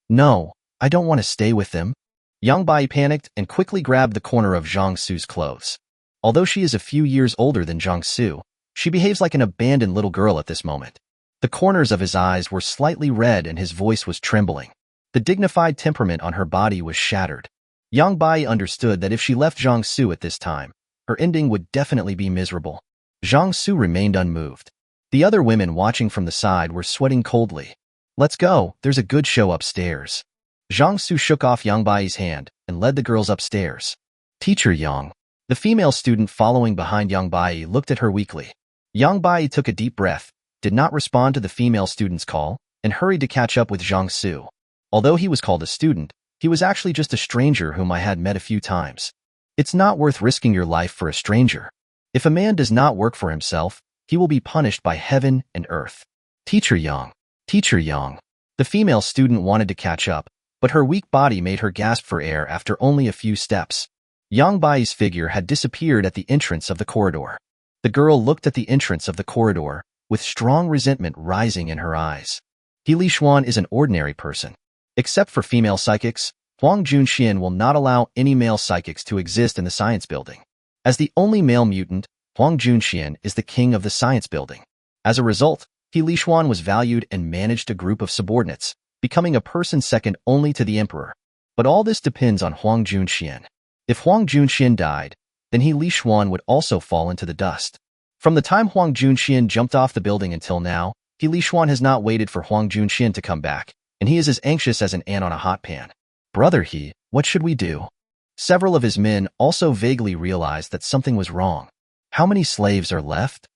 No, I don't want to stay with them. Yang Bai panicked and quickly grabbed the corner of Zhang Xu's clothes. Although she is a few years older than Zhang Xu, she behaves like an abandoned little girl at this moment. The corners of his eyes were slightly red and his voice was trembling. The dignified temperament on her body was shattered. Yang Bai understood that if she left Zhang Xu at this time, her ending would definitely be miserable. Zhang Xu remained unmoved. The other women watching from the side were sweating coldly. Let's go, there's a good show upstairs. Zhang Xu shook off Yang Bai's hand and led the girls upstairs. Teacher Yang. The female student following behind Yang Bai looked at her weakly. Yang Bai took a deep breath, did not respond to the female student's call, and hurried to catch up with Zhang Xu. Although he was called a student, he was actually just a stranger whom I had met a few times. It's not worth risking your life for a stranger. If a man does not work for himself, he will be punished by heaven and earth. Teacher Yang. Teacher Yang. The female student wanted to catch up, but her weak body made her gasp for air after only a few steps. Yang Bai's figure had disappeared at the entrance of the corridor. The girl looked at the entrance of the corridor, with strong resentment rising in her eyes. He Lishuan is an ordinary person. Except for female psychics, Huang Junxian will not allow any male psychics to exist in the science building. As the only male mutant, Huang Junxian is the king of the science building. As a result, He Lishuan was valued and managed a group of subordinates, becoming a person second only to the emperor. But all this depends on Huang Junxian. If Huang Junxian died, then He Lishuan would also fall into the dust. From the time Huang Junxian jumped off the building until now, He Lishuan has not waited for Huang Junxian to come back, and he is as anxious as an ant on a hot pan. Brother He, what should we do? Several of his men also vaguely realized that something was wrong. How many slaves are left?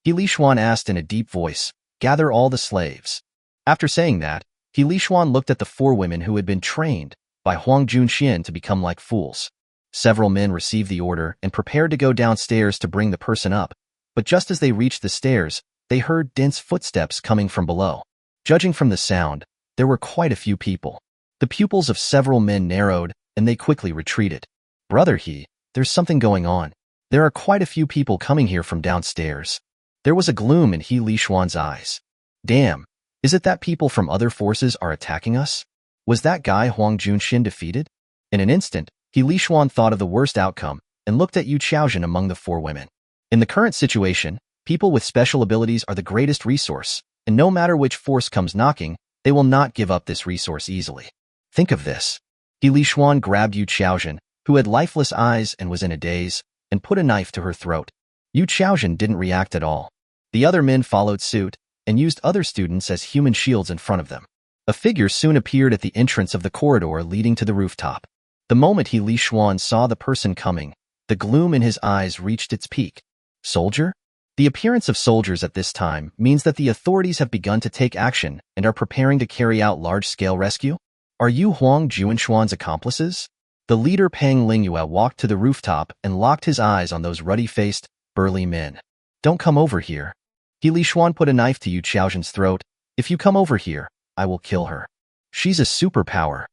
He Lishuan asked in a deep voice. Gather all the slaves. After saying that, He Lishuan looked at the 4 women who had been trained by Huang Junxian to become like fools. Several men received the order and prepared to go downstairs to bring the person up, but just as they reached the stairs, they heard dense footsteps coming from below. Judging from the sound, there were quite a few people. The pupils of several men narrowed, and they quickly retreated. Brother He, there's something going on. There are quite a few people coming here from downstairs. There was a gloom in He Lishuan's eyes. Damn, is it that people from other forces are attacking us? Was that guy Huang Junxian defeated? In an instant, He Lishuan thought of the worst outcome and looked at Yu Chaozhen among the 4 women. In the current situation, people with special abilities are the greatest resource, and no matter which force comes knocking, they will not give up this resource easily. Think of this. He Lishuan grabbed Yu Chaozhen, who had lifeless eyes and was in a daze, and put a knife to her throat. Yu Chaozhen didn't react at all. The other men followed suit and used other students as human shields in front of them. A figure soon appeared at the entrance of the corridor leading to the rooftop. The moment He Lishuan saw the person coming, the gloom in his eyes reached its peak. Soldier? The appearance of soldiers at this time means that the authorities have begun to take action and are preparing to carry out large-scale rescue? Are you Huang Junxian's accomplices? The leader Pang Lingyue walked to the rooftop and locked his eyes on those ruddy-faced, burly men. Don't come over here. He Lishuan put a knife to Yu Chaozhen's throat. If you come over here, I will kill her. She's a superpower.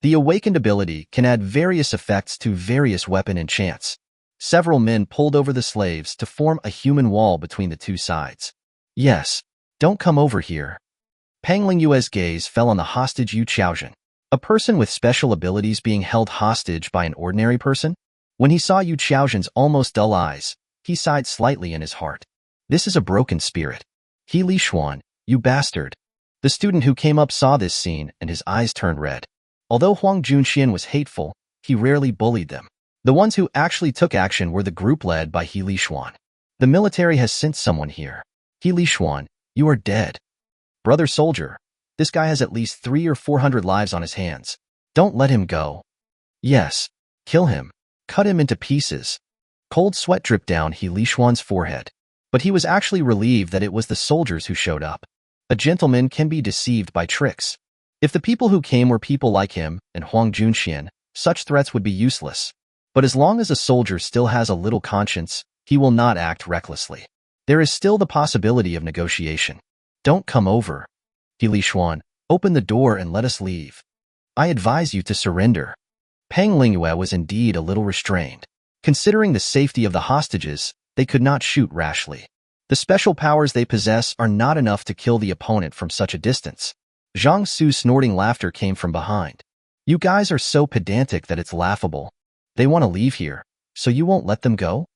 The awakened ability can add various effects to various weapon enchants. Several men pulled over the slaves to form a human wall between the 2 sides. Yes, don't come over here. Pang Lingyue's gaze fell on the hostage Yu Chaozhen. A person with special abilities being held hostage by an ordinary person? When he saw Yu Chaozhen's almost dull eyes, he sighed slightly in his heart. This is a broken spirit. He Lishuan, you bastard. The student who came up saw this scene and his eyes turned red. Although Huang Junxian was hateful, he rarely bullied them. The ones who actually took action were the group led by He Lishuan. The military has sent someone here. He Lishuan, you are dead. Brother soldier, this guy has at least 300 or 400 lives on his hands. Don't let him go. Yes, kill him. Cut him into pieces. Cold sweat dripped down He Lishuan's forehead. But he was actually relieved that it was the soldiers who showed up. A gentleman can be deceived by tricks. If the people who came were people like him and Huang Junxian, such threats would be useless. But as long as a soldier still has a little conscience, he will not act recklessly. There is still the possibility of negotiation. Don't come over. He Lishuan, open the door and let us leave. I advise you to surrender. Pang Lingyue was indeed a little restrained. Considering the safety of the hostages, they could not shoot rashly. The special powers they possess are not enough to kill the opponent from such a distance. Zhang Xu's snorting laughter came from behind. You guys are so pedantic that it's laughable. They want to leave here, so you won't let them go?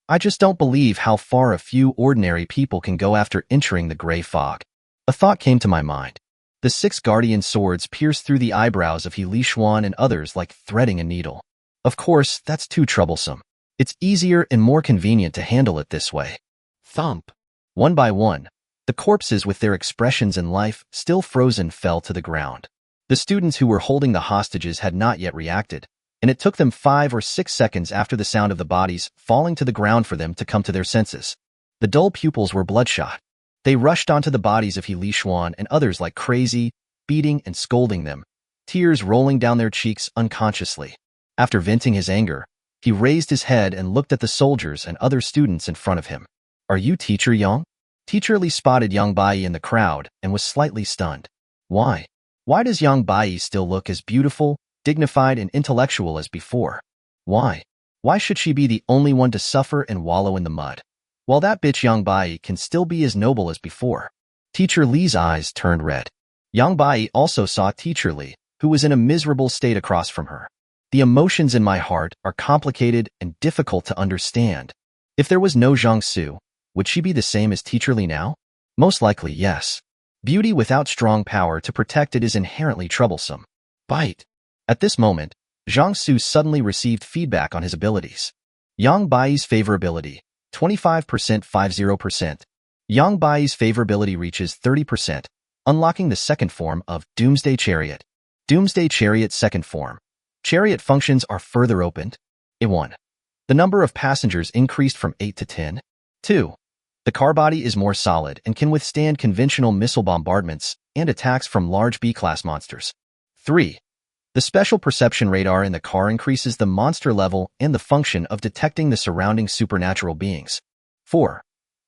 I just don't believe how far a few ordinary people can go after entering the gray fog. A thought came to my mind. The 6 guardian swords pierced through the eyebrows of He Lishuan and others like threading a needle. Of course, that's too troublesome. It's easier and more convenient to handle it this way. Thump. One by one, the corpses with their expressions in life still frozen fell to the ground. The students who were holding the hostages had not yet reacted, and it took them 5 or 6 seconds after the sound of the bodies falling to the ground for them to come to their senses. The dull pupils were bloodshot. They rushed onto the bodies of He Lishuan and others like crazy, beating and scolding them, tears rolling down their cheeks unconsciously. After venting his anger, he raised his head and looked at the soldiers and other students in front of him. Are you Teacher Yang? Teacher Li spotted Yang Bai in the crowd and was slightly stunned. Why? Why does Yang Bai still look as beautiful, dignified and intellectual as before? Why? Why should she be the only one to suffer and wallow in the mud, while that bitch Yang Bai can still be as noble as before? Teacher Li's eyes turned red. Yang Bai also saw Teacher Li, who was in a miserable state across from her. The emotions in my heart are complicated and difficult to understand. If there was no Zhang Xu, would she be the same as Teacher Li now? Most likely, yes. Beauty without strong power to protect it is inherently troublesome. Bite. At this moment, Zhang Xu suddenly received feedback on his abilities. Yang Bai's favorability, 25% 50%. Yang Bai's favorability reaches 30%, unlocking the second form of Doomsday Chariot. Doomsday Chariot second form. Chariot functions are further opened. 1. The number of passengers increased from 8 to 10. 2. The car body is more solid and can withstand conventional missile bombardments and attacks from large B-class monsters. 3. The special perception radar in the car increases the monster level and the function of detecting the surrounding supernatural beings. 4.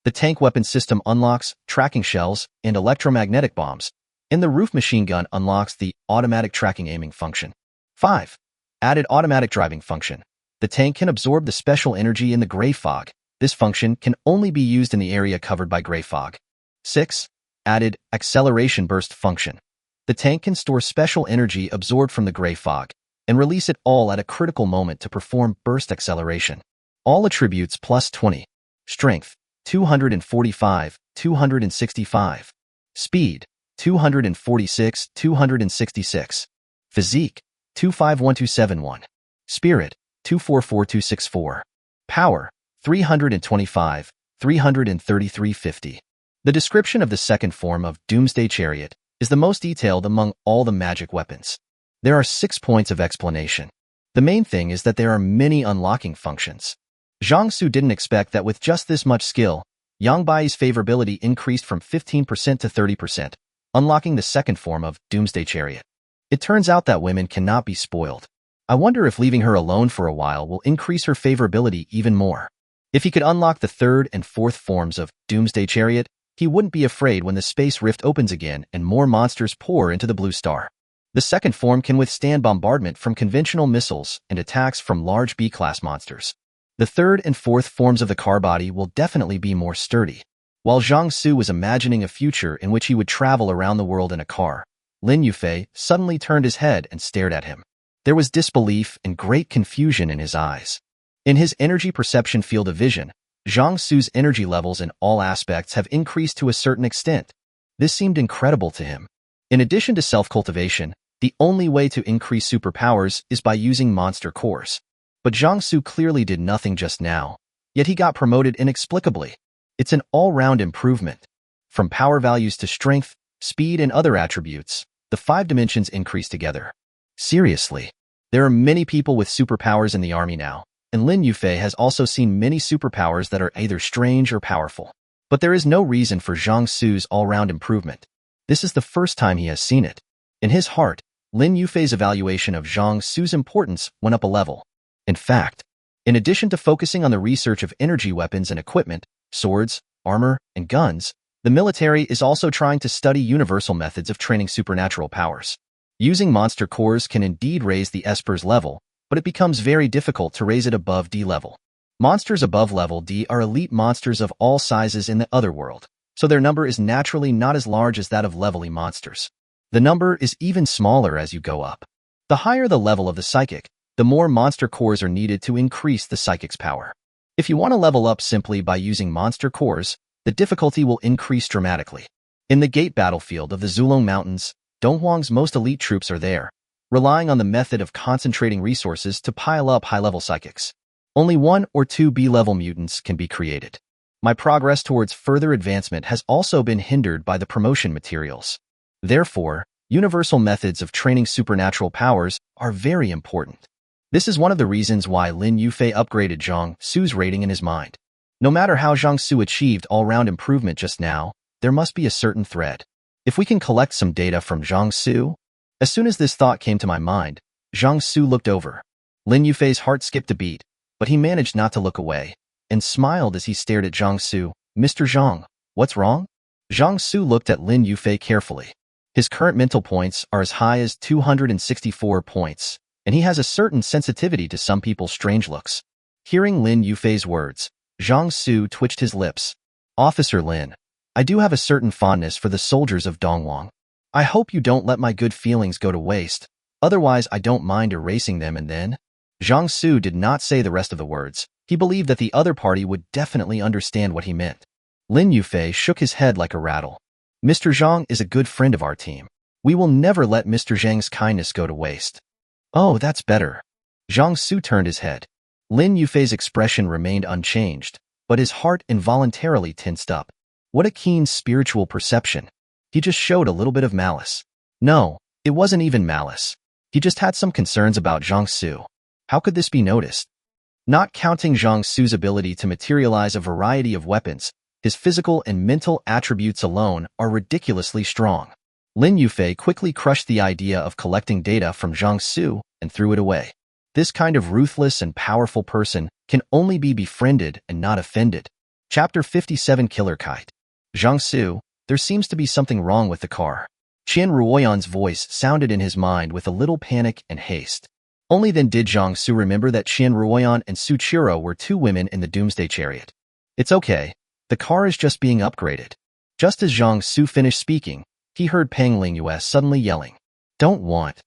The tank weapon system unlocks tracking shells and electromagnetic bombs, and the roof machine gun unlocks the automatic tracking aiming function. 5. Added automatic driving function. The tank can absorb the special energy in the gray fog. This function can only be used in the area covered by gray fog. 6. Added acceleration burst function. The tank can store special energy absorbed from the gray fog and release it all at a critical moment to perform burst acceleration. All attributes plus 20. Strength, 245, 265. Speed, 246, 266. Physique, 251271. Spirit, 244264. Power, 325, 33350. The description of the second form of Doomsday Chariot is the most detailed among all the magic weapons. There are 6 points of explanation. The main thing is that there are many unlocking functions. Zhang Xu didn't expect that with just this much skill, Yang Bai's favorability increased from 15% to 30%, unlocking the second form of Doomsday Chariot. It turns out that women cannot be spoiled. I wonder if leaving her alone for a while will increase her favorability even more. If he could unlock the third and fourth forms of Doomsday Chariot, he wouldn't be afraid when the space rift opens again and more monsters pour into the blue star. The second form can withstand bombardment from conventional missiles and attacks from large B-class monsters. The third and fourth forms of the car body will definitely be more sturdy. While Zhang Xu was imagining a future in which he would travel around the world in a car, Lin Yufei suddenly turned his head and stared at him. There was disbelief and great confusion in his eyes. In his energy perception field of vision, Zhang Xu's energy levels in all aspects have increased to a certain extent. This seemed incredible to him. In addition to self-cultivation, the only way to increase superpowers is by using monster cores. But Zhang Xu clearly did nothing just now, yet he got promoted inexplicably. It's an all-round improvement. From power values to strength, speed, and other attributes, the 5 dimensions increase together. Seriously, there are many people with superpowers in the army now, and Lin Yufei has also seen many superpowers that are either strange or powerful. But there is no reason for Zhang Xu's all-round improvement. This is the first time he has seen it. In his heart, Lin Yufei's evaluation of Zhang Xu's importance went up a level. In fact, in addition to focusing on the research of energy weapons and equipment, swords, armor, and guns, the military is also trying to study universal methods of training supernatural powers. Using monster cores can indeed raise the Esper's level, but it becomes very difficult to raise it above D level. Monsters above level D are elite monsters of all sizes in the other world, so their number is naturally not as large as that of level E monsters. The number is even smaller as you go up. The higher the level of the psychic, the more monster cores are needed to increase the psychic's power. If you want to level up simply by using monster cores, the difficulty will increase dramatically. In the gate battlefield of the Zulong Mountains, Donghuang's most elite troops are there, relying on the method of concentrating resources to pile up high-level psychics. Only 1 or 2 B-level mutants can be created. My progress towards further advancement has also been hindered by the promotion materials. Therefore, universal methods of training supernatural powers are very important. This is one of the reasons why Lin Yufei upgraded Zhang Xu's rating in his mind. No matter how Zhang Xu achieved all-round improvement just now, there must be a certain thread. If we can collect some data from Zhang Xu. As soon as this thought came to my mind, Zhang Xu looked over. Lin Yufei's heart skipped a beat, but he managed not to look away, and smiled as he stared at Zhang Xu. Mr. Zhang, what's wrong? Zhang Xu looked at Lin Yufei carefully. His current mental points are as high as 264 points, and he has a certain sensitivity to some people's strange looks. Hearing Lin Yufei's words, Zhang Xu twitched his lips. Officer Lin, I do have a certain fondness for the soldiers of Donghuang. I hope you don't let my good feelings go to waste. Otherwise, I don't mind erasing them and then. Zhang Xu did not say the rest of the words. He believed that the other party would definitely understand what he meant. Lin Yufei shook his head like a rattle. Mr. Zhang is a good friend of our team. We will never let Mr. Zhang's kindness go to waste. Oh, that's better. Zhang Xu turned his head. Lin Yufei's expression remained unchanged, but his heart involuntarily tensed up. What a keen spiritual perception. He just showed a little bit of malice. No, it wasn't even malice. He just had some concerns about Zhang Xu. How could this be noticed? Not counting Zhang Xu's ability to materialize a variety of weapons, his physical and mental attributes alone are ridiculously strong. Lin Yufei quickly crushed the idea of collecting data from Zhang Xu and threw it away. This kind of ruthless and powerful person can only be befriended and not offended. Chapter 57 Killer Kite. Zhang Xu, there seems to be something wrong with the car. Qian Ruoyan's voice sounded in his mind with a little panic and haste. Only then did Zhang Xu remember that Qian Ruoyan and Su Qiro were two women in the Doomsday Chariot. It's okay. The car is just being upgraded. Just as Zhang Xu finished speaking, he heard Pang Lingyue suddenly yelling, "Don't want."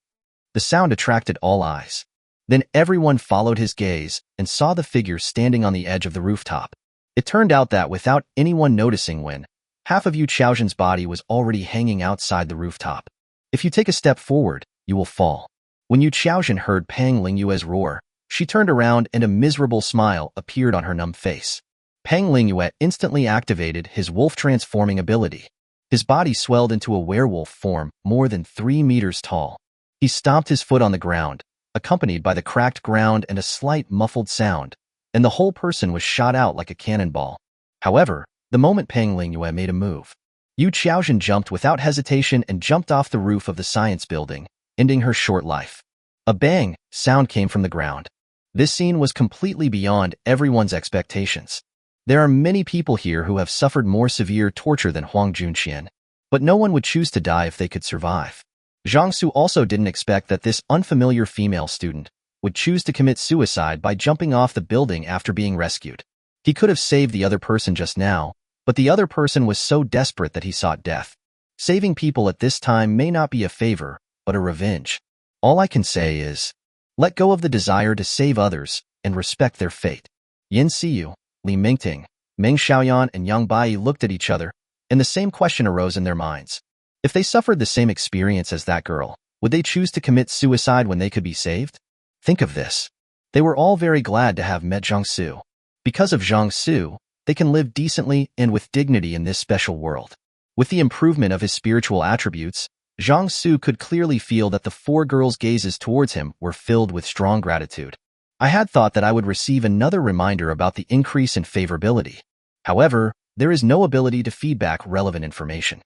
The sound attracted all eyes. Then everyone followed his gaze and saw the figure standing on the edge of the rooftop. It turned out that without anyone noticing when, half of Yu Chaozhen's body was already hanging outside the rooftop. If you take a step forward, you will fall. When Yu Chaozhen heard Pang Lingyue's roar, she turned around and a miserable smile appeared on her numb face. Pang Lingyue instantly activated his wolf-transforming ability. His body swelled into a werewolf form more than 3 meters tall. He stomped his foot on the ground, accompanied by the cracked ground and a slight muffled sound, and the whole person was shot out like a cannonball. However, the moment Pang Lingyue made a move, Yu Chaozhen jumped without hesitation and jumped off the roof of the science building, ending her short life. A bang sound came from the ground. This scene was completely beyond everyone's expectations. There are many people here who have suffered more severe torture than Huang Junqian, but no one would choose to die if they could survive. Zhang Xu also didn't expect that this unfamiliar female student would choose to commit suicide by jumping off the building after being rescued. He could have saved the other person just now, but the other person was so desperate that he sought death. Saving people at this time may not be a favor, but a revenge. All I can say is, let go of the desire to save others and respect their fate. Yin Seeu, Li Mingting, Meng Xiaoyan and Yang Bai looked at each other, and the same question arose in their minds. If they suffered the same experience as that girl, would they choose to commit suicide when they could be saved? Think of this. They were all very glad to have met Zhang Xu. Because of Zhang Xu, they can live decently and with dignity in this special world. With the improvement of his spiritual attributes, Zhang Xu could clearly feel that the 4 girls' gazes towards him were filled with strong gratitude. I had thought that I would receive another reminder about the increase in favorability. However, there is no ability to feedback relevant information.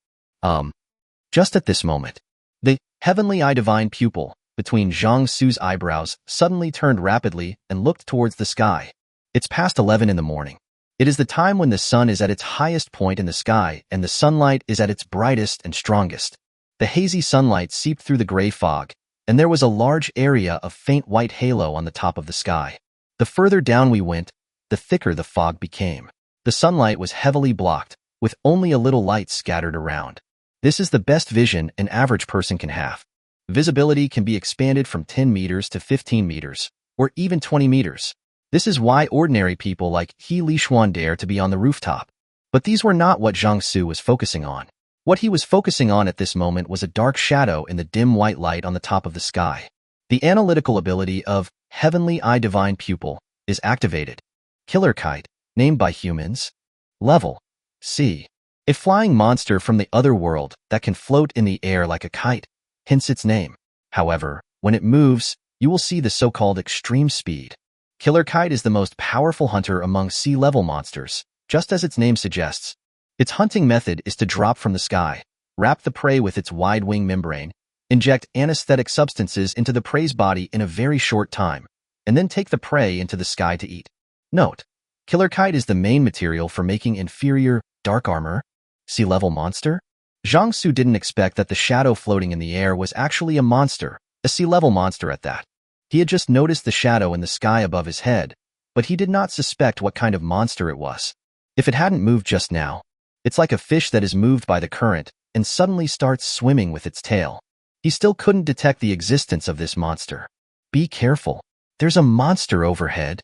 Just at this moment, the heavenly eye divine pupil between Zhang Xu's eyebrows suddenly turned rapidly and looked towards the sky. It's past 11 in the morning. It is the time when the sun is at its highest point in the sky and the sunlight is at its brightest and strongest. The hazy sunlight seeped through the gray fog, and there was a large area of faint white halo on the top of the sky. The further down we went, the thicker the fog became. The sunlight was heavily blocked, with only a little light scattered around. This is the best vision an average person can have. Visibility can be expanded from 10 meters to 15 meters, or even 20 meters. This is why ordinary people like He Lishuan dare to be on the rooftop. But these were not what Zhang Xu was focusing on. What he was focusing on at this moment was a dark shadow in the dim white light on the top of the sky. The analytical ability of Heavenly Eye Divine Pupil is activated. Killer Kite, named by humans. Level C. A flying monster from the other world that can float in the air like a kite, hence its name. However, when it moves, you will see the so-called extreme speed. Killer Kite is the most powerful hunter among sea-level monsters, just as its name suggests. Its hunting method is to drop from the sky, wrap the prey with its wide wing membrane, inject anesthetic substances into the prey's body in a very short time, and then take the prey into the sky to eat. Note: Killer Kite is the main material for making inferior, dark armor. Sea-level monster? Zhang Xu didn't expect that the shadow floating in the air was actually a monster, a sea-level monster at that. He had just noticed the shadow in the sky above his head, but he did not suspect what kind of monster it was. If it hadn't moved just now, it's like a fish that is moved by the current, and suddenly starts swimming with its tail. He still couldn't detect the existence of this monster. "Be careful. There's a monster overhead."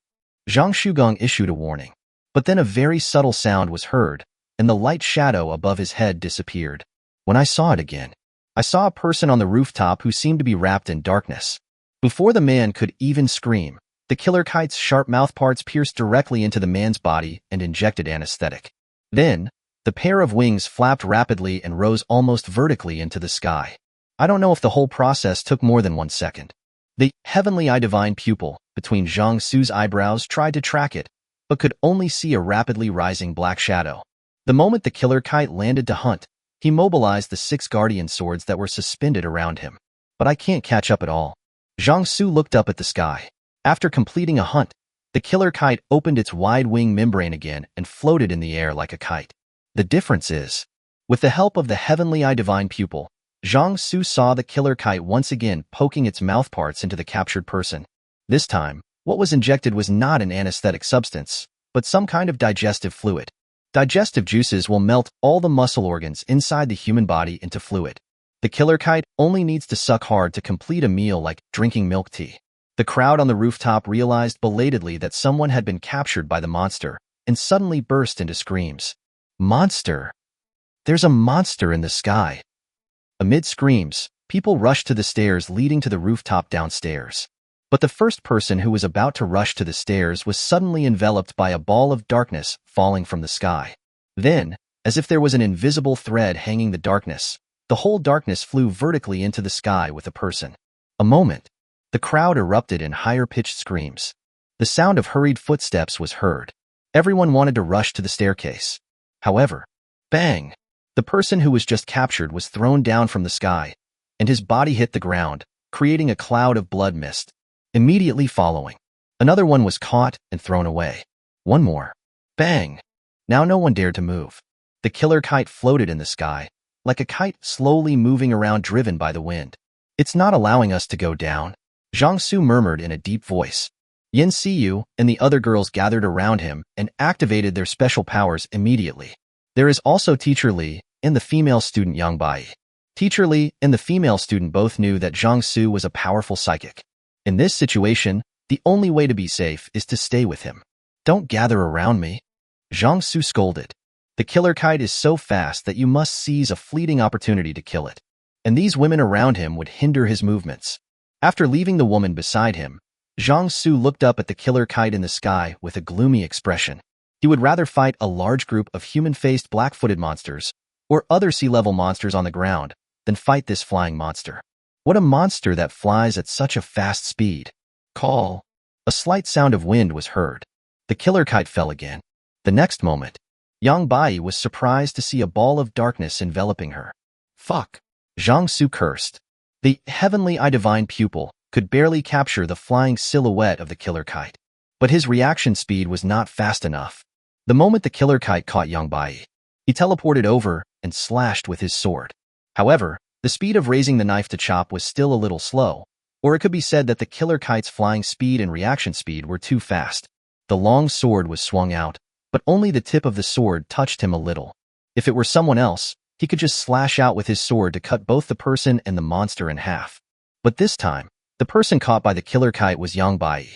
Zhang Xu issued a warning. But then a very subtle sound was heard, and the light shadow above his head disappeared. When I saw it again, I saw a person on the rooftop who seemed to be wrapped in darkness. Before the man could even scream, the killer kite's sharp mouthparts pierced directly into the man's body and injected anesthetic. Then, the pair of wings flapped rapidly and rose almost vertically into the sky. I don't know if the whole process took more than 1 second. The heavenly eye divine pupil between Zhang Xu's eyebrows tried to track it, but could only see a rapidly rising black shadow. The moment the killer kite landed to hunt, he mobilized the 6 guardian swords that were suspended around him. But I can't catch up at all. Zhang Xu looked up at the sky. After completing a hunt, the killer kite opened its wide wing membrane again and floated in the air like a kite. The difference is, with the help of the heavenly eye divine pupil, Zhang Xu saw the killer kite once again poking its mouthparts into the captured person. This time, what was injected was not an anesthetic substance, but some kind of digestive fluid. Digestive juices will melt all the muscle organs inside the human body into fluid. The killer kite only needs to suck hard to complete a meal like drinking milk tea. The crowd on the rooftop realized belatedly that someone had been captured by the monster and suddenly burst into screams. "Monster! There's a monster in the sky!" Amid screams, people rushed to the stairs leading to the rooftop downstairs. But the first person who was about to rush to the stairs was suddenly enveloped by a ball of darkness falling from the sky. Then, as if there was an invisible thread hanging the darkness, the whole darkness flew vertically into the sky with a person. A moment, the crowd erupted in higher-pitched screams. The sound of hurried footsteps was heard. Everyone wanted to rush to the staircase. However, bang! The person who was just captured was thrown down from the sky, and his body hit the ground, creating a cloud of blood mist. Immediately following, another one was caught and thrown away. One more. Bang! Now no one dared to move. The killer kite floated in the sky, like a kite slowly moving around driven by the wind. "It's not allowing us to go down," Zhang Xu murmured in a deep voice. Seeu and the other girls gathered around him and activated their special powers immediately. There is also Teacher Li and the female student Yang Bai. Teacher Li and the female student both knew that Zhang Xu was a powerful psychic. In this situation, the only way to be safe is to stay with him. "Don't gather around me," Zhang Xu scolded. "The killer kite is so fast that you must seize a fleeting opportunity to kill it. And these women around him would hinder his movements." After leaving the woman beside him, Zhang Xu looked up at the killer kite in the sky with a gloomy expression. He would rather fight a large group of human-faced black-footed monsters or other sea-level monsters on the ground than fight this flying monster. What a monster that flies at such a fast speed. Call. A slight sound of wind was heard. The killer kite fell again. The next moment, Yang Bai was surprised to see a ball of darkness enveloping her. "Fuck," Zhang Xu cursed. The heavenly eye divine pupil could barely capture the flying silhouette of the killer kite. But his reaction speed was not fast enough. The moment the killer kite caught Yang Bai, he teleported over and slashed with his sword. However, the speed of raising the knife to chop was still a little slow, or it could be said that the killer kite's flying speed and reaction speed were too fast. The long sword was swung out, but only the tip of the sword touched him a little. If it were someone else, he could just slash out with his sword to cut both the person and the monster in half. But this time, the person caught by the killer kite was Yang Bai,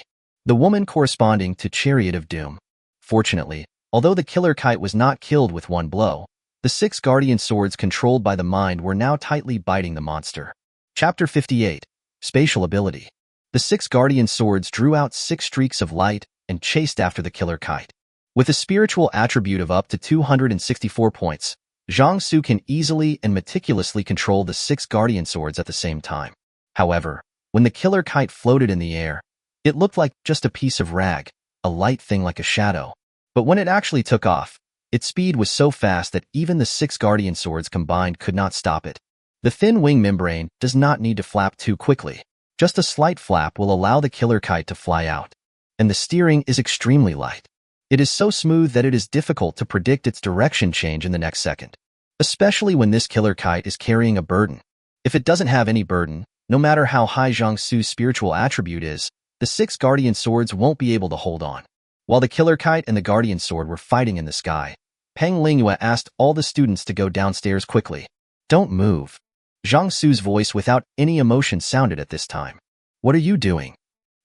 the woman corresponding to Chariot of Doom. Fortunately, although the killer kite was not killed with one blow, the 6 guardian swords controlled by the mind were now tightly biting the monster. Chapter 58. Spatial Ability. The 6 guardian swords drew out 6 streaks of light and chased after the killer kite. With a spiritual attribute of up to 264 points, Zhang Xu can easily and meticulously control the 6 guardian swords at the same time. However, when the killer kite floated in the air, it looked like just a piece of rag, a light thing like a shadow. But when it actually took off, its speed was so fast that even the 6 guardian swords combined could not stop it. The thin wing membrane does not need to flap too quickly. Just a slight flap will allow the killer kite to fly out. And the steering is extremely light. It is so smooth that it is difficult to predict its direction change in the next second, especially when this killer kite is carrying a burden. If it doesn't have any burden, no matter how high Zhang Xu's spiritual attribute is, the 6 guardian swords won't be able to hold on. While the killer kite and the guardian sword were fighting in the sky, Peng Lingyue asked all the students to go downstairs quickly. Don't move. Zhang Xu's voice without any emotion sounded at this time. What are you doing?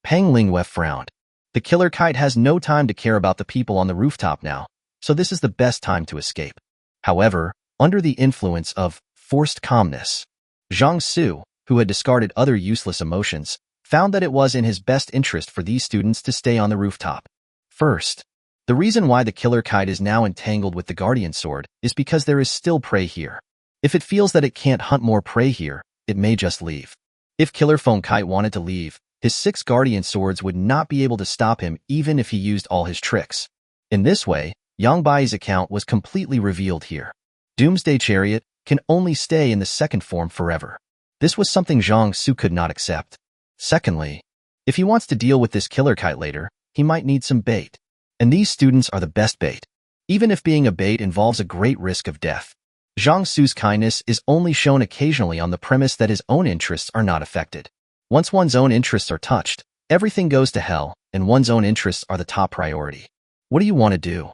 Peng Lingyue frowned. The killer kite has no time to care about the people on the rooftop now, so this is the best time to escape. However, under the influence of forced calmness, Zhang Xu, who had discarded other useless emotions, found that it was in his best interest for these students to stay on the rooftop. First, the reason why the killer kite is now entangled with the guardian sword is because there is still prey here. If it feels that it can't hunt more prey here, it may just leave. If Killer Phone Kite wanted to leave, his 6 guardian swords would not be able to stop him even if he used all his tricks. In this way, Yang Bai's account was completely revealed here. Doomsday Chariot can only stay in the second form forever. This was something Zhang Xu could not accept. Secondly, if he wants to deal with this killer kite later, he might need some bait. And these students are the best bait, even if being a bait involves a great risk of death. Zhang Xu's kindness is only shown occasionally on the premise that his own interests are not affected. Once one's own interests are touched, everything goes to hell, and one's own interests are the top priority. What do you want to do?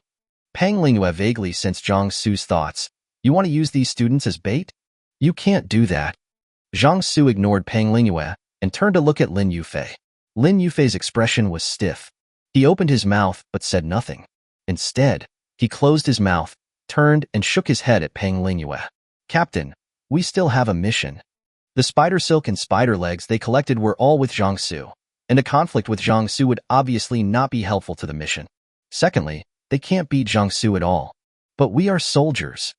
Peng Lingyue vaguely sensed Zhang Xu's thoughts. You want to use these students as bait? You can't do that. Zhang Xu ignored Peng Lingyue and turned to look at Lin Yufei. Lin Yufei's expression was stiff. He opened his mouth but said nothing. Instead, he closed his mouth, turned and shook his head at Peng Lingyue. Captain, we still have a mission. The spider silk and spider legs they collected were all with Zhang Xu, and a conflict with Zhang Xu would obviously not be helpful to the mission. Secondly, they can't beat Zhang Xu at all. But we are soldiers.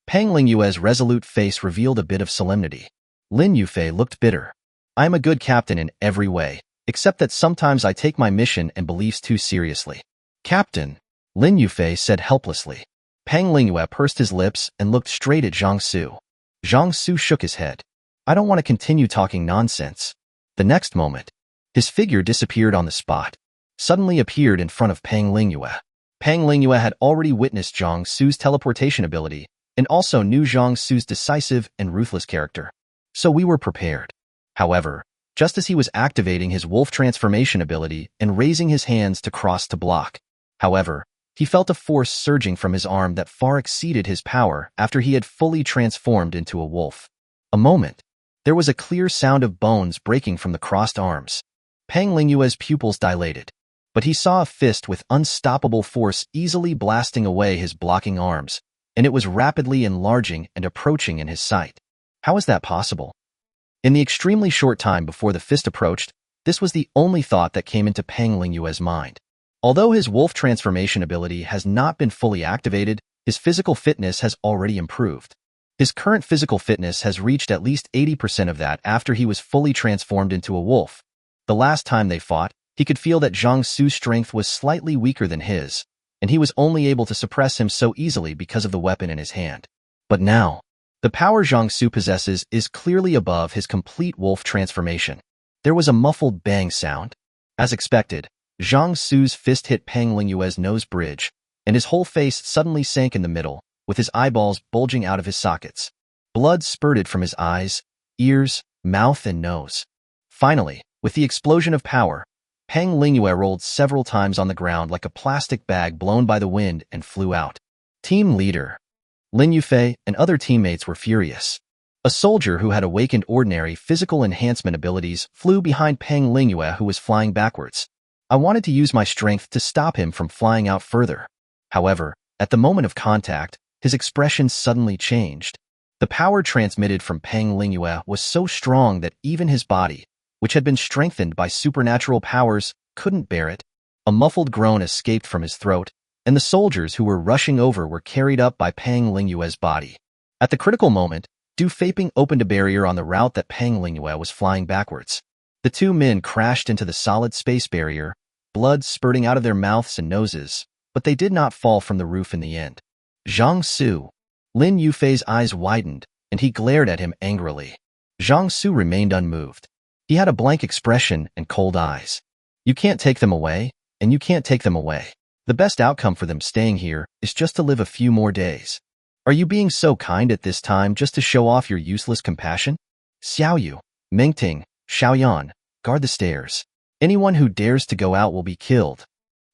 Peng Lingyue's resolute face revealed a bit of solemnity. Lin Yufei looked bitter. I am a good captain in every way, except that sometimes I take my mission and beliefs too seriously. Captain, Lin Yufei said helplessly. Peng Lingyue pursed his lips and looked straight at Zhang Xu. Zhang Xu shook his head. I don't want to continue talking nonsense. The next moment, his figure disappeared on the spot, suddenly appeared in front of Peng Lingyue. Peng Lingyue had already witnessed Zhang Xu's teleportation ability and also knew Zhang Xu's decisive and ruthless character. So we were prepared. However, just as he was activating his wolf transformation ability and raising his hands to cross to block, he felt a force surging from his arm that far exceeded his power after he had fully transformed into a wolf. A moment, there was a clear sound of bones breaking from the crossed arms. Peng Lingyue's pupils dilated, but he saw a fist with unstoppable force easily blasting away his blocking arms, and it was rapidly enlarging and approaching in his sight. How is that possible? In the extremely short time before the fist approached, this was the only thought that came into Peng Lingyue's mind. Although his wolf transformation ability has not been fully activated, his physical fitness has already improved. His current physical fitness has reached at least 80% of that after he was fully transformed into a wolf. The last time they fought, he could feel that Zhang Xu's strength was slightly weaker than his, and he was only able to suppress him so easily because of the weapon in his hand. But now, the power Zhang Xu possesses is clearly above his complete wolf transformation. There was a muffled bang sound. As expected, Zhang Xu's fist hit Peng Lingyue's nose bridge, and his whole face suddenly sank in the middle, with his eyeballs bulging out of his sockets. Blood spurted from his eyes, ears, mouth, and nose. Finally, with the explosion of power, Peng Lingyue rolled several times on the ground like a plastic bag blown by the wind and flew out. Team leader Lin Yufei and other teammates were furious. A soldier who had awakened ordinary physical enhancement abilities flew behind Peng Lingyue, who was flying backwards. I wanted to use my strength to stop him from flying out further. However, at the moment of contact, his expression suddenly changed. The power transmitted from Peng Lingyue was so strong that even his body, which had been strengthened by supernatural powers, couldn't bear it. A muffled groan escaped from his throat, and the soldiers who were rushing over were carried up by Peng Lingyue's body. At the critical moment, Du Feiping opened a barrier on the route that Peng Lingyue was flying backwards. The two men crashed into the solid space barrier, blood spurting out of their mouths and noses, but they did not fall from the roof in the end. Zhang Xu. Lin Yufei's eyes widened, and he glared at him angrily. Zhang Xu remained unmoved. He had a blank expression and cold eyes. You can't take them away, and you can't take them away. The best outcome for them staying here is just to live a few more days. Are you being so kind at this time just to show off your useless compassion? Xiaoyu, Mingting, Xiaoyan, guard the stairs. Anyone who dares to go out will be killed.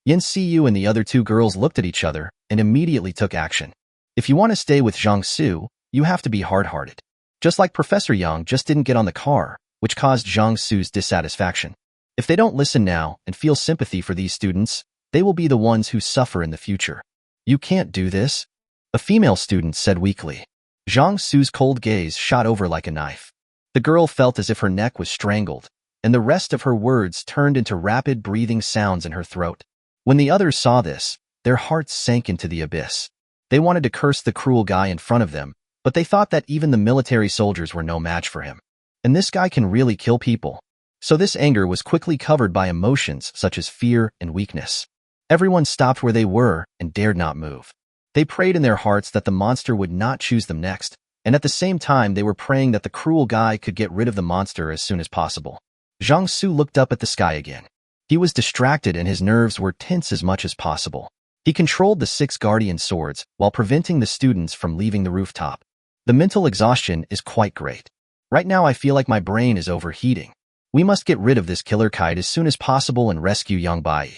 Seeu and the other two girls looked at each other and immediately took action. If you want to stay with Zhang Xu, You have to be hard-hearted. Just like Professor Yang just didn't get on the car, which caused Zhang Xu's dissatisfaction. If they don't listen now and feel sympathy for these students, they will be the ones who suffer in the future. You can't do this, a female student said weakly. Zhang Xu's cold gaze shot over like a knife. The girl felt as if her neck was strangled, and the rest of her words turned into rapid breathing sounds in her throat. When the others saw this, their hearts sank into the abyss. They wanted to curse the cruel guy in front of them, but they thought that even the military soldiers were no match for him. And this guy can really kill people. So this anger was quickly covered by emotions such as fear and weakness. Everyone stopped where they were and dared not move. They prayed in their hearts that the monster would not choose them next, and at the same time they were praying that the cruel guy could get rid of the monster as soon as possible. Zhang Xu looked up at the sky again. He was distracted and his nerves were tense as much as possible. He controlled the 6 guardian swords while preventing the students from leaving the rooftop. The mental exhaustion is quite great. Right now I feel like my brain is overheating. We must get rid of this killer kite as soon as possible and rescue Yang Bai.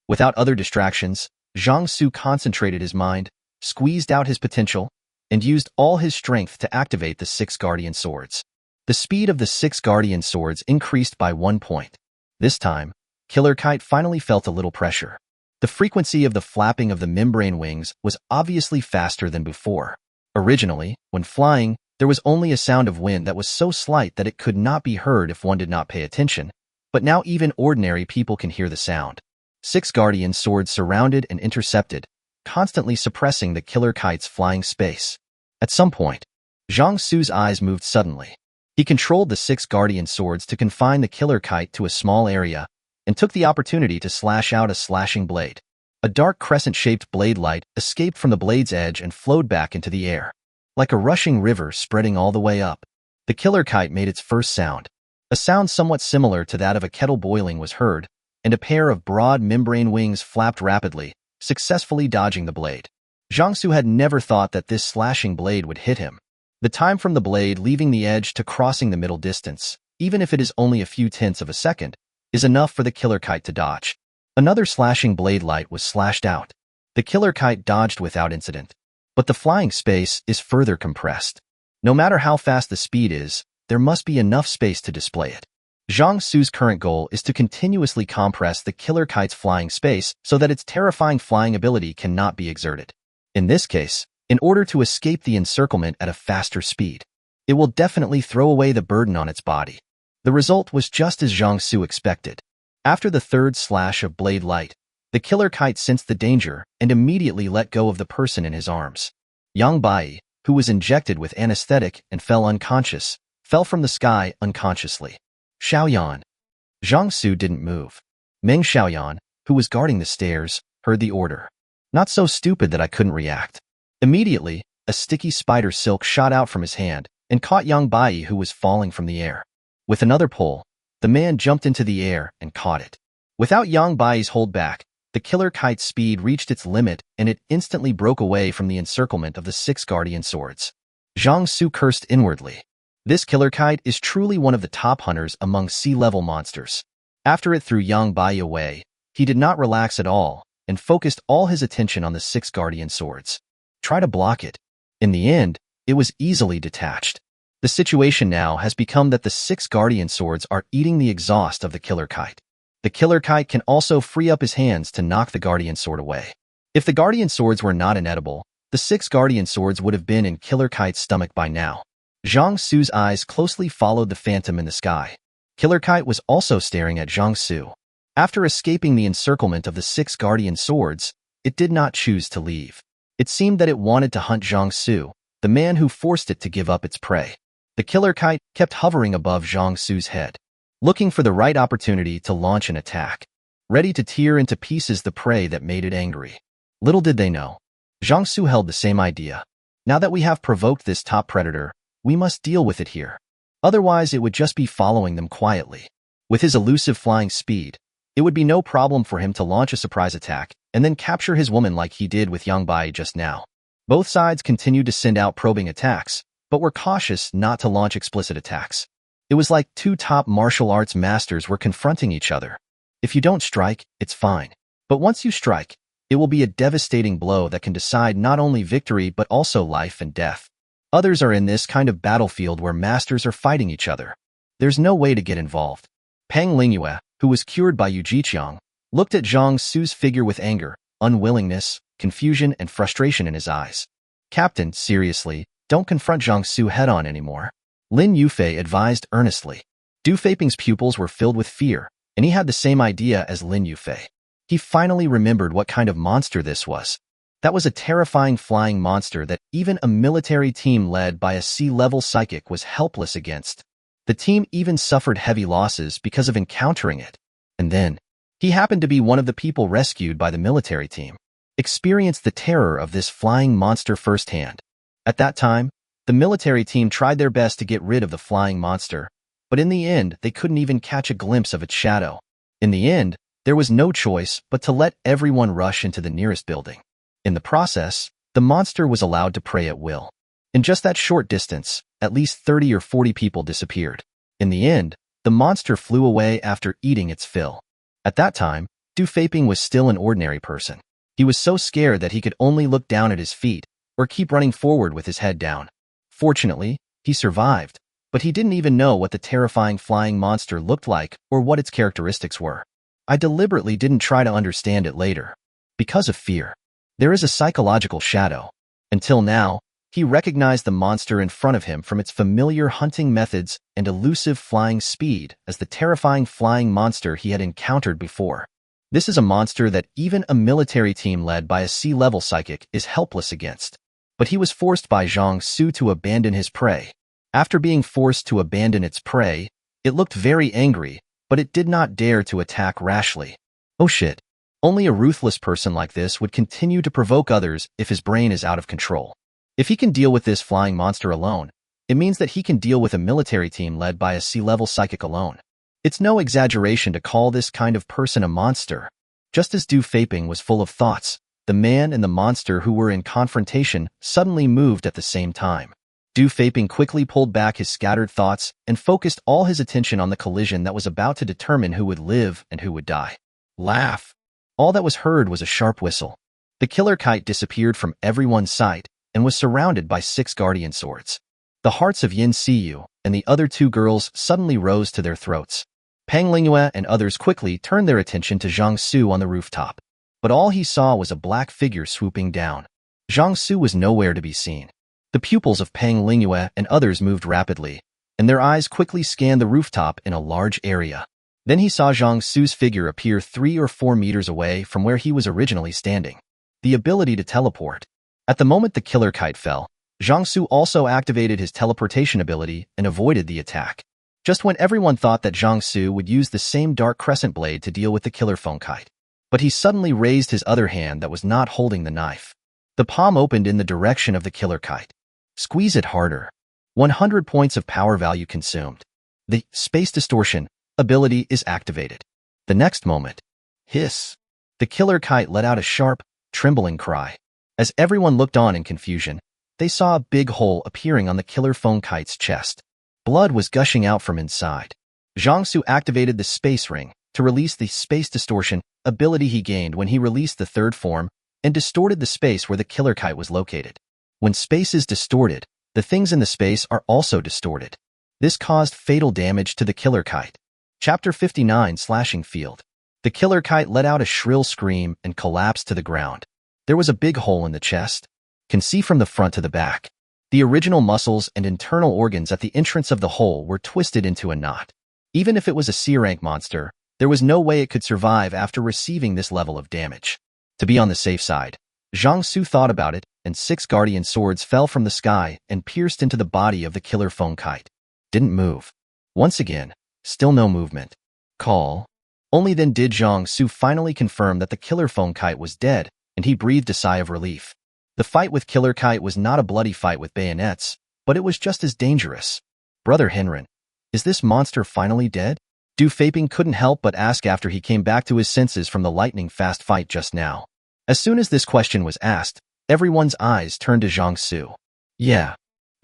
Without other distractions, Zhang Xu concentrated his mind, squeezed out his potential, and used all his strength to activate the 6 guardian swords. The speed of the 6 guardian swords increased by 1 point. This time, Killer Kite finally felt a little pressure. The frequency of the flapping of the membrane wings was obviously faster than before. Originally, when flying, there was only a sound of wind that was so slight that it could not be heard if one did not pay attention, but now even ordinary people can hear the sound. 6 guardian swords surrounded and intercepted, constantly suppressing the killer kite's flying space. At some point, Zhang Xu's eyes moved suddenly. He controlled the 6 guardian swords to confine the killer kite to a small area and took the opportunity to slash out a slashing blade. A dark crescent-shaped blade light escaped from the blade's edge and flowed back into the air. Like a rushing river spreading all the way up, the killer kite made its first sound. A sound somewhat similar to that of a kettle boiling was heard, and a pair of broad membrane wings flapped rapidly, successfully dodging the blade. Zhang Xu had never thought that this slashing blade would hit him. The time from the blade leaving the edge to crossing the middle distance, even if it is only a few tenths of a second, is enough for the killer kite to dodge. Another slashing blade light was slashed out. The killer kite dodged without incident. But the flying space is further compressed. No matter how fast the speed is, there must be enough space to display it. Zhang Xu's current goal is to continuously compress the killer kite's flying space so that its terrifying flying ability cannot be exerted. In this case, in order to escape the encirclement at a faster speed, it will definitely throw away the burden on its body. The result was just as Zhang Xu expected. After the third slash of blade light, the killer kite sensed the danger and immediately let go of the person in his arms. Yang Bai, who was injected with anesthetic and fell unconscious, fell from the sky unconsciously. Xiaoyan. Zhang Xu didn't move. Ming Xiaoyan, who was guarding the stairs, heard the order. Not so stupid that I couldn't react. Immediately, a sticky spider silk shot out from his hand and caught Yang Bai, who was falling from the air. With another pull, the man jumped into the air and caught it. Without Yang Bai's hold back, the killer kite's speed reached its limit and it instantly broke away from the encirclement of the 6 guardian swords. Zhang Xu cursed inwardly. This killer kite is truly one of the top hunters among sea-level monsters. After it threw Yang Bai away, he did not relax at all and focused all his attention on the 6 guardian swords. Try to block it. In the end, it was easily detached. The situation now has become that the 6 guardian swords are eating the exhaust of the killer kite. The killer kite can also free up his hands to knock the guardian sword away. If the guardian swords were not inedible, the 6 guardian swords would have been in killer kite's stomach by now. Zhang Xu's eyes closely followed the phantom in the sky. Killer kite was also staring at Zhang Xu. After escaping the encirclement of the 6 guardian swords, it did not choose to leave. It seemed that it wanted to hunt Zhang Xu, the man who forced it to give up its prey. The killer kite kept hovering above Zhang Xu's head, looking for the right opportunity to launch an attack, ready to tear into pieces the prey that made it angry. Little did they know, Zhang Xu held the same idea. Now that we have provoked this top predator, we must deal with it here. Otherwise, it would just be following them quietly. With his elusive flying speed, it would be no problem for him to launch a surprise attack and then capture his woman like he did with Yang Bai just now. Both sides continued to send out probing attacks, but were cautious not to launch explicit attacks. It was like 2 top martial arts masters were confronting each other. If you don't strike, it's fine. But once you strike, it will be a devastating blow that can decide not only victory but also life and death. Others are in this kind of battlefield where masters are fighting each other. There's no way to get involved. Pang Lingyue, who was cured by Yu Jiqiang, looked at Zhang Xu's figure with anger, unwillingness, confusion, and frustration in his eyes. Captain, seriously, don't confront Zhang Xu head-on anymore. Lin Yufei advised earnestly. Du Feiping's pupils were filled with fear, and he had the same idea as Lin Yufei. He finally remembered what kind of monster this was. That was a terrifying flying monster that even a military team led by a sea-level psychic was helpless against. The team even suffered heavy losses because of encountering it. And then, he happened to be one of the people rescued by the military team, experienced the terror of this flying monster firsthand. At that time, the military team tried their best to get rid of the flying monster, but in the end, they couldn't even catch a glimpse of its shadow. In the end, there was no choice but to let everyone rush into the nearest building. In the process, the monster was allowed to prey at will. In just that short distance, at least 30 or 40 people disappeared. In the end, the monster flew away after eating its fill. At that time, Du Feiping was still an ordinary person. He was so scared that he could only look down at his feet or keep running forward with his head down. Fortunately, he survived, but he didn't even know what the terrifying flying monster looked like or what its characteristics were. I deliberately didn't try to understand it later. Because of fear. There is a psychological shadow. Until now, he recognized the monster in front of him from its familiar hunting methods and elusive flying speed as the terrifying flying monster he had encountered before. This is a monster that even a military team led by a sea-level psychic is helpless against. But he was forced by Zhang Xu to abandon his prey. After being forced to abandon its prey, it looked very angry, but it did not dare to attack rashly. Oh shit. Only a ruthless person like this would continue to provoke others if his brain is out of control. If he can deal with this flying monster alone, it means that he can deal with a military team led by a sea-level psychic alone. It's no exaggeration to call this kind of person a monster. Just as Du Feiping was full of thoughts, the man and the monster who were in confrontation suddenly moved at the same time. Du Feiping quickly pulled back his scattered thoughts and focused all his attention on the collision that was about to determine who would live and who would die. Laugh. All that was heard was a sharp whistle. The killer kite disappeared from everyone's sight and was surrounded by 6 guardian swords. The hearts of Seeu and the other 2 girls suddenly rose to their throats. Pang Lingyue and others quickly turned their attention to Zhang Xu on the rooftop. But all he saw was a black figure swooping down. Zhang Xu was nowhere to be seen. The pupils of Pang Lingyue and others moved rapidly, and their eyes quickly scanned the rooftop in a large area. Then he saw Zhang Xu's figure appear 3 or 4 meters away from where he was originally standing. The ability to teleport. At the moment the killer kite fell, Zhang Xu also activated his teleportation ability and avoided the attack. Just when everyone thought that Zhang Xu would use the same dark crescent blade to deal with the killer phone kite. But he suddenly raised his other hand that was not holding the knife. The palm opened in the direction of the killer kite. Squeeze it harder. 100 points of power value consumed. The space distortion ability is activated. The next moment, hiss. The killer kite let out a sharp, trembling cry. As everyone looked on in confusion, they saw a big hole appearing on the killer phone kite's chest. Blood was gushing out from inside. Zhang Xu activated the space ring to release the space distortion ability he gained when he released the 3rd form and distorted the space where the killer kite was located. When space is distorted, the things in the space are also distorted. This caused fatal damage to the killer kite. Chapter 59 Slashing Field. The killer kite let out a shrill scream and collapsed to the ground. There was a big hole in the chest. Can see from the front to the back. The original muscles and internal organs at the entrance of the hole were twisted into a knot. Even if it was a C-rank monster, there was no way it could survive after receiving this level of damage. To be on the safe side, Zhang Xu thought about it, and 6 guardian swords fell from the sky and pierced into the body of the killer phone kite. Didn't move. Once again, still no movement. Call. Only then did Zhang Xu finally confirm that the killer phone kite was dead, and he breathed a sigh of relief. The fight with Killer Kite was not a bloody fight with bayonets, but it was just as dangerous. Brother Henren, is this monster finally dead? Du Feiping couldn't help but ask after he came back to his senses from the lightning-fast fight just now. As soon as this question was asked, everyone's eyes turned to Zhang Xu. Yeah.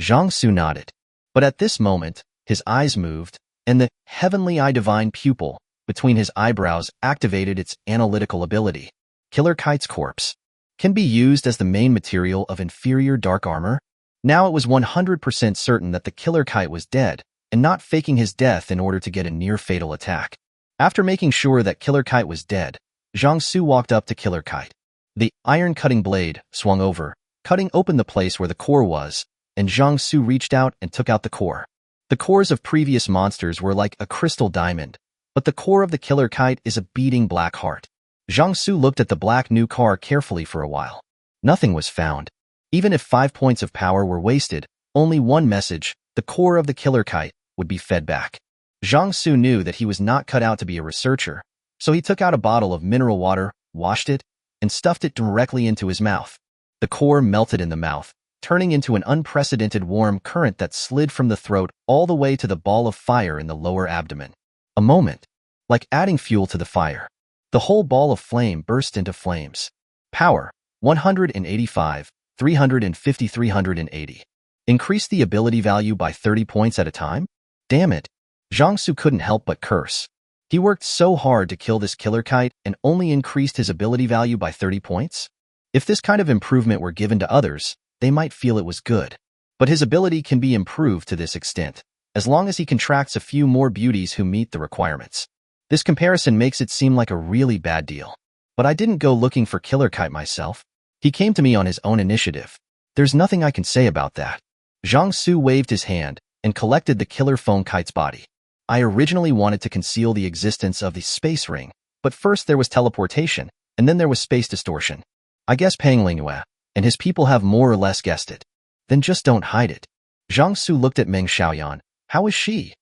Zhang Xu nodded. But at this moment, his eyes moved, and the heavenly eye divine pupil between his eyebrows activated its analytical ability. Killer Kite's corpse can be used as the main material of inferior dark armor. Now it was 100% certain that the killer kite was dead, and not faking his death in order to get a near-fatal attack. After making sure that Killer Kite was dead, Zhang Xu walked up to Killer Kite. The iron-cutting blade swung over, cutting open the place where the core was, and Zhang Xu reached out and took out the core. The cores of previous monsters were like a crystal diamond, but the core of the Killer Kite is a beating black heart. Zhang Xu looked at the black new car carefully for a while. Nothing was found. Even if 5 points of power were wasted, only one message, the core of the Killer Kite, would be fed back. Zhang Xu knew that he was not cut out to be a researcher, so he took out a bottle of mineral water, washed it, and stuffed it directly into his mouth. The core melted in the mouth, turning into an unprecedented warm current that slid from the throat all the way to the ball of fire in the lower abdomen. A moment, like adding fuel to the fire. The whole ball of flame burst into flames. Power, 185, 350, 380. Increase the ability value by 30 points at a time? Damn it. Zhang Xu couldn't help but curse. He worked so hard to kill this killer kite and only increased his ability value by 30 points? If this kind of improvement were given to others, they might feel it was good. But his ability can be improved to this extent, as long as he contracts a few more beauties who meet the requirements. This comparison makes it seem like a really bad deal. But I didn't go looking for Killer Kite myself. He came to me on his own initiative. There's nothing I can say about that. Zhang Xu waved his hand and collected the killer phone kite's body. I originally wanted to conceal the existence of the space ring, but first there was teleportation, and then there was space distortion. I guess Pang Lingyue and his people have more or less guessed it. Then just don't hide it. Zhang Xu looked at Ming Xiaoyan. How is she?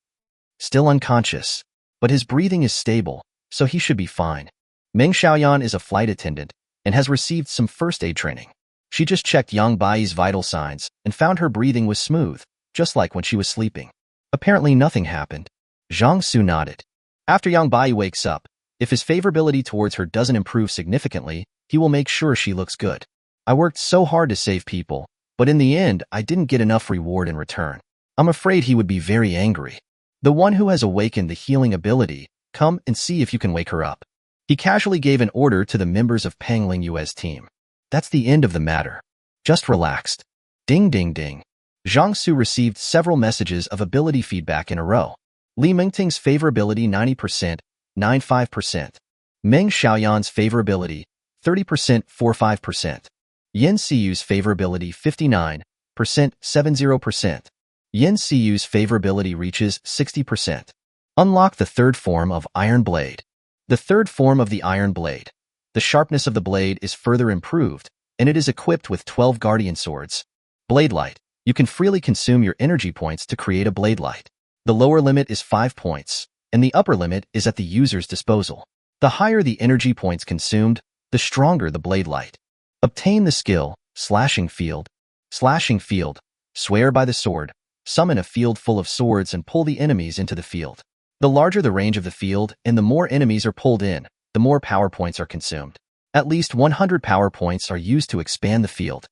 Still unconscious, but his breathing is stable, so he should be fine. Ming Xiaoyan is a flight attendant and has received some first aid training. She just checked Yang Bai's vital signs and found her breathing was smooth, just like when she was sleeping. Apparently nothing happened. Zhang Xu nodded. After Yang Bai wakes up, if his favorability towards her doesn't improve significantly, he will make sure she looks good. I worked so hard to save people, but in the end, I didn't get enough reward in return. I'm afraid he would be very angry. The one who has awakened the healing ability, come and see if you can wake her up. He casually gave an order to the members of Pang Lingyue's team. That's the end of the matter. Just relaxed. Ding ding ding. Zhang Xu received several messages of ability feedback in a row. Li Mingting's favorability 90%, 95%. Ming Xiaoyan's favorability 30%, 45%. Yin Seeu's favorability 59%, 70%. Yin Seeu's favorability reaches 60%. Unlock the third form of Iron Blade. The third form of the Iron Blade. The sharpness of the blade is further improved, and it is equipped with 12 Guardian Swords. Blade Light. You can freely consume your energy points to create a Blade Light. The lower limit is 5 points, and the upper limit is at the user's disposal. The higher the energy points consumed, the stronger the Blade Light. Obtain the skill, Slashing Field. Slashing Field. Swear by the sword. Summon a field full of swords and pull the enemies into the field. The larger the range of the field and the more enemies are pulled in, the more power points are consumed. At least 100 power points are used to expand the field.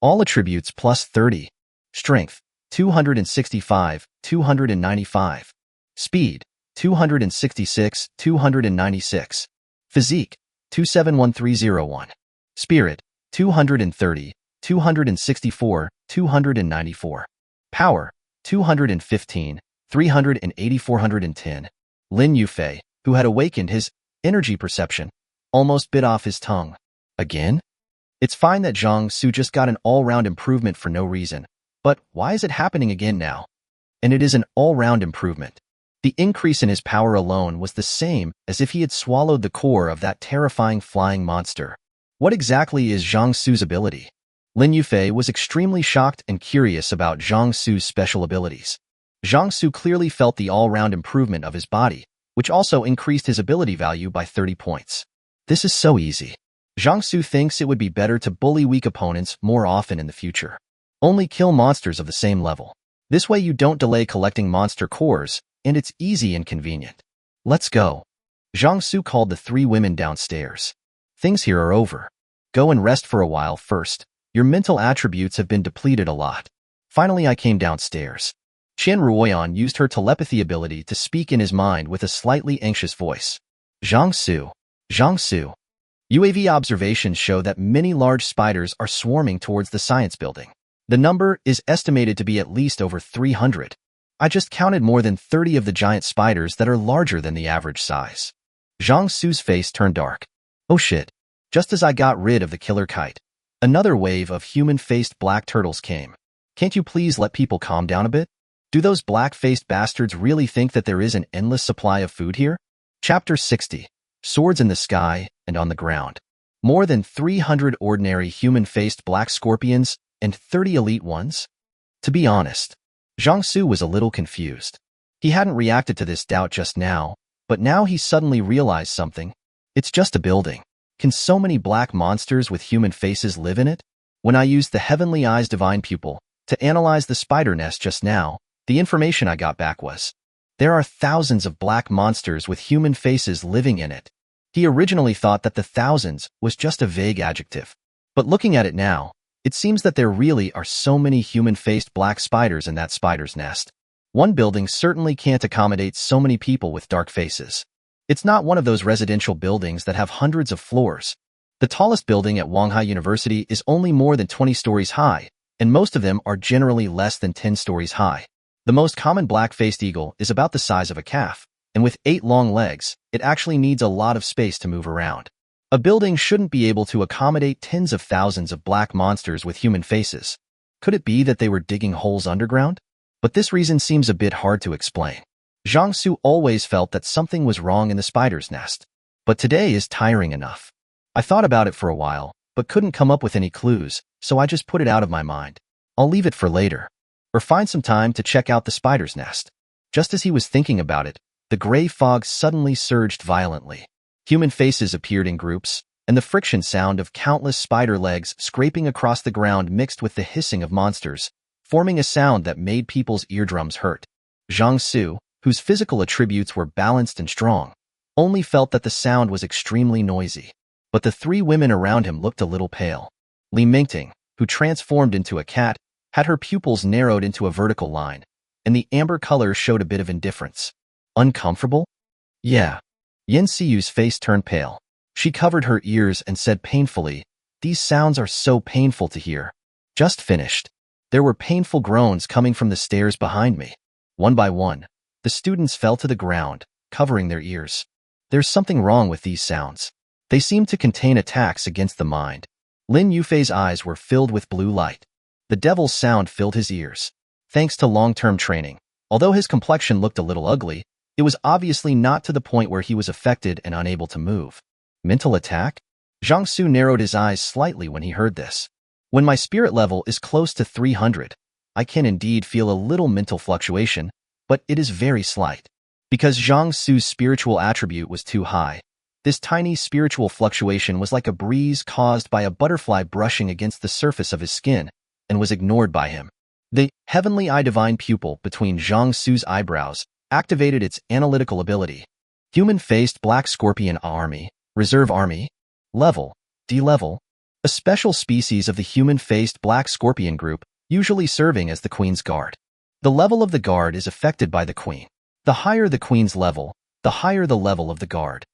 All attributes plus 30. Strength, 265, 295. Speed, 266, 296. Physique, 271301. Spirit, 230, 264, 294. Power, 215, 380, 410. Lin Yufei, who had awakened his energy perception, almost bit off his tongue. Again? It's fine that Zhang Xu just got an all-round improvement for no reason, but why is it happening again now? And it is an all-round improvement. The increase in his power alone was the same as if he had swallowed the core of that terrifying flying monster. What exactly is Zhang Xu's ability? Lin Yufei was extremely shocked and curious about Zhang Xu's special abilities. Zhang Xu clearly felt the all-round improvement of his body, which also increased his ability value by 30 points. This is so easy. Zhang Xu thinks it would be better to bully weak opponents more often in the future. Only kill monsters of the same level. This way you don't delay collecting monster cores, and it's easy and convenient. Let's go. Zhang Xu called the 3 women downstairs. Things here are over. Go and rest for a while first. Your mental attributes have been depleted a lot. Finally, I came downstairs. Qian Ruoyan used her telepathy ability to speak in his mind with a slightly anxious voice. Zhang Xu. Zhang Xu. UAV observations show that many large spiders are swarming towards the science building. The number is estimated to be at least over 300. I just counted more than 30 of the giant spiders that are larger than the average size. Zhang Xu's face turned dark. Oh shit. Just as I got rid of the killer kite, another wave of human-faced black turtles came. Can't you please let people calm down a bit? Do those black-faced bastards really think that there is an endless supply of food here? Chapter 60. Swords in the Sky and on the Ground. More than 300 ordinary human-faced black scorpions and 30 elite ones? To be honest, Zhang Xu was a little confused. He hadn't reacted to this doubt just now, but now he suddenly realized something. It's just a building. Can so many black monsters with human faces live in it? When I used the Heavenly Eyes Divine Pupil to analyze the spider nest just now, the information I got back was, there are thousands of black monsters with human faces living in it. He originally thought that the thousands was just a vague adjective. But looking at it now, it seems that there really are so many human-faced black spiders in that spider's nest. One building certainly can't accommodate so many people with dark faces. It's not one of those residential buildings that have hundreds of floors. The tallest building at Wanghai University is only more than 20 stories high, and most of them are generally less than 10 stories high. The most common black-faced eagle is about the size of a calf, and with 8 long legs, it actually needs a lot of space to move around. A building shouldn't be able to accommodate tens of thousands of black monsters with human faces. Could it be that they were digging holes underground? But this reason seems a bit hard to explain. Zhang Xu always felt that something was wrong in the spider's nest. But today is tiring enough. I thought about it for a while, but couldn't come up with any clues, so I just put it out of my mind. I'll leave it for later. Or find some time to check out the spider's nest. Just as he was thinking about it, the gray fog suddenly surged violently. Human faces appeared in groups, and the friction sound of countless spider legs scraping across the ground mixed with the hissing of monsters, forming a sound that made people's eardrums hurt. Zhang Xu, whose physical attributes were balanced and strong, only felt that the sound was extremely noisy. But the 3 women around him looked a little pale. Li Mingting, who transformed into a cat, had her pupils narrowed into a vertical line, and the amber color showed a bit of indifference. Uncomfortable? Yeah. Yin Seeu's face turned pale. She covered her ears and said painfully, "These sounds are so painful to hear." Just finished. There were painful groans coming from the stairs behind me. One by one, the students fell to the ground, covering their ears. There's something wrong with these sounds. They seem to contain attacks against the mind. Lin Yufei's eyes were filled with blue light. The devil's sound filled his ears. Thanks to long-term training, although his complexion looked a little ugly, it was obviously not to the point where he was affected and unable to move. Mental attack? Zhang Xu narrowed his eyes slightly when he heard this. When my spirit level is close to 300, I can indeed feel a little mental fluctuation, but it is very slight. Because Zhang Xu's spiritual attribute was too high, this tiny spiritual fluctuation was like a breeze caused by a butterfly brushing against the surface of his skin, and was ignored by him. The Heavenly Eye Divine Pupil between Zhang Xu's eyebrows activated its analytical ability. Human-faced Black Scorpion Army, Reserve Army, Level, D-Level, a special species of the human-faced Black Scorpion group, usually serving as the Queen's Guard. The level of the Guard is affected by the Queen. The higher the Queen's level, the higher the level of the Guard.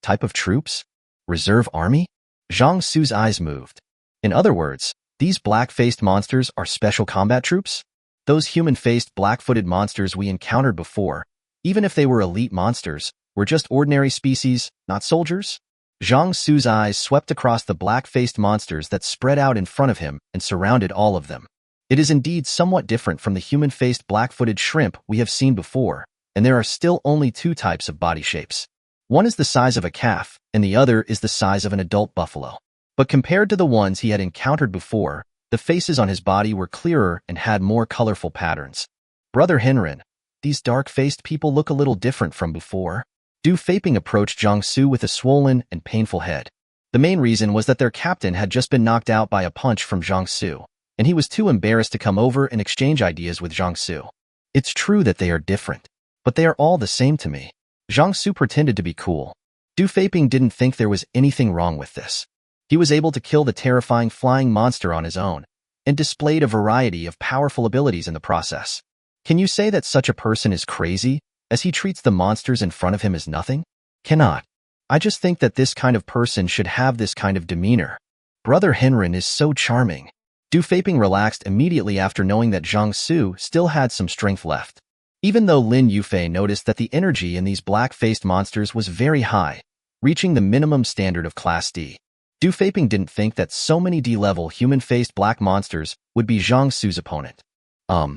Type of troops? Reserve Army? Zhang Xu's eyes moved. In other words, these black-faced monsters are special combat troops? Those human-faced black-footed monsters we encountered before, even if they were elite monsters, were just ordinary species, not soldiers? Zhang Xu's eyes swept across the black-faced monsters that spread out in front of him and surrounded all of them. It is indeed somewhat different from the human-faced black-footed shrimp we have seen before, and there are still only 2 types of body shapes. One is the size of a calf, and the other is the size of an adult buffalo. But compared to the ones he had encountered before, the faces on his body were clearer and had more colorful patterns. Brother Henrin, these dark-faced people look a little different from before. Du Feiping approached Zhang Xu with a swollen and painful head. The main reason was that their captain had just been knocked out by a punch from Zhang Xu, and he was too embarrassed to come over and exchange ideas with Zhang Xu. It's true that they are different, but they are all the same to me. Zhang Xu pretended to be cool. Du Feiping didn't think there was anything wrong with this. He was able to kill the terrifying flying monster on his own, and displayed a variety of powerful abilities in the process. Can you say that such a person is crazy, as he treats the monsters in front of him as nothing? Cannot. I just think that this kind of person should have this kind of demeanor. Brother Henrin is so charming. Doomsday relaxed immediately after knowing that Zhang Xu still had some strength left. Even though Lin Yufei noticed that the energy in these black-faced monsters was very high, reaching the minimum standard of Class D. Doomsday didn't think that so many D-level human-faced black monsters would be Zhang Xu's opponent. Zhang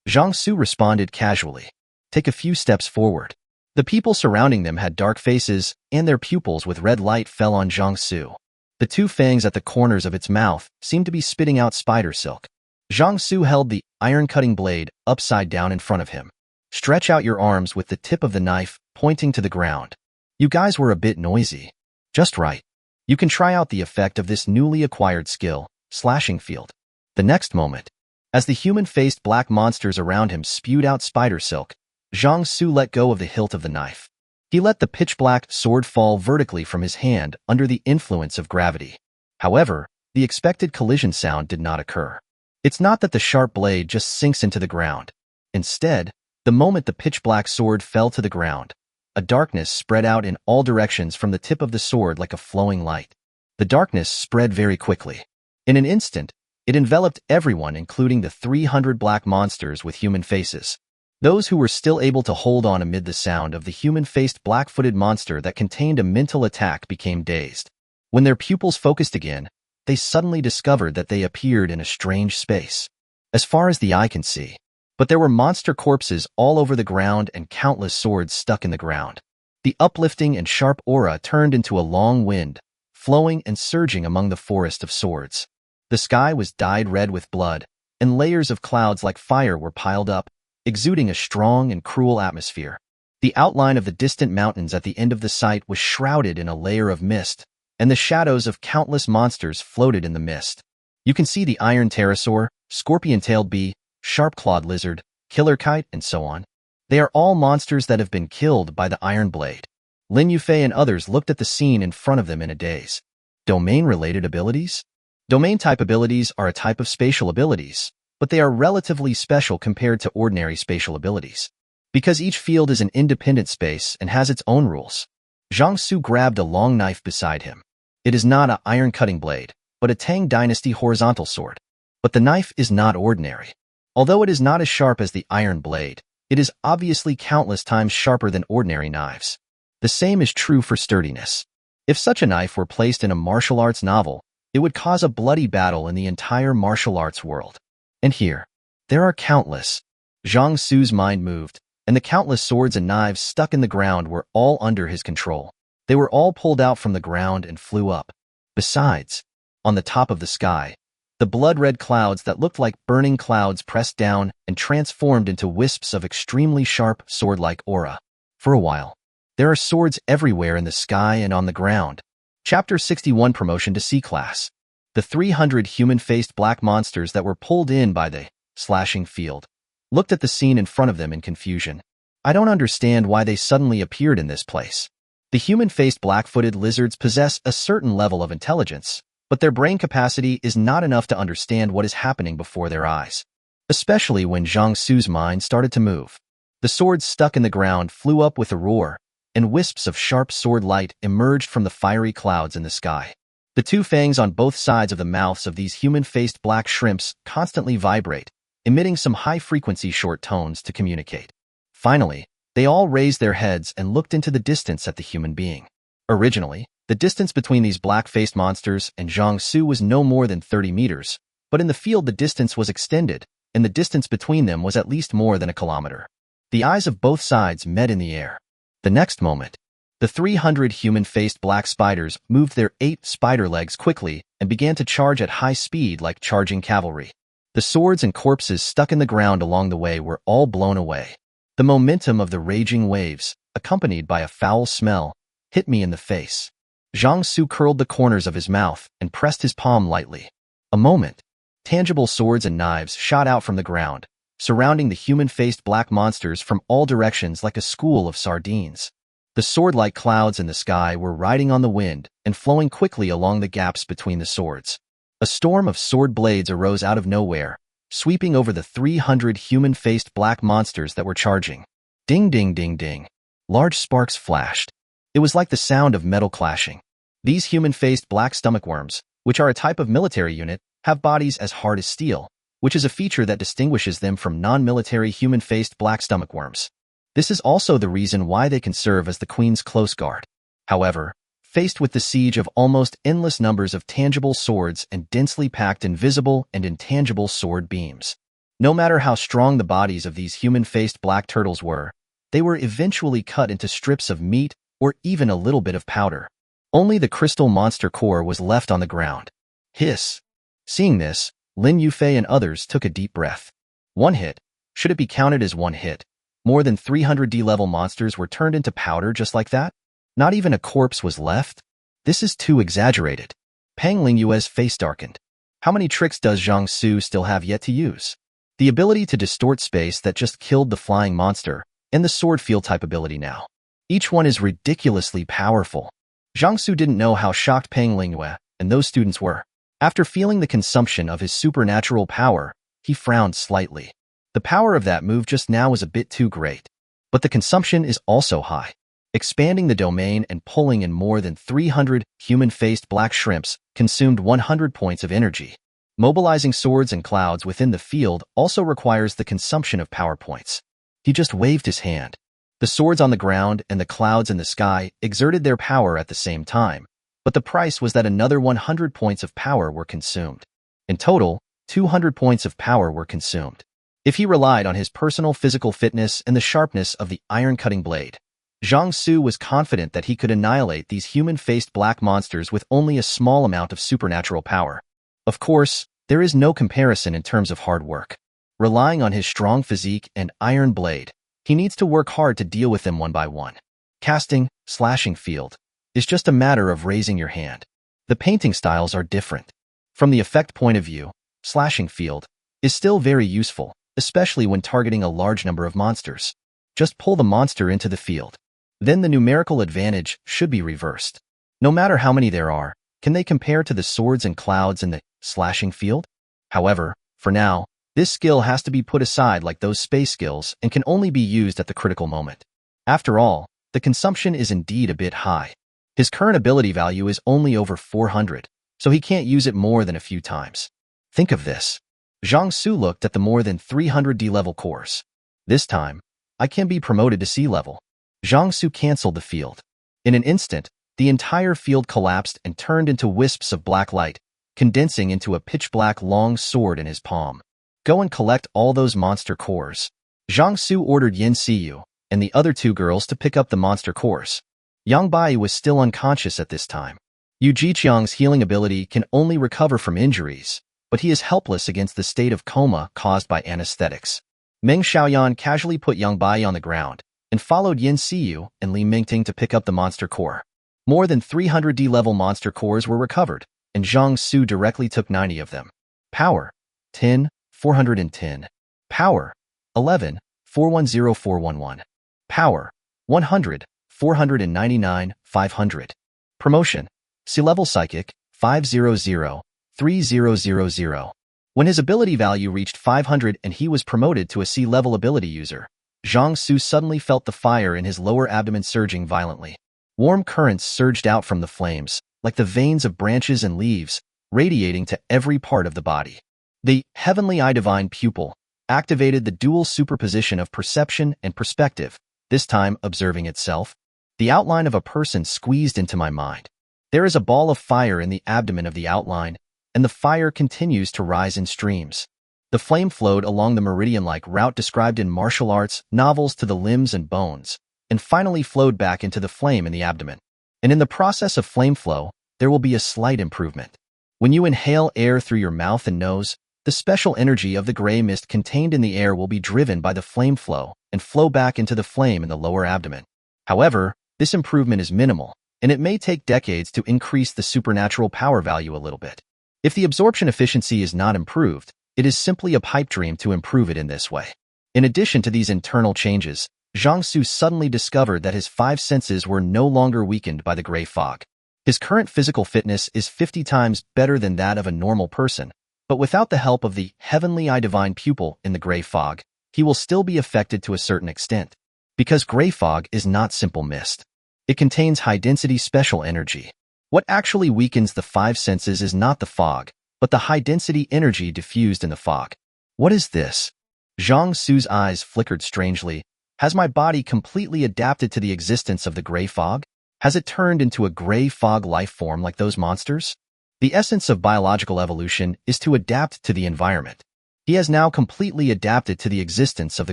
Xu responded casually. Take a few steps forward. The people surrounding them had dark faces, and their pupils with red light fell on Zhang Xu. The two fangs at the corners of its mouth seemed to be spitting out spider silk. Zhang Xu held the iron-cutting blade upside down in front of him. Stretch out your arms with the tip of the knife pointing to the ground. You guys were a bit noisy. Just right. You can try out the effect of this newly acquired skill, Slashing Field. The next moment, as the human-faced black monsters around him spewed out spider silk, Zhang Xu let go of the hilt of the knife. He let the pitch-black sword fall vertically from his hand under the influence of gravity. However, the expected collision sound did not occur. It's not that the sharp blade just sinks into the ground. Instead, the moment the pitch-black sword fell to the ground, a darkness spread out in all directions from the tip of the sword like a flowing light. The darkness spread very quickly. In an instant, it enveloped everyone, including the 300 black monsters with human faces. Those who were still able to hold on amid the sound of the human-faced black-footed monster that contained a mental attack became dazed. When their pupils focused again, they suddenly discovered that they appeared in a strange space, as far as the eye can see. But there were monster corpses all over the ground and countless swords stuck in the ground. The uplifting and sharp aura turned into a long wind, flowing and surging among the forest of swords. The sky was dyed red with blood, and layers of clouds like fire were piled up, exuding a strong and cruel atmosphere. The outline of the distant mountains at the end of the sight was shrouded in a layer of mist, and the shadows of countless monsters floated in the mist. You can see the iron pterosaur, scorpion-tailed bee, sharp-clawed lizard, killer kite, and so on. They are all monsters that have been killed by the iron blade. Lin Yufei and others looked at the scene in front of them in a daze. Domain-related abilities? Domain-type abilities are a type of spatial abilities, but they are relatively special compared to ordinary spatial abilities, because each field is an independent space and has its own rules. Zhang Xu grabbed a long knife beside him. It is not an iron-cutting blade, but a Tang Dynasty horizontal sword. But the knife is not ordinary. Although it is not as sharp as the iron blade, it is obviously countless times sharper than ordinary knives. The same is true for sturdiness. If such a knife were placed in a martial arts novel, it would cause a bloody battle in the entire martial arts world. And here, there are countless. Zhang Xu's mind moved, and the countless swords and knives stuck in the ground were all under his control. They were all pulled out from the ground and flew up. Besides, on the top of the sky, the blood-red clouds that looked like burning clouds pressed down and transformed into wisps of extremely sharp, sword-like aura. For a while, there are swords everywhere in the sky and on the ground. Chapter 61 Promotion to C-Class. The 300 human-faced black monsters that were pulled in by the slashing field looked at the scene in front of them in confusion. I don't understand why they suddenly appeared in this place. The human-faced black-footed lizards possess a certain level of intelligence, but their brain capacity is not enough to understand what is happening before their eyes, especially when Zhang Xu's mind started to move. The swords stuck in the ground flew up with a roar, and wisps of sharp sword light emerged from the fiery clouds in the sky. The two fangs on both sides of the mouths of these human-faced black shrimps constantly vibrate, emitting some high-frequency short tones to communicate. Finally, they all raised their heads and looked into the distance at the human being. Originally, the distance between these black-faced monsters and Zhang Xu was no more than 30 meters, but in the field the distance was extended, and the distance between them was at least more than a kilometer. The eyes of both sides met in the air. The next moment, the 300 human-faced black spiders moved their 8 spider legs quickly and began to charge at high speed like charging cavalry. The swords and corpses stuck in the ground along the way were all blown away. The momentum of the raging waves, accompanied by a foul smell, hit me in the face. Zhang Xu curled the corners of his mouth and pressed his palm lightly. A moment, tangible swords and knives shot out from the ground, surrounding the human-faced black monsters from all directions like a school of sardines. The sword-like clouds in the sky were riding on the wind and flowing quickly along the gaps between the swords. A storm of sword blades arose out of nowhere, sweeping over the 300 human-faced black monsters that were charging. Ding, ding, ding, ding. Large sparks flashed. It was like the sound of metal clashing. These human-faced black stomach worms, which are a type of military unit, have bodies as hard as steel, which is a feature that distinguishes them from non-military human-faced black stomach worms. This is also the reason why they can serve as the Queen's close guard. However, faced with the siege of almost endless numbers of tangible swords and densely packed invisible and intangible sword beams, no matter how strong the bodies of these human-faced black turtles were, they were eventually cut into strips of meat or even a little bit of powder. Only the crystal monster core was left on the ground. Hiss. Seeing this, Lin Yufei and others took a deep breath. One hit. Should it be counted as one hit? More than 300 D-level monsters were turned into powder just like that? Not even a corpse was left? This is too exaggerated. Pang Lingyue's face darkened. How many tricks does Zhang Xu still have yet to use? The ability to distort space that just killed the flying monster, and the sword field type ability now. Each one is ridiculously powerful. Zhang Xu didn't know how shocked Pang Lingyue and those students were. After feeling the consumption of his supernatural power, he frowned slightly. The power of that move just now was a bit too great. But the consumption is also high. Expanding the domain and pulling in more than 300 human-faced black shrimps consumed 100 points of energy. Mobilizing swords and clouds within the field also requires the consumption of power points. He just waved his hand. The swords on the ground and the clouds in the sky exerted their power at the same time, but the price was that another 100 points of power were consumed. In total, 200 points of power were consumed. If he relied on his personal physical fitness and the sharpness of the iron-cutting blade, Zhang Xu was confident that he could annihilate these human-faced black monsters with only a small amount of supernatural power. Of course, there is no comparison in terms of hard work. Relying on his strong physique and iron blade, he needs to work hard to deal with them one by one. Casting, slashing field, is just a matter of raising your hand. The painting styles are different. From the effect point of view, slashing field is still very useful, especially when targeting a large number of monsters. Just pull the monster into the field. Then the numerical advantage should be reversed. No matter how many there are, can they compare to the swords and clouds in the slashing field? However, for now, this skill has to be put aside like those space skills and can only be used at the critical moment. After all, the consumption is indeed a bit high. His current ability value is only over 400, so he can't use it more than a few times. Think of this. Zhang Xu looked at the more than 300 D-level cores. This time, I can be promoted to C-level. Zhang Xu canceled the field. In an instant, the entire field collapsed and turned into wisps of black light, condensing into a pitch-black long sword in his palm. Go and collect all those monster cores. Zhang Xu ordered Yin Seeu and the other two girls to pick up the monster cores. Yang Bai was still unconscious at this time. Yu Jiqiang's healing ability can only recover from injuries, but he is helpless against the state of coma caused by anesthetics. Ming Xiaoyan casually put Yang Bai on the ground and followed Yin Seeu and Li Mingting to pick up the monster core. More than 300 D-level monster cores were recovered, and Zhang Xu directly took 90 of them. Power: 10, 410. Power: 11, 410411. Power: 100, 499, 500. Promotion: C-level Psychic, 500, 3000. When his ability value reached 500 and he was promoted to a C-level ability user, Zhang Xu suddenly felt the fire in his lower abdomen surging violently. Warm currents surged out from the flames, like the veins of branches and leaves, radiating to every part of the body. The Heavenly Eye Divine Pupil activated the dual superposition of perception and perspective, this time observing itself. The outline of a person squeezed into my mind. There is a ball of fire in the abdomen of the outline, and the fire continues to rise in streams. The flame flowed along the meridian-like route described in martial arts novels to the limbs and bones, and finally flowed back into the flame in the abdomen. And in the process of flame flow, there will be a slight improvement. When you inhale air through your mouth and nose, the special energy of the gray mist contained in the air will be driven by the flame flow and flow back into the flame in the lower abdomen. However, this improvement is minimal, and it may take decades to increase the supernatural power value a little bit. If the absorption efficiency is not improved, it is simply a pipe dream to improve it in this way. In addition to these internal changes, Zhang Xu suddenly discovered that his 5 senses were no longer weakened by the gray fog. His current physical fitness is 50 times better than that of a normal person, but without the help of the Heavenly Eye Divine Pupil in the gray fog, he will still be affected to a certain extent. Because gray fog is not simple mist. It contains high-density special energy. What actually weakens the 5 senses is not the fog, but the high-density energy diffused in the fog. What is this? Zhang Xu's eyes flickered strangely. Has my body completely adapted to the existence of the gray fog? Has it turned into a gray fog life form like those monsters? The essence of biological evolution is to adapt to the environment. He has now completely adapted to the existence of the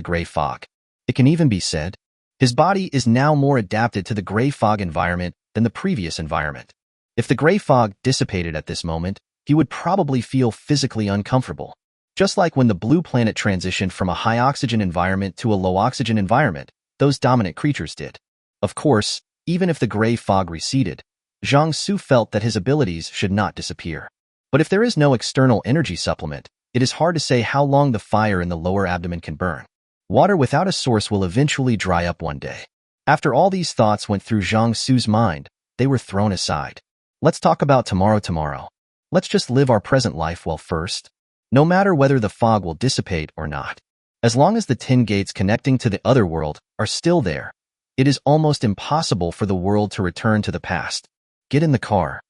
gray fog. It can even be said, his body is now more adapted to the gray fog environment than the previous environment. If the gray fog dissipated at this moment, he would probably feel physically uncomfortable. Just like when the blue planet transitioned from a high-oxygen environment to a low-oxygen environment, those dominant creatures did. Of course, even if the gray fog receded, Zhang Xu felt that his abilities should not disappear. But if there is no external energy supplement, it is hard to say how long the fire in the lower abdomen can burn. Water without a source will eventually dry up one day. After all these thoughts went through Zhang Xu's mind, they were thrown aside. Let's talk about tomorrow. Let's just live our present life well first. No matter whether the fog will dissipate or not. As long as the 10 gates connecting to the other world are still there, it is almost impossible for the world to return to the past. Get in the car.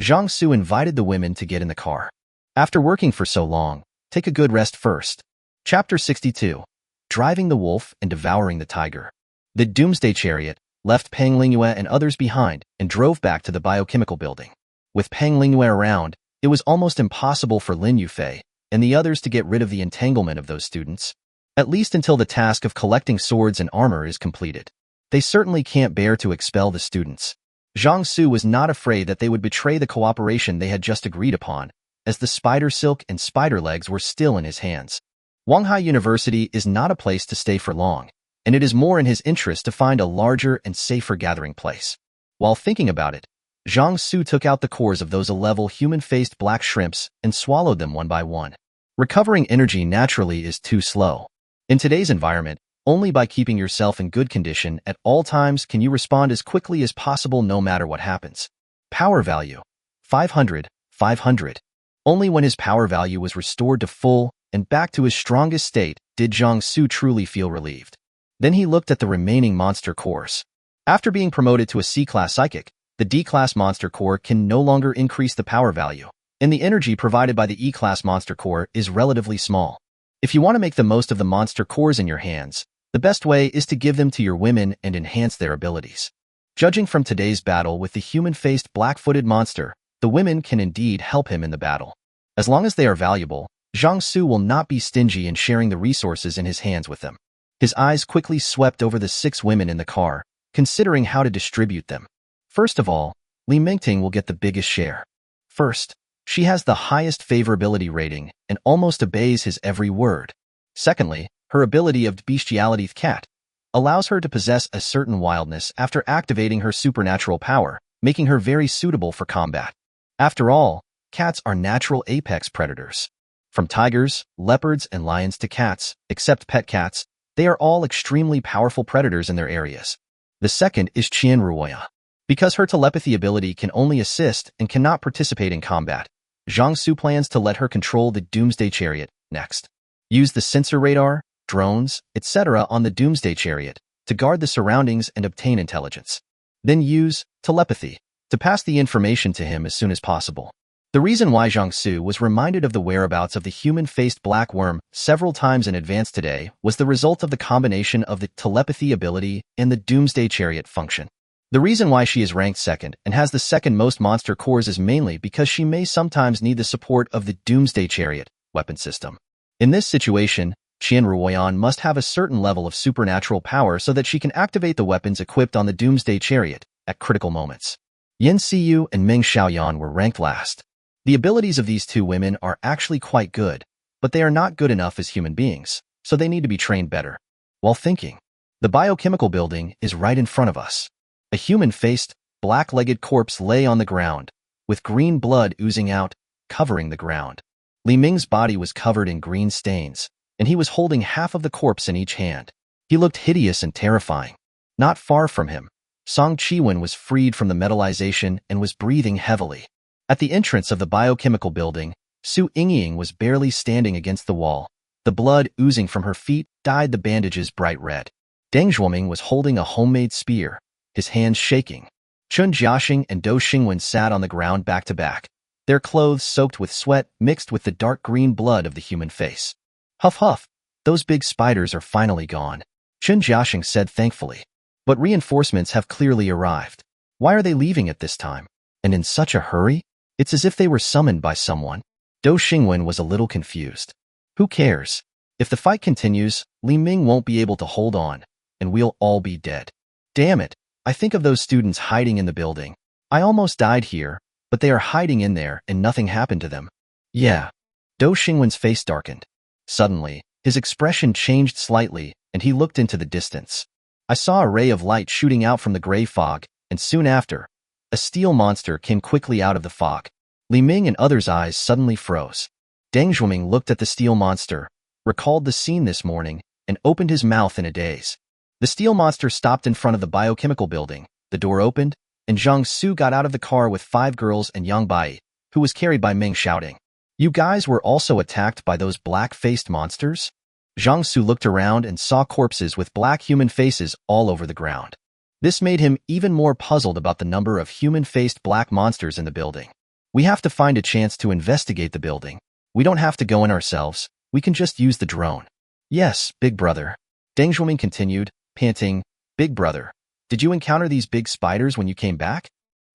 Zhang Xu invited the women to get in the car. After working for so long, take a good rest first. Chapter 62. Driving the wolf and devouring the tiger. The Doomsday Chariot left Peng Lingyue and others behind and drove back to the biochemical building. With Peng Lingyue around, it was almost impossible for Lin Yufei and the others to get rid of the entanglement of those students, at least until the task of collecting swords and armor is completed. They certainly can't bear to expel the students. Zhang Xu was not afraid that they would betray the cooperation they had just agreed upon, as the spider silk and spider legs were still in his hands. Wanghai University is not a place to stay for long, and it is more in his interest to find a larger and safer gathering place. While thinking about it, Zhang Xu took out the cores of those 11 human-faced black shrimps and swallowed them one by one. Recovering energy naturally is too slow. In today's environment, only by keeping yourself in good condition at all times can you respond as quickly as possible no matter what happens. Power value. 500. Only when his power value was restored to full and back to his strongest state did Zhang Xu truly feel relieved. Then he looked at the remaining monster cores. After being promoted to a C-class psychic, the D-class monster core can no longer increase the power value, and the energy provided by the E-class monster core is relatively small. If you want to make the most of the monster cores in your hands, the best way is to give them to your women and enhance their abilities. Judging from today's battle with the human-faced black-footed monster, the women can indeed help him in the battle. As long as they are valuable, Zhang Xu will not be stingy in sharing the resources in his hands with them. His eyes quickly swept over the 6 women in the car, considering how to distribute them. First of all, Li Mingting will get the biggest share. First, she has the highest favorability rating and almost obeys his every word. Secondly, her ability of bestiality cat allows her to possess a certain wildness after activating her supernatural power, making her very suitable for combat. After all, cats are natural apex predators. From tigers, leopards, and lions to cats, except pet cats, they are all extremely powerful predators in their areas. The second is Qian Ruoya. Because her telepathy ability can only assist and cannot participate in combat, Zhang Xu plans to let her control the Doomsday Chariot next. Use the sensor radar, drones, etc. on the Doomsday Chariot to guard the surroundings and obtain intelligence. Then use telepathy to pass the information to him as soon as possible. The reason why Zhang Xu was reminded of the whereabouts of the human-faced black worm several times in advance today was the result of the combination of the telepathy ability and the Doomsday Chariot function. The reason why she is ranked second and has the second most monster cores is mainly because she may sometimes need the support of the Doomsday Chariot weapon system. In this situation, Qian Ruoyan must have a certain level of supernatural power so that she can activate the weapons equipped on the Doomsday Chariot at critical moments. Seeu and Ming Xiaoyan were ranked last. The abilities of these 2 women are actually quite good, but they are not good enough as human beings, so they need to be trained better. While thinking, the biochemical building is right in front of us. A human-faced, black-legged corpse lay on the ground, with green blood oozing out, covering the ground. Li Ming's body was covered in green stains, and he was holding half of the corpse in each hand. He looked hideous and terrifying. Not far from him, Song Chiwen was freed from the metallization and was breathing heavily. At the entrance of the biochemical building, Su Yingying was barely standing against the wall. The blood oozing from her feet dyed the bandages bright red. Deng Zhuoming was holding a homemade spear, his hands shaking. Chun Jiaxing and Dou Xingwen sat on the ground back to back. their clothes soaked with sweat mixed with the dark green blood of the human face. Huff huff, those big spiders are finally gone, Chen Jiaxing said thankfully. But reinforcements have clearly arrived. Why are they leaving at this time? And in such a hurry? It's as if they were summoned by someone. Dou Xingwen was a little confused. Who cares? If the fight continues, Li Ming won't be able to hold on, and we'll all be dead. Damn it, I think of those students hiding in the building. I almost died here, but they are hiding in there and nothing happened to them. Yeah. Dou Xingwen's face darkened. Suddenly, his expression changed slightly, and he looked into the distance. I saw a ray of light shooting out from the gray fog, and soon after, a steel monster came quickly out of the fog. Li Ming and others' eyes suddenly froze. Deng Zhuoming looked at the steel monster, recalled the scene this morning, and opened his mouth in a daze. The steel monster stopped in front of the biochemical building, the door opened, and Zhang Xu got out of the car with 5 girls and Yang Bai, who was carried by Ming shouting, "You guys were also attacked by those black-faced monsters?" Zhang Xu looked around and saw corpses with black human faces all over the ground. This made him even more puzzled about the number of human-faced black monsters in the building. We have to find a chance to investigate the building. We don't have to go in ourselves. We can just use the drone. Yes, big brother. Deng Zhuoming continued, panting, "Big brother, did you encounter these big spiders when you came back?"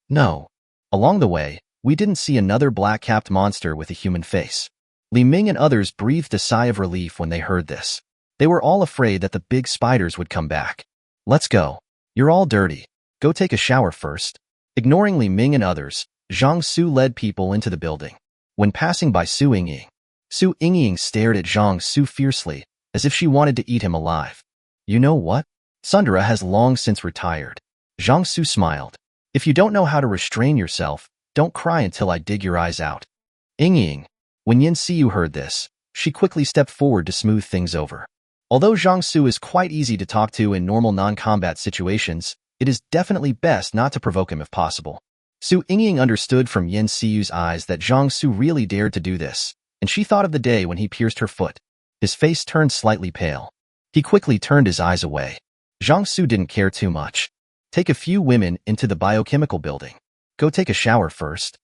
No. Along the way, we didn't see another black-capped monster with a human face. Li Ming and others breathed a sigh of relief when they heard this. They were all afraid that the big spiders would come back. Let's go. You're all dirty. Go take a shower first. Ignoring Li Ming and others, Zhang Xu led people into the building. When passing by Su Yingying, Su Yingying stared at Zhang Xu fiercely, as if she wanted to eat him alive. You know what? Sundara has long since retired. Zhang Xu smiled. If you don't know how to restrain yourself, don't cry until I dig your eyes out. Yingying. When Yin Seeu heard this, she quickly stepped forward to smooth things over. Although Zhang Xu is quite easy to talk to in normal non-combat situations, it is definitely best not to provoke him if possible. Su Yingying understood from Yin Seeu's eyes that Zhang Xu really dared to do this, and she thought of the day when he pierced her foot. His face turned slightly pale. He quickly turned his eyes away. Zhang Xu didn't care too much. Take a few women into the biochemical building. Go take a shower first.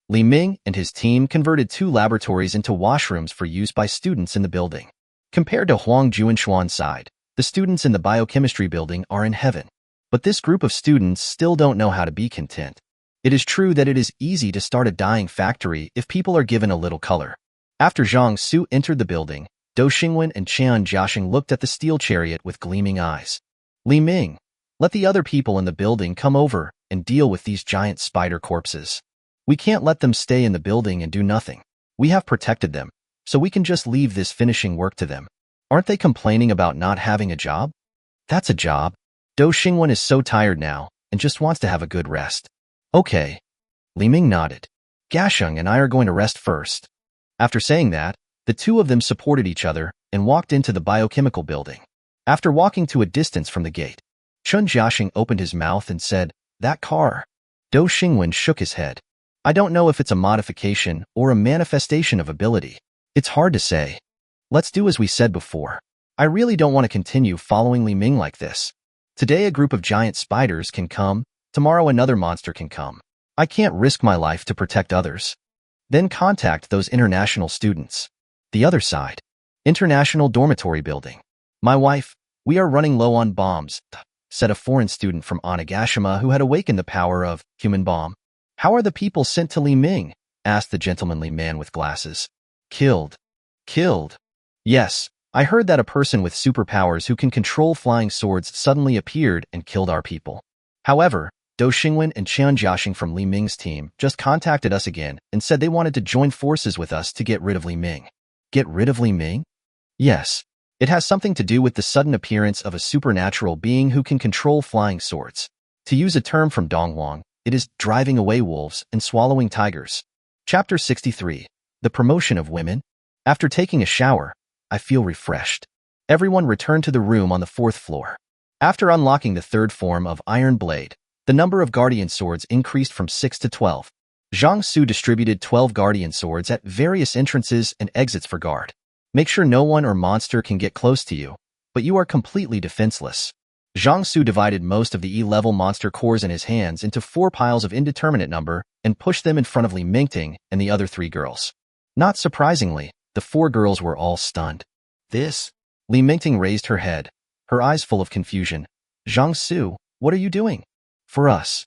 Li Ming and his team converted 2 laboratories into washrooms for use by students in the building. Compared to Huang Juanshuan's side, the students in the biochemistry building are in heaven. But this group of students still don't know how to be content. It is true that it is easy to start a dyeing factory if people are given a little color. After Zhang Xu entered the building, Dou Xingwen and Chen Jiaxing looked at the steel chariot with gleaming eyes. Li Ming, let the other people in the building come over and deal with these giant spider corpses. We can't let them stay in the building and do nothing. We have protected them, so we can just leave this finishing work to them. Aren't they complaining about not having a job? That's a job. Dou Xingwen is so tired now and just wants to have a good rest. Okay. Li Ming nodded. Gasheng and I are going to rest first. After saying that, the two of them supported each other and walked into the biochemical building. After walking to a distance from the gate, Chen Jiaxing opened his mouth and said, "That car." Dou Xingwen shook his head. I don't know if it's a modification or a manifestation of ability. It's hard to say. Let's do as we said before. I really don't want to continue following Li Ming like this. Today a group of giant spiders can come, tomorrow another monster can come. I can't risk my life to protect others. Then contact those international students. The other side. International dormitory building. My wife, we are running low on bombs, said a foreign student from Onigashima who had awakened the power of human bomb. How are the people sent to Li Ming? Asked the gentlemanly man with glasses. Killed. Killed. Yes, I heard that a person with superpowers who can control flying swords suddenly appeared and killed our people. However, Dou Xingwen and Chen Jiaxing from Li Ming's team just contacted us again and said they wanted to join forces with us to get rid of Li Ming. Get rid of Li Ming? Yes. It has something to do with the sudden appearance of a supernatural being who can control flying swords. To use a term from Dongwang, it is driving away wolves and swallowing tigers. Chapter 63. The Promotion of Women. After taking a shower, I feel refreshed. Everyone returned to the room on the 4th floor. After unlocking the 3rd form of Iron Blade, the number of Guardian Swords increased from 6 to 12. Zhang Xu distributed 12 Guardian Swords at various entrances and exits for guard. Make sure no one or monster can get close to you, but you are completely defenseless. Zhang Xu divided most of the E-level monster cores in his hands into 4 piles of indeterminate number and pushed them in front of Li Mingting and the other 3 girls. Not surprisingly, the 4 girls were all stunned. This? Li Mingting raised her head, her eyes full of confusion. Zhang Xu, what are you doing? For us.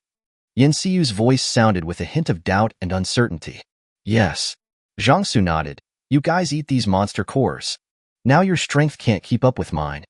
Seeu's voice sounded with a hint of doubt and uncertainty. Yes. Zhang Xu nodded. You guys eat these monster cores. Now your strength can't keep up with mine.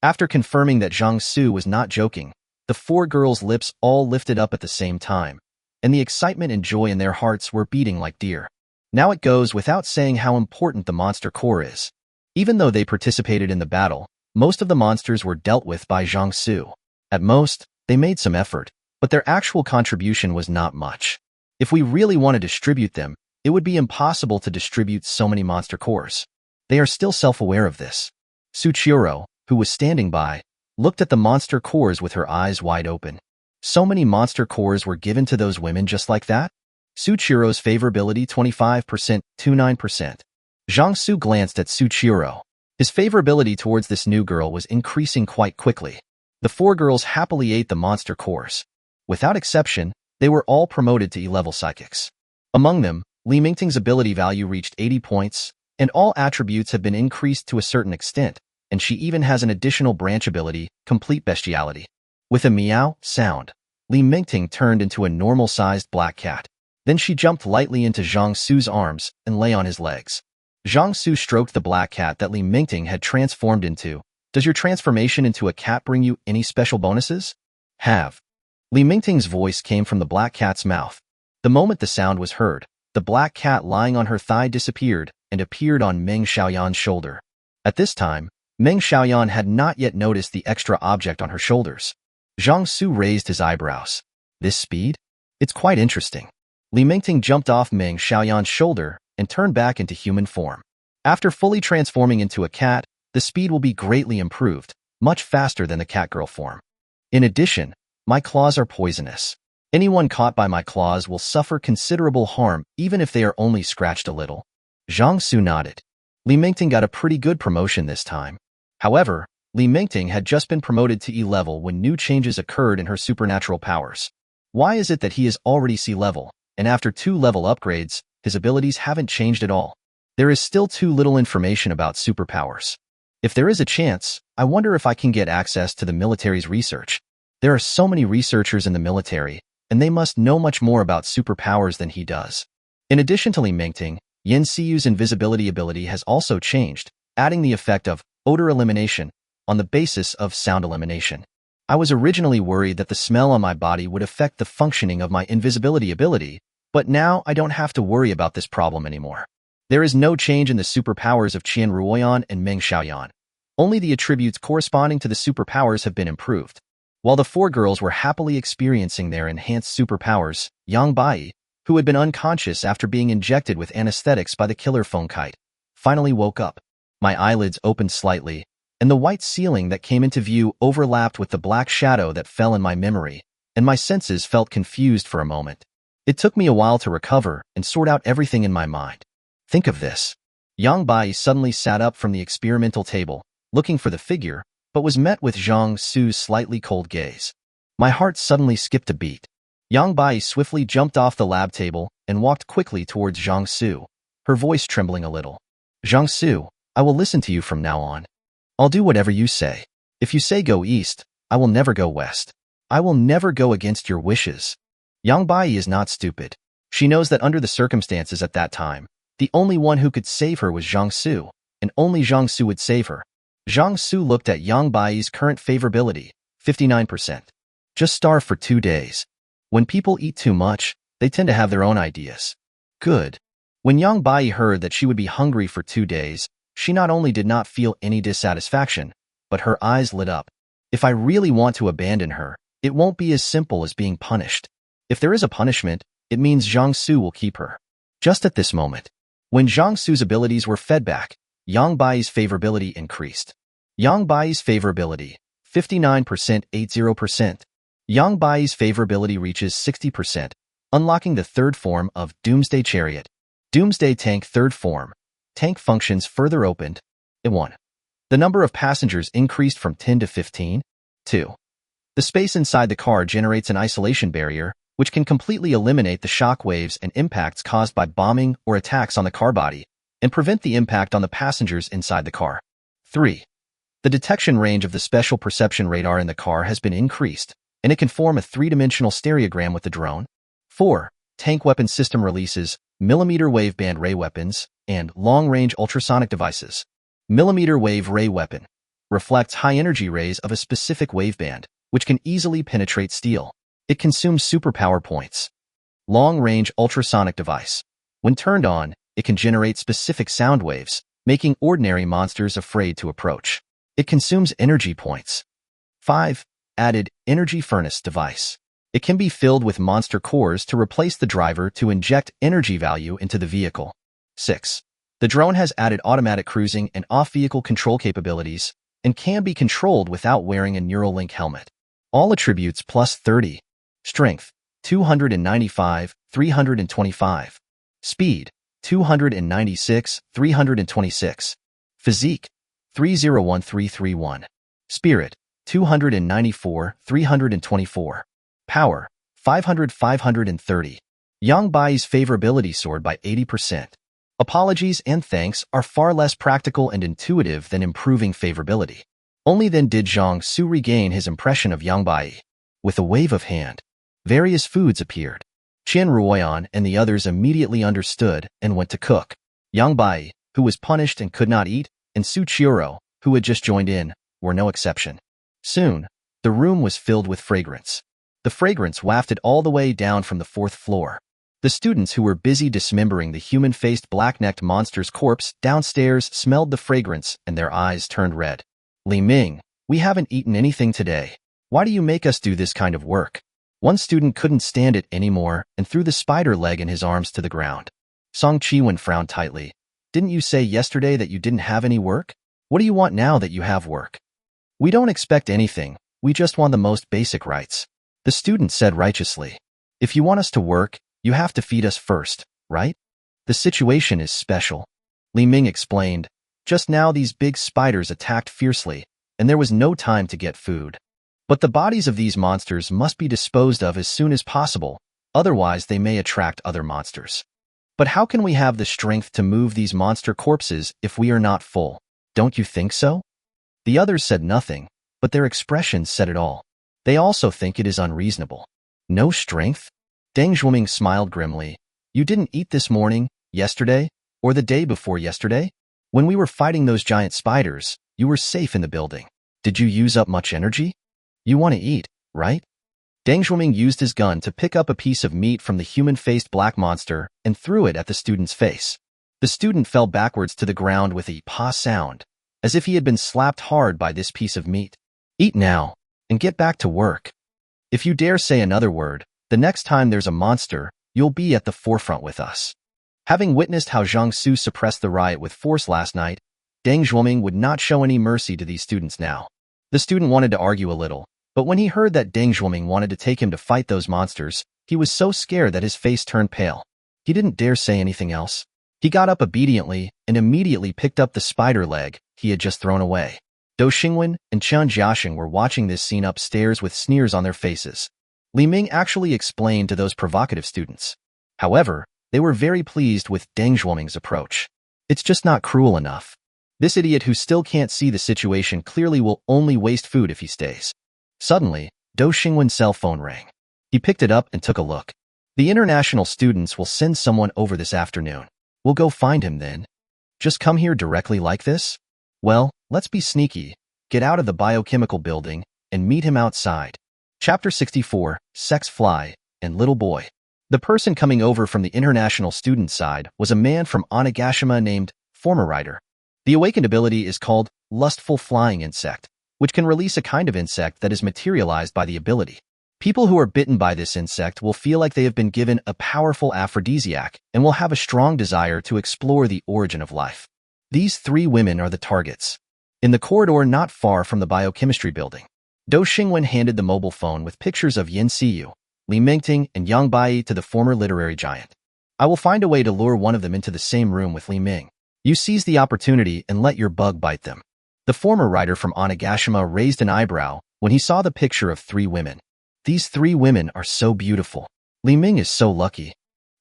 After confirming that Zhang Xu was not joking, the 4 girls' lips all lifted up at the same time, and the excitement and joy in their hearts were beating like deer. Now it goes without saying how important the monster core is. Even though they participated in the battle, most of the monsters were dealt with by Zhang Xu. At most, they made some effort, but their actual contribution was not much. If we really want to distribute them, it would be impossible to distribute so many monster cores. They are still self-aware of this. Suchiro, who was standing by, looked at the monster cores with her eyes wide open. So many monster cores were given to those women just like that? Suchiro's favorability 25%, 29%. Zhang Xu glanced at Suchiro. His favorability towards this new girl was increasing quite quickly. The 4 girls happily ate the monster cores. Without exception, they were all promoted to E-level psychics. Among them, Li Mingting's ability value reached 80 points, and all attributes have been increased to a certain extent, and she even has an additional branch ability, Complete Bestiality. With a meow sound, Li Mingting turned into a normal-sized black cat. Then she jumped lightly into Zhang Xu's arms and lay on his legs. Zhang Xu stroked the black cat that Li Mingting had transformed into. Does your transformation into a cat bring you any special bonuses? Have. Li Mingting's voice came from the black cat's mouth. The moment the sound was heard, the black cat lying on her thigh disappeared and appeared on Meng Xiaoyan's shoulder. At this time, Meng Xiaoyan had not yet noticed the extra object on her shoulders. Zhang Xu raised his eyebrows. This speed? It's quite interesting. Li Mingting jumped off Meng Xiaoyan's shoulder and turned back into human form. After fully transforming into a cat, the speed will be greatly improved, much faster than the catgirl form. In addition, my claws are poisonous. Anyone caught by my claws will suffer considerable harm even if they are only scratched a little. Zhang Xu nodded. Li Mingting got a pretty good promotion this time. However, Li Mingting had just been promoted to E-level when new changes occurred in her supernatural powers. Why is it that he is already C-level, and after 2 level upgrades, his abilities haven't changed at all? There is still too little information about superpowers. If there is a chance, I wonder if I can get access to the military's research. There are so many researchers in the military, and they must know much more about superpowers than he does. In addition to Li Mingting, Seeu's invisibility ability has also changed, adding the effect of odor elimination on the basis of sound elimination. I was originally worried that the smell on my body would affect the functioning of my invisibility ability, but now I don't have to worry about this problem anymore. There is no change in the superpowers of Qian Ruoyan and Meng Xiaoyan. Only the attributes corresponding to the superpowers have been improved. While the 4 girls were happily experiencing their enhanced superpowers, Yang Bai, who had been unconscious after being injected with anesthetics by the killer phone kite, finally woke up. My eyelids opened slightly, and the white ceiling that came into view overlapped with the black shadow that fell in my memory, and my senses felt confused for a moment. It took me a while to recover and sort out everything in my mind. Think of this. Yang Bai suddenly sat up from the experimental table, looking for the figure, but was met with Zhang Xu's slightly cold gaze. My heart suddenly skipped a beat. Yang Bai swiftly jumped off the lab table and walked quickly towards Zhang Xu, her voice trembling a little. Zhang Xu, I will listen to you from now on. I'll do whatever you say. If you say go east, I will never go west. I will never go against your wishes. Yang Bai is not stupid. She knows that under the circumstances at that time, the only one who could save her was Zhang Xu, and only Zhang Xu would save her. Zhang Xu looked at Yang Bai's current favorability, 59%. Just starve for 2 days. When people eat too much, they tend to have their own ideas. Good. When Yang Bai heard that she would be hungry for 2 days, she not only did not feel any dissatisfaction, but her eyes lit up. If I really want to abandon her, it won't be as simple as being punished. If there is a punishment, it means Zhang Xu will keep her. Just at this moment, when Zhang Xu's abilities were fed back, Yang Bai's favorability increased. Yang Bai's favorability, 59%, 80%. Yang Bai's favorability reaches 60%, unlocking the 3rd form of Doomsday Chariot. Doomsday Tank 3rd form. Tank functions further opened. 1. The number of passengers increased from 10 to 15. 2. The space inside the car generates an isolation barrier, which can completely eliminate the shock waves and impacts caused by bombing or attacks on the car body and prevent the impact on the passengers inside the car. 3. The detection range of the special perception radar in the car has been increased, and it can form a three-dimensional stereogram with the drone. 4. Tank weapon system releases millimeter wave band ray weapons and long-range ultrasonic devices. Millimeter wave ray weapon reflects high-energy rays of a specific waveband, which can easily penetrate steel. It consumes superpower points. Long-range ultrasonic device. When turned on, it can generate specific sound waves, making ordinary monsters afraid to approach. It consumes energy points. 5. Added energy furnace device. It can be filled with monster cores to replace the driver to inject energy value into the vehicle. 6. The drone has added automatic cruising and off-vehicle control capabilities and can be controlled without wearing a Neuralink helmet. All attributes plus 30. Strength, 295, 325. Speed, 296, 326. Physique, 301331. Spirit, 294, 324. Power, 530. Yang Bai's favorability soared by 80%. Apologies and thanks are far less practical and intuitive than improving favorability. Only then did Zhang Xu regain his impression of Yang Bai. With a wave of hand, various foods appeared. Qian Ruoyan and the others immediately understood and went to cook. Yang Bai, who was punished and could not eat, and Su Qiuro, who had just joined in, were no exception. Soon, the room was filled with fragrance. The fragrance wafted all the way down from the 4th floor. The students who were busy dismembering the human-faced black-necked monster's corpse downstairs smelled the fragrance and their eyes turned red. Li Ming, we haven't eaten anything today. Why do you make us do this kind of work? One student couldn't stand it anymore and threw the spider leg in his arms to the ground. Song Chiwen frowned tightly. Didn't you say yesterday that you didn't have any work? What do you want now that you have work? We don't expect anything. We just want the most basic rights. The student said righteously. If you want us to work, you have to feed us first, right? The situation is special. Li Ming explained. Just now these big spiders attacked fiercely, and there was no time to get food. But the bodies of these monsters must be disposed of as soon as possible, otherwise they may attract other monsters. But how can we have the strength to move these monster corpses if we are not full? Don't you think so? The others said nothing, but their expressions said it all. They also think it is unreasonable. No strength? Deng Zhuoming smiled grimly. You didn't eat this morning, yesterday, or the day before yesterday? When we were fighting those giant spiders, you were safe in the building. Did you use up much energy? You want to eat, right? Deng Zhuoming used his gun to pick up a piece of meat from the human-faced black monster and threw it at the student's face. The student fell backwards to the ground with a pa sound, as if he had been slapped hard by this piece of meat. Eat now, and get back to work. If you dare say another word, the next time there's a monster, you'll be at the forefront with us. Having witnessed how Zhang Xu suppressed the riot with force last night, Deng Zhuoming would not show any mercy to these students now. The student wanted to argue a little, but when he heard that Deng Zhuoming wanted to take him to fight those monsters, he was so scared that his face turned pale. He didn't dare say anything else. He got up obediently and immediately picked up the spider leg he had just thrown away. Dou Xingwen and Chen Jiaxing were watching this scene upstairs with sneers on their faces. Li Ming actually explained to those provocative students. However, they were very pleased with Deng Zhuoming's approach. It's just not cruel enough. This idiot who still can't see the situation clearly will only waste food if he stays. Suddenly, Dou Xingwen's cell phone rang. He picked it up and took a look. The international students will send someone over this afternoon. We'll go find him then. Just come here directly like this? Well, let's be sneaky, get out of the biochemical building, and meet him outside. Chapter 64, Sex Fly, and Little Boy. The person coming over from the international student side was a man from Onigashima named Former Rider. The awakened ability is called Lustful Flying Insect, which can release a kind of insect that is materialized by the ability. People who are bitten by this insect will feel like they have been given a powerful aphrodisiac and will have a strong desire to explore the origin of life. These 3 women are the targets. In the corridor not far from the biochemistry building, Dou Xingwen handed the mobile phone with pictures of Seeu, Li Mingting, and Yang Bai to the former literary giant. I will find a way to lure one of them into the same room with Li Ming. You seize the opportunity and let your bug bite them. The former writer from Onigashima raised an eyebrow when he saw the picture of 3 women. These 3 women are so beautiful. Li Ming is so lucky.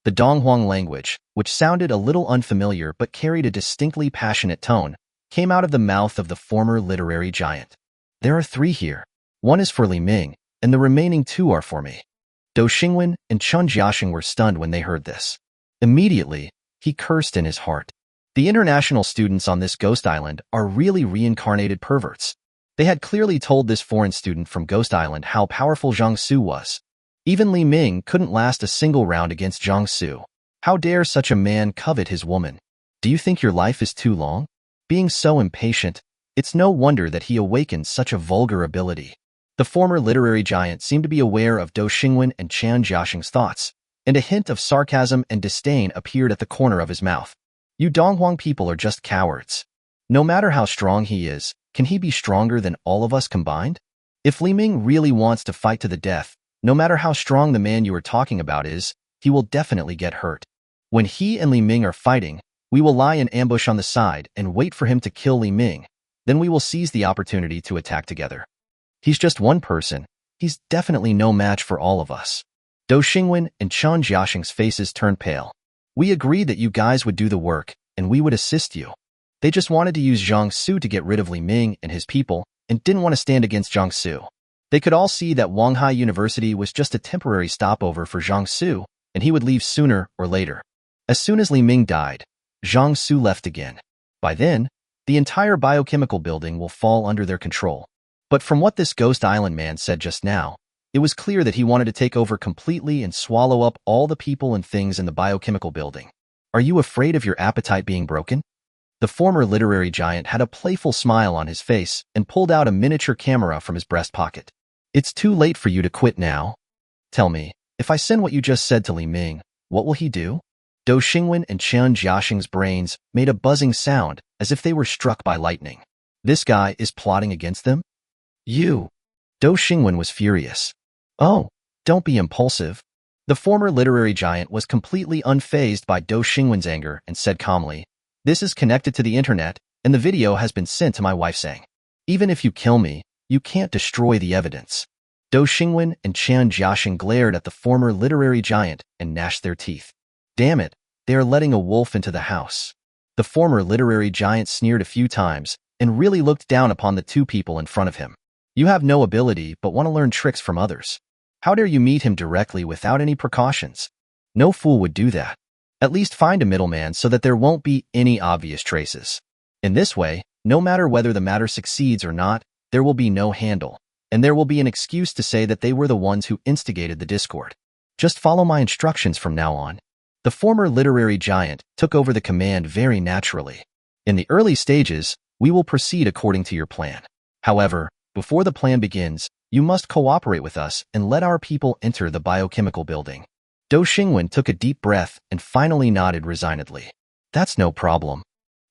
The Donghuang language, which sounded a little unfamiliar but carried a distinctly passionate tone, came out of the mouth of the former literary giant. There are 3 here. One is for Li Ming, and the remaining 2 are for me. Dou Xingwen and Chun Jiaxing were stunned when they heard this. Immediately, he cursed in his heart. The international students on this ghost island are really reincarnated perverts. They had clearly told this foreign student from Ghost Island how powerful Zhang Xu was. Even Li Ming couldn't last a single round against Zhang Xu. How dare such a man covet his woman? Do you think your life is too long? Being so impatient, it's no wonder that he awakened such a vulgar ability. The former literary giant seemed to be aware of Dou Xingwen and Chan Jiaxing's thoughts, and a hint of sarcasm and disdain appeared at the corner of his mouth. You Donghuang people are just cowards. No matter how strong he is, can he be stronger than all of us combined? If Li Ming really wants to fight to the death, no matter how strong the man you are talking about is, he will definitely get hurt. When he and Li Ming are fighting, we will lie in ambush on the side and wait for him to kill Li Ming. Then we will seize the opportunity to attack together. He's just one person. He's definitely no match for all of us. Dou Xingwen and Chan Jiaxing's faces turned pale. We agreed that you guys would do the work, and we would assist you. They just wanted to use Zhang Xu to get rid of Li Ming and his people, and didn't want to stand against Zhang Xu. They could all see that Wanghai University was just a temporary stopover for Zhang Xu, and he would leave sooner or later. As soon as Li Ming died, Zhang Xu left again. By then, the entire biochemical building will fall under their control. But from what this Ghost Island man said just now, it was clear that he wanted to take over completely and swallow up all the people and things in the biochemical building. Are you afraid of your appetite being broken? The former literary giant had a playful smile on his face and pulled out a miniature camera from his breast pocket. It's too late for you to quit now. Tell me, if I send what you just said to Li Ming, what will he do? Dou Xingwen and Chan Jiaxing's brains made a buzzing sound as if they were struck by lightning. This guy is plotting against them? You! Dou Xingwen was furious. Oh, don't be impulsive. The former literary giant was completely unfazed by Dou Xingwen's anger and said calmly, This is connected to the internet, and the video has been sent to my wife saying, Even if you kill me, you can't destroy the evidence. Dou Xingwen and Chan Jiaxing glared at the former literary giant and gnashed their teeth. Damn it, they are letting a wolf into the house. The former literary giant sneered a few times and really looked down upon the 2 people in front of him. You have no ability but want to learn tricks from others. How dare you meet him directly without any precautions? No fool would do that. At least find a middleman so that there won't be any obvious traces. In this way, no matter whether the matter succeeds or not, there will be no handle, and there will be an excuse to say that they were the ones who instigated the discord. Just follow my instructions from now on. The former literary giant took over the command very naturally. In the early stages, we will proceed according to your plan. However, before the plan begins, you must cooperate with us and let our people enter the biochemical building. Dou Xingwen took a deep breath and finally nodded resignedly. That's no problem.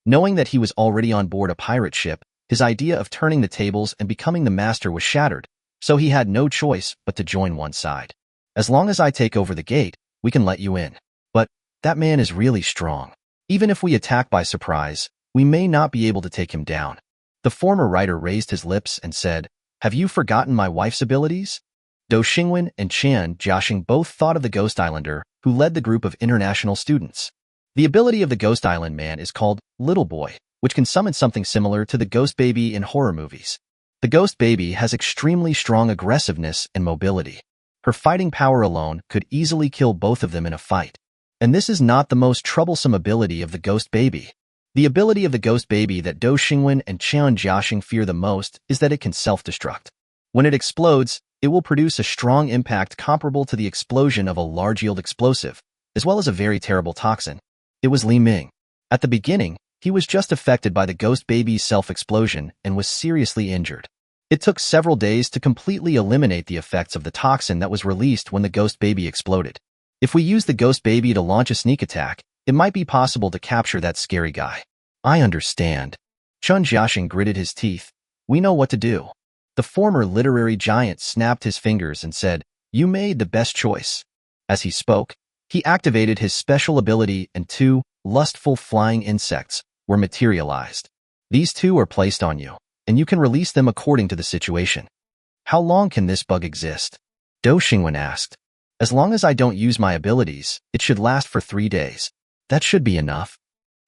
Knowing that he was already on board a pirate ship, his idea of turning the tables and becoming the master was shattered, so he had no choice but to join one side. As long as I take over the gate, we can let you in. But that man is really strong. Even if we attack by surprise, we may not be able to take him down. The former writer raised his lips and said, Have you forgotten my wife's abilities? Dou Xingwen and Chan Jiaxing both thought of the Ghost Islander, who led the group of international students. The ability of the Ghost Island man is called Little Boy, which can summon something similar to the Ghost Baby in horror movies. The Ghost Baby has extremely strong aggressiveness and mobility. Her fighting power alone could easily kill both of them in a fight. And this is not the most troublesome ability of the Ghost Baby. The ability of the Ghost Baby that Dou Xingwen and Chan Jiaxing fear the most is that it can self-destruct. When it explodes, it will produce a strong impact comparable to the explosion of a large-yield explosive, as well as a very terrible toxin. It was Li Ming. At the beginning, he was just affected by the Ghost Baby's self-explosion and was seriously injured. It took several days to completely eliminate the effects of the toxin that was released when the Ghost Baby exploded. If we use the Ghost Baby to launch a sneak attack, it might be possible to capture that scary guy. I understand. Chun Jiaxing gritted his teeth. We know what to do. The former literary giant snapped his fingers and said, You made the best choice. As he spoke, he activated his special ability and 2 lustful flying insects were materialized. These 2 are placed on you, and you can release them according to the situation. How long can this bug exist? Dou Xingwen asked. As long as I don't use my abilities, it should last for 3 days. That should be enough.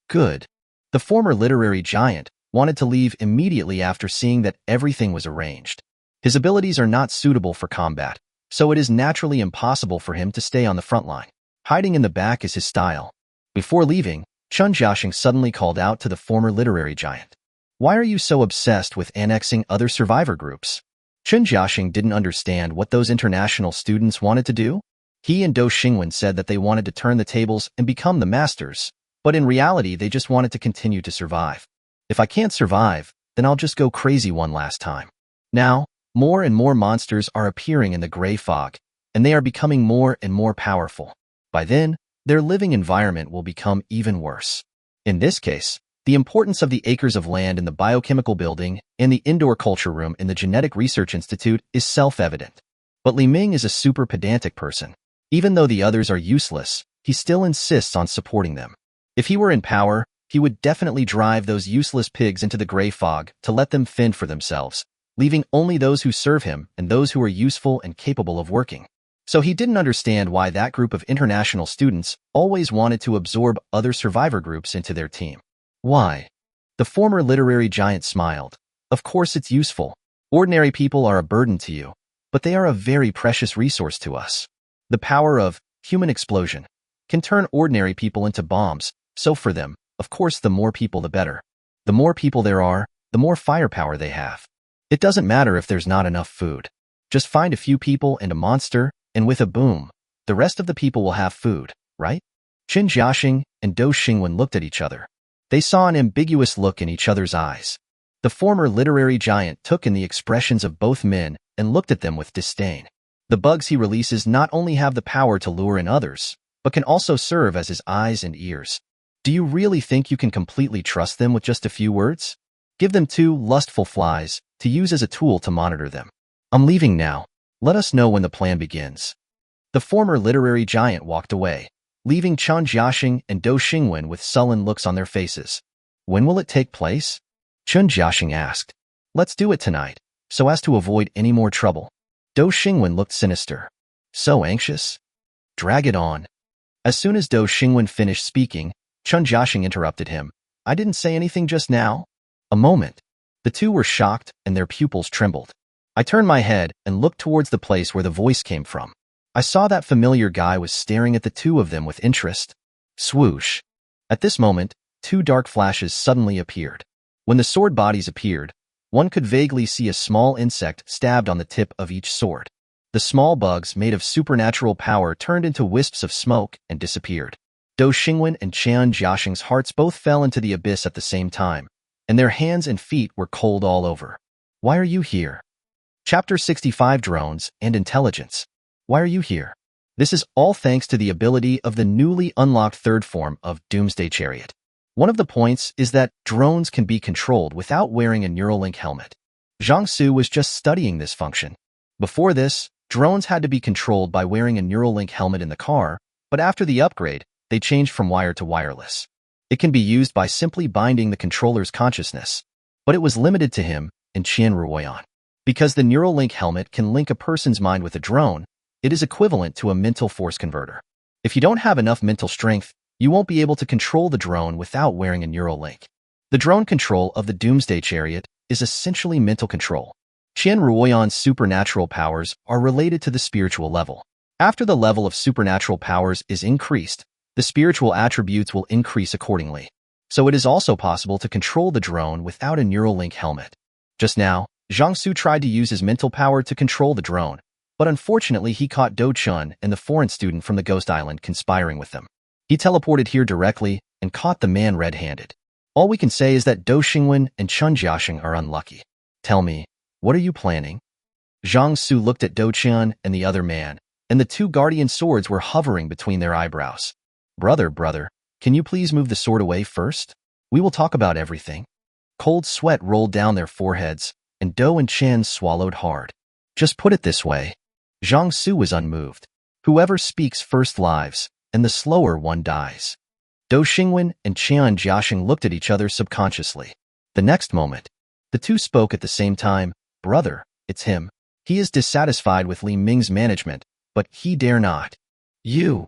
Good. The former literary giant wanted to leave immediately after seeing that everything was arranged. His abilities are not suitable for combat, so it is naturally impossible for him to stay on the front line. Hiding in the back is his style. Before leaving, Chun Jiaxing suddenly called out to the former literary giant. Why are you so obsessed with annexing other survivor groups? Chun Jiaxing didn't understand what those international students wanted to do. He and Do Xingwen said that they wanted to turn the tables and become the masters, but in reality they just wanted to continue to survive. If I can't survive, then I'll just go crazy one last time. Now, more and more monsters are appearing in the gray fog, and they are becoming more and more powerful. By then, their living environment will become even worse. In this case, the importance of the acres of land in the biochemical building and the indoor culture room in the Genetic Research Institute is self-evident. But Li Ming is a super pedantic person. Even though the others are useless, he still insists on supporting them. If he were in power, he would definitely drive those useless pigs into the gray fog to let them fend for themselves, leaving only those who serve him and those who are useful and capable of working. So he didn't understand why that group of international students always wanted to absorb other survivor groups into their team. Why? The former literary giant smiled. Of course it's useful. Ordinary people are a burden to you, but they are a very precious resource to us. The power of human explosion can turn ordinary people into bombs, so for them, of course the more people the better. The more people there are, the more firepower they have. It doesn't matter if there's not enough food. Just find a few people and a monster, and with a boom, the rest of the people will have food, right? Chun Jiaxing and Do Xingwen looked at each other. They saw an ambiguous look in each other's eyes. The former literary giant took in the expressions of both men and looked at them with disdain. The bugs he releases not only have the power to lure in others, but can also serve as his eyes and ears. Do you really think you can completely trust them with just a few words? Give them 2 lustful flies to use as a tool to monitor them. I'm leaving now. Let us know when the plan begins. The former literary giant walked away, leaving Chun Jiaxing and Do Xingwen with sullen looks on their faces. When will it take place? Chun Jiaxing asked. Let's do it tonight, so as to avoid any more trouble. Do Xingwen looked sinister. So anxious? Drag it on. As soon as Do Xingwen finished speaking, Chun Jiaxing interrupted him. I didn't say anything just now. A moment. The two were shocked and their pupils trembled. I turned my head and looked towards the place where the voice came from. I saw that familiar guy was staring at the two of them with interest. Swoosh. At this moment, 2 dark flashes suddenly appeared. When the sword bodies appeared, one could vaguely see a small insect stabbed on the tip of each sword. The small bugs made of supernatural power turned into wisps of smoke and disappeared. Do Xingwen and Chun Jiaxing's hearts both fell into the abyss at the same time, and their hands and feet were cold all over. Why are you here? Chapter 65 Drones and Intelligence. Why are you here? This is all thanks to the ability of the newly unlocked third form of Doomsday Chariot. One of the points is that drones can be controlled without wearing a Neuralink helmet. Zhang Xu was just studying this function. Before this, drones had to be controlled by wearing a Neuralink helmet in the car, but after the upgrade, they changed from wire to wireless. It can be used by simply binding the controller's consciousness, but it was limited to him and Qian Ruoyan. Because the Neuralink helmet can link a person's mind with a drone, it is equivalent to a mental force converter. If you don't have enough mental strength, you won't be able to control the drone without wearing a Neuralink. The drone control of the Doomsday Chariot is essentially mental control. Qian Ruoyan's supernatural powers are related to the spiritual level. After the level of supernatural powers is increased, the spiritual attributes will increase accordingly. So it is also possible to control the drone without a Neuralink helmet. Just now, Zhang Xu tried to use his mental power to control the drone, but unfortunately he caught Do Chun and the foreign student from the Ghost Island conspiring with them. He teleported here directly and caught the man red-handed. All we can say is that Do Xingwen and Chun Jiaxing are unlucky. Tell me, what are you planning? Zhang Xu looked at Do Chun and the other man, and the 2 guardian swords were hovering between their eyebrows. Brother, can you please move the sword away first? We will talk about everything. Cold sweat rolled down their foreheads, and Do and Chen swallowed hard. Just put it this way. Zhang Xu was unmoved. Whoever speaks first lives, and the slower one dies. Do Xingwen and Chun Jiaxing looked at each other subconsciously. The next moment, the 2 spoke at the same time. Brother, it's him. He is dissatisfied with Li Ming's management, but he dare not. You.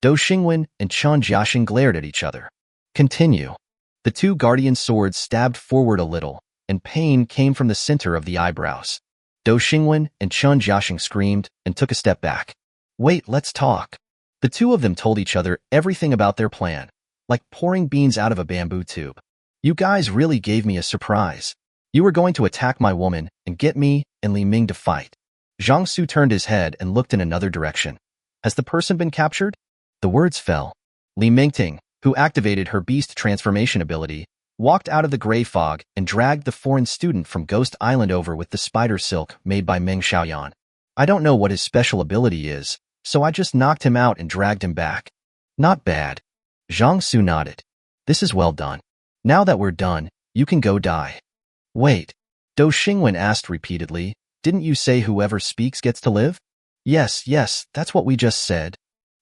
Dou Xingwen and Chen Jiaxing glared at each other. Continue. The two guardian swords stabbed forward a little, and pain came from the center of the eyebrows. Dou Xingwen and Chen Jiaxing screamed and took a step back. Wait, let's talk. The two of them told each other everything about their plan, like pouring beans out of a bamboo tube. You guys really gave me a surprise. You were going to attack my woman and get me and Li Ming to fight. Zhang Xu turned his head and looked in another direction. Has the person been captured? The words fell. Li Mingting, who activated her beast transformation ability, walked out of the gray fog and dragged the foreign student from Ghost Island over with the spider silk made by Ming Xiaoyan. I don't know what his special ability is, so I just knocked him out and dragged him back. Not bad. Zhang Xu nodded. This is well done. Now that we're done, you can go die. Wait. Dou Xingwen asked repeatedly, didn't you say whoever speaks gets to live? Yes, that's what we just said.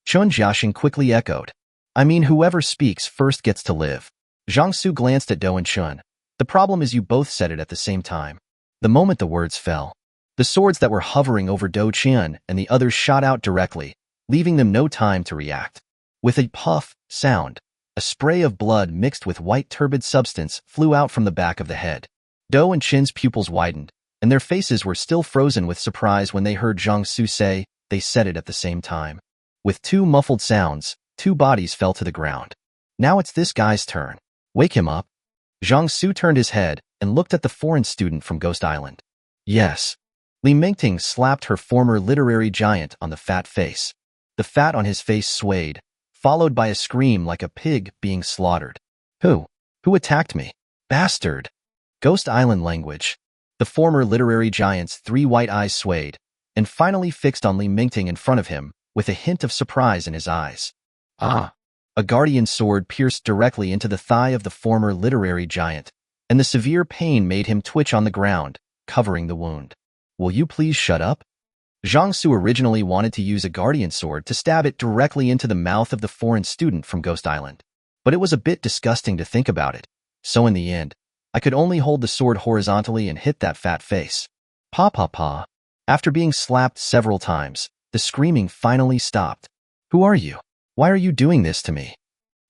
Chen Jiaxing quickly echoed. I mean whoever speaks first gets to live. Zhang Xu glanced at Dou and Chen. The problem is you both said it at the same time. The moment the words fell, the swords that were hovering over Dou Qian and the others shot out directly, leaving them no time to react. With a puff sound, a spray of blood mixed with white turbid substance flew out from the back of the head. Dou and Chen's pupils widened, and their faces were still frozen with surprise when they heard Zhang Xu say, they said it at the same time. With two muffled sounds, two bodies fell to the ground. Now it's this guy's turn. Wake him up. Zhang Xu turned his head and looked at the foreign student from Ghost Island. Yes. Li Mingting slapped her former literary giant on the fat face. The fat on his face swayed, followed by a scream like a pig being slaughtered. Who? Who attacked me? Bastard. Ghost Island language. The former literary giant's three white eyes swayed, and finally fixed on Li Mingting in front of him, with a hint of surprise in his eyes. Ah! A guardian sword pierced directly into the thigh of the former literary giant, and the severe pain made him twitch on the ground, covering the wound. Will you please shut up? Zhang Xu originally wanted to use a guardian sword to stab it directly into the mouth of the foreign student from Ghost Island, but it was a bit disgusting to think about it, so in the end, I could only hold the sword horizontally and hit that fat face. Pa pa pa. After being slapped several times, the screaming finally stopped. Who are you? Why are you doing this to me?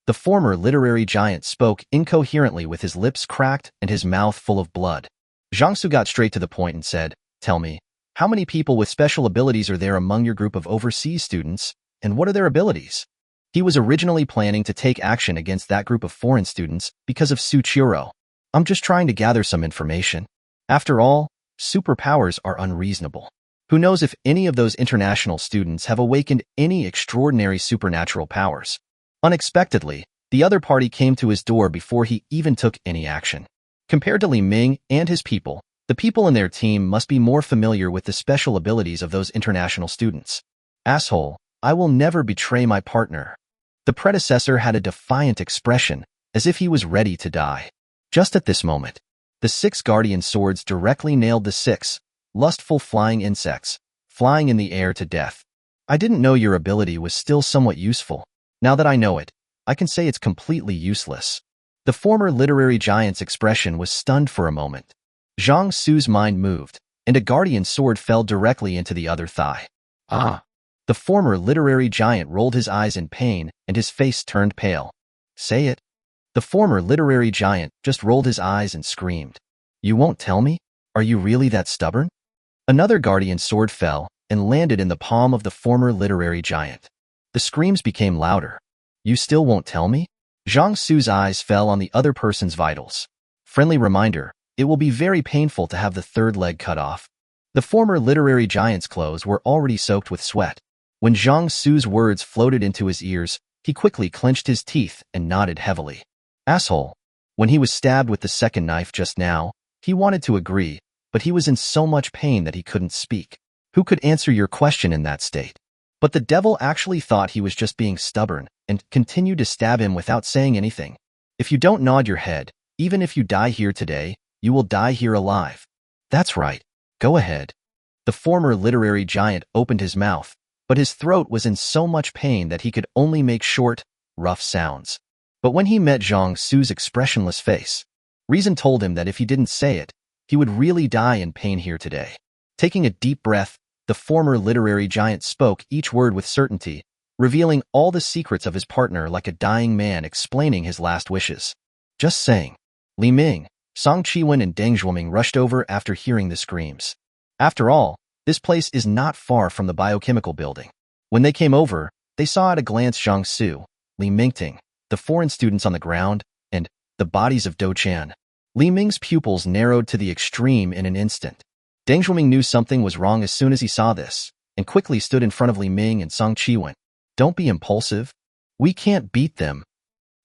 The former literary giant spoke incoherently with his lips cracked and his mouth full of blood. Zhang Xu got straight to the point and said, Tell me, how many people with special abilities are there among your group of overseas students, and what are their abilities? He was originally planning to take action against that group of foreign students because of Seeu Chiro. I'm just trying to gather some information. After all, superpowers are unreasonable. Who knows if any of those international students have awakened any extraordinary supernatural powers? Unexpectedly, the other party came to his door before he even took any action. Compared to Li Ming and his people, the people in their team must be more familiar with the special abilities of those international students. Asshole, I will never betray my partner. The predecessor had a defiant expression, as if he was ready to die. Just at this moment, the 6 guardian swords directly nailed the 6 lustful flying insects, flying in the air to death. I didn't know your ability was still somewhat useful. Now that I know it, I can say it's completely useless. The former literary giant's expression was stunned for a moment. Zhang Xu's mind moved, and a guardian sword fell directly into the other thigh. Ah! The former literary giant rolled his eyes in pain, and his face turned pale. Say it. The former literary giant just rolled his eyes and screamed. You won't tell me? Are you really that stubborn? Another guardian sword fell and landed in the palm of the former literary giant. The screams became louder. You still won't tell me? Zhang Xu's eyes fell on the other person's vitals. Friendly reminder, it will be very painful to have the third leg cut off. The former literary giant's clothes were already soaked with sweat. When Zhang Xu's words floated into his ears, he quickly clenched his teeth and nodded heavily. Asshole. When he was stabbed with the second knife just now, he wanted to agree, but he was in so much pain that he couldn't speak. Who could answer your question in that state? But the devil actually thought he was just being stubborn and continued to stab him without saying anything. If you don't nod your head, even if you die here today, you will die here alive. That's right. Go ahead. The former literary giant opened his mouth, but his throat was in so much pain that he could only make short, rough sounds. But when he met Zhang Xu's expressionless face, reason told him that if he didn't say it, he would really die in pain here today. Taking a deep breath, the former literary giant spoke each word with certainty, revealing all the secrets of his partner like a dying man explaining his last wishes. Just saying. Li Ming, Song Chiwen and Deng Zhuoming rushed over after hearing the screams. After all, this place is not far from the biochemical building. When they came over, they saw at a glance Zhang Xu, Li Mingting, the foreign students on the ground, and the bodies of Do Chan. Li Ming's pupils narrowed to the extreme in an instant. Deng Zhuoming knew something was wrong as soon as he saw this, and quickly stood in front of Li Ming and Song Chiwen. Don't be impulsive. We can't beat them.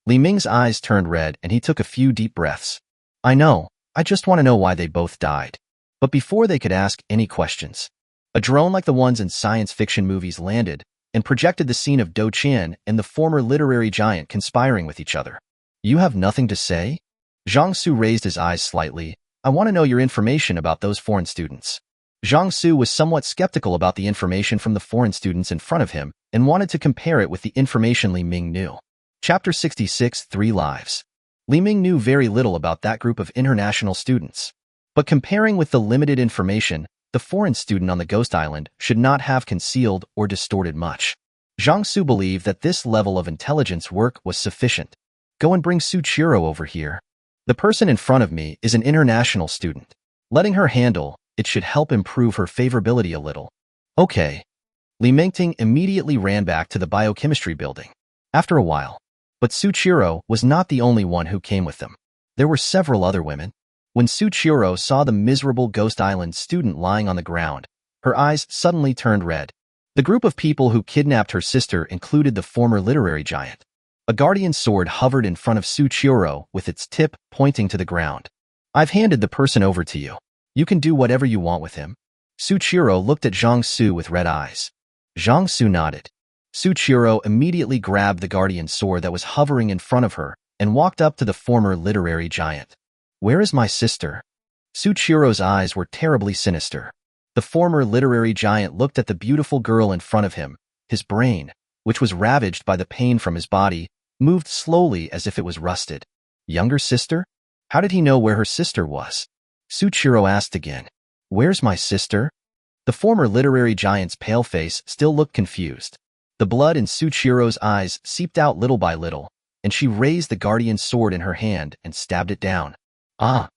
Li Ming's eyes turned red and he took a few deep breaths. I know, I just want to know why they both died. But before they could ask any questions, a drone like the ones in science fiction movies landed and projected the scene of Do Chan and the former literary giant conspiring with each other. You have nothing to say? Zhang Xu raised his eyes slightly. I want to know your information about those foreign students. Zhang Xu was somewhat skeptical about the information from the foreign students in front of him and wanted to compare it with the information Li Ming knew. Chapter 66, 3 Lives. Li Ming knew very little about that group of international students. But comparing with the limited information, the foreign student on the Ghost Island should not have concealed or distorted much. Zhang Xu believed that this level of intelligence work was sufficient. Go and bring Suchiro over here. The person in front of me is an international student. Letting her handle it should help improve her favorability a little. Okay. Li Mingting immediately ran back to the biochemistry building. After a while. But Suchiro was not the only one who came with them. There were several other women. When Suchiro saw the miserable Ghost Island student lying on the ground, her eyes suddenly turned red. The group of people who kidnapped her sister included the former literary giant. A guardian sword hovered in front of Suchiro with its tip pointing to the ground. I've handed the person over to you. You can do whatever you want with him. Suchiro looked at Zhang Xu with red eyes. Zhang Xu nodded. Suchiro immediately grabbed the guardian sword that was hovering in front of her and walked up to the former literary giant. Where is my sister? Suchiro's eyes were terribly sinister. The former literary giant looked at the beautiful girl in front of him. His brain, which was ravaged by the pain from his body, moved slowly as if it was rusted. Younger sister? How did he know where her sister was? Suchiro asked again. Where's my sister? The former literary giant's pale face still looked confused. The blood in Suchiro's eyes seeped out little by little, and she raised the guardian sword in her hand and stabbed it down. Ah!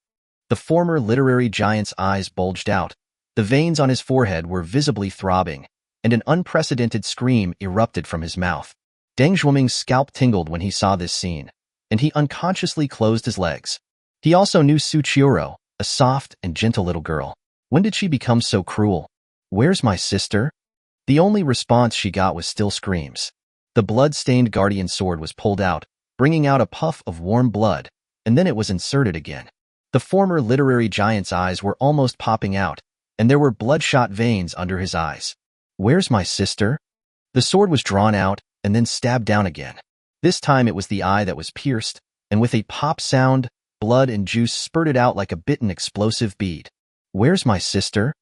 The former literary giant's eyes bulged out. The veins on his forehead were visibly throbbing, and an unprecedented scream erupted from his mouth. Deng Zhuoming's scalp tingled when he saw this scene, and he unconsciously closed his legs. He also knew Suchiro, a soft and gentle little girl. When did she become so cruel? Where's my sister? The only response she got was still screams. The blood-stained guardian sword was pulled out, bringing out a puff of warm blood, and then it was inserted again. The former literary giant's eyes were almost popping out, and there were bloodshot veins under his eyes. Where's my sister? The sword was drawn out and then stabbed down again. This time it was the eye that was pierced, and with a pop sound, blood and juice spurted out like a bitten explosive bead. Where's my sister?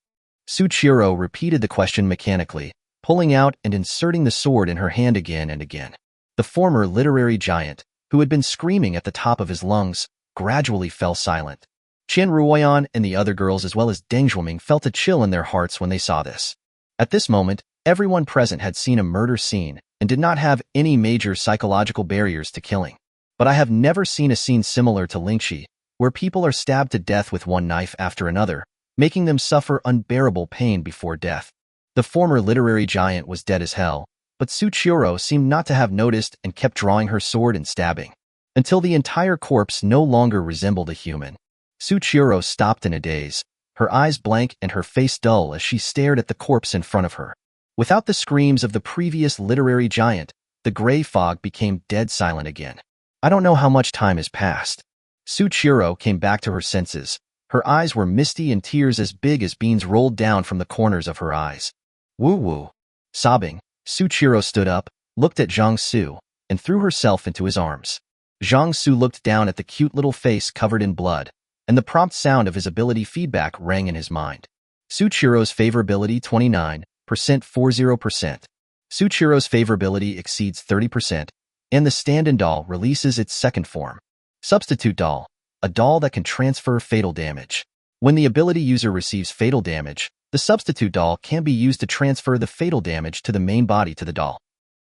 Suchiro repeated the question mechanically, pulling out and inserting the sword in her hand again and again. The former literary giant, who had been screaming at the top of his lungs, gradually fell silent. Qian Ruoyan and the other girls as well as Deng Zhuoming felt a chill in their hearts when they saw this. At this moment, everyone present had seen a murder scene and did not have any major psychological barriers to killing. But I have never seen a scene similar to Lingxi, where people are stabbed to death with one knife after another, making them suffer unbearable pain before death. The former literary giant was dead as hell, but Suchiro seemed not to have noticed and kept drawing her sword and stabbing, until the entire corpse no longer resembled a human. Suchiro stopped in a daze, her eyes blank and her face dull as she stared at the corpse in front of her. Without the screams of the previous literary giant, the gray fog became dead silent again. I don't know how much time has passed. Suchiro came back to her senses. Her eyes were misty and tears as big as beans rolled down from the corners of her eyes. Woo-woo. Sobbing, Suchiro stood up, looked at Zhang Xu, and threw herself into his arms. Zhang Xu looked down at the cute little face covered in blood, and the prompt sound of his ability feedback rang in his mind. Suchiro's favorability 29%, 40%. Suchiro's favorability exceeds 30%, and the stand-in doll releases its second form. Substitute doll, a doll that can transfer fatal damage. When the ability user receives fatal damage, the The substitute doll can be used to transfer the fatal damage to the main body to the doll.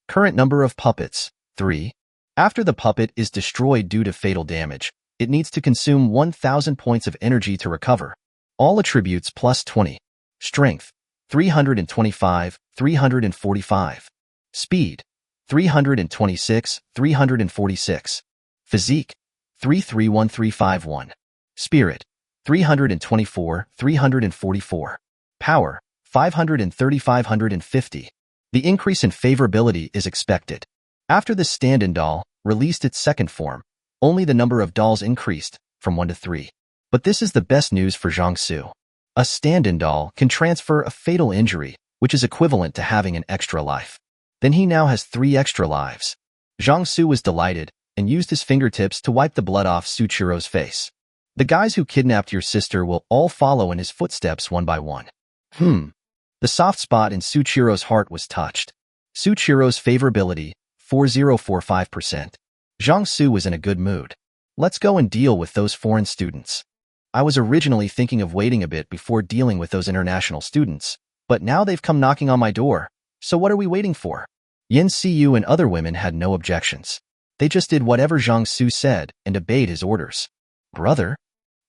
Current number of puppets, 3. After the puppet is destroyed due to fatal damage, it needs to consume 1,000 points of energy to recover. All attributes plus 20. Strength, 325, 345. Speed, 326, 346. Physique, 331351. Spirit, 324, 344. Power, 530, 550. The increase in favorability is expected. After the stand-in doll released its second form, only the number of dolls increased from 1 to 3. But this is the best news for Zhang Xu. A stand-in doll can transfer a fatal injury, which is equivalent to having an extra life. Then he now has 3 extra lives. Zhang Xu was delighted and used his fingertips to wipe the blood off Suchiro's face. The guys who kidnapped your sister will all follow in his footsteps one by one. The soft spot in Suchiro's heart was touched. Suchiro's favorability, 4045%. Zhang Xu was in a good mood. Let's go and deal with those foreign students. I was originally thinking of waiting a bit before dealing with those international students, but now they've come knocking on my door, so what are we waiting for? Seeu and other women had no objections. They just did whatever Zhang Xu said and obeyed his orders. Brother?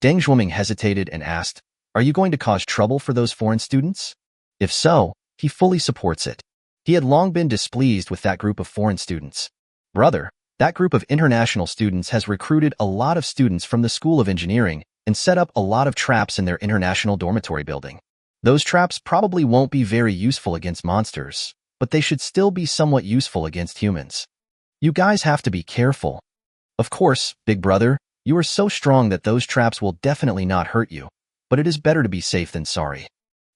Deng Zhuoming hesitated and asked, are you going to cause trouble for those foreign students? If so, he fully supports it. He had long been displeased with that group of foreign students. Brother, that group of international students has recruited a lot of students from the School of Engineering and set up a lot of traps in their international dormitory building. Those traps probably won't be very useful against monsters, but they should still be somewhat useful against humans. You guys have to be careful. Of course, big brother, you are so strong that those traps will definitely not hurt you, but it is better to be safe than sorry.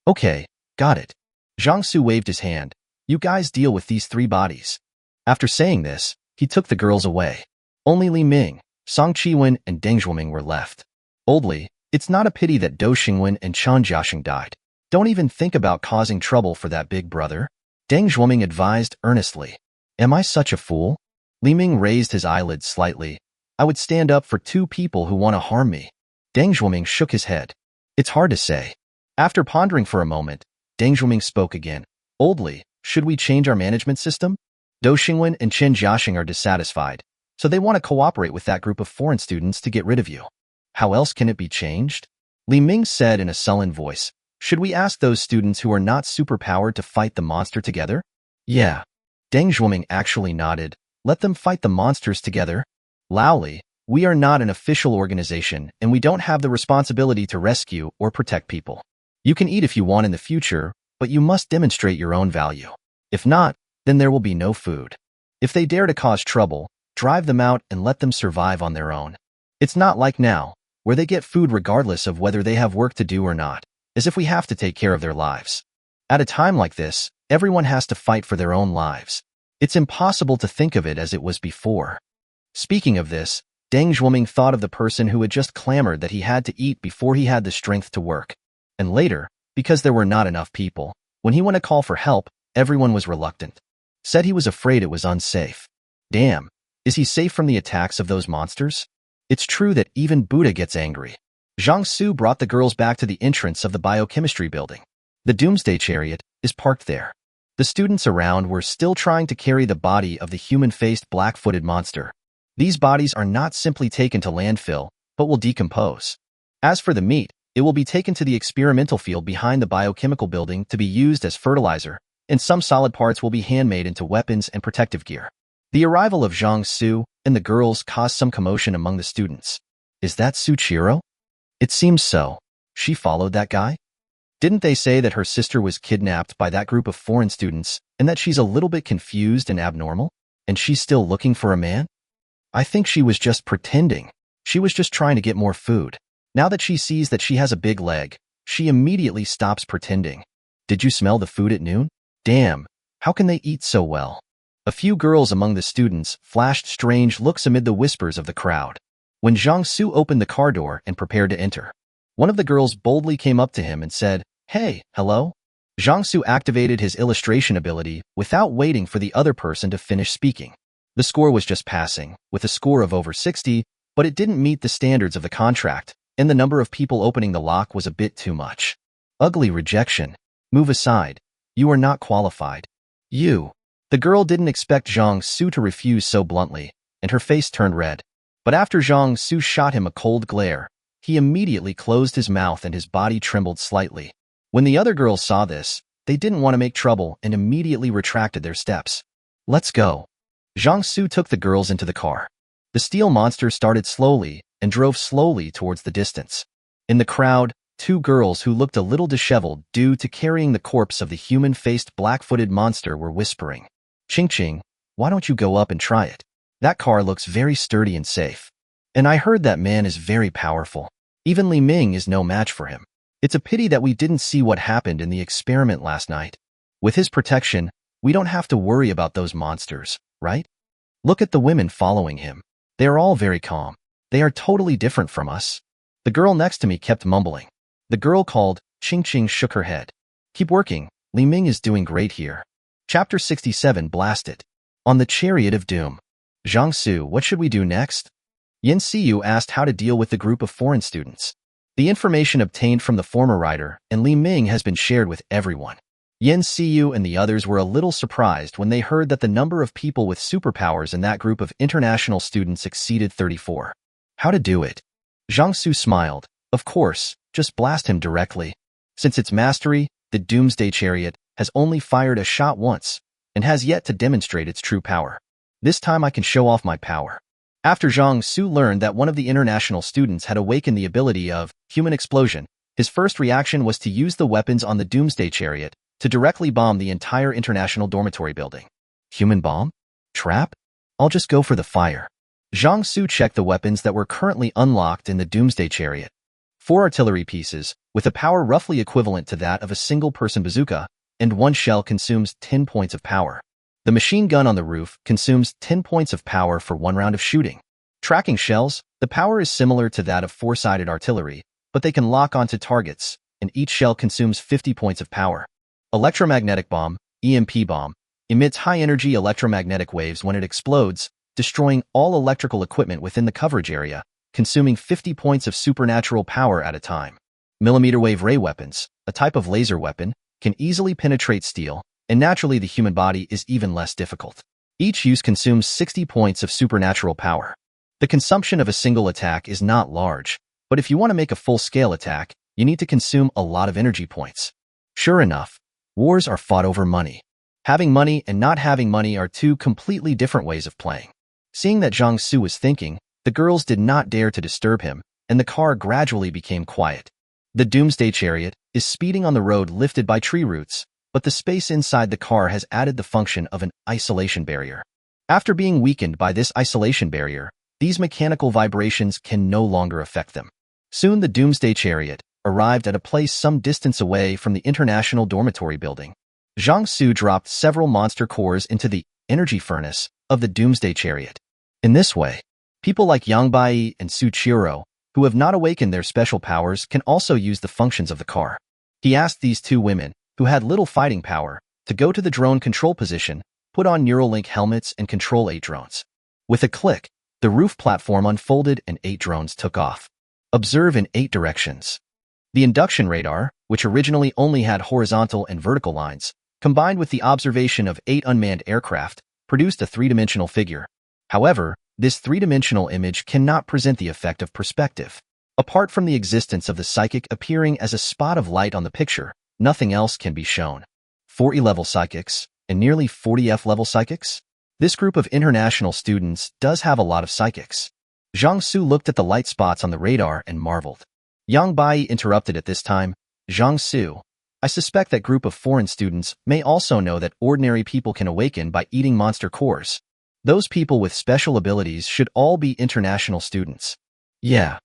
Okay, got it. Zhang Xu waved his hand. You guys deal with these 3 bodies. After saying this, he took the girls away. Only Li Ming, Song Qiwen, and Deng Zhuoming were left. Oldly, it's not a pity that Dou Xingwen and Chen Jiaxing died. Don't even think about causing trouble for that big brother. Deng Zhuoming advised earnestly. Am I such a fool? Li Ming raised his eyelids slightly. I would stand up for 2 people who want to harm me. Deng Zhuoming shook his head. It's hard to say. After pondering for a moment, Deng Zhuoming spoke again. Oldly, should we change our management system? Dou Xingwen and Chen Jiaxing are dissatisfied, so they want to cooperate with that group of foreign students to get rid of you. How else can it be changed? Li Ming said in a sullen voice. Should we ask those students who are not superpowered to fight the monster together? Yeah. Deng Zhuoming actually nodded. Let them fight the monsters together. Laoli, we are not an official organization and we don't have the responsibility to rescue or protect people. You can eat if you want in the future, but you must demonstrate your own value. If not, then there will be no food. If they dare to cause trouble, drive them out and let them survive on their own. It's not like now, where they get food regardless of whether they have work to do or not, as if we have to take care of their lives. At a time like this, everyone has to fight for their own lives. It's impossible to think of it as it was before. Speaking of this, Deng Zhuoming thought of the person who had just clamored that he had to eat before he had the strength to work. And later, because there were not enough people, when he went to call for help, everyone was reluctant. Said he was afraid it was unsafe. Damn, is he safe from the attacks of those monsters? It's true that even Buddha gets angry. Zhang Xu brought the girls back to the entrance of the biochemistry building. The Doomsday Chariot is parked there. The students around were still trying to carry the body of the human-faced black-footed monster. These bodies are not simply taken to landfill, but will decompose. As for the meat, it will be taken to the experimental field behind the biochemical building to be used as fertilizer, and some solid parts will be handmade into weapons and protective gear. The arrival of Zhang Xu and the girls caused some commotion among the students. Is that Suchiro? It seems so. She followed that guy? Didn't they say that her sister was kidnapped by that group of foreign students and that she's a little bit confused and abnormal? And she's still looking for a man? I think she was just pretending. She was just trying to get more food. Now that she sees that she has a big leg, she immediately stops pretending. Did you smell the food at noon? Damn, how can they eat so well? A few girls among the students flashed strange looks amid the whispers of the crowd. When Zhang Xu opened the car door and prepared to enter, one of the girls boldly came up to him and said, "Hey, hello?" Zhang Xu activated his illustration ability without waiting for the other person to finish speaking. The score was just passing, with a score of over 60, but it didn't meet the standards of the contract, and the number of people opening the lock was a bit too much. Ugly rejection. Move aside. You are not qualified. You. The girl didn't expect Zhang Xu to refuse so bluntly, and her face turned red. But after Zhang Xu shot him a cold glare, he immediately closed his mouth and his body trembled slightly. When the other girls saw this, they didn't want to make trouble and immediately retracted their steps. Let's go. Zhang Xu took the girls into the car. The steel monster started slowly and drove slowly towards the distance. In the crowd, two girls who looked a little disheveled due to carrying the corpse of the human-faced black-footed monster were whispering, "Ching, why don't you go up and try it? That car looks very sturdy and safe. And I heard that man is very powerful. Even Li Ming is no match for him. It's a pity that we didn't see what happened in the experiment last night. With his protection, we don't have to worry about those monsters, right? Look at the women following him. They are all very calm. They are totally different from us." The girl next to me kept mumbling. The girl called Ching shook her head. "Keep working. Li Ming is doing great here." Chapter 67 Blast It. On the Chariot of Doom. Zhang Xu, what should we do next? Seeu asked how to deal with the group of foreign students. The information obtained from the former writer and Li Ming has been shared with everyone. Seeu and the others were a little surprised when they heard that the number of people with superpowers in that group of international students exceeded 34. How to do it? Zhang Xu smiled. Of course, just blast him directly. Since its mastery, the Doomsday Chariot has only fired a shot once and has yet to demonstrate its true power. This time I can show off my power. After Zhang Xu learned that one of the international students had awakened the ability of human explosion, his first reaction was to use the weapons on the Doomsday Chariot to directly bomb the entire international dormitory building. Human bomb? Trap? I'll just go for the fire. Zhang Xu checked the weapons that were currently unlocked in the Doomsday Chariot. 4 artillery pieces, with a power roughly equivalent to that of a single-person bazooka, and 1 shell consumes 10 points of power. The machine gun on the roof consumes 10 points of power for 1 round of shooting. Tracking shells, the power is similar to that of 4-sided artillery, but they can lock onto targets, and each shell consumes 50 points of power. Electromagnetic bomb, EMP bomb, emits high-energy electromagnetic waves when it explodes, destroying all electrical equipment within the coverage area, consuming 50 points of supernatural power at a time. Millimeter wave ray weapons, a type of laser weapon, can easily penetrate steel, and naturally the human body is even less difficult. Each use consumes 60 points of supernatural power. The consumption of a single attack is not large, but if you want to make a full-scale attack, you need to consume a lot of energy points. Sure enough, wars are fought over money. Having money and not having money are 2 completely different ways of playing. Seeing that Zhang Xu was thinking, the girls did not dare to disturb him, and the car gradually became quiet. The Doomsday Chariot is speeding on the road lifted by tree roots, but the space inside the car has added the function of an isolation barrier. After being weakened by this isolation barrier, these mechanical vibrations can no longer affect them. Soon the Doomsday Chariot arrived at a place some distance away from the international dormitory building. Zhang Xu dropped several monster cores into the energy furnace of the Doomsday Chariot. In this way, people like Yang Bai and Su Chiro, who have not awakened their special powers, can also use the functions of the car. He asked these 2 women, who had little fighting power, to go to the drone control position, put on Neuralink helmets and control 8 drones. With a click, the roof platform unfolded and 8 drones took off. Observe in 8 directions. The induction radar, which originally only had horizontal and vertical lines, combined with the observation of 8 unmanned aircraft, produced a 3-dimensional figure. However, this 3-dimensional image cannot present the effect of perspective. Apart from the existence of the psychic appearing as a spot of light on the picture, nothing else can be shown. 4 E-level psychics, and nearly 40 F-level psychics? This group of international students does have a lot of psychics. Zhang Xu looked at the light spots on the radar and marveled. Yang Bai interrupted at this time. Zhang Xu, I suspect that group of foreign students may also know that ordinary people can awaken by eating monster cores. Those people with special abilities should all be international students. Yeah.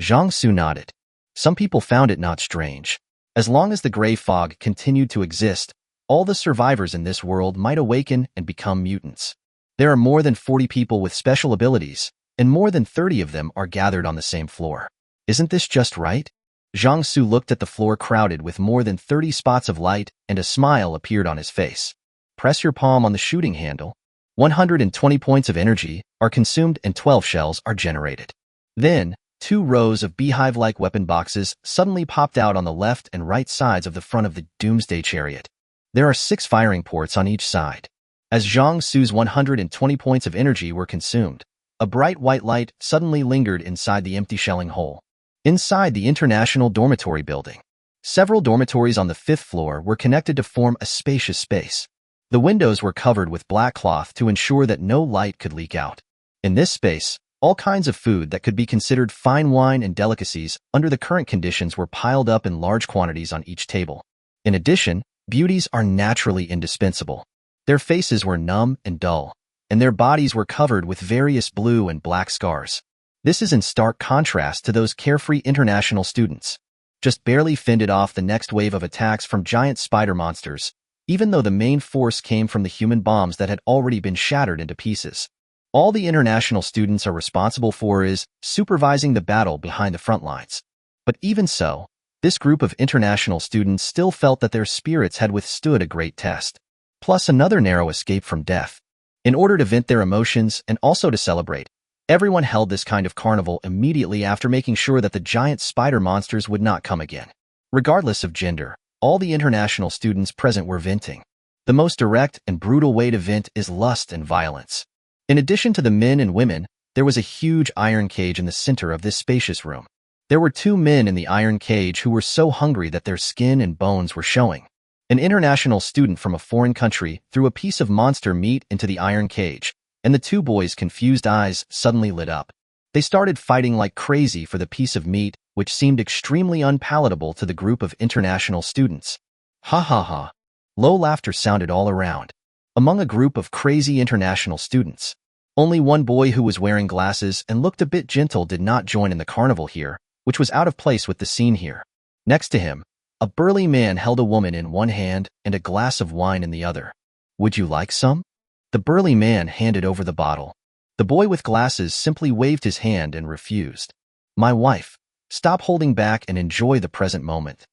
Zhang Xu nodded. Some people found it not strange. As long as the gray fog continued to exist, all the survivors in this world might awaken and become mutants. There are more than 40 people with special abilities, and more than 30 of them are gathered on the same floor. Isn't this just right? Zhang Xu looked at the floor crowded with more than 30 spots of light, and a smile appeared on his face. Press your palm on the shooting handle. 120 points of energy are consumed and 12 shells are generated. Then, Two rows of beehive-like weapon boxes suddenly popped out on the left and right sides of the front of the Doomsday Chariot. There are 6 firing ports on each side. As Zhang Xu's 120 points of energy were consumed, a bright white light suddenly lingered inside the empty shelling hole. Inside the International Dormitory building, several dormitories on the 5th floor were connected to form a spacious space. The windows were covered with black cloth to ensure that no light could leak out. In this space, all kinds of food that could be considered fine wine and delicacies under the current conditions were piled up in large quantities on each table. In addition, beauties are naturally indispensable. Their faces were numb and dull, and their bodies were covered with various blue and black scars. This is in stark contrast to those carefree international students, just barely fended off the next wave of attacks from giant spider monsters, even though the main force came from the human bombs that had already been shattered into pieces. All the international students are responsible for is supervising the battle behind the front lines. But even so, this group of international students still felt that their spirits had withstood a great test, plus another narrow escape from death. In order to vent their emotions and also to celebrate, everyone held this kind of carnival immediately after making sure that the giant spider monsters would not come again. Regardless of gender, all the international students present were venting. The most direct and brutal way to vent is lust and violence. In addition to the men and women, there was a huge iron cage in the center of this spacious room. There were 2 men in the iron cage who were so hungry that their skin and bones were showing. An international student from a foreign country threw a piece of monster meat into the iron cage, and the 2 boys' confused eyes suddenly lit up. They started fighting like crazy for the piece of meat, which seemed extremely unpalatable to the group of international students. Ha ha ha. Low laughter sounded all around, among a group of crazy international students. Only one boy who was wearing glasses and looked a bit gentle did not join in the carnival here, which was out of place with the scene here. Next to him, a burly man held a woman in one hand and a glass of wine in the other. Would you like some? The burly man handed over the bottle. The boy with glasses simply waved his hand and refused. My wife, stop holding back and enjoy the present moment.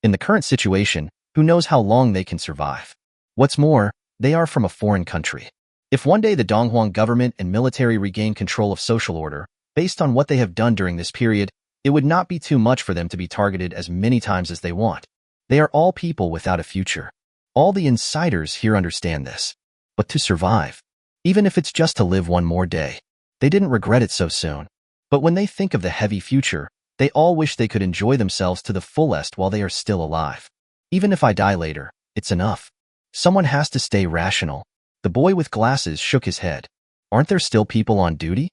In the current situation, who knows how long they can survive? What's more, they are from a foreign country. If one day the Donghuang government and military regain control of social order, based on what they have done during this period, it would not be too much for them to be targeted as many times as they want. They are all people without a future. All the insiders here understand this. But to survive, even if it's just to live one more day, they didn't regret it so soon. But when they think of the heavy future, they all wish they could enjoy themselves to the fullest while they are still alive. Even if I die later, it's enough. Someone has to stay rational. The boy with glasses shook his head. Aren't there still people on duty?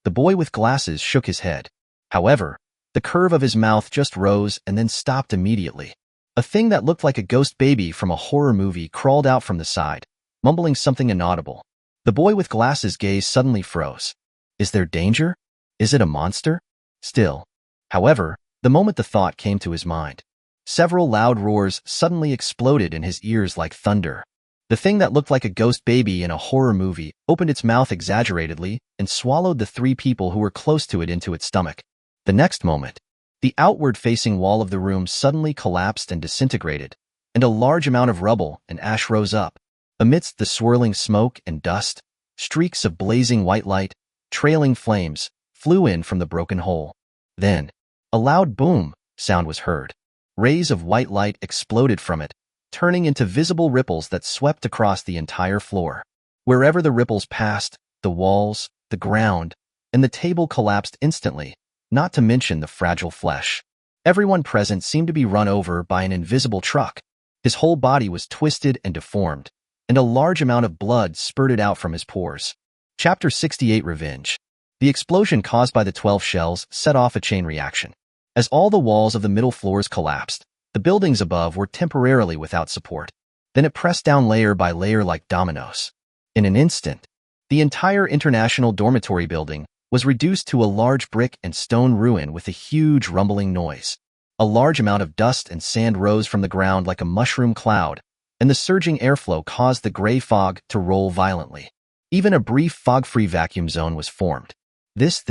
The boy with glasses shook his head. However, the curve of his mouth just rose and then stopped immediately. A thing that looked like a ghost baby from a horror movie crawled out from the side, mumbling something inaudible. The boy with glasses' gaze suddenly froze. Is there danger? Is it a monster? Still. However, the moment the thought came to his mind, several loud roars suddenly exploded in his ears like thunder. The thing that looked like a ghost baby in a horror movie opened its mouth exaggeratedly and swallowed the 3 people who were close to it into its stomach. The next moment, the outward-facing wall of the room suddenly collapsed and disintegrated, and a large amount of rubble and ash rose up. Amidst the swirling smoke and dust, streaks of blazing white light, trailing flames, flew in from the broken hole. Then, a loud boom sound was heard. Rays of white light exploded from it, turning into visible ripples that swept across the entire floor. Wherever the ripples passed, the walls, the ground, and the table collapsed instantly, not to mention the fragile flesh. Everyone present seemed to be run over by an invisible truck. His whole body was twisted and deformed, and a large amount of blood spurted out from his pores. Chapter 68 Revenge. The explosion caused by the 12 shells set off a chain reaction. As all the walls of the middle floors collapsed, the buildings above were temporarily without support. Then it pressed down layer by layer like dominoes. In an instant, the entire international dormitory building was reduced to a large brick and stone ruin with a huge rumbling noise. A large amount of dust and sand rose from the ground like a mushroom cloud, and the surging airflow caused the gray fog to roll violently. Even a brief fog-free vacuum zone was formed. This.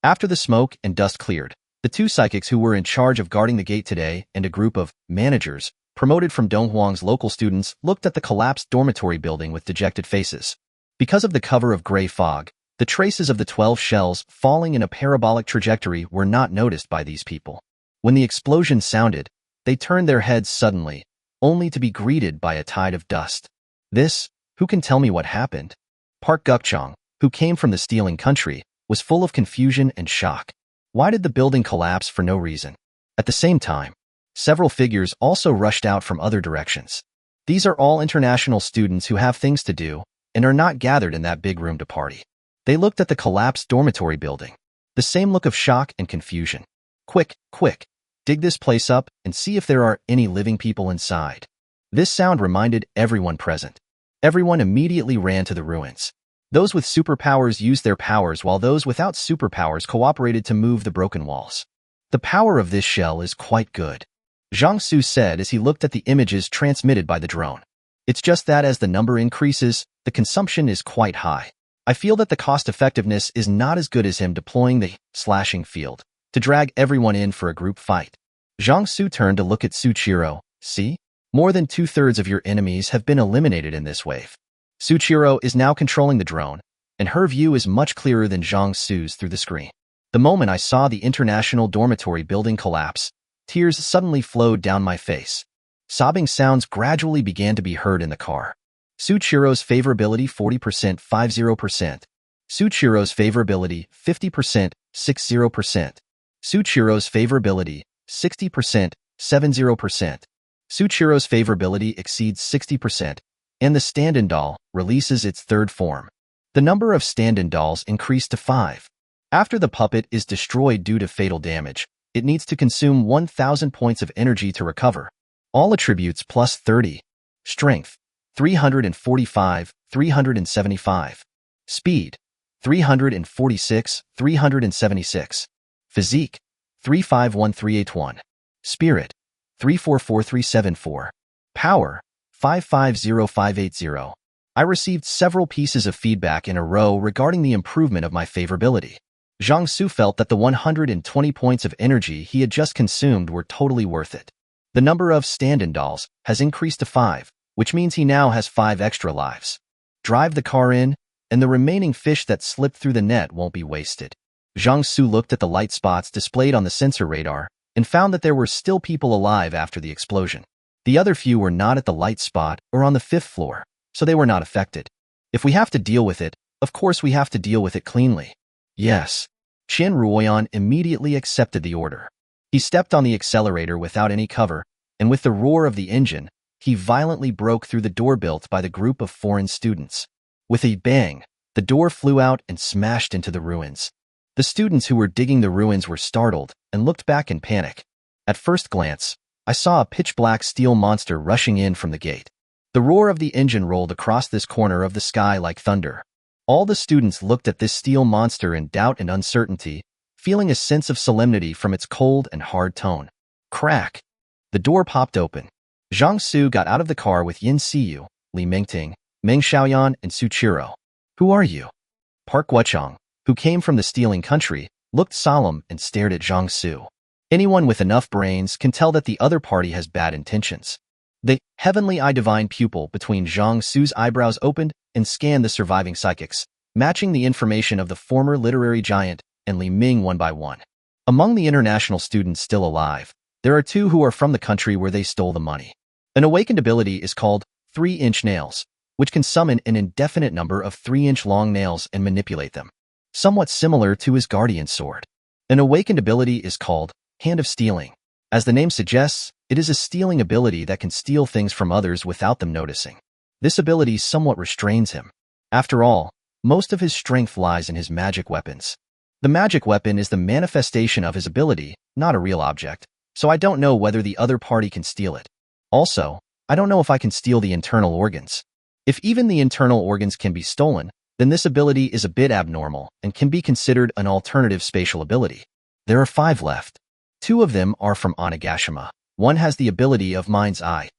After the smoke and dust cleared, the 2 psychics who were in charge of guarding the gate today and a group of managers, promoted from Donghuang's local students, looked at the collapsed dormitory building with dejected faces. Because of the cover of gray fog, The traces of the 12 shells falling in a parabolic trajectory were not noticed by these people. When the explosion sounded, they turned their heads suddenly, only to be greeted by a tide of dust. Who can tell me what happened? Park Gukchang, who came from the stealing country, was full of confusion and shock. Why did the building collapse for no reason? At the same time, several figures also rushed out from other directions. These are all international students who have things to do and are not gathered in that big room to party. They looked at the collapsed dormitory building. The same look of shock and confusion. Quick, dig this place up and see if there are any living people inside. This sound reminded everyone present. Everyone immediately ran to the ruins. Those with superpowers used their powers while those without superpowers cooperated to move the broken walls. The power of this shell is quite good, Zhang Xu said as he looked at the images transmitted by the drone. It's just that as the number increases, the consumption is quite high. I feel that the cost-effectiveness is not as good as him deploying the slashing field to drag everyone in for a group fight. Zhang Xu turned to look at Suchiro. See? More than 2/3 of your enemies have been eliminated in this wave. Suchiro is now controlling the drone, and her view is much clearer than Zhang Xu's through the screen. The moment I saw the international dormitory building collapse, tears suddenly flowed down my face. Sobbing sounds gradually began to be heard in the car. Suchiro's favorability 40%, 50%. Suchiro's favorability 50%, 60%. Suchiro's favorability 60%, 70%. Suchiro's favorability exceeds 60%, and the stand-in doll releases its third form. The number of stand-in dolls increased to 5. After the puppet is destroyed due to fatal damage, it needs to consume 1,000 points of energy to recover. All attributes plus 30. Strength, 345, 375. Speed, 346, 376. Physique, 351381. Spirit, 344374. Power, 550580. I received several pieces of feedback in a row regarding the improvement of my favorability. Zhang Xu felt that the 120 points of energy he had just consumed were totally worth it. The number of stand-in dolls has increased to 5, which means he now has 5 extra lives. Drive the car in, and the remaining fish that slipped through the net won't be wasted. Zhang Xu looked at the light spots displayed on the sensor radar and found that there were still people alive after the explosion. The other few were not at the light spot or on the 5th floor, so they were not affected. If we have to deal with it, of course we have to deal with it cleanly. Yes. Chen Ruoyan immediately accepted the order. He stepped on the accelerator without any cover, and with the roar of the engine, he violently broke through the door built by the group of foreign students. With a bang, the door flew out and smashed into the ruins. The students who were digging the ruins were startled and looked back in panic. At first glance, I saw a pitch-black steel monster rushing in from the gate. The roar of the engine rolled across this corner of the sky like thunder. All the students looked at this steel monster in doubt and uncertainty, feeling a sense of solemnity from its cold and hard tone. Crack! The door popped open. Zhang Xu got out of the car with Seeu, Li Mingting, Meng Xiaoyan, and Suchiro. Who are you? Park Guochang, who came from the stealing country, looked solemn and stared at Zhang Xu. Anyone with enough brains can tell that the other party has bad intentions. The heavenly eye divine pupil between Zhang Xu's eyebrows opened and scanned the surviving psychics, matching the information of the former literary giant and Li Ming one by one. Among the international students still alive, there are 2 who are from the country where they stole the money. An awakened ability is called 3-inch nails, which can summon an indefinite number of 3-inch long nails and manipulate them, somewhat similar to his guardian sword. An awakened ability is called Hand of Stealing. As the name suggests, it is a stealing ability that can steal things from others without them noticing. This ability somewhat restrains him. After all, most of his strength lies in his magic weapons. The magic weapon is the manifestation of his ability, not a real object, so I don't know whether the other party can steal it. Also, I don't know if I can steal the internal organs. If even the internal organs can be stolen, then this ability is a bit abnormal and can be considered an alternative spatial ability. There are 5 left. 2 of them are from Onigashima. One has the ability of Mind's Eye,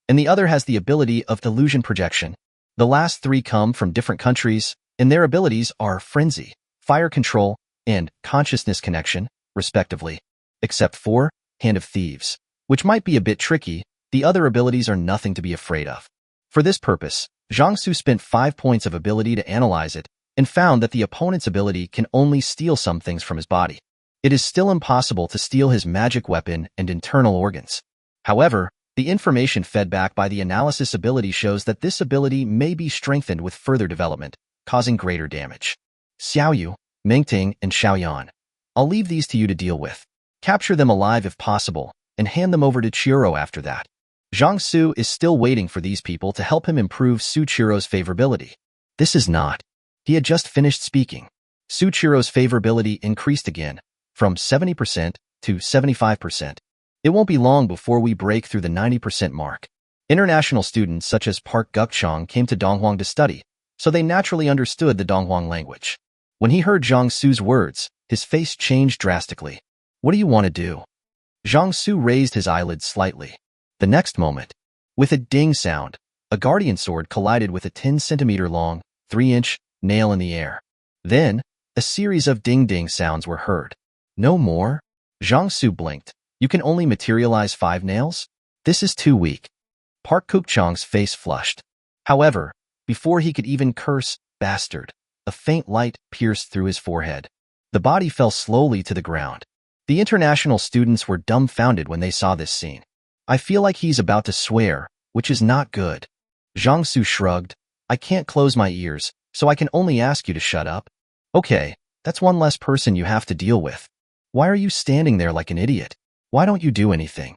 and the other has the ability of Illusion Projection. The last 3 come from different countries, and their abilities are Frenzy, Fire Control, and Consciousness Connection, respectively. Except for Hand of Thieves, which might be a bit tricky, the other abilities are nothing to be afraid of. For this purpose, Zhang Xu spent 5 points of ability to analyze it and found that the opponent's ability can only steal some things from his body. It is still impossible to steal his magic weapon and internal organs. However, the information fed back by the analysis ability shows that this ability may be strengthened with further development, causing greater damage. Seeu, Ming, and Xiaoyan. I'll leave these to you to deal with. Capture them alive if possible, and hand them over to Chiro after that. Zhang Xu is still waiting for these people to help him improve Su Chiro's favorability. This is not. He had just finished speaking. Su Chiro's favorability increased again, from 70% to 75%. It won't be long before we break through the 90% mark. International students such as Park Gukchong came to Donghuang to study, so they naturally understood the Donghuang language. When he heard Zhang Xu's words, his face changed drastically. What do you want to do? Zhang Xu raised his eyelids slightly. The next moment, with a ding sound, a guardian sword collided with a 10-centimeter long, 3-inch nail in the air. Then, a series of ding-ding sounds were heard. No more? Zhang Xu blinked. You can only materialize 5 nails? This is too weak. Park Gukchong's face flushed. However, before he could even curse, bastard, a faint light pierced through his forehead. The body fell slowly to the ground. The international students were dumbfounded when they saw this scene. I feel like he's about to swear, which is not good. Zhang Xu shrugged. I can't close my ears, so I can only ask you to shut up. Okay, that's one less person you have to deal with. Why are you standing there like an idiot? Why don't you do anything?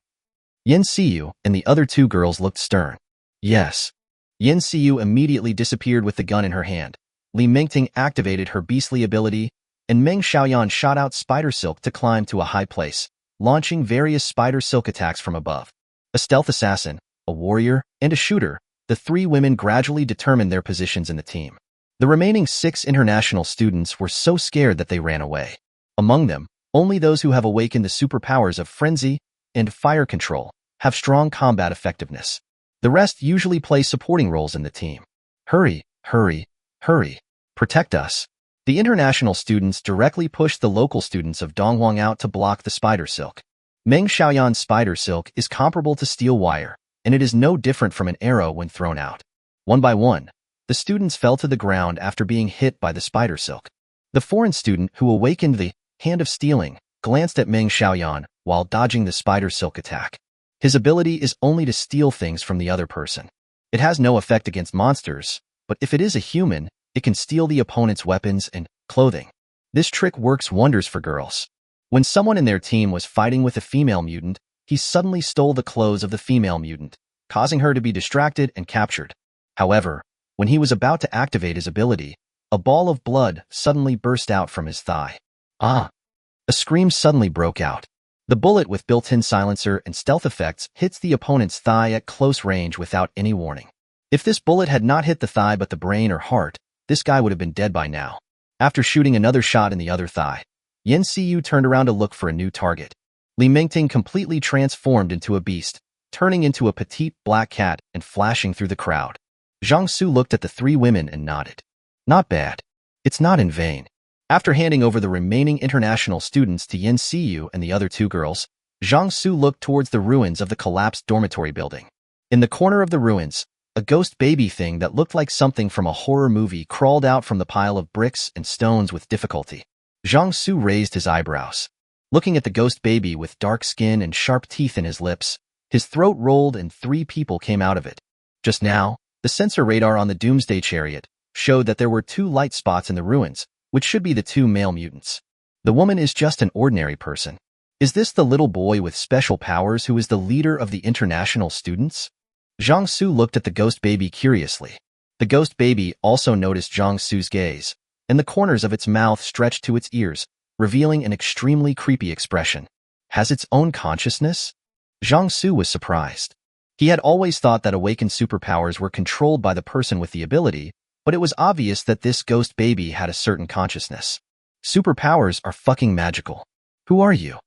Seeu and the other 2 girls looked stern. Yes. Seeu immediately disappeared with the gun in her hand. Li Mingting activated her beastly ability, and Ming Xiaoyan shot out spider silk to climb to a high place, launching various spider silk attacks from above. A stealth assassin, a warrior, and a shooter, the 3 women gradually determined their positions in the team. The remaining 6 international students were so scared that they ran away. Among them, only those who have awakened the superpowers of frenzy and fire control have strong combat effectiveness. The rest usually play supporting roles in the team. Hurry, hurry, hurry. Protect us. The international students directly pushed the local students of Donghuang out to block the spider silk. Ming Xiaoyan's spider silk is comparable to steel wire, and it is no different from an arrow when thrown out. One by one, the students fell to the ground after being hit by the spider silk. The foreign student who awakened the Hand of Stealing glanced at Ming Xiaoyan while dodging the spider silk attack. His ability is only to steal things from the other person. It has no effect against monsters, but if it is a human, it can steal the opponent's weapons and clothing. This trick works wonders for girls. When someone in their team was fighting with a female mutant, he suddenly stole the clothes of the female mutant, causing her to be distracted and captured. However, when he was about to activate his ability, a ball of blood suddenly burst out from his thigh. Ah! A scream suddenly broke out. The bullet with built-in silencer and stealth effects hits the opponent's thigh at close range without any warning. If this bullet had not hit the thigh but the brain or heart, this guy would have been dead by now. After shooting another shot in the other thigh, Seeu turned around to look for a new target. Li Mingting completely transformed into a beast, turning into a petite black cat and flashing through the crowd. Zhang Xu looked at the 3 women and nodded. Not bad. It's not in vain. After handing over the remaining international students to Seeu and the other 2 girls, Zhang Xu looked towards the ruins of the collapsed dormitory building. In the corner of the ruins, a ghost baby thing that looked like something from a horror movie crawled out from the pile of bricks and stones with difficulty. Zhang Xu raised his eyebrows. Looking at the ghost baby with dark skin and sharp teeth in his lips, his throat rolled and 3 people came out of it. Just now, the sensor radar on the Doomsday Chariot showed that there were 2 light spots in the ruins, which should be the 2 male mutants. The woman is just an ordinary person. Is this the little boy with special powers who is the leader of the international students? Zhang Xu looked at the ghost baby curiously. The ghost baby also noticed Zhang Xu's gaze, and the corners of its mouth stretched to its ears, revealing an extremely creepy expression. Has its own consciousness? Zhang Xu was surprised. He had always thought that awakened superpowers were controlled by the person with the ability, but it was obvious that this ghost baby had a certain consciousness. Superpowers are fucking magical. Who are you?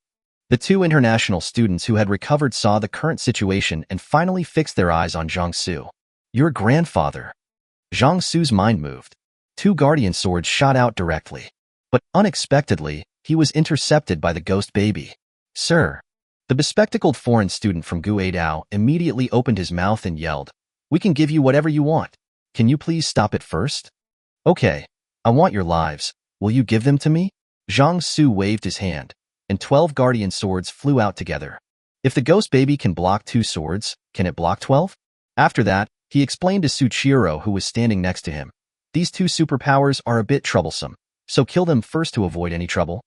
The 2 international students who had recovered saw the current situation and finally fixed their eyes on Zhang Xu. Your grandfather. Zhang Xu's mind moved. 2 guardian swords shot out directly. But unexpectedly, he was intercepted by the ghost baby. Sir. The bespectacled foreign student from Guadao immediately opened his mouth and yelled, We can give you whatever you want. Can you please stop it first? Okay. I want your lives. Will you give them to me? Zhang Xu waved his hand, and 12 guardian swords flew out together. If the ghost baby can block 2 swords, can it block 12? After that, he explained to Suchiro, who was standing next to him. These 2 superpowers are a bit troublesome, so kill them first to avoid any trouble.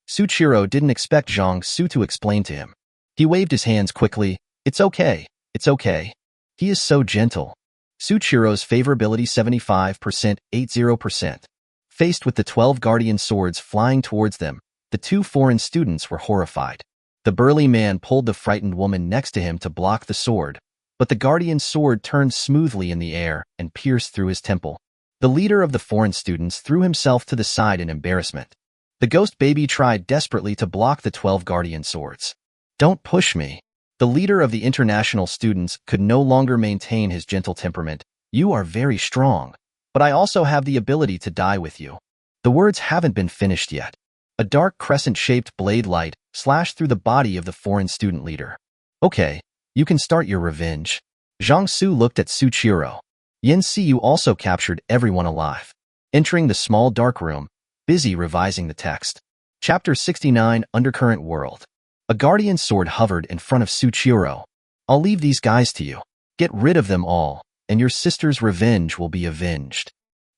Suchiro didn't expect Zhang Xu to explain to him. He waved his hands quickly. It's okay. It's okay. He is so gentle. Suchiro's favorability 75%, 80%. Faced with the 12 guardian swords flying towards them, the 2 foreign students were horrified. The burly man pulled the frightened woman next to him to block the sword, but the guardian sword turned smoothly in the air and pierced through his temple. The leader of the foreign students threw himself to the side in embarrassment. The ghost baby tried desperately to block the 12 guardian swords. Don't push me. The leader of the international students could no longer maintain his gentle temperament. You are very strong, but I also have the ability to die with you. The words haven't been finished yet. A dark crescent-shaped blade light slashed through the body of the foreign student leader. Okay, you can start your revenge. Zhang Xu looked at Suchiro. Seeu also captured everyone alive. Entering the small dark room, busy revising the text. Chapter 69, Undercurrent World. A guardian sword hovered in front of Suchiro. I'll leave these guys to you. Get rid of them all, and your sister's revenge will be avenged.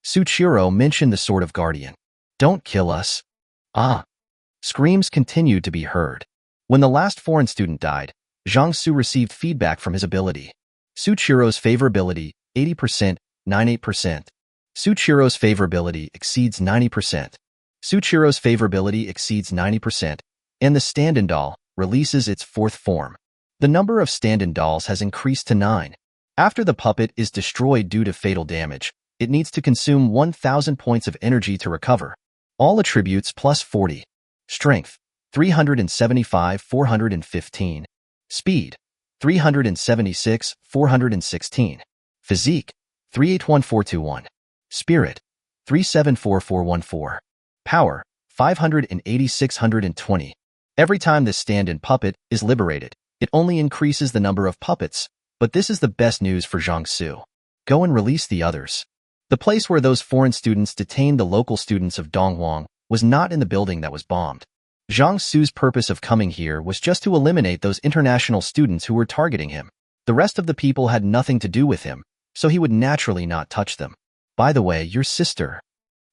Suchiro mentioned the sword of guardian. Don't kill us. Screams continued to be heard. When the last foreign student died, Zhang Xu received feedback from his ability. Suchiro's favorability, 80%, 98%. Suchiro's favorability exceeds 90%. Suchiro's favorability exceeds 90%, and the stand-in doll releases its 4th form. The number of stand-in dolls has increased to 9. After the puppet is destroyed due to fatal damage, it needs to consume 1,000 points of energy to recover. All attributes plus 40. Strength, 375, 415. Speed, 376, 416. Physique, 381421. Spirit, 374414. Power, 580, 620. Every time this stand-in puppet is liberated, it only increases the number of puppets, but this is the best news for Zhang Xu. Go and release the others. The place where those foreign students detained the local students of Donghuang was not in the building that was bombed. Zhang Xu's purpose of coming here was just to eliminate those international students who were targeting him. The rest of the people had nothing to do with him, so he would naturally not touch them. By the way, your sister.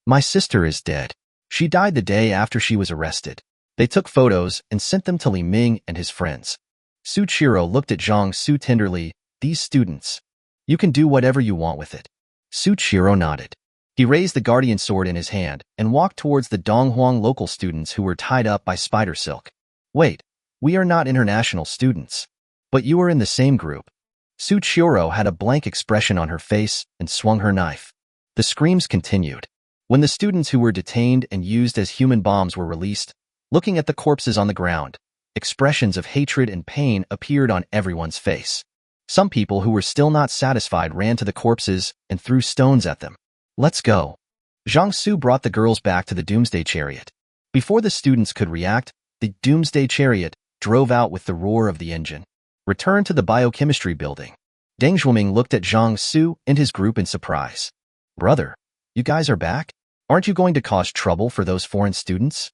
My sister is dead. She died the day after she was arrested. They took photos and sent them to Ming and his friends. Suchiro looked at Zhang Xu tenderly. These students. You can do whatever you want with it. Suchiro nodded. He raised the guardian sword in his hand and walked towards the Donghuang local students who were tied up by spider silk. Wait, we are not international students. But you are in the same group. Suchiro had a blank expression on her face and swung her knife. The screams continued. When the students who were detained and used as human bombs were released, looking at the corpses on the ground, expressions of hatred and pain appeared on everyone's face. Some people who were still not satisfied ran to the corpses and threw stones at them. Let's go. Zhang Xu brought the girls back to the Doomsday Chariot. Before the students could react, the Doomsday Chariot drove out with the roar of the engine. Returned to the biochemistry building. Deng Zhuoming looked at Zhang Xu and his group in surprise. Brother, you guys are back? Aren't you going to cause trouble for those foreign students?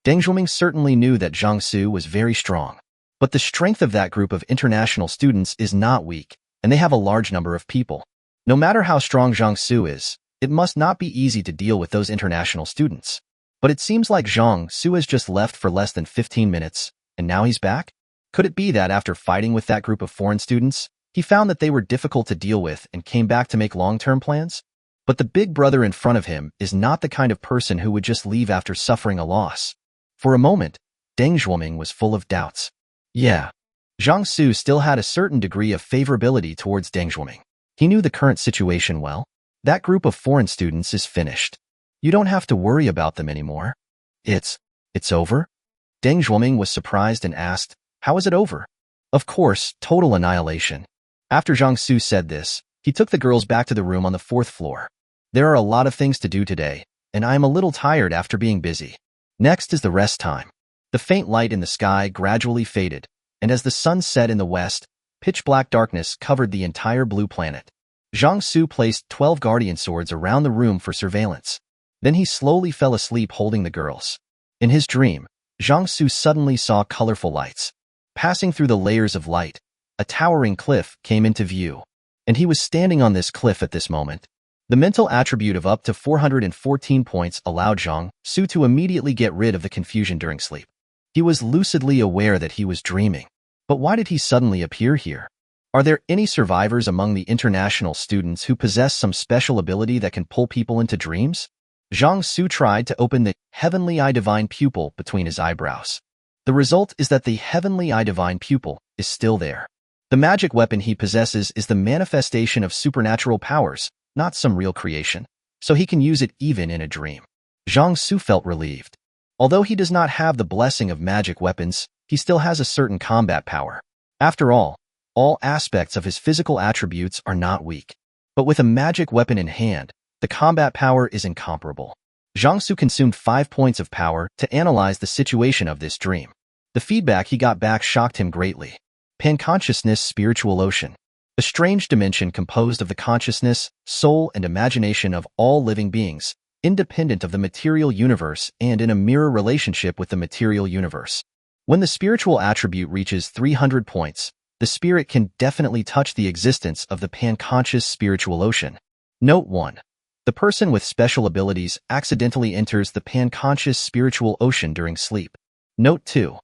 Deng Zhuoming certainly knew that Zhang Xu was very strong. But the strength of that group of international students is not weak, and they have a large number of people. No matter how strong Zhang Xu is, it must not be easy to deal with those international students. But it seems like Zhang Xu has just left for less than 15 minutes, and now he's back? Could it be that after fighting with that group of foreign students, he found that they were difficult to deal with and came back to make long-term plans? But the big brother in front of him is not the kind of person who would just leave after suffering a loss. For a moment, Deng Zhuoming was full of doubts. Yeah, Zhang Xu still had a certain degree of favorability towards Deng Zhuoming. He knew the current situation well. That group of foreign students is finished. You don't have to worry about them anymore. It's over? Deng Zhuoming was surprised and asked, how is it over? Of course, total annihilation. After Zhang Xu said this, he took the girls back to the room on the 4th floor. There are a lot of things to do today, and I am a little tired after being busy. Next is the rest time. The faint light in the sky gradually faded, and as the sun set in the west, pitch-black darkness covered the entire blue planet. Zhang Xu placed 12 guardian swords around the room for surveillance. Then he slowly fell asleep holding the girls. In his dream, Zhang Xu suddenly saw colorful lights. Passing through the layers of light, a towering cliff came into view, and he was standing on this cliff at this moment. The mental attribute of up to 414 points allowed Zhang Xu to immediately get rid of the confusion during sleep. He was lucidly aware that he was dreaming. But why did he suddenly appear here? Are there any survivors among the international students who possess some special ability that can pull people into dreams? Zhang Xu tried to open the Heavenly Eye Divine Pupil between his eyebrows. The result is that the Heavenly Eye Divine Pupil is still there. The magic weapon he possesses is the manifestation of supernatural powers, not some real creation, so he can use it even in a dream. Zhang Xu felt relieved. Although he does not have the blessing of magic weapons, he still has a certain combat power. After all aspects of his physical attributes are not weak. But with a magic weapon in hand, the combat power is incomparable. Zhang Xu consumed 5 points of power to analyze the situation of this dream. The feedback he got back shocked him greatly. Pan-consciousness spiritual ocean. A strange dimension composed of the consciousness, soul, and imagination of all living beings, independent of the material universe and in a mirror relationship with the material universe. When the spiritual attribute reaches 300 points, the spirit can definitely touch the existence of the pan-conscious spiritual ocean. Note 1. The person with special abilities accidentally enters the pan-conscious spiritual ocean during sleep. Note 2.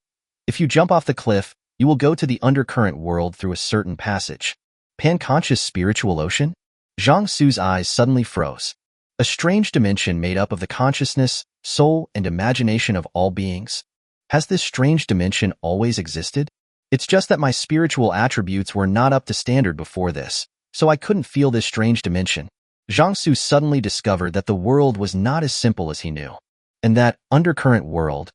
If you jump off the cliff, you will go to the undercurrent world through a certain passage. Pan-conscious spiritual ocean? Zhang Xu's eyes suddenly froze. A strange dimension made up of the consciousness, soul, and imagination of all beings. Has this strange dimension always existed? It's just that my spiritual attributes were not up to standard before this, so I couldn't feel this strange dimension. Zhang Xu suddenly discovered that the world was not as simple as he knew, and that undercurrent world,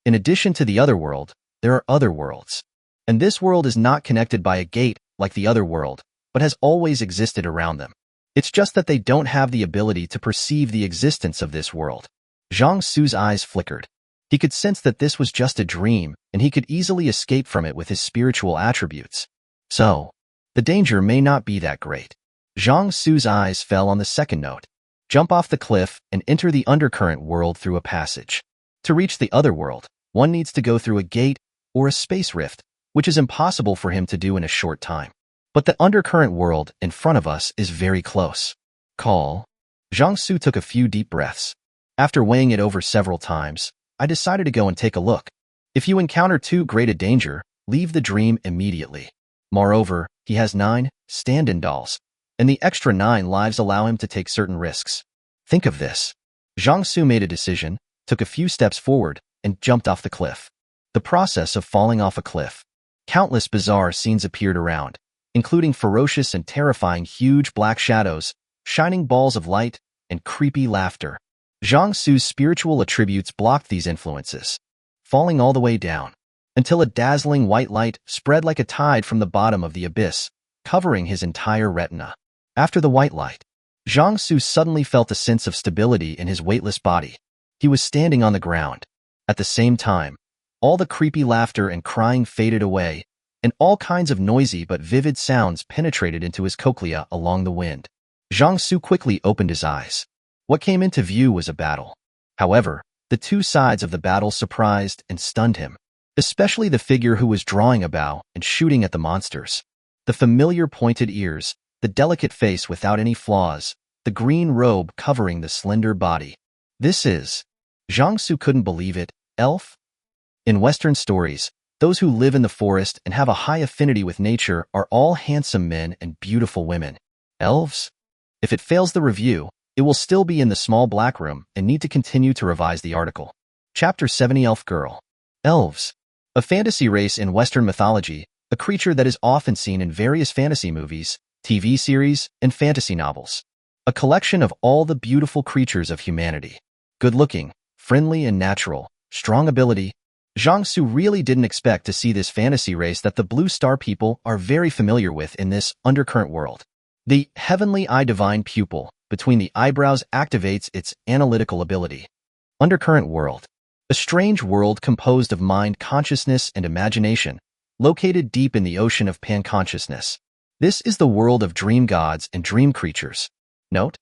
in addition to the other world, there are other worlds. And this world is not connected by a gate like the other world, but has always existed around them. It's just that they don't have the ability to perceive the existence of this world. Zhang Xu's eyes flickered. He could sense that this was just a dream, and he could easily escape from it with his spiritual attributes. So, the danger may not be that great. Zhang Xu's eyes fell on the second note. Jump off the cliff and enter the undercurrent world through a passage. To reach the other world, one needs to go through a gate or a space rift, which is impossible for him to do in a short time. But the undercurrent world in front of us is very close. Call. Zhang Xu took a few deep breaths. After weighing it over several times, I decided to go and take a look. If you encounter too great a danger, leave the dream immediately. Moreover, he has 9 stand-in dolls, and the extra 9 lives allow him to take certain risks. Think of this. Zhang Xu made a decision, took a few steps forward, and jumped off the cliff. The process of falling off a cliff. Countless bizarre scenes appeared around, including ferocious and terrifying huge black shadows, shining balls of light, and creepy laughter. Zhang Xu's spiritual attributes blocked these influences, falling all the way down, until a dazzling white light spread like a tide from the bottom of the abyss, covering his entire retina. After the white light, Zhang Xu suddenly felt a sense of stability in his weightless body. He was standing on the ground. At the same time, all the creepy laughter and crying faded away, and all kinds of noisy but vivid sounds penetrated into his cochlea along the wind. Zhang Xu quickly opened his eyes. What came into view was a battle. However, the two sides of the battle surprised and stunned him, especially the figure who was drawing a bow and shooting at the monsters. The familiar pointed ears, the delicate face without any flaws, the green robe covering the slender body. This is... Zhang Xu couldn't believe it. Elf? In Western stories, those who live in the forest and have a high affinity with nature are all handsome men and beautiful women. Elves? If it fails the review, it will still be in the small black room and need to continue to revise the article. Chapter 70 Elf Girl. Elves. A fantasy race in Western mythology, a creature that is often seen in various fantasy movies, TV series, and fantasy novels. A collection of all the beautiful creatures of humanity. Good-looking, friendly and natural, strong ability. Zhang Xu really didn't expect to see this fantasy race that the Blue Star people are very familiar with in this undercurrent world. The Heavenly Eye Divine Pupil between the eyebrows activates its analytical ability. Undercurrent world. A strange world composed of mind, consciousness, and imagination, located deep in the ocean of pan-consciousness. This is the world of dream gods and dream creatures. Note: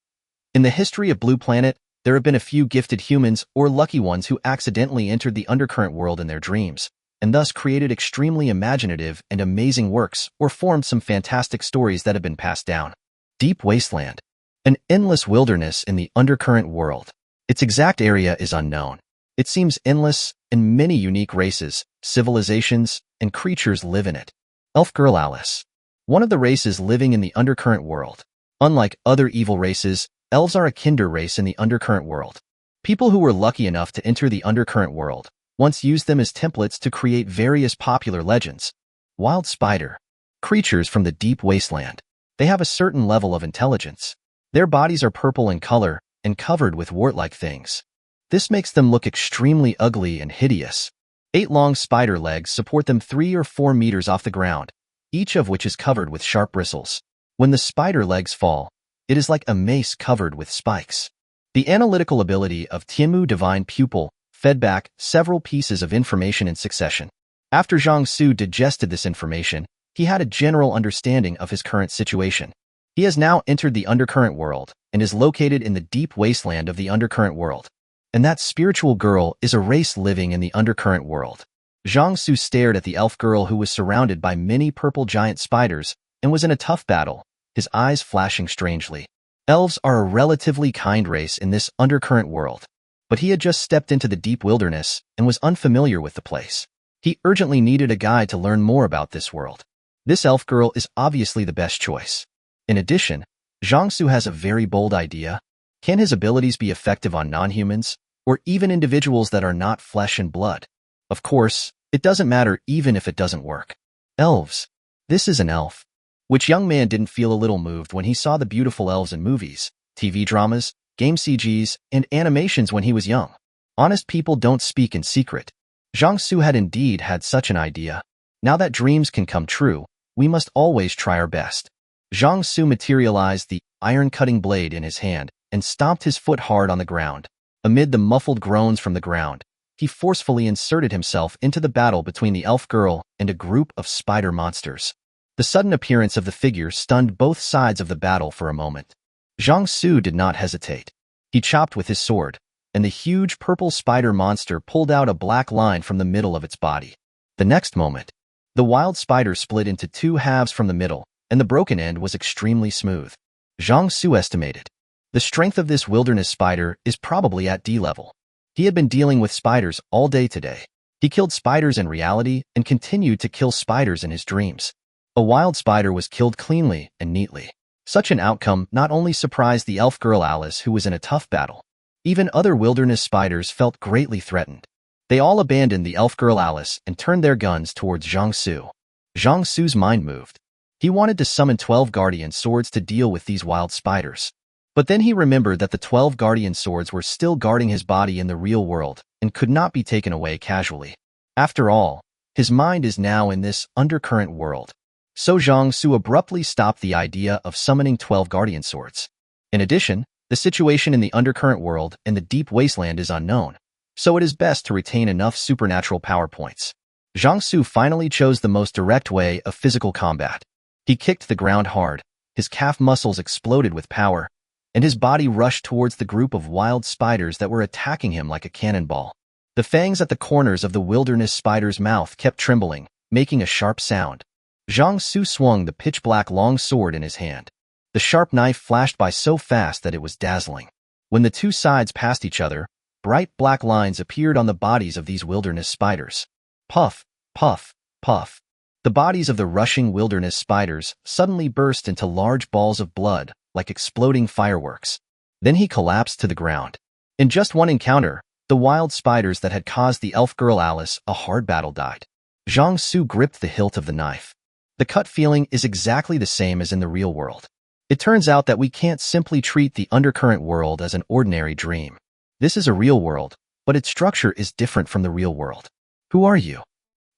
in the history of Blue Planet, there have been a few gifted humans or lucky ones who accidentally entered the undercurrent world in their dreams, and thus created extremely imaginative and amazing works or formed some fantastic stories that have been passed down. Deep Wasteland. An endless wilderness in the undercurrent world. Its exact area is unknown. It seems endless, and many unique races, civilizations, and creatures live in it. Elf Girl Alice. One of the races living in the undercurrent world. Unlike other evil races, elves are a kinder race in the undercurrent world. People who were lucky enough to enter the undercurrent world once used them as templates to create various popular legends. Wild Spider. Creatures from the deep wasteland. They have a certain level of intelligence. Their bodies are purple in color and covered with wart-like things. This makes them look extremely ugly and hideous. 8 long spider legs support them 3 or 4 meters off the ground, each of which is covered with sharp bristles. When the spider legs fall, it is like a mace covered with spikes. The analytical ability of Tianmu Divine Pupil fed back several pieces of information in succession. After Zhang Xu digested this information, he had a general understanding of his current situation. He has now entered the undercurrent world and is located in the deep wasteland of the undercurrent world. And that spiritual girl is a race living in the undercurrent world. Zhang Xu stared at the elf girl who was surrounded by many purple giant spiders and was in a tough battle, his eyes flashing strangely. Elves are a relatively kind race in this undercurrent world, but he had just stepped into the deep wilderness and was unfamiliar with the place. He urgently needed a guide to learn more about this world. This elf girl is obviously the best choice. In addition, Zhang Xu has a very bold idea. Can his abilities be effective on non-humans, or even individuals that are not flesh and blood? Of course, it doesn't matter even if it doesn't work. Elves. This is an elf. Which young man didn't feel a little moved when he saw the beautiful elves in movies, TV dramas, game CGs, and animations when he was young? Honest people don't speak in secret. Zhang Xu had indeed had such an idea. Now that dreams can come true, we must always try our best. Zhang Xu materialized the iron-cutting blade in his hand and stomped his foot hard on the ground. Amid the muffled groans from the ground, he forcefully inserted himself into the battle between the elf girl and a group of spider monsters. The sudden appearance of the figure stunned both sides of the battle for a moment. Zhang Xu did not hesitate. He chopped with his sword, and the huge purple spider monster pulled out a black line from the middle of its body. The next moment, the wild spider split into 2 halves from the middle, and the broken end was extremely smooth. Zhang Xu estimated. The strength of this wilderness spider is probably at D level. He had been dealing with spiders all day today. He killed spiders in reality and continued to kill spiders in his dreams. A wild spider was killed cleanly and neatly. Such an outcome not only surprised the elf girl Alice, who was in a tough battle. Even other wilderness spiders felt greatly threatened. They all abandoned the elf girl Alice and turned their guns towards Zhang Xu. Zhang Xu's mind moved. He wanted to summon 12 guardian swords to deal with these wild spiders. But then he remembered that the 12 guardian swords were still guarding his body in the real world and could not be taken away casually. After all, his mind is now in this undercurrent world. So Zhang Xu abruptly stopped the idea of summoning 12 guardian swords. In addition, the situation in the undercurrent world and the deep wasteland is unknown, so it is best to retain enough supernatural power points. Zhang Xu finally chose the most direct way of physical combat. He kicked the ground hard, his calf muscles exploded with power, and his body rushed towards the group of wild spiders that were attacking him like a cannonball. The fangs at the corners of the wilderness spider's mouth kept trembling, making a sharp sound. Zhang Xu swung the pitch-black long sword in his hand. The sharp knife flashed by so fast that it was dazzling. When the 2 sides passed each other, bright black lines appeared on the bodies of these wilderness spiders. Puff, puff, puff. The bodies of the rushing wilderness spiders suddenly burst into large balls of blood, like exploding fireworks. Then he collapsed to the ground. In just one encounter, the wild spiders that had caused the elf girl Alice a hard battle died. Zhang Xu gripped the hilt of the knife. The cut feeling is exactly the same as in the real world. It turns out that we can't simply treat the undercurrent world as an ordinary dream. This is a real world, but its structure is different from the real world. Who are you?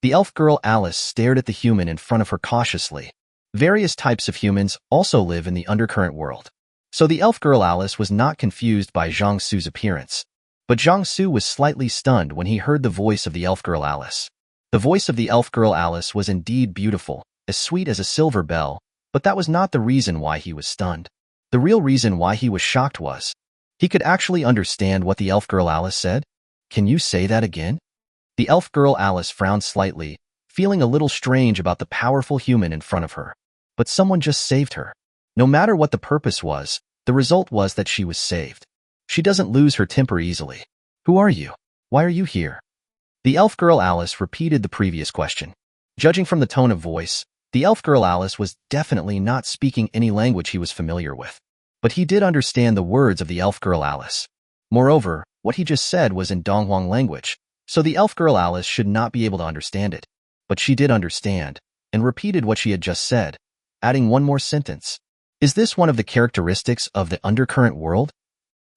The elf girl Alice stared at the human in front of her cautiously. Various types of humans also live in the undercurrent world. So the elf girl Alice was not confused by Zhang Xu's appearance. But Zhang Xu was slightly stunned when he heard the voice of the elf girl Alice. The voice of the elf girl Alice was indeed beautiful, as sweet as a silver bell, But that was not the reason why he was stunned. The real reason why he was shocked was he could actually understand what the elf girl Alice said. Can you say that again? The elf girl Alice frowned slightly, feeling a little strange about the powerful human in front of her. But someone just saved her. No matter what the purpose was, the result was that she was saved. She doesn't lose her temper easily. Who are you? Why are you here? The elf girl Alice repeated the previous question. Judging from the tone of voice, the elf girl Alice was definitely not speaking any language he was familiar with. But he did understand the words of the elf girl Alice. Moreover, what he just said was in Donghuang language, so the elf girl Alice should not be able to understand it. But she did understand, and repeated what she had just said, adding one more sentence. Is this one of the characteristics of the undercurrent world?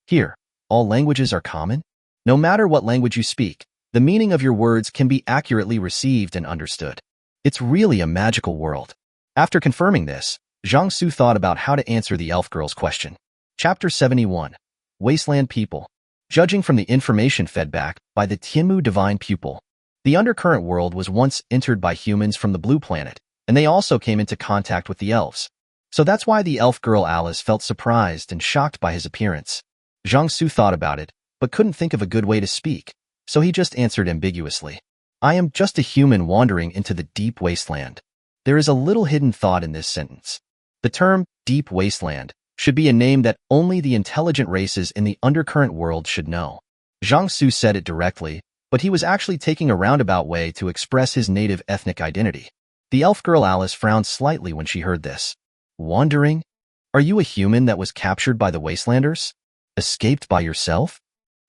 Here, all languages are common? No matter what language you speak, the meaning of your words can be accurately received and understood. It's really a magical world. After confirming this, Zhang Xu thought about how to answer the elf girl's question. Chapter 71. Wasteland People. Judging from the information fed back by the Tianmu Divine Pupil, the undercurrent world was once entered by humans from the Blue Planet, and they also came into contact with the elves. So that's why the elf girl Alice felt surprised and shocked by his appearance. Zhang Xu thought about it, but couldn't think of a good way to speak, so he just answered ambiguously. I am just a human wandering into the deep wasteland. There is a little hidden thought in this sentence. The term, deep wasteland, should be a name that only the intelligent races in the undercurrent world should know. Zhang Xu said it directly, but he was actually taking a roundabout way to express his native ethnic identity. The elf girl Alice frowned slightly when she heard this. Wandering? Are you a human that was captured by the Wastelanders? Escaped by yourself?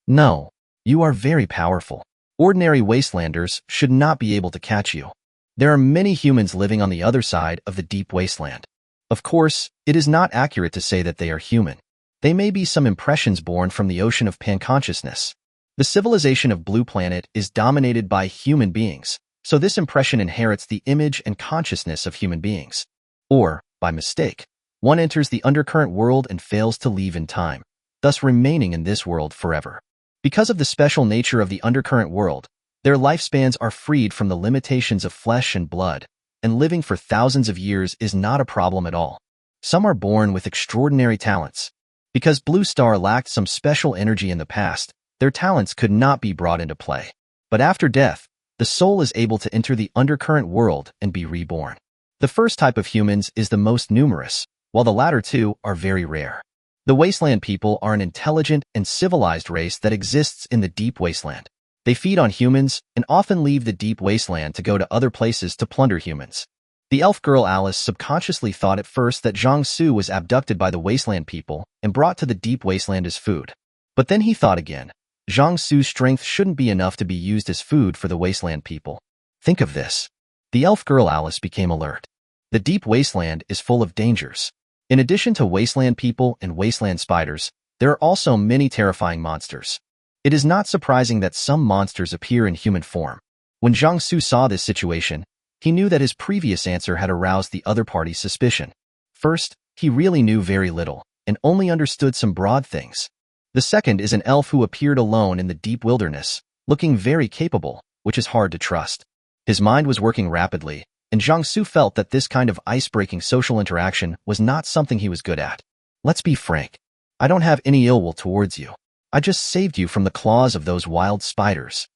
No. You are very powerful. Ordinary Wastelanders should not be able to catch you. There are many humans living on the other side of the deep wasteland. Of course, it is not accurate to say that they are human. They may be some impressions born from the ocean of panconsciousness. The civilization of Blue Planet is dominated by human beings, so this impression inherits the image and consciousness of human beings. Or, by mistake, one enters the undercurrent world and fails to leave in time, thus remaining in this world forever. Because of the special nature of the undercurrent world, their lifespans are freed from the limitations of flesh and blood, and living for thousands of years is not a problem at all. Some are born with extraordinary talents. Because Blue Star lacked some special energy in the past, their talents could not be brought into play. But after death, the soul is able to enter the undercurrent world and be reborn. The first type of humans is the most numerous, while the latter two are very rare. The Wasteland people are an intelligent and civilized race that exists in the deep wasteland. They feed on humans and often leave the deep wasteland to go to other places to plunder humans. The elf girl Alice subconsciously thought at first that Zhang Xu was abducted by the Wasteland people and brought to the deep wasteland as food. But then he thought again. Zhang Xu's strength shouldn't be enough to be used as food for the Wasteland people. Think of this. The elf girl Alice became alert. The deep wasteland is full of dangers. In addition to Wasteland people and Wasteland spiders, there are also many terrifying monsters. It is not surprising that some monsters appear in human form. When Zhang Xu saw this situation, he knew that his previous answer had aroused the other party's suspicion. First, he really knew very little, and only understood some broad things. The second is an elf who appeared alone in the deep wilderness, looking very capable, which is hard to trust. His mind was working rapidly, and Zhang Xu felt that this kind of ice-breaking social interaction was not something he was good at. Let's be frank. I don't have any ill will towards you. I just saved you from the claws of those wild spiders.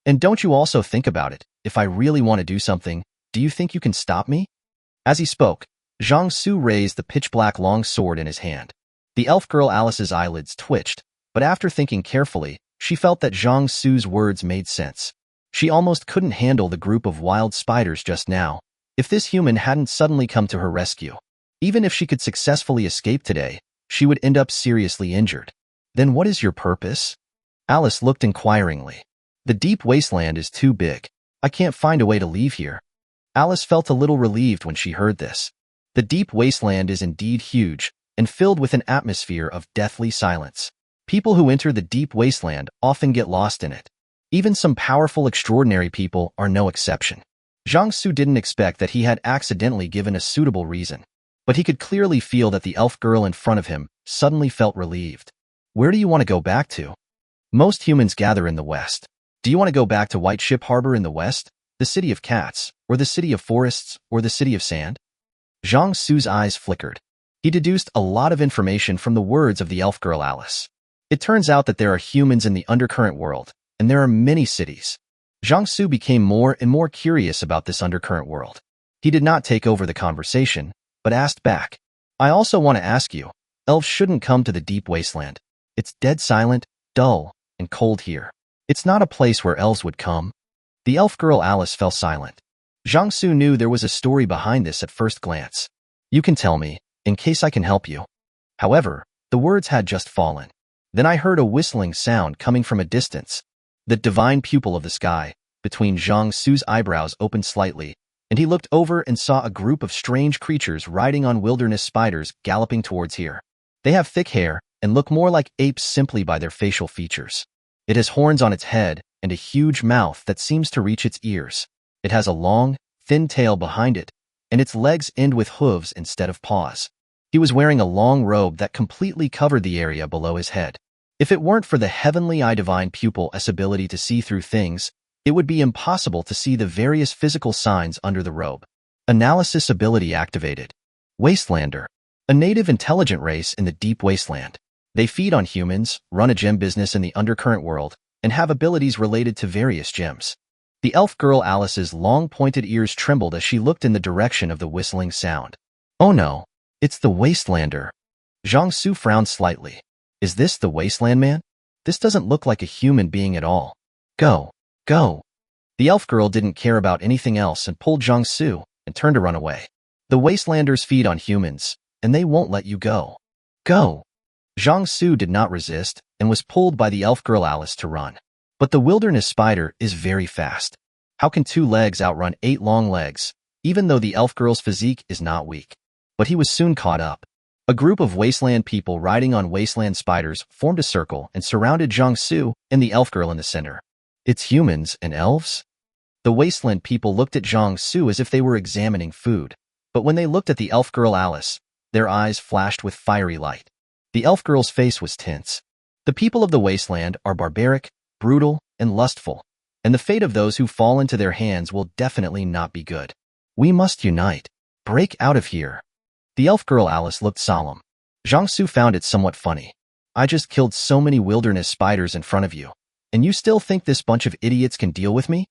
And don't you also think about it, if I really want to do something, do you think you can stop me? As he spoke, Zhang Xu raised the pitch-black long sword in his hand. The elf girl Alice's eyelids twitched, but after thinking carefully, she felt that Zhang Xu's words made sense. She almost couldn't handle the group of wild spiders just now, if this human hadn't suddenly come to her rescue. Even if she could successfully escape today, she would end up seriously injured. Then what is your purpose? Alice looked inquiringly. The deep wasteland is too big. I can't find a way to leave here. Alice felt a little relieved when she heard this. The deep wasteland is indeed huge and filled with an atmosphere of deathly silence. People who enter the deep wasteland often get lost in it. Even some powerful, extraordinary people are no exception. Zhang Xu didn't expect that he had accidentally given a suitable reason, but he could clearly feel that the elf girl in front of him suddenly felt relieved. Where do you want to go back to? Most humans gather in the west. Do you want to go back to White Ship Harbor in the west, the city of cats, or the city of forests, or the city of sand? Zhang Xu's eyes flickered. He deduced a lot of information from the words of the elf girl Alice. It turns out that there are humans in the undercurrent world, and there are many cities. Zhang Xu became more and more curious about this undercurrent world. He did not take over the conversation, but asked back, I also want to ask you, elves shouldn't come to the deep wasteland. It's dead silent, dull, and cold here. It's not a place where elves would come. The elf girl Alice fell silent. Zhang Xu knew there was a story behind this at first glance. You can tell me, in case I can help you. However, the words had just fallen. Then I heard a whistling sound coming from a distance. The divine pupil of the sky, between Zhang Xu's eyebrows opened slightly, and he looked over and saw a group of strange creatures riding on wilderness spiders galloping towards here. They have thick hair and look more like apes simply by their facial features. It has horns on its head and a huge mouth that seems to reach its ears. It has a long, thin tail behind it, and its legs end with hooves instead of paws. He was wearing a long robe that completely covered the area below his head. If it weren't for the heavenly eye divine pupil's ability to see through things, it would be impossible to see the various physical signs under the robe. Analysis ability activated. Wastelander. A native intelligent race in the deep wasteland. They feed on humans, run a gem business in the undercurrent world, and have abilities related to various gems. The elf girl Alice's long pointed ears trembled as she looked in the direction of the whistling sound. Oh no, it's the Wastelander. Zhang Xu frowned slightly. Is this the Wasteland Man? This doesn't look like a human being at all. Go. Go. The elf girl didn't care about anything else and pulled Zhang Xu and turned to run away. The Wastelanders feed on humans, and they won't let you go. Go. Zhang Xu did not resist and was pulled by the elf girl Alice to run. But the wilderness spider is very fast. How can 2 legs outrun 8 long legs, even though the elf girl's physique is not weak? But he was soon caught up. A group of wasteland people riding on wasteland spiders formed a circle and surrounded Zhang Xu and the elf girl in the center. It's humans and elves? The wasteland people looked at Zhang Xu as if they were examining food, but when they looked at the elf girl Alice, their eyes flashed with fiery light. The elf girl's face was tense. The people of the wasteland are barbaric, brutal, and lustful, and the fate of those who fall into their hands will definitely not be good. We must unite. Break out of here. The elf girl Alice looked solemn. Zhang Xu found it somewhat funny. I just killed so many wilderness spiders in front of you, and you still think this bunch of idiots can deal with me?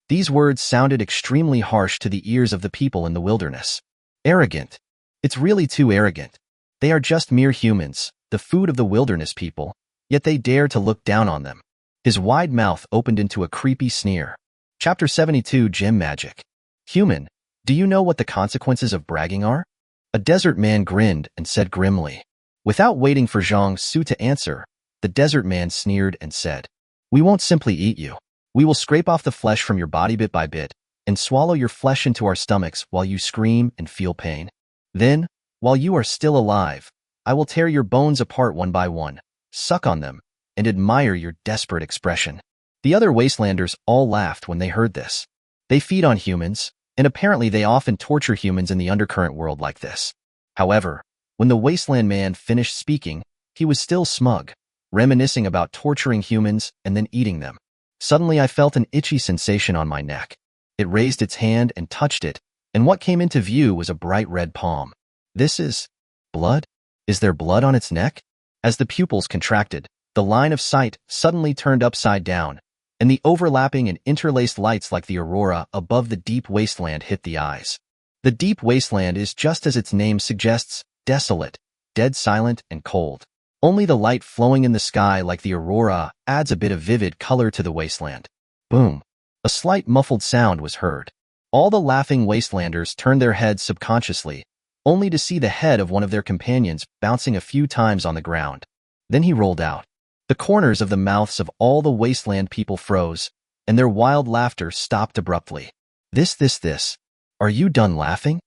These words sounded extremely harsh to the ears of the people in the wilderness. Arrogant. It's really too arrogant. They are just mere humans, the food of the wilderness people, yet they dare to look down on them. His wide mouth opened into a creepy sneer. Chapter 72 Gem Magic. Human, do you know what the consequences of bragging are? A desert man grinned and said grimly. Without waiting for Zhang Xu to answer, the desert man sneered and said, We won't simply eat you. We will scrape off the flesh from your body bit by bit and swallow your flesh into our stomachs while you scream and feel pain. Then, while you are still alive, I will tear your bones apart one by one, suck on them, and admire your desperate expression. The other Wastelanders all laughed when they heard this. They feed on humans, and apparently they often torture humans in the undercurrent world like this. However, when the Wasteland Man finished speaking, he was still smug, reminiscing about torturing humans and then eating them. Suddenly I felt an itchy sensation on my neck. It raised its hand and touched it, and what came into view was a bright red palm. This is blood? Is there blood on its neck? As the pupils contracted, the line of sight suddenly turned upside down, and the overlapping and interlaced lights like the aurora above the deep wasteland hit the eyes. The deep wasteland is just as its name suggests, desolate, dead silent, and cold. Only the light flowing in the sky like the aurora adds a bit of vivid color to the wasteland. Boom. A slight muffled sound was heard. All the laughing wastelanders turned their heads subconsciously, only to see the head of one of their companions bouncing a few times on the ground. Then he rolled out. The corners of the mouths of all the wasteland people froze, and their wild laughter stopped abruptly. This. Are you done laughing?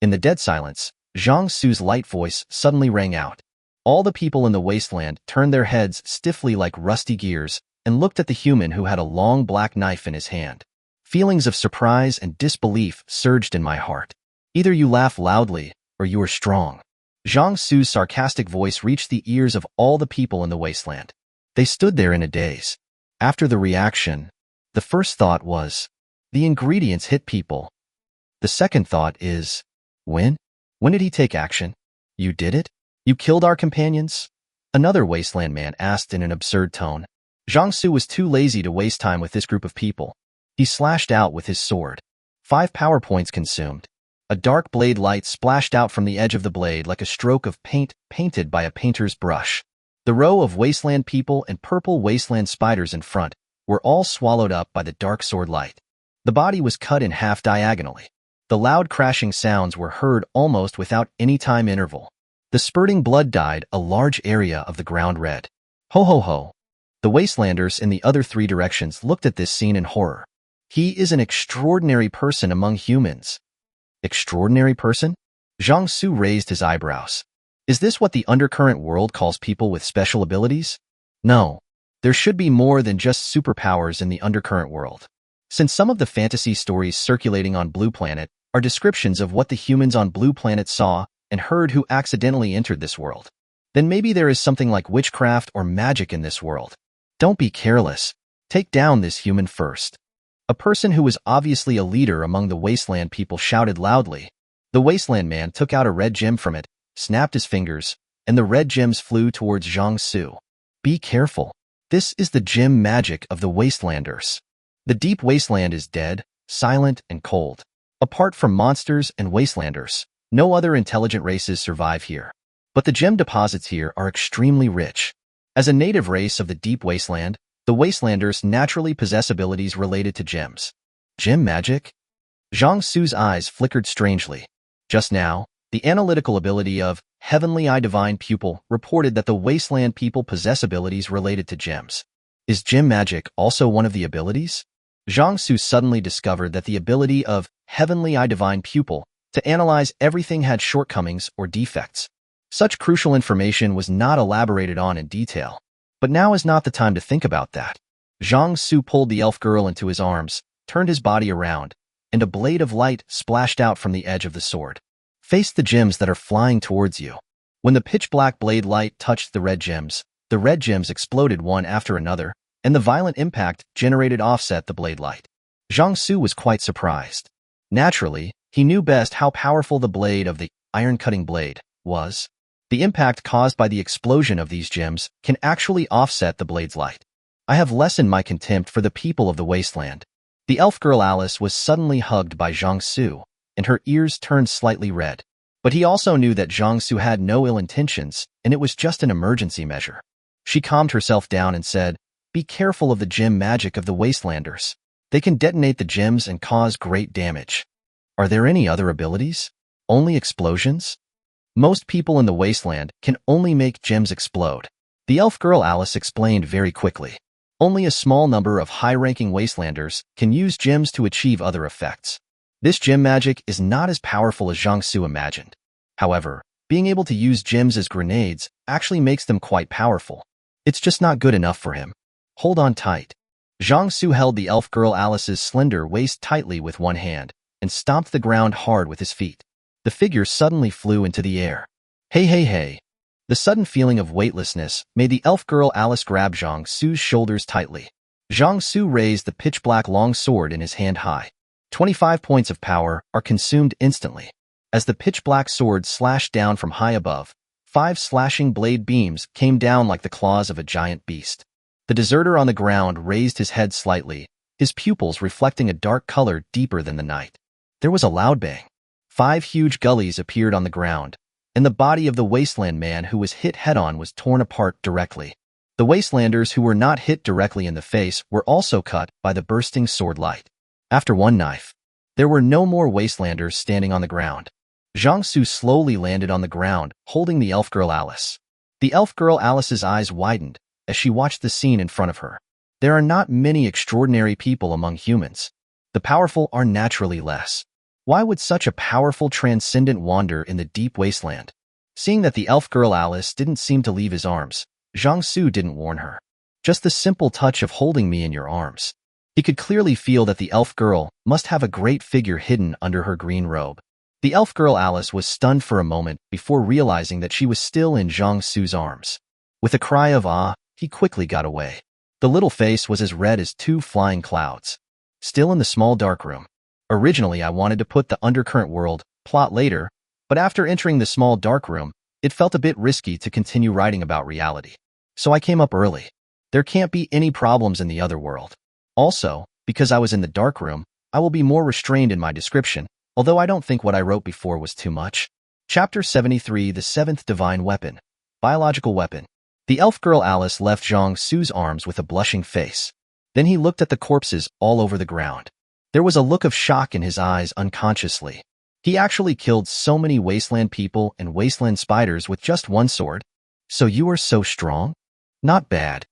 In the dead silence, Zhang Xu's light voice suddenly rang out. All the people in the wasteland turned their heads stiffly like rusty gears and looked at the human who had a long black knife in his hand. Feelings of surprise and disbelief surged in my heart. Either you laugh loudly, or you are strong. Zhang Xu's sarcastic voice reached the ears of all the people in the wasteland. They stood there in a daze. After the reaction, the first thought was, the ingredients hit people. The second thought is, when? When did he take action? You did it? You killed our companions? Another wasteland man asked in an absurd tone. Zhang Xu was too lazy to waste time with this group of people. He slashed out with his sword. 5 power points consumed. A dark blade light splashed out from the edge of the blade like a stroke of paint painted by a painter's brush. The row of wasteland people and purple wasteland spiders in front were all swallowed up by the dark sword light. The body was cut in half diagonally. The loud crashing sounds were heard almost without any time interval. The spurting blood dyed a large area of the ground red. Ho ho ho. The wastelanders in the other 3 directions looked at this scene in horror. He is an extraordinary person among humans. Extraordinary person? Zhang Xu raised his eyebrows. Is this what the undercurrent world calls people with special abilities? No. There should be more than just superpowers in the undercurrent world. Since some of the fantasy stories circulating on Blue Planet are descriptions of what the humans on Blue Planet saw and heard who accidentally entered this world, then maybe there is something like witchcraft or magic in this world. Don't be careless. Take down this human first. A person who was obviously a leader among the wasteland people shouted loudly. The wasteland man took out a red gem from it, snapped his fingers, and the red gems flew towards Zhang Xu. Be careful. This is the gem magic of the wastelanders. The deep wasteland is dead, silent, and cold. Apart from monsters and wastelanders, no other intelligent races survive here. But the gem deposits here are extremely rich. As a native race of the deep wasteland, the wastelanders naturally possess abilities related to gems. Gem magic? Zhang Xu's eyes flickered strangely. Just now, the analytical ability of Heavenly Eye Divine Pupil reported that the wasteland people possess abilities related to gems. Is gem magic also one of the abilities? Zhang Xu suddenly discovered that the ability of Heavenly Eye Divine Pupil to analyze everything had shortcomings or defects. Such crucial information was not elaborated on in detail. But now is not the time to think about that. Zhang Xu pulled the elf girl into his arms, turned his body around, and a blade of light splashed out from the edge of the sword. Face the gems that are flying towards you. When the pitch-black blade light touched the red gems exploded one after another, and the violent impact generated offset the blade light. Zhang Xu was quite surprised. Naturally, he knew best how powerful the blade of the iron-cutting blade was. The impact caused by the explosion of these gems can actually offset the blade's light. I have lessened my contempt for the people of the wasteland. The elf girl Alice was suddenly hugged by Zhang Xu, and her ears turned slightly red. But he also knew that Zhang Xu had no ill intentions, and it was just an emergency measure. She calmed herself down and said, "Be careful of the gem magic of the wastelanders. They can detonate the gems and cause great damage." Are there any other abilities? Only explosions? Most people in the wasteland can only make gems explode. The elf girl Alice explained very quickly. Only a small number of high-ranking wastelanders can use gems to achieve other effects. This gem magic is not as powerful as Zhang Xu imagined. However, being able to use gems as grenades actually makes them quite powerful. It's just not good enough for him. Hold on tight. Zhang Xu held the elf girl Alice's slender waist tightly with one hand and stomped the ground hard with his feet. The figure suddenly flew into the air. Hey, hey, hey. The sudden feeling of weightlessness made the elf girl Alice grab Zhang Xu's shoulders tightly. Zhang Xu raised the pitch-black long sword in his hand high. 25 points of power are consumed instantly. As the pitch-black sword slashed down from high above, 5 slashing blade beams came down like the claws of a giant beast. The deserter on the ground raised his head slightly, his pupils reflecting a dark color deeper than the night. There was a loud bang. 5 huge gullies appeared on the ground, and the body of the wasteland man who was hit head-on was torn apart directly. The wastelanders who were not hit directly in the face were also cut by the bursting sword light. After one knife, there were no more wastelanders standing on the ground. Zhang Xu slowly landed on the ground, holding the elf girl Alice. The elf girl Alice's eyes widened as she watched the scene in front of her. There are not many extraordinary people among humans. The powerful are naturally less. Why would such a powerful transcendent wander in the deep wasteland? Seeing that the elf girl Alice didn't seem to leave his arms, Zhang Xu didn't warn her. Just the simple touch of holding me in your arms. He could clearly feel that the elf girl must have a great figure hidden under her green robe. The elf girl Alice was stunned for a moment before realizing that she was still in Zhang Xu's arms. With a cry of awe, he quickly got away. The little face was as red as 2 flying clouds. Still in the small dark room. Originally, I wanted to put the undercurrent world plot later, But after entering the small dark room, it felt a bit risky to continue writing about reality. So I came up early. There can't be any problems in the other world. Also, because I was in the dark room, I will be more restrained in my description, although I don't think what I wrote before was too much. Chapter 73, The Seventh Divine Weapon. Biological Weapon. The elf girl Alice left Zhang Xu's arms with a blushing face. Then he looked at the corpses all over the ground. There was a look of shock in his eyes unconsciously. He actually killed so many wasteland people and wasteland spiders with just one sword. So you are so strong? Not bad.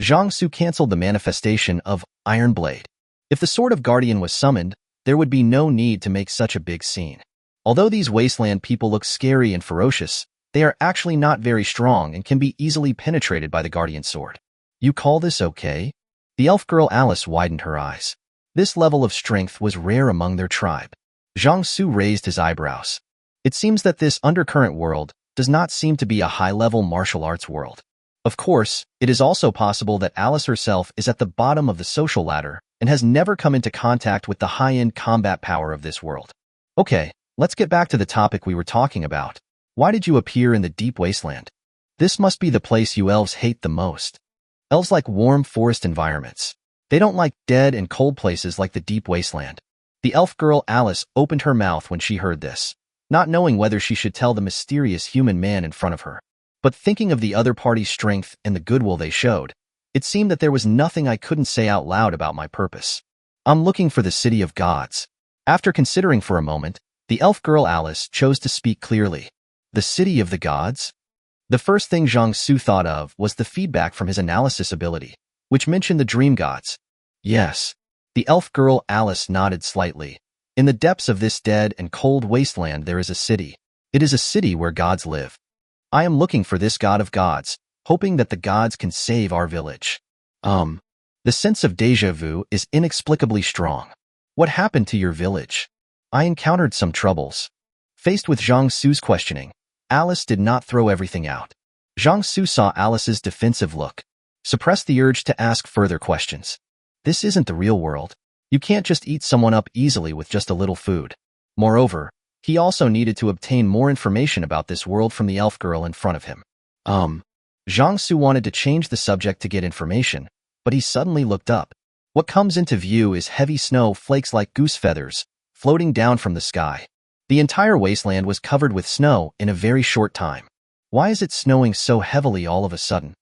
Zhang Xu canceled the manifestation of Iron Blade. If the Sword of Guardian was summoned, there would be no need to make such a big scene. Although these wasteland people look scary and ferocious, they are actually not very strong and can be easily penetrated by the Guardian Sword. You call this okay? The elf girl Alice widened her eyes. This level of strength was rare among their tribe. Zhang Xu raised his eyebrows. It seems that this undercurrent world does not seem to be a high-level martial arts world. Of course, it is also possible that Alice herself is at the bottom of the social ladder and has never come into contact with the high-end combat power of this world. Okay, let's get back to the topic we were talking about. Why did you appear in the deep wasteland? This must be the place you elves hate the most. Elves like warm forest environments. They don't like dead and cold places like the deep wasteland. The elf girl Alice opened her mouth when she heard this, not knowing whether she should tell the mysterious human man in front of her. But thinking of the other party's strength and the goodwill they showed, it seemed that there was nothing I couldn't say out loud about my purpose. I'm looking for the city of gods. After considering for a moment, the elf girl Alice chose to speak clearly. The city of the gods? The first thing Zhang Xu thought of was the feedback from his analysis ability, which mentioned the dream gods. Yes. The elf girl Alice nodded slightly. In the depths of this dead and cold wasteland there is a city. It is a city where gods live. I am looking for this god of gods, hoping that the gods can save our village. The sense of déjà vu is inexplicably strong. What happened to your village? I encountered some troubles. Faced with Zhang Xu's questioning, Alice did not throw everything out. Zhang Xu saw Alice's defensive look, suppressed the urge to ask further questions. This isn't the real world. You can't just eat someone up easily with just a little food. Moreover, he also needed to obtain more information about this world from the elf girl in front of him. Zhang Xu wanted to change the subject to get information, but he suddenly looked up. What comes into view is heavy snow flakes like goose feathers, floating down from the sky. The entire wasteland was covered with snow in a very short time. Why is it snowing so heavily all of a sudden?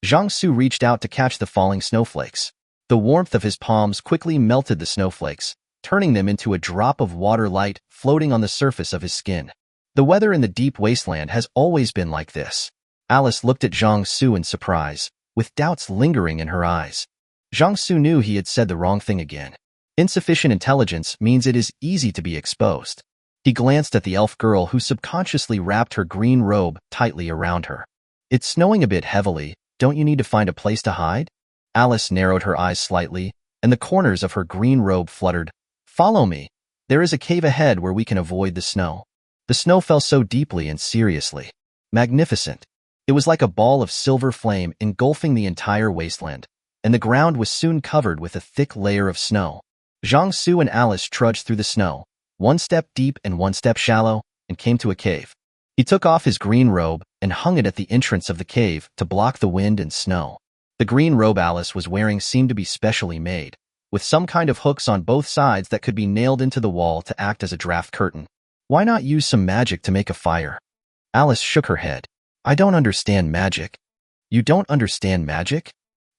Zhang Xu reached out to catch the falling snowflakes. The warmth of his palms quickly melted the snowflakes, turning them into a drop of water light floating on the surface of his skin. The weather in the deep wasteland has always been like this. Alice looked at Zhang Xu in surprise, with doubts lingering in her eyes. Zhang Xu knew he had said the wrong thing again. Insufficient intelligence means it is easy to be exposed. He glanced at the elf girl who subconsciously wrapped her green robe tightly around her. It's snowing a bit heavily, don't you need to find a place to hide? Alice narrowed her eyes slightly, and the corners of her green robe fluttered. Follow me. There is a cave ahead where we can avoid the snow. The snow fell so deeply and seriously. Magnificent. It was like a ball of silver flame engulfing the entire wasteland, and the ground was soon covered with a thick layer of snow. Zhang Xu and Alice trudged through the snow, one step deep and one step shallow, and came to a cave. He took off his green robe and hung it at the entrance of the cave to block the wind and snow. The green robe Alice was wearing seemed to be specially made, with some kind of hooks on both sides that could be nailed into the wall to act as a draft curtain. Why not use some magic to make a fire? Alice shook her head. I don't understand magic. You don't understand magic?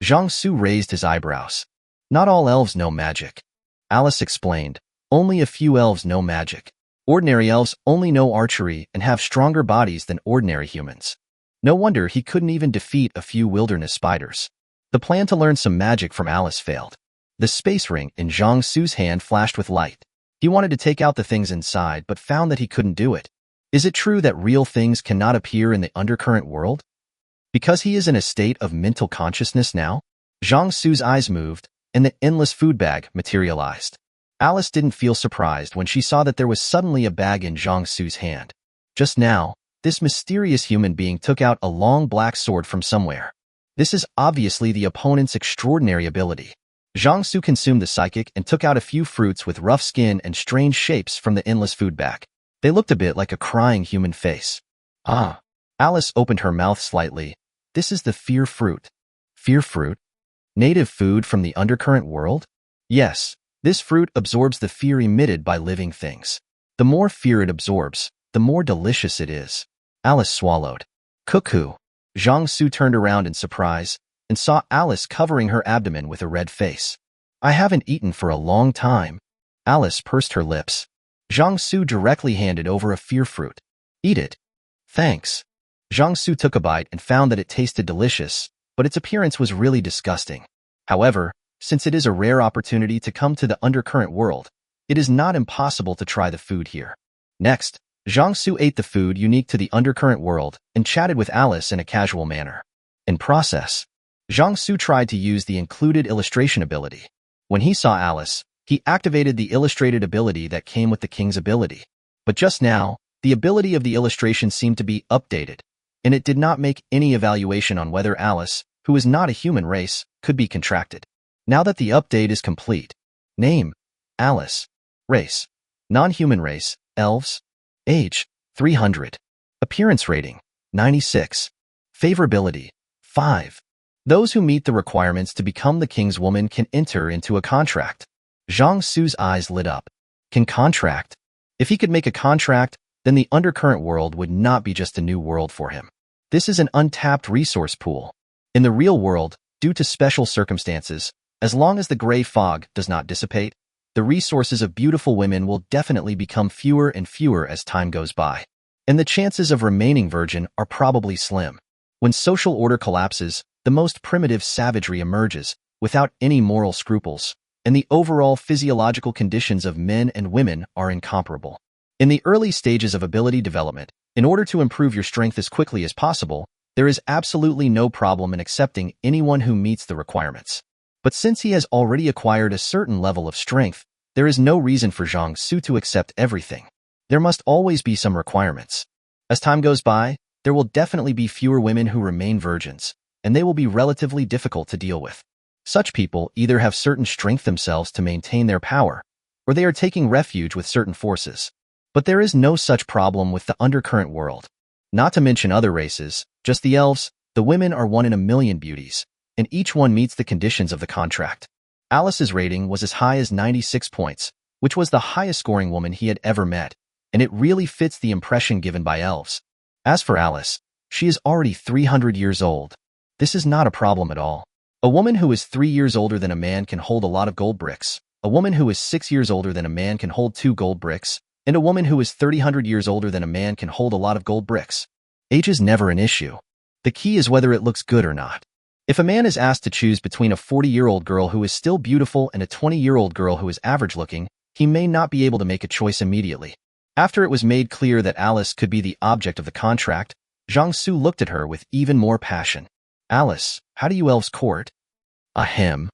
Zhang Xu raised his eyebrows. Not all elves know magic. Alice explained. Only a few elves know magic. Ordinary elves only know archery and have stronger bodies than ordinary humans. No wonder he couldn't even defeat a few wilderness spiders. The plan to learn some magic from Alice failed. The space ring in Zhang Xu's hand flashed with light. He wanted to take out the things inside but found that he couldn't do it. Is it true that real things cannot appear in the undercurrent world? Because he is in a state of mental consciousness now? Zhang Xu's eyes moved, and the endless food bag materialized. Alice didn't feel surprised when she saw that there was suddenly a bag in Zhang Xu's hand. Just now, this mysterious human being took out a long black sword from somewhere. This is obviously the opponent's extraordinary ability. Zhang Xu consumed the psychic and took out a few fruits with rough skin and strange shapes from the endless food bag. They looked a bit like a crying human face. Ah. Alice opened her mouth slightly. This is the fear fruit. Fear fruit? Native food from the undercurrent world? Yes, this fruit absorbs the fear emitted by living things. The more fear it absorbs, the more delicious it is. Alice swallowed. Cuckoo. Zhang Xu turned around in surprise and saw Alice covering her abdomen with a red face. I haven't eaten for a long time. Alice pursed her lips. Zhang Xu directly handed over a fear fruit. Eat it. Thanks. Zhang Xu took a bite and found that it tasted delicious, but its appearance was really disgusting. However, since it is a rare opportunity to come to the undercurrent world, it is not impossible to try the food here. Next, Zhang Xu ate the food unique to the undercurrent world and chatted with Alice in a casual manner. In process, Zhang Xu tried to use the included illustration ability. When he saw Alice, he activated the illustrated ability that came with the king's ability. But just now, the ability of the illustration seemed to be updated, and it did not make any evaluation on whether Alice, who is not a human race, could be contracted. Now that the update is complete, name, Alice, race, non-human race, elves, age, 300, appearance rating, 96, favorability, 5. Those who meet the requirements to become the king's woman can enter into a contract. Zhang Xu's eyes lit up. Can contract? If he could make a contract, then the undercurrent world would not be just a new world for him. This is an untapped resource pool. In the real world, due to special circumstances, as long as the gray fog does not dissipate, the resources of beautiful women will definitely become fewer and fewer as time goes by. And the chances of remaining virgin are probably slim. When social order collapses, the most primitive savagery emerges, without any moral scruples, and the overall physiological conditions of men and women are incomparable. In the early stages of ability development, in order to improve your strength as quickly as possible, there is absolutely no problem in accepting anyone who meets the requirements. But since he has already acquired a certain level of strength, there is no reason for Zhang Xu to accept everything. There must always be some requirements. As time goes by, there will definitely be fewer women who remain virgins, and they will be relatively difficult to deal with. Such people either have certain strength themselves to maintain their power, or they are taking refuge with certain forces. But there is no such problem with the undercurrent world. Not to mention other races, just the elves, the women are 1 in a million beauties, and each one meets the conditions of the contract. Alice's rating was as high as 96 points, which was the highest scoring woman he had ever met, and it really fits the impression given by elves. As for Alice, she is already 300 years old. This is not a problem at all. A woman who is 3 years older than a man can hold a lot of gold bricks. A woman who is 6 years older than a man can hold 2 gold bricks. And a woman who is 300 years older than a man can hold a lot of gold bricks. Age is never an issue. The key is whether it looks good or not. If a man is asked to choose between a 40-year-old girl who is still beautiful and a 20-year-old girl who is average-looking, he may not be able to make a choice immediately. After it was made clear that Alice could be the object of the contract, Zhang Xu looked at her with even more passion. Alice, how do you elves court? Ahem.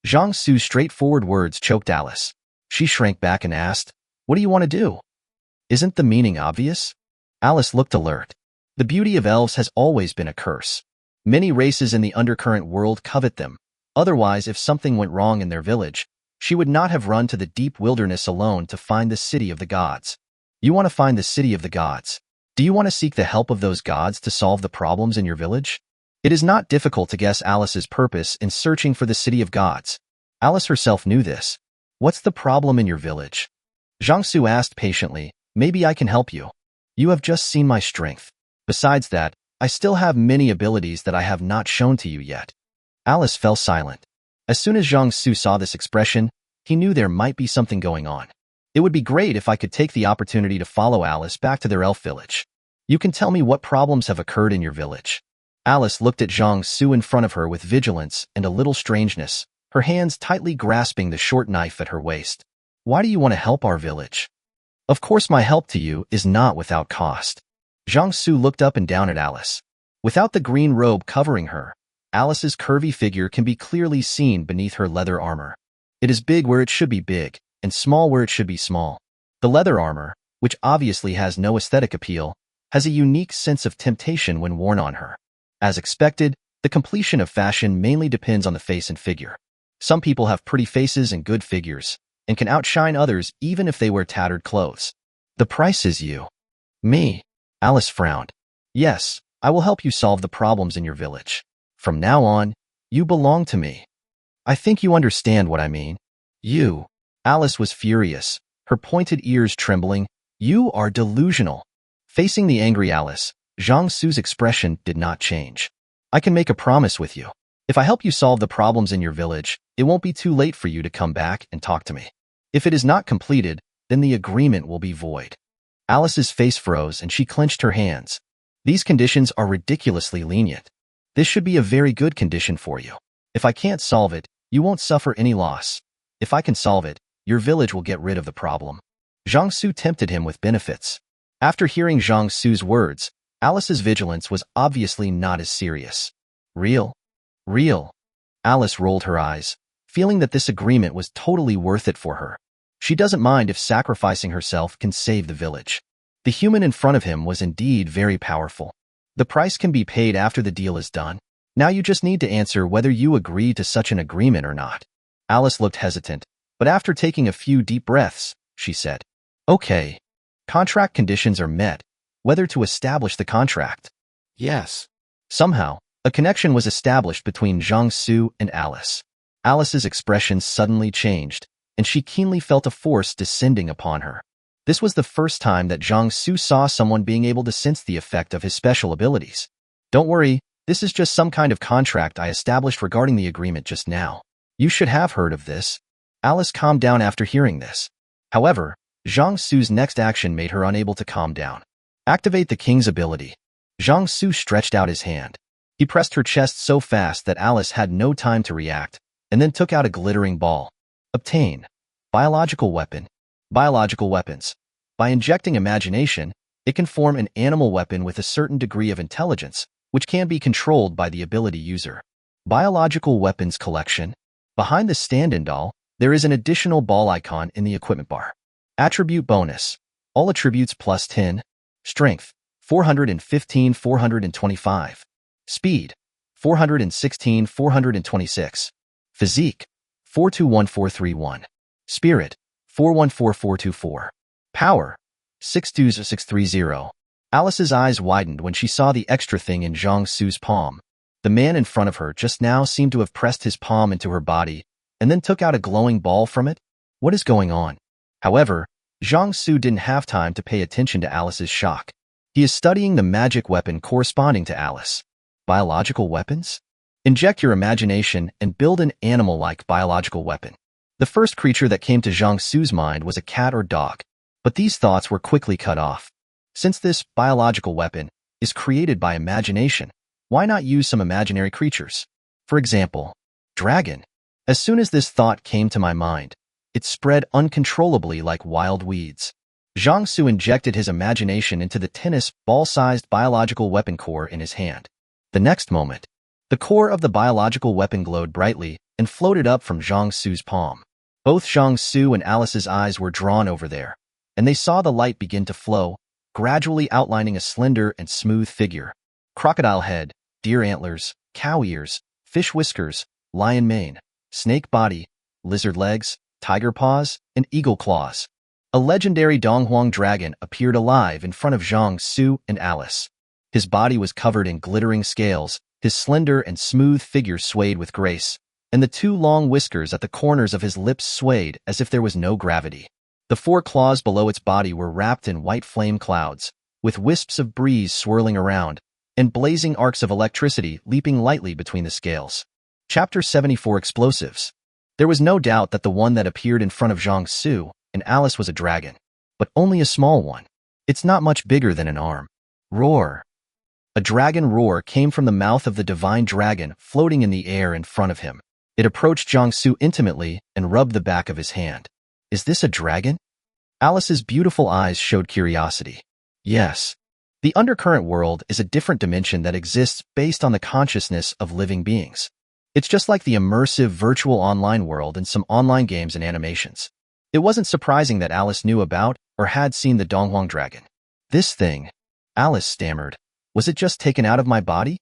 Zhang Xu's straightforward words choked Alice. She shrank back and asked, what do you want to do? Isn't the meaning obvious? Alice looked alert. The beauty of elves has always been a curse. Many races in the undercurrent world covet them. Otherwise, if something went wrong in their village, she would not have run to the deep wilderness alone to find the city of the gods. You want to find the city of the gods. Do you want to seek the help of those gods to solve the problems in your village? It is not difficult to guess Alice's purpose in searching for the city of gods. Alice herself knew this. What's the problem in your village? Zhang Xu asked patiently, maybe I can help you. You have just seen my strength. Besides that, I still have many abilities that I have not shown to you yet. Alice fell silent. As soon as Zhang Xu saw this expression, he knew there might be something going on. It would be great if I could take the opportunity to follow Alice back to their elf village. You can tell me what problems have occurred in your village. Alice looked at Zhang Xu in front of her with vigilance and a little strangeness, her hands tightly grasping the short knife at her waist. Why do you want to help our village? Of course my help to you is not without cost. Zhang Xu looked up and down at Alice. Without the green robe covering her, Alice's curvy figure can be clearly seen beneath her leather armor. It is big where it should be big, and small where it should be small. The leather armor, which obviously has no aesthetic appeal, has a unique sense of temptation when worn on her. As expected, the completion of fashion mainly depends on the face and figure. Some people have pretty faces and good figures, and can outshine others even if they wear tattered clothes. The price is you. Me. Alice frowned. Yes, I will help you solve the problems in your village. From now on, you belong to me. I think you understand what I mean. You. Alice was furious, her pointed ears trembling. You are delusional. Facing the angry Alice, Zhang Xu's expression did not change. I can make a promise with you. If I help you solve the problems in your village, it won't be too late for you to come back and talk to me. If it is not completed, then the agreement will be void. Alice's face froze and she clenched her hands. These conditions are ridiculously lenient. This should be a very good condition for you. If I can't solve it, you won't suffer any loss. If I can solve it, your village will get rid of the problem. Zhang Xu tempted him with benefits. After hearing Zhang Xu's words, Alice's vigilance was obviously not as serious. Real? Real? Alice rolled her eyes, feeling that this agreement was totally worth it for her. She doesn't mind if sacrificing herself can save the village. The human in front of him was indeed very powerful. The price can be paid after the deal is done. Now you just need to answer whether you agree to such an agreement or not. Alice looked hesitant, but after taking a few deep breaths, she said, Okay. Contract conditions are met. Whether to establish the contract. Yes. Somehow, a connection was established between Zhang Xu and Alice. Alice's expression suddenly changed, and she keenly felt a force descending upon her. This was the first time that Zhang Xu saw someone being able to sense the effect of his special abilities. Don't worry, this is just some kind of contract I established regarding the agreement just now. You should have heard of this. Alice calmed down after hearing this. However, Zhang Xu's next action made her unable to calm down. Activate the king's ability. Zhang Xu stretched out his hand. He pressed her chest so fast that Alice had no time to react, and then took out a glittering ball. Obtain. Biological weapon. Biological weapons. By injecting imagination, it can form an animal weapon with a certain degree of intelligence, which can be controlled by the ability user. Biological weapons collection. Behind the stand-in doll, there is an additional ball icon in the equipment bar. Attribute bonus. All attributes plus 10. Strength, 415, 425. Speed, 416, 426. Physique, 421431. Spirit, 414424. Power, 62630. Alice's eyes widened when she saw the extra thing in Zhang Xu's palm. The man in front of her just now seemed to have pressed his palm into her body and then took out a glowing ball from it. What is going on? However, Zhang Xu didn't have time to pay attention to Alice's shock. He is studying the magic weapon corresponding to Alice. Biological weapons? Inject your imagination and build an animal-like biological weapon. The first creature that came to Zhang Xu's mind was a cat or dog, but these thoughts were quickly cut off. Since this biological weapon is created by imagination, why not use some imaginary creatures? For example, dragon. As soon as this thought came to my mind, it spread uncontrollably like wild weeds. Zhang Xu injected his imagination into the tennis ball-sized biological weapon core in his hand. The next moment, the core of the biological weapon glowed brightly and floated up from Zhang Xu's palm. Both Zhang Xu and Alice's eyes were drawn over there, and they saw the light begin to flow, gradually outlining a slender and smooth figure. Crocodile head, deer antlers, cow ears, fish whiskers, lion mane, snake body, lizard legs, tiger paws, and eagle claws. A legendary Donghuang dragon appeared alive in front of Zhang Xu and Alice. His body was covered in glittering scales, his slender and smooth figure swayed with grace, and the two long whiskers at the corners of his lips swayed as if there was no gravity. The four claws below its body were wrapped in white flame clouds, with wisps of breeze swirling around, and blazing arcs of electricity leaping lightly between the scales. Chapter 74 Explosives. There was no doubt that the one that appeared in front of Zhang Xu and Alice was a dragon, but only a small one. It's not much bigger than an arm. Roar. A dragon roar came from the mouth of the divine dragon floating in the air in front of him. It approached Zhang Xu intimately and rubbed the back of his hand. Is this a dragon? Alice's beautiful eyes showed curiosity. Yes. The undercurrent world is a different dimension that exists based on the consciousness of living beings. It's just like the immersive virtual online world in some online games and animations. It wasn't surprising that Alice knew about or had seen the Donghuang dragon. This thing, Alice stammered, was it just taken out of my body?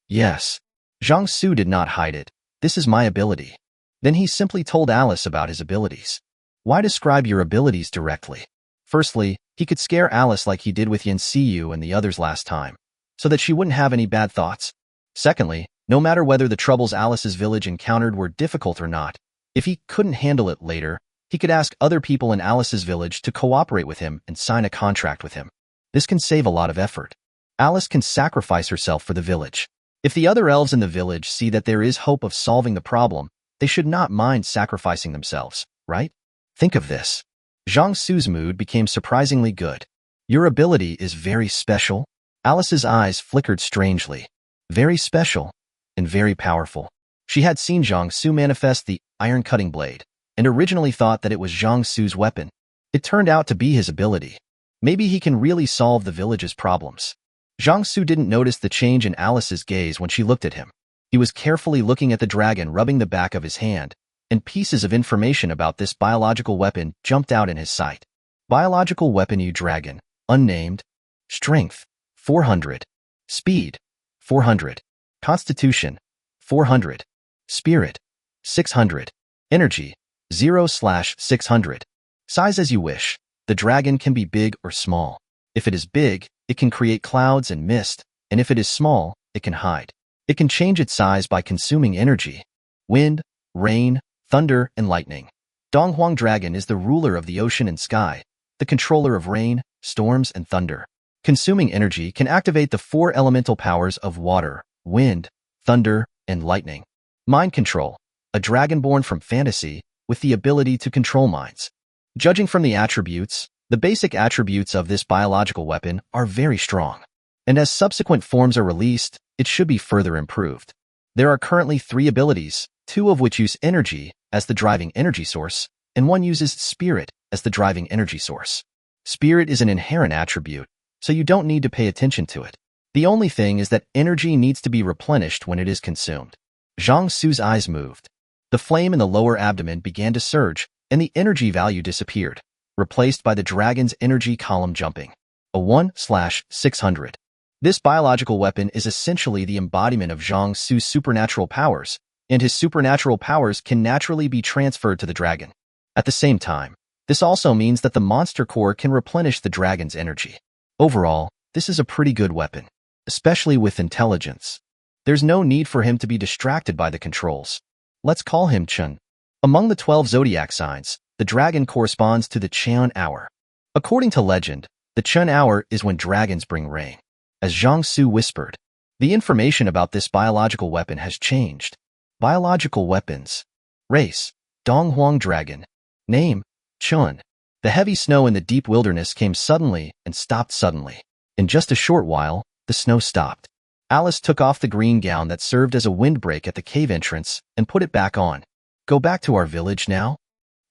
Yes. Zhang Xu did not hide it. This is my ability. Then he simply told Alice about his abilities. Why describe your abilities directly? Firstly, he could scare Alice like he did with Seeu and the others last time, so that she wouldn't have any bad thoughts. Secondly, no matter whether the troubles Alice's village encountered were difficult or not, if he couldn't handle it later, he could ask other people in Alice's village to cooperate with him and sign a contract with him. This can save a lot of effort. Alice can sacrifice herself for the village. If the other elves in the village see that there is hope of solving the problem, they should not mind sacrificing themselves, right? Think of this. Zhang Xu's mood became surprisingly good. Your ability is very special. Alice's eyes flickered strangely. Very special and very powerful. She had seen Zhang Xu manifest the iron cutting blade and originally thought that it was Zhang Xu's weapon. It turned out to be his ability. Maybe he can really solve the village's problems. Zhang Xu didn't notice the change in Alice's gaze when she looked at him. He was carefully looking at the dragon, rubbing the back of his hand, and pieces of information about this biological weapon jumped out in his sight. Biological weapon U dragon, unnamed, strength, 400, speed, 400, constitution, 400, spirit, 600, energy, 0/600. Size as you wish. The dragon can be big or small. If it is big, it can create clouds and mist, and if it is small, it can hide. It can change its size by consuming energy. Wind, rain, thunder, and lightning. Donghuang Dragon is the ruler of the ocean and sky, the controller of rain, storms, and thunder. Consuming energy can activate the 4 elemental powers of water, wind, thunder, and lightning. Mind control. A dragon born from fantasy, with the ability to control minds. Judging from the attributes, the basic attributes of this biological weapon are very strong. And as subsequent forms are released, it should be further improved. There are currently 3 abilities, 2 of which use energy as the driving energy source, and 1 uses spirit as the driving energy source. Spirit is an inherent attribute, so you don't need to pay attention to it. The only thing is that energy needs to be replenished when it is consumed. Zhang Xu's eyes moved. The flame in the lower abdomen began to surge, and the energy value disappeared, replaced by the dragon's energy column jumping. A 1/600. This biological weapon is essentially the embodiment of Zhang Xu's supernatural powers, and his supernatural powers can naturally be transferred to the dragon. At the same time, this also means that the monster core can replenish the dragon's energy. Overall, this is a pretty good weapon, especially with intelligence. There's no need for him to be distracted by the controls. Let's call him Chun. Among the 12 zodiac signs, the dragon corresponds to the Chun hour. According to legend, the Chun hour is when dragons bring rain. As Zhang Xu whispered, the information about this biological weapon has changed. Biological weapons. Race, Donghuang Dragon. Name, Chun. The heavy snow in the deep wilderness came suddenly and stopped suddenly. In just a short while, the snow stopped. Alice took off the green gown that served as a windbreak at the cave entrance and put it back on. Go back to our village now?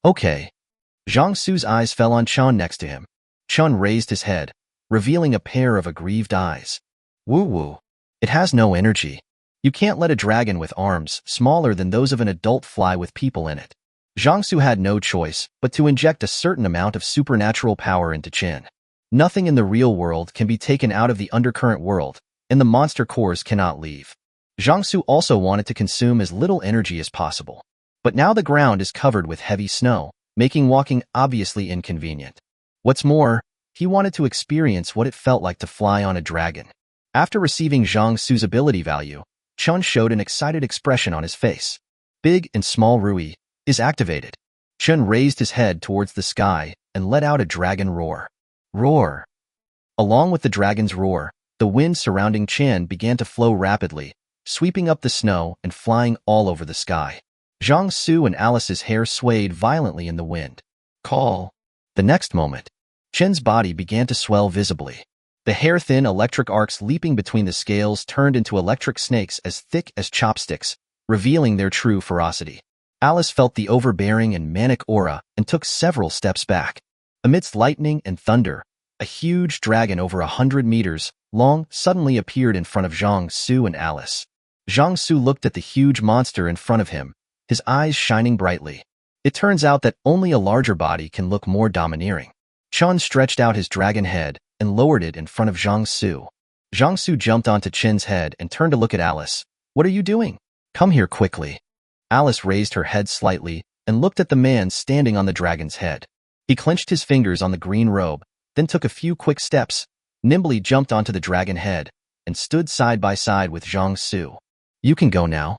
Okay. Zhang Xu's eyes fell on Chun next to him. Chun raised his head, revealing a pair of aggrieved eyes. Woo-woo. It has no energy. You can't let a dragon with arms smaller than those of an adult fly with people in it. Zhang Xu had no choice but to inject a certain amount of supernatural power into Chen. Nothing in the real world can be taken out of the undercurrent world, and the monster cores cannot leave. Zhang Xu also wanted to consume as little energy as possible. But now the ground is covered with heavy snow, making walking obviously inconvenient. What's more, he wanted to experience what it felt like to fly on a dragon. After receiving Zhang Xu's ability value, Chun showed an excited expression on his face. Big and Small Rui is activated. Chun raised his head towards the sky and let out a dragon roar. Roar. Along with the dragon's roar, the wind surrounding Chen began to flow rapidly, sweeping up the snow and flying all over the sky. Zhang Xu and Alice's hair swayed violently in the wind. Call. The next moment, Chen's body began to swell visibly. The hair-thin electric arcs leaping between the scales turned into electric snakes as thick as chopsticks, revealing their true ferocity. Alice felt the overbearing and manic aura and took several steps back. Amidst lightning and thunder, a huge dragon over 100 meters long suddenly appeared in front of Zhang Xu and Alice. Zhang Xu looked at the huge monster in front of him, his eyes shining brightly. It turns out that only a larger body can look more domineering. Chun stretched out his dragon head and lowered it in front of Zhang Xu. Zhang Xu jumped onto Chen's head and turned to look at Alice. What are you doing? Come here quickly. Alice raised her head slightly and looked at the man standing on the dragon's head. He clenched his fingers on the green robe, then took a few quick steps, nimbly jumped onto the dragon head, and stood side by side with Zhang Xu. You can go now.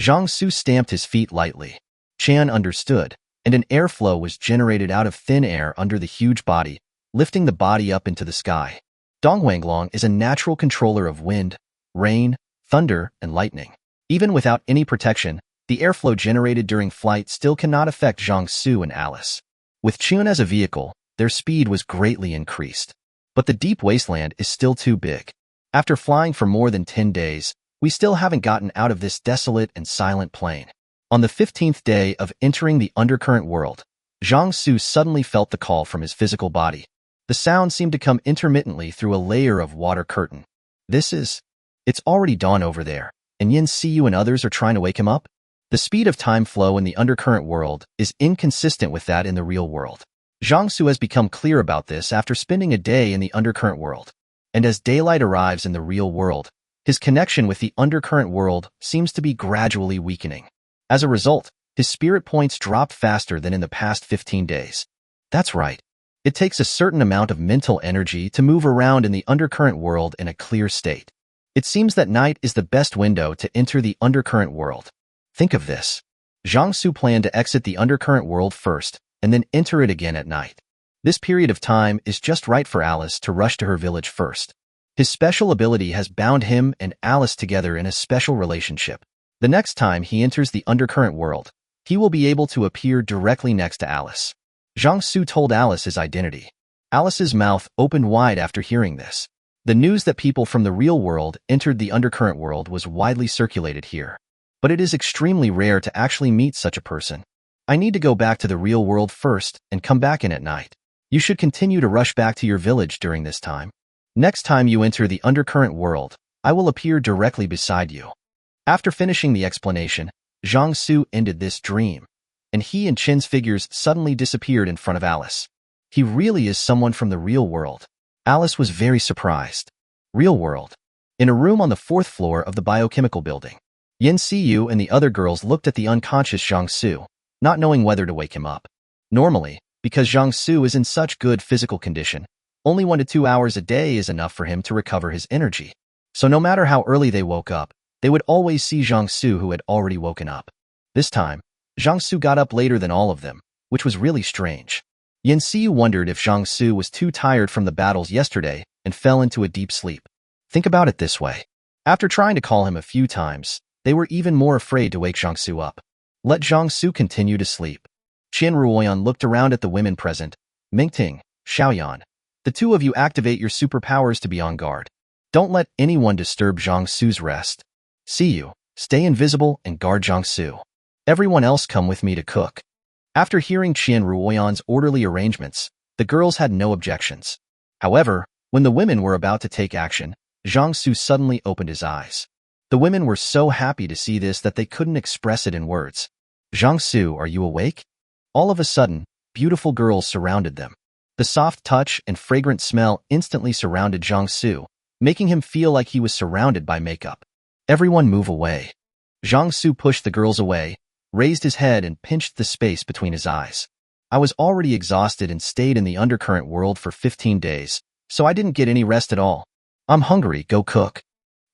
Zhang Xu stamped his feet lightly. Qian understood, and an airflow was generated out of thin air under the huge body, lifting the body up into the sky. Donghuanglong is a natural controller of wind, rain, thunder, and lightning. Even without any protection, the airflow generated during flight still cannot affect Zhang Xu and Alice. With Qian as a vehicle, their speed was greatly increased. But the deep wasteland is still too big. After flying for more than 10 days, we still haven't gotten out of this desolate and silent plain. On the 15th day of entering the undercurrent world, Zhang Xu suddenly felt the call from his physical body. The sound seemed to come intermittently through a layer of water curtain. It's already dawn over there, and Seeu and others are trying to wake him up? The speed of time flow in the undercurrent world is inconsistent with that in the real world. Zhang Xu has become clear about this after spending a day in the undercurrent world. And as daylight arrives in the real world, his connection with the undercurrent world seems to be gradually weakening. As a result, his spirit points drop faster than in the past 15 days. That's right. It takes a certain amount of mental energy to move around in the undercurrent world in a clear state. It seems that night is the best window to enter the undercurrent world. Think of this. Zhang Xu planned to exit the undercurrent world first, and then enter it again at night. This period of time is just right for Alice to rush to her village first. His special ability has bound him and Alice together in a special relationship. The next time he enters the undercurrent world, he will be able to appear directly next to Alice. Zhang Xu told Alice his identity. Alice's mouth opened wide after hearing this. The news that people from the real world entered the undercurrent world was widely circulated here. But it is extremely rare to actually meet such a person. I need to go back to the real world first and come back in at night. You should continue to rush back to your village during this time. Next time you enter the undercurrent world, I will appear directly beside you. After finishing the explanation, Zhang Xu ended this dream, and he and Qin's figures suddenly disappeared in front of Alice. He really is someone from the real world. Alice was very surprised. Real world. In a room on the 4th floor of the biochemical building, Seeu and the other girls looked at the unconscious Zhang Xu, not knowing whether to wake him up. Normally, because Zhang Xu is in such good physical condition, only 1 to 2 hours a day is enough for him to recover his energy. So no matter how early they woke up, they would always see Zhang Xu who had already woken up. This time, Zhang Xu got up later than all of them, which was really strange. Seeu wondered if Zhang Xu was too tired from the battles yesterday and fell into a deep sleep. Think about it this way. After trying to call him a few times, they were even more afraid to wake Zhang Xu up. Let Zhang Xu continue to sleep. Qin Ruoyan looked around at the women present. Ming, Xiaoyan. The two of you activate your superpowers to be on guard. Don't let anyone disturb Zhang Xu's rest. Seeu, stay invisible and guard Zhang Xu. Everyone else come with me to cook. After hearing Qin Ruoyan's orderly arrangements, the girls had no objections. However, when the women were about to take action, Zhang Xu suddenly opened his eyes. The women were so happy to see this that they couldn't express it in words. Zhang Xu, are you awake? All of a sudden, beautiful girls surrounded them. The soft touch and fragrant smell instantly surrounded Zhang Xu, making him feel like he was surrounded by makeup. Everyone move away. Zhang Xu pushed the girls away, raised his head and pinched the space between his eyes. I was already exhausted and stayed in the undercurrent world for 15 days, so I didn't get any rest at all. I'm hungry, go cook.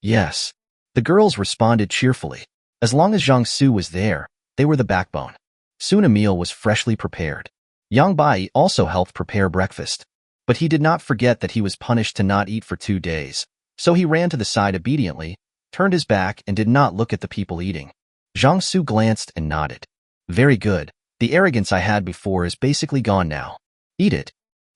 Yes. The girls responded cheerfully. As long as Zhang Xu was there, they were the backbone. Soon a meal was freshly prepared. Yang Bai also helped prepare breakfast. But he did not forget that he was punished to not eat for 2 days, so he ran to the side obediently, turned his back and did not look at the people eating. Zhang Xu glanced and nodded. Very good. The arrogance I had before is basically gone now. Eat it.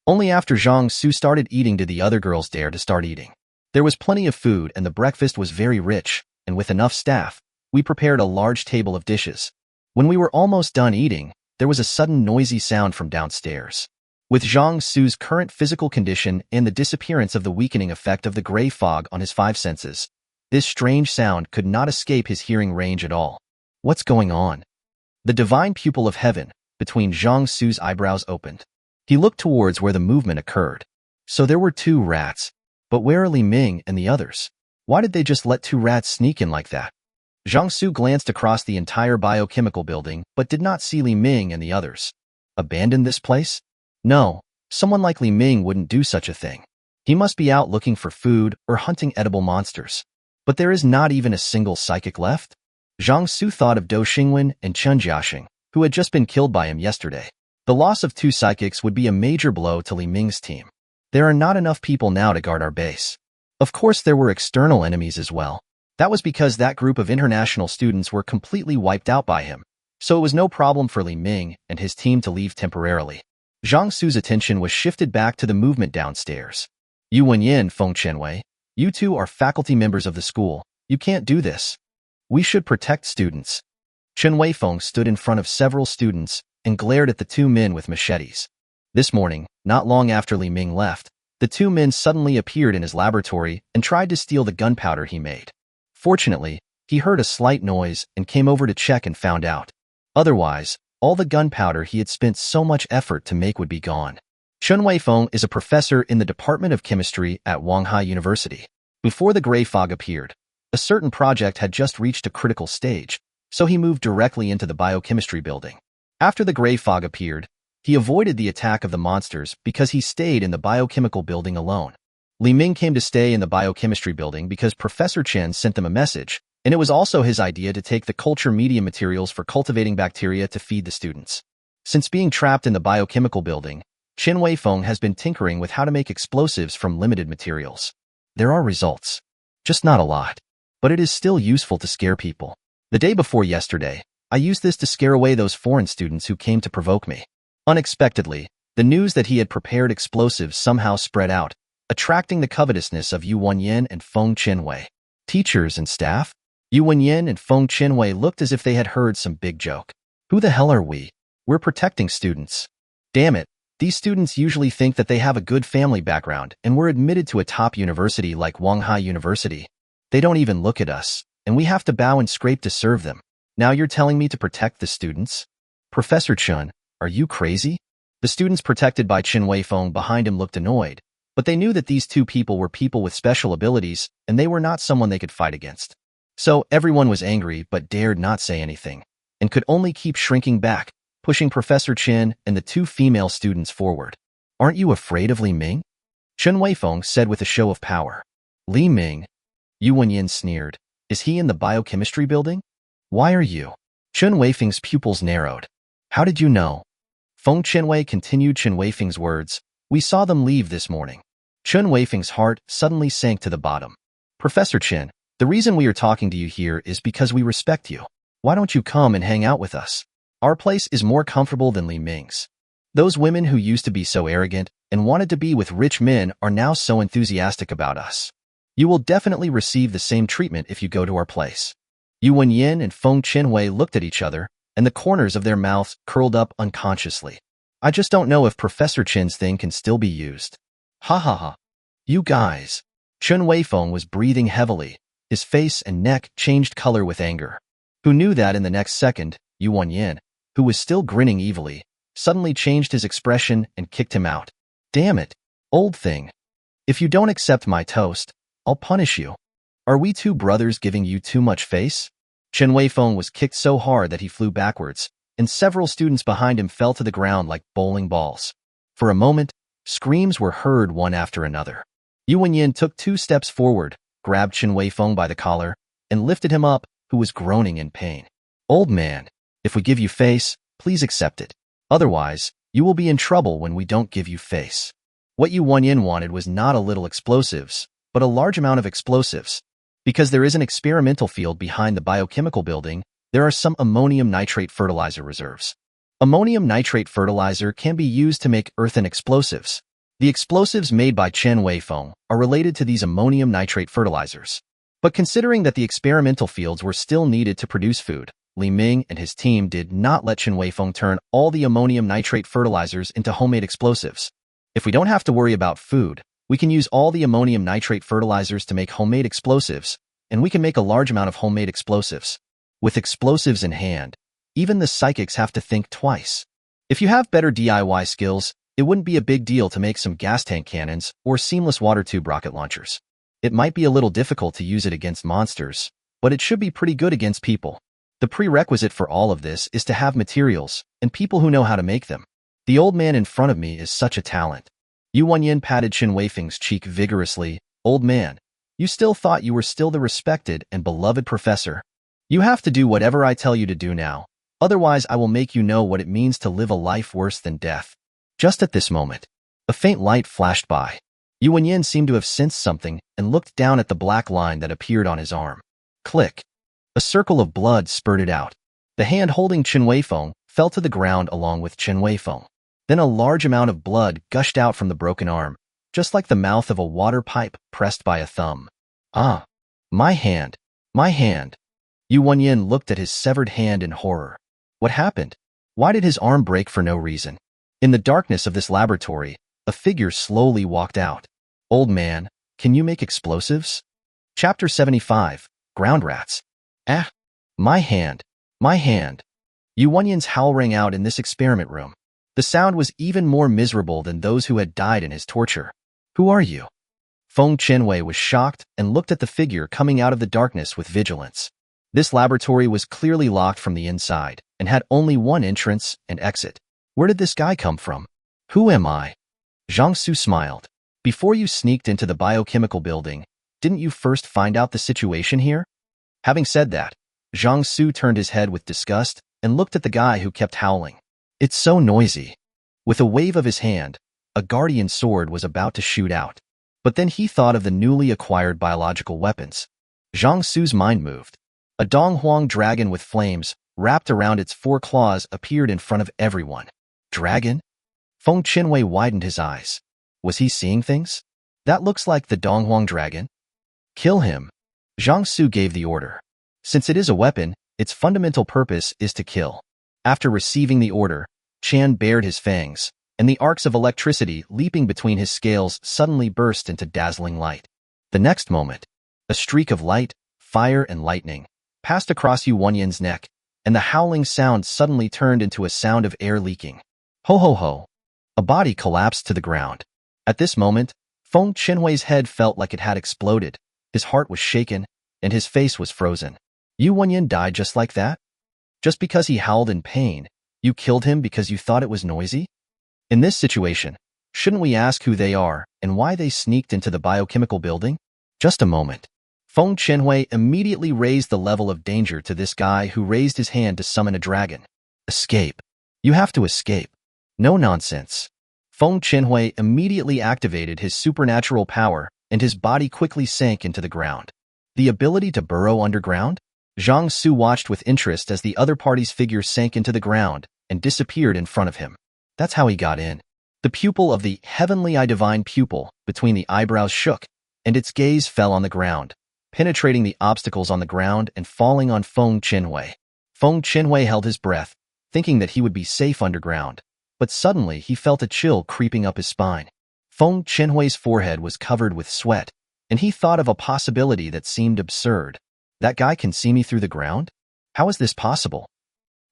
Only after Zhang Xu started eating did the other girls dare to start eating. There was plenty of food and the breakfast was very rich, and with enough staff, we prepared a large table of dishes. When we were almost done eating, there was a sudden noisy sound from downstairs. With Zhang Xu's current physical condition and the disappearance of the weakening effect of the gray fog on his 5 senses, this strange sound could not escape his hearing range at all. What's going on? The divine pupil of heaven, between Zhang Xu's eyebrows opened. He looked towards where the movement occurred. So there were 2 rats. But where are Li Ming and the others? Why did they just let 2 rats sneak in like that? Zhang Xu glanced across the entire biochemical building, but did not see Li Ming and the others. Abandon this place? No, someone like Li Ming wouldn't do such a thing. He must be out looking for food or hunting edible monsters. But there is not even a single psychic left? Zhang Xu thought of Do Xingwen and Chen Jiaxing, who had just been killed by him yesterday. The loss of 2 psychics would be a major blow to Li Ming's team. There are not enough people now to guard our base. Of course, there were external enemies as well. That was because that group of international students were completely wiped out by him. So it was no problem for Li Ming and his team to leave temporarily. Zhang Xu's attention was shifted back to the movement downstairs. Yu Wenyan, Feng Chenwei, you two are faculty members of the school. You can't do this. We should protect students. Chen Weifeng stood in front of several students and glared at the 2 men with machetes. This morning, not long after Li Ming left, the 2 men suddenly appeared in his laboratory and tried to steal the gunpowder he made. Fortunately, he heard a slight noise and came over to check and found out. Otherwise, all the gunpowder he had spent so much effort to make would be gone. Chen Weifeng is a professor in the Department of Chemistry at Wanghai University. Before the gray fog appeared, a certain project had just reached a critical stage, so he moved directly into the biochemistry building. After the gray fog appeared, he avoided the attack of the monsters because he stayed in the biochemical building alone. Li Ming came to stay in the biochemistry building because Professor Chen sent them a message, and it was also his idea to take the culture media materials for cultivating bacteria to feed the students. Since being trapped in the biochemical building, Chen Weifeng has been tinkering with how to make explosives from limited materials. There are results. Just not a lot. But it is still useful to scare people. The day before yesterday, I used this to scare away those foreign students who came to provoke me. Unexpectedly, the news that he had prepared explosives somehow spread out, attracting the covetousness of Yu Wenyan and Feng Chenwei. Teachers and staff? Yu Wenyan and Feng Chenwei looked as if they had heard some big joke. Who the hell are we? We're protecting students. Damn it, these students usually think that they have a good family background and were admitted to a top university like Wanghai University. They don't even look at us, and we have to bow and scrape to serve them. Now you're telling me to protect the students? Professor Chen, are you crazy? The students protected by Chen Weifeng behind him looked annoyed, but they knew that these 2 people were people with special abilities, and they were not someone they could fight against. So everyone was angry but dared not say anything, and could only keep shrinking back, pushing Professor Chen and the 2 female students forward. Aren't you afraid of Li Ming? Chen Weifeng said with a show of power. Li Ming? Yu Wenyan sneered. Is he in the biochemistry building? Why are you? Chen Weifeng's pupils narrowed. How did you know? Feng Chenwei continued Chen Weifeng's words. We saw them leave this morning. Chen Weifeng's heart suddenly sank to the bottom. Professor Chen, the reason we are talking to you here is because we respect you. Why don't you come and hang out with us? Our place is more comfortable than Li Ming's. Those women who used to be so arrogant and wanted to be with rich men are now so enthusiastic about us. You will definitely receive the same treatment if you go to our place. Yu Wenyan and Feng Chenwei looked at each other, and the corners of their mouths curled up unconsciously. I just don't know if Professor Chen's thing can still be used. Ha ha ha. You guys. Chen Weifeng was breathing heavily. His face and neck changed color with anger. Who knew that in the next second, Yu Wenyan, who was still grinning evilly, suddenly changed his expression and kicked him out. Damn it, old thing. If you don't accept my toast, I'll punish you. Are we 2 brothers giving you too much face? Chen Weifeng was kicked so hard that he flew backwards, and several students behind him fell to the ground like bowling balls. For a moment, screams were heard one after another. Yu Wenyan took 2 steps forward, grabbed Chen Weifeng by the collar, and lifted him up, who was groaning in pain. Old man, if we give you face, please accept it. Otherwise, you will be in trouble when we don't give you face. What Yu Wenyan wanted was not a little explosives, but a large amount of explosives. Because there is an experimental field behind the biochemical building, there are some ammonium nitrate fertilizer reserves. Ammonium nitrate fertilizer can be used to make earthen explosives. The explosives made by Chen Weifeng are related to these ammonium nitrate fertilizers. But considering that the experimental fields were still needed to produce food, Li Ming and his team did not let Chen Weifeng turn all the ammonium nitrate fertilizers into homemade explosives. If we don't have to worry about food, we can use all the ammonium nitrate fertilizers to make homemade explosives, and we can make a large amount of homemade explosives. With explosives in hand, even the psychics have to think twice. If you have better DIY skills, it wouldn't be a big deal to make some gas tank cannons or seamless water tube rocket launchers. It might be a little difficult to use it against monsters, but it should be pretty good against people. The prerequisite for all of this is to have materials and people who know how to make them. The old man in front of me is such a talent. Yu Wenyin patted Chen Weifeng's cheek vigorously. Old man, you still thought you were still the respected and beloved professor. You have to do whatever I tell you to do now. Otherwise, I will make you know what it means to live a life worse than death. Just at this moment, a faint light flashed by. Yu Wenyin seemed to have sensed something and looked down at the black line that appeared on his arm. Click. A circle of blood spurted out. The hand holding Chen Weifeng fell to the ground along with Chen Weifeng. Then a large amount of blood gushed out from the broken arm, just like the mouth of a water pipe pressed by a thumb. Ah! My hand! My hand! Yu Wenyin looked at his severed hand in horror. What happened? Why did his arm break for no reason? In the darkness of this laboratory, a figure slowly walked out. Old man, can you make explosives? Chapter 75, Ground Rats. Ah! My hand! My hand! Yu Wenyin's howl rang out in this experiment room. The sound was even more miserable than those who had died in his torture. Who are you? Feng Chenwei was shocked and looked at the figure coming out of the darkness with vigilance. This laboratory was clearly locked from the inside and had only one entrance and exit. Where did this guy come from? Who am I? Zhang Xu smiled. Before you sneaked into the biochemical building, didn't you first find out the situation here? Having said that, Zhang Xu turned his head with disgust and looked at the guy who kept howling. It's so noisy. With a wave of his hand, a guardian sword was about to shoot out. But then he thought of the newly acquired biological weapons. Zhang Xu's mind moved. A Donghuang dragon with flames wrapped around its 4 claws appeared in front of everyone. Dragon? Feng Chenwei widened his eyes. Was he seeing things? That looks like the Donghuang dragon. Kill him. Zhang Xu gave the order. Since it is a weapon, its fundamental purpose is to kill. After receiving the order, Chan bared his fangs, and the arcs of electricity leaping between his scales suddenly burst into dazzling light. The next moment, a streak of light, fire, and lightning passed across Yu Wenyin's neck, and the howling sound suddenly turned into a sound of air leaking. Ho ho ho! A body collapsed to the ground. At this moment, Feng Chenwei's head felt like it had exploded. His heart was shaken, and his face was frozen. Yu Wenyin died just like that? Just because he howled in pain, you killed him because you thought it was noisy? In this situation, shouldn't we ask who they are and why they sneaked into the biochemical building? Just a moment. Feng Chenwei immediately raised the level of danger to this guy who raised his hand to summon a dragon. Escape. You have to escape. No nonsense. Feng Chenwei immediately activated his supernatural power and his body quickly sank into the ground. The ability to burrow underground? Zhang Xu watched with interest as the other party's figure sank into the ground and disappeared in front of him. That's how he got in. The pupil of the heavenly eye divine pupil between the eyebrows shook, and its gaze fell on the ground, penetrating the obstacles on the ground and falling on Feng Chenwei. Feng Chenwei held his breath, thinking that he would be safe underground, but suddenly he felt a chill creeping up his spine. Feng Chenhui's forehead was covered with sweat, and he thought of a possibility that seemed absurd. That guy can see me through the ground? How is this possible?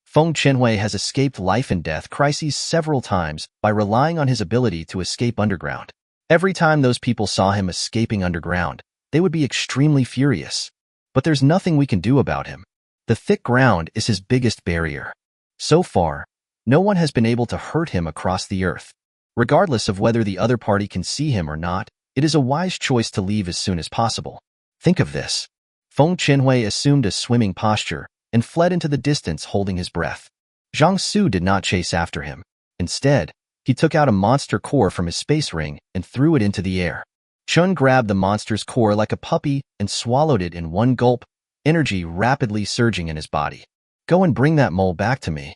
Feng Chenhui has escaped life and death crises several times by relying on his ability to escape underground. Every time those people saw him escaping underground, they would be extremely furious. But there's nothing we can do about him. The thick ground is his biggest barrier. So far, no one has been able to hurt him across the earth. Regardless of whether the other party can see him or not, it is a wise choice to leave as soon as possible. Think of this. Feng Chenhui assumed a swimming posture and fled into the distance holding his breath. Zhang Xu did not chase after him. Instead, he took out a monster core from his space ring and threw it into the air. Chun grabbed the monster's core like a puppy and swallowed it in one gulp, energy rapidly surging in his body. Go and bring that mole back to me.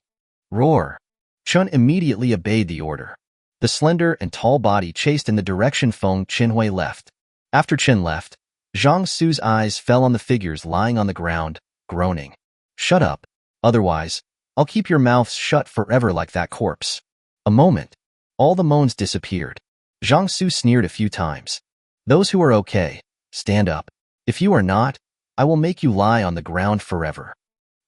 Roar. Chun immediately obeyed the order. The slender and tall body chased in the direction Feng Chenhui left. After Chen left, Zhang Xu's eyes fell on the figures lying on the ground, groaning. Shut up. Otherwise, I'll keep your mouths shut forever like that corpse. A moment. All the moans disappeared. Zhang Xu sneered a few times. Those who are okay, stand up. If you are not, I will make you lie on the ground forever.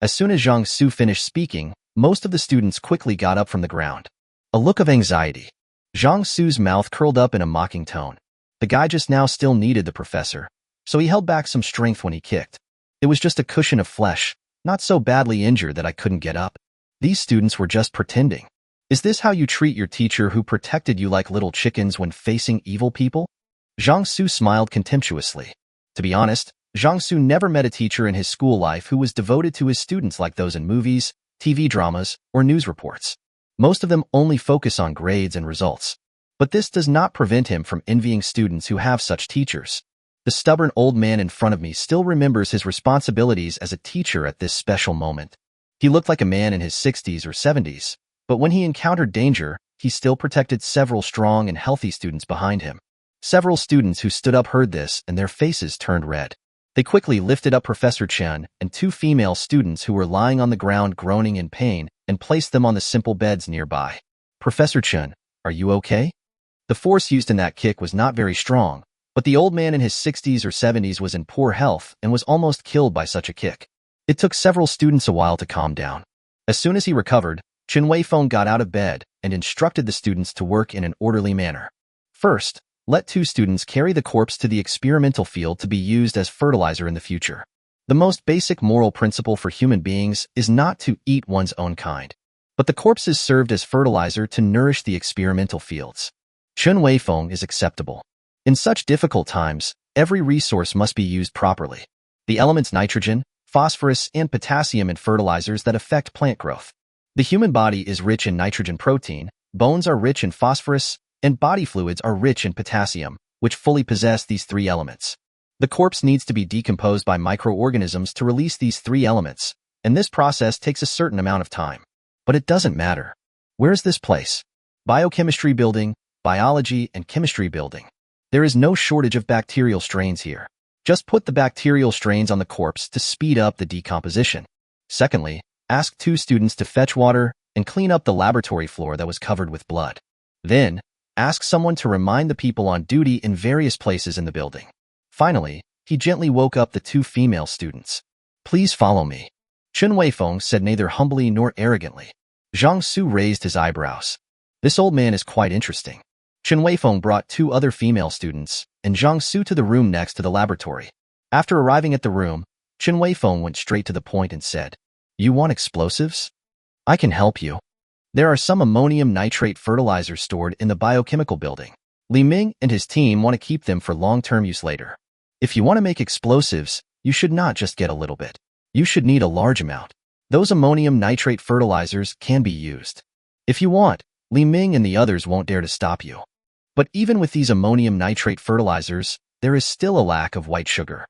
As soon as Zhang Xu finished speaking, most of the students quickly got up from the ground. A look of anxiety. Zhang Xu's mouth curled up in a mocking tone. The guy just now still needed the professor, so he held back some strength when he kicked. It was just a cushion of flesh, not so badly injured that I couldn't get up. These students were just pretending. Is this how you treat your teacher who protected you like little chickens when facing evil people? Zhang Xu smiled contemptuously. To be honest, Zhang Xu never met a teacher in his school life who was devoted to his students like those in movies, TV dramas, or news reports. Most of them only focus on grades and results. But this does not prevent him from envying students who have such teachers. The stubborn old man in front of me still remembers his responsibilities as a teacher at this special moment. He looked like a man in his 60s or 70s, but when he encountered danger, he still protected several strong and healthy students behind him. Several students who stood up heard this, and their faces turned red. They quickly lifted up Professor Chen and two female students who were lying on the ground groaning in pain and placed them on the simple beds nearby. Professor Chen, are you okay? The force used in that kick was not very strong, but the old man in his 60s or 70s was in poor health and was almost killed by such a kick. It took several students a while to calm down. As soon as he recovered, Chen Weifeng got out of bed and instructed the students to work in an orderly manner. First, let two students carry the corpse to the experimental field to be used as fertilizer in the future. The most basic moral principle for human beings is not to eat one's own kind, but the corpses served as fertilizer to nourish the experimental fields. Chen Weifeng is acceptable. In such difficult times, every resource must be used properly. The elements nitrogen, phosphorus, and potassium in fertilizers that affect plant growth. The human body is rich in nitrogen protein, bones are rich in phosphorus, and body fluids are rich in potassium, which fully possess these three elements. The corpse needs to be decomposed by microorganisms to release these three elements, and this process takes a certain amount of time. But it doesn't matter. Where is this place? Biochemistry building, biology, and chemistry building. There is no shortage of bacterial strains here. Just put the bacterial strains on the corpse to speed up the decomposition. Secondly, ask two students to fetch water and clean up the laboratory floor that was covered with blood. Then, ask someone to remind the people on duty in various places in the building. Finally, he gently woke up the two female students. Please follow me. Chen Weifeng said neither humbly nor arrogantly. Zhang Xu raised his eyebrows. This old man is quite interesting. Chen Weifeng brought two other female students and Zhang Xu to the room next to the laboratory. After arriving at the room, Chen Weifeng went straight to the point and said, "You want explosives? I can help you. There are some ammonium nitrate fertilizers stored in the biochemical building. Ming and his team want to keep them for long-term use later. If you want to make explosives, you should not just get a little bit. You should need a large amount. Those ammonium nitrate fertilizers can be used. If you want, Ming and the others won't dare to stop you. But even with these ammonium nitrate fertilizers, there is still a lack of white sugar.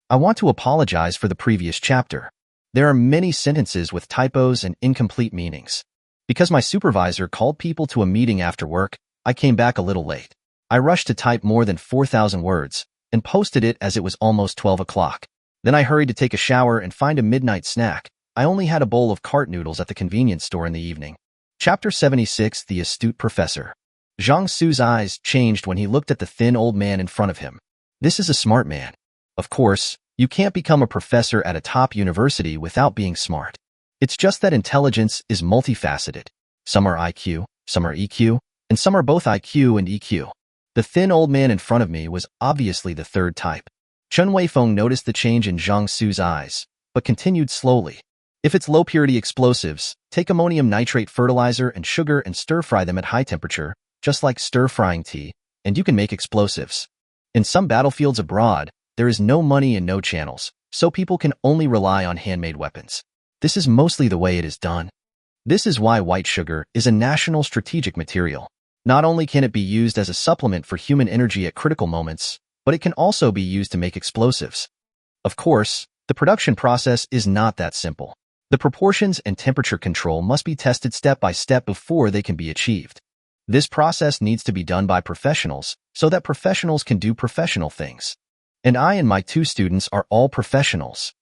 I want to apologize for the previous chapter. There are many sentences with typos and incomplete meanings. Because my supervisor called people to a meeting after work, I came back a little late. I rushed to type more than 4,000 words and posted it as it was almost 12 o'clock. Then I hurried to take a shower and find a midnight snack. I only had a bowl of cart noodles at the convenience store in the evening. Chapter 76, The Astute Professor. Zhang Xu's eyes changed when he looked at the thin old man in front of him. This is a smart man. Of course, you can't become a professor at a top university without being smart. It's just that intelligence is multifaceted. Some are IQ, some are EQ, and some are both IQ and EQ. The thin old man in front of me was obviously the third type. Chen Weifeng noticed the change in Zhang Xu's eyes, but continued slowly. If it's low-purity explosives, take ammonium nitrate fertilizer and sugar and stir-fry them at high temperature, just like stir-frying tea, and you can make explosives. In some battlefields abroad, there is no money and no channels, so people can only rely on handmade weapons. This is mostly the way it is done. This is why white sugar is a national strategic material. Not only can it be used as a supplement for human energy at critical moments, but it can also be used to make explosives. Of course, the production process is not that simple. The proportions and temperature control must be tested step by step before they can be achieved. This process needs to be done by professionals so that professionals can do professional things. And I and my two students are all professionals.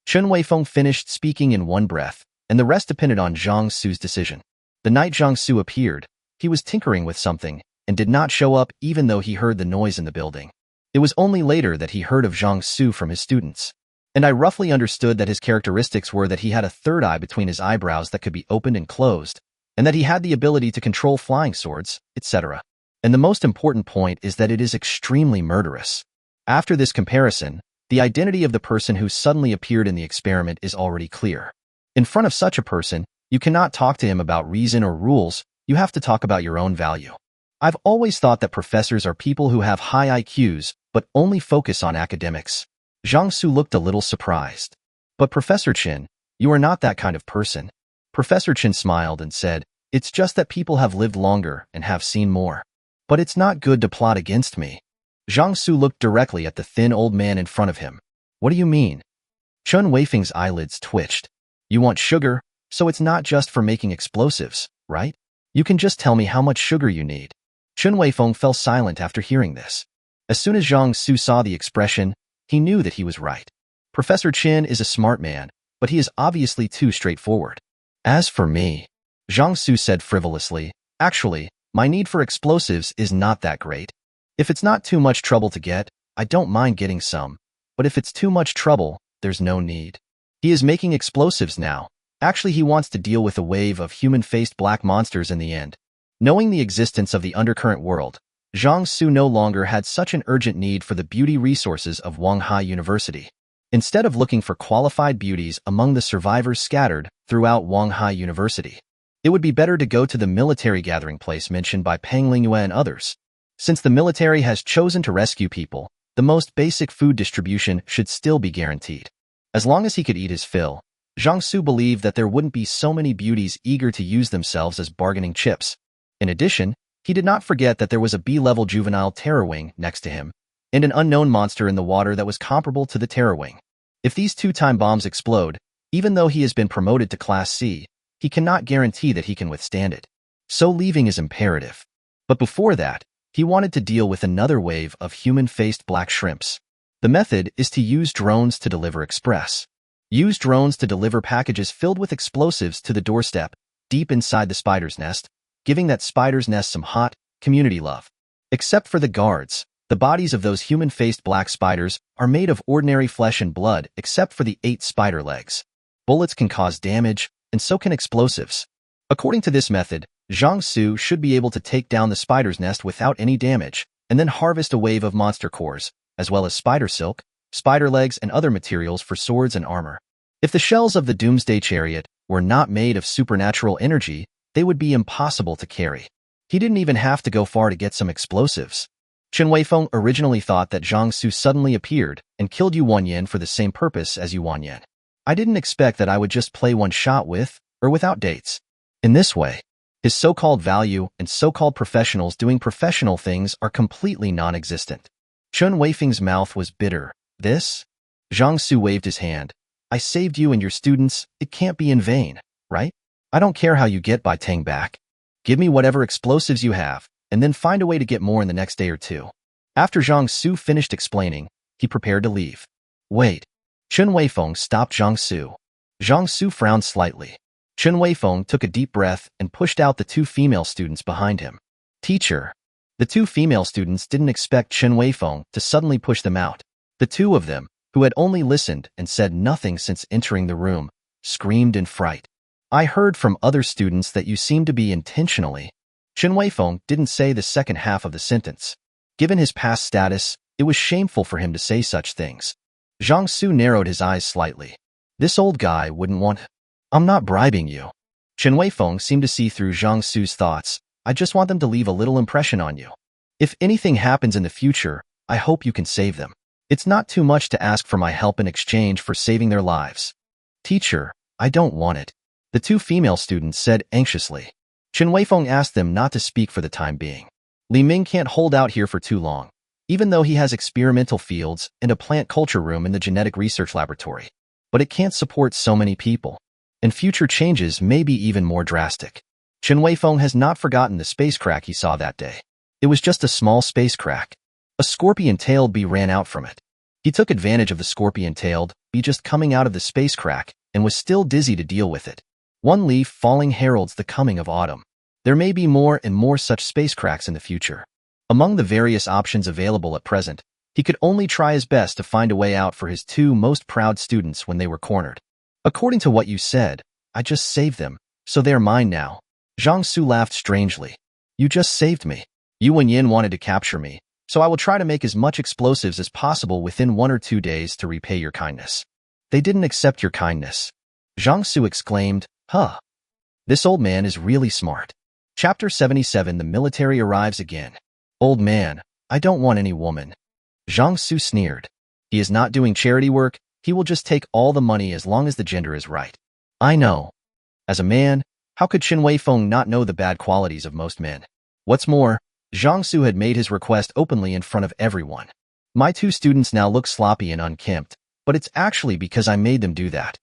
Chen Weifeng finished speaking in one breath, and the rest depended on Zhang Xu's decision. The night Zhang Xu appeared, he was tinkering with something and did not show up even though he heard the noise in the building. It was only later that he heard of Zhang Xu from his students. And I roughly understood that his characteristics were that he had a third eye between his eyebrows that could be opened and closed, and that he had the ability to control flying swords, etc. And the most important point is that it is extremely murderous. After this comparison, the identity of the person who suddenly appeared in the experiment is already clear. In front of such a person, you cannot talk to him about reason or rules, You have to talk about your own value. I've always thought that professors are people who have high IQs, but only focus on academics. Zhang Xu looked a little surprised. But Professor Chen, you are not that kind of person. Professor Chen smiled and said, it's just that people have lived longer and have seen more. But it's not good to plot against me. Zhang Xu looked directly at the thin old man in front of him. What do you mean? Chen Weifeng's eyelids twitched. You want sugar, so it's not just for making explosives, right? You can just tell me how much sugar you need. Chen Weifeng fell silent after hearing this. As soon as Zhang Xu saw the expression, he knew that he was right. Professor Chen is a smart man, but he is obviously too straightforward. As for me, Zhang Xu said frivolously, actually, my need for explosives is not that great. If it's not too much trouble to get, I don't mind getting some. But if it's too much trouble, there's no need. He is making explosives now. Actually, he wants to deal with a wave of human-faced black monsters in the end. Knowing the existence of the undercurrent world, Zhang Xu no longer had such an urgent need for the beauty resources of Wanghai University. Instead of looking for qualified beauties among the survivors scattered throughout Wanghai University, it would be better to go to the military gathering place mentioned by Peng Lingyue and others. Since the military has chosen to rescue people, the most basic food distribution should still be guaranteed. As long as he could eat his fill, Zhang Xu believed that there wouldn't be so many beauties eager to use themselves as bargaining chips. In addition, he did not forget that there was a B-level juvenile terror wing next to him, and an unknown monster in the water that was comparable to the terror wing. If these two-time bombs explode, even though he has been promoted to Class C, he cannot guarantee that he can withstand it. So leaving is imperative. But before that, he wanted to deal with another wave of human-faced black shrimps. The method is to use drones to deliver express. Use drones to deliver packages filled with explosives to the doorstep, deep inside the spider's nest, giving that spider's nest some hot, community love. Except for the guards, the bodies of those human-faced black spiders are made of ordinary flesh and blood except for the 8 spider legs. Bullets can cause damage, and so can explosives. According to this method, Zhang Xu should be able to take down the spider's nest without any damage, and then harvest a wave of monster cores, as well as spider silk, spider legs, and other materials for swords and armor. If the shells of the Doomsday Chariot were not made of supernatural energy, they would be impossible to carry. He didn't even have to go far to get some explosives. Chen Weifeng originally thought that Zhang Xu suddenly appeared and killed Yu Wanyan for the same purpose as Yu Wanyan. I didn't expect that I would just play one shot with, or without dates. In this way, his so-called value and so-called professionals doing professional things are completely non-existent. Chen Weifeng's mouth was bitter. This? Zhang Xu waved his hand. I saved you and your students. It can't be in vain, right? I don't care how you get by Tang back. Give me whatever explosives you have, and then find a way to get more in the next day or two. After Zhang Xu finished explaining, he prepared to leave. Wait. Chen Weifeng stopped Zhang Xu. Zhang Xu frowned slightly. Chen Weifeng took a deep breath and pushed out the 2 female students behind him. Teacher. The 2 female students didn't expect Chen Weifeng to suddenly push them out. The 2 of them, who had only listened and said nothing since entering the room, screamed in fright. I heard from other students that you seem to be intentionally. Chen Weifeng didn't say the second half of the sentence. Given his past status, it was shameful for him to say such things. Zhang Xu narrowed his eyes slightly. This old guy wouldn't want... I'm not bribing you. Chen Weifeng seemed to see through Zhang Xu's thoughts. I just want them to leave a little impression on you. If anything happens in the future, I hope you can save them. It's not too much to ask for my help in exchange for saving their lives. Teacher, I don't want it. The 2 female students said anxiously. Chen Weifeng asked them not to speak for the time being. Ming can't hold out here for too long, even though he has experimental fields and a plant culture room in the genetic research laboratory. But it can't support so many people, and future changes may be even more drastic. Chen Weifeng has not forgotten the space crack he saw that day. It was just a small space crack. A scorpion-tailed bee ran out from it. He took advantage of the scorpion-tailed bee just coming out of the space crack and was still dizzy to deal with it. One leaf falling heralds the coming of autumn. There may be more and more such space cracks in the future. Among the various options available at present, he could only try his best to find a way out for his 2 most proud students when they were cornered. According to what you said, I just saved them, so they're mine now. Zhang Xu laughed strangely. You just saved me. Yu Wenyin wanted to capture me, so I will try to make as much explosives as possible within 1 or 2 days to repay your kindness. They didn't accept your kindness. Zhang Xu exclaimed, Huh. This old man is really smart. Chapter 77. The military arrives again. Old man, I don't want any woman. Zhang Xu sneered. He is not doing charity work. He will just take all the money as long as the gender is right. I know. As a man, how could Qin Weifeng not know the bad qualities of most men? What's more, Zhang Xu had made his request openly in front of everyone. My two students now look sloppy and unkempt, but it's actually because I made them do that.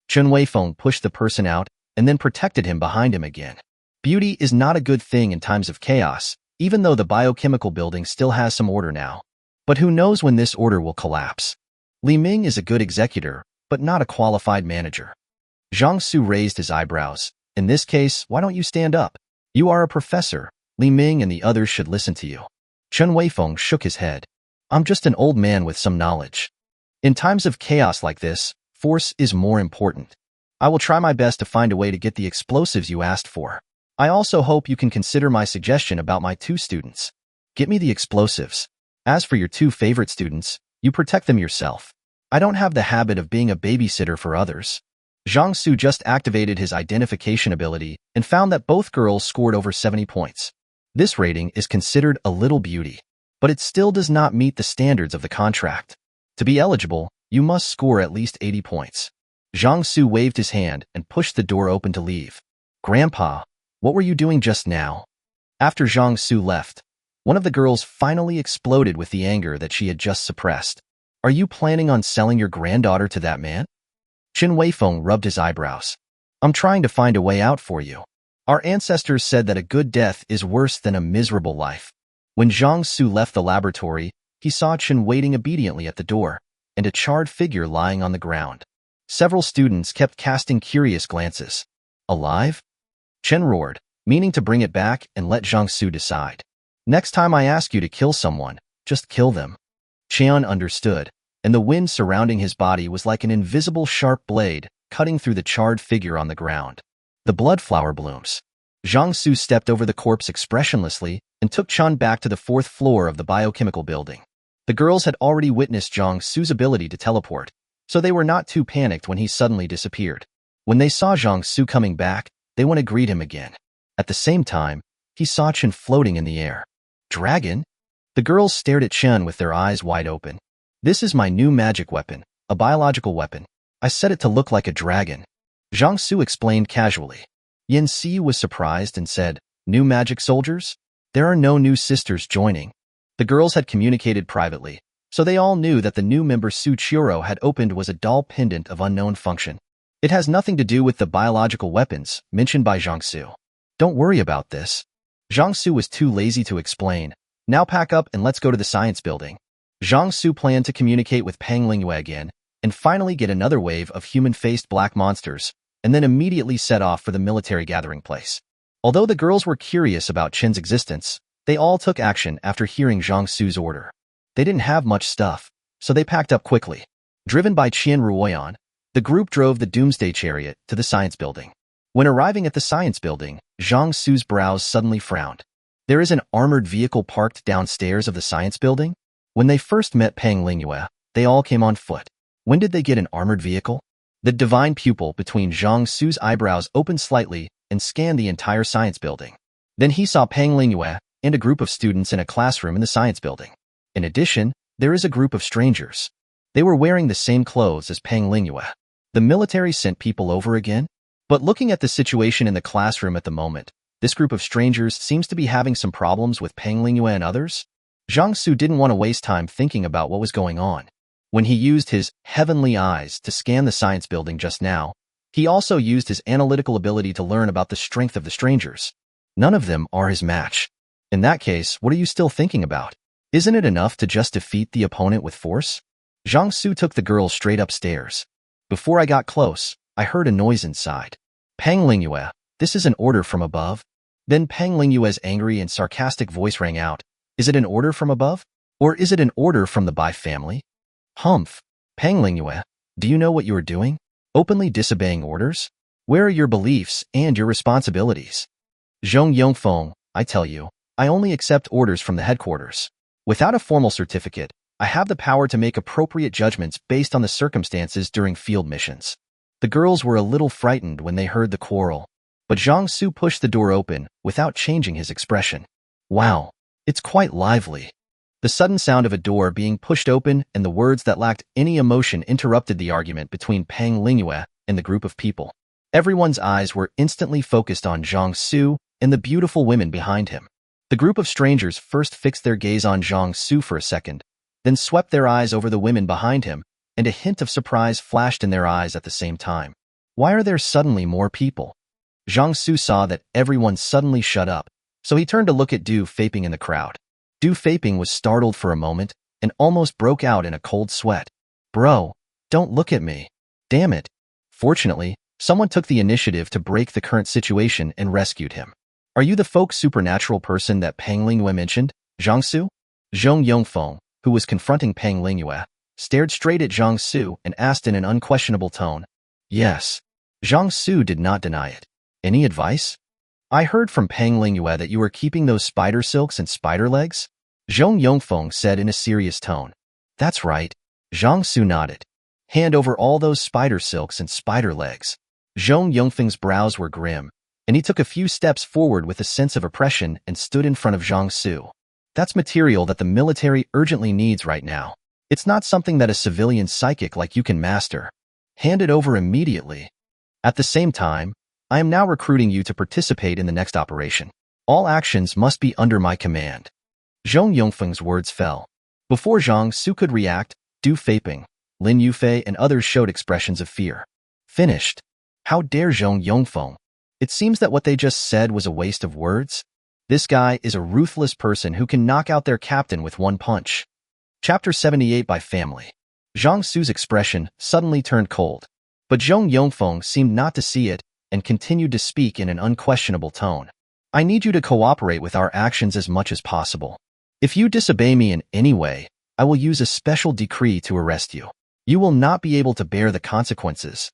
Qin Weifeng pushed the person out and then protected him behind him again. Beauty is not a good thing in times of chaos, even though the biochemical building still has some order now. But who knows when this order will collapse? Ming is a good executor, but not a qualified manager. Zhang Xu raised his eyebrows. In this case, why don't you stand up? You are a professor. Ming and the others should listen to you. Qin Weifeng shook his head. I'm just an old man with some knowledge. In times of chaos like this, force is more important. I will try my best to find a way to get the explosives you asked for. I also hope you can consider my suggestion about my two students. Get me the explosives. As for your two favorite students, you protect them yourself. I don't have the habit of being a babysitter for others. Zhang Xu just activated his identification ability and found that both girls scored over 70 points. This rating is considered a little beauty, but it still does not meet the standards of the contract. To be eligible, you must score at least 80 points. Zhang Xu waved his hand and pushed the door open to leave. Grandpa, what were you doing just now? After Zhang Xu left, one of the girls finally exploded with the anger that she had just suppressed. Are you planning on selling your granddaughter to that man? Qin Weifeng rubbed his eyebrows. I'm trying to find a way out for you. Our ancestors said that a good death is worse than a miserable life. When Zhang Xu left the laboratory, he saw Qin waiting obediently at the door, and a charred figure lying on the ground. Several students kept casting curious glances. Alive? Qin roared, meaning to bring it back and let Zhang Xu decide. Next time I ask you to kill someone, just kill them. Qian understood, and the wind surrounding his body was like an invisible sharp blade cutting through the charred figure on the ground. The blood flower blooms. Zhang Xu stepped over the corpse expressionlessly and took Qian back to the 4th floor of the biochemical building. The girls had already witnessed Zhang Xu's ability to teleport, so they were not too panicked when he suddenly disappeared. When they saw Zhang Xu coming back, they went to greet him again. At the same time, he saw Qian floating in the air. Dragon? The girls stared at Qian with their eyes wide open. This is my new magic weapon, a biological weapon. I set it to look like a dragon. Zhang Xu explained casually. Seeu was surprised and said, New magic soldiers? There are no new sisters joining. The girls had communicated privately, so they all knew that the new member Su Qiuro had opened was a doll pendant of unknown function. It has nothing to do with the biological weapons mentioned by Zhang Xu. Don't worry about this. Zhang Xu was too lazy to explain. Now pack up and let's go to the science building. Zhang Xu planned to communicate with Peng Lingyue again and finally get another wave of human-faced black monsters, and then immediately set off for the military gathering place. Although the girls were curious about Qin's existence, they all took action after hearing Zhang Xu's order. They didn't have much stuff, so they packed up quickly. Driven by Qian Ruoyan, the group drove the Doomsday Chariot to the science building. When arriving at the science building, Zhang Xu's brows suddenly frowned. There is an armored vehicle parked downstairs of the science building? When they first met Peng Lingyue, they all came on foot. When did they get an armored vehicle? The divine pupil between Zhang Xu's eyebrows opened slightly and scanned the entire science building. Then he saw Peng Lingyue and a group of students in a classroom in the science building. In addition, there is a group of strangers. They were wearing the same clothes as Peng Lingyue. The military sent people over again? But looking at the situation in the classroom at the moment, this group of strangers seems to be having some problems with Peng Lingyue and others. Zhang Xu didn't want to waste time thinking about what was going on. When he used his heavenly eyes to scan the science building just now, he also used his analytical ability to learn about the strength of the strangers. None of them are his match. In that case, what are you still thinking about? Isn't it enough to just defeat the opponent with force? Zhang Xu took the girl straight upstairs. Before I got close, I heard a noise inside. Peng Lingyue, this is an order from above? Then Peng Lingyue's angry and sarcastic voice rang out. Is it an order from above? Or is it an order from the Bai family? Humph. Peng Lingyue, do you know what you are doing? Openly disobeying orders? Where are your beliefs and your responsibilities? Zhong Yongfeng, I tell you, I only accept orders from the headquarters. Without a formal certificate, I have the power to make appropriate judgments based on the circumstances during field missions. The girls were a little frightened when they heard the quarrel. But Zhang Xu pushed the door open without changing his expression. Wow, it's quite lively. The sudden sound of a door being pushed open and the words that lacked any emotion interrupted the argument between Peng Lingyue and the group of people. Everyone's eyes were instantly focused on Zhang Xu and the beautiful women behind him. The group of strangers first fixed their gaze on Zhang Xu for a second, then swept their eyes over the women behind him, and a hint of surprise flashed in their eyes at the same time. Why are there suddenly more people? Zhang Xu saw that everyone suddenly shut up, so he turned to look at Du Feiping in the crowd. Du Feiping was startled for a moment and almost broke out in a cold sweat. Bro, don't look at me. Damn it. Fortunately, someone took the initiative to break the current situation and rescued him. Are you the folk supernatural person that Peng Lingyue mentioned, Zhang Xu? Zhong Yongfeng, who was confronting Peng Lingyue, stared straight at Zhang Xu and asked in an unquestionable tone. Yes. Zhang Xu did not deny it. Any advice? I heard from Peng Lingyue that you were keeping those spider silks and spider legs? Zhong Yongfeng said in a serious tone. That's right. Zhang Xu nodded. Hand over all those spider silks and spider legs. Zhong Yongfeng's brows were grim, and he took a few steps forward with a sense of oppression and stood in front of Zhang Xu. That's material that the military urgently needs right now. It's not something that a civilian psychic like you can master. Hand it over immediately. At the same time, I am now recruiting you to participate in the next operation. All actions must be under my command. Zhong Yongfeng's words fell. Before Zhang Xu could react, Du Feiping, Lin Yufei, and others showed expressions of fear. Finished. How dare Zhong Yongfeng? It seems that what they just said was a waste of words. This guy is a ruthless person who can knock out their captain with one punch. Chapter 78 by Family. Zhang Xu's expression suddenly turned cold, but Zhong Yongfeng seemed not to see it and continued to speak in an unquestionable tone. I need you to cooperate with our actions as much as possible. If you disobey me in any way, I will use a special decree to arrest you. You will not be able to bear the consequences.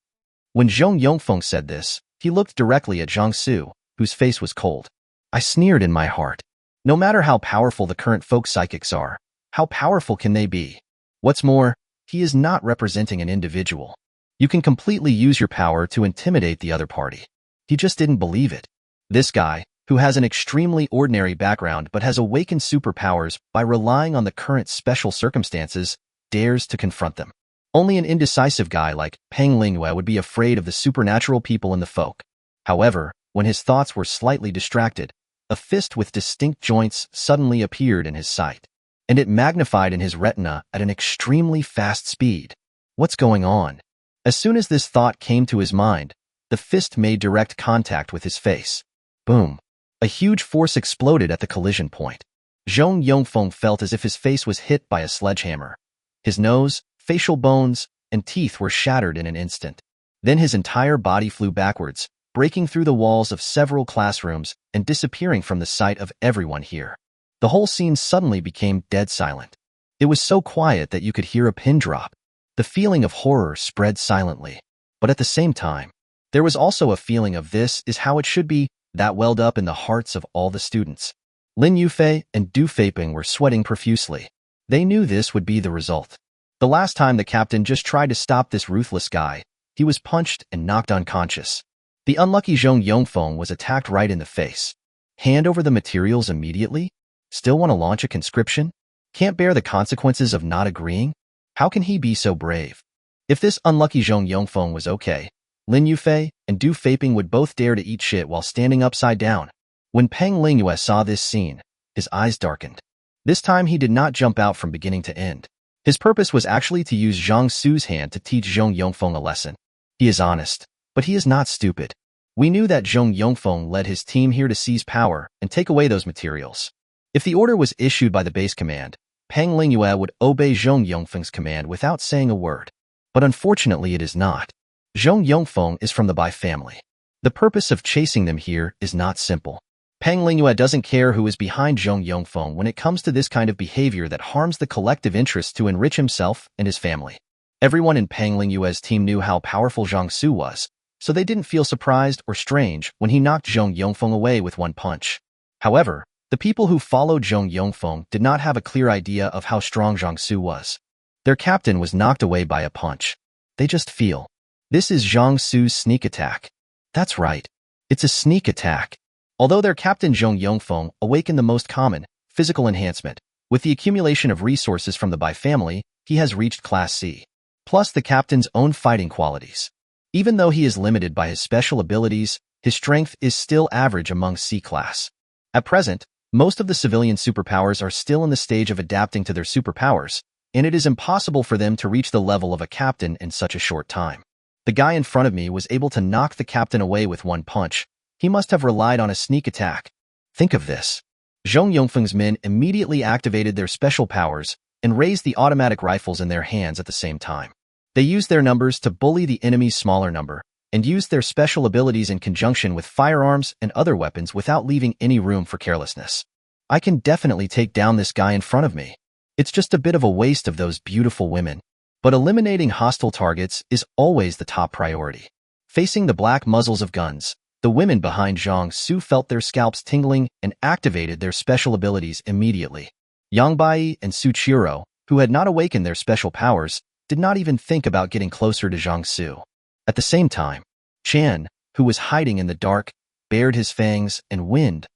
When Zhong Yongfeng said this, he looked directly at Zhang Xu, whose face was cold. I sneered in my heart. No matter how powerful the current folk psychics are, how powerful can they be? What's more, he is not representing an individual. You can completely use your power to intimidate the other party. He just didn't believe it. This guy, who has an extremely ordinary background but has awakened superpowers by relying on the current special circumstances, dares to confront them. Only an indecisive guy like Peng Lingyue would be afraid of the supernatural people in the folk. However, when his thoughts were slightly distracted, a fist with distinct joints suddenly appeared in his sight, and it magnified in his retina at an extremely fast speed. What's going on? As soon as this thought came to his mind, the fist made direct contact with his face. Boom. A huge force exploded at the collision point. Zhong Yongfeng felt as if his face was hit by a sledgehammer. His nose, facial bones, and teeth were shattered in an instant. Then his entire body flew backwards, breaking through the walls of several classrooms and disappearing from the sight of everyone here. The whole scene suddenly became dead silent. It was so quiet that you could hear a pin drop. The feeling of horror spread silently. But at the same time, there was also a feeling of this is how it should be that welled up in the hearts of all the students. Lin Yufei and Du Feiping were sweating profusely. They knew this would be the result. The last time the captain just tried to stop this ruthless guy, he was punched and knocked unconscious. The unlucky Zhong Yongfeng was attacked right in the face. Hand over the materials immediately? Still want to launch a conscription? Can't bear the consequences of not agreeing? How can he be so brave? If this unlucky Zhong Yongfeng was okay, Lin Yufei and Du Feiping would both dare to eat shit while standing upside down. When Peng Lingyue saw this scene, his eyes darkened. This time he did not jump out from beginning to end. His purpose was actually to use Zhang Xu's hand to teach Zhong Yongfeng a lesson. He is honest, but he is not stupid. We knew that Zhong Yongfeng led his team here to seize power and take away those materials. If the order was issued by the base command, Peng Lingyue would obey Zhong Yongfeng's command without saying a word. But unfortunately it is not. Zhong Yongfeng is from the Bai family. The purpose of chasing them here is not simple. Peng Lingyue doesn't care who is behind Zhong Yongfeng when it comes to this kind of behavior that harms the collective interest to enrich himself and his family. Everyone in Peng Lingyue's team knew how powerful Zhang Xu was, so they didn't feel surprised or strange when he knocked Zhong Yongfeng away with one punch. However, the people who followed Zhong Yongfeng did not have a clear idea of how strong Zhang Xu was. Their captain was knocked away by a punch. They just feel. This is Zhang Xu's sneak attack. That's right. It's a sneak attack. Although their captain Zhong Yongfeng awakened the most common, physical enhancement, with the accumulation of resources from the Bai family, he has reached Class C. Plus the captain's own fighting qualities. Even though he is limited by his special abilities, his strength is still average among C class. At present, most of the civilian superpowers are still in the stage of adapting to their superpowers, and it is impossible for them to reach the level of a captain in such a short time. The guy in front of me was able to knock the captain away with one punch. He must have relied on a sneak attack. Think of this. Zhong Yongfeng's men immediately activated their special powers and raised the automatic rifles in their hands at the same time. They used their numbers to bully the enemy's smaller number, and used their special abilities in conjunction with firearms and other weapons without leaving any room for carelessness. I can definitely take down this guy in front of me. It's just a bit of a waste of those beautiful women. But eliminating hostile targets is always the top priority. Facing the black muzzles of guns, the women behind Zhang Xu felt their scalps tingling and activated their special abilities immediately. Yang Bai and Su Chiro, who had not awakened their special powers, did not even think about getting closer to Zhang Xu. At the same time, Chan, who was hiding in the dark, bared his fangs and wind.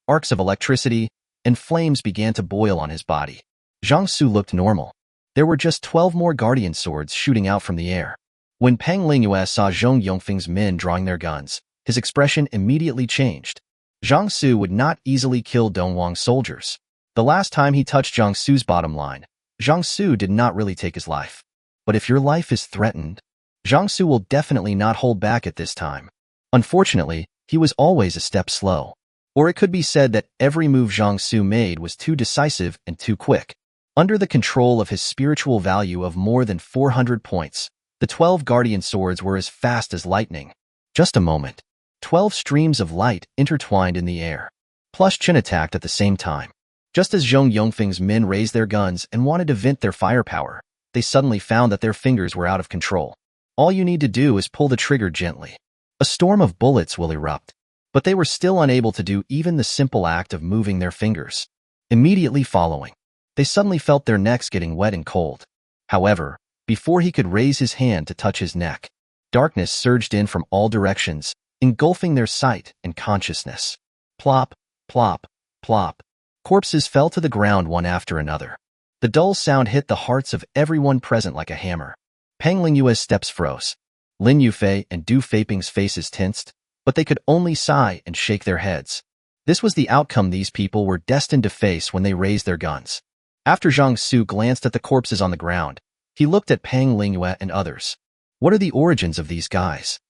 Arcs of electricity and flames began to boil on his body. Zhang Xu looked normal. There were just 12 more guardian swords shooting out from the air. When Peng Lingyue saw Zhong Yongfeng's men drawing their guns, his expression immediately changed. Zhang Xu would not easily kill Dongwang's soldiers. The last time he touched Zhang Xu's bottom line, Zhang Xu did not really take his life. But if your life is threatened, Zhang Xu will definitely not hold back at this time. Unfortunately, he was always a step slow. Or it could be said that every move Zhang Xu made was too decisive and too quick. Under the control of his spiritual value of more than 400 points, the 12 guardian swords were as fast as lightning. Just a moment. 12 streams of light intertwined in the air. Plus Chen attacked at the same time. Just as Zhong Yongfeng's men raised their guns and wanted to vent their firepower, they suddenly found that their fingers were out of control. All you need to do is pull the trigger gently. A storm of bullets will erupt. But they were still unable to do even the simple act of moving their fingers. Immediately following, they suddenly felt their necks getting wet and cold. However, before he could raise his hand to touch his neck, darkness surged in from all directions, engulfing their sight and consciousness. Plop, plop, plop. Corpses fell to the ground one after another. The dull sound hit the hearts of everyone present like a hammer. Peng Lingyue's steps froze. Lin Yufei and Du Feiping's faces tensed, but they could only sigh and shake their heads. This was the outcome these people were destined to face when they raised their guns. After Zhang Xu glanced at the corpses on the ground, he looked at Peng Lingyue and others. What are the origins of these guys?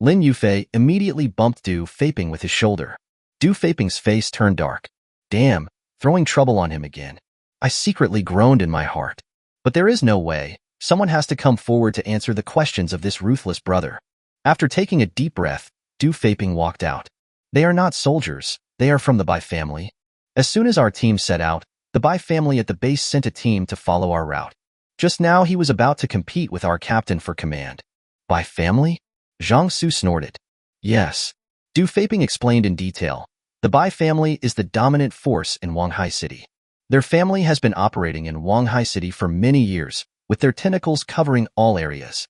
Lin Yufei immediately bumped Du Feiping with his shoulder. Du Feiping's face turned dark. Damn, throwing trouble on him again. I secretly groaned in my heart. But there is no way. Someone has to come forward to answer the questions of this ruthless brother. After taking a deep breath, Du Feiping walked out. They are not soldiers. They are from the Bai family. As soon as our team set out, the Bai family at the base sent a team to follow our route. Just now he was about to compete with our captain for command. Bai family? Zhang Xu snorted. Yes. Du Feiping explained in detail. The Bai family is the dominant force in Wanghai City. Their family has been operating in Wanghai City for many years, with their tentacles covering all areas.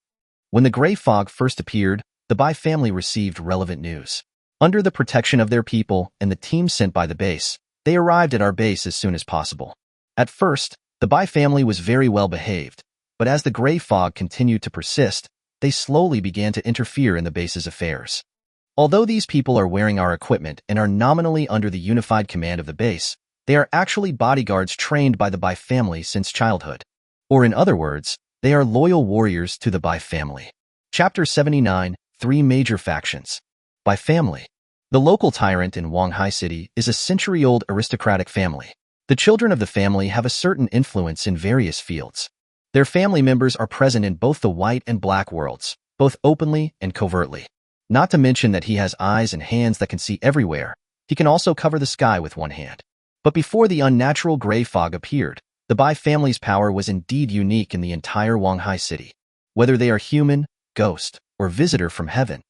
When the gray fog first appeared, the Bai family received relevant news. Under the protection of their people and the team sent by the base, they arrived at our base as soon as possible. At first, the Bai family was very well behaved, but as the gray fog continued to persist, they slowly began to interfere in the base's affairs. Although these people are wearing our equipment and are nominally under the unified command of the base, they are actually bodyguards trained by the Bai family since childhood. Or in other words, they are loyal warriors to the Bai family. Chapter 79, 3 Major Factions. Bai family. The local tyrant in Wanghai City is a century-old aristocratic family. The children of the family have a certain influence in various fields. Their family members are present in both the white and black worlds, both openly and covertly. Not to mention that he has eyes and hands that can see everywhere. He can also cover the sky with one hand. But before the unnatural gray fog appeared, the Bai family's power was indeed unique in the entire Wanghai City. Whether they are human, ghost, or visitor from heaven,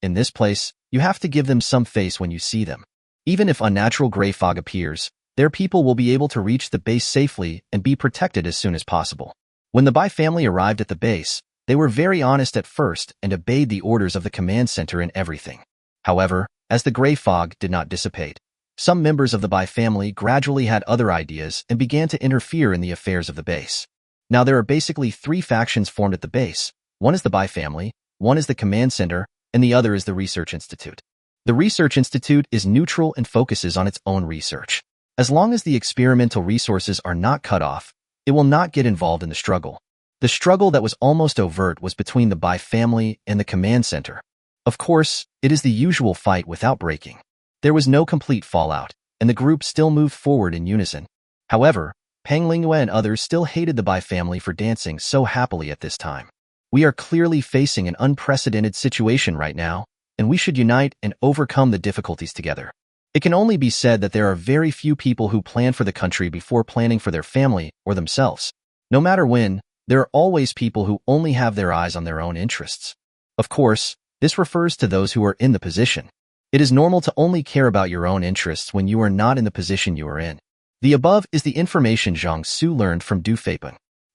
in this place, you have to give them some face when you see them. Even if unnatural gray fog appears, their people will be able to reach the base safely and be protected as soon as possible. When the Bai family arrived at the base, they were very honest at first and obeyed the orders of the command center in everything. However, as the gray fog did not dissipate, some members of the Bai family gradually had other ideas and began to interfere in the affairs of the base. Now there are basically 3 factions formed at the base. One is the Bai family, one is the command center, and the other is the research institute. The research institute is neutral and focuses on its own research. As long as the experimental resources are not cut off, it will not get involved in the struggle. The struggle that was almost overt was between the Bai family and the command center. Of course, it is the usual fight without breaking. There was no complete fallout, and the group still moved forward in unison. However, Pang Lingyue and others still hated the Bai family for dancing so happily at this time. We are clearly facing an unprecedented situation right now, and we should unite and overcome the difficulties together. It can only be said that there are very few people who plan for the country before planning for their family or themselves. No matter when, there are always people who only have their eyes on their own interests. Of course, this refers to those who are in the position. It is normal to only care about your own interests when you are not in the position you are in. The above is the information Zhang Xu learned from Doomsday.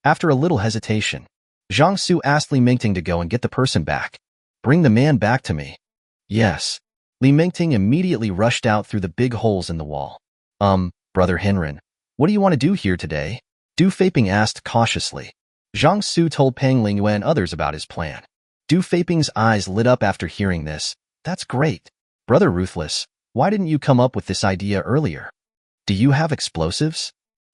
After a little hesitation, Zhang Xu asked Li Mingting to go and get the person back. Bring the man back to me. Yes. Li Mingting immediately rushed out through the big holes in the wall. Brother Henren, what do you want to do here today? Doomsday asked cautiously. Zhang Xu told Pang Lingyue and others about his plan. Doomsday's eyes lit up after hearing this. That's great. Brother Ruthless, why didn't you come up with this idea earlier? Do you have explosives?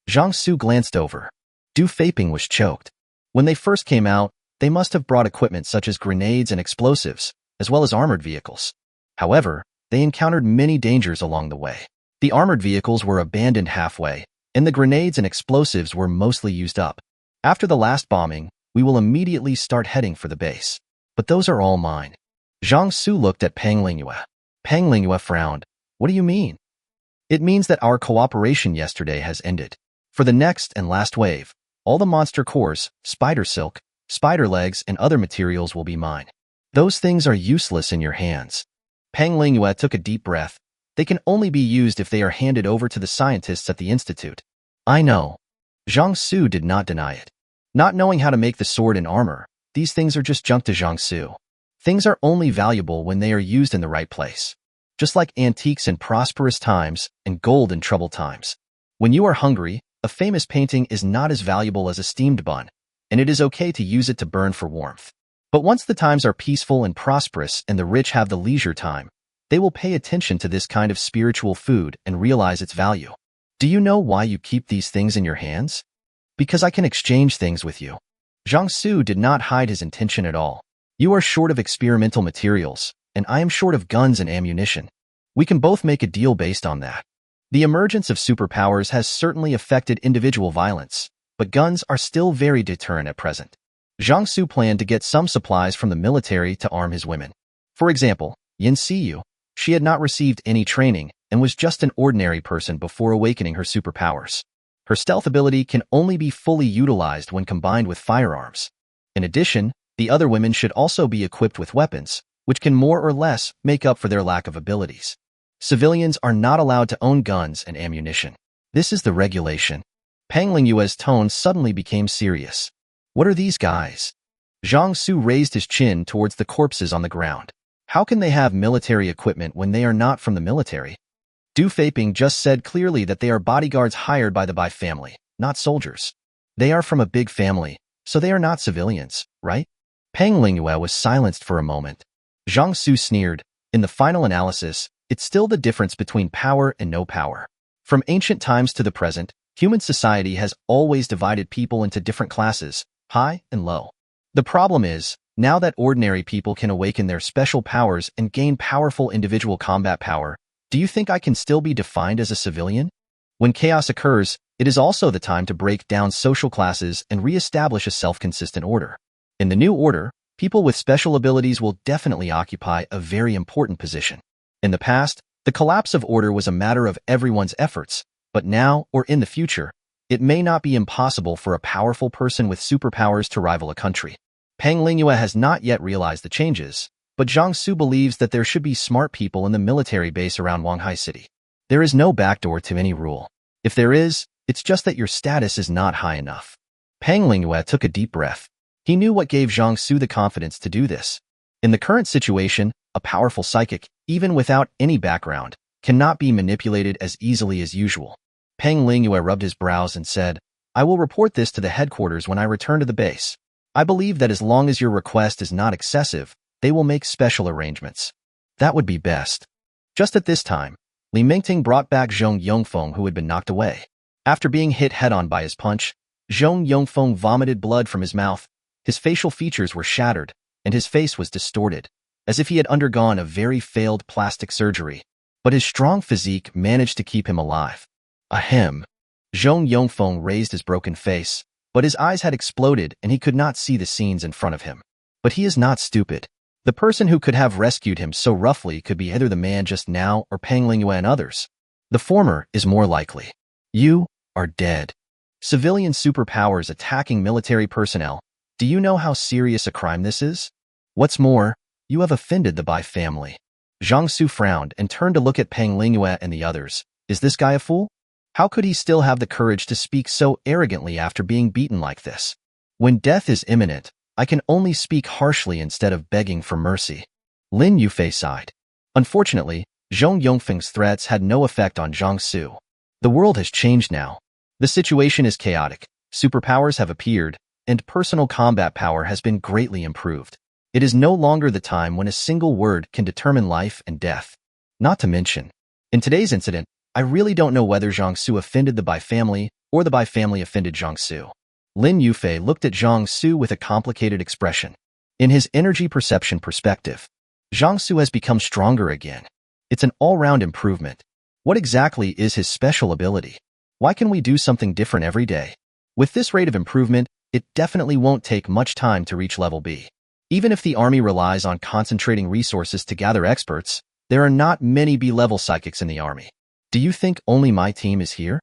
Zhang Xu glanced over. Doomsday was choked. When they first came out, they must have brought equipment such as grenades and explosives, as well as armored vehicles. However, they encountered many dangers along the way. The armored vehicles were abandoned halfway, and the grenades and explosives were mostly used up. After the last bombing, we will immediately start heading for the base. But those are all mine. Zhang Xu looked at Pang Lingyue. Pang Lingyue frowned. What do you mean? It means that our cooperation yesterday has ended. For the next and last wave, all the monster cores, spider silk, spider legs, and other materials will be mine. Those things are useless in your hands. Pang Lingyue took a deep breath. They can only be used if they are handed over to the scientists at the institute. I know. Zhang Xu did not deny it. Not knowing how to make the sword and armor, these things are just junk to Zhang Xu. Things are only valuable when they are used in the right place. Just like antiques in prosperous times and gold in troubled times. When you are hungry, a famous painting is not as valuable as a steamed bun, and it is okay to use it to burn for warmth. But once the times are peaceful and prosperous and the rich have the leisure time, they will pay attention to this kind of spiritual food and realize its value. Do you know why you keep these things in your hands? Because I can exchange things with you. Zhang Xu did not hide his intention at all. You are short of experimental materials, and I am short of guns and ammunition. We can both make a deal based on that. The emergence of superpowers has certainly affected individual violence, but guns are still very deterrent at present. Zhang Xu planned to get some supplies from the military to arm his women. For example, Seeu. She had not received any training and was just an ordinary person before awakening her superpowers. Her stealth ability can only be fully utilized when combined with firearms. In addition, the other women should also be equipped with weapons, which can more or less make up for their lack of abilities. Civilians are not allowed to own guns and ammunition. This is the regulation. Pang Lingyue's tone suddenly became serious. What are these guys? Zhang Xu raised his chin towards the corpses on the ground. How can they have military equipment when they are not from the military? Du Feiping just said clearly that they are bodyguards hired by the Bai family, not soldiers. They are from a big family, so they are not civilians, right? Pang Lingyue was silenced for a moment. Zhang Xu sneered. In the final analysis, it's still the difference between power and no power. From ancient times to the present, human society has always divided people into different classes, high and low. The problem is, now that ordinary people can awaken their special powers and gain powerful individual combat power, do you think I can still be defined as a civilian? When chaos occurs, it is also the time to break down social classes and re-establish a self-consistent order. In the new order, people with special abilities will definitely occupy a very important position. In the past, the collapse of order was a matter of everyone's efforts, but now, or in the future, it may not be impossible for a powerful person with superpowers to rival a country. Pang Lingyue has not yet realized the changes, but Zhang Xu believes that there should be smart people in the military base around Wanghai City. There is no backdoor to any rule. If there is, it's just that your status is not high enough. Pang Lingyue took a deep breath. He knew what gave Zhang Xu the confidence to do this. In the current situation, a powerful psychic, even without any background, cannot be manipulated as easily as usual. Peng Lingyue rubbed his brows and said, I will report this to the headquarters when I return to the base. I believe that as long as your request is not excessive, they will make special arrangements. That would be best. Just at this time, Li Mingting brought back Zhong Yongfeng, who had been knocked away. After being hit head-on by his punch, Zhong Yongfeng vomited blood from his mouth. His facial features were shattered, and his face was distorted, as if he had undergone a very failed plastic surgery. But his strong physique managed to keep him alive. Ahem. Zhong Yongfeng raised his broken face, but his eyes had exploded and he could not see the scenes in front of him. But he is not stupid. The person who could have rescued him so roughly could be either the man just now or Peng Lingyue and others. The former is more likely. You are dead. Civilian superpowers attacking military personnel. Do you know how serious a crime this is? What's more, you have offended the Bai family. Zhang Xu frowned and turned to look at Peng Lingyue and the others. Is this guy a fool? How could he still have the courage to speak so arrogantly after being beaten like this? When death is imminent, I can only speak harshly instead of begging for mercy. Lin Yufei sighed. Unfortunately, Zhong Yongfeng's threats had no effect on Zhang Xu. The world has changed now. The situation is chaotic, superpowers have appeared, and personal combat power has been greatly improved. It is no longer the time when a single word can determine life and death. Not to mention, in today's incident, I really don't know whether Zhang Xu offended the Bai family or the Bai family offended Zhang Xu. Lin Yufei looked at Zhang Xu with a complicated expression. In his energy perception perspective, Zhang Xu has become stronger again. It's an all-round improvement. What exactly is his special ability? Why can we do something different every day? With this rate of improvement, it definitely won't take much time to reach level B. Even if the army relies on concentrating resources to gather experts, there are not many B-level psychics in the army. Do you think only my team is here?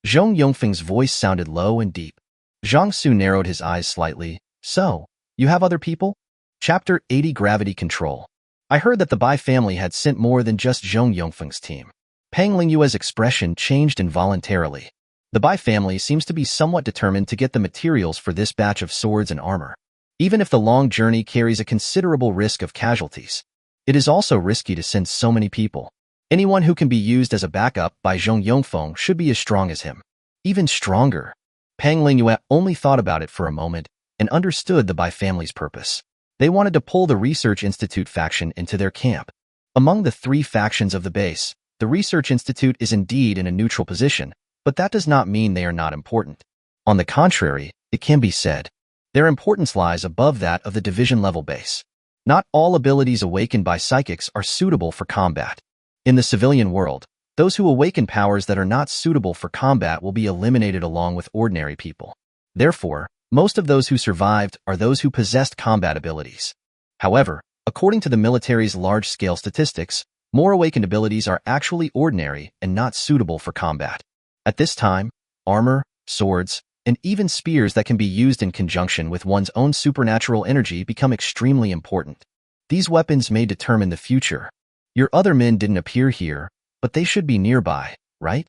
Zhong Yongfeng's voice sounded low and deep. Zhang Xu narrowed his eyes slightly. So, you have other people? Chapter 80 Gravity Control. I heard that the Bai family had sent more than just Zhong Yongfeng's team. Peng Lingyue's expression changed involuntarily. The Bai family seems to be somewhat determined to get the materials for this batch of swords and armor. Even if the long journey carries a considerable risk of casualties, it is also risky to send so many people. Anyone who can be used as a backup by Zhong Yongfeng should be as strong as him. Even stronger. Peng Lingyue only thought about it for a moment and understood the Bai family's purpose. They wanted to pull the Research Institute faction into their camp. Among the three factions of the base, the Research Institute is indeed in a neutral position, but that does not mean they are not important. On the contrary, it can be said, their importance lies above that of the division-level base. Not all abilities awakened by psychics are suitable for combat. In the civilian world, those who awaken powers that are not suitable for combat will be eliminated along with ordinary people. Therefore, most of those who survived are those who possessed combat abilities. However, according to the military's large-scale statistics, more awakened abilities are actually ordinary and not suitable for combat. At this time, armor, swords, and even spears that can be used in conjunction with one's own supernatural energy become extremely important. These weapons may determine the future. Your other men didn't appear here, but they should be nearby, right?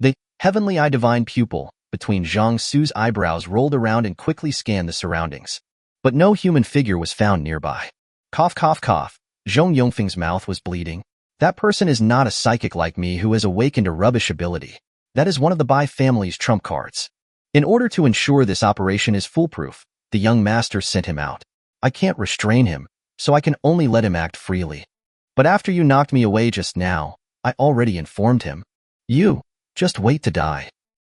The heavenly eye divine pupil between Zhang Xu's eyebrows rolled around and quickly scanned the surroundings. But no human figure was found nearby. Cough, cough, cough. Zhong Yongfeng's mouth was bleeding. That person is not a psychic like me who has awakened a rubbish ability. That is one of the Bai family's trump cards. In order to ensure this operation is foolproof, the young master sent him out. I can't restrain him, so I can only let him act freely. But after you knocked me away just now, I already informed him. You, just wait to die.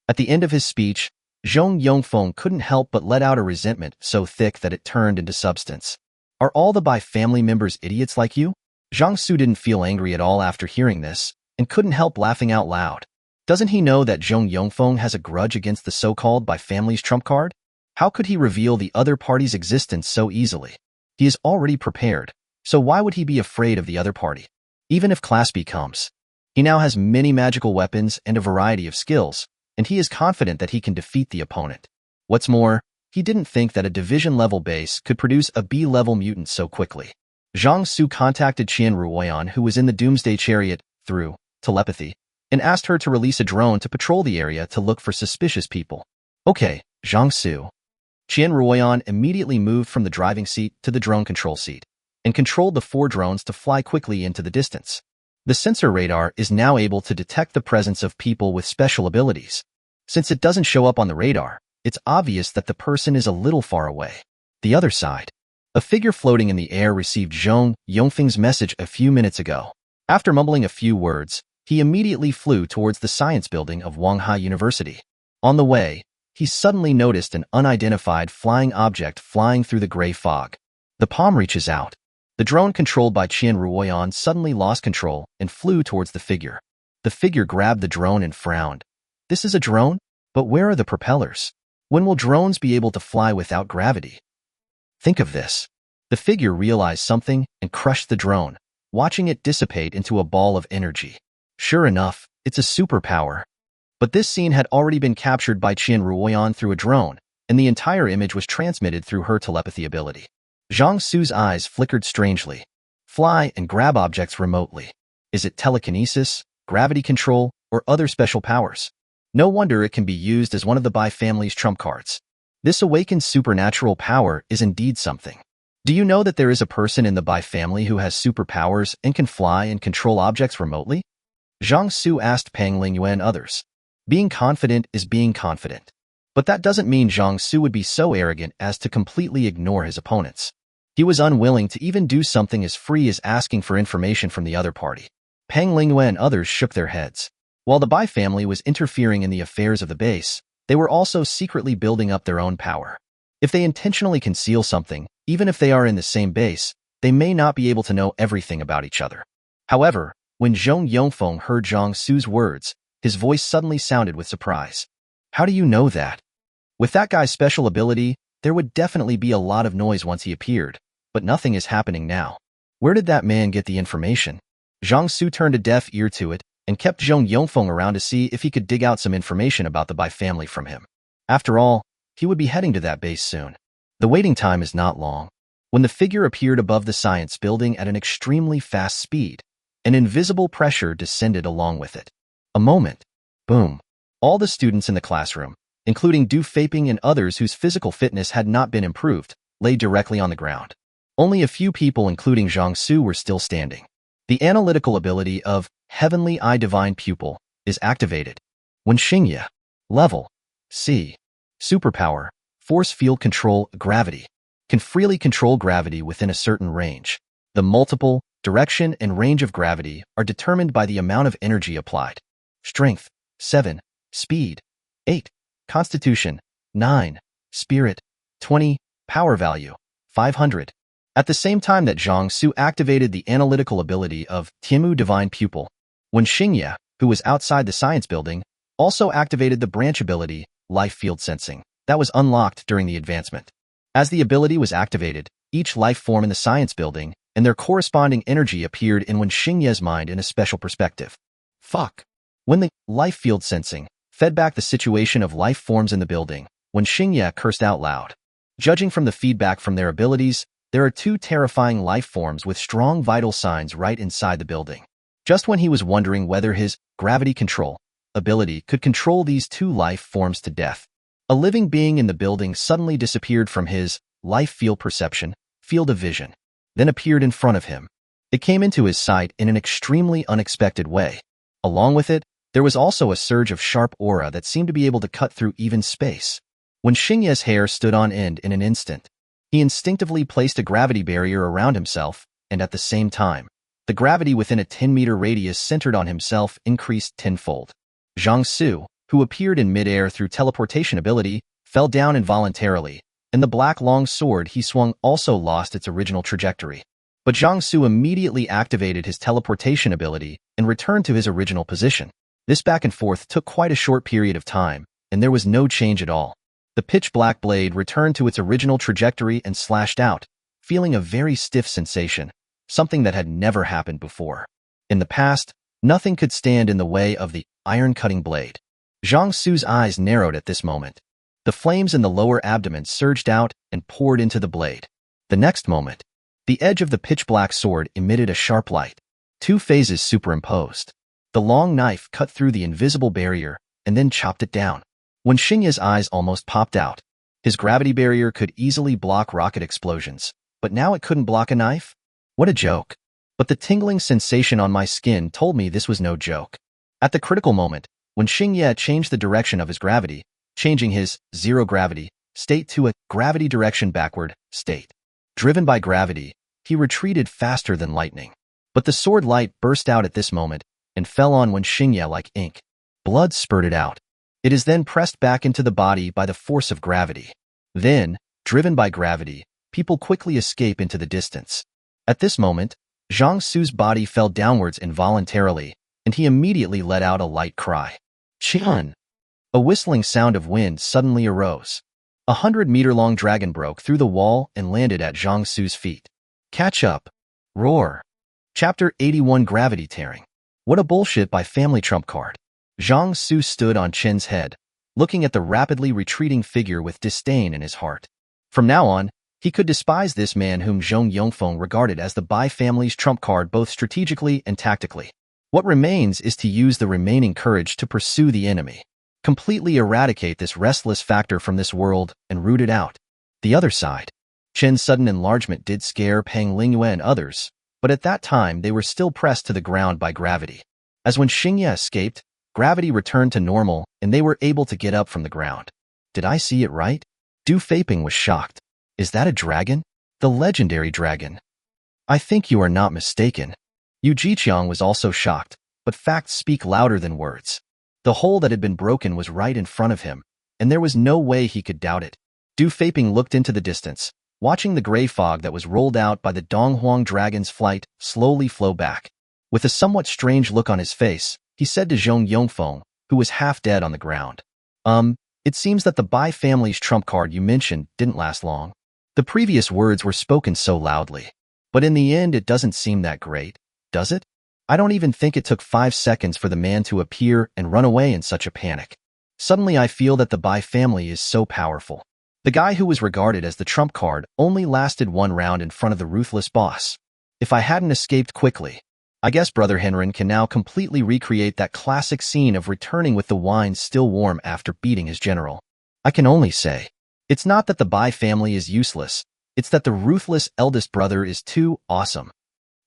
At the end of his speech, Zhong Yongfeng couldn't help but let out a resentment so thick that it turned into substance. Are all the Bai family members idiots like you? Zhang Xu didn't feel angry at all after hearing this, and couldn't help laughing out loud. Doesn't he know that Zhong Yongfeng has a grudge against the so-called Bai family's trump card? How could he reveal the other party's existence so easily? He is already prepared, so why would he be afraid of the other party? Even if Class B comes. He now has many magical weapons and a variety of skills, and he is confident that he can defeat the opponent. What's more, he didn't think that a division-level base could produce a B-level mutant so quickly. Zhang Xu contacted Qian Ruoyan, who was in the Doomsday Chariot, through telepathy, and asked her to release a drone to patrol the area to look for suspicious people. Okay, Zhang Xu. Qian Ruoyan immediately moved from the driving seat to the drone control seat. and controlled the 4 drones to fly quickly into the distance. The sensor radar is now able to detect the presence of people with special abilities. Since it doesn't show up on the radar, it's obvious that the person is a little far away. The other side. A figure floating in the air received Zhang Yongfeng's message a few minutes ago. After mumbling a few words, he immediately flew towards the science building of Wanghai University. On the way, he suddenly noticed an unidentified flying object flying through the gray fog. The palm reaches out. The drone controlled by Qian Ruoyan suddenly lost control and flew towards the figure. The figure grabbed the drone and frowned. This is a drone? But where are the propellers? When will drones be able to fly without gravity? Think of this. The figure realized something and crushed the drone, watching it dissipate into a ball of energy. Sure enough, it's a superpower. But this scene had already been captured by Qian Ruoyan through a drone, and the entire image was transmitted through her telepathy ability. Zhang Xu's eyes flickered strangely. Fly and grab objects remotely. Is it telekinesis, gravity control, or other special powers? No wonder it can be used as one of the Bai family's trump cards. This awakened supernatural power is indeed something. Do you know that there is a person in the Bai family who has superpowers and can fly and control objects remotely? Zhang Xu asked Pang Lingyue and others. Being confident is being confident. But that doesn't mean Zhang Xu would be so arrogant as to completely ignore his opponents. He was unwilling to even do something as free as asking for information from the other party. Pang Lingyue and others shook their heads. While the Bai family was interfering in the affairs of the base, they were also secretly building up their own power. If they intentionally conceal something, even if they are in the same base, they may not be able to know everything about each other. However, when Zhang Yongfeng heard Zhang Xu's words, his voice suddenly sounded with surprise. How do you know that? With that guy's special ability, there would definitely be a lot of noise once he appeared, but nothing is happening now. Where did that man get the information? Zhang Xu turned a deaf ear to it and kept Zhang Yongfeng around to see if he could dig out some information about the Bai family from him. After all, he would be heading to that base soon. The waiting time is not long. When the figure appeared above the science building at an extremely fast speed, an invisible pressure descended along with it. A moment. Boom. All the students in the classroom, including Du Feiping and others whose physical fitness had not been improved, lay directly on the ground. Only a few people, including Zhang Xu, were still standing. The analytical ability of Heavenly Eye Divine Pupil is activated. When Xingye. Level. C. Superpower. Force field control gravity. Can freely control gravity within a certain range. The multiple, direction, and range of gravity are determined by the amount of energy applied. Strength. 7. Speed. 8. Constitution. 9. Spirit. 20. Power value. 500. At the same time that Zhang Xu activated the analytical ability of Tianmu Divine Pupil, when Xingye, who was outside the science building, also activated the branch ability, Life Field Sensing, that was unlocked during the advancement. As the ability was activated, each life form in the science building and their corresponding energy appeared in Wen Xingye's mind in a special perspective. Fuck. When the Life Field Sensing fed back the situation of life forms in the building, Wen Xingye cursed out loud. Judging from the feedback from their abilities, there are 2 terrifying life forms with strong vital signs right inside the building. Just when he was wondering whether his gravity control ability could control these 2 life forms to death, a living being in the building suddenly disappeared from his life field perception, field of vision, then appeared in front of him. It came into his sight in an extremely unexpected way. Along with it, there was also a surge of sharp aura that seemed to be able to cut through even space. When Xingye's hair stood on end in an instant, he instinctively placed a gravity barrier around himself, and at the same time, the gravity within a 10-meter radius centered on himself increased tenfold. Zhang Xu, who appeared in midair through teleportation ability, fell down involuntarily, and the black long sword he swung also lost its original trajectory. But Zhang Xu immediately activated his teleportation ability and returned to his original position. This back and forth took quite a short period of time, and there was no change at all. The pitch-black blade returned to its original trajectory and slashed out, feeling a very stiff sensation, something that had never happened before. In the past, nothing could stand in the way of the iron-cutting blade. Zhang Xu's eyes narrowed at this moment. The flames in the lower abdomen surged out and poured into the blade. The next moment, the edge of the pitch-black sword emitted a sharp light. 2 phases superimposed. The long knife cut through the invisible barrier and then chopped it down. When Xingye's eyes almost popped out, his gravity barrier could easily block rocket explosions, but now it couldn't block a knife? What a joke. But the tingling sensation on my skin told me this was no joke. At the critical moment, when Xingye changed the direction of his gravity, changing his zero-gravity state to a gravity direction backward state. Driven by gravity, he retreated faster than lightning. But the sword light burst out at this moment and fell on Wen Xingye like ink. Blood spurted out. It is then pressed back into the body by the force of gravity. Then, driven by gravity, people quickly escape into the distance. At this moment, Zhang Xu's body fell downwards involuntarily, and he immediately let out a light cry. Qian! A whistling sound of wind suddenly arose. 100-meter-long dragon broke through the wall and landed at Zhang Xu's feet. Catch up. Roar. Chapter 81 Gravity Tearing. What a bullshit by family trump card. Zhang Xu stood on Qian's head, looking at the rapidly retreating figure with disdain in his heart. From now on, he could despise this man whom Zhong Yongfeng regarded as the Bai family's trump card both strategically and tactically. What remains is to use the remaining courage to pursue the enemy. Completely eradicate this restless factor from this world and root it out. The other side. Qian's sudden enlargement did scare Peng Lingyue and others, but at that time they were still pressed to the ground by gravity. As when Xingye escaped, gravity returned to normal and they were able to get up from the ground. Did I see it right? Du Feiping was shocked. Is that a dragon? The legendary dragon. I think you are not mistaken. Yu Jiqiang was also shocked, but facts speak louder than words. The hole that had been broken was right in front of him, and there was no way he could doubt it. Du Feiping looked into the distance, watching the gray fog that was rolled out by the Donghuang dragon's flight slowly flow back. With a somewhat strange look on his face, he said to Zhong Yongfeng, who was half dead on the ground. It seems that the Bai family's trump card you mentioned didn't last long. The previous words were spoken so loudly. But in the end, it doesn't seem that great, does it? I don't even think it took 5 seconds for the man to appear and run away in such a panic. Suddenly I feel that the Bai family is so powerful. The guy who was regarded as the trump card only lasted 1 round in front of the ruthless boss. If I hadn't escaped quickly, I guess Brother Henrin can now completely recreate that classic scene of returning with the wine still warm after beating his general. I can only say, it's not that the Bai family is useless, it's that the ruthless eldest brother is too awesome.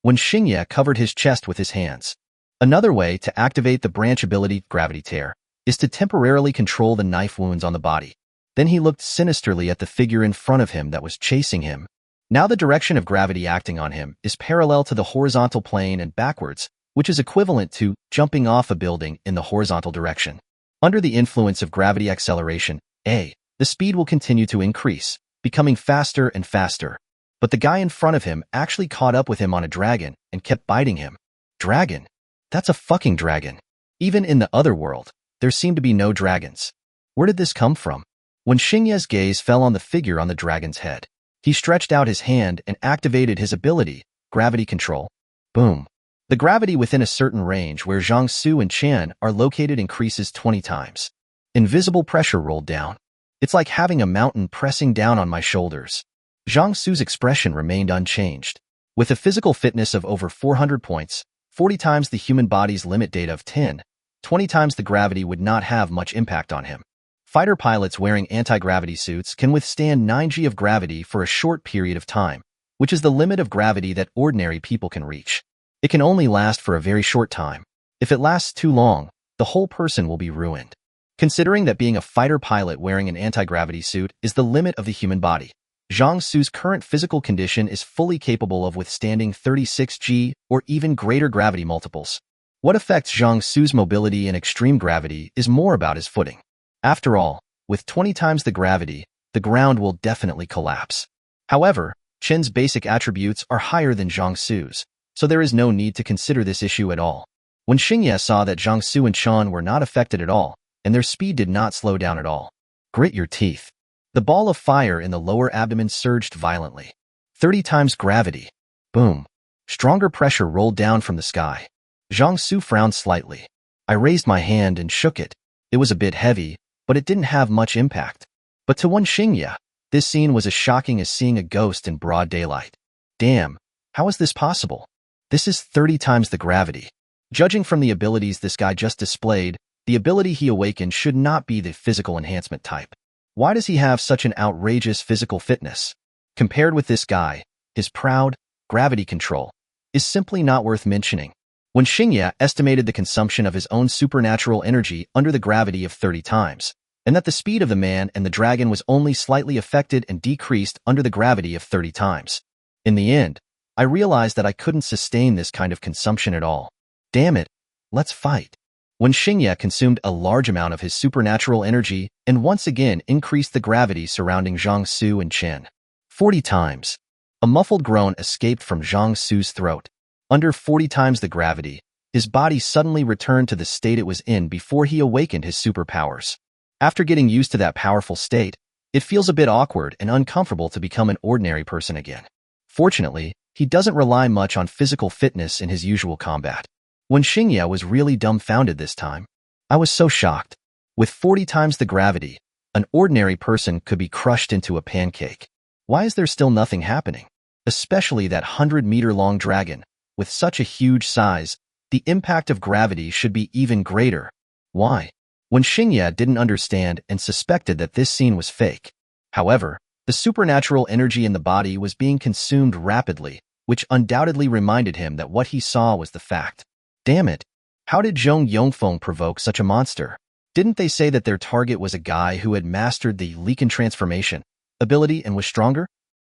When Xingye covered his chest with his hands. Another way to activate the branch ability Gravity Tear is to temporarily control the knife wounds on the body. Then he looked sinisterly at the figure in front of him that was chasing him. Now the direction of gravity acting on him is parallel to the horizontal plane and backwards, which is equivalent to jumping off a building in the horizontal direction. Under the influence of gravity acceleration, the speed will continue to increase, becoming faster and faster. But the guy in front of him actually caught up with him on a dragon and kept biting him. Dragon? That's a fucking dragon. Even in the other world, there seemed to be no dragons. Where did this come from? When Xingye's gaze fell on the figure on the dragon's head, he stretched out his hand and activated his ability, Gravity Control. Boom. The gravity within a certain range where Zhang Xu and Qian are located increases 20 times. Invisible pressure rolled down. It's like having a mountain pressing down on my shoulders. Zhang Xu's expression remained unchanged. With a physical fitness of over 400 points, 40 times the human body's limit data of 10, 20 times the gravity would not have much impact on him. Fighter pilots wearing anti-gravity suits can withstand 9G of gravity for a short period of time, which is the limit of gravity that ordinary people can reach. It can only last for a very short time. If it lasts too long, the whole person will be ruined. Considering that being a fighter pilot wearing an anti-gravity suit is the limit of the human body, Zhang Xu's current physical condition is fully capable of withstanding 36G or even greater gravity multiples. What affects Zhang Xu's mobility in extreme gravity is more about his footing. After all, with 20 times the gravity, the ground will definitely collapse. However, Qian's basic attributes are higher than Zhang Xu's, so there is no need to consider this issue at all. When Xingye saw that Zhang Xu and Qian were not affected at all, and their speed did not slow down at all. Grit your teeth. The ball of fire in the lower abdomen surged violently. 30 times gravity. Boom. Stronger pressure rolled down from the sky. Zhang Xu frowned slightly. I raised my hand and shook it. It was a bit heavy, but it didn't have much impact. But to one Xingye, this scene was as shocking as seeing a ghost in broad daylight. Damn, how is this possible? This is 30 times the gravity. Judging from the abilities this guy just displayed, the ability he awakened should not be the physical enhancement type. Why does he have such an outrageous physical fitness? Compared with this guy, his proud, gravity control, is simply not worth mentioning. When Xingye estimated the consumption of his own supernatural energy under the gravity of 30 times, and that the speed of the man and the dragon was only slightly affected and decreased under the gravity of 30 times. In the end, I realized that I couldn't sustain this kind of consumption at all. Damn it, let's fight. When Xingye consumed a large amount of his supernatural energy and once again increased the gravity surrounding Zhang Xu and Chen. 40 times. A muffled groan escaped from Zhang Xu's throat. Under 40 times the gravity, his body suddenly returned to the state it was in before he awakened his superpowers. After getting used to that powerful state, it feels a bit awkward and uncomfortable to become an ordinary person again. Fortunately, he doesn't rely much on physical fitness in his usual combat. When Xingye was really dumbfounded this time, I was so shocked. With 40 times the gravity, an ordinary person could be crushed into a pancake. Why is there still nothing happening? Especially that 100-meter-long dragon. With such a huge size, the impact of gravity should be even greater. Why? When Xingye didn't understand and suspected that this scene was fake. However, the supernatural energy in the body was being consumed rapidly, which undoubtedly reminded him that what he saw was the fact. Damn it! How did Zhong Yongfeng provoke such a monster? Didn't they say that their target was a guy who had mastered the Leviathan transformation ability and was stronger?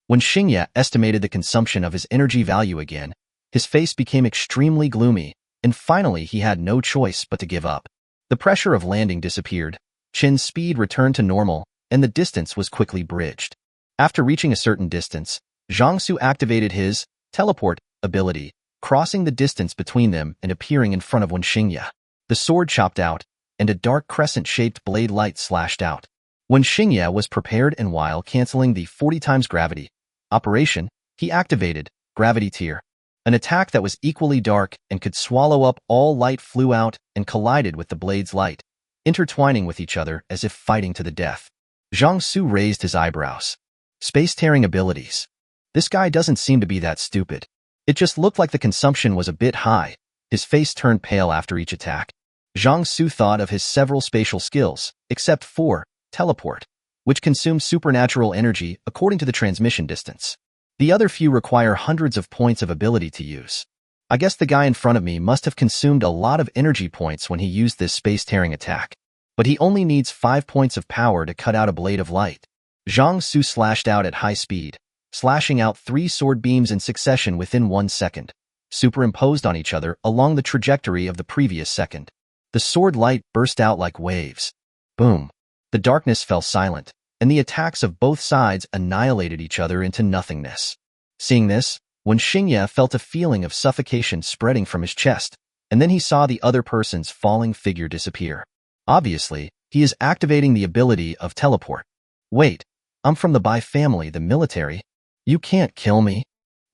When Xingye estimated the consumption of his energy value again, his face became extremely gloomy, and finally he had no choice but to give up. The pressure of landing disappeared, Chen's speed returned to normal, and the distance was quickly bridged. After reaching a certain distance, Zhang Xu activated his teleport ability, crossing the distance between them and appearing in front of Wen Xingye. The sword chopped out, and a dark crescent-shaped blade light slashed out. When Xingye was prepared and while canceling the 40 times gravity operation, he activated Gravity Tier. An attack that was equally dark and could swallow up all light flew out and collided with the blade's light, intertwining with each other as if fighting to the death. Zhang Xu raised his eyebrows. Space-tearing abilities. This guy doesn't seem to be that stupid. It just looked like the consumption was a bit high. His face turned pale after each attack. Zhang Xu thought of his several spatial skills, except for teleport, which consumes supernatural energy according to the transmission distance. The other few require hundreds of points of ability to use. I guess the guy in front of me must have consumed a lot of energy points when he used this space-tearing attack. But he only needs 5 points of power to cut out a blade of light. Zhang Xu slashed out at high speed, slashing out 3 sword beams in succession within 1 second, superimposed on each other along the trajectory of the previous second. The sword light burst out like waves. Boom. The darkness fell silent, and the attacks of both sides annihilated each other into nothingness. Seeing this, Wen Xingye felt a feeling of suffocation spreading from his chest, and then he saw the other person's falling figure disappear. Obviously, he is activating the ability of teleport. Wait, I'm from the Bai family, the military. You can't kill me.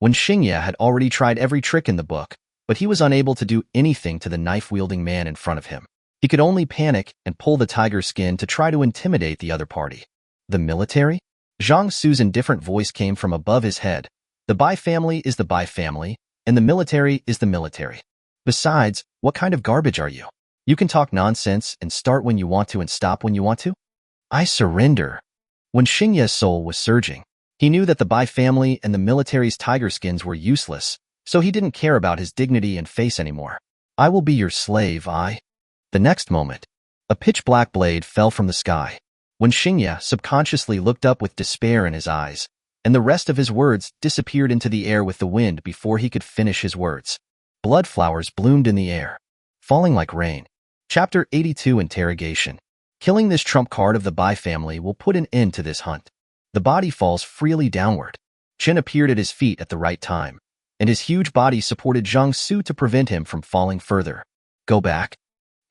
Wen Xingye had already tried every trick in the book, but he was unable to do anything to the knife-wielding man in front of him. He could only panic and pull the tiger skin to try to intimidate the other party. The military? Zhang Xu's indifferent voice came from above his head. The Bai family is the Bai family, and the military is the military. Besides, what kind of garbage are you? You can talk nonsense and start when you want to and stop when you want to? I surrender. When Xingye's soul was surging, he knew that the Bai family and the military's tiger skins were useless, so he didn't care about his dignity and face anymore. I will be your slave, The next moment, a pitch-black blade fell from the sky. When Xingye subconsciously looked up with despair in his eyes, and the rest of his words disappeared into the air with the wind before he could finish his words. Blood flowers bloomed in the air, falling like rain. Chapter 82 Interrogation. Killing this trump card of the Bai family will put an end to this hunt. The body falls freely downward. Chen appeared at his feet at the right time, and his huge body supported Zhang Xu to prevent him from falling further. Go back.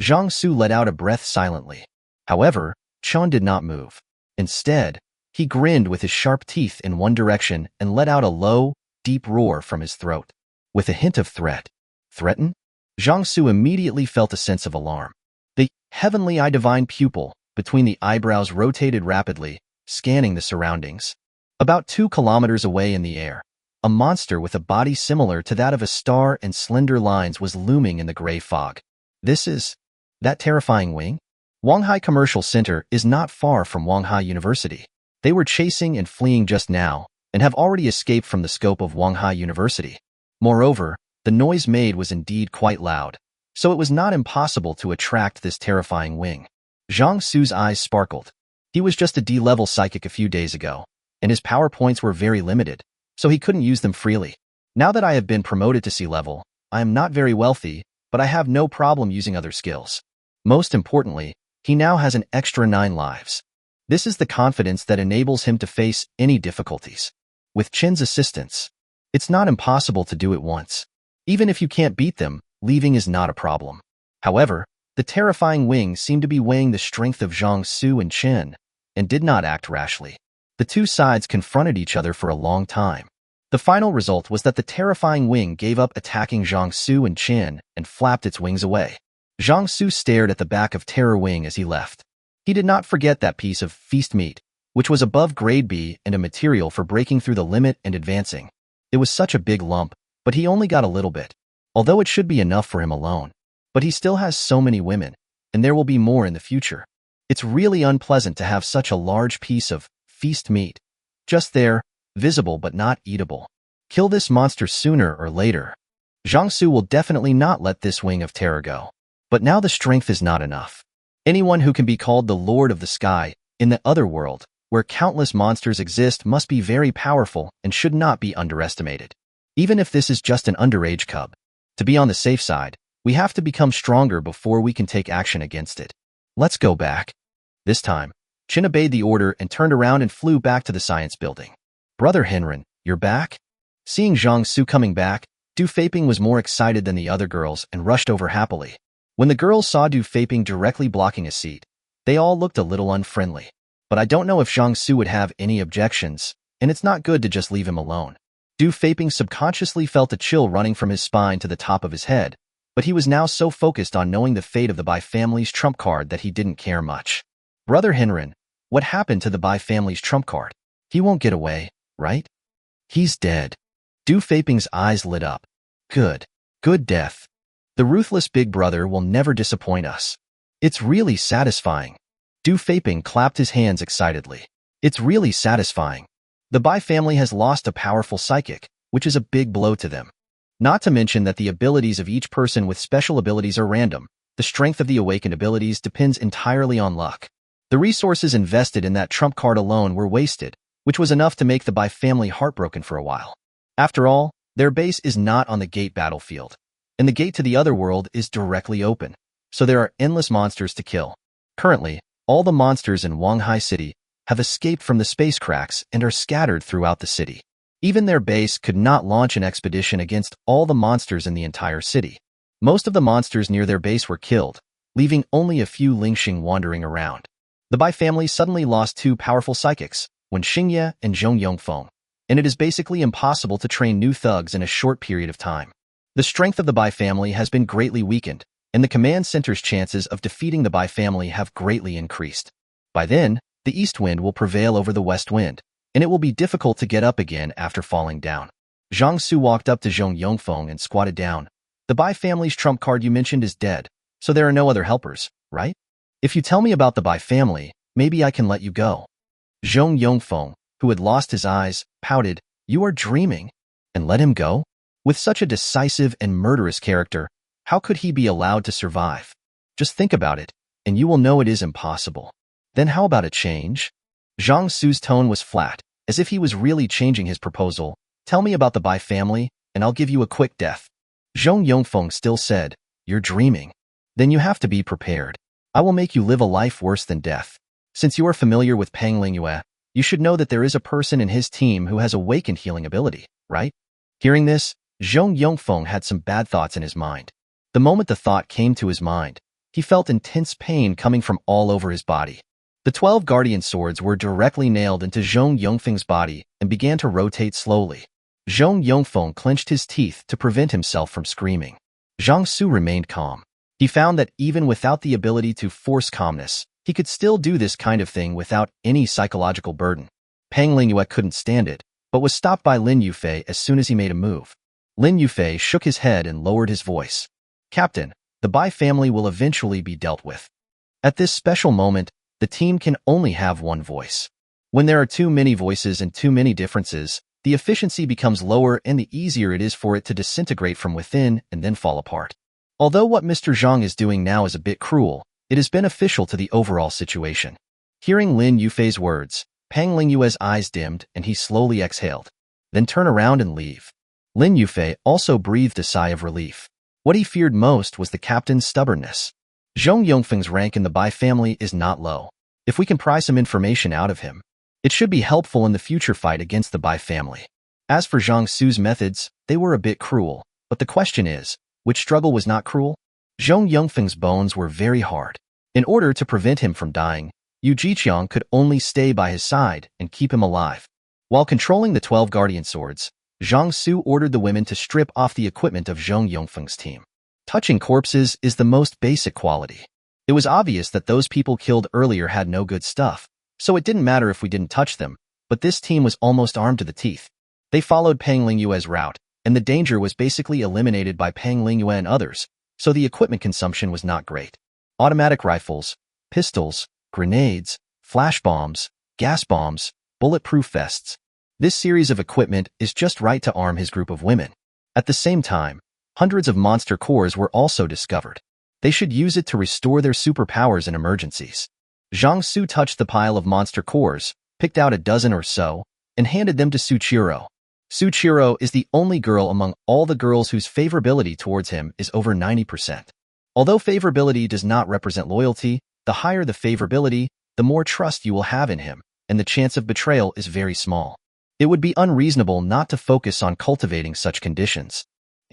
Zhang Xu let out a breath silently. However, Chen did not move. Instead, he grinned with his sharp teeth in one direction and let out a low, deep roar from his throat. With a hint of threat. Threaten? Zhang Xu immediately felt a sense of alarm. The heavenly eye divine pupil between the eyebrows rotated rapidly, scanning the surroundings. About 2 kilometers away in the air, a monster with a body similar to that of a star and slender lines was looming in the gray fog. This is that terrifying wing? Wanghai Commercial Center is not far from Wanghai University. They were chasing and fleeing just now, and have already escaped from the scope of Wanghai University. Moreover, the noise made was indeed quite loud, so it was not impossible to attract this terrifying wing. Zhang Xu's eyes sparkled. He was just a D-level psychic a few days ago, and his power points were very limited, so he couldn't use them freely. Now that I have been promoted to C-level, I am not very wealthy, but I have no problem using other skills. Most importantly, he now has an extra 9 lives. This is the confidence that enables him to face any difficulties. With Qin's assistance, it's not impossible to do it once. Even if you can't beat them, leaving is not a problem. However, the terrifying wing seemed to be weighing the strength of Zhang Xu and Qin, and did not act rashly. The two sides confronted each other for a long time. The final result was that the terrifying wing gave up attacking Zhang Xu and Qin and flapped its wings away. Zhang Xu stared at the back of Terror Wing as he left. He did not forget that piece of feast meat, which was above grade B and a material for breaking through the limit and advancing. It was such a big lump, but he only got a little bit, although it should be enough for him alone. But he still has so many women, and there will be more in the future. It's really unpleasant to have such a large piece of feast meat just there, visible but not eatable. Kill this monster sooner or later. Zhang Xu will definitely not let this wing of terror go. But now the strength is not enough. Anyone who can be called the Lord of the Sky in the other world, where countless monsters exist, must be very powerful and should not be underestimated. Even if this is just an underage cub. To be on the safe side, we have to become stronger before we can take action against it. Let's go back. This time, Qin obeyed the order and turned around and flew back to the science building. Brother Henren, you're back? Seeing Zhang Xu coming back, Du Feiping was more excited than the other girls and rushed over happily. When the girls saw Du Feiping directly blocking a seat, they all looked a little unfriendly. But I don't know if Zhang Xu would have any objections, and it's not good to just leave him alone. Du Feiping subconsciously felt a chill running from his spine to the top of his head, but he was now so focused on knowing the fate of the Bai family's trump card that he didn't care much. Brother Henren, what happened to the Bai family's trump card? He won't get away, right? He's dead. Du Feiping's eyes lit up. Good. Good death. The ruthless big brother will never disappoint us. It's really satisfying. Du Feiping clapped his hands excitedly. It's really satisfying. The Bai family has lost a powerful psychic, which is a big blow to them. Not to mention that the abilities of each person with special abilities are random. The strength of the awakened abilities depends entirely on luck. The resources invested in that trump card alone were wasted, which was enough to make the Bai family heartbroken for a while. After all, their base is not on the gate battlefield, and the gate to the other world is directly open, so there are endless monsters to kill. Currently, all the monsters in Wanghai City have escaped from the space cracks and are scattered throughout the city. Even their base could not launch an expedition against all the monsters in the entire city. Most of the monsters near their base were killed, leaving only a few Lingxing wandering around. The Bai family suddenly lost 2 powerful psychics, Wen Xingye and Zhong Yongfeng, and it is basically impossible to train new thugs in a short period of time. The strength of the Bai family has been greatly weakened, and the command center's chances of defeating the Bai family have greatly increased. By then, the east wind will prevail over the west wind, and it will be difficult to get up again after falling down. Zhang Xu walked up to Zhong Yongfeng and squatted down. The Bai family's trump card you mentioned is dead, so there are no other helpers, right? If you tell me about the Bai family, maybe I can let you go. Zhong Yongfeng, who had lost his eyes, pouted, "You are dreaming." And let him go? With such a decisive and murderous character, how could he be allowed to survive? Just think about it, and you will know it is impossible. Then how about a change? Zhang Xu's tone was flat, as if he was really changing his proposal. Tell me about the Bai family, and I'll give you a quick death. Zhong Yongfeng still said, "You're dreaming. Then you have to be prepared. I will make you live a life worse than death. Since you are familiar with Pang Lingyue, you should know that there is a person in his team who has awakened healing ability, right?" Hearing this, Zhong Yongfeng had some bad thoughts in his mind. The moment the thought came to his mind, he felt intense pain coming from all over his body. The 12 guardian swords were directly nailed into Zhong Yongfeng's body and began to rotate slowly. Zhong Yongfeng clenched his teeth to prevent himself from screaming. Zhang Xu remained calm. He found that even without the ability to force calmness, he could still do this kind of thing without any psychological burden. Pang Lingyue couldn't stand it, but was stopped by Lin Yufei as soon as he made a move. Lin Yufei shook his head and lowered his voice. "Captain, the Bai family will eventually be dealt with. At this special moment, the team can only have one voice. When there are too many voices and too many differences, the efficiency becomes lower and the easier it is for it to disintegrate from within and then fall apart. Although what Mr. Zhang is doing now is a bit cruel, it is beneficial to the overall situation. Hearing Lin Yufei's words, Pang Lingyue's eyes dimmed and he slowly exhaled. Then turn around and leave. Lin Yufei also breathed a sigh of relief. What he feared most was the captain's stubbornness. Zhong Yongfeng's rank in the Bai family is not low. If we can pry some information out of him, it should be helpful in the future fight against the Bai family. As for Zhang Xu's methods, they were a bit cruel, but the question is, which struggle was not cruel? Zhong Yongfeng's bones were very hard. In order to prevent him from dying, Yu Jiqiang could only stay by his side and keep him alive. While controlling the 12 guardian swords, Zhang Xu ordered the women to strip off the equipment of Zhong Yongfeng's team. Touching corpses is the most basic quality. It was obvious that those people killed earlier had no good stuff, so it didn't matter if we didn't touch them, but this team was almost armed to the teeth. They followed Pang Lingyue's route, and the danger was basically eliminated by Pang Lingyue and others, so the equipment consumption was not great. Automatic rifles, pistols, grenades, flash bombs, gas bombs, bulletproof vests. This series of equipment is just right to arm his group of women. At the same time, hundreds of monster cores were also discovered. They should use it to restore their superpowers in emergencies. Zhang Xu touched the pile of monster cores, picked out a dozen or so, and handed them to Suchiro. Suchiro is the only girl among all the girls whose favorability towards him is over 90%. Although favorability does not represent loyalty, the higher the favorability, the more trust you will have in him, and the chance of betrayal is very small. It would be unreasonable not to focus on cultivating such conditions.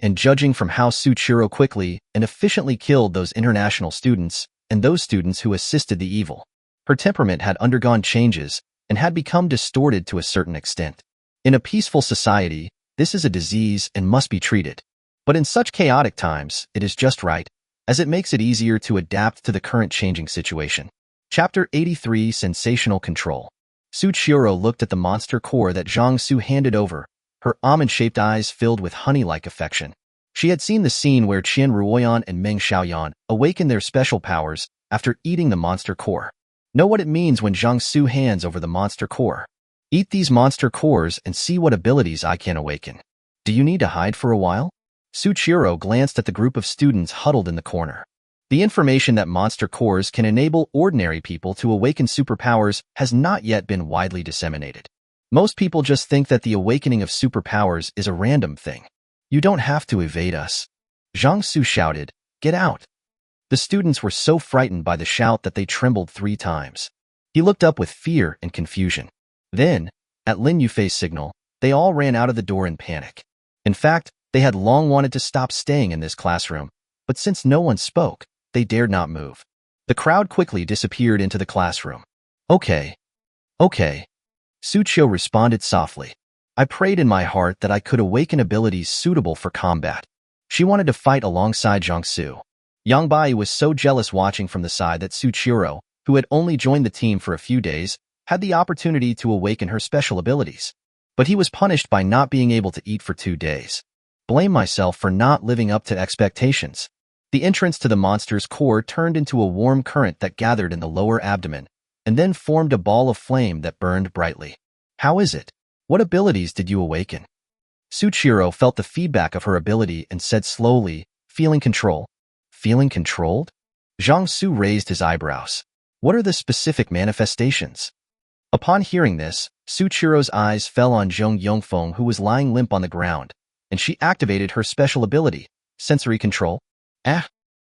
And judging from how Suchiro quickly and efficiently killed those international students and those students who assisted the evil, her temperament had undergone changes and had become distorted to a certain extent. In a peaceful society, this is a disease and must be treated. But in such chaotic times, it is just right, as it makes it easier to adapt to the current changing situation. Chapter 83 Sensational Control. Suchiro looked at the monster core that Zhang Xu handed over, her almond-shaped eyes filled with honey-like affection. She had seen the scene where Qian Ruoyan and Meng Xiaoyan awakened their special powers after eating the monster core. Know what it means when Zhang Xu hands over the monster core. Eat these monster cores and see what abilities I can awaken. Do you need to hide for a while? Suchiro glanced at the group of students huddled in the corner. The information that monster cores can enable ordinary people to awaken superpowers has not yet been widely disseminated. Most people just think that the awakening of superpowers is a random thing. You don't have to evade us. Zhang Xu shouted, "Get out." The students were so frightened by the shout that they trembled 3 times. He looked up with fear and confusion. Then, at Lin Yufei's signal, they all ran out of the door in panic. In fact, they had long wanted to stop staying in this classroom, but since no one spoke, they dared not move. The crowd quickly disappeared into the classroom. Okay. Suchio responded softly. I prayed in my heart that I could awaken abilities suitable for combat. She wanted to fight alongside Zhang Xu. Yang Bai was so jealous watching from the side that Suchiro, who had only joined the team for a few days, had the opportunity to awaken her special abilities. But he was punished by not being able to eat for 2 days. Blame myself for not living up to expectations. The entrance to the monster's core turned into a warm current that gathered in the lower abdomen, and then formed a ball of flame that burned brightly. How is it? What abilities did you awaken? Suchiro felt the feedback of her ability and said slowly, feeling control. Feeling controlled? Zhang Xu raised his eyebrows. What are the specific manifestations? Upon hearing this, Suchiro's eyes fell on Zhong Yongfeng, who was lying limp on the ground, and she activated her special ability, sensory control.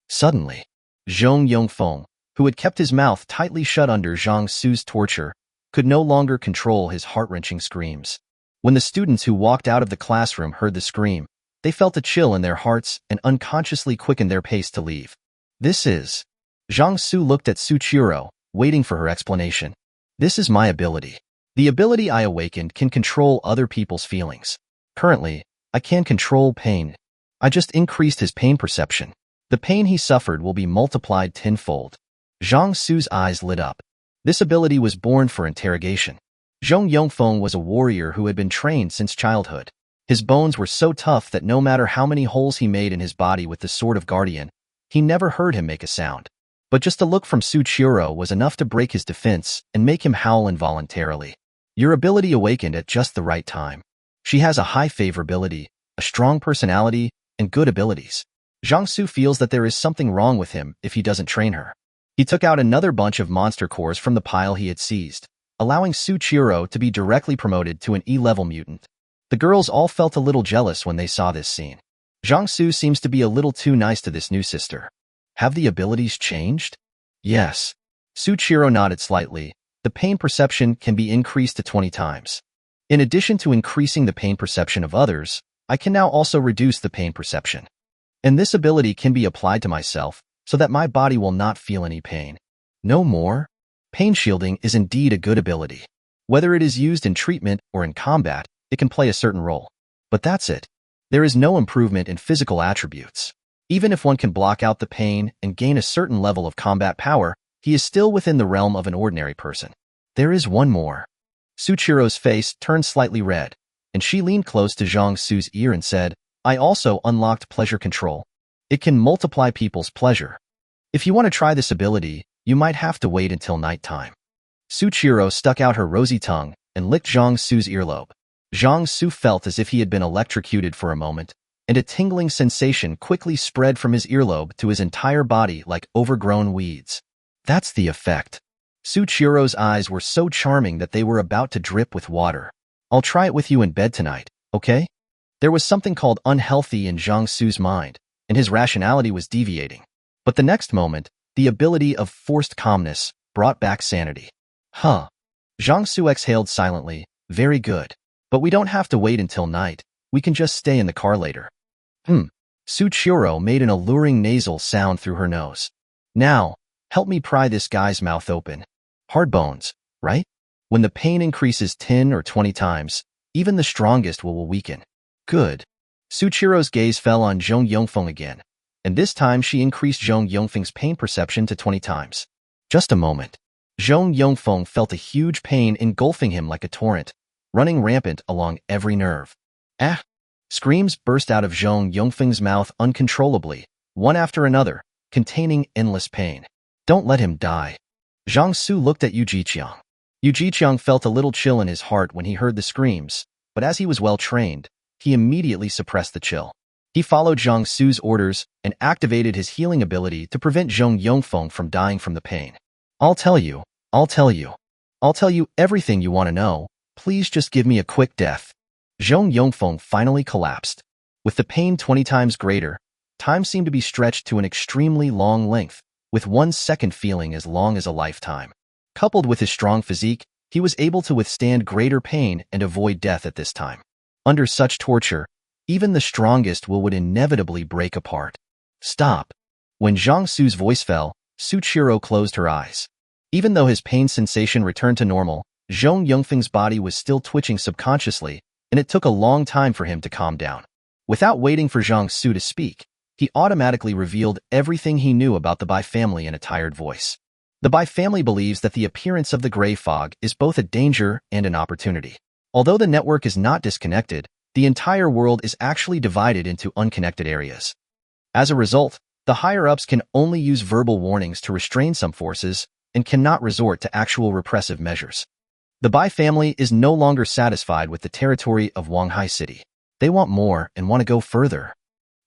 Suddenly, Zhong Yongfeng, who had kept his mouth tightly shut under Zhang Xu's torture, could no longer control his heart-wrenching screams. When the students who walked out of the classroom heard the scream, they felt a chill in their hearts and unconsciously quickened their pace to leave. This is... Zhang Xu looked at Suchiro, waiting for her explanation. This is my ability. The ability I awakened can control other people's feelings. Currently, I can control pain. I just increased his pain perception. The pain he suffered will be multiplied tenfold. Zhang Xu's eyes lit up. This ability was born for interrogation. Zhong Yongfeng was a warrior who had been trained since childhood. His bones were so tough that no matter how many holes he made in his body with the Sword of Guardian, he never heard him make a sound. But just a look from Suchiro was enough to break his defense and make him howl involuntarily. Your ability awakened at just the right time. She has a high favorability, a strong personality, and good abilities. Zhang Xu feels that there is something wrong with him if he doesn't train her. He took out another bunch of monster cores from the pile he had seized, allowing Suchiro to be directly promoted to an E-level mutant. The girls all felt a little jealous when they saw this scene. Zhang Xu seems to be a little too nice to this new sister. Have the abilities changed? Yes. Suchiro nodded slightly. The pain perception can be increased to 20 times. In addition to increasing the pain perception of others, I can now also reduce the pain perception. And this ability can be applied to myself so that my body will not feel any pain. No more? Pain shielding is indeed a good ability. Whether it is used in treatment or in combat, it can play a certain role. But that's it. There is no improvement in physical attributes. Even if one can block out the pain and gain a certain level of combat power, he is still within the realm of an ordinary person. There is one more. Suchiro's face turned slightly red, and she leaned close to Zhang Xu's ear and said, I also unlocked pleasure control. It can multiply people's pleasure. If you want to try this ability, you might have to wait until nighttime. Suchiro stuck out her rosy tongue and licked Zhang Xu's earlobe. Zhang Xu felt as if he had been electrocuted for a moment, and a tingling sensation quickly spread from his earlobe to his entire body like overgrown weeds. That's the effect. Suchiro's eyes were so charming that they were about to drip with water. I'll try it with you in bed tonight, okay? There was something called unhealthy in Zhang Xu's mind, and his rationality was deviating. But the next moment, the ability of forced calmness brought back sanity. Huh. Zhang Xu exhaled silently. Very good. But we don't have to wait until night. We can just stay in the car later. Suchiro made an alluring nasal sound through her nose. Now, help me pry this guy's mouth open. Hard bones, right? When the pain increases 10 or 20 times, even the strongest will weaken. Good. Suchiro's gaze fell on Zhong Yongfeng again, and this time she increased Zhong Yongfeng's pain perception to 20 times. Just a moment. Zhong Yongfeng felt a huge pain engulfing him like a torrent, running rampant along every nerve. Ah! Screams burst out of Zhong Yongfeng's mouth uncontrollably, one after another, containing endless pain. Don't let him die. Zhang Xu looked at Yu Jiqiang. Yu Jiqiang felt a little chill in his heart when he heard the screams, but as he was well trained, he immediately suppressed the chill. He followed Zhang Xu's orders and activated his healing ability to prevent Zhong Yongfeng from dying from the pain. I'll tell you everything you want to know. Please just give me a quick death. Zhong Yongfeng finally collapsed. With the pain 20 times greater, time seemed to be stretched to an extremely long length, with 1 second feeling as long as a lifetime. Coupled with his strong physique, he was able to withstand greater pain and avoid death at this time. Under such torture, even the strongest would inevitably break apart. Stop. When Zhang Xu's voice fell, Suchiro closed her eyes. Even though his pain sensation returned to normal, Zhong Yongfeng's body was still twitching subconsciously, and it took a long time for him to calm down. Without waiting for Zhang Xu to speak, he automatically revealed everything he knew about the Bai family in a tired voice. The Bai family believes that the appearance of the gray fog is both a danger and an opportunity. Although the network is not disconnected, the entire world is actually divided into unconnected areas. As a result, the higher-ups can only use verbal warnings to restrain some forces and cannot resort to actual repressive measures. The Bai family is no longer satisfied with the territory of Wanghai City. They want more and want to go further.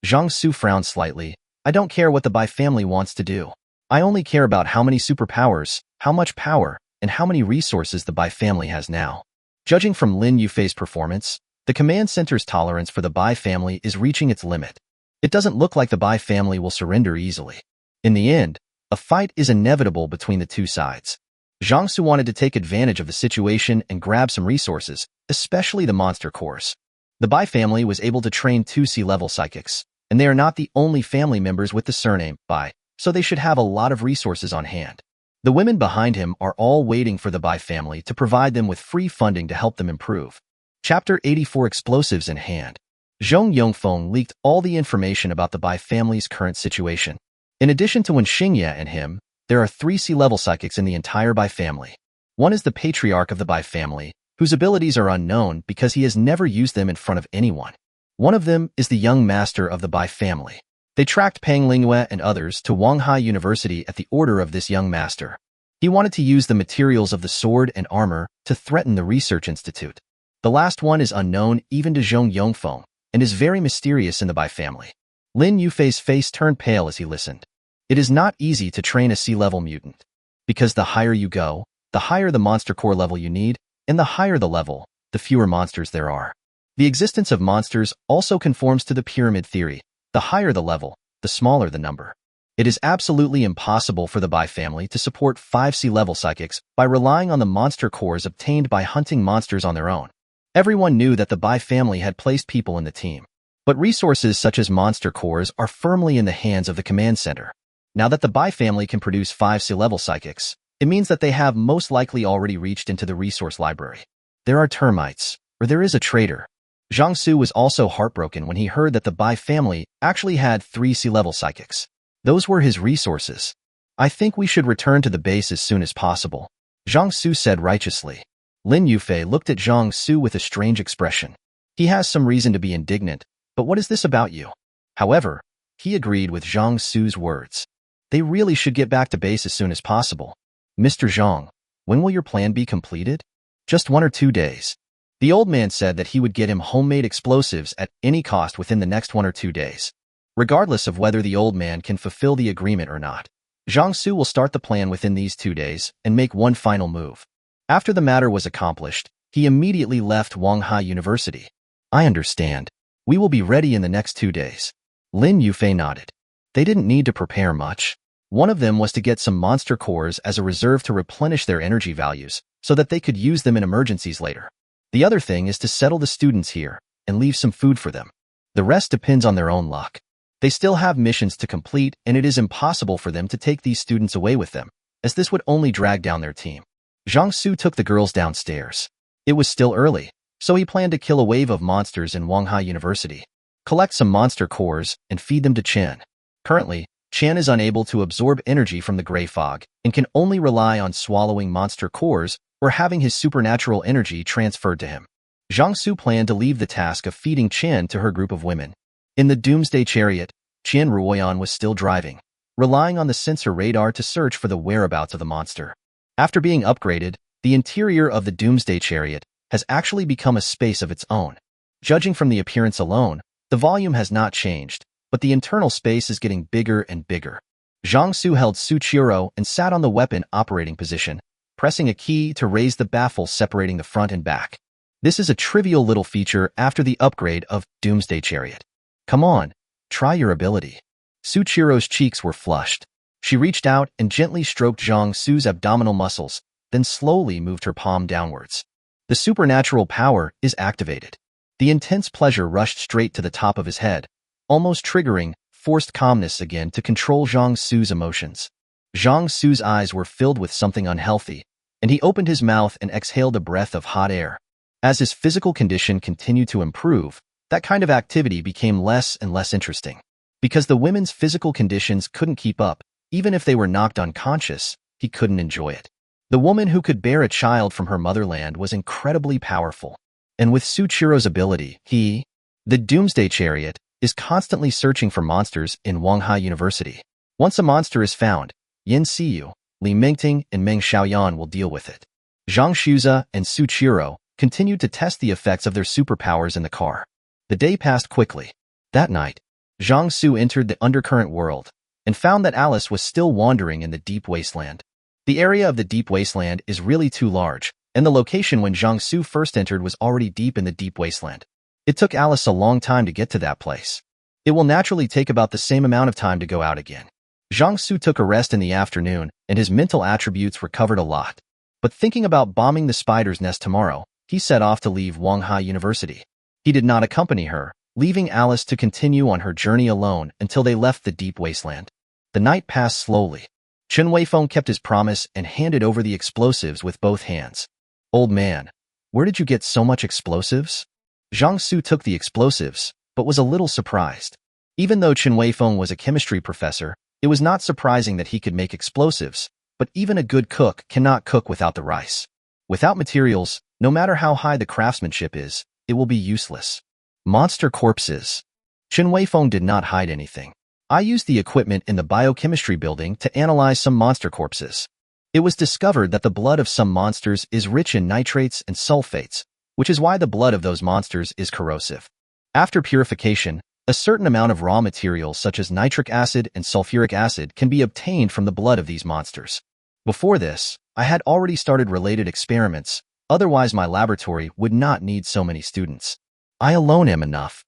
Zhang Xu frowned slightly. I don't care what the Bai family wants to do. I only care about how many superpowers, how much power, and how many resources the Bai family has now. Judging from Lin Yufei's performance, the command center's tolerance for the Bai family is reaching its limit. It doesn't look like the Bai family will surrender easily. In the end, a fight is inevitable between the two sides. Zhang Xu wanted to take advantage of the situation and grab some resources, especially the monster cores. The Bai family was able to train 2 C-level psychics, and they are not the only family members with the surname Bai, so they should have a lot of resources on hand. The women behind him are all waiting for the Bai family to provide them with free funding to help them improve. Chapter 84 Explosives in Hand. Zhong Yongfeng leaked all the information about the Bai family's current situation. In addition to Wen Xingye and him, there are 3 C-level psychics in the entire Bai family. One is the patriarch of the Bai family, whose abilities are unknown because he has never used them in front of anyone. One of them is the young master of the Bai family. They tracked Pang Lingyue and others to Wanghai University at the order of this young master. He wanted to use the materials of the sword and armor to threaten the research institute. The last one is unknown even to Zhong Yongfeng and is very mysterious in the Bai family. Lin Yufei's face turned pale as he listened. It is not easy to train a sea-level mutant, because the higher you go, the higher the monster core level you need, and the higher the level, the fewer monsters there are. The existence of monsters also conforms to the pyramid theory. The higher the level, the smaller the number. It is absolutely impossible for the Bai family to support 5 sea-level psychics by relying on the monster cores obtained by hunting monsters on their own. Everyone knew that the Bai family had placed people in the team, but resources such as monster cores are firmly in the hands of the command center. Now that the Bai family can produce 5 sea-level psychics, it means that they have most likely already reached into the resource library. There are termites, or there is a traitor. Zhang Xu was also heartbroken when he heard that the Bai family actually had 3 sea-level psychics. Those were his resources. I think we should return to the base as soon as possible, Zhang Xu said righteously. Lin Yufei looked at Zhang Xu with a strange expression. He has some reason to be indignant, but what is this about you? However, he agreed with Zhang Xu's words. They really should get back to base as soon as possible. Mr. Zhang, when will your plan be completed? Just 1 or 2 days. The old man said that he would get him homemade explosives at any cost within the next 1 or 2 days. Regardless of whether the old man can fulfill the agreement or not, Zhang Xu will start the plan within these 2 days and make one final move. After the matter was accomplished, he immediately left Wanghai University. I understand. We will be ready in the next 2 days. Lin Yufei nodded. They didn't need to prepare much. One of them was to get some monster cores as a reserve to replenish their energy values so that they could use them in emergencies later. The other thing is to settle the students here and leave some food for them. The rest depends on their own luck. They still have missions to complete, and it is impossible for them to take these students away with them, as this would only drag down their team. Zhang Xu took the girls downstairs. It was still early, so he planned to kill a wave of monsters in Wanghai University, collect some monster cores, and feed them to Chen. Currently, Chen is unable to absorb energy from the gray fog and can only rely on swallowing monster cores or having his supernatural energy transferred to him. Zhang Xu planned to leave the task of feeding Chen to her group of women. In the Doomsday Chariot, Chen Ruoyan was still driving, relying on the sensor radar to search for the whereabouts of the monster. After being upgraded, the interior of the Doomsday Chariot has actually become a space of its own. Judging from the appearance alone, the volume has not changed, but the internal space is getting bigger and bigger. Zhang Xu held Suchiro and sat on the weapon operating position, pressing a key to raise the baffle separating the front and back. This is a trivial little feature after the upgrade of Doomsday Chariot. Come on, try your ability. Suchiro's cheeks were flushed. She reached out and gently stroked Zhang Xu's abdominal muscles, then slowly moved her palm downwards. The supernatural power is activated. The intense pleasure rushed straight to the top of his head, almost triggering forced calmness again to control Zhang Xu's emotions. Zhang Xu's eyes were filled with something unhealthy, and he opened his mouth and exhaled a breath of hot air. As his physical condition continued to improve, that kind of activity became less and less interesting. Because the women's physical conditions couldn't keep up, even if they were knocked unconscious, he couldn't enjoy it. The woman who could bear a child from her motherland was incredibly powerful. And with Suchiro's ability, the Doomsday Chariot, is constantly searching for monsters in Wanghai University. Once a monster is found, Yin Seeu, Li Mingting, and Meng Xiaoyan will deal with it. Zhang Xuza and Suchiro continued to test the effects of their superpowers in the car. The day passed quickly. That night, Zhang Xu entered the undercurrent world and found that Alice was still wandering in the deep wasteland. The area of the deep wasteland is really too large, and the location when Zhang Xu first entered was already deep in the deep wasteland. It took Alice a long time to get to that place. It will naturally take about the same amount of time to go out again. Zhang Xu took a rest in the afternoon, and his mental attributes recovered a lot. But thinking about bombing the spider's nest tomorrow, he set off to leave Wanghai University. He did not accompany her, leaving Alice to continue on her journey alone until they left the deep wasteland. The night passed slowly. Chen Weifeng kept his promise and handed over the explosives with both hands. Old man, where did you get so much explosives? Zhang Xu took the explosives, but was a little surprised. Even though Chen Weifeng was a chemistry professor, it was not surprising that he could make explosives, but even a good cook cannot cook without the rice. Without materials, no matter how high the craftsmanship is, it will be useless. Monster corpses. Chen Weifeng did not hide anything. I used the equipment in the biochemistry building to analyze some monster corpses. It was discovered that the blood of some monsters is rich in nitrates and sulfates, which is why the blood of those monsters is corrosive. After purification, a certain amount of raw materials such as nitric acid and sulfuric acid can be obtained from the blood of these monsters. Before this, I had already started related experiments, otherwise my laboratory would not need so many students. I alone am enough.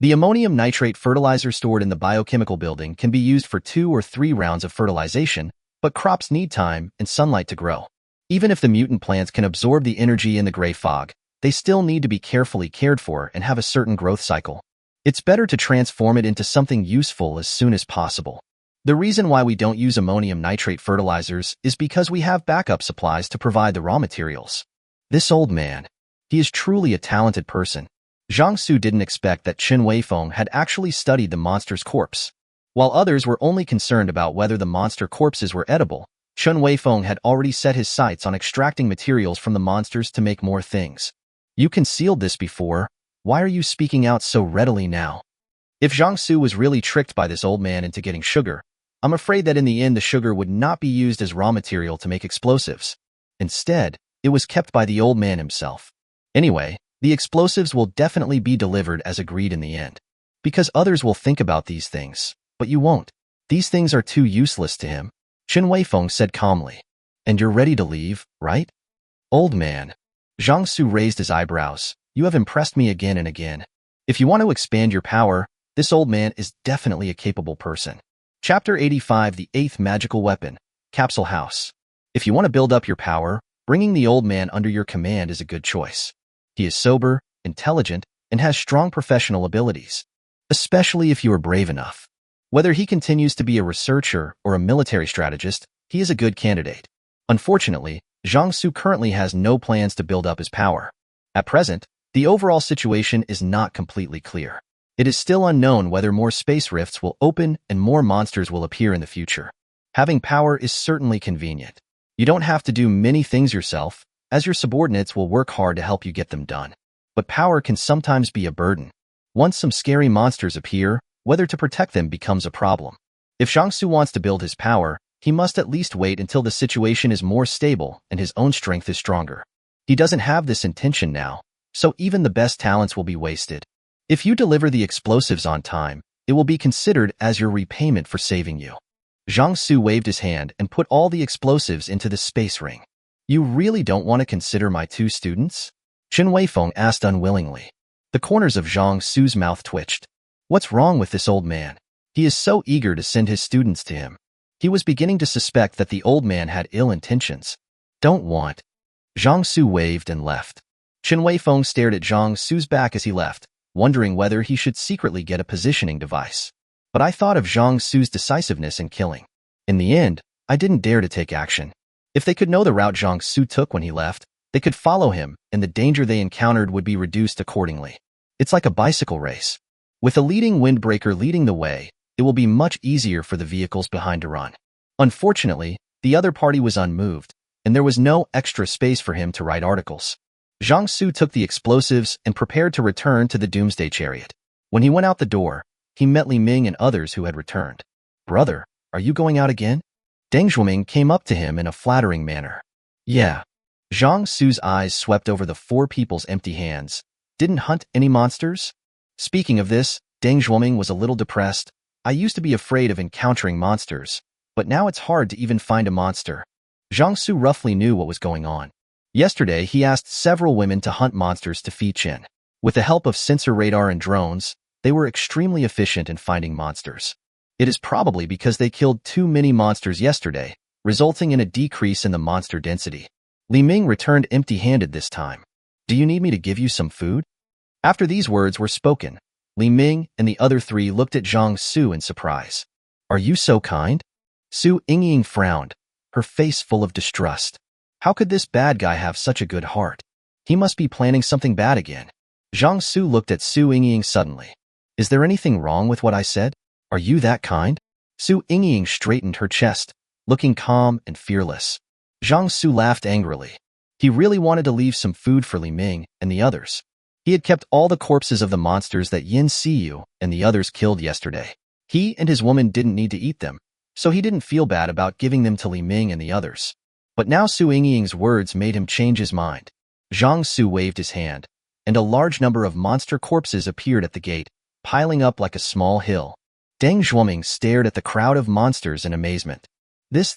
The ammonium nitrate fertilizer stored in the biochemical building can be used for 2 or 3 rounds of fertilization, but crops need time and sunlight to grow. Even if the mutant plants can absorb the energy in the gray fog, they still need to be carefully cared for and have a certain growth cycle. It's better to transform it into something useful as soon as possible. The reason why we don't use ammonium nitrate fertilizers is because we have backup supplies to provide the raw materials. This old man, he is truly a talented person. Zhang Xu didn't expect that Chen Weifeng had actually studied the monster's corpse. While others were only concerned about whether the monster corpses were edible, Chen Weifeng had already set his sights on extracting materials from the monsters to make more things. You concealed this before. Why are you speaking out so readily now? If Zhang Xu was really tricked by this old man into getting sugar, I'm afraid that in the end the sugar would not be used as raw material to make explosives. Instead, it was kept by the old man himself. Anyway, the explosives will definitely be delivered as agreed in the end. Because others will think about these things, but you won't. These things are too useless to him, Chen Weifeng said calmly. And you're ready to leave, right? Old man. Zhang Xu raised his eyebrows. You have impressed me again and again. If you want to expand your power, this old man is definitely a capable person. Chapter 85, The 8th Magical Weapon, Capsule House. If you want to build up your power, bringing the old man under your command is a good choice. He is sober, intelligent, and has strong professional abilities, especially if you are brave enough. Whether he continues to be a researcher or a military strategist, he is a good candidate. Unfortunately, Zhang Xu currently has no plans to build up his power. At present, the overall situation is not completely clear. It is still unknown whether more space rifts will open and more monsters will appear in the future. Having power is certainly convenient. You don't have to do many things yourself, as your subordinates will work hard to help you get them done. But power can sometimes be a burden. Once some scary monsters appear, whether to protect them becomes a problem. If Zhang Xu wants to build his power, he must at least wait until the situation is more stable and his own strength is stronger. He doesn't have this intention now, so even the best talents will be wasted. If you deliver the explosives on time, it will be considered as your repayment for saving you. Zhang Xu waved his hand and put all the explosives into the space ring. You really don't want to consider my 2 students? Chen Weifeng asked unwillingly. The corners of Zhang Xu's mouth twitched. What's wrong with this old man? He is so eager to send his students to him. He was beginning to suspect that the old man had ill intentions. Don't want. Zhang Xu waved and left. Chen Weifeng stared at Zhang Xu's back as he left, wondering whether he should secretly get a positioning device. But I thought of Zhang Xu's decisiveness in killing. In the end, I didn't dare to take action. If they could know the route Zhang Xu took when he left, they could follow him, and the danger they encountered would be reduced accordingly. It's like a bicycle race. With a leading windbreaker leading the way, it will be much easier for the vehicles behind to run. Unfortunately, the other party was unmoved, and there was no extra space for him to write articles. Zhang Xu took the explosives and prepared to return to the Doomsday Chariot. When he went out the door, he met Ming and others who had returned. Brother, are you going out again? Ming came up to him in a flattering manner. Yeah. Zhang Xu's eyes swept over the 4 people's empty hands. Didn't hunt any monsters? Speaking of this, Ming was a little depressed. I used to be afraid of encountering monsters, but now it's hard to even find a monster. Zhang Xu roughly knew what was going on. Yesterday, he asked several women to hunt monsters to feed Chen. With the help of sensor radar and drones, they were extremely efficient in finding monsters. It is probably because they killed too many monsters yesterday, resulting in a decrease in the monster density. Ming returned empty-handed this time. Do you need me to give you some food? After these words were spoken, Ming and the other 3 looked at Zhang Xu in surprise. Are you so kind? Seeu Ying frowned, her face full of distrust. How could this bad guy have such a good heart? He must be planning something bad again. Zhang Xu looked at Seeu Ying suddenly. Is there anything wrong with what I said? Are you that kind? Seeu Ying straightened her chest, looking calm and fearless. Zhang Xu laughed angrily. He really wanted to leave some food for Ming and the others. He had kept all the corpses of the monsters that Seeu and the others killed yesterday. He and his woman didn't need to eat them, so he didn't feel bad about giving them to Ming and the others. But now Seeu Ying's words made him change his mind. Zhang Xu waved his hand, and a large number of monster corpses appeared at the gate, piling up like a small hill. Deng Zhuoming stared at the crowd of monsters in amazement. This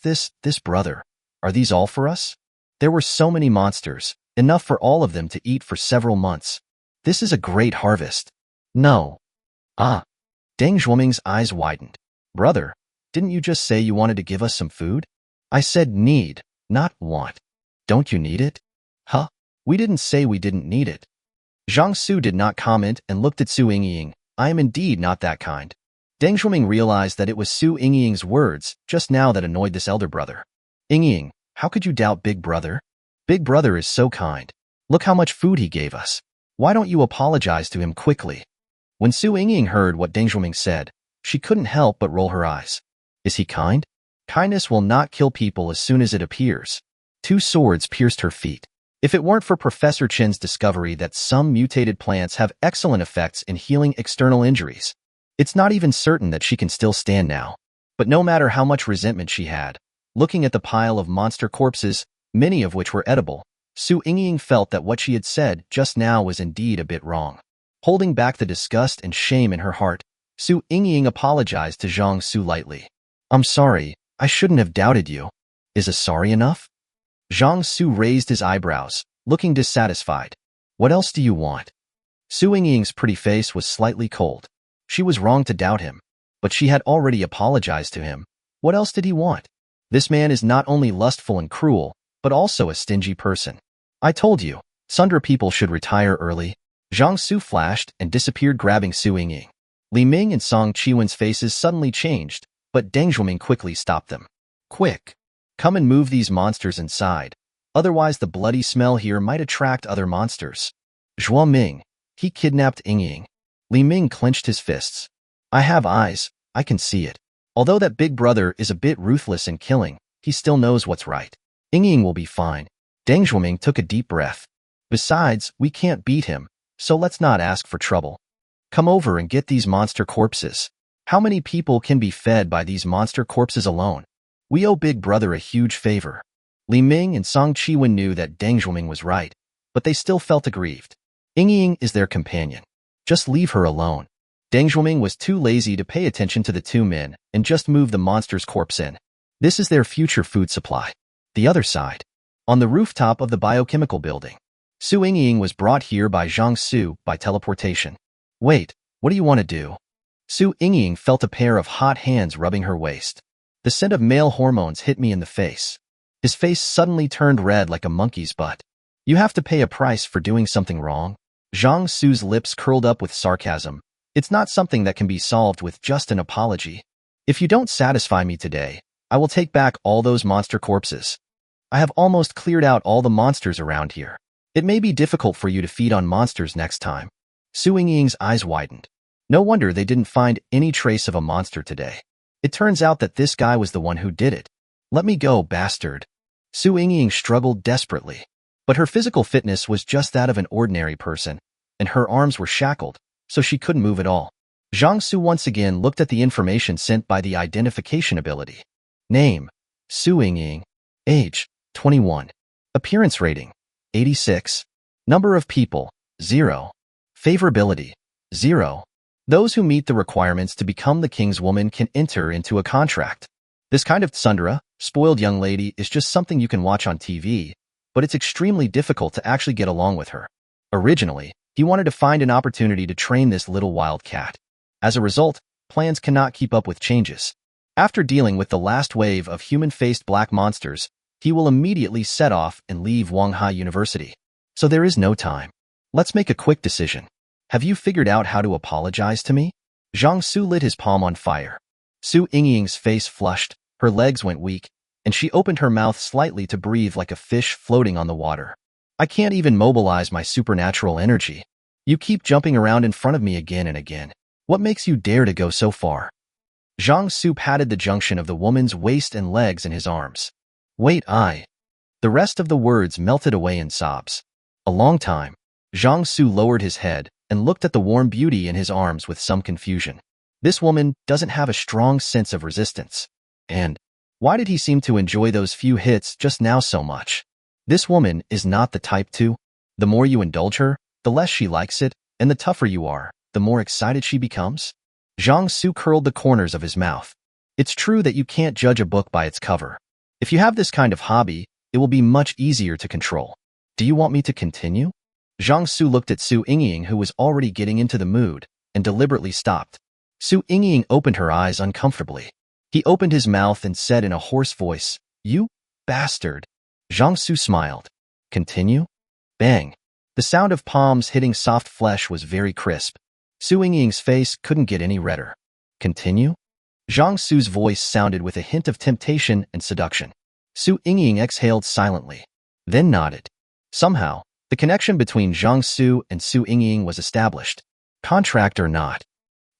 brother. Are these all for us? There were so many monsters, enough for all of them to eat for several months. This is a great harvest. No. Ah. Deng Zhuoming's eyes widened. Brother, didn't you just say you wanted to give us some food? I said need, not want. Don't you need it? Huh? We didn't say we didn't need it. Zhang Xu did not comment and looked at Su Yingying. I am indeed not that kind. Deng Zhuoming realized that it was Su Yingying's words just now that annoyed this elder brother. Yingying, how could you doubt Big Brother? Big Brother is so kind. Look how much food he gave us. Why don't you apologize to him quickly? When Su Yingying heard what Deng Zhuoming said, she couldn't help but roll her eyes. Is he kind? Kindness will not kill people as soon as it appears. 2 swords pierced her feet. If it weren't for Professor Chen's discovery that some mutated plants have excellent effects in healing external injuries, it's not even certain that she can still stand now. But no matter how much resentment she had, looking at the pile of monster corpses, many of which were edible, Su Yingying felt that what she had said just now was indeed a bit wrong. Holding back the disgust and shame in her heart, Su Yingying apologized to Zhang Xu lightly. I'm sorry, I shouldn't have doubted you. Is a sorry enough? Zhang Xu raised his eyebrows, looking dissatisfied. What else do you want? Su Yingying's pretty face was slightly cold. She was wrong to doubt him, but she had already apologized to him. What else did he want? This man is not only lustful and cruel, but also a stingy person. I told you, Sundra people should retire early. Zhang Xu flashed and disappeared, grabbing Su Yingying. Li Ming and Song Qiwen's faces suddenly changed, but Deng Zhuoming quickly stopped them. Quick! Come and move these monsters inside. Otherwise the bloody smell here might attract other monsters. Zhuo Ming. He kidnapped Yingying. Li Ming clenched his fists. I have eyes. I can see it. Although that big brother is a bit ruthless in killing, he still knows what's right. Yingying will be fine. Deng Zhuoming took a deep breath. Besides, we can't beat him, so let's not ask for trouble. Come over and get these monster corpses. How many people can be fed by these monster corpses alone? We owe Big Brother a huge favor. Li Ming and Song Qiwen knew that Deng Zhuoming was right, but they still felt aggrieved. Yingying is their companion. Just leave her alone. Deng Zhuoming was too lazy to pay attention to the 2 men and just move the monster's corpse in. This is their future food supply. The other side. On the rooftop of the biochemical building, Su Yingying was brought here by Zhang Xu by teleportation. Wait, what do you want to do? Su Yingying felt a pair of hot hands rubbing her waist. The scent of male hormones hit me in the face. His face suddenly turned red like a monkey's butt. You have to pay a price for doing something wrong? Zhang Xu's lips curled up with sarcasm. It's not something that can be solved with just an apology. If you don't satisfy me today, I will take back all those monster corpses. I have almost cleared out all the monsters around here. It may be difficult for you to feed on monsters next time. Su Yingying's eyes widened. No wonder they didn't find any trace of a monster today. It turns out that this guy was the one who did it. Let me go, bastard. Su Yingying struggled desperately. But her physical fitness was just that of an ordinary person, and her arms were shackled, so she couldn't move at all. Zhang Xu once again looked at the information sent by the identification ability. Name: Su Yingying. Age: 21. Appearance rating: 86. Number of people: 0. Favorability: 0. Those who meet the requirements to become the king's woman can enter into a contract. This kind of tsundere, spoiled young lady, is just something you can watch on TV, but it's extremely difficult to actually get along with her. Originally, he wanted to find an opportunity to train this little wild cat. As a result, plans cannot keep up with changes. After dealing with the last wave of human-faced black monsters, he will immediately set off and leave Wanghai University. So there is no time. Let's make a quick decision. Have you figured out how to apologize to me? Zhang Xu lit his palm on fire. Su Yingying's face flushed, her legs went weak, and she opened her mouth slightly to breathe like a fish floating on the water. I can't even mobilize my supernatural energy. You keep jumping around in front of me again and again. What makes you dare to go so far? Zhang Xu patted the junction of the woman's waist and legs in his arms. Wait, The rest of the words melted away in sobs. A long time. Zhang Xu lowered his head and looked at the warm beauty in his arms with some confusion. This woman doesn't have a strong sense of resistance. And why did he seem to enjoy those few hits just now so much? This woman is not the type to. The more you indulge her, the less she likes it, and the tougher you are, the more excited she becomes? Zhang Xu curled the corners of his mouth. It's true that you can't judge a book by its cover. If you have this kind of hobby, it will be much easier to control. Do you want me to continue? Zhang Xu looked at Su Yingying, who was already getting into the mood, and deliberately stopped. Su Yingying opened her eyes uncomfortably. He opened his mouth and said in a hoarse voice, "You bastard." Zhang Xu smiled. Continue? Bang. The sound of palms hitting soft flesh was very crisp. Su Yingying's face couldn't get any redder. Continue? Zhang Xu's voice sounded with a hint of temptation and seduction. Su Yingying exhaled silently, then nodded. Somehow, the connection between Zhang Xu and Su Yingying was established. Contract or not?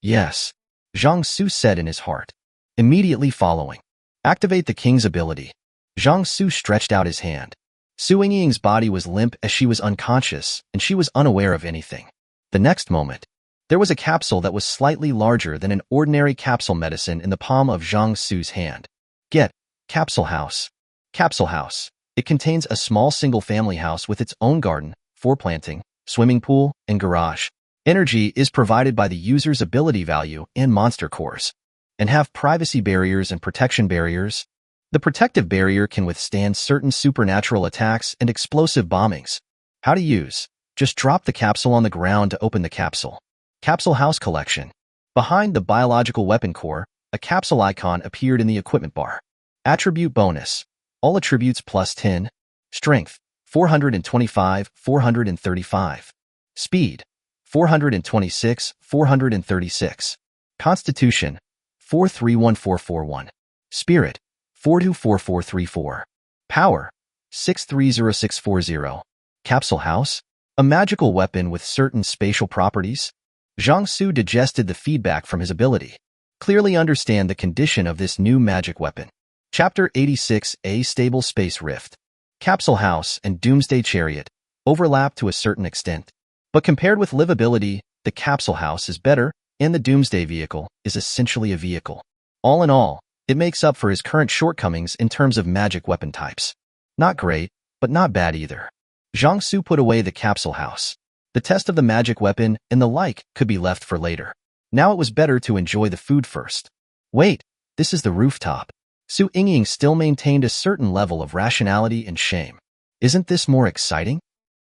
Yes, Zhang Xu said in his heart. Immediately following, activate the king's ability. Zhang Xu stretched out his hand. Su Yingying's body was limp as she was unconscious, and she was unaware of anything. The next moment, there was a capsule that was slightly larger than an ordinary capsule medicine in the palm of Zhang Xu's hand. Get, Capsule House. Capsule House. It contains a small single-family house with its own garden, foreplanting, swimming pool, and garage. Energy is provided by the user's ability value and monster cores, and have privacy barriers and protection barriers. The protective barrier can withstand certain supernatural attacks and explosive bombings. How to use? Just drop the capsule on the ground to open the capsule. Capsule House Collection. Behind the biological weapon core, a capsule icon appeared in the equipment bar. Attribute bonus. All attributes plus 10. Strength, 425, 435. Speed, 426, 436. Constitution, 431441. Spirit, 424434. Power, 630640. Capsule House. A magical weapon with certain spatial properties. Zhang Xu digested the feedback from his ability. Clearly understand the condition of this new magic weapon. Chapter 86, A Stable Space Rift. Capsule House and Doomsday Chariot overlap to a certain extent. But compared with livability, the Capsule House is better, and the Doomsday Vehicle is essentially a vehicle. All in all, it makes up for his current shortcomings in terms of magic weapon types. Not great, but not bad either. Zhang Xu put away the Capsule House. The test of the magic weapon and the like could be left for later. Now it was better to enjoy the food first. Wait, this is the rooftop. Su Yingying still maintained a certain level of rationality and shame. Isn't this more exciting?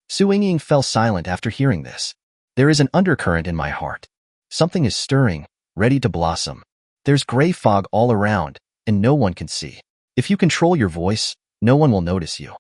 Su Yingying fell silent after hearing this. There is an undercurrent in my heart. Something is stirring, ready to blossom. There's gray fog all around, and no one can see. If you control your voice, no one will notice you.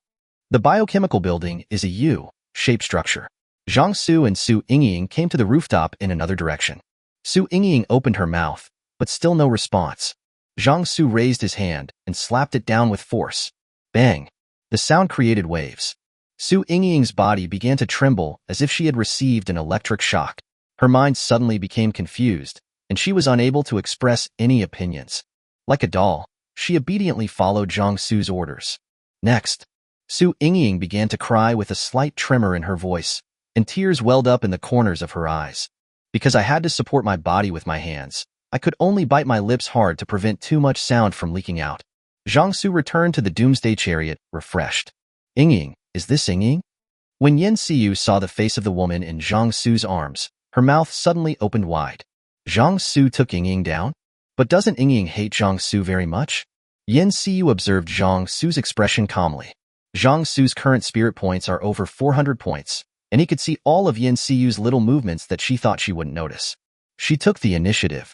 The biochemical building is a U-shaped structure. Zhang Xu and Su Yingying came to the rooftop in another direction. Su Yingying opened her mouth, but still no response. Zhang Xu raised his hand and slapped it down with force. Bang! The sound created waves. Su Yingying's body began to tremble as if she had received an electric shock. Her mind suddenly became confused, and she was unable to express any opinions. Like a doll, she obediently followed Zhang Xu's orders. Next, Su Yingying began to cry with a slight tremor in her voice, and tears welled up in the corners of her eyes. Because I had to support my body with my hands, I could only bite my lips hard to prevent too much sound from leaking out. Zhang Xu returned to the Doomsday Chariot, refreshed. Yingying, is this Yingying? When Seeu saw the face of the woman in Zhang Xu's arms, her mouth suddenly opened wide. Zhang Xu took Yingying down? But doesn't Yingying hate Zhang Xu very much? Seeu observed Zhang Xu's expression calmly. Zhang Xu's current spirit points are over 400 points, and he could see all of Seeu's little movements that she thought she wouldn't notice. She took the initiative.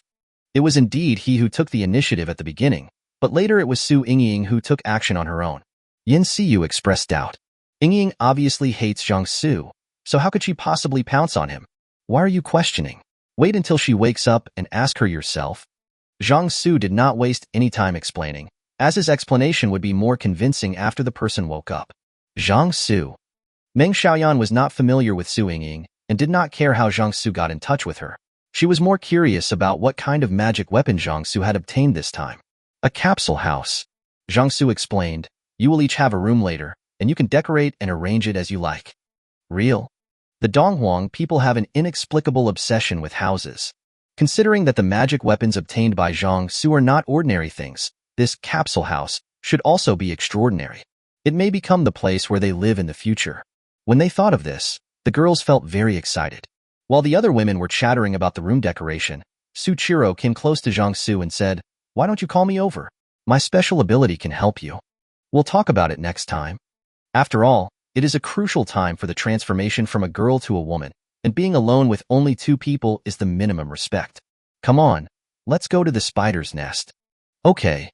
It was indeed he who took the initiative at the beginning, but later it was Su Yingying who took action on her own. Seeu expressed doubt. Yingying obviously hates Zhang Xu, so how could she possibly pounce on him? Why are you questioning? Wait until she wakes up and ask her yourself. Zhang Xu did not waste any time explaining, as his explanation would be more convincing after the person woke up. Zhang Xu. Meng Xiaoyan was not familiar with Su Yingying and did not care how Zhang Xu got in touch with her. She was more curious about what kind of magic weapon Zhang Xu had obtained this time. A capsule house. Zhang Xu explained, you will each have a room later, and you can decorate and arrange it as you like. Real? The Donghuang people have an inexplicable obsession with houses. Considering that the magic weapons obtained by Zhang Xu are not ordinary things, this capsule house should also be extraordinary. It may become the place where they live in the future. When they thought of this, The girls felt very excited. While the other women were chattering about the room decoration, Suchiro came close to Zhang Xu and said, "Why don't you call me over? My special ability can help you. We'll talk about it next time." After all, it is a crucial time for the transformation from a girl to a woman, and being alone with only 2 people is the minimum respect. "Come on, let's go to the spider's nest." "Okay."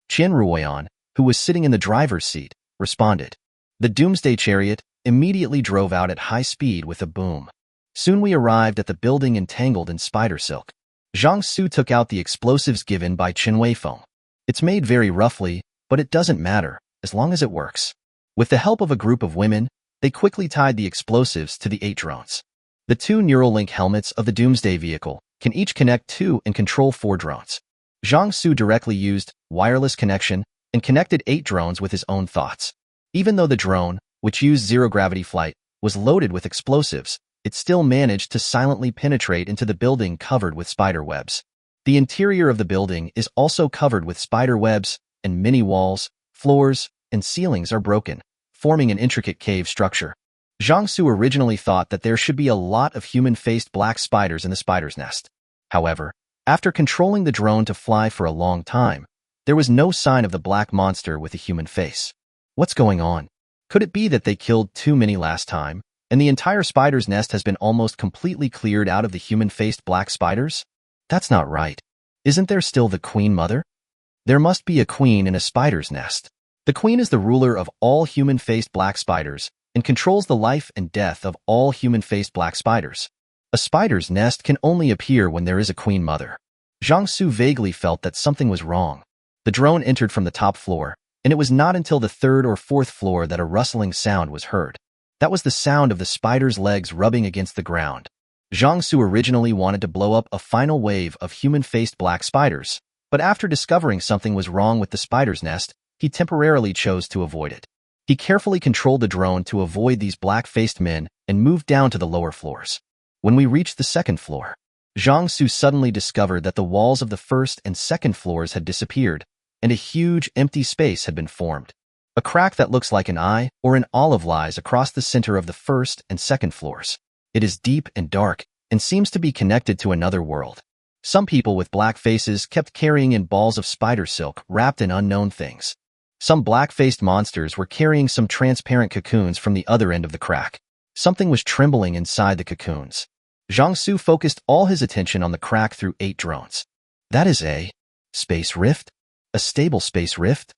Chen Ruoyan, who was sitting in the driver's seat, responded. The Doomsday Chariot immediately drove out at high speed with a boom. Soon we arrived at the building entangled in spider silk. Zhang Xu took out the explosives given by Chen Weifeng. It's made very roughly, but it doesn't matter, as long as it works. With the help of a group of women, they quickly tied the explosives to the 8 drones. The 2 neural link helmets of the Doomsday vehicle can each connect 2 and control 4 drones. Zhang Xu directly used wireless connection and connected 8 drones with his own thoughts. Even though the drone, which used zero-gravity flight, was loaded with explosives, it still managed to silently penetrate into the building covered with spider webs. The interior of the building is also covered with spider webs, and many walls, floors, and ceilings are broken, forming an intricate cave structure. Zhang Xu originally thought that there should be a lot of human-faced black spiders in the spider's nest. However, after controlling the drone to fly for a long time, there was no sign of the black monster with a human face. What's going on? Could it be that they killed too many last time, and the entire spider's nest has been almost completely cleared out of the human-faced black spiders? That's not right. Isn't there still the queen mother? There must be a queen in a spider's nest. The queen is the ruler of all human-faced black spiders and controls the life and death of all human-faced black spiders. A spider's nest can only appear when there is a queen mother. Zhang Xu vaguely felt that something was wrong. The drone entered from the top floor, and it was not until the 3rd or 4th floor that a rustling sound was heard. That was the sound of the spider's legs rubbing against the ground. Zhang Xu originally wanted to blow up a final wave of human-faced black spiders, but after discovering something was wrong with the spider's nest, he temporarily chose to avoid it. He carefully controlled the drone to avoid these black-faced men and moved down to the lower floors. When we reached the 2nd floor, Zhang Xu suddenly discovered that the walls of the 1st and 2nd floors had disappeared, and a huge empty space had been formed. A crack that looks like an eye or an olive lies across the center of the 1st and 2nd floors. It is deep and dark and seems to be connected to another world. Some people with black faces kept carrying in balls of spider silk wrapped in unknown things. Some black-faced monsters were carrying some transparent cocoons from the other end of the crack. Something was trembling inside the cocoons. Zhang Xu focused all his attention on the crack through 8 drones. That is a space rift? A stable space rift?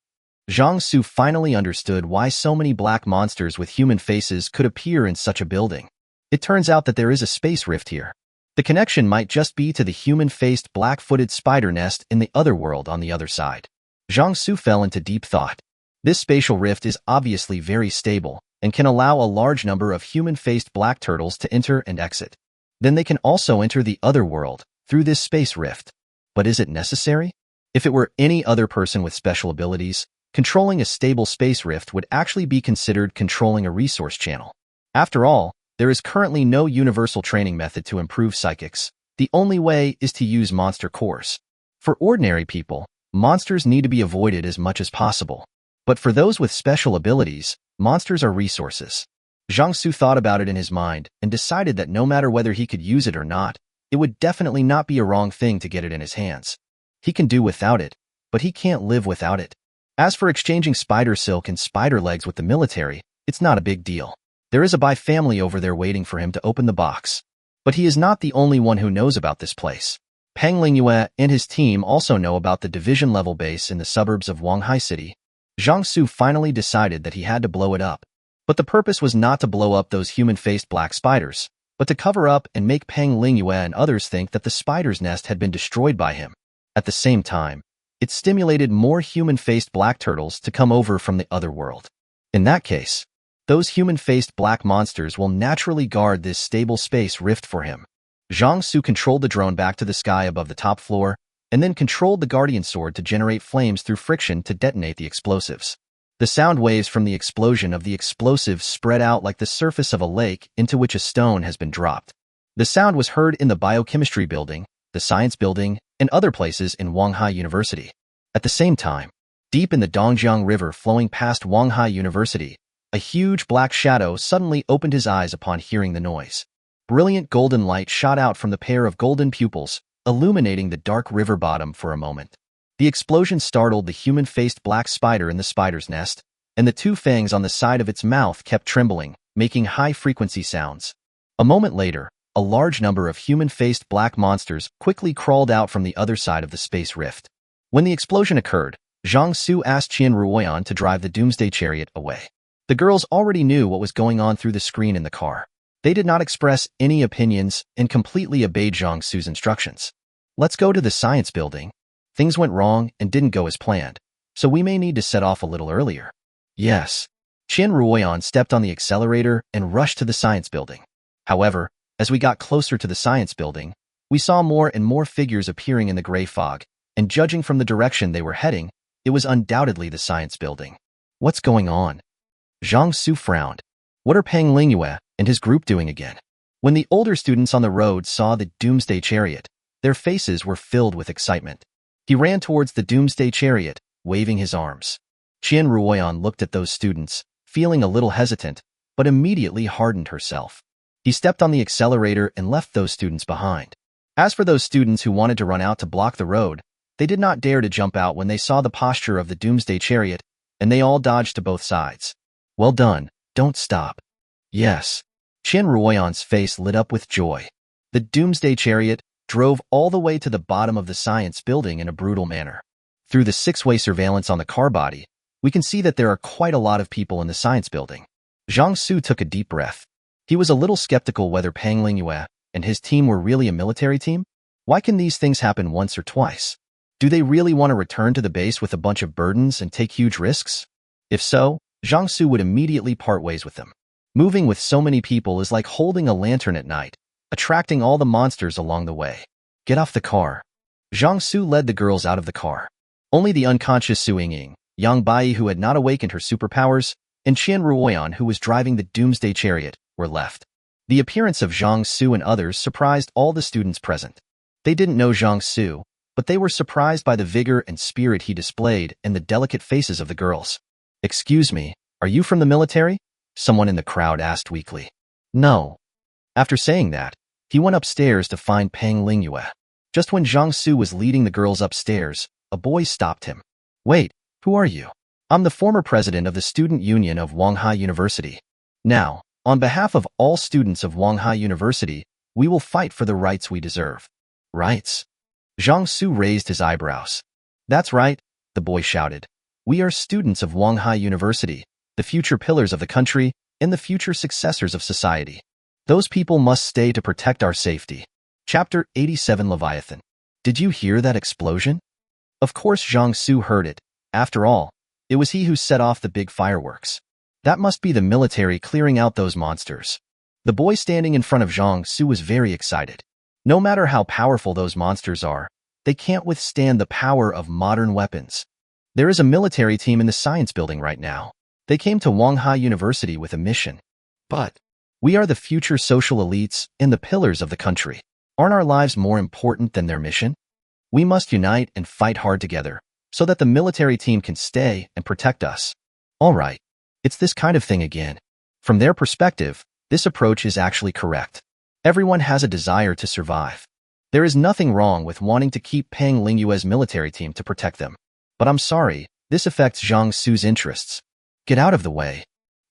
Zhang Xu finally understood why so many black monsters with human faces could appear in such a building. It turns out that there is a space rift here. The connection might just be to the human-faced black-footed spider nest in the other world on the other side. Zhang Xu fell into deep thought. This spatial rift is obviously very stable and can allow a large number of human-faced black turtles to enter and exit. Then they can also enter the other world through this space rift. But is it necessary? If it were any other person with special abilities, controlling a stable space rift would actually be considered controlling a resource channel. After all, there is currently no universal training method to improve psychics. The only way is to use monster cores. For ordinary people, monsters need to be avoided as much as possible. But for those with special abilities, monsters are resources. Zhang Xu thought about it in his mind and decided that no matter whether he could use it or not, it would definitely not be a wrong thing to get it in his hands. He can do without it, but he can't live without it. As for exchanging spider silk and spider legs with the military, it's not a big deal. There is a Bai family over there waiting for him to open the box. But he is not the only one who knows about this place. Peng Lingyue and his team also know about the division-level base in the suburbs of Wanghai City. Zhang Xu finally decided that he had to blow it up. But the purpose was not to blow up those human-faced black spiders, but to cover up and make Peng Lingyue and others think that the spider's nest had been destroyed by him. At the same time, it stimulated more human-faced black turtles to come over from the other world. In that case, those human-faced black monsters will naturally guard this stable space rift for him. Zhang Xu controlled the drone back to the sky above the top floor, and then controlled the guardian sword to generate flames through friction to detonate the explosives. The sound waves from the explosion of the explosives spread out like the surface of a lake into which a stone has been dropped. The sound was heard in the biochemistry building, the science building, and other places in Wanghai University. At the same time, deep in the Dongjiang River flowing past Wanghai University, A huge black shadow suddenly opened his eyes upon hearing the noise. Brilliant golden light shot out from the pair of golden pupils, illuminating the dark river bottom for a moment. The explosion startled the human-faced black spider in the spider's nest, and the two fangs on the side of its mouth kept trembling, making high-frequency sounds. A moment later, a large number of human-faced black monsters quickly crawled out from the other side of the space rift. When the explosion occurred, Zhang Xu asked Qian Ruoyan to drive the Doomsday Chariot away. The girls already knew what was going on through the screen in the car. They did not express any opinions and completely obeyed Zhang Xu's instructions. Let's go to the science building. Things went wrong and didn't go as planned, so we may need to set off a little earlier. Yes. Qian Ruoyan stepped on the accelerator and rushed to the science building. However, as we got closer to the science building, we saw more and more figures appearing in the gray fog, and judging from the direction they were heading, it was undoubtedly the science building. What's going on? Zhang Xu frowned. What are Peng Lingyue and his group doing again? When the older students on the road saw the Doomsday Chariot, their faces were filled with excitement. He ran towards the Doomsday Chariot, waving his arms. Qian Ruoyan looked at those students, feeling a little hesitant, but immediately hardened herself. He stepped on the accelerator and left those students behind. As for those students who wanted to run out to block the road, they did not dare to jump out when they saw the posture of the Doomsday Chariot, and they all dodged to both sides. Well done, don't stop. Yes. Qian Ruoyan's face lit up with joy. The Doomsday Chariot drove all the way to the bottom of the science building in a brutal manner. Through the six-way surveillance on the car body, we can see that there are quite a lot of people in the science building. Zhang Xu took a deep breath. He was a little skeptical whether Peng Lingyue and his team were really a military team. Why can these things happen once or twice? Do they really want to return to the base with a bunch of burdens and take huge risks? If so, Zhang Xu would immediately part ways with them. Moving with so many people is like holding a lantern at night, attracting all the monsters along the way. Get off the car. Zhang Xu led the girls out of the car. Only the unconscious Su Yingying, Yang Bai who had not awakened her superpowers, and Qian Ruoyan who was driving the Doomsday Chariot were left. The appearance of Zhang Xu and others surprised all the students present. They didn't know Zhang Xu, but they were surprised by the vigor and spirit he displayed and the delicate faces of the girls. Excuse me, are you from the military? Someone in the crowd asked weakly. No. After saying that, he went upstairs to find Peng Lingyue. Just when Zhang Xu was leading the girls upstairs, a boy stopped him. Wait, who are you? I'm the former president of the Student Union of Wanghai University. Now, on behalf of all students of Wanghai University, we will fight for the rights we deserve. Rights? Zhang Xu raised his eyebrows. That's right, the boy shouted. We are students of Wanghai University, the future pillars of the country, and the future successors of society. Those people must stay to protect our safety. Chapter 87 Leviathan. Did you hear that explosion? Of course Zhang Xu heard it. After all, it was he who set off the big fireworks. That must be the military clearing out those monsters. The boy standing in front of Zhang Xu was very excited. No matter how powerful those monsters are, they can't withstand the power of modern weapons. There is a military team in the science building right now. They came to Wanghai University with a mission. But we are the future social elites and the pillars of the country. Aren't our lives more important than their mission? We must unite and fight hard together so that the military team can stay and protect us. All right, it's this kind of thing again. From their perspective, this approach is actually correct. Everyone has a desire to survive. There is nothing wrong with wanting to keep Peng Lingyue's military team to protect them. But I'm sorry, this affects Zhang Xu's interests. Get out of the way.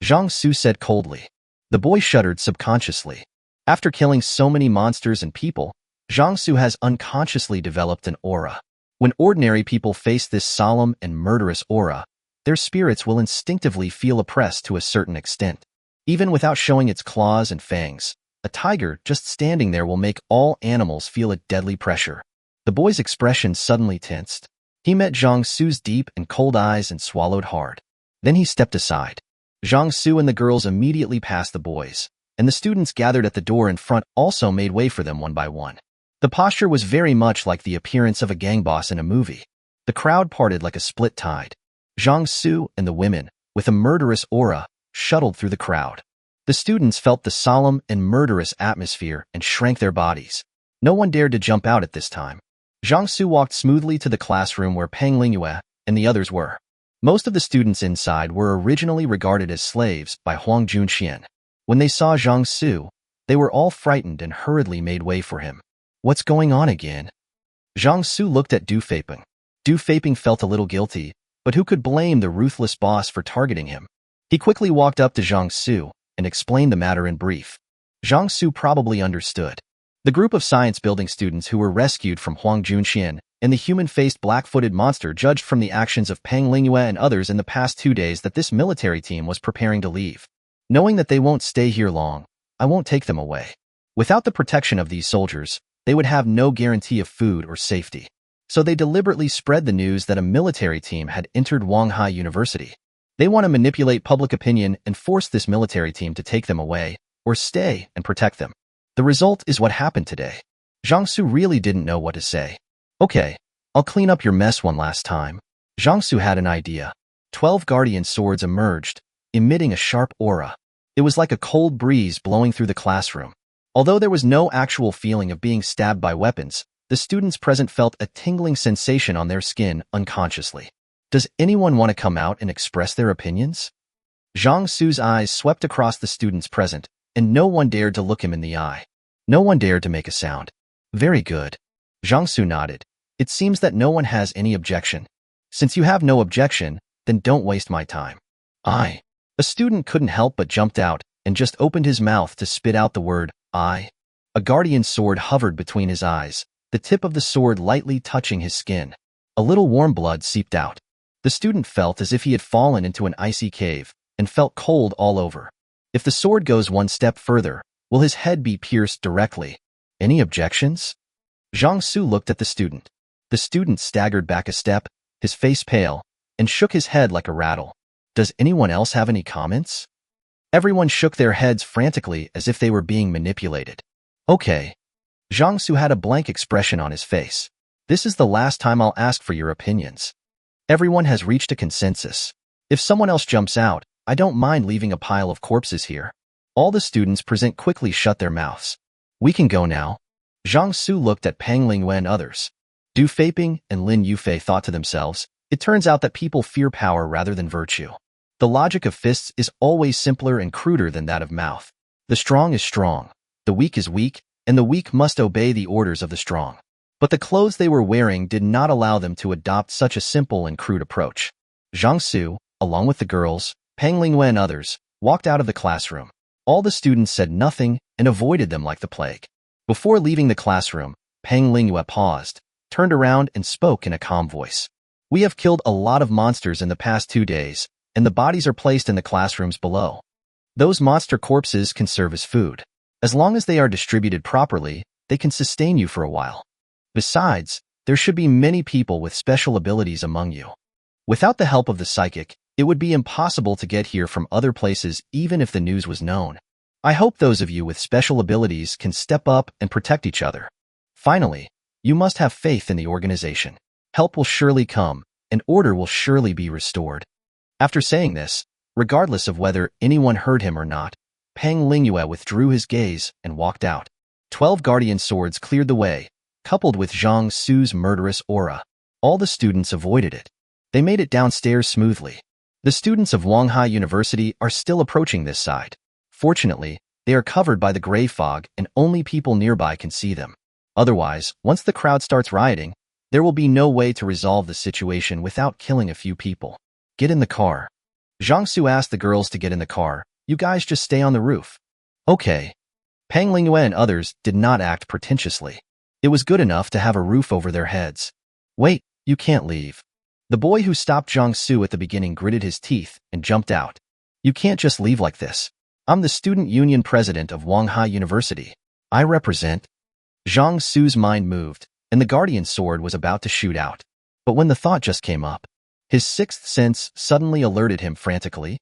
Zhang Xu said coldly. The boy shuddered subconsciously. After killing so many monsters and people, Zhang Xu has unconsciously developed an aura. When ordinary people face this solemn and murderous aura, their spirits will instinctively feel oppressed to a certain extent. Even without showing its claws and fangs, a tiger just standing there will make all animals feel a deadly pressure. The boy's expression suddenly tensed. He met Zhang Xu's deep and cold eyes and swallowed hard. Then he stepped aside. Zhang Xu and the girls immediately passed the boys, and the students gathered at the door in front also made way for them one by one. The posture was very much like the appearance of a gang boss in a movie. The crowd parted like a split tide. Zhang Xu and the women, with a murderous aura, shuttled through the crowd. The students felt the solemn and murderous atmosphere and shrank their bodies. No one dared to jump out at this time. Zhang Xu walked smoothly to the classroom where Peng Lingyue and the others were. Most of the students inside were originally regarded as slaves by Huang Junxian. When they saw Zhang Xu, they were all frightened and hurriedly made way for him. What's going on again? Zhang Xu looked at Du Feiping. Du Feiping felt a little guilty, but who could blame the ruthless boss for targeting him? He quickly walked up to Zhang Xu and explained the matter in brief. Zhang Xu probably understood. The group of science-building students who were rescued from Huang Junxian and the human-faced black-footed monster judged from the actions of Peng Lingyue and others in the past 2 days that this military team was preparing to leave. Knowing that they won't stay here long, I won't take them away. Without the protection of these soldiers, they would have no guarantee of food or safety. So they deliberately spread the news that a military team had entered Wanghai University. They want to manipulate public opinion and force this military team to take them away, or stay and protect them. The result is what happened today. Zhang Xu really didn't know what to say. Okay, I'll clean up your mess one last time. Zhang Xu had an idea. 12 guardian swords emerged, emitting a sharp aura. It was like a cold breeze blowing through the classroom. Although there was no actual feeling of being stabbed by weapons, the students present felt a tingling sensation on their skin unconsciously. Does anyone want to come out and express their opinions? Zhang Xu's eyes swept across the students present, and no one dared to look him in the eye. No one dared to make a sound. Very good. Zhang Xu nodded. It seems that no one has any objection. Since you have no objection, then don't waste my time. I. A student couldn't help but jumped out and just opened his mouth to spit out the word, I. A guardian sword hovered between his eyes, the tip of the sword lightly touching his skin. A little warm blood seeped out. The student felt as if he had fallen into an icy cave and felt cold all over. If the sword goes one step further, will his head be pierced directly? Any objections? Zhang Xu looked at the student. The student staggered back a step, his face pale, and shook his head like a rattle. Does anyone else have any comments? Everyone shook their heads frantically as if they were being manipulated. Okay. Zhang Xu had a blank expression on his face. This is the last time I'll ask for your opinions. Everyone has reached a consensus. If someone else jumps out, I don't mind leaving a pile of corpses here. All the students present quickly shut their mouths. We can go now. Zhang Xu looked at Peng Lingyue and others. Du Feiping and Lin Yufei thought to themselves, it turns out that people fear power rather than virtue. The logic of fists is always simpler and cruder than that of mouth. The strong is strong, the weak is weak, and the weak must obey the orders of the strong. But the clothes they were wearing did not allow them to adopt such a simple and crude approach. Zhang Xu, along with the girls, Peng Lingyue and others, walked out of the classroom. All the students said nothing and avoided them like the plague. Before leaving the classroom, Peng Lingyue paused, turned around and spoke in a calm voice. We have killed a lot of monsters in the past 2 days, and the bodies are placed in the classrooms below. Those monster corpses can serve as food. As long as they are distributed properly, they can sustain you for a while. Besides, there should be many people with special abilities among you. Without the help of the psychic, it would be impossible to get here from other places even if the news was known. I hope those of you with special abilities can step up and protect each other. Finally, you must have faith in the organization. Help will surely come, and order will surely be restored. After saying this, regardless of whether anyone heard him or not, Peng Lingyue withdrew his gaze and walked out. 12 guardian swords cleared the way, coupled with Zhang Xu's murderous aura. All the students avoided it. They made it downstairs smoothly. The students of Wanghai University are still approaching this side. Fortunately, they are covered by the gray fog and only people nearby can see them. Otherwise, once the crowd starts rioting, there will be no way to resolve the situation without killing a few people. Get in the car. Zhang Xu asked the girls to get in the car. You guys just stay on the roof. Okay. Peng Lingyue and others did not act pretentiously. It was good enough to have a roof over their heads. Wait, you can't leave. The boy who stopped Zhang Xu at the beginning gritted his teeth and jumped out. You can't just leave like this. I'm the student union president of Wanghai University. I represent. Zhang Xu's mind moved, and the guardian sword was about to shoot out. But when the thought just came up, his sixth sense suddenly alerted him frantically.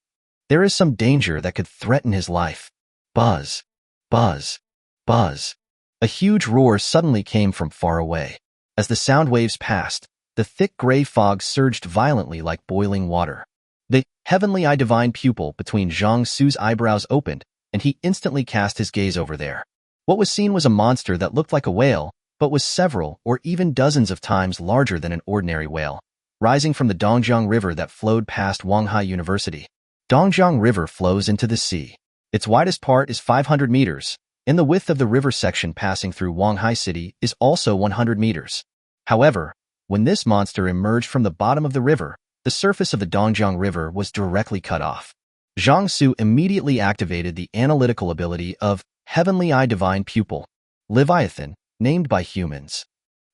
There is some danger that could threaten his life. Buzz. Buzz. Buzz. A huge roar suddenly came from far away. As the sound waves passed, the thick gray fog surged violently like boiling water. The heavenly eye divine pupil between Zhang Xu's eyebrows opened, and he instantly cast his gaze over there. What was seen was a monster that looked like a whale, but was several or even dozens of times larger than an ordinary whale. rising from the Dongjiang River that flowed past Wanghai University. Dongjiang River flows into the sea. Its widest part is 500 meters, and the width of the river section passing through Wanghai City is also 100 meters. However, when this monster emerged from the bottom of the river, the surface of the Dongjiang River was directly cut off. Zhang Xu immediately activated the analytical ability of Heavenly Eye Divine Pupil, Leviathan, named by humans.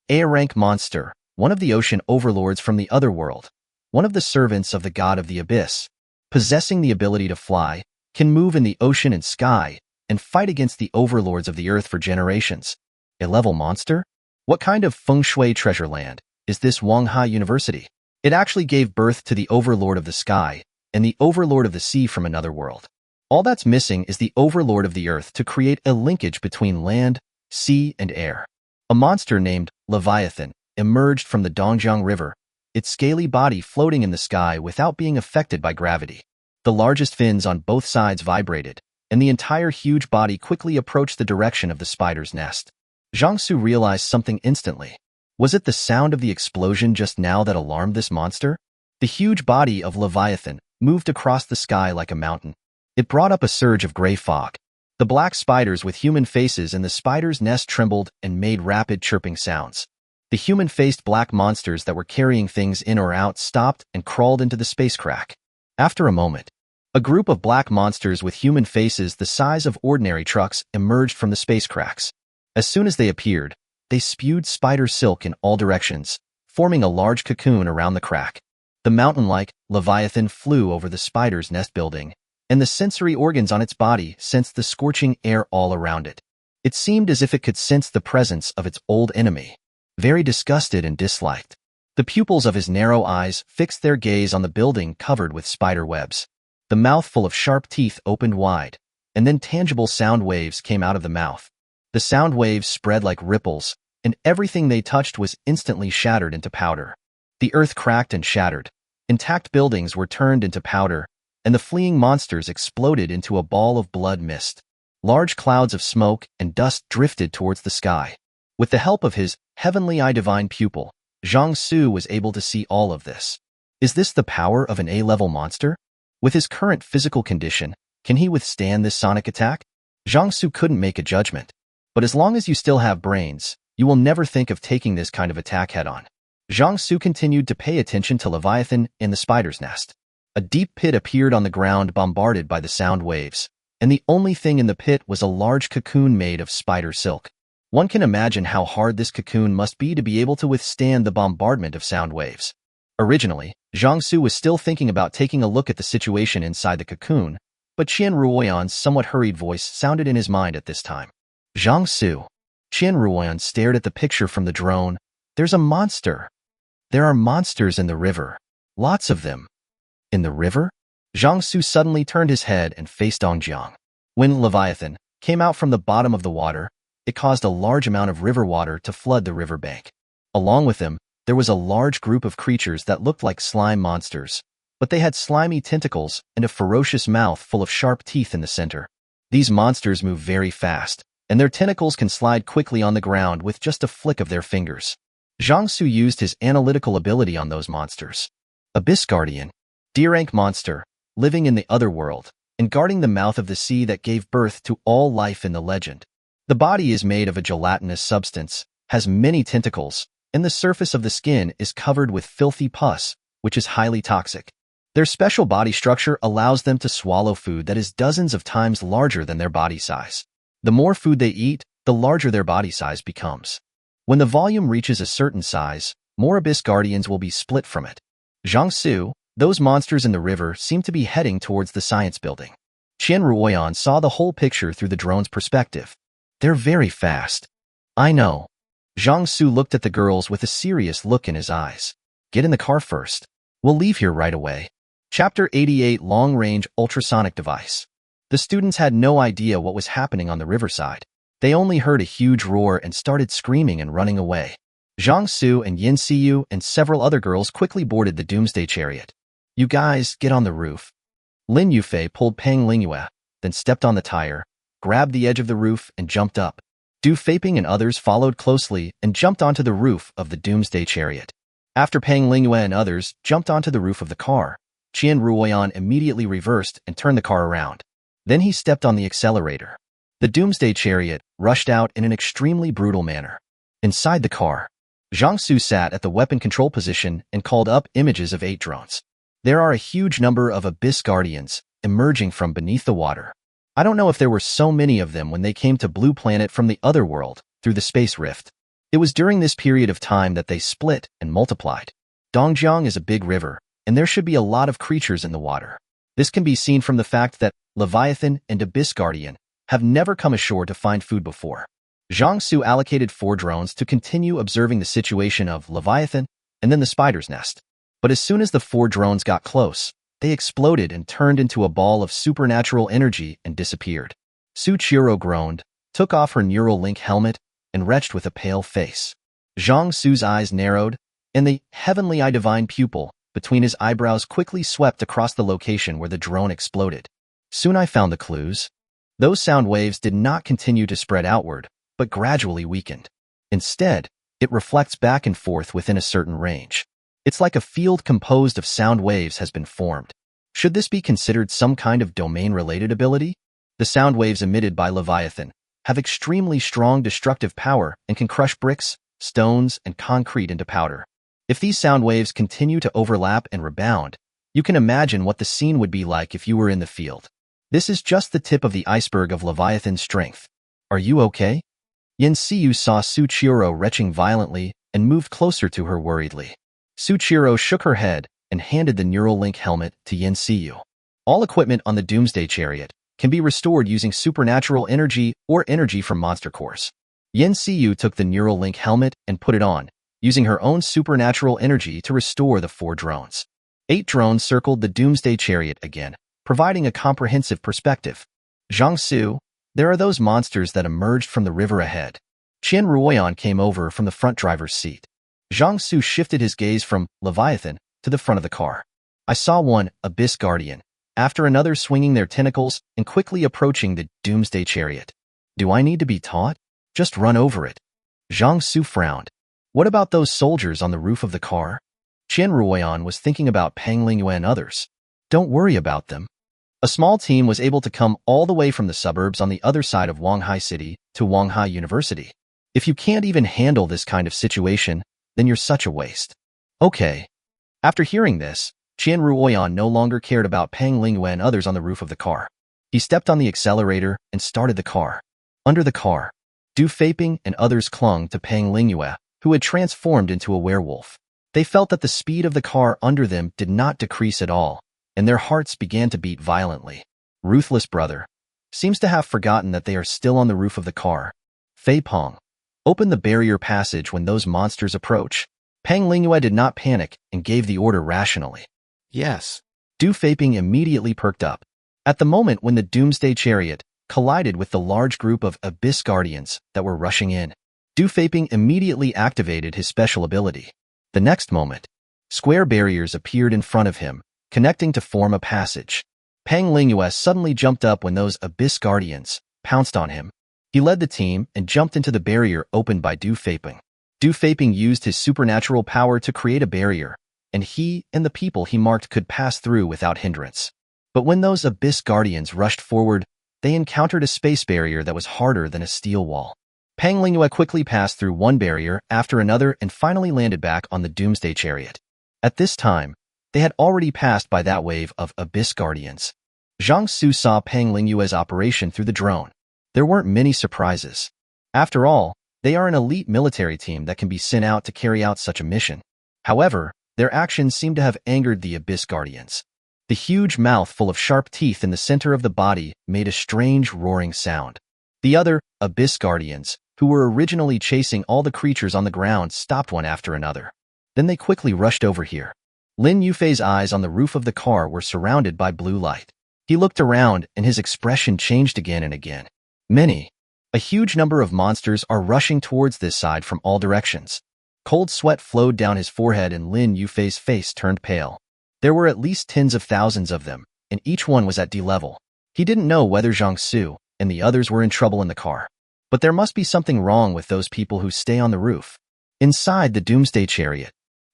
A-rank monster, one of the ocean overlords from the other world, one of the servants of the god of the abyss, possessing the ability to fly, can move in the ocean and sky, and fight against the overlords of the earth for generations. A level monster? What kind of feng shui treasure land is this Wanghai University? It actually gave birth to the overlord of the sky and the overlord of the sea from another world. All that's missing is the overlord of the earth to create a linkage between land, sea, and air. A monster named Leviathan emerged from the Dongjiang River, its scaly body floating in the sky without being affected by gravity. The largest fins on both sides vibrated, and the entire huge body quickly approached the direction of the spider's nest. Zhang Xu realized something instantly. Was it the sound of the explosion just now that alarmed this monster? The huge body of Leviathan moved across the sky like a mountain. It brought up a surge of gray fog. The black spiders with human faces in the spider's nest trembled and made rapid chirping sounds. The human-faced black monsters that were carrying things in or out stopped and crawled into the space crack. After a moment, a group of black monsters with human faces the size of ordinary trucks emerged from the space cracks. As soon as they appeared, they spewed spider silk in all directions, forming a large cocoon around the crack. The mountain-like Leviathan flew over the spider's nest building, and the sensory organs on its body sensed the scorching air all around it. It seemed as if it could sense the presence of its old enemy. Very disgusted and disliked, the pupils of his narrow eyes fixed their gaze on the building covered with spider webs. The mouth full of sharp teeth opened wide, and then tangible sound waves came out of the mouth. The sound waves spread like ripples, and everything they touched was instantly shattered into powder. The earth cracked and shattered. Intact buildings were turned into powder, and the fleeing monsters exploded into a ball of blood mist. Large clouds of smoke and dust drifted towards the sky. With the help of his Heavenly Eye Divine Pupil, Zhang Xu was able to see all of this. Is this the power of an A-level monster? With his current physical condition, can he withstand this sonic attack? Zhang Xu couldn't make a judgment. But as long as you still have brains, you will never think of taking this kind of attack head-on. Zhang Xu continued to pay attention to Leviathan in the spider's nest. A deep pit appeared on the ground bombarded by the sound waves, and the only thing in the pit was a large cocoon made of spider silk. One can imagine how hard this cocoon must be to be able to withstand the bombardment of sound waves. Originally, Zhang Xu was still thinking about taking a look at the situation inside the cocoon, but Qian Ruoyan's somewhat hurried voice sounded in his mind at this time. Zhang Xu. Qian Ruoyan stared at the picture from the drone. There's a monster. There are monsters in the river. Lots of them. In the river? Zhang Xu suddenly turned his head and faced Dongjiang. When Leviathan came out from the bottom of the water, it caused a large amount of river water to flood the riverbank. Along with them, there was a large group of creatures that looked like slime monsters, but they had slimy tentacles and a ferocious mouth full of sharp teeth in the center. These monsters move very fast, and their tentacles can slide quickly on the ground with just a flick of their fingers. Zhang Xu used his analytical ability on those monsters. Abyss Guardian, D-rank monster, living in the other world, and guarding the mouth of the sea that gave birth to all life in the legend. The body is made of a gelatinous substance, has many tentacles, and the surface of the skin is covered with filthy pus, which is highly toxic. Their special body structure allows them to swallow food that is dozens of times larger than their body size. The more food they eat, the larger their body size becomes. When the volume reaches a certain size, more Abyss Guardians will be split from it. Zhang Xu, those monsters in the river seem to be heading towards the science building. Qian Ruoyan saw the whole picture through the drone's perspective. They're very fast. I know. Zhang Xu looked at the girls with a serious look in his eyes. Get in the car first. We'll leave here right away. Chapter 88 Long-Range Ultrasonic Device. The students had no idea what was happening on the riverside. They only heard a huge roar and started screaming and running away. Zhang Xu and Seeu and several other girls quickly boarded the Doomsday Chariot. You guys, get on the roof. Lin Yufei pulled Peng Lingyue, then stepped on the tire, grabbed the edge of the roof and jumped up. Du Feiping and others followed closely and jumped onto the roof of the Doomsday Chariot. After Peng Lingyue and others jumped onto the roof of the car, Qian Ruoyan immediately reversed and turned the car around. Then he stepped on the accelerator. The Doomsday Chariot rushed out in an extremely brutal manner. Inside the car, Zhang Xu sat at the weapon control position and called up images of 8 drones. There are a huge number of Abyss Guardians emerging from beneath the water. I don't know if there were so many of them when they came to Blue Planet from the other world through the space rift. It was during this period of time that they split and multiplied. Dongjiang is a big river, and there should be a lot of creatures in the water. This can be seen from the fact that Leviathan and Abyss Guardian have never come ashore to find food before. Zhang Xu allocated 4 drones to continue observing the situation of Leviathan and then the spider's nest. But as soon as the 4 drones got close, they exploded and turned into a ball of supernatural energy and disappeared. Su Qiru groaned, took off her neural link helmet, and retched with a pale face. Zhang Xu's eyes narrowed, and the heavenly eye divine pupil between his eyebrows quickly swept across the location where the drone exploded. Soon I found the clues. Those sound waves did not continue to spread outward, but gradually weakened. Instead, it reflects back and forth within a certain range. It's like a field composed of sound waves has been formed. Should this be considered some kind of domain-related ability? The sound waves emitted by Leviathan have extremely strong destructive power and can crush bricks, stones, and concrete into powder. If these sound waves continue to overlap and rebound, you can imagine what the scene would be like if you were in the field. This is just the tip of the iceberg of Leviathan's strength. Are you okay? Seeu saw Su Qiru retching violently and moved closer to her worriedly. Su Qiru shook her head and handed the neural link helmet to Seeu. All equipment on the Doomsday Chariot can be restored using supernatural energy or energy from monster cores. Seeu took the neural link helmet and put it on, using her own supernatural energy to restore the 4 drones. 8 drones circled the Doomsday Chariot again, providing a comprehensive perspective. Zhang Xu, there are those monsters that emerged from the river ahead. Qian Ruoyan came over from the front driver's seat. Zhang Xu shifted his gaze from Leviathan to the front of the car. I saw one Abyss Guardian, after another swinging their tentacles and quickly approaching the Doomsday Chariot. Do I need to be taught? Just run over it. Zhang Xu frowned. What about those soldiers on the roof of the car? Qian Ruoyan was thinking about Peng Lingyue and others. Don't worry about them. A small team was able to come all the way from the suburbs on the other side of Wanghai City to Wanghai University. If you can't even handle this kind of situation, then you're such a waste. Okay. After hearing this, Qian Ruoyan no longer cared about Peng Lingyue and others on the roof of the car. He stepped on the accelerator and started the car. Under the car, Du Feiping and others clung to Peng Lingyue, who had transformed into a werewolf. They felt that the speed of the car under them did not decrease at all, and their hearts began to beat violently. Ruthless brother seems to have forgotten that they are still on the roof of the car. Fei Peng, open the barrier passage when those monsters approach. Peng Lingyue did not panic and gave the order rationally. Yes. Du Feiping immediately perked up. At the moment when the Doomsday Chariot collided with the large group of Abyss Guardians that were rushing in, Du Feiping immediately activated his special ability. The next moment, square barriers appeared in front of him, connecting to form a passage. Peng Lingyue suddenly jumped up when those Abyss Guardians pounced on him. He led the team and jumped into the barrier opened by Du Feiping. Du Feiping used his supernatural power to create a barrier, and he and the people he marked could pass through without hindrance. But when those Abyss Guardians rushed forward, they encountered a space barrier that was harder than a steel wall. Peng Lingyue quickly passed through one barrier after another and finally landed back on the Doomsday Chariot. At this time, they had already passed by that wave of Abyss Guardians. Zhang Xu saw Peng Lingyue's operation through the drone. There weren't many surprises. After all, they are an elite military team that can be sent out to carry out such a mission. However, their actions seemed to have angered the Abyss Guardians. The huge mouth full of sharp teeth in the center of the body made a strange roaring sound. The other Abyss Guardians, who were originally chasing all the creatures on the ground, stopped one after another. Then they quickly rushed over here. Lin Yufei's eyes on the roof of the car were surrounded by blue light. He looked around and his expression changed again and again. A huge number of monsters are rushing towards this side from all directions. Cold sweat flowed down his forehead and Lin Yufei's face turned pale. There were at least tens of thousands of them, and each one was at D level. He didn't know whether Zhang Xu and the others were in trouble in the car. But there must be something wrong with those people who stay on the roof. Inside the Doomsday Chariot,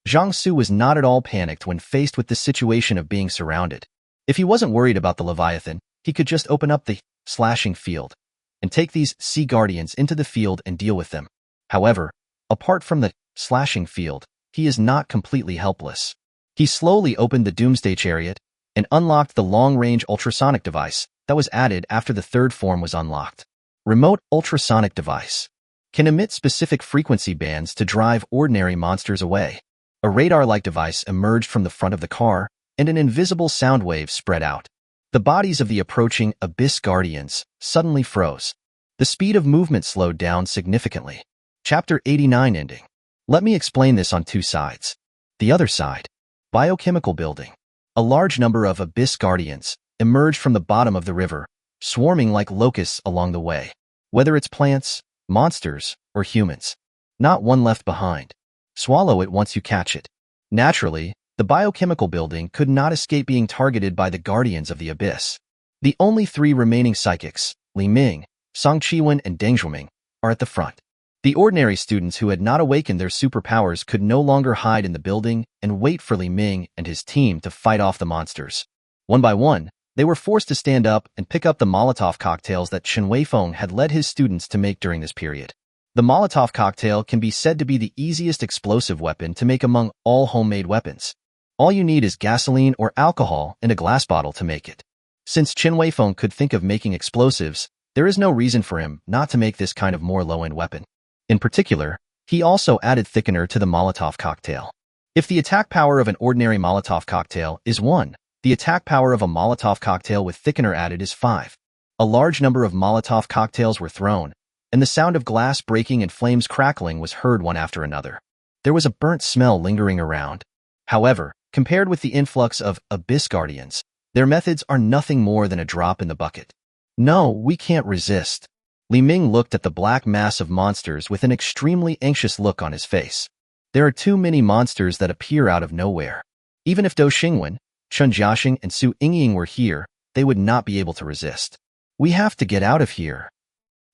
Zhang Xu was not at all panicked when faced with the situation of being surrounded. If he wasn't worried about the Leviathan, he could just open up the slashing field and take these sea guardians into the field and deal with them. However, apart from the slashing field, he is not completely helpless. He slowly opened the Doomsday Chariot and unlocked the long-range ultrasonic device that was added after the third form was unlocked. Remote ultrasonic device can emit specific frequency bands to drive ordinary monsters away. A radar-like device emerged from the front of the car, and an invisible sound wave spread out. The bodies of the approaching Abyss Guardians suddenly froze. The speed of movement slowed down significantly. Chapter 89 ending. Let me explain this on two sides. The other side. Biochemical building. A large number of Abyss Guardians emerged from the bottom of the river, swarming like locusts along the way. Whether it's plants, monsters, or humans. Not one left behind. Swallow it once you catch it. Naturally, the biochemical building could not escape being targeted by the Guardians of the Abyss. The only three remaining psychics, Ming, Zhang Xu, and Deng Zhuoming, are at the front. The ordinary students who had not awakened their superpowers could no longer hide in the building and wait for Ming and his team to fight off the monsters. One by one, they were forced to stand up and pick up the Molotov cocktails that Chen Weifeng had led his students to make during this period. The Molotov cocktail can be said to be the easiest explosive weapon to make among all homemade weapons. All you need is gasoline or alcohol and a glass bottle to make it. Since Chen Weifeng could think of making explosives, there is no reason for him not to make this kind of more low-end weapon. In particular, he also added thickener to the Molotov cocktail. If the attack power of an ordinary Molotov cocktail is 1, the attack power of a Molotov cocktail with thickener added is 5. A large number of Molotov cocktails were thrown, and the sound of glass breaking and flames crackling was heard one after another. There was a burnt smell lingering around. However, compared with the influx of Abyss Guardians, their methods are nothing more than a drop in the bucket. No, we can't resist. Ming looked at the black mass of monsters with an extremely anxious look on his face. There are too many monsters that appear out of nowhere. Even if Do Xingwen, Chen Jiaxing, and Su Yingying were here, they would not be able to resist. We have to get out of here.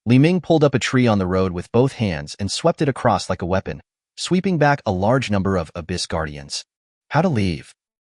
Ming pulled up a tree on the road with both hands and swept it across like a weapon, sweeping back a large number of Abyss Guardians. How to leave?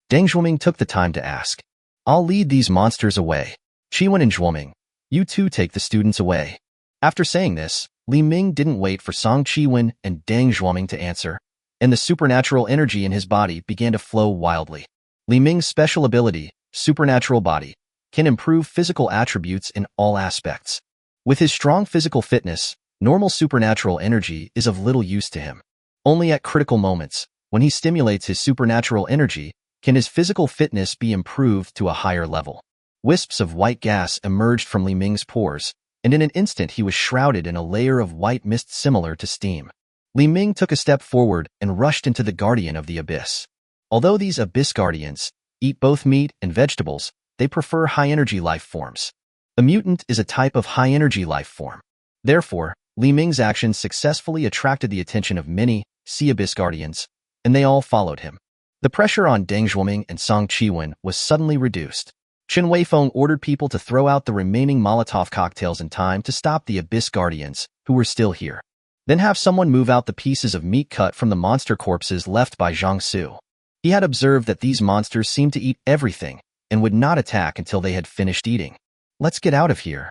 Deng Zhuoming took the time to ask. I'll lead these monsters away. Qiwen and Zhuoming, you two take the students away. After saying this, Ming didn't wait for Zhang Qiwen and Deng Zhuoming to answer, and the supernatural energy in his body began to flow wildly. Ming's special ability, Supernatural Body, can improve physical attributes in all aspects. With his strong physical fitness, normal supernatural energy is of little use to him. Only at critical moments, when he stimulates his supernatural energy, can his physical fitness be improved to a higher level. Wisps of white gas emerged from Ming's pores, and in an instant he was shrouded in a layer of white mist similar to steam. Ming took a step forward and rushed into the Guardian of the Abyss. Although these Abyss Guardians eat both meat and vegetables, they prefer high-energy life forms. A mutant is a type of high-energy life form. Therefore, Ming's actions successfully attracted the attention of many Sea Abyss Guardians, and they all followed him. The pressure on Deng Zhuoming and Zhang Qiwen was suddenly reduced. Chen Weifeng ordered people to throw out the remaining Molotov cocktails in time to stop the Abyss Guardians, who were still here. Then have someone move out the pieces of meat cut from the monster corpses left by Zhang Xu. He had observed that these monsters seemed to eat everything and would not attack until they had finished eating. Let's get out of here.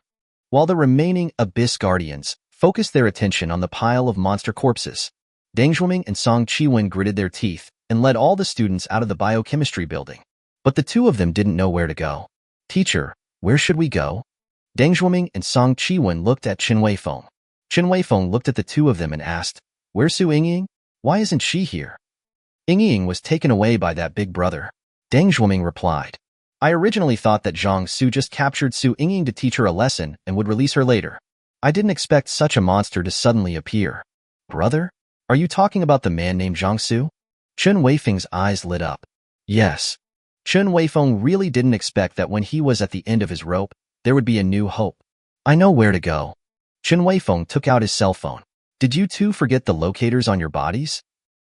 While the remaining Abyss Guardians focused their attention on the pile of monster corpses, Deng Zhuoming and Zhang Qiwen gritted their teeth and led all the students out of the biochemistry building. But the two of them didn't know where to go. Teacher, where should we go? Deng Zhuoming and Zhang Qiwen looked at Chen Weifeng. Chen Weifeng looked at the two of them and asked, Where's Su Yingying? Why isn't she here? Yingying was taken away by that big brother. Deng Zhuoming replied, I originally thought that Zhang Xu just captured Su Yingying to teach her a lesson and would release her later. I didn't expect such a monster to suddenly appear. Brother? Are you talking about the man named Zhang Xu? Chen Weifeng's eyes lit up. Yes. Chen Weifeng really didn't expect that when he was at the end of his rope, there would be a new hope. I know where to go. Chen Weifeng took out his cell phone. Did you two forget the locators on your bodies?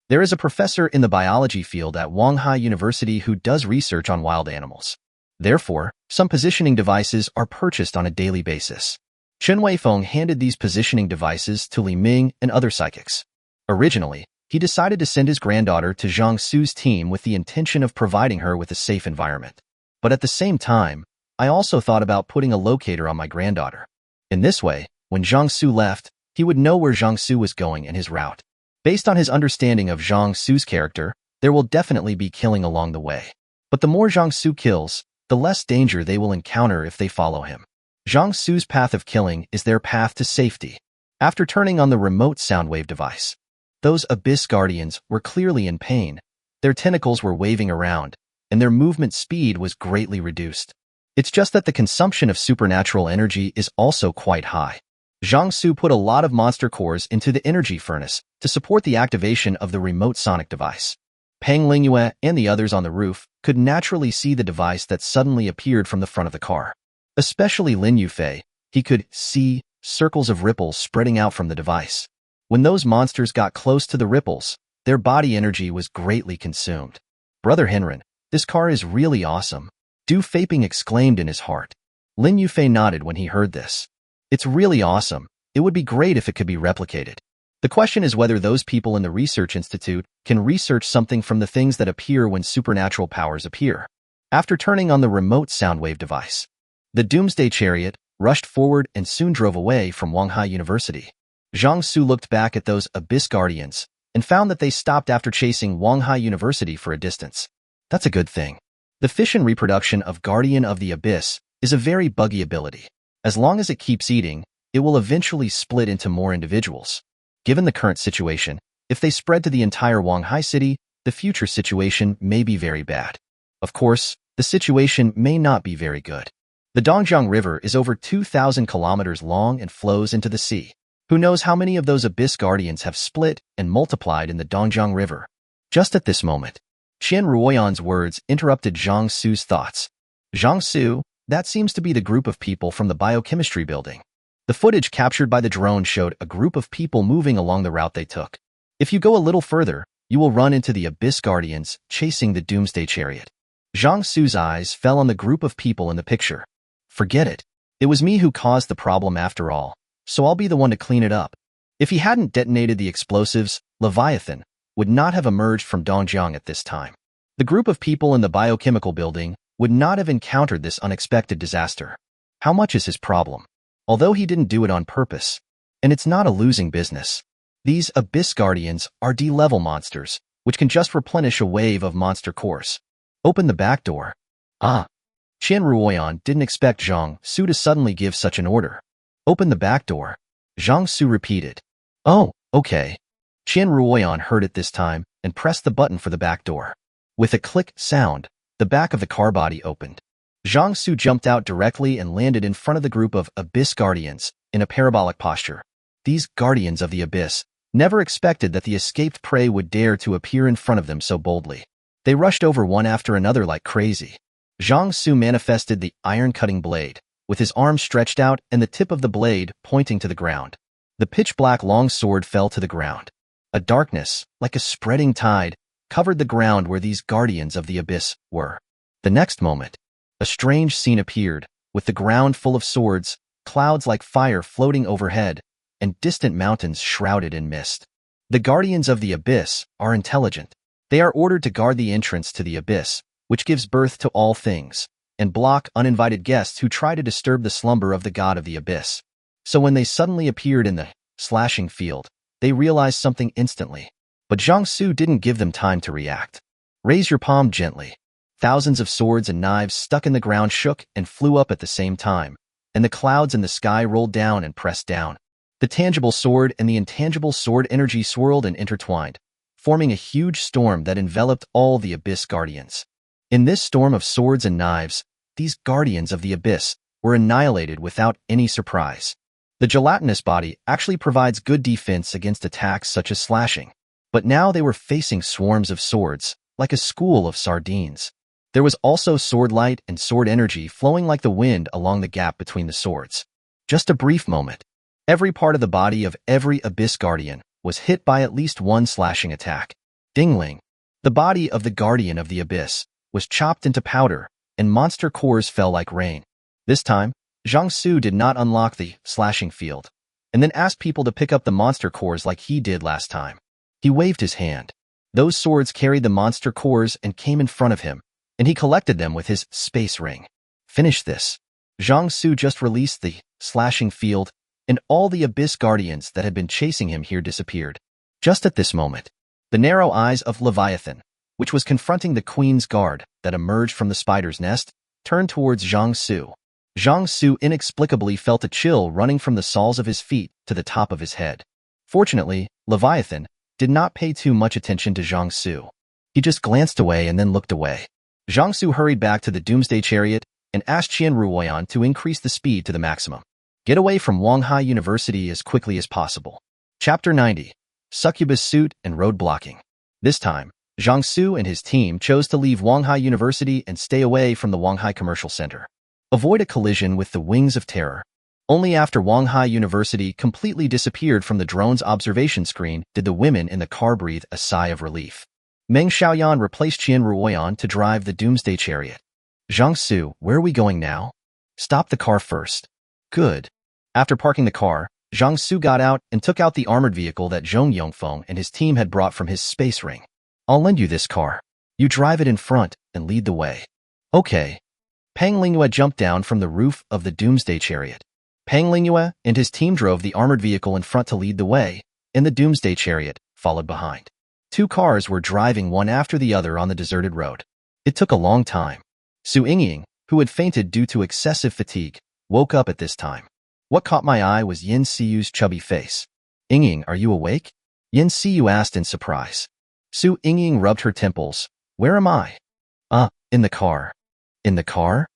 There is a professor in the biology field at Wanghai University who does research on wild animals. Therefore, some positioning devices are purchased on a daily basis. Chen Weifeng handed these positioning devices to Ming and other psychics. Originally, he decided to send his granddaughter to Zhang Xu's team with the intention of providing her with a safe environment. But at the same time, I also thought about putting a locator on my granddaughter. In this way, when Zhang Xu left, he would know where Zhang Xu was going and his route. Based on his understanding of Zhang Xu's character, there will definitely be killing along the way. But the more Zhang Xu kills, the less danger they will encounter if they follow him. Zhang Xu's path of killing is their path to safety. After turning on the remote soundwave device, those Abyss Guardians were clearly in pain. Their tentacles were waving around, and their movement speed was greatly reduced. It's just that the consumption of supernatural energy is also quite high. Zhang Xu put a lot of monster cores into the energy furnace to support the activation of the remote sonic device. Peng Lingyue and the others on the roof could naturally see the device that suddenly appeared from the front of the car. Especially Lin Yufei, he could see circles of ripples spreading out from the device. When those monsters got close to the ripples, their body energy was greatly consumed. Brother Henren, this car is really awesome, Du Feiping exclaimed in his heart. Lin Yufei nodded when he heard this. It's really awesome. It would be great if it could be replicated. The question is whether those people in the research institute can research something from the things that appear when supernatural powers appear. After turning on the remote soundwave device, the Doomsday Chariot rushed forward and soon drove away from Wanghai University. Zhang Xu looked back at those Abyss Guardians and found that they stopped after chasing Wanghai University for a distance. That's a good thing. The fission reproduction of Guardian of the Abyss is a very buggy ability. As long as it keeps eating, it will eventually split into more individuals. Given the current situation, if they spread to the entire Wanghai city, the future situation may be very bad. Of course, the situation may not be very good. The Dongjiang River is over 2,000 kilometers long and flows into the sea. Who knows how many of those Abyss Guardians have split and multiplied in the Dongjiang River? Just at this moment, Qian Ruoyan's words interrupted Zhang Xu's thoughts. Zhang Xu, that seems to be the group of people from the biochemistry building. The footage captured by the drone showed a group of people moving along the route they took. If you go a little further, you will run into the Abyss Guardians chasing the Doomsday Chariot. Zhang Xu's eyes fell on the group of people in the picture. Forget it. It was me who caused the problem after all, so I'll be the one to clean it up. If he hadn't detonated the explosives, Leviathan would not have emerged from Dongjiang at this time. The group of people in the biochemical building would not have encountered this unexpected disaster. How much is his problem? Although he didn't do it on purpose. And it's not a losing business. These Abyss Guardians are D-level monsters, which can just replenish a wave of monster cores. Open the back door. Qian Ruoyan didn't expect Zhang Xu to suddenly give such an order. Open the back door. Zhang Xu repeated. Oh, okay. Qian Ruoyan heard it this time and pressed the button for the back door. With a click sound, the back of the car body opened. Zhang Xu jumped out directly and landed in front of the group of Abyss Guardians in a parabolic posture. These Guardians of the Abyss never expected that the escaped prey would dare to appear in front of them so boldly. They rushed over one after another like crazy. Zhang Xu manifested the iron-cutting blade, with his arm stretched out and the tip of the blade pointing to the ground. The pitch-black long sword fell to the ground. A darkness, like a spreading tide, covered the ground where these Guardians of the Abyss were. The next moment, a strange scene appeared, with the ground full of swords, clouds like fire floating overhead, and distant mountains shrouded in mist. The Guardians of the Abyss are intelligent. They are ordered to guard the entrance to the Abyss, which gives birth to all things, and block uninvited guests who try to disturb the slumber of the god of the Abyss. So when they suddenly appeared in the slashing field, they realized something instantly. But Zhang Xu didn't give them time to react. Raise your palm gently. Thousands of swords and knives stuck in the ground shook and flew up at the same time, and the clouds in the sky rolled down and pressed down. The tangible sword and the intangible sword energy swirled and intertwined, forming a huge storm that enveloped all the Abyss Guardians. In this storm of swords and knives, these Guardians of the Abyss were annihilated without any surprise. The gelatinous body actually provides good defense against attacks such as slashing, but now they were facing swarms of swords, like a school of sardines. There was also sword light and sword energy flowing like the wind along the gap between the swords. Just a brief moment. Every part of the body of every Abyss Guardian was hit by at least one slashing attack. Dingling. The body of the Guardian of the Abyss was chopped into powder, and monster cores fell like rain. This time, Zhang Xu did not unlock the slashing field, and then asked people to pick up the monster cores like he did last time. He waved his hand. Those swords carried the monster cores and came in front of him, and he collected them with his space ring. Finish this. Zhang Xu just released the slashing field, and all the Abyss Guardians that had been chasing him here disappeared. Just at this moment, the narrow eyes of Leviathan, which was confronting the Queen's guard that emerged from the spider's nest, turned towards Zhang Xu. Zhang Xu inexplicably felt a chill running from the soles of his feet to the top of his head. Fortunately, Leviathan did not pay too much attention to Zhang Xu. He just glanced away and then looked away. Zhang Xu hurried back to the Doomsday Chariot and asked Qian Ruoyan to increase the speed to the maximum. Get away from Wanghai University as quickly as possible. Chapter 90. Succubus Suit and Road Blocking. This time, Zhang Xu and his team chose to leave Wanghai University and stay away from the Wanghai Commercial Center. Avoid a collision with the Wings of Terror. Only after Wanghai University completely disappeared from the drone's observation screen did the women in the car breathe a sigh of relief. Meng Xiaoyan replaced Qian Ruoyan to drive the Doomsday Chariot. Zhang Xu, where are we going now? Stop the car first. Good. After parking the car, Zhang Xu got out and took out the armored vehicle that Zhong Yongfeng and his team had brought from his space ring. I'll lend you this car. You drive it in front and lead the way. Okay. Pang Lingyue jumped down from the roof of the Doomsday Chariot. Pang Lingyue and his team drove the armored vehicle in front to lead the way, and the Doomsday Chariot followed behind. Two cars were driving one after the other on the deserted road. It took a long time. Su Yingying, who had fainted due to excessive fatigue, woke up at this time. What caught my eye was Yin Seeu's chubby face. Yingying, are you awake? Yin Seeu asked in surprise. Su Yingying rubbed her temples. Where am I? In the car. In the car?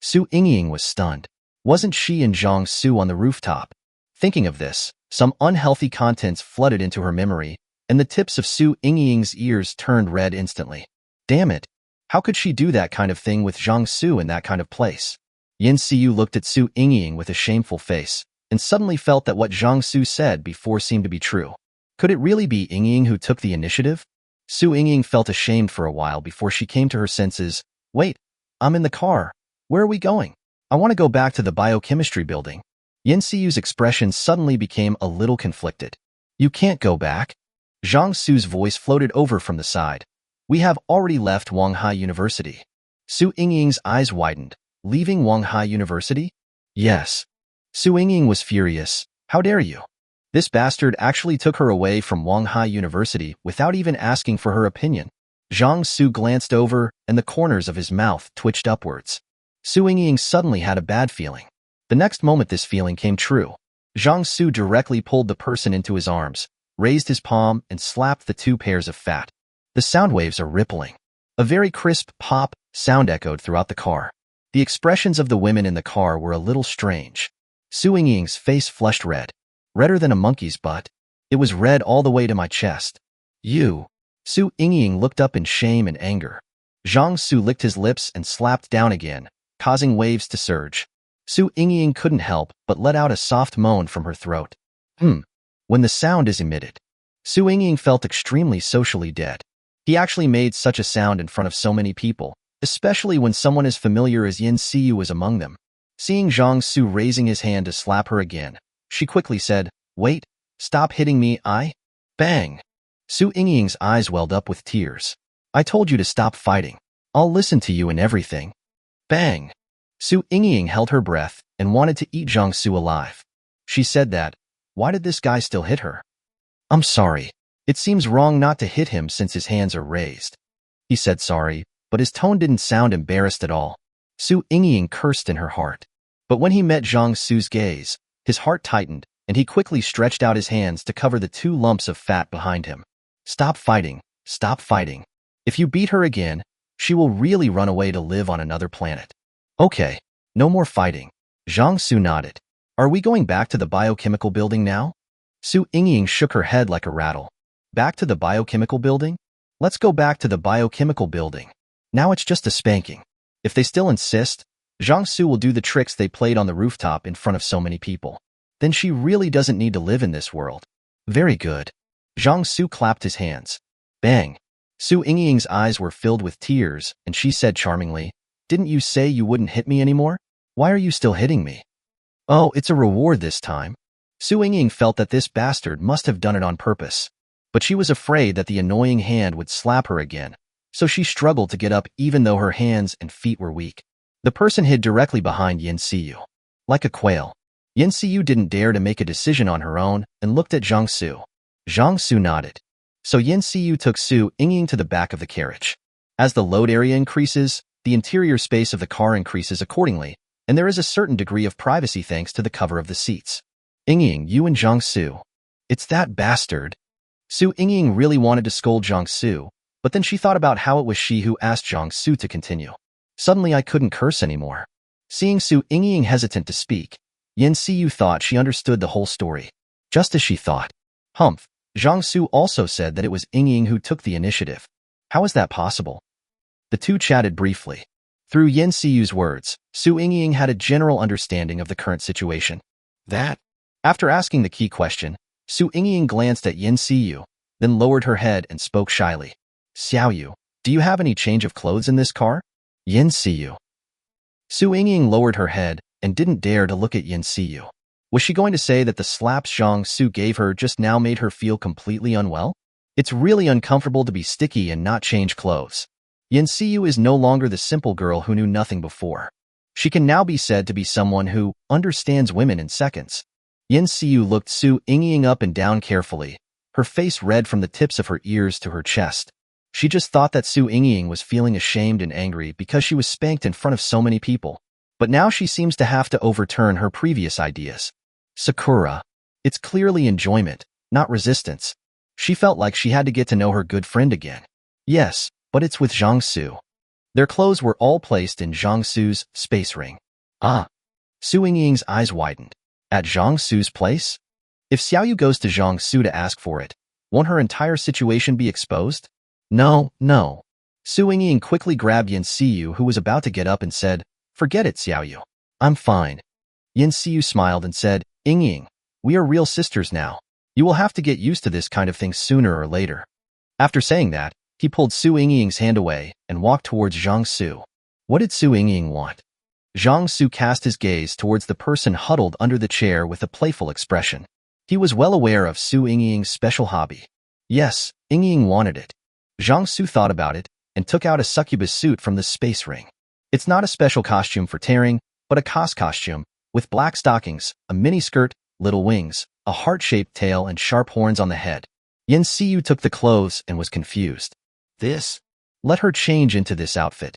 Su Yingying was stunned. Wasn't she and Zhang Xu on the rooftop? Thinking of this, some unhealthy contents flooded into her memory, and the tips of Su Yingying's ears turned red instantly. Damn it! How could she do that kind of thing with Zhang Xu in that kind of place? Yin Seeu looked at Su Yingying with a shameful face, and suddenly felt that what Zhang Xu said before seemed to be true. Could it really be Yingying who took the initiative? Su Yingying felt ashamed for a while before she came to her senses. Wait, I'm in the car. Where are we going? I want to go back to the biochemistry building. Yin Seeu's expression suddenly became a little conflicted. You can't go back. Zhang Xu's voice floated over from the side. We have already left Wanghai University. Su Yingying's eyes widened. Leaving Wanghai University? Yes. Su Yingying was furious. How dare you? This bastard actually took her away from Wanghai University without even asking for her opinion. Zhang Xu glanced over, and the corners of his mouth twitched upwards. Su Yingying suddenly had a bad feeling. The next moment this feeling came true. Zhang Xu directly pulled the person into his arms, raised his palm, and slapped the two pairs of fat. The sound waves are rippling. A very crisp pop sound echoed throughout the car. The expressions of the women in the car were a little strange. Su Yingying's face flushed red. Redder than a monkey's butt. It was red all the way to my chest. You. Su Yingying looked up in shame and anger. Zhang Xu licked his lips and slapped down again, causing waves to surge. Su Yingying couldn't help but let out a soft moan from her throat. When the sound is emitted. Su Yingying felt extremely socially dead. He actually made such a sound in front of so many people, especially when someone as familiar as Yin Seeu was among them. Seeing Zhang Xu raising his hand to slap her again, she quickly said, Wait, stop hitting me, Bang! Su Yingying's eyes welled up with tears. I told you to stop fighting. I'll listen to you and everything. Bang! Su Yingying held her breath and wanted to eat Zhang Xu alive. She said that, why did this guy still hit her? I'm sorry. It seems wrong not to hit him since his hands are raised. He said sorry, but his tone didn't sound embarrassed at all. Su Yingying cursed in her heart. But when he met Zhang Xu's gaze, his heart tightened, and he quickly stretched out his hands to cover the two lumps of fat behind him. Stop fighting. Stop fighting. If you beat her again, she will really run away to live on another planet. Okay, no more fighting. Zhang Xu nodded. Are we going back to the biochemical building now? Su Yingying shook her head like a rattle. Back to the biochemical building? Let's go back to the biochemical building. Now it's just a spanking. If they still insist, Zhang Xu will do the tricks they played on the rooftop in front of so many people. Then she really doesn't need to live in this world. Very good. Zhang Xu clapped his hands. Bang! Su Yingying's eyes were filled with tears, and she said charmingly, Didn't you say you wouldn't hit me anymore? Why are you still hitting me? Oh, it's a reward this time. Su Yingying felt that this bastard must have done it on purpose. but she was afraid that the annoying hand would slap her again, so she struggled to get up even though her hands and feet were weak. The person hid directly behind Seeu. Like a quail, Seeu didn't dare to make a decision on her own and looked at Zhang Xu. Zhang Xu nodded. So Seeu took Seeu Yingying to the back of the carriage. As the load area increases, the interior space of the car increases accordingly, and there is a certain degree of privacy thanks to the cover of the seats. Yingying, you and Zhang Xu. It's that bastard. Seeu Yingying really wanted to scold Zhang Xu, but then she thought about how it was she who asked Zhang Xu to continue. Suddenly I couldn't curse anymore. Seeing Seeu Yingying hesitant to speak, Seeu thought she understood the whole story. Just as she thought. Humph, Zhang Xu also said that it was Yingying who took the initiative. How is that possible? The two chatted briefly. Through Seeu's words, Seeu Yingying had a general understanding of the current situation. After asking the key question, Seeu Yingying glanced at Seeu, then lowered her head and spoke shyly. Seeu, do you have any change of clothes in this car? Seeu. Seeu Yingying lowered her head and didn't dare to look at Seeu. Was she going to say that the slaps Zhang Xu gave her just now made her feel completely unwell? It's really uncomfortable to be sticky and not change clothes. Seeu is no longer the simple girl who knew nothing before. She can now be said to be someone who understands women in seconds. Seeu looked Seeu Yingying up and down carefully, her face red from the tips of her ears to her chest. She just thought that Seeu Yingying was feeling ashamed and angry because she was spanked in front of so many people. But now she seems to have to overturn her previous ideas. Sakura. It's clearly enjoyment, not resistance. She felt like she had to get to know her good friend again. Yes, but it's with Zhang Xu. Their clothes were all placed in Zhang Xu's space ring. Ah. Seeu Yingying's eyes widened. At Zhang Xu's place? If Seeu goes to Zhang Xu to ask for it, won't her entire situation be exposed? No. Seeu Yingying quickly grabbed Seeu, who was about to get up, and said, Forget it, Seeu. I'm fine. Seeu smiled and said, Yingying, we are real sisters now. You will have to get used to this kind of thing sooner or later. After saying that, he pulled Seeu Yingying's hand away and walked towards Zhang Xu. What did Seeu Yingying want? Zhang Xu cast his gaze towards the person huddled under the chair with a playful expression. He was well aware of Seeu Yingying's special hobby. Yes, Yingying wanted it. Zhang Xu thought about it and took out a succubus suit from the space ring. It's not a special costume for tearing, but a costume, with black stockings, a miniskirt, little wings, a heart-shaped tail, and sharp horns on the head. Seeu took the clothes and was confused. This? Let her change into this outfit.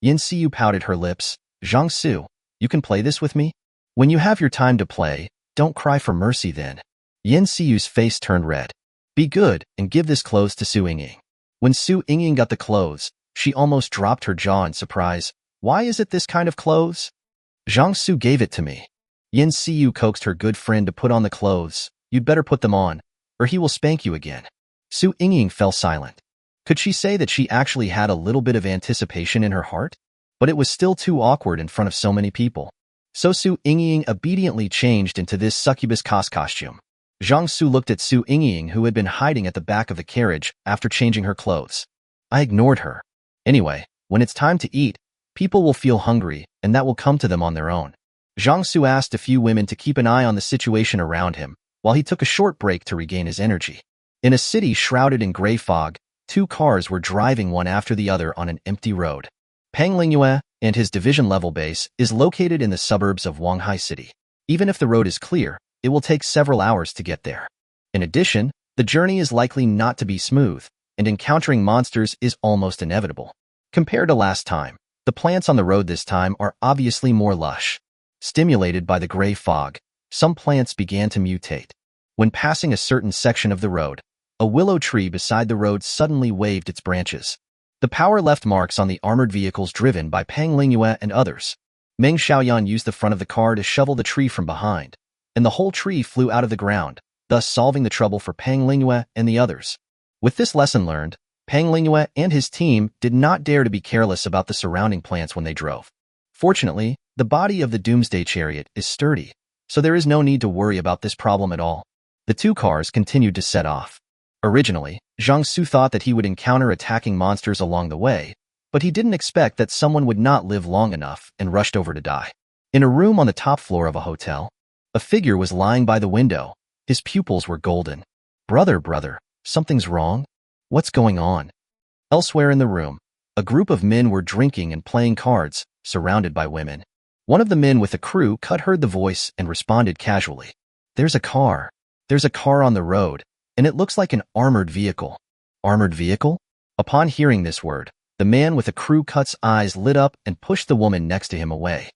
Seeu pouted her lips. Zhang Xu, you can play this with me? When you have your time to play, don't cry for mercy then. Seeu's face turned red. Be good and give this clothes to Seeu Yingying. When Seeu Yingying got the clothes, she almost dropped her jaw in surprise. Why is it this kind of clothes? Zhang Xu gave it to me. Seeu coaxed her good friend to put on the clothes. You'd better put them on, or he will spank you again. Seeu Yingying fell silent. Could she say that she actually had a little bit of anticipation in her heart? But it was still too awkward in front of so many people. So Seeu Yingying obediently changed into this succubus costume. Zhang Xu looked at Seeu Yingying, who had been hiding at the back of the carriage after changing her clothes. I ignored her. Anyway, when it's time to eat, people will feel hungry, and that will come to them on their own. Zhang Xu asked a few women to keep an eye on the situation around him, while he took a short break to regain his energy. In a city shrouded in gray fog, two cars were driving one after the other on an empty road. Panglingye and his division-level base is located in the suburbs of Wanghai City. Even if the road is clear, it will take several hours to get there. In addition, the journey is likely not to be smooth, and encountering monsters is almost inevitable. Compared to last time, the plants on the road this time are obviously more lush. Stimulated by the gray fog, some plants began to mutate. When passing a certain section of the road, a willow tree beside the road suddenly waved its branches. The power left marks on the armored vehicles driven by Panglingye and others. Ming Xiaoyan used the front of the car to shovel the tree from behind, and the whole tree flew out of the ground, thus solving the trouble for Panglingye and the others. With this lesson learned, Panglingye and his team did not dare to be careless about the surrounding plants when they drove. Fortunately, the body of the Doomsday Chariot is sturdy, so there is no need to worry about this problem at all. The two cars continued to set off. Originally, Zhang Xu thought that he would encounter attacking monsters along the way, but he didn't expect that someone would not live long enough and rushed over to die. In a room on the top floor of a hotel, a figure was lying by the window. His pupils were golden. Brother, Something's wrong? What's going on? Elsewhere in the room, a group of men were drinking and playing cards, surrounded by women. One of the men with the crew heard the voice and responded casually. There's a car. There's a car on the road, and it looks like an armored vehicle. Armored vehicle? Upon hearing this word, the man with the crew cut's eyes lit up and pushed the woman next to him away.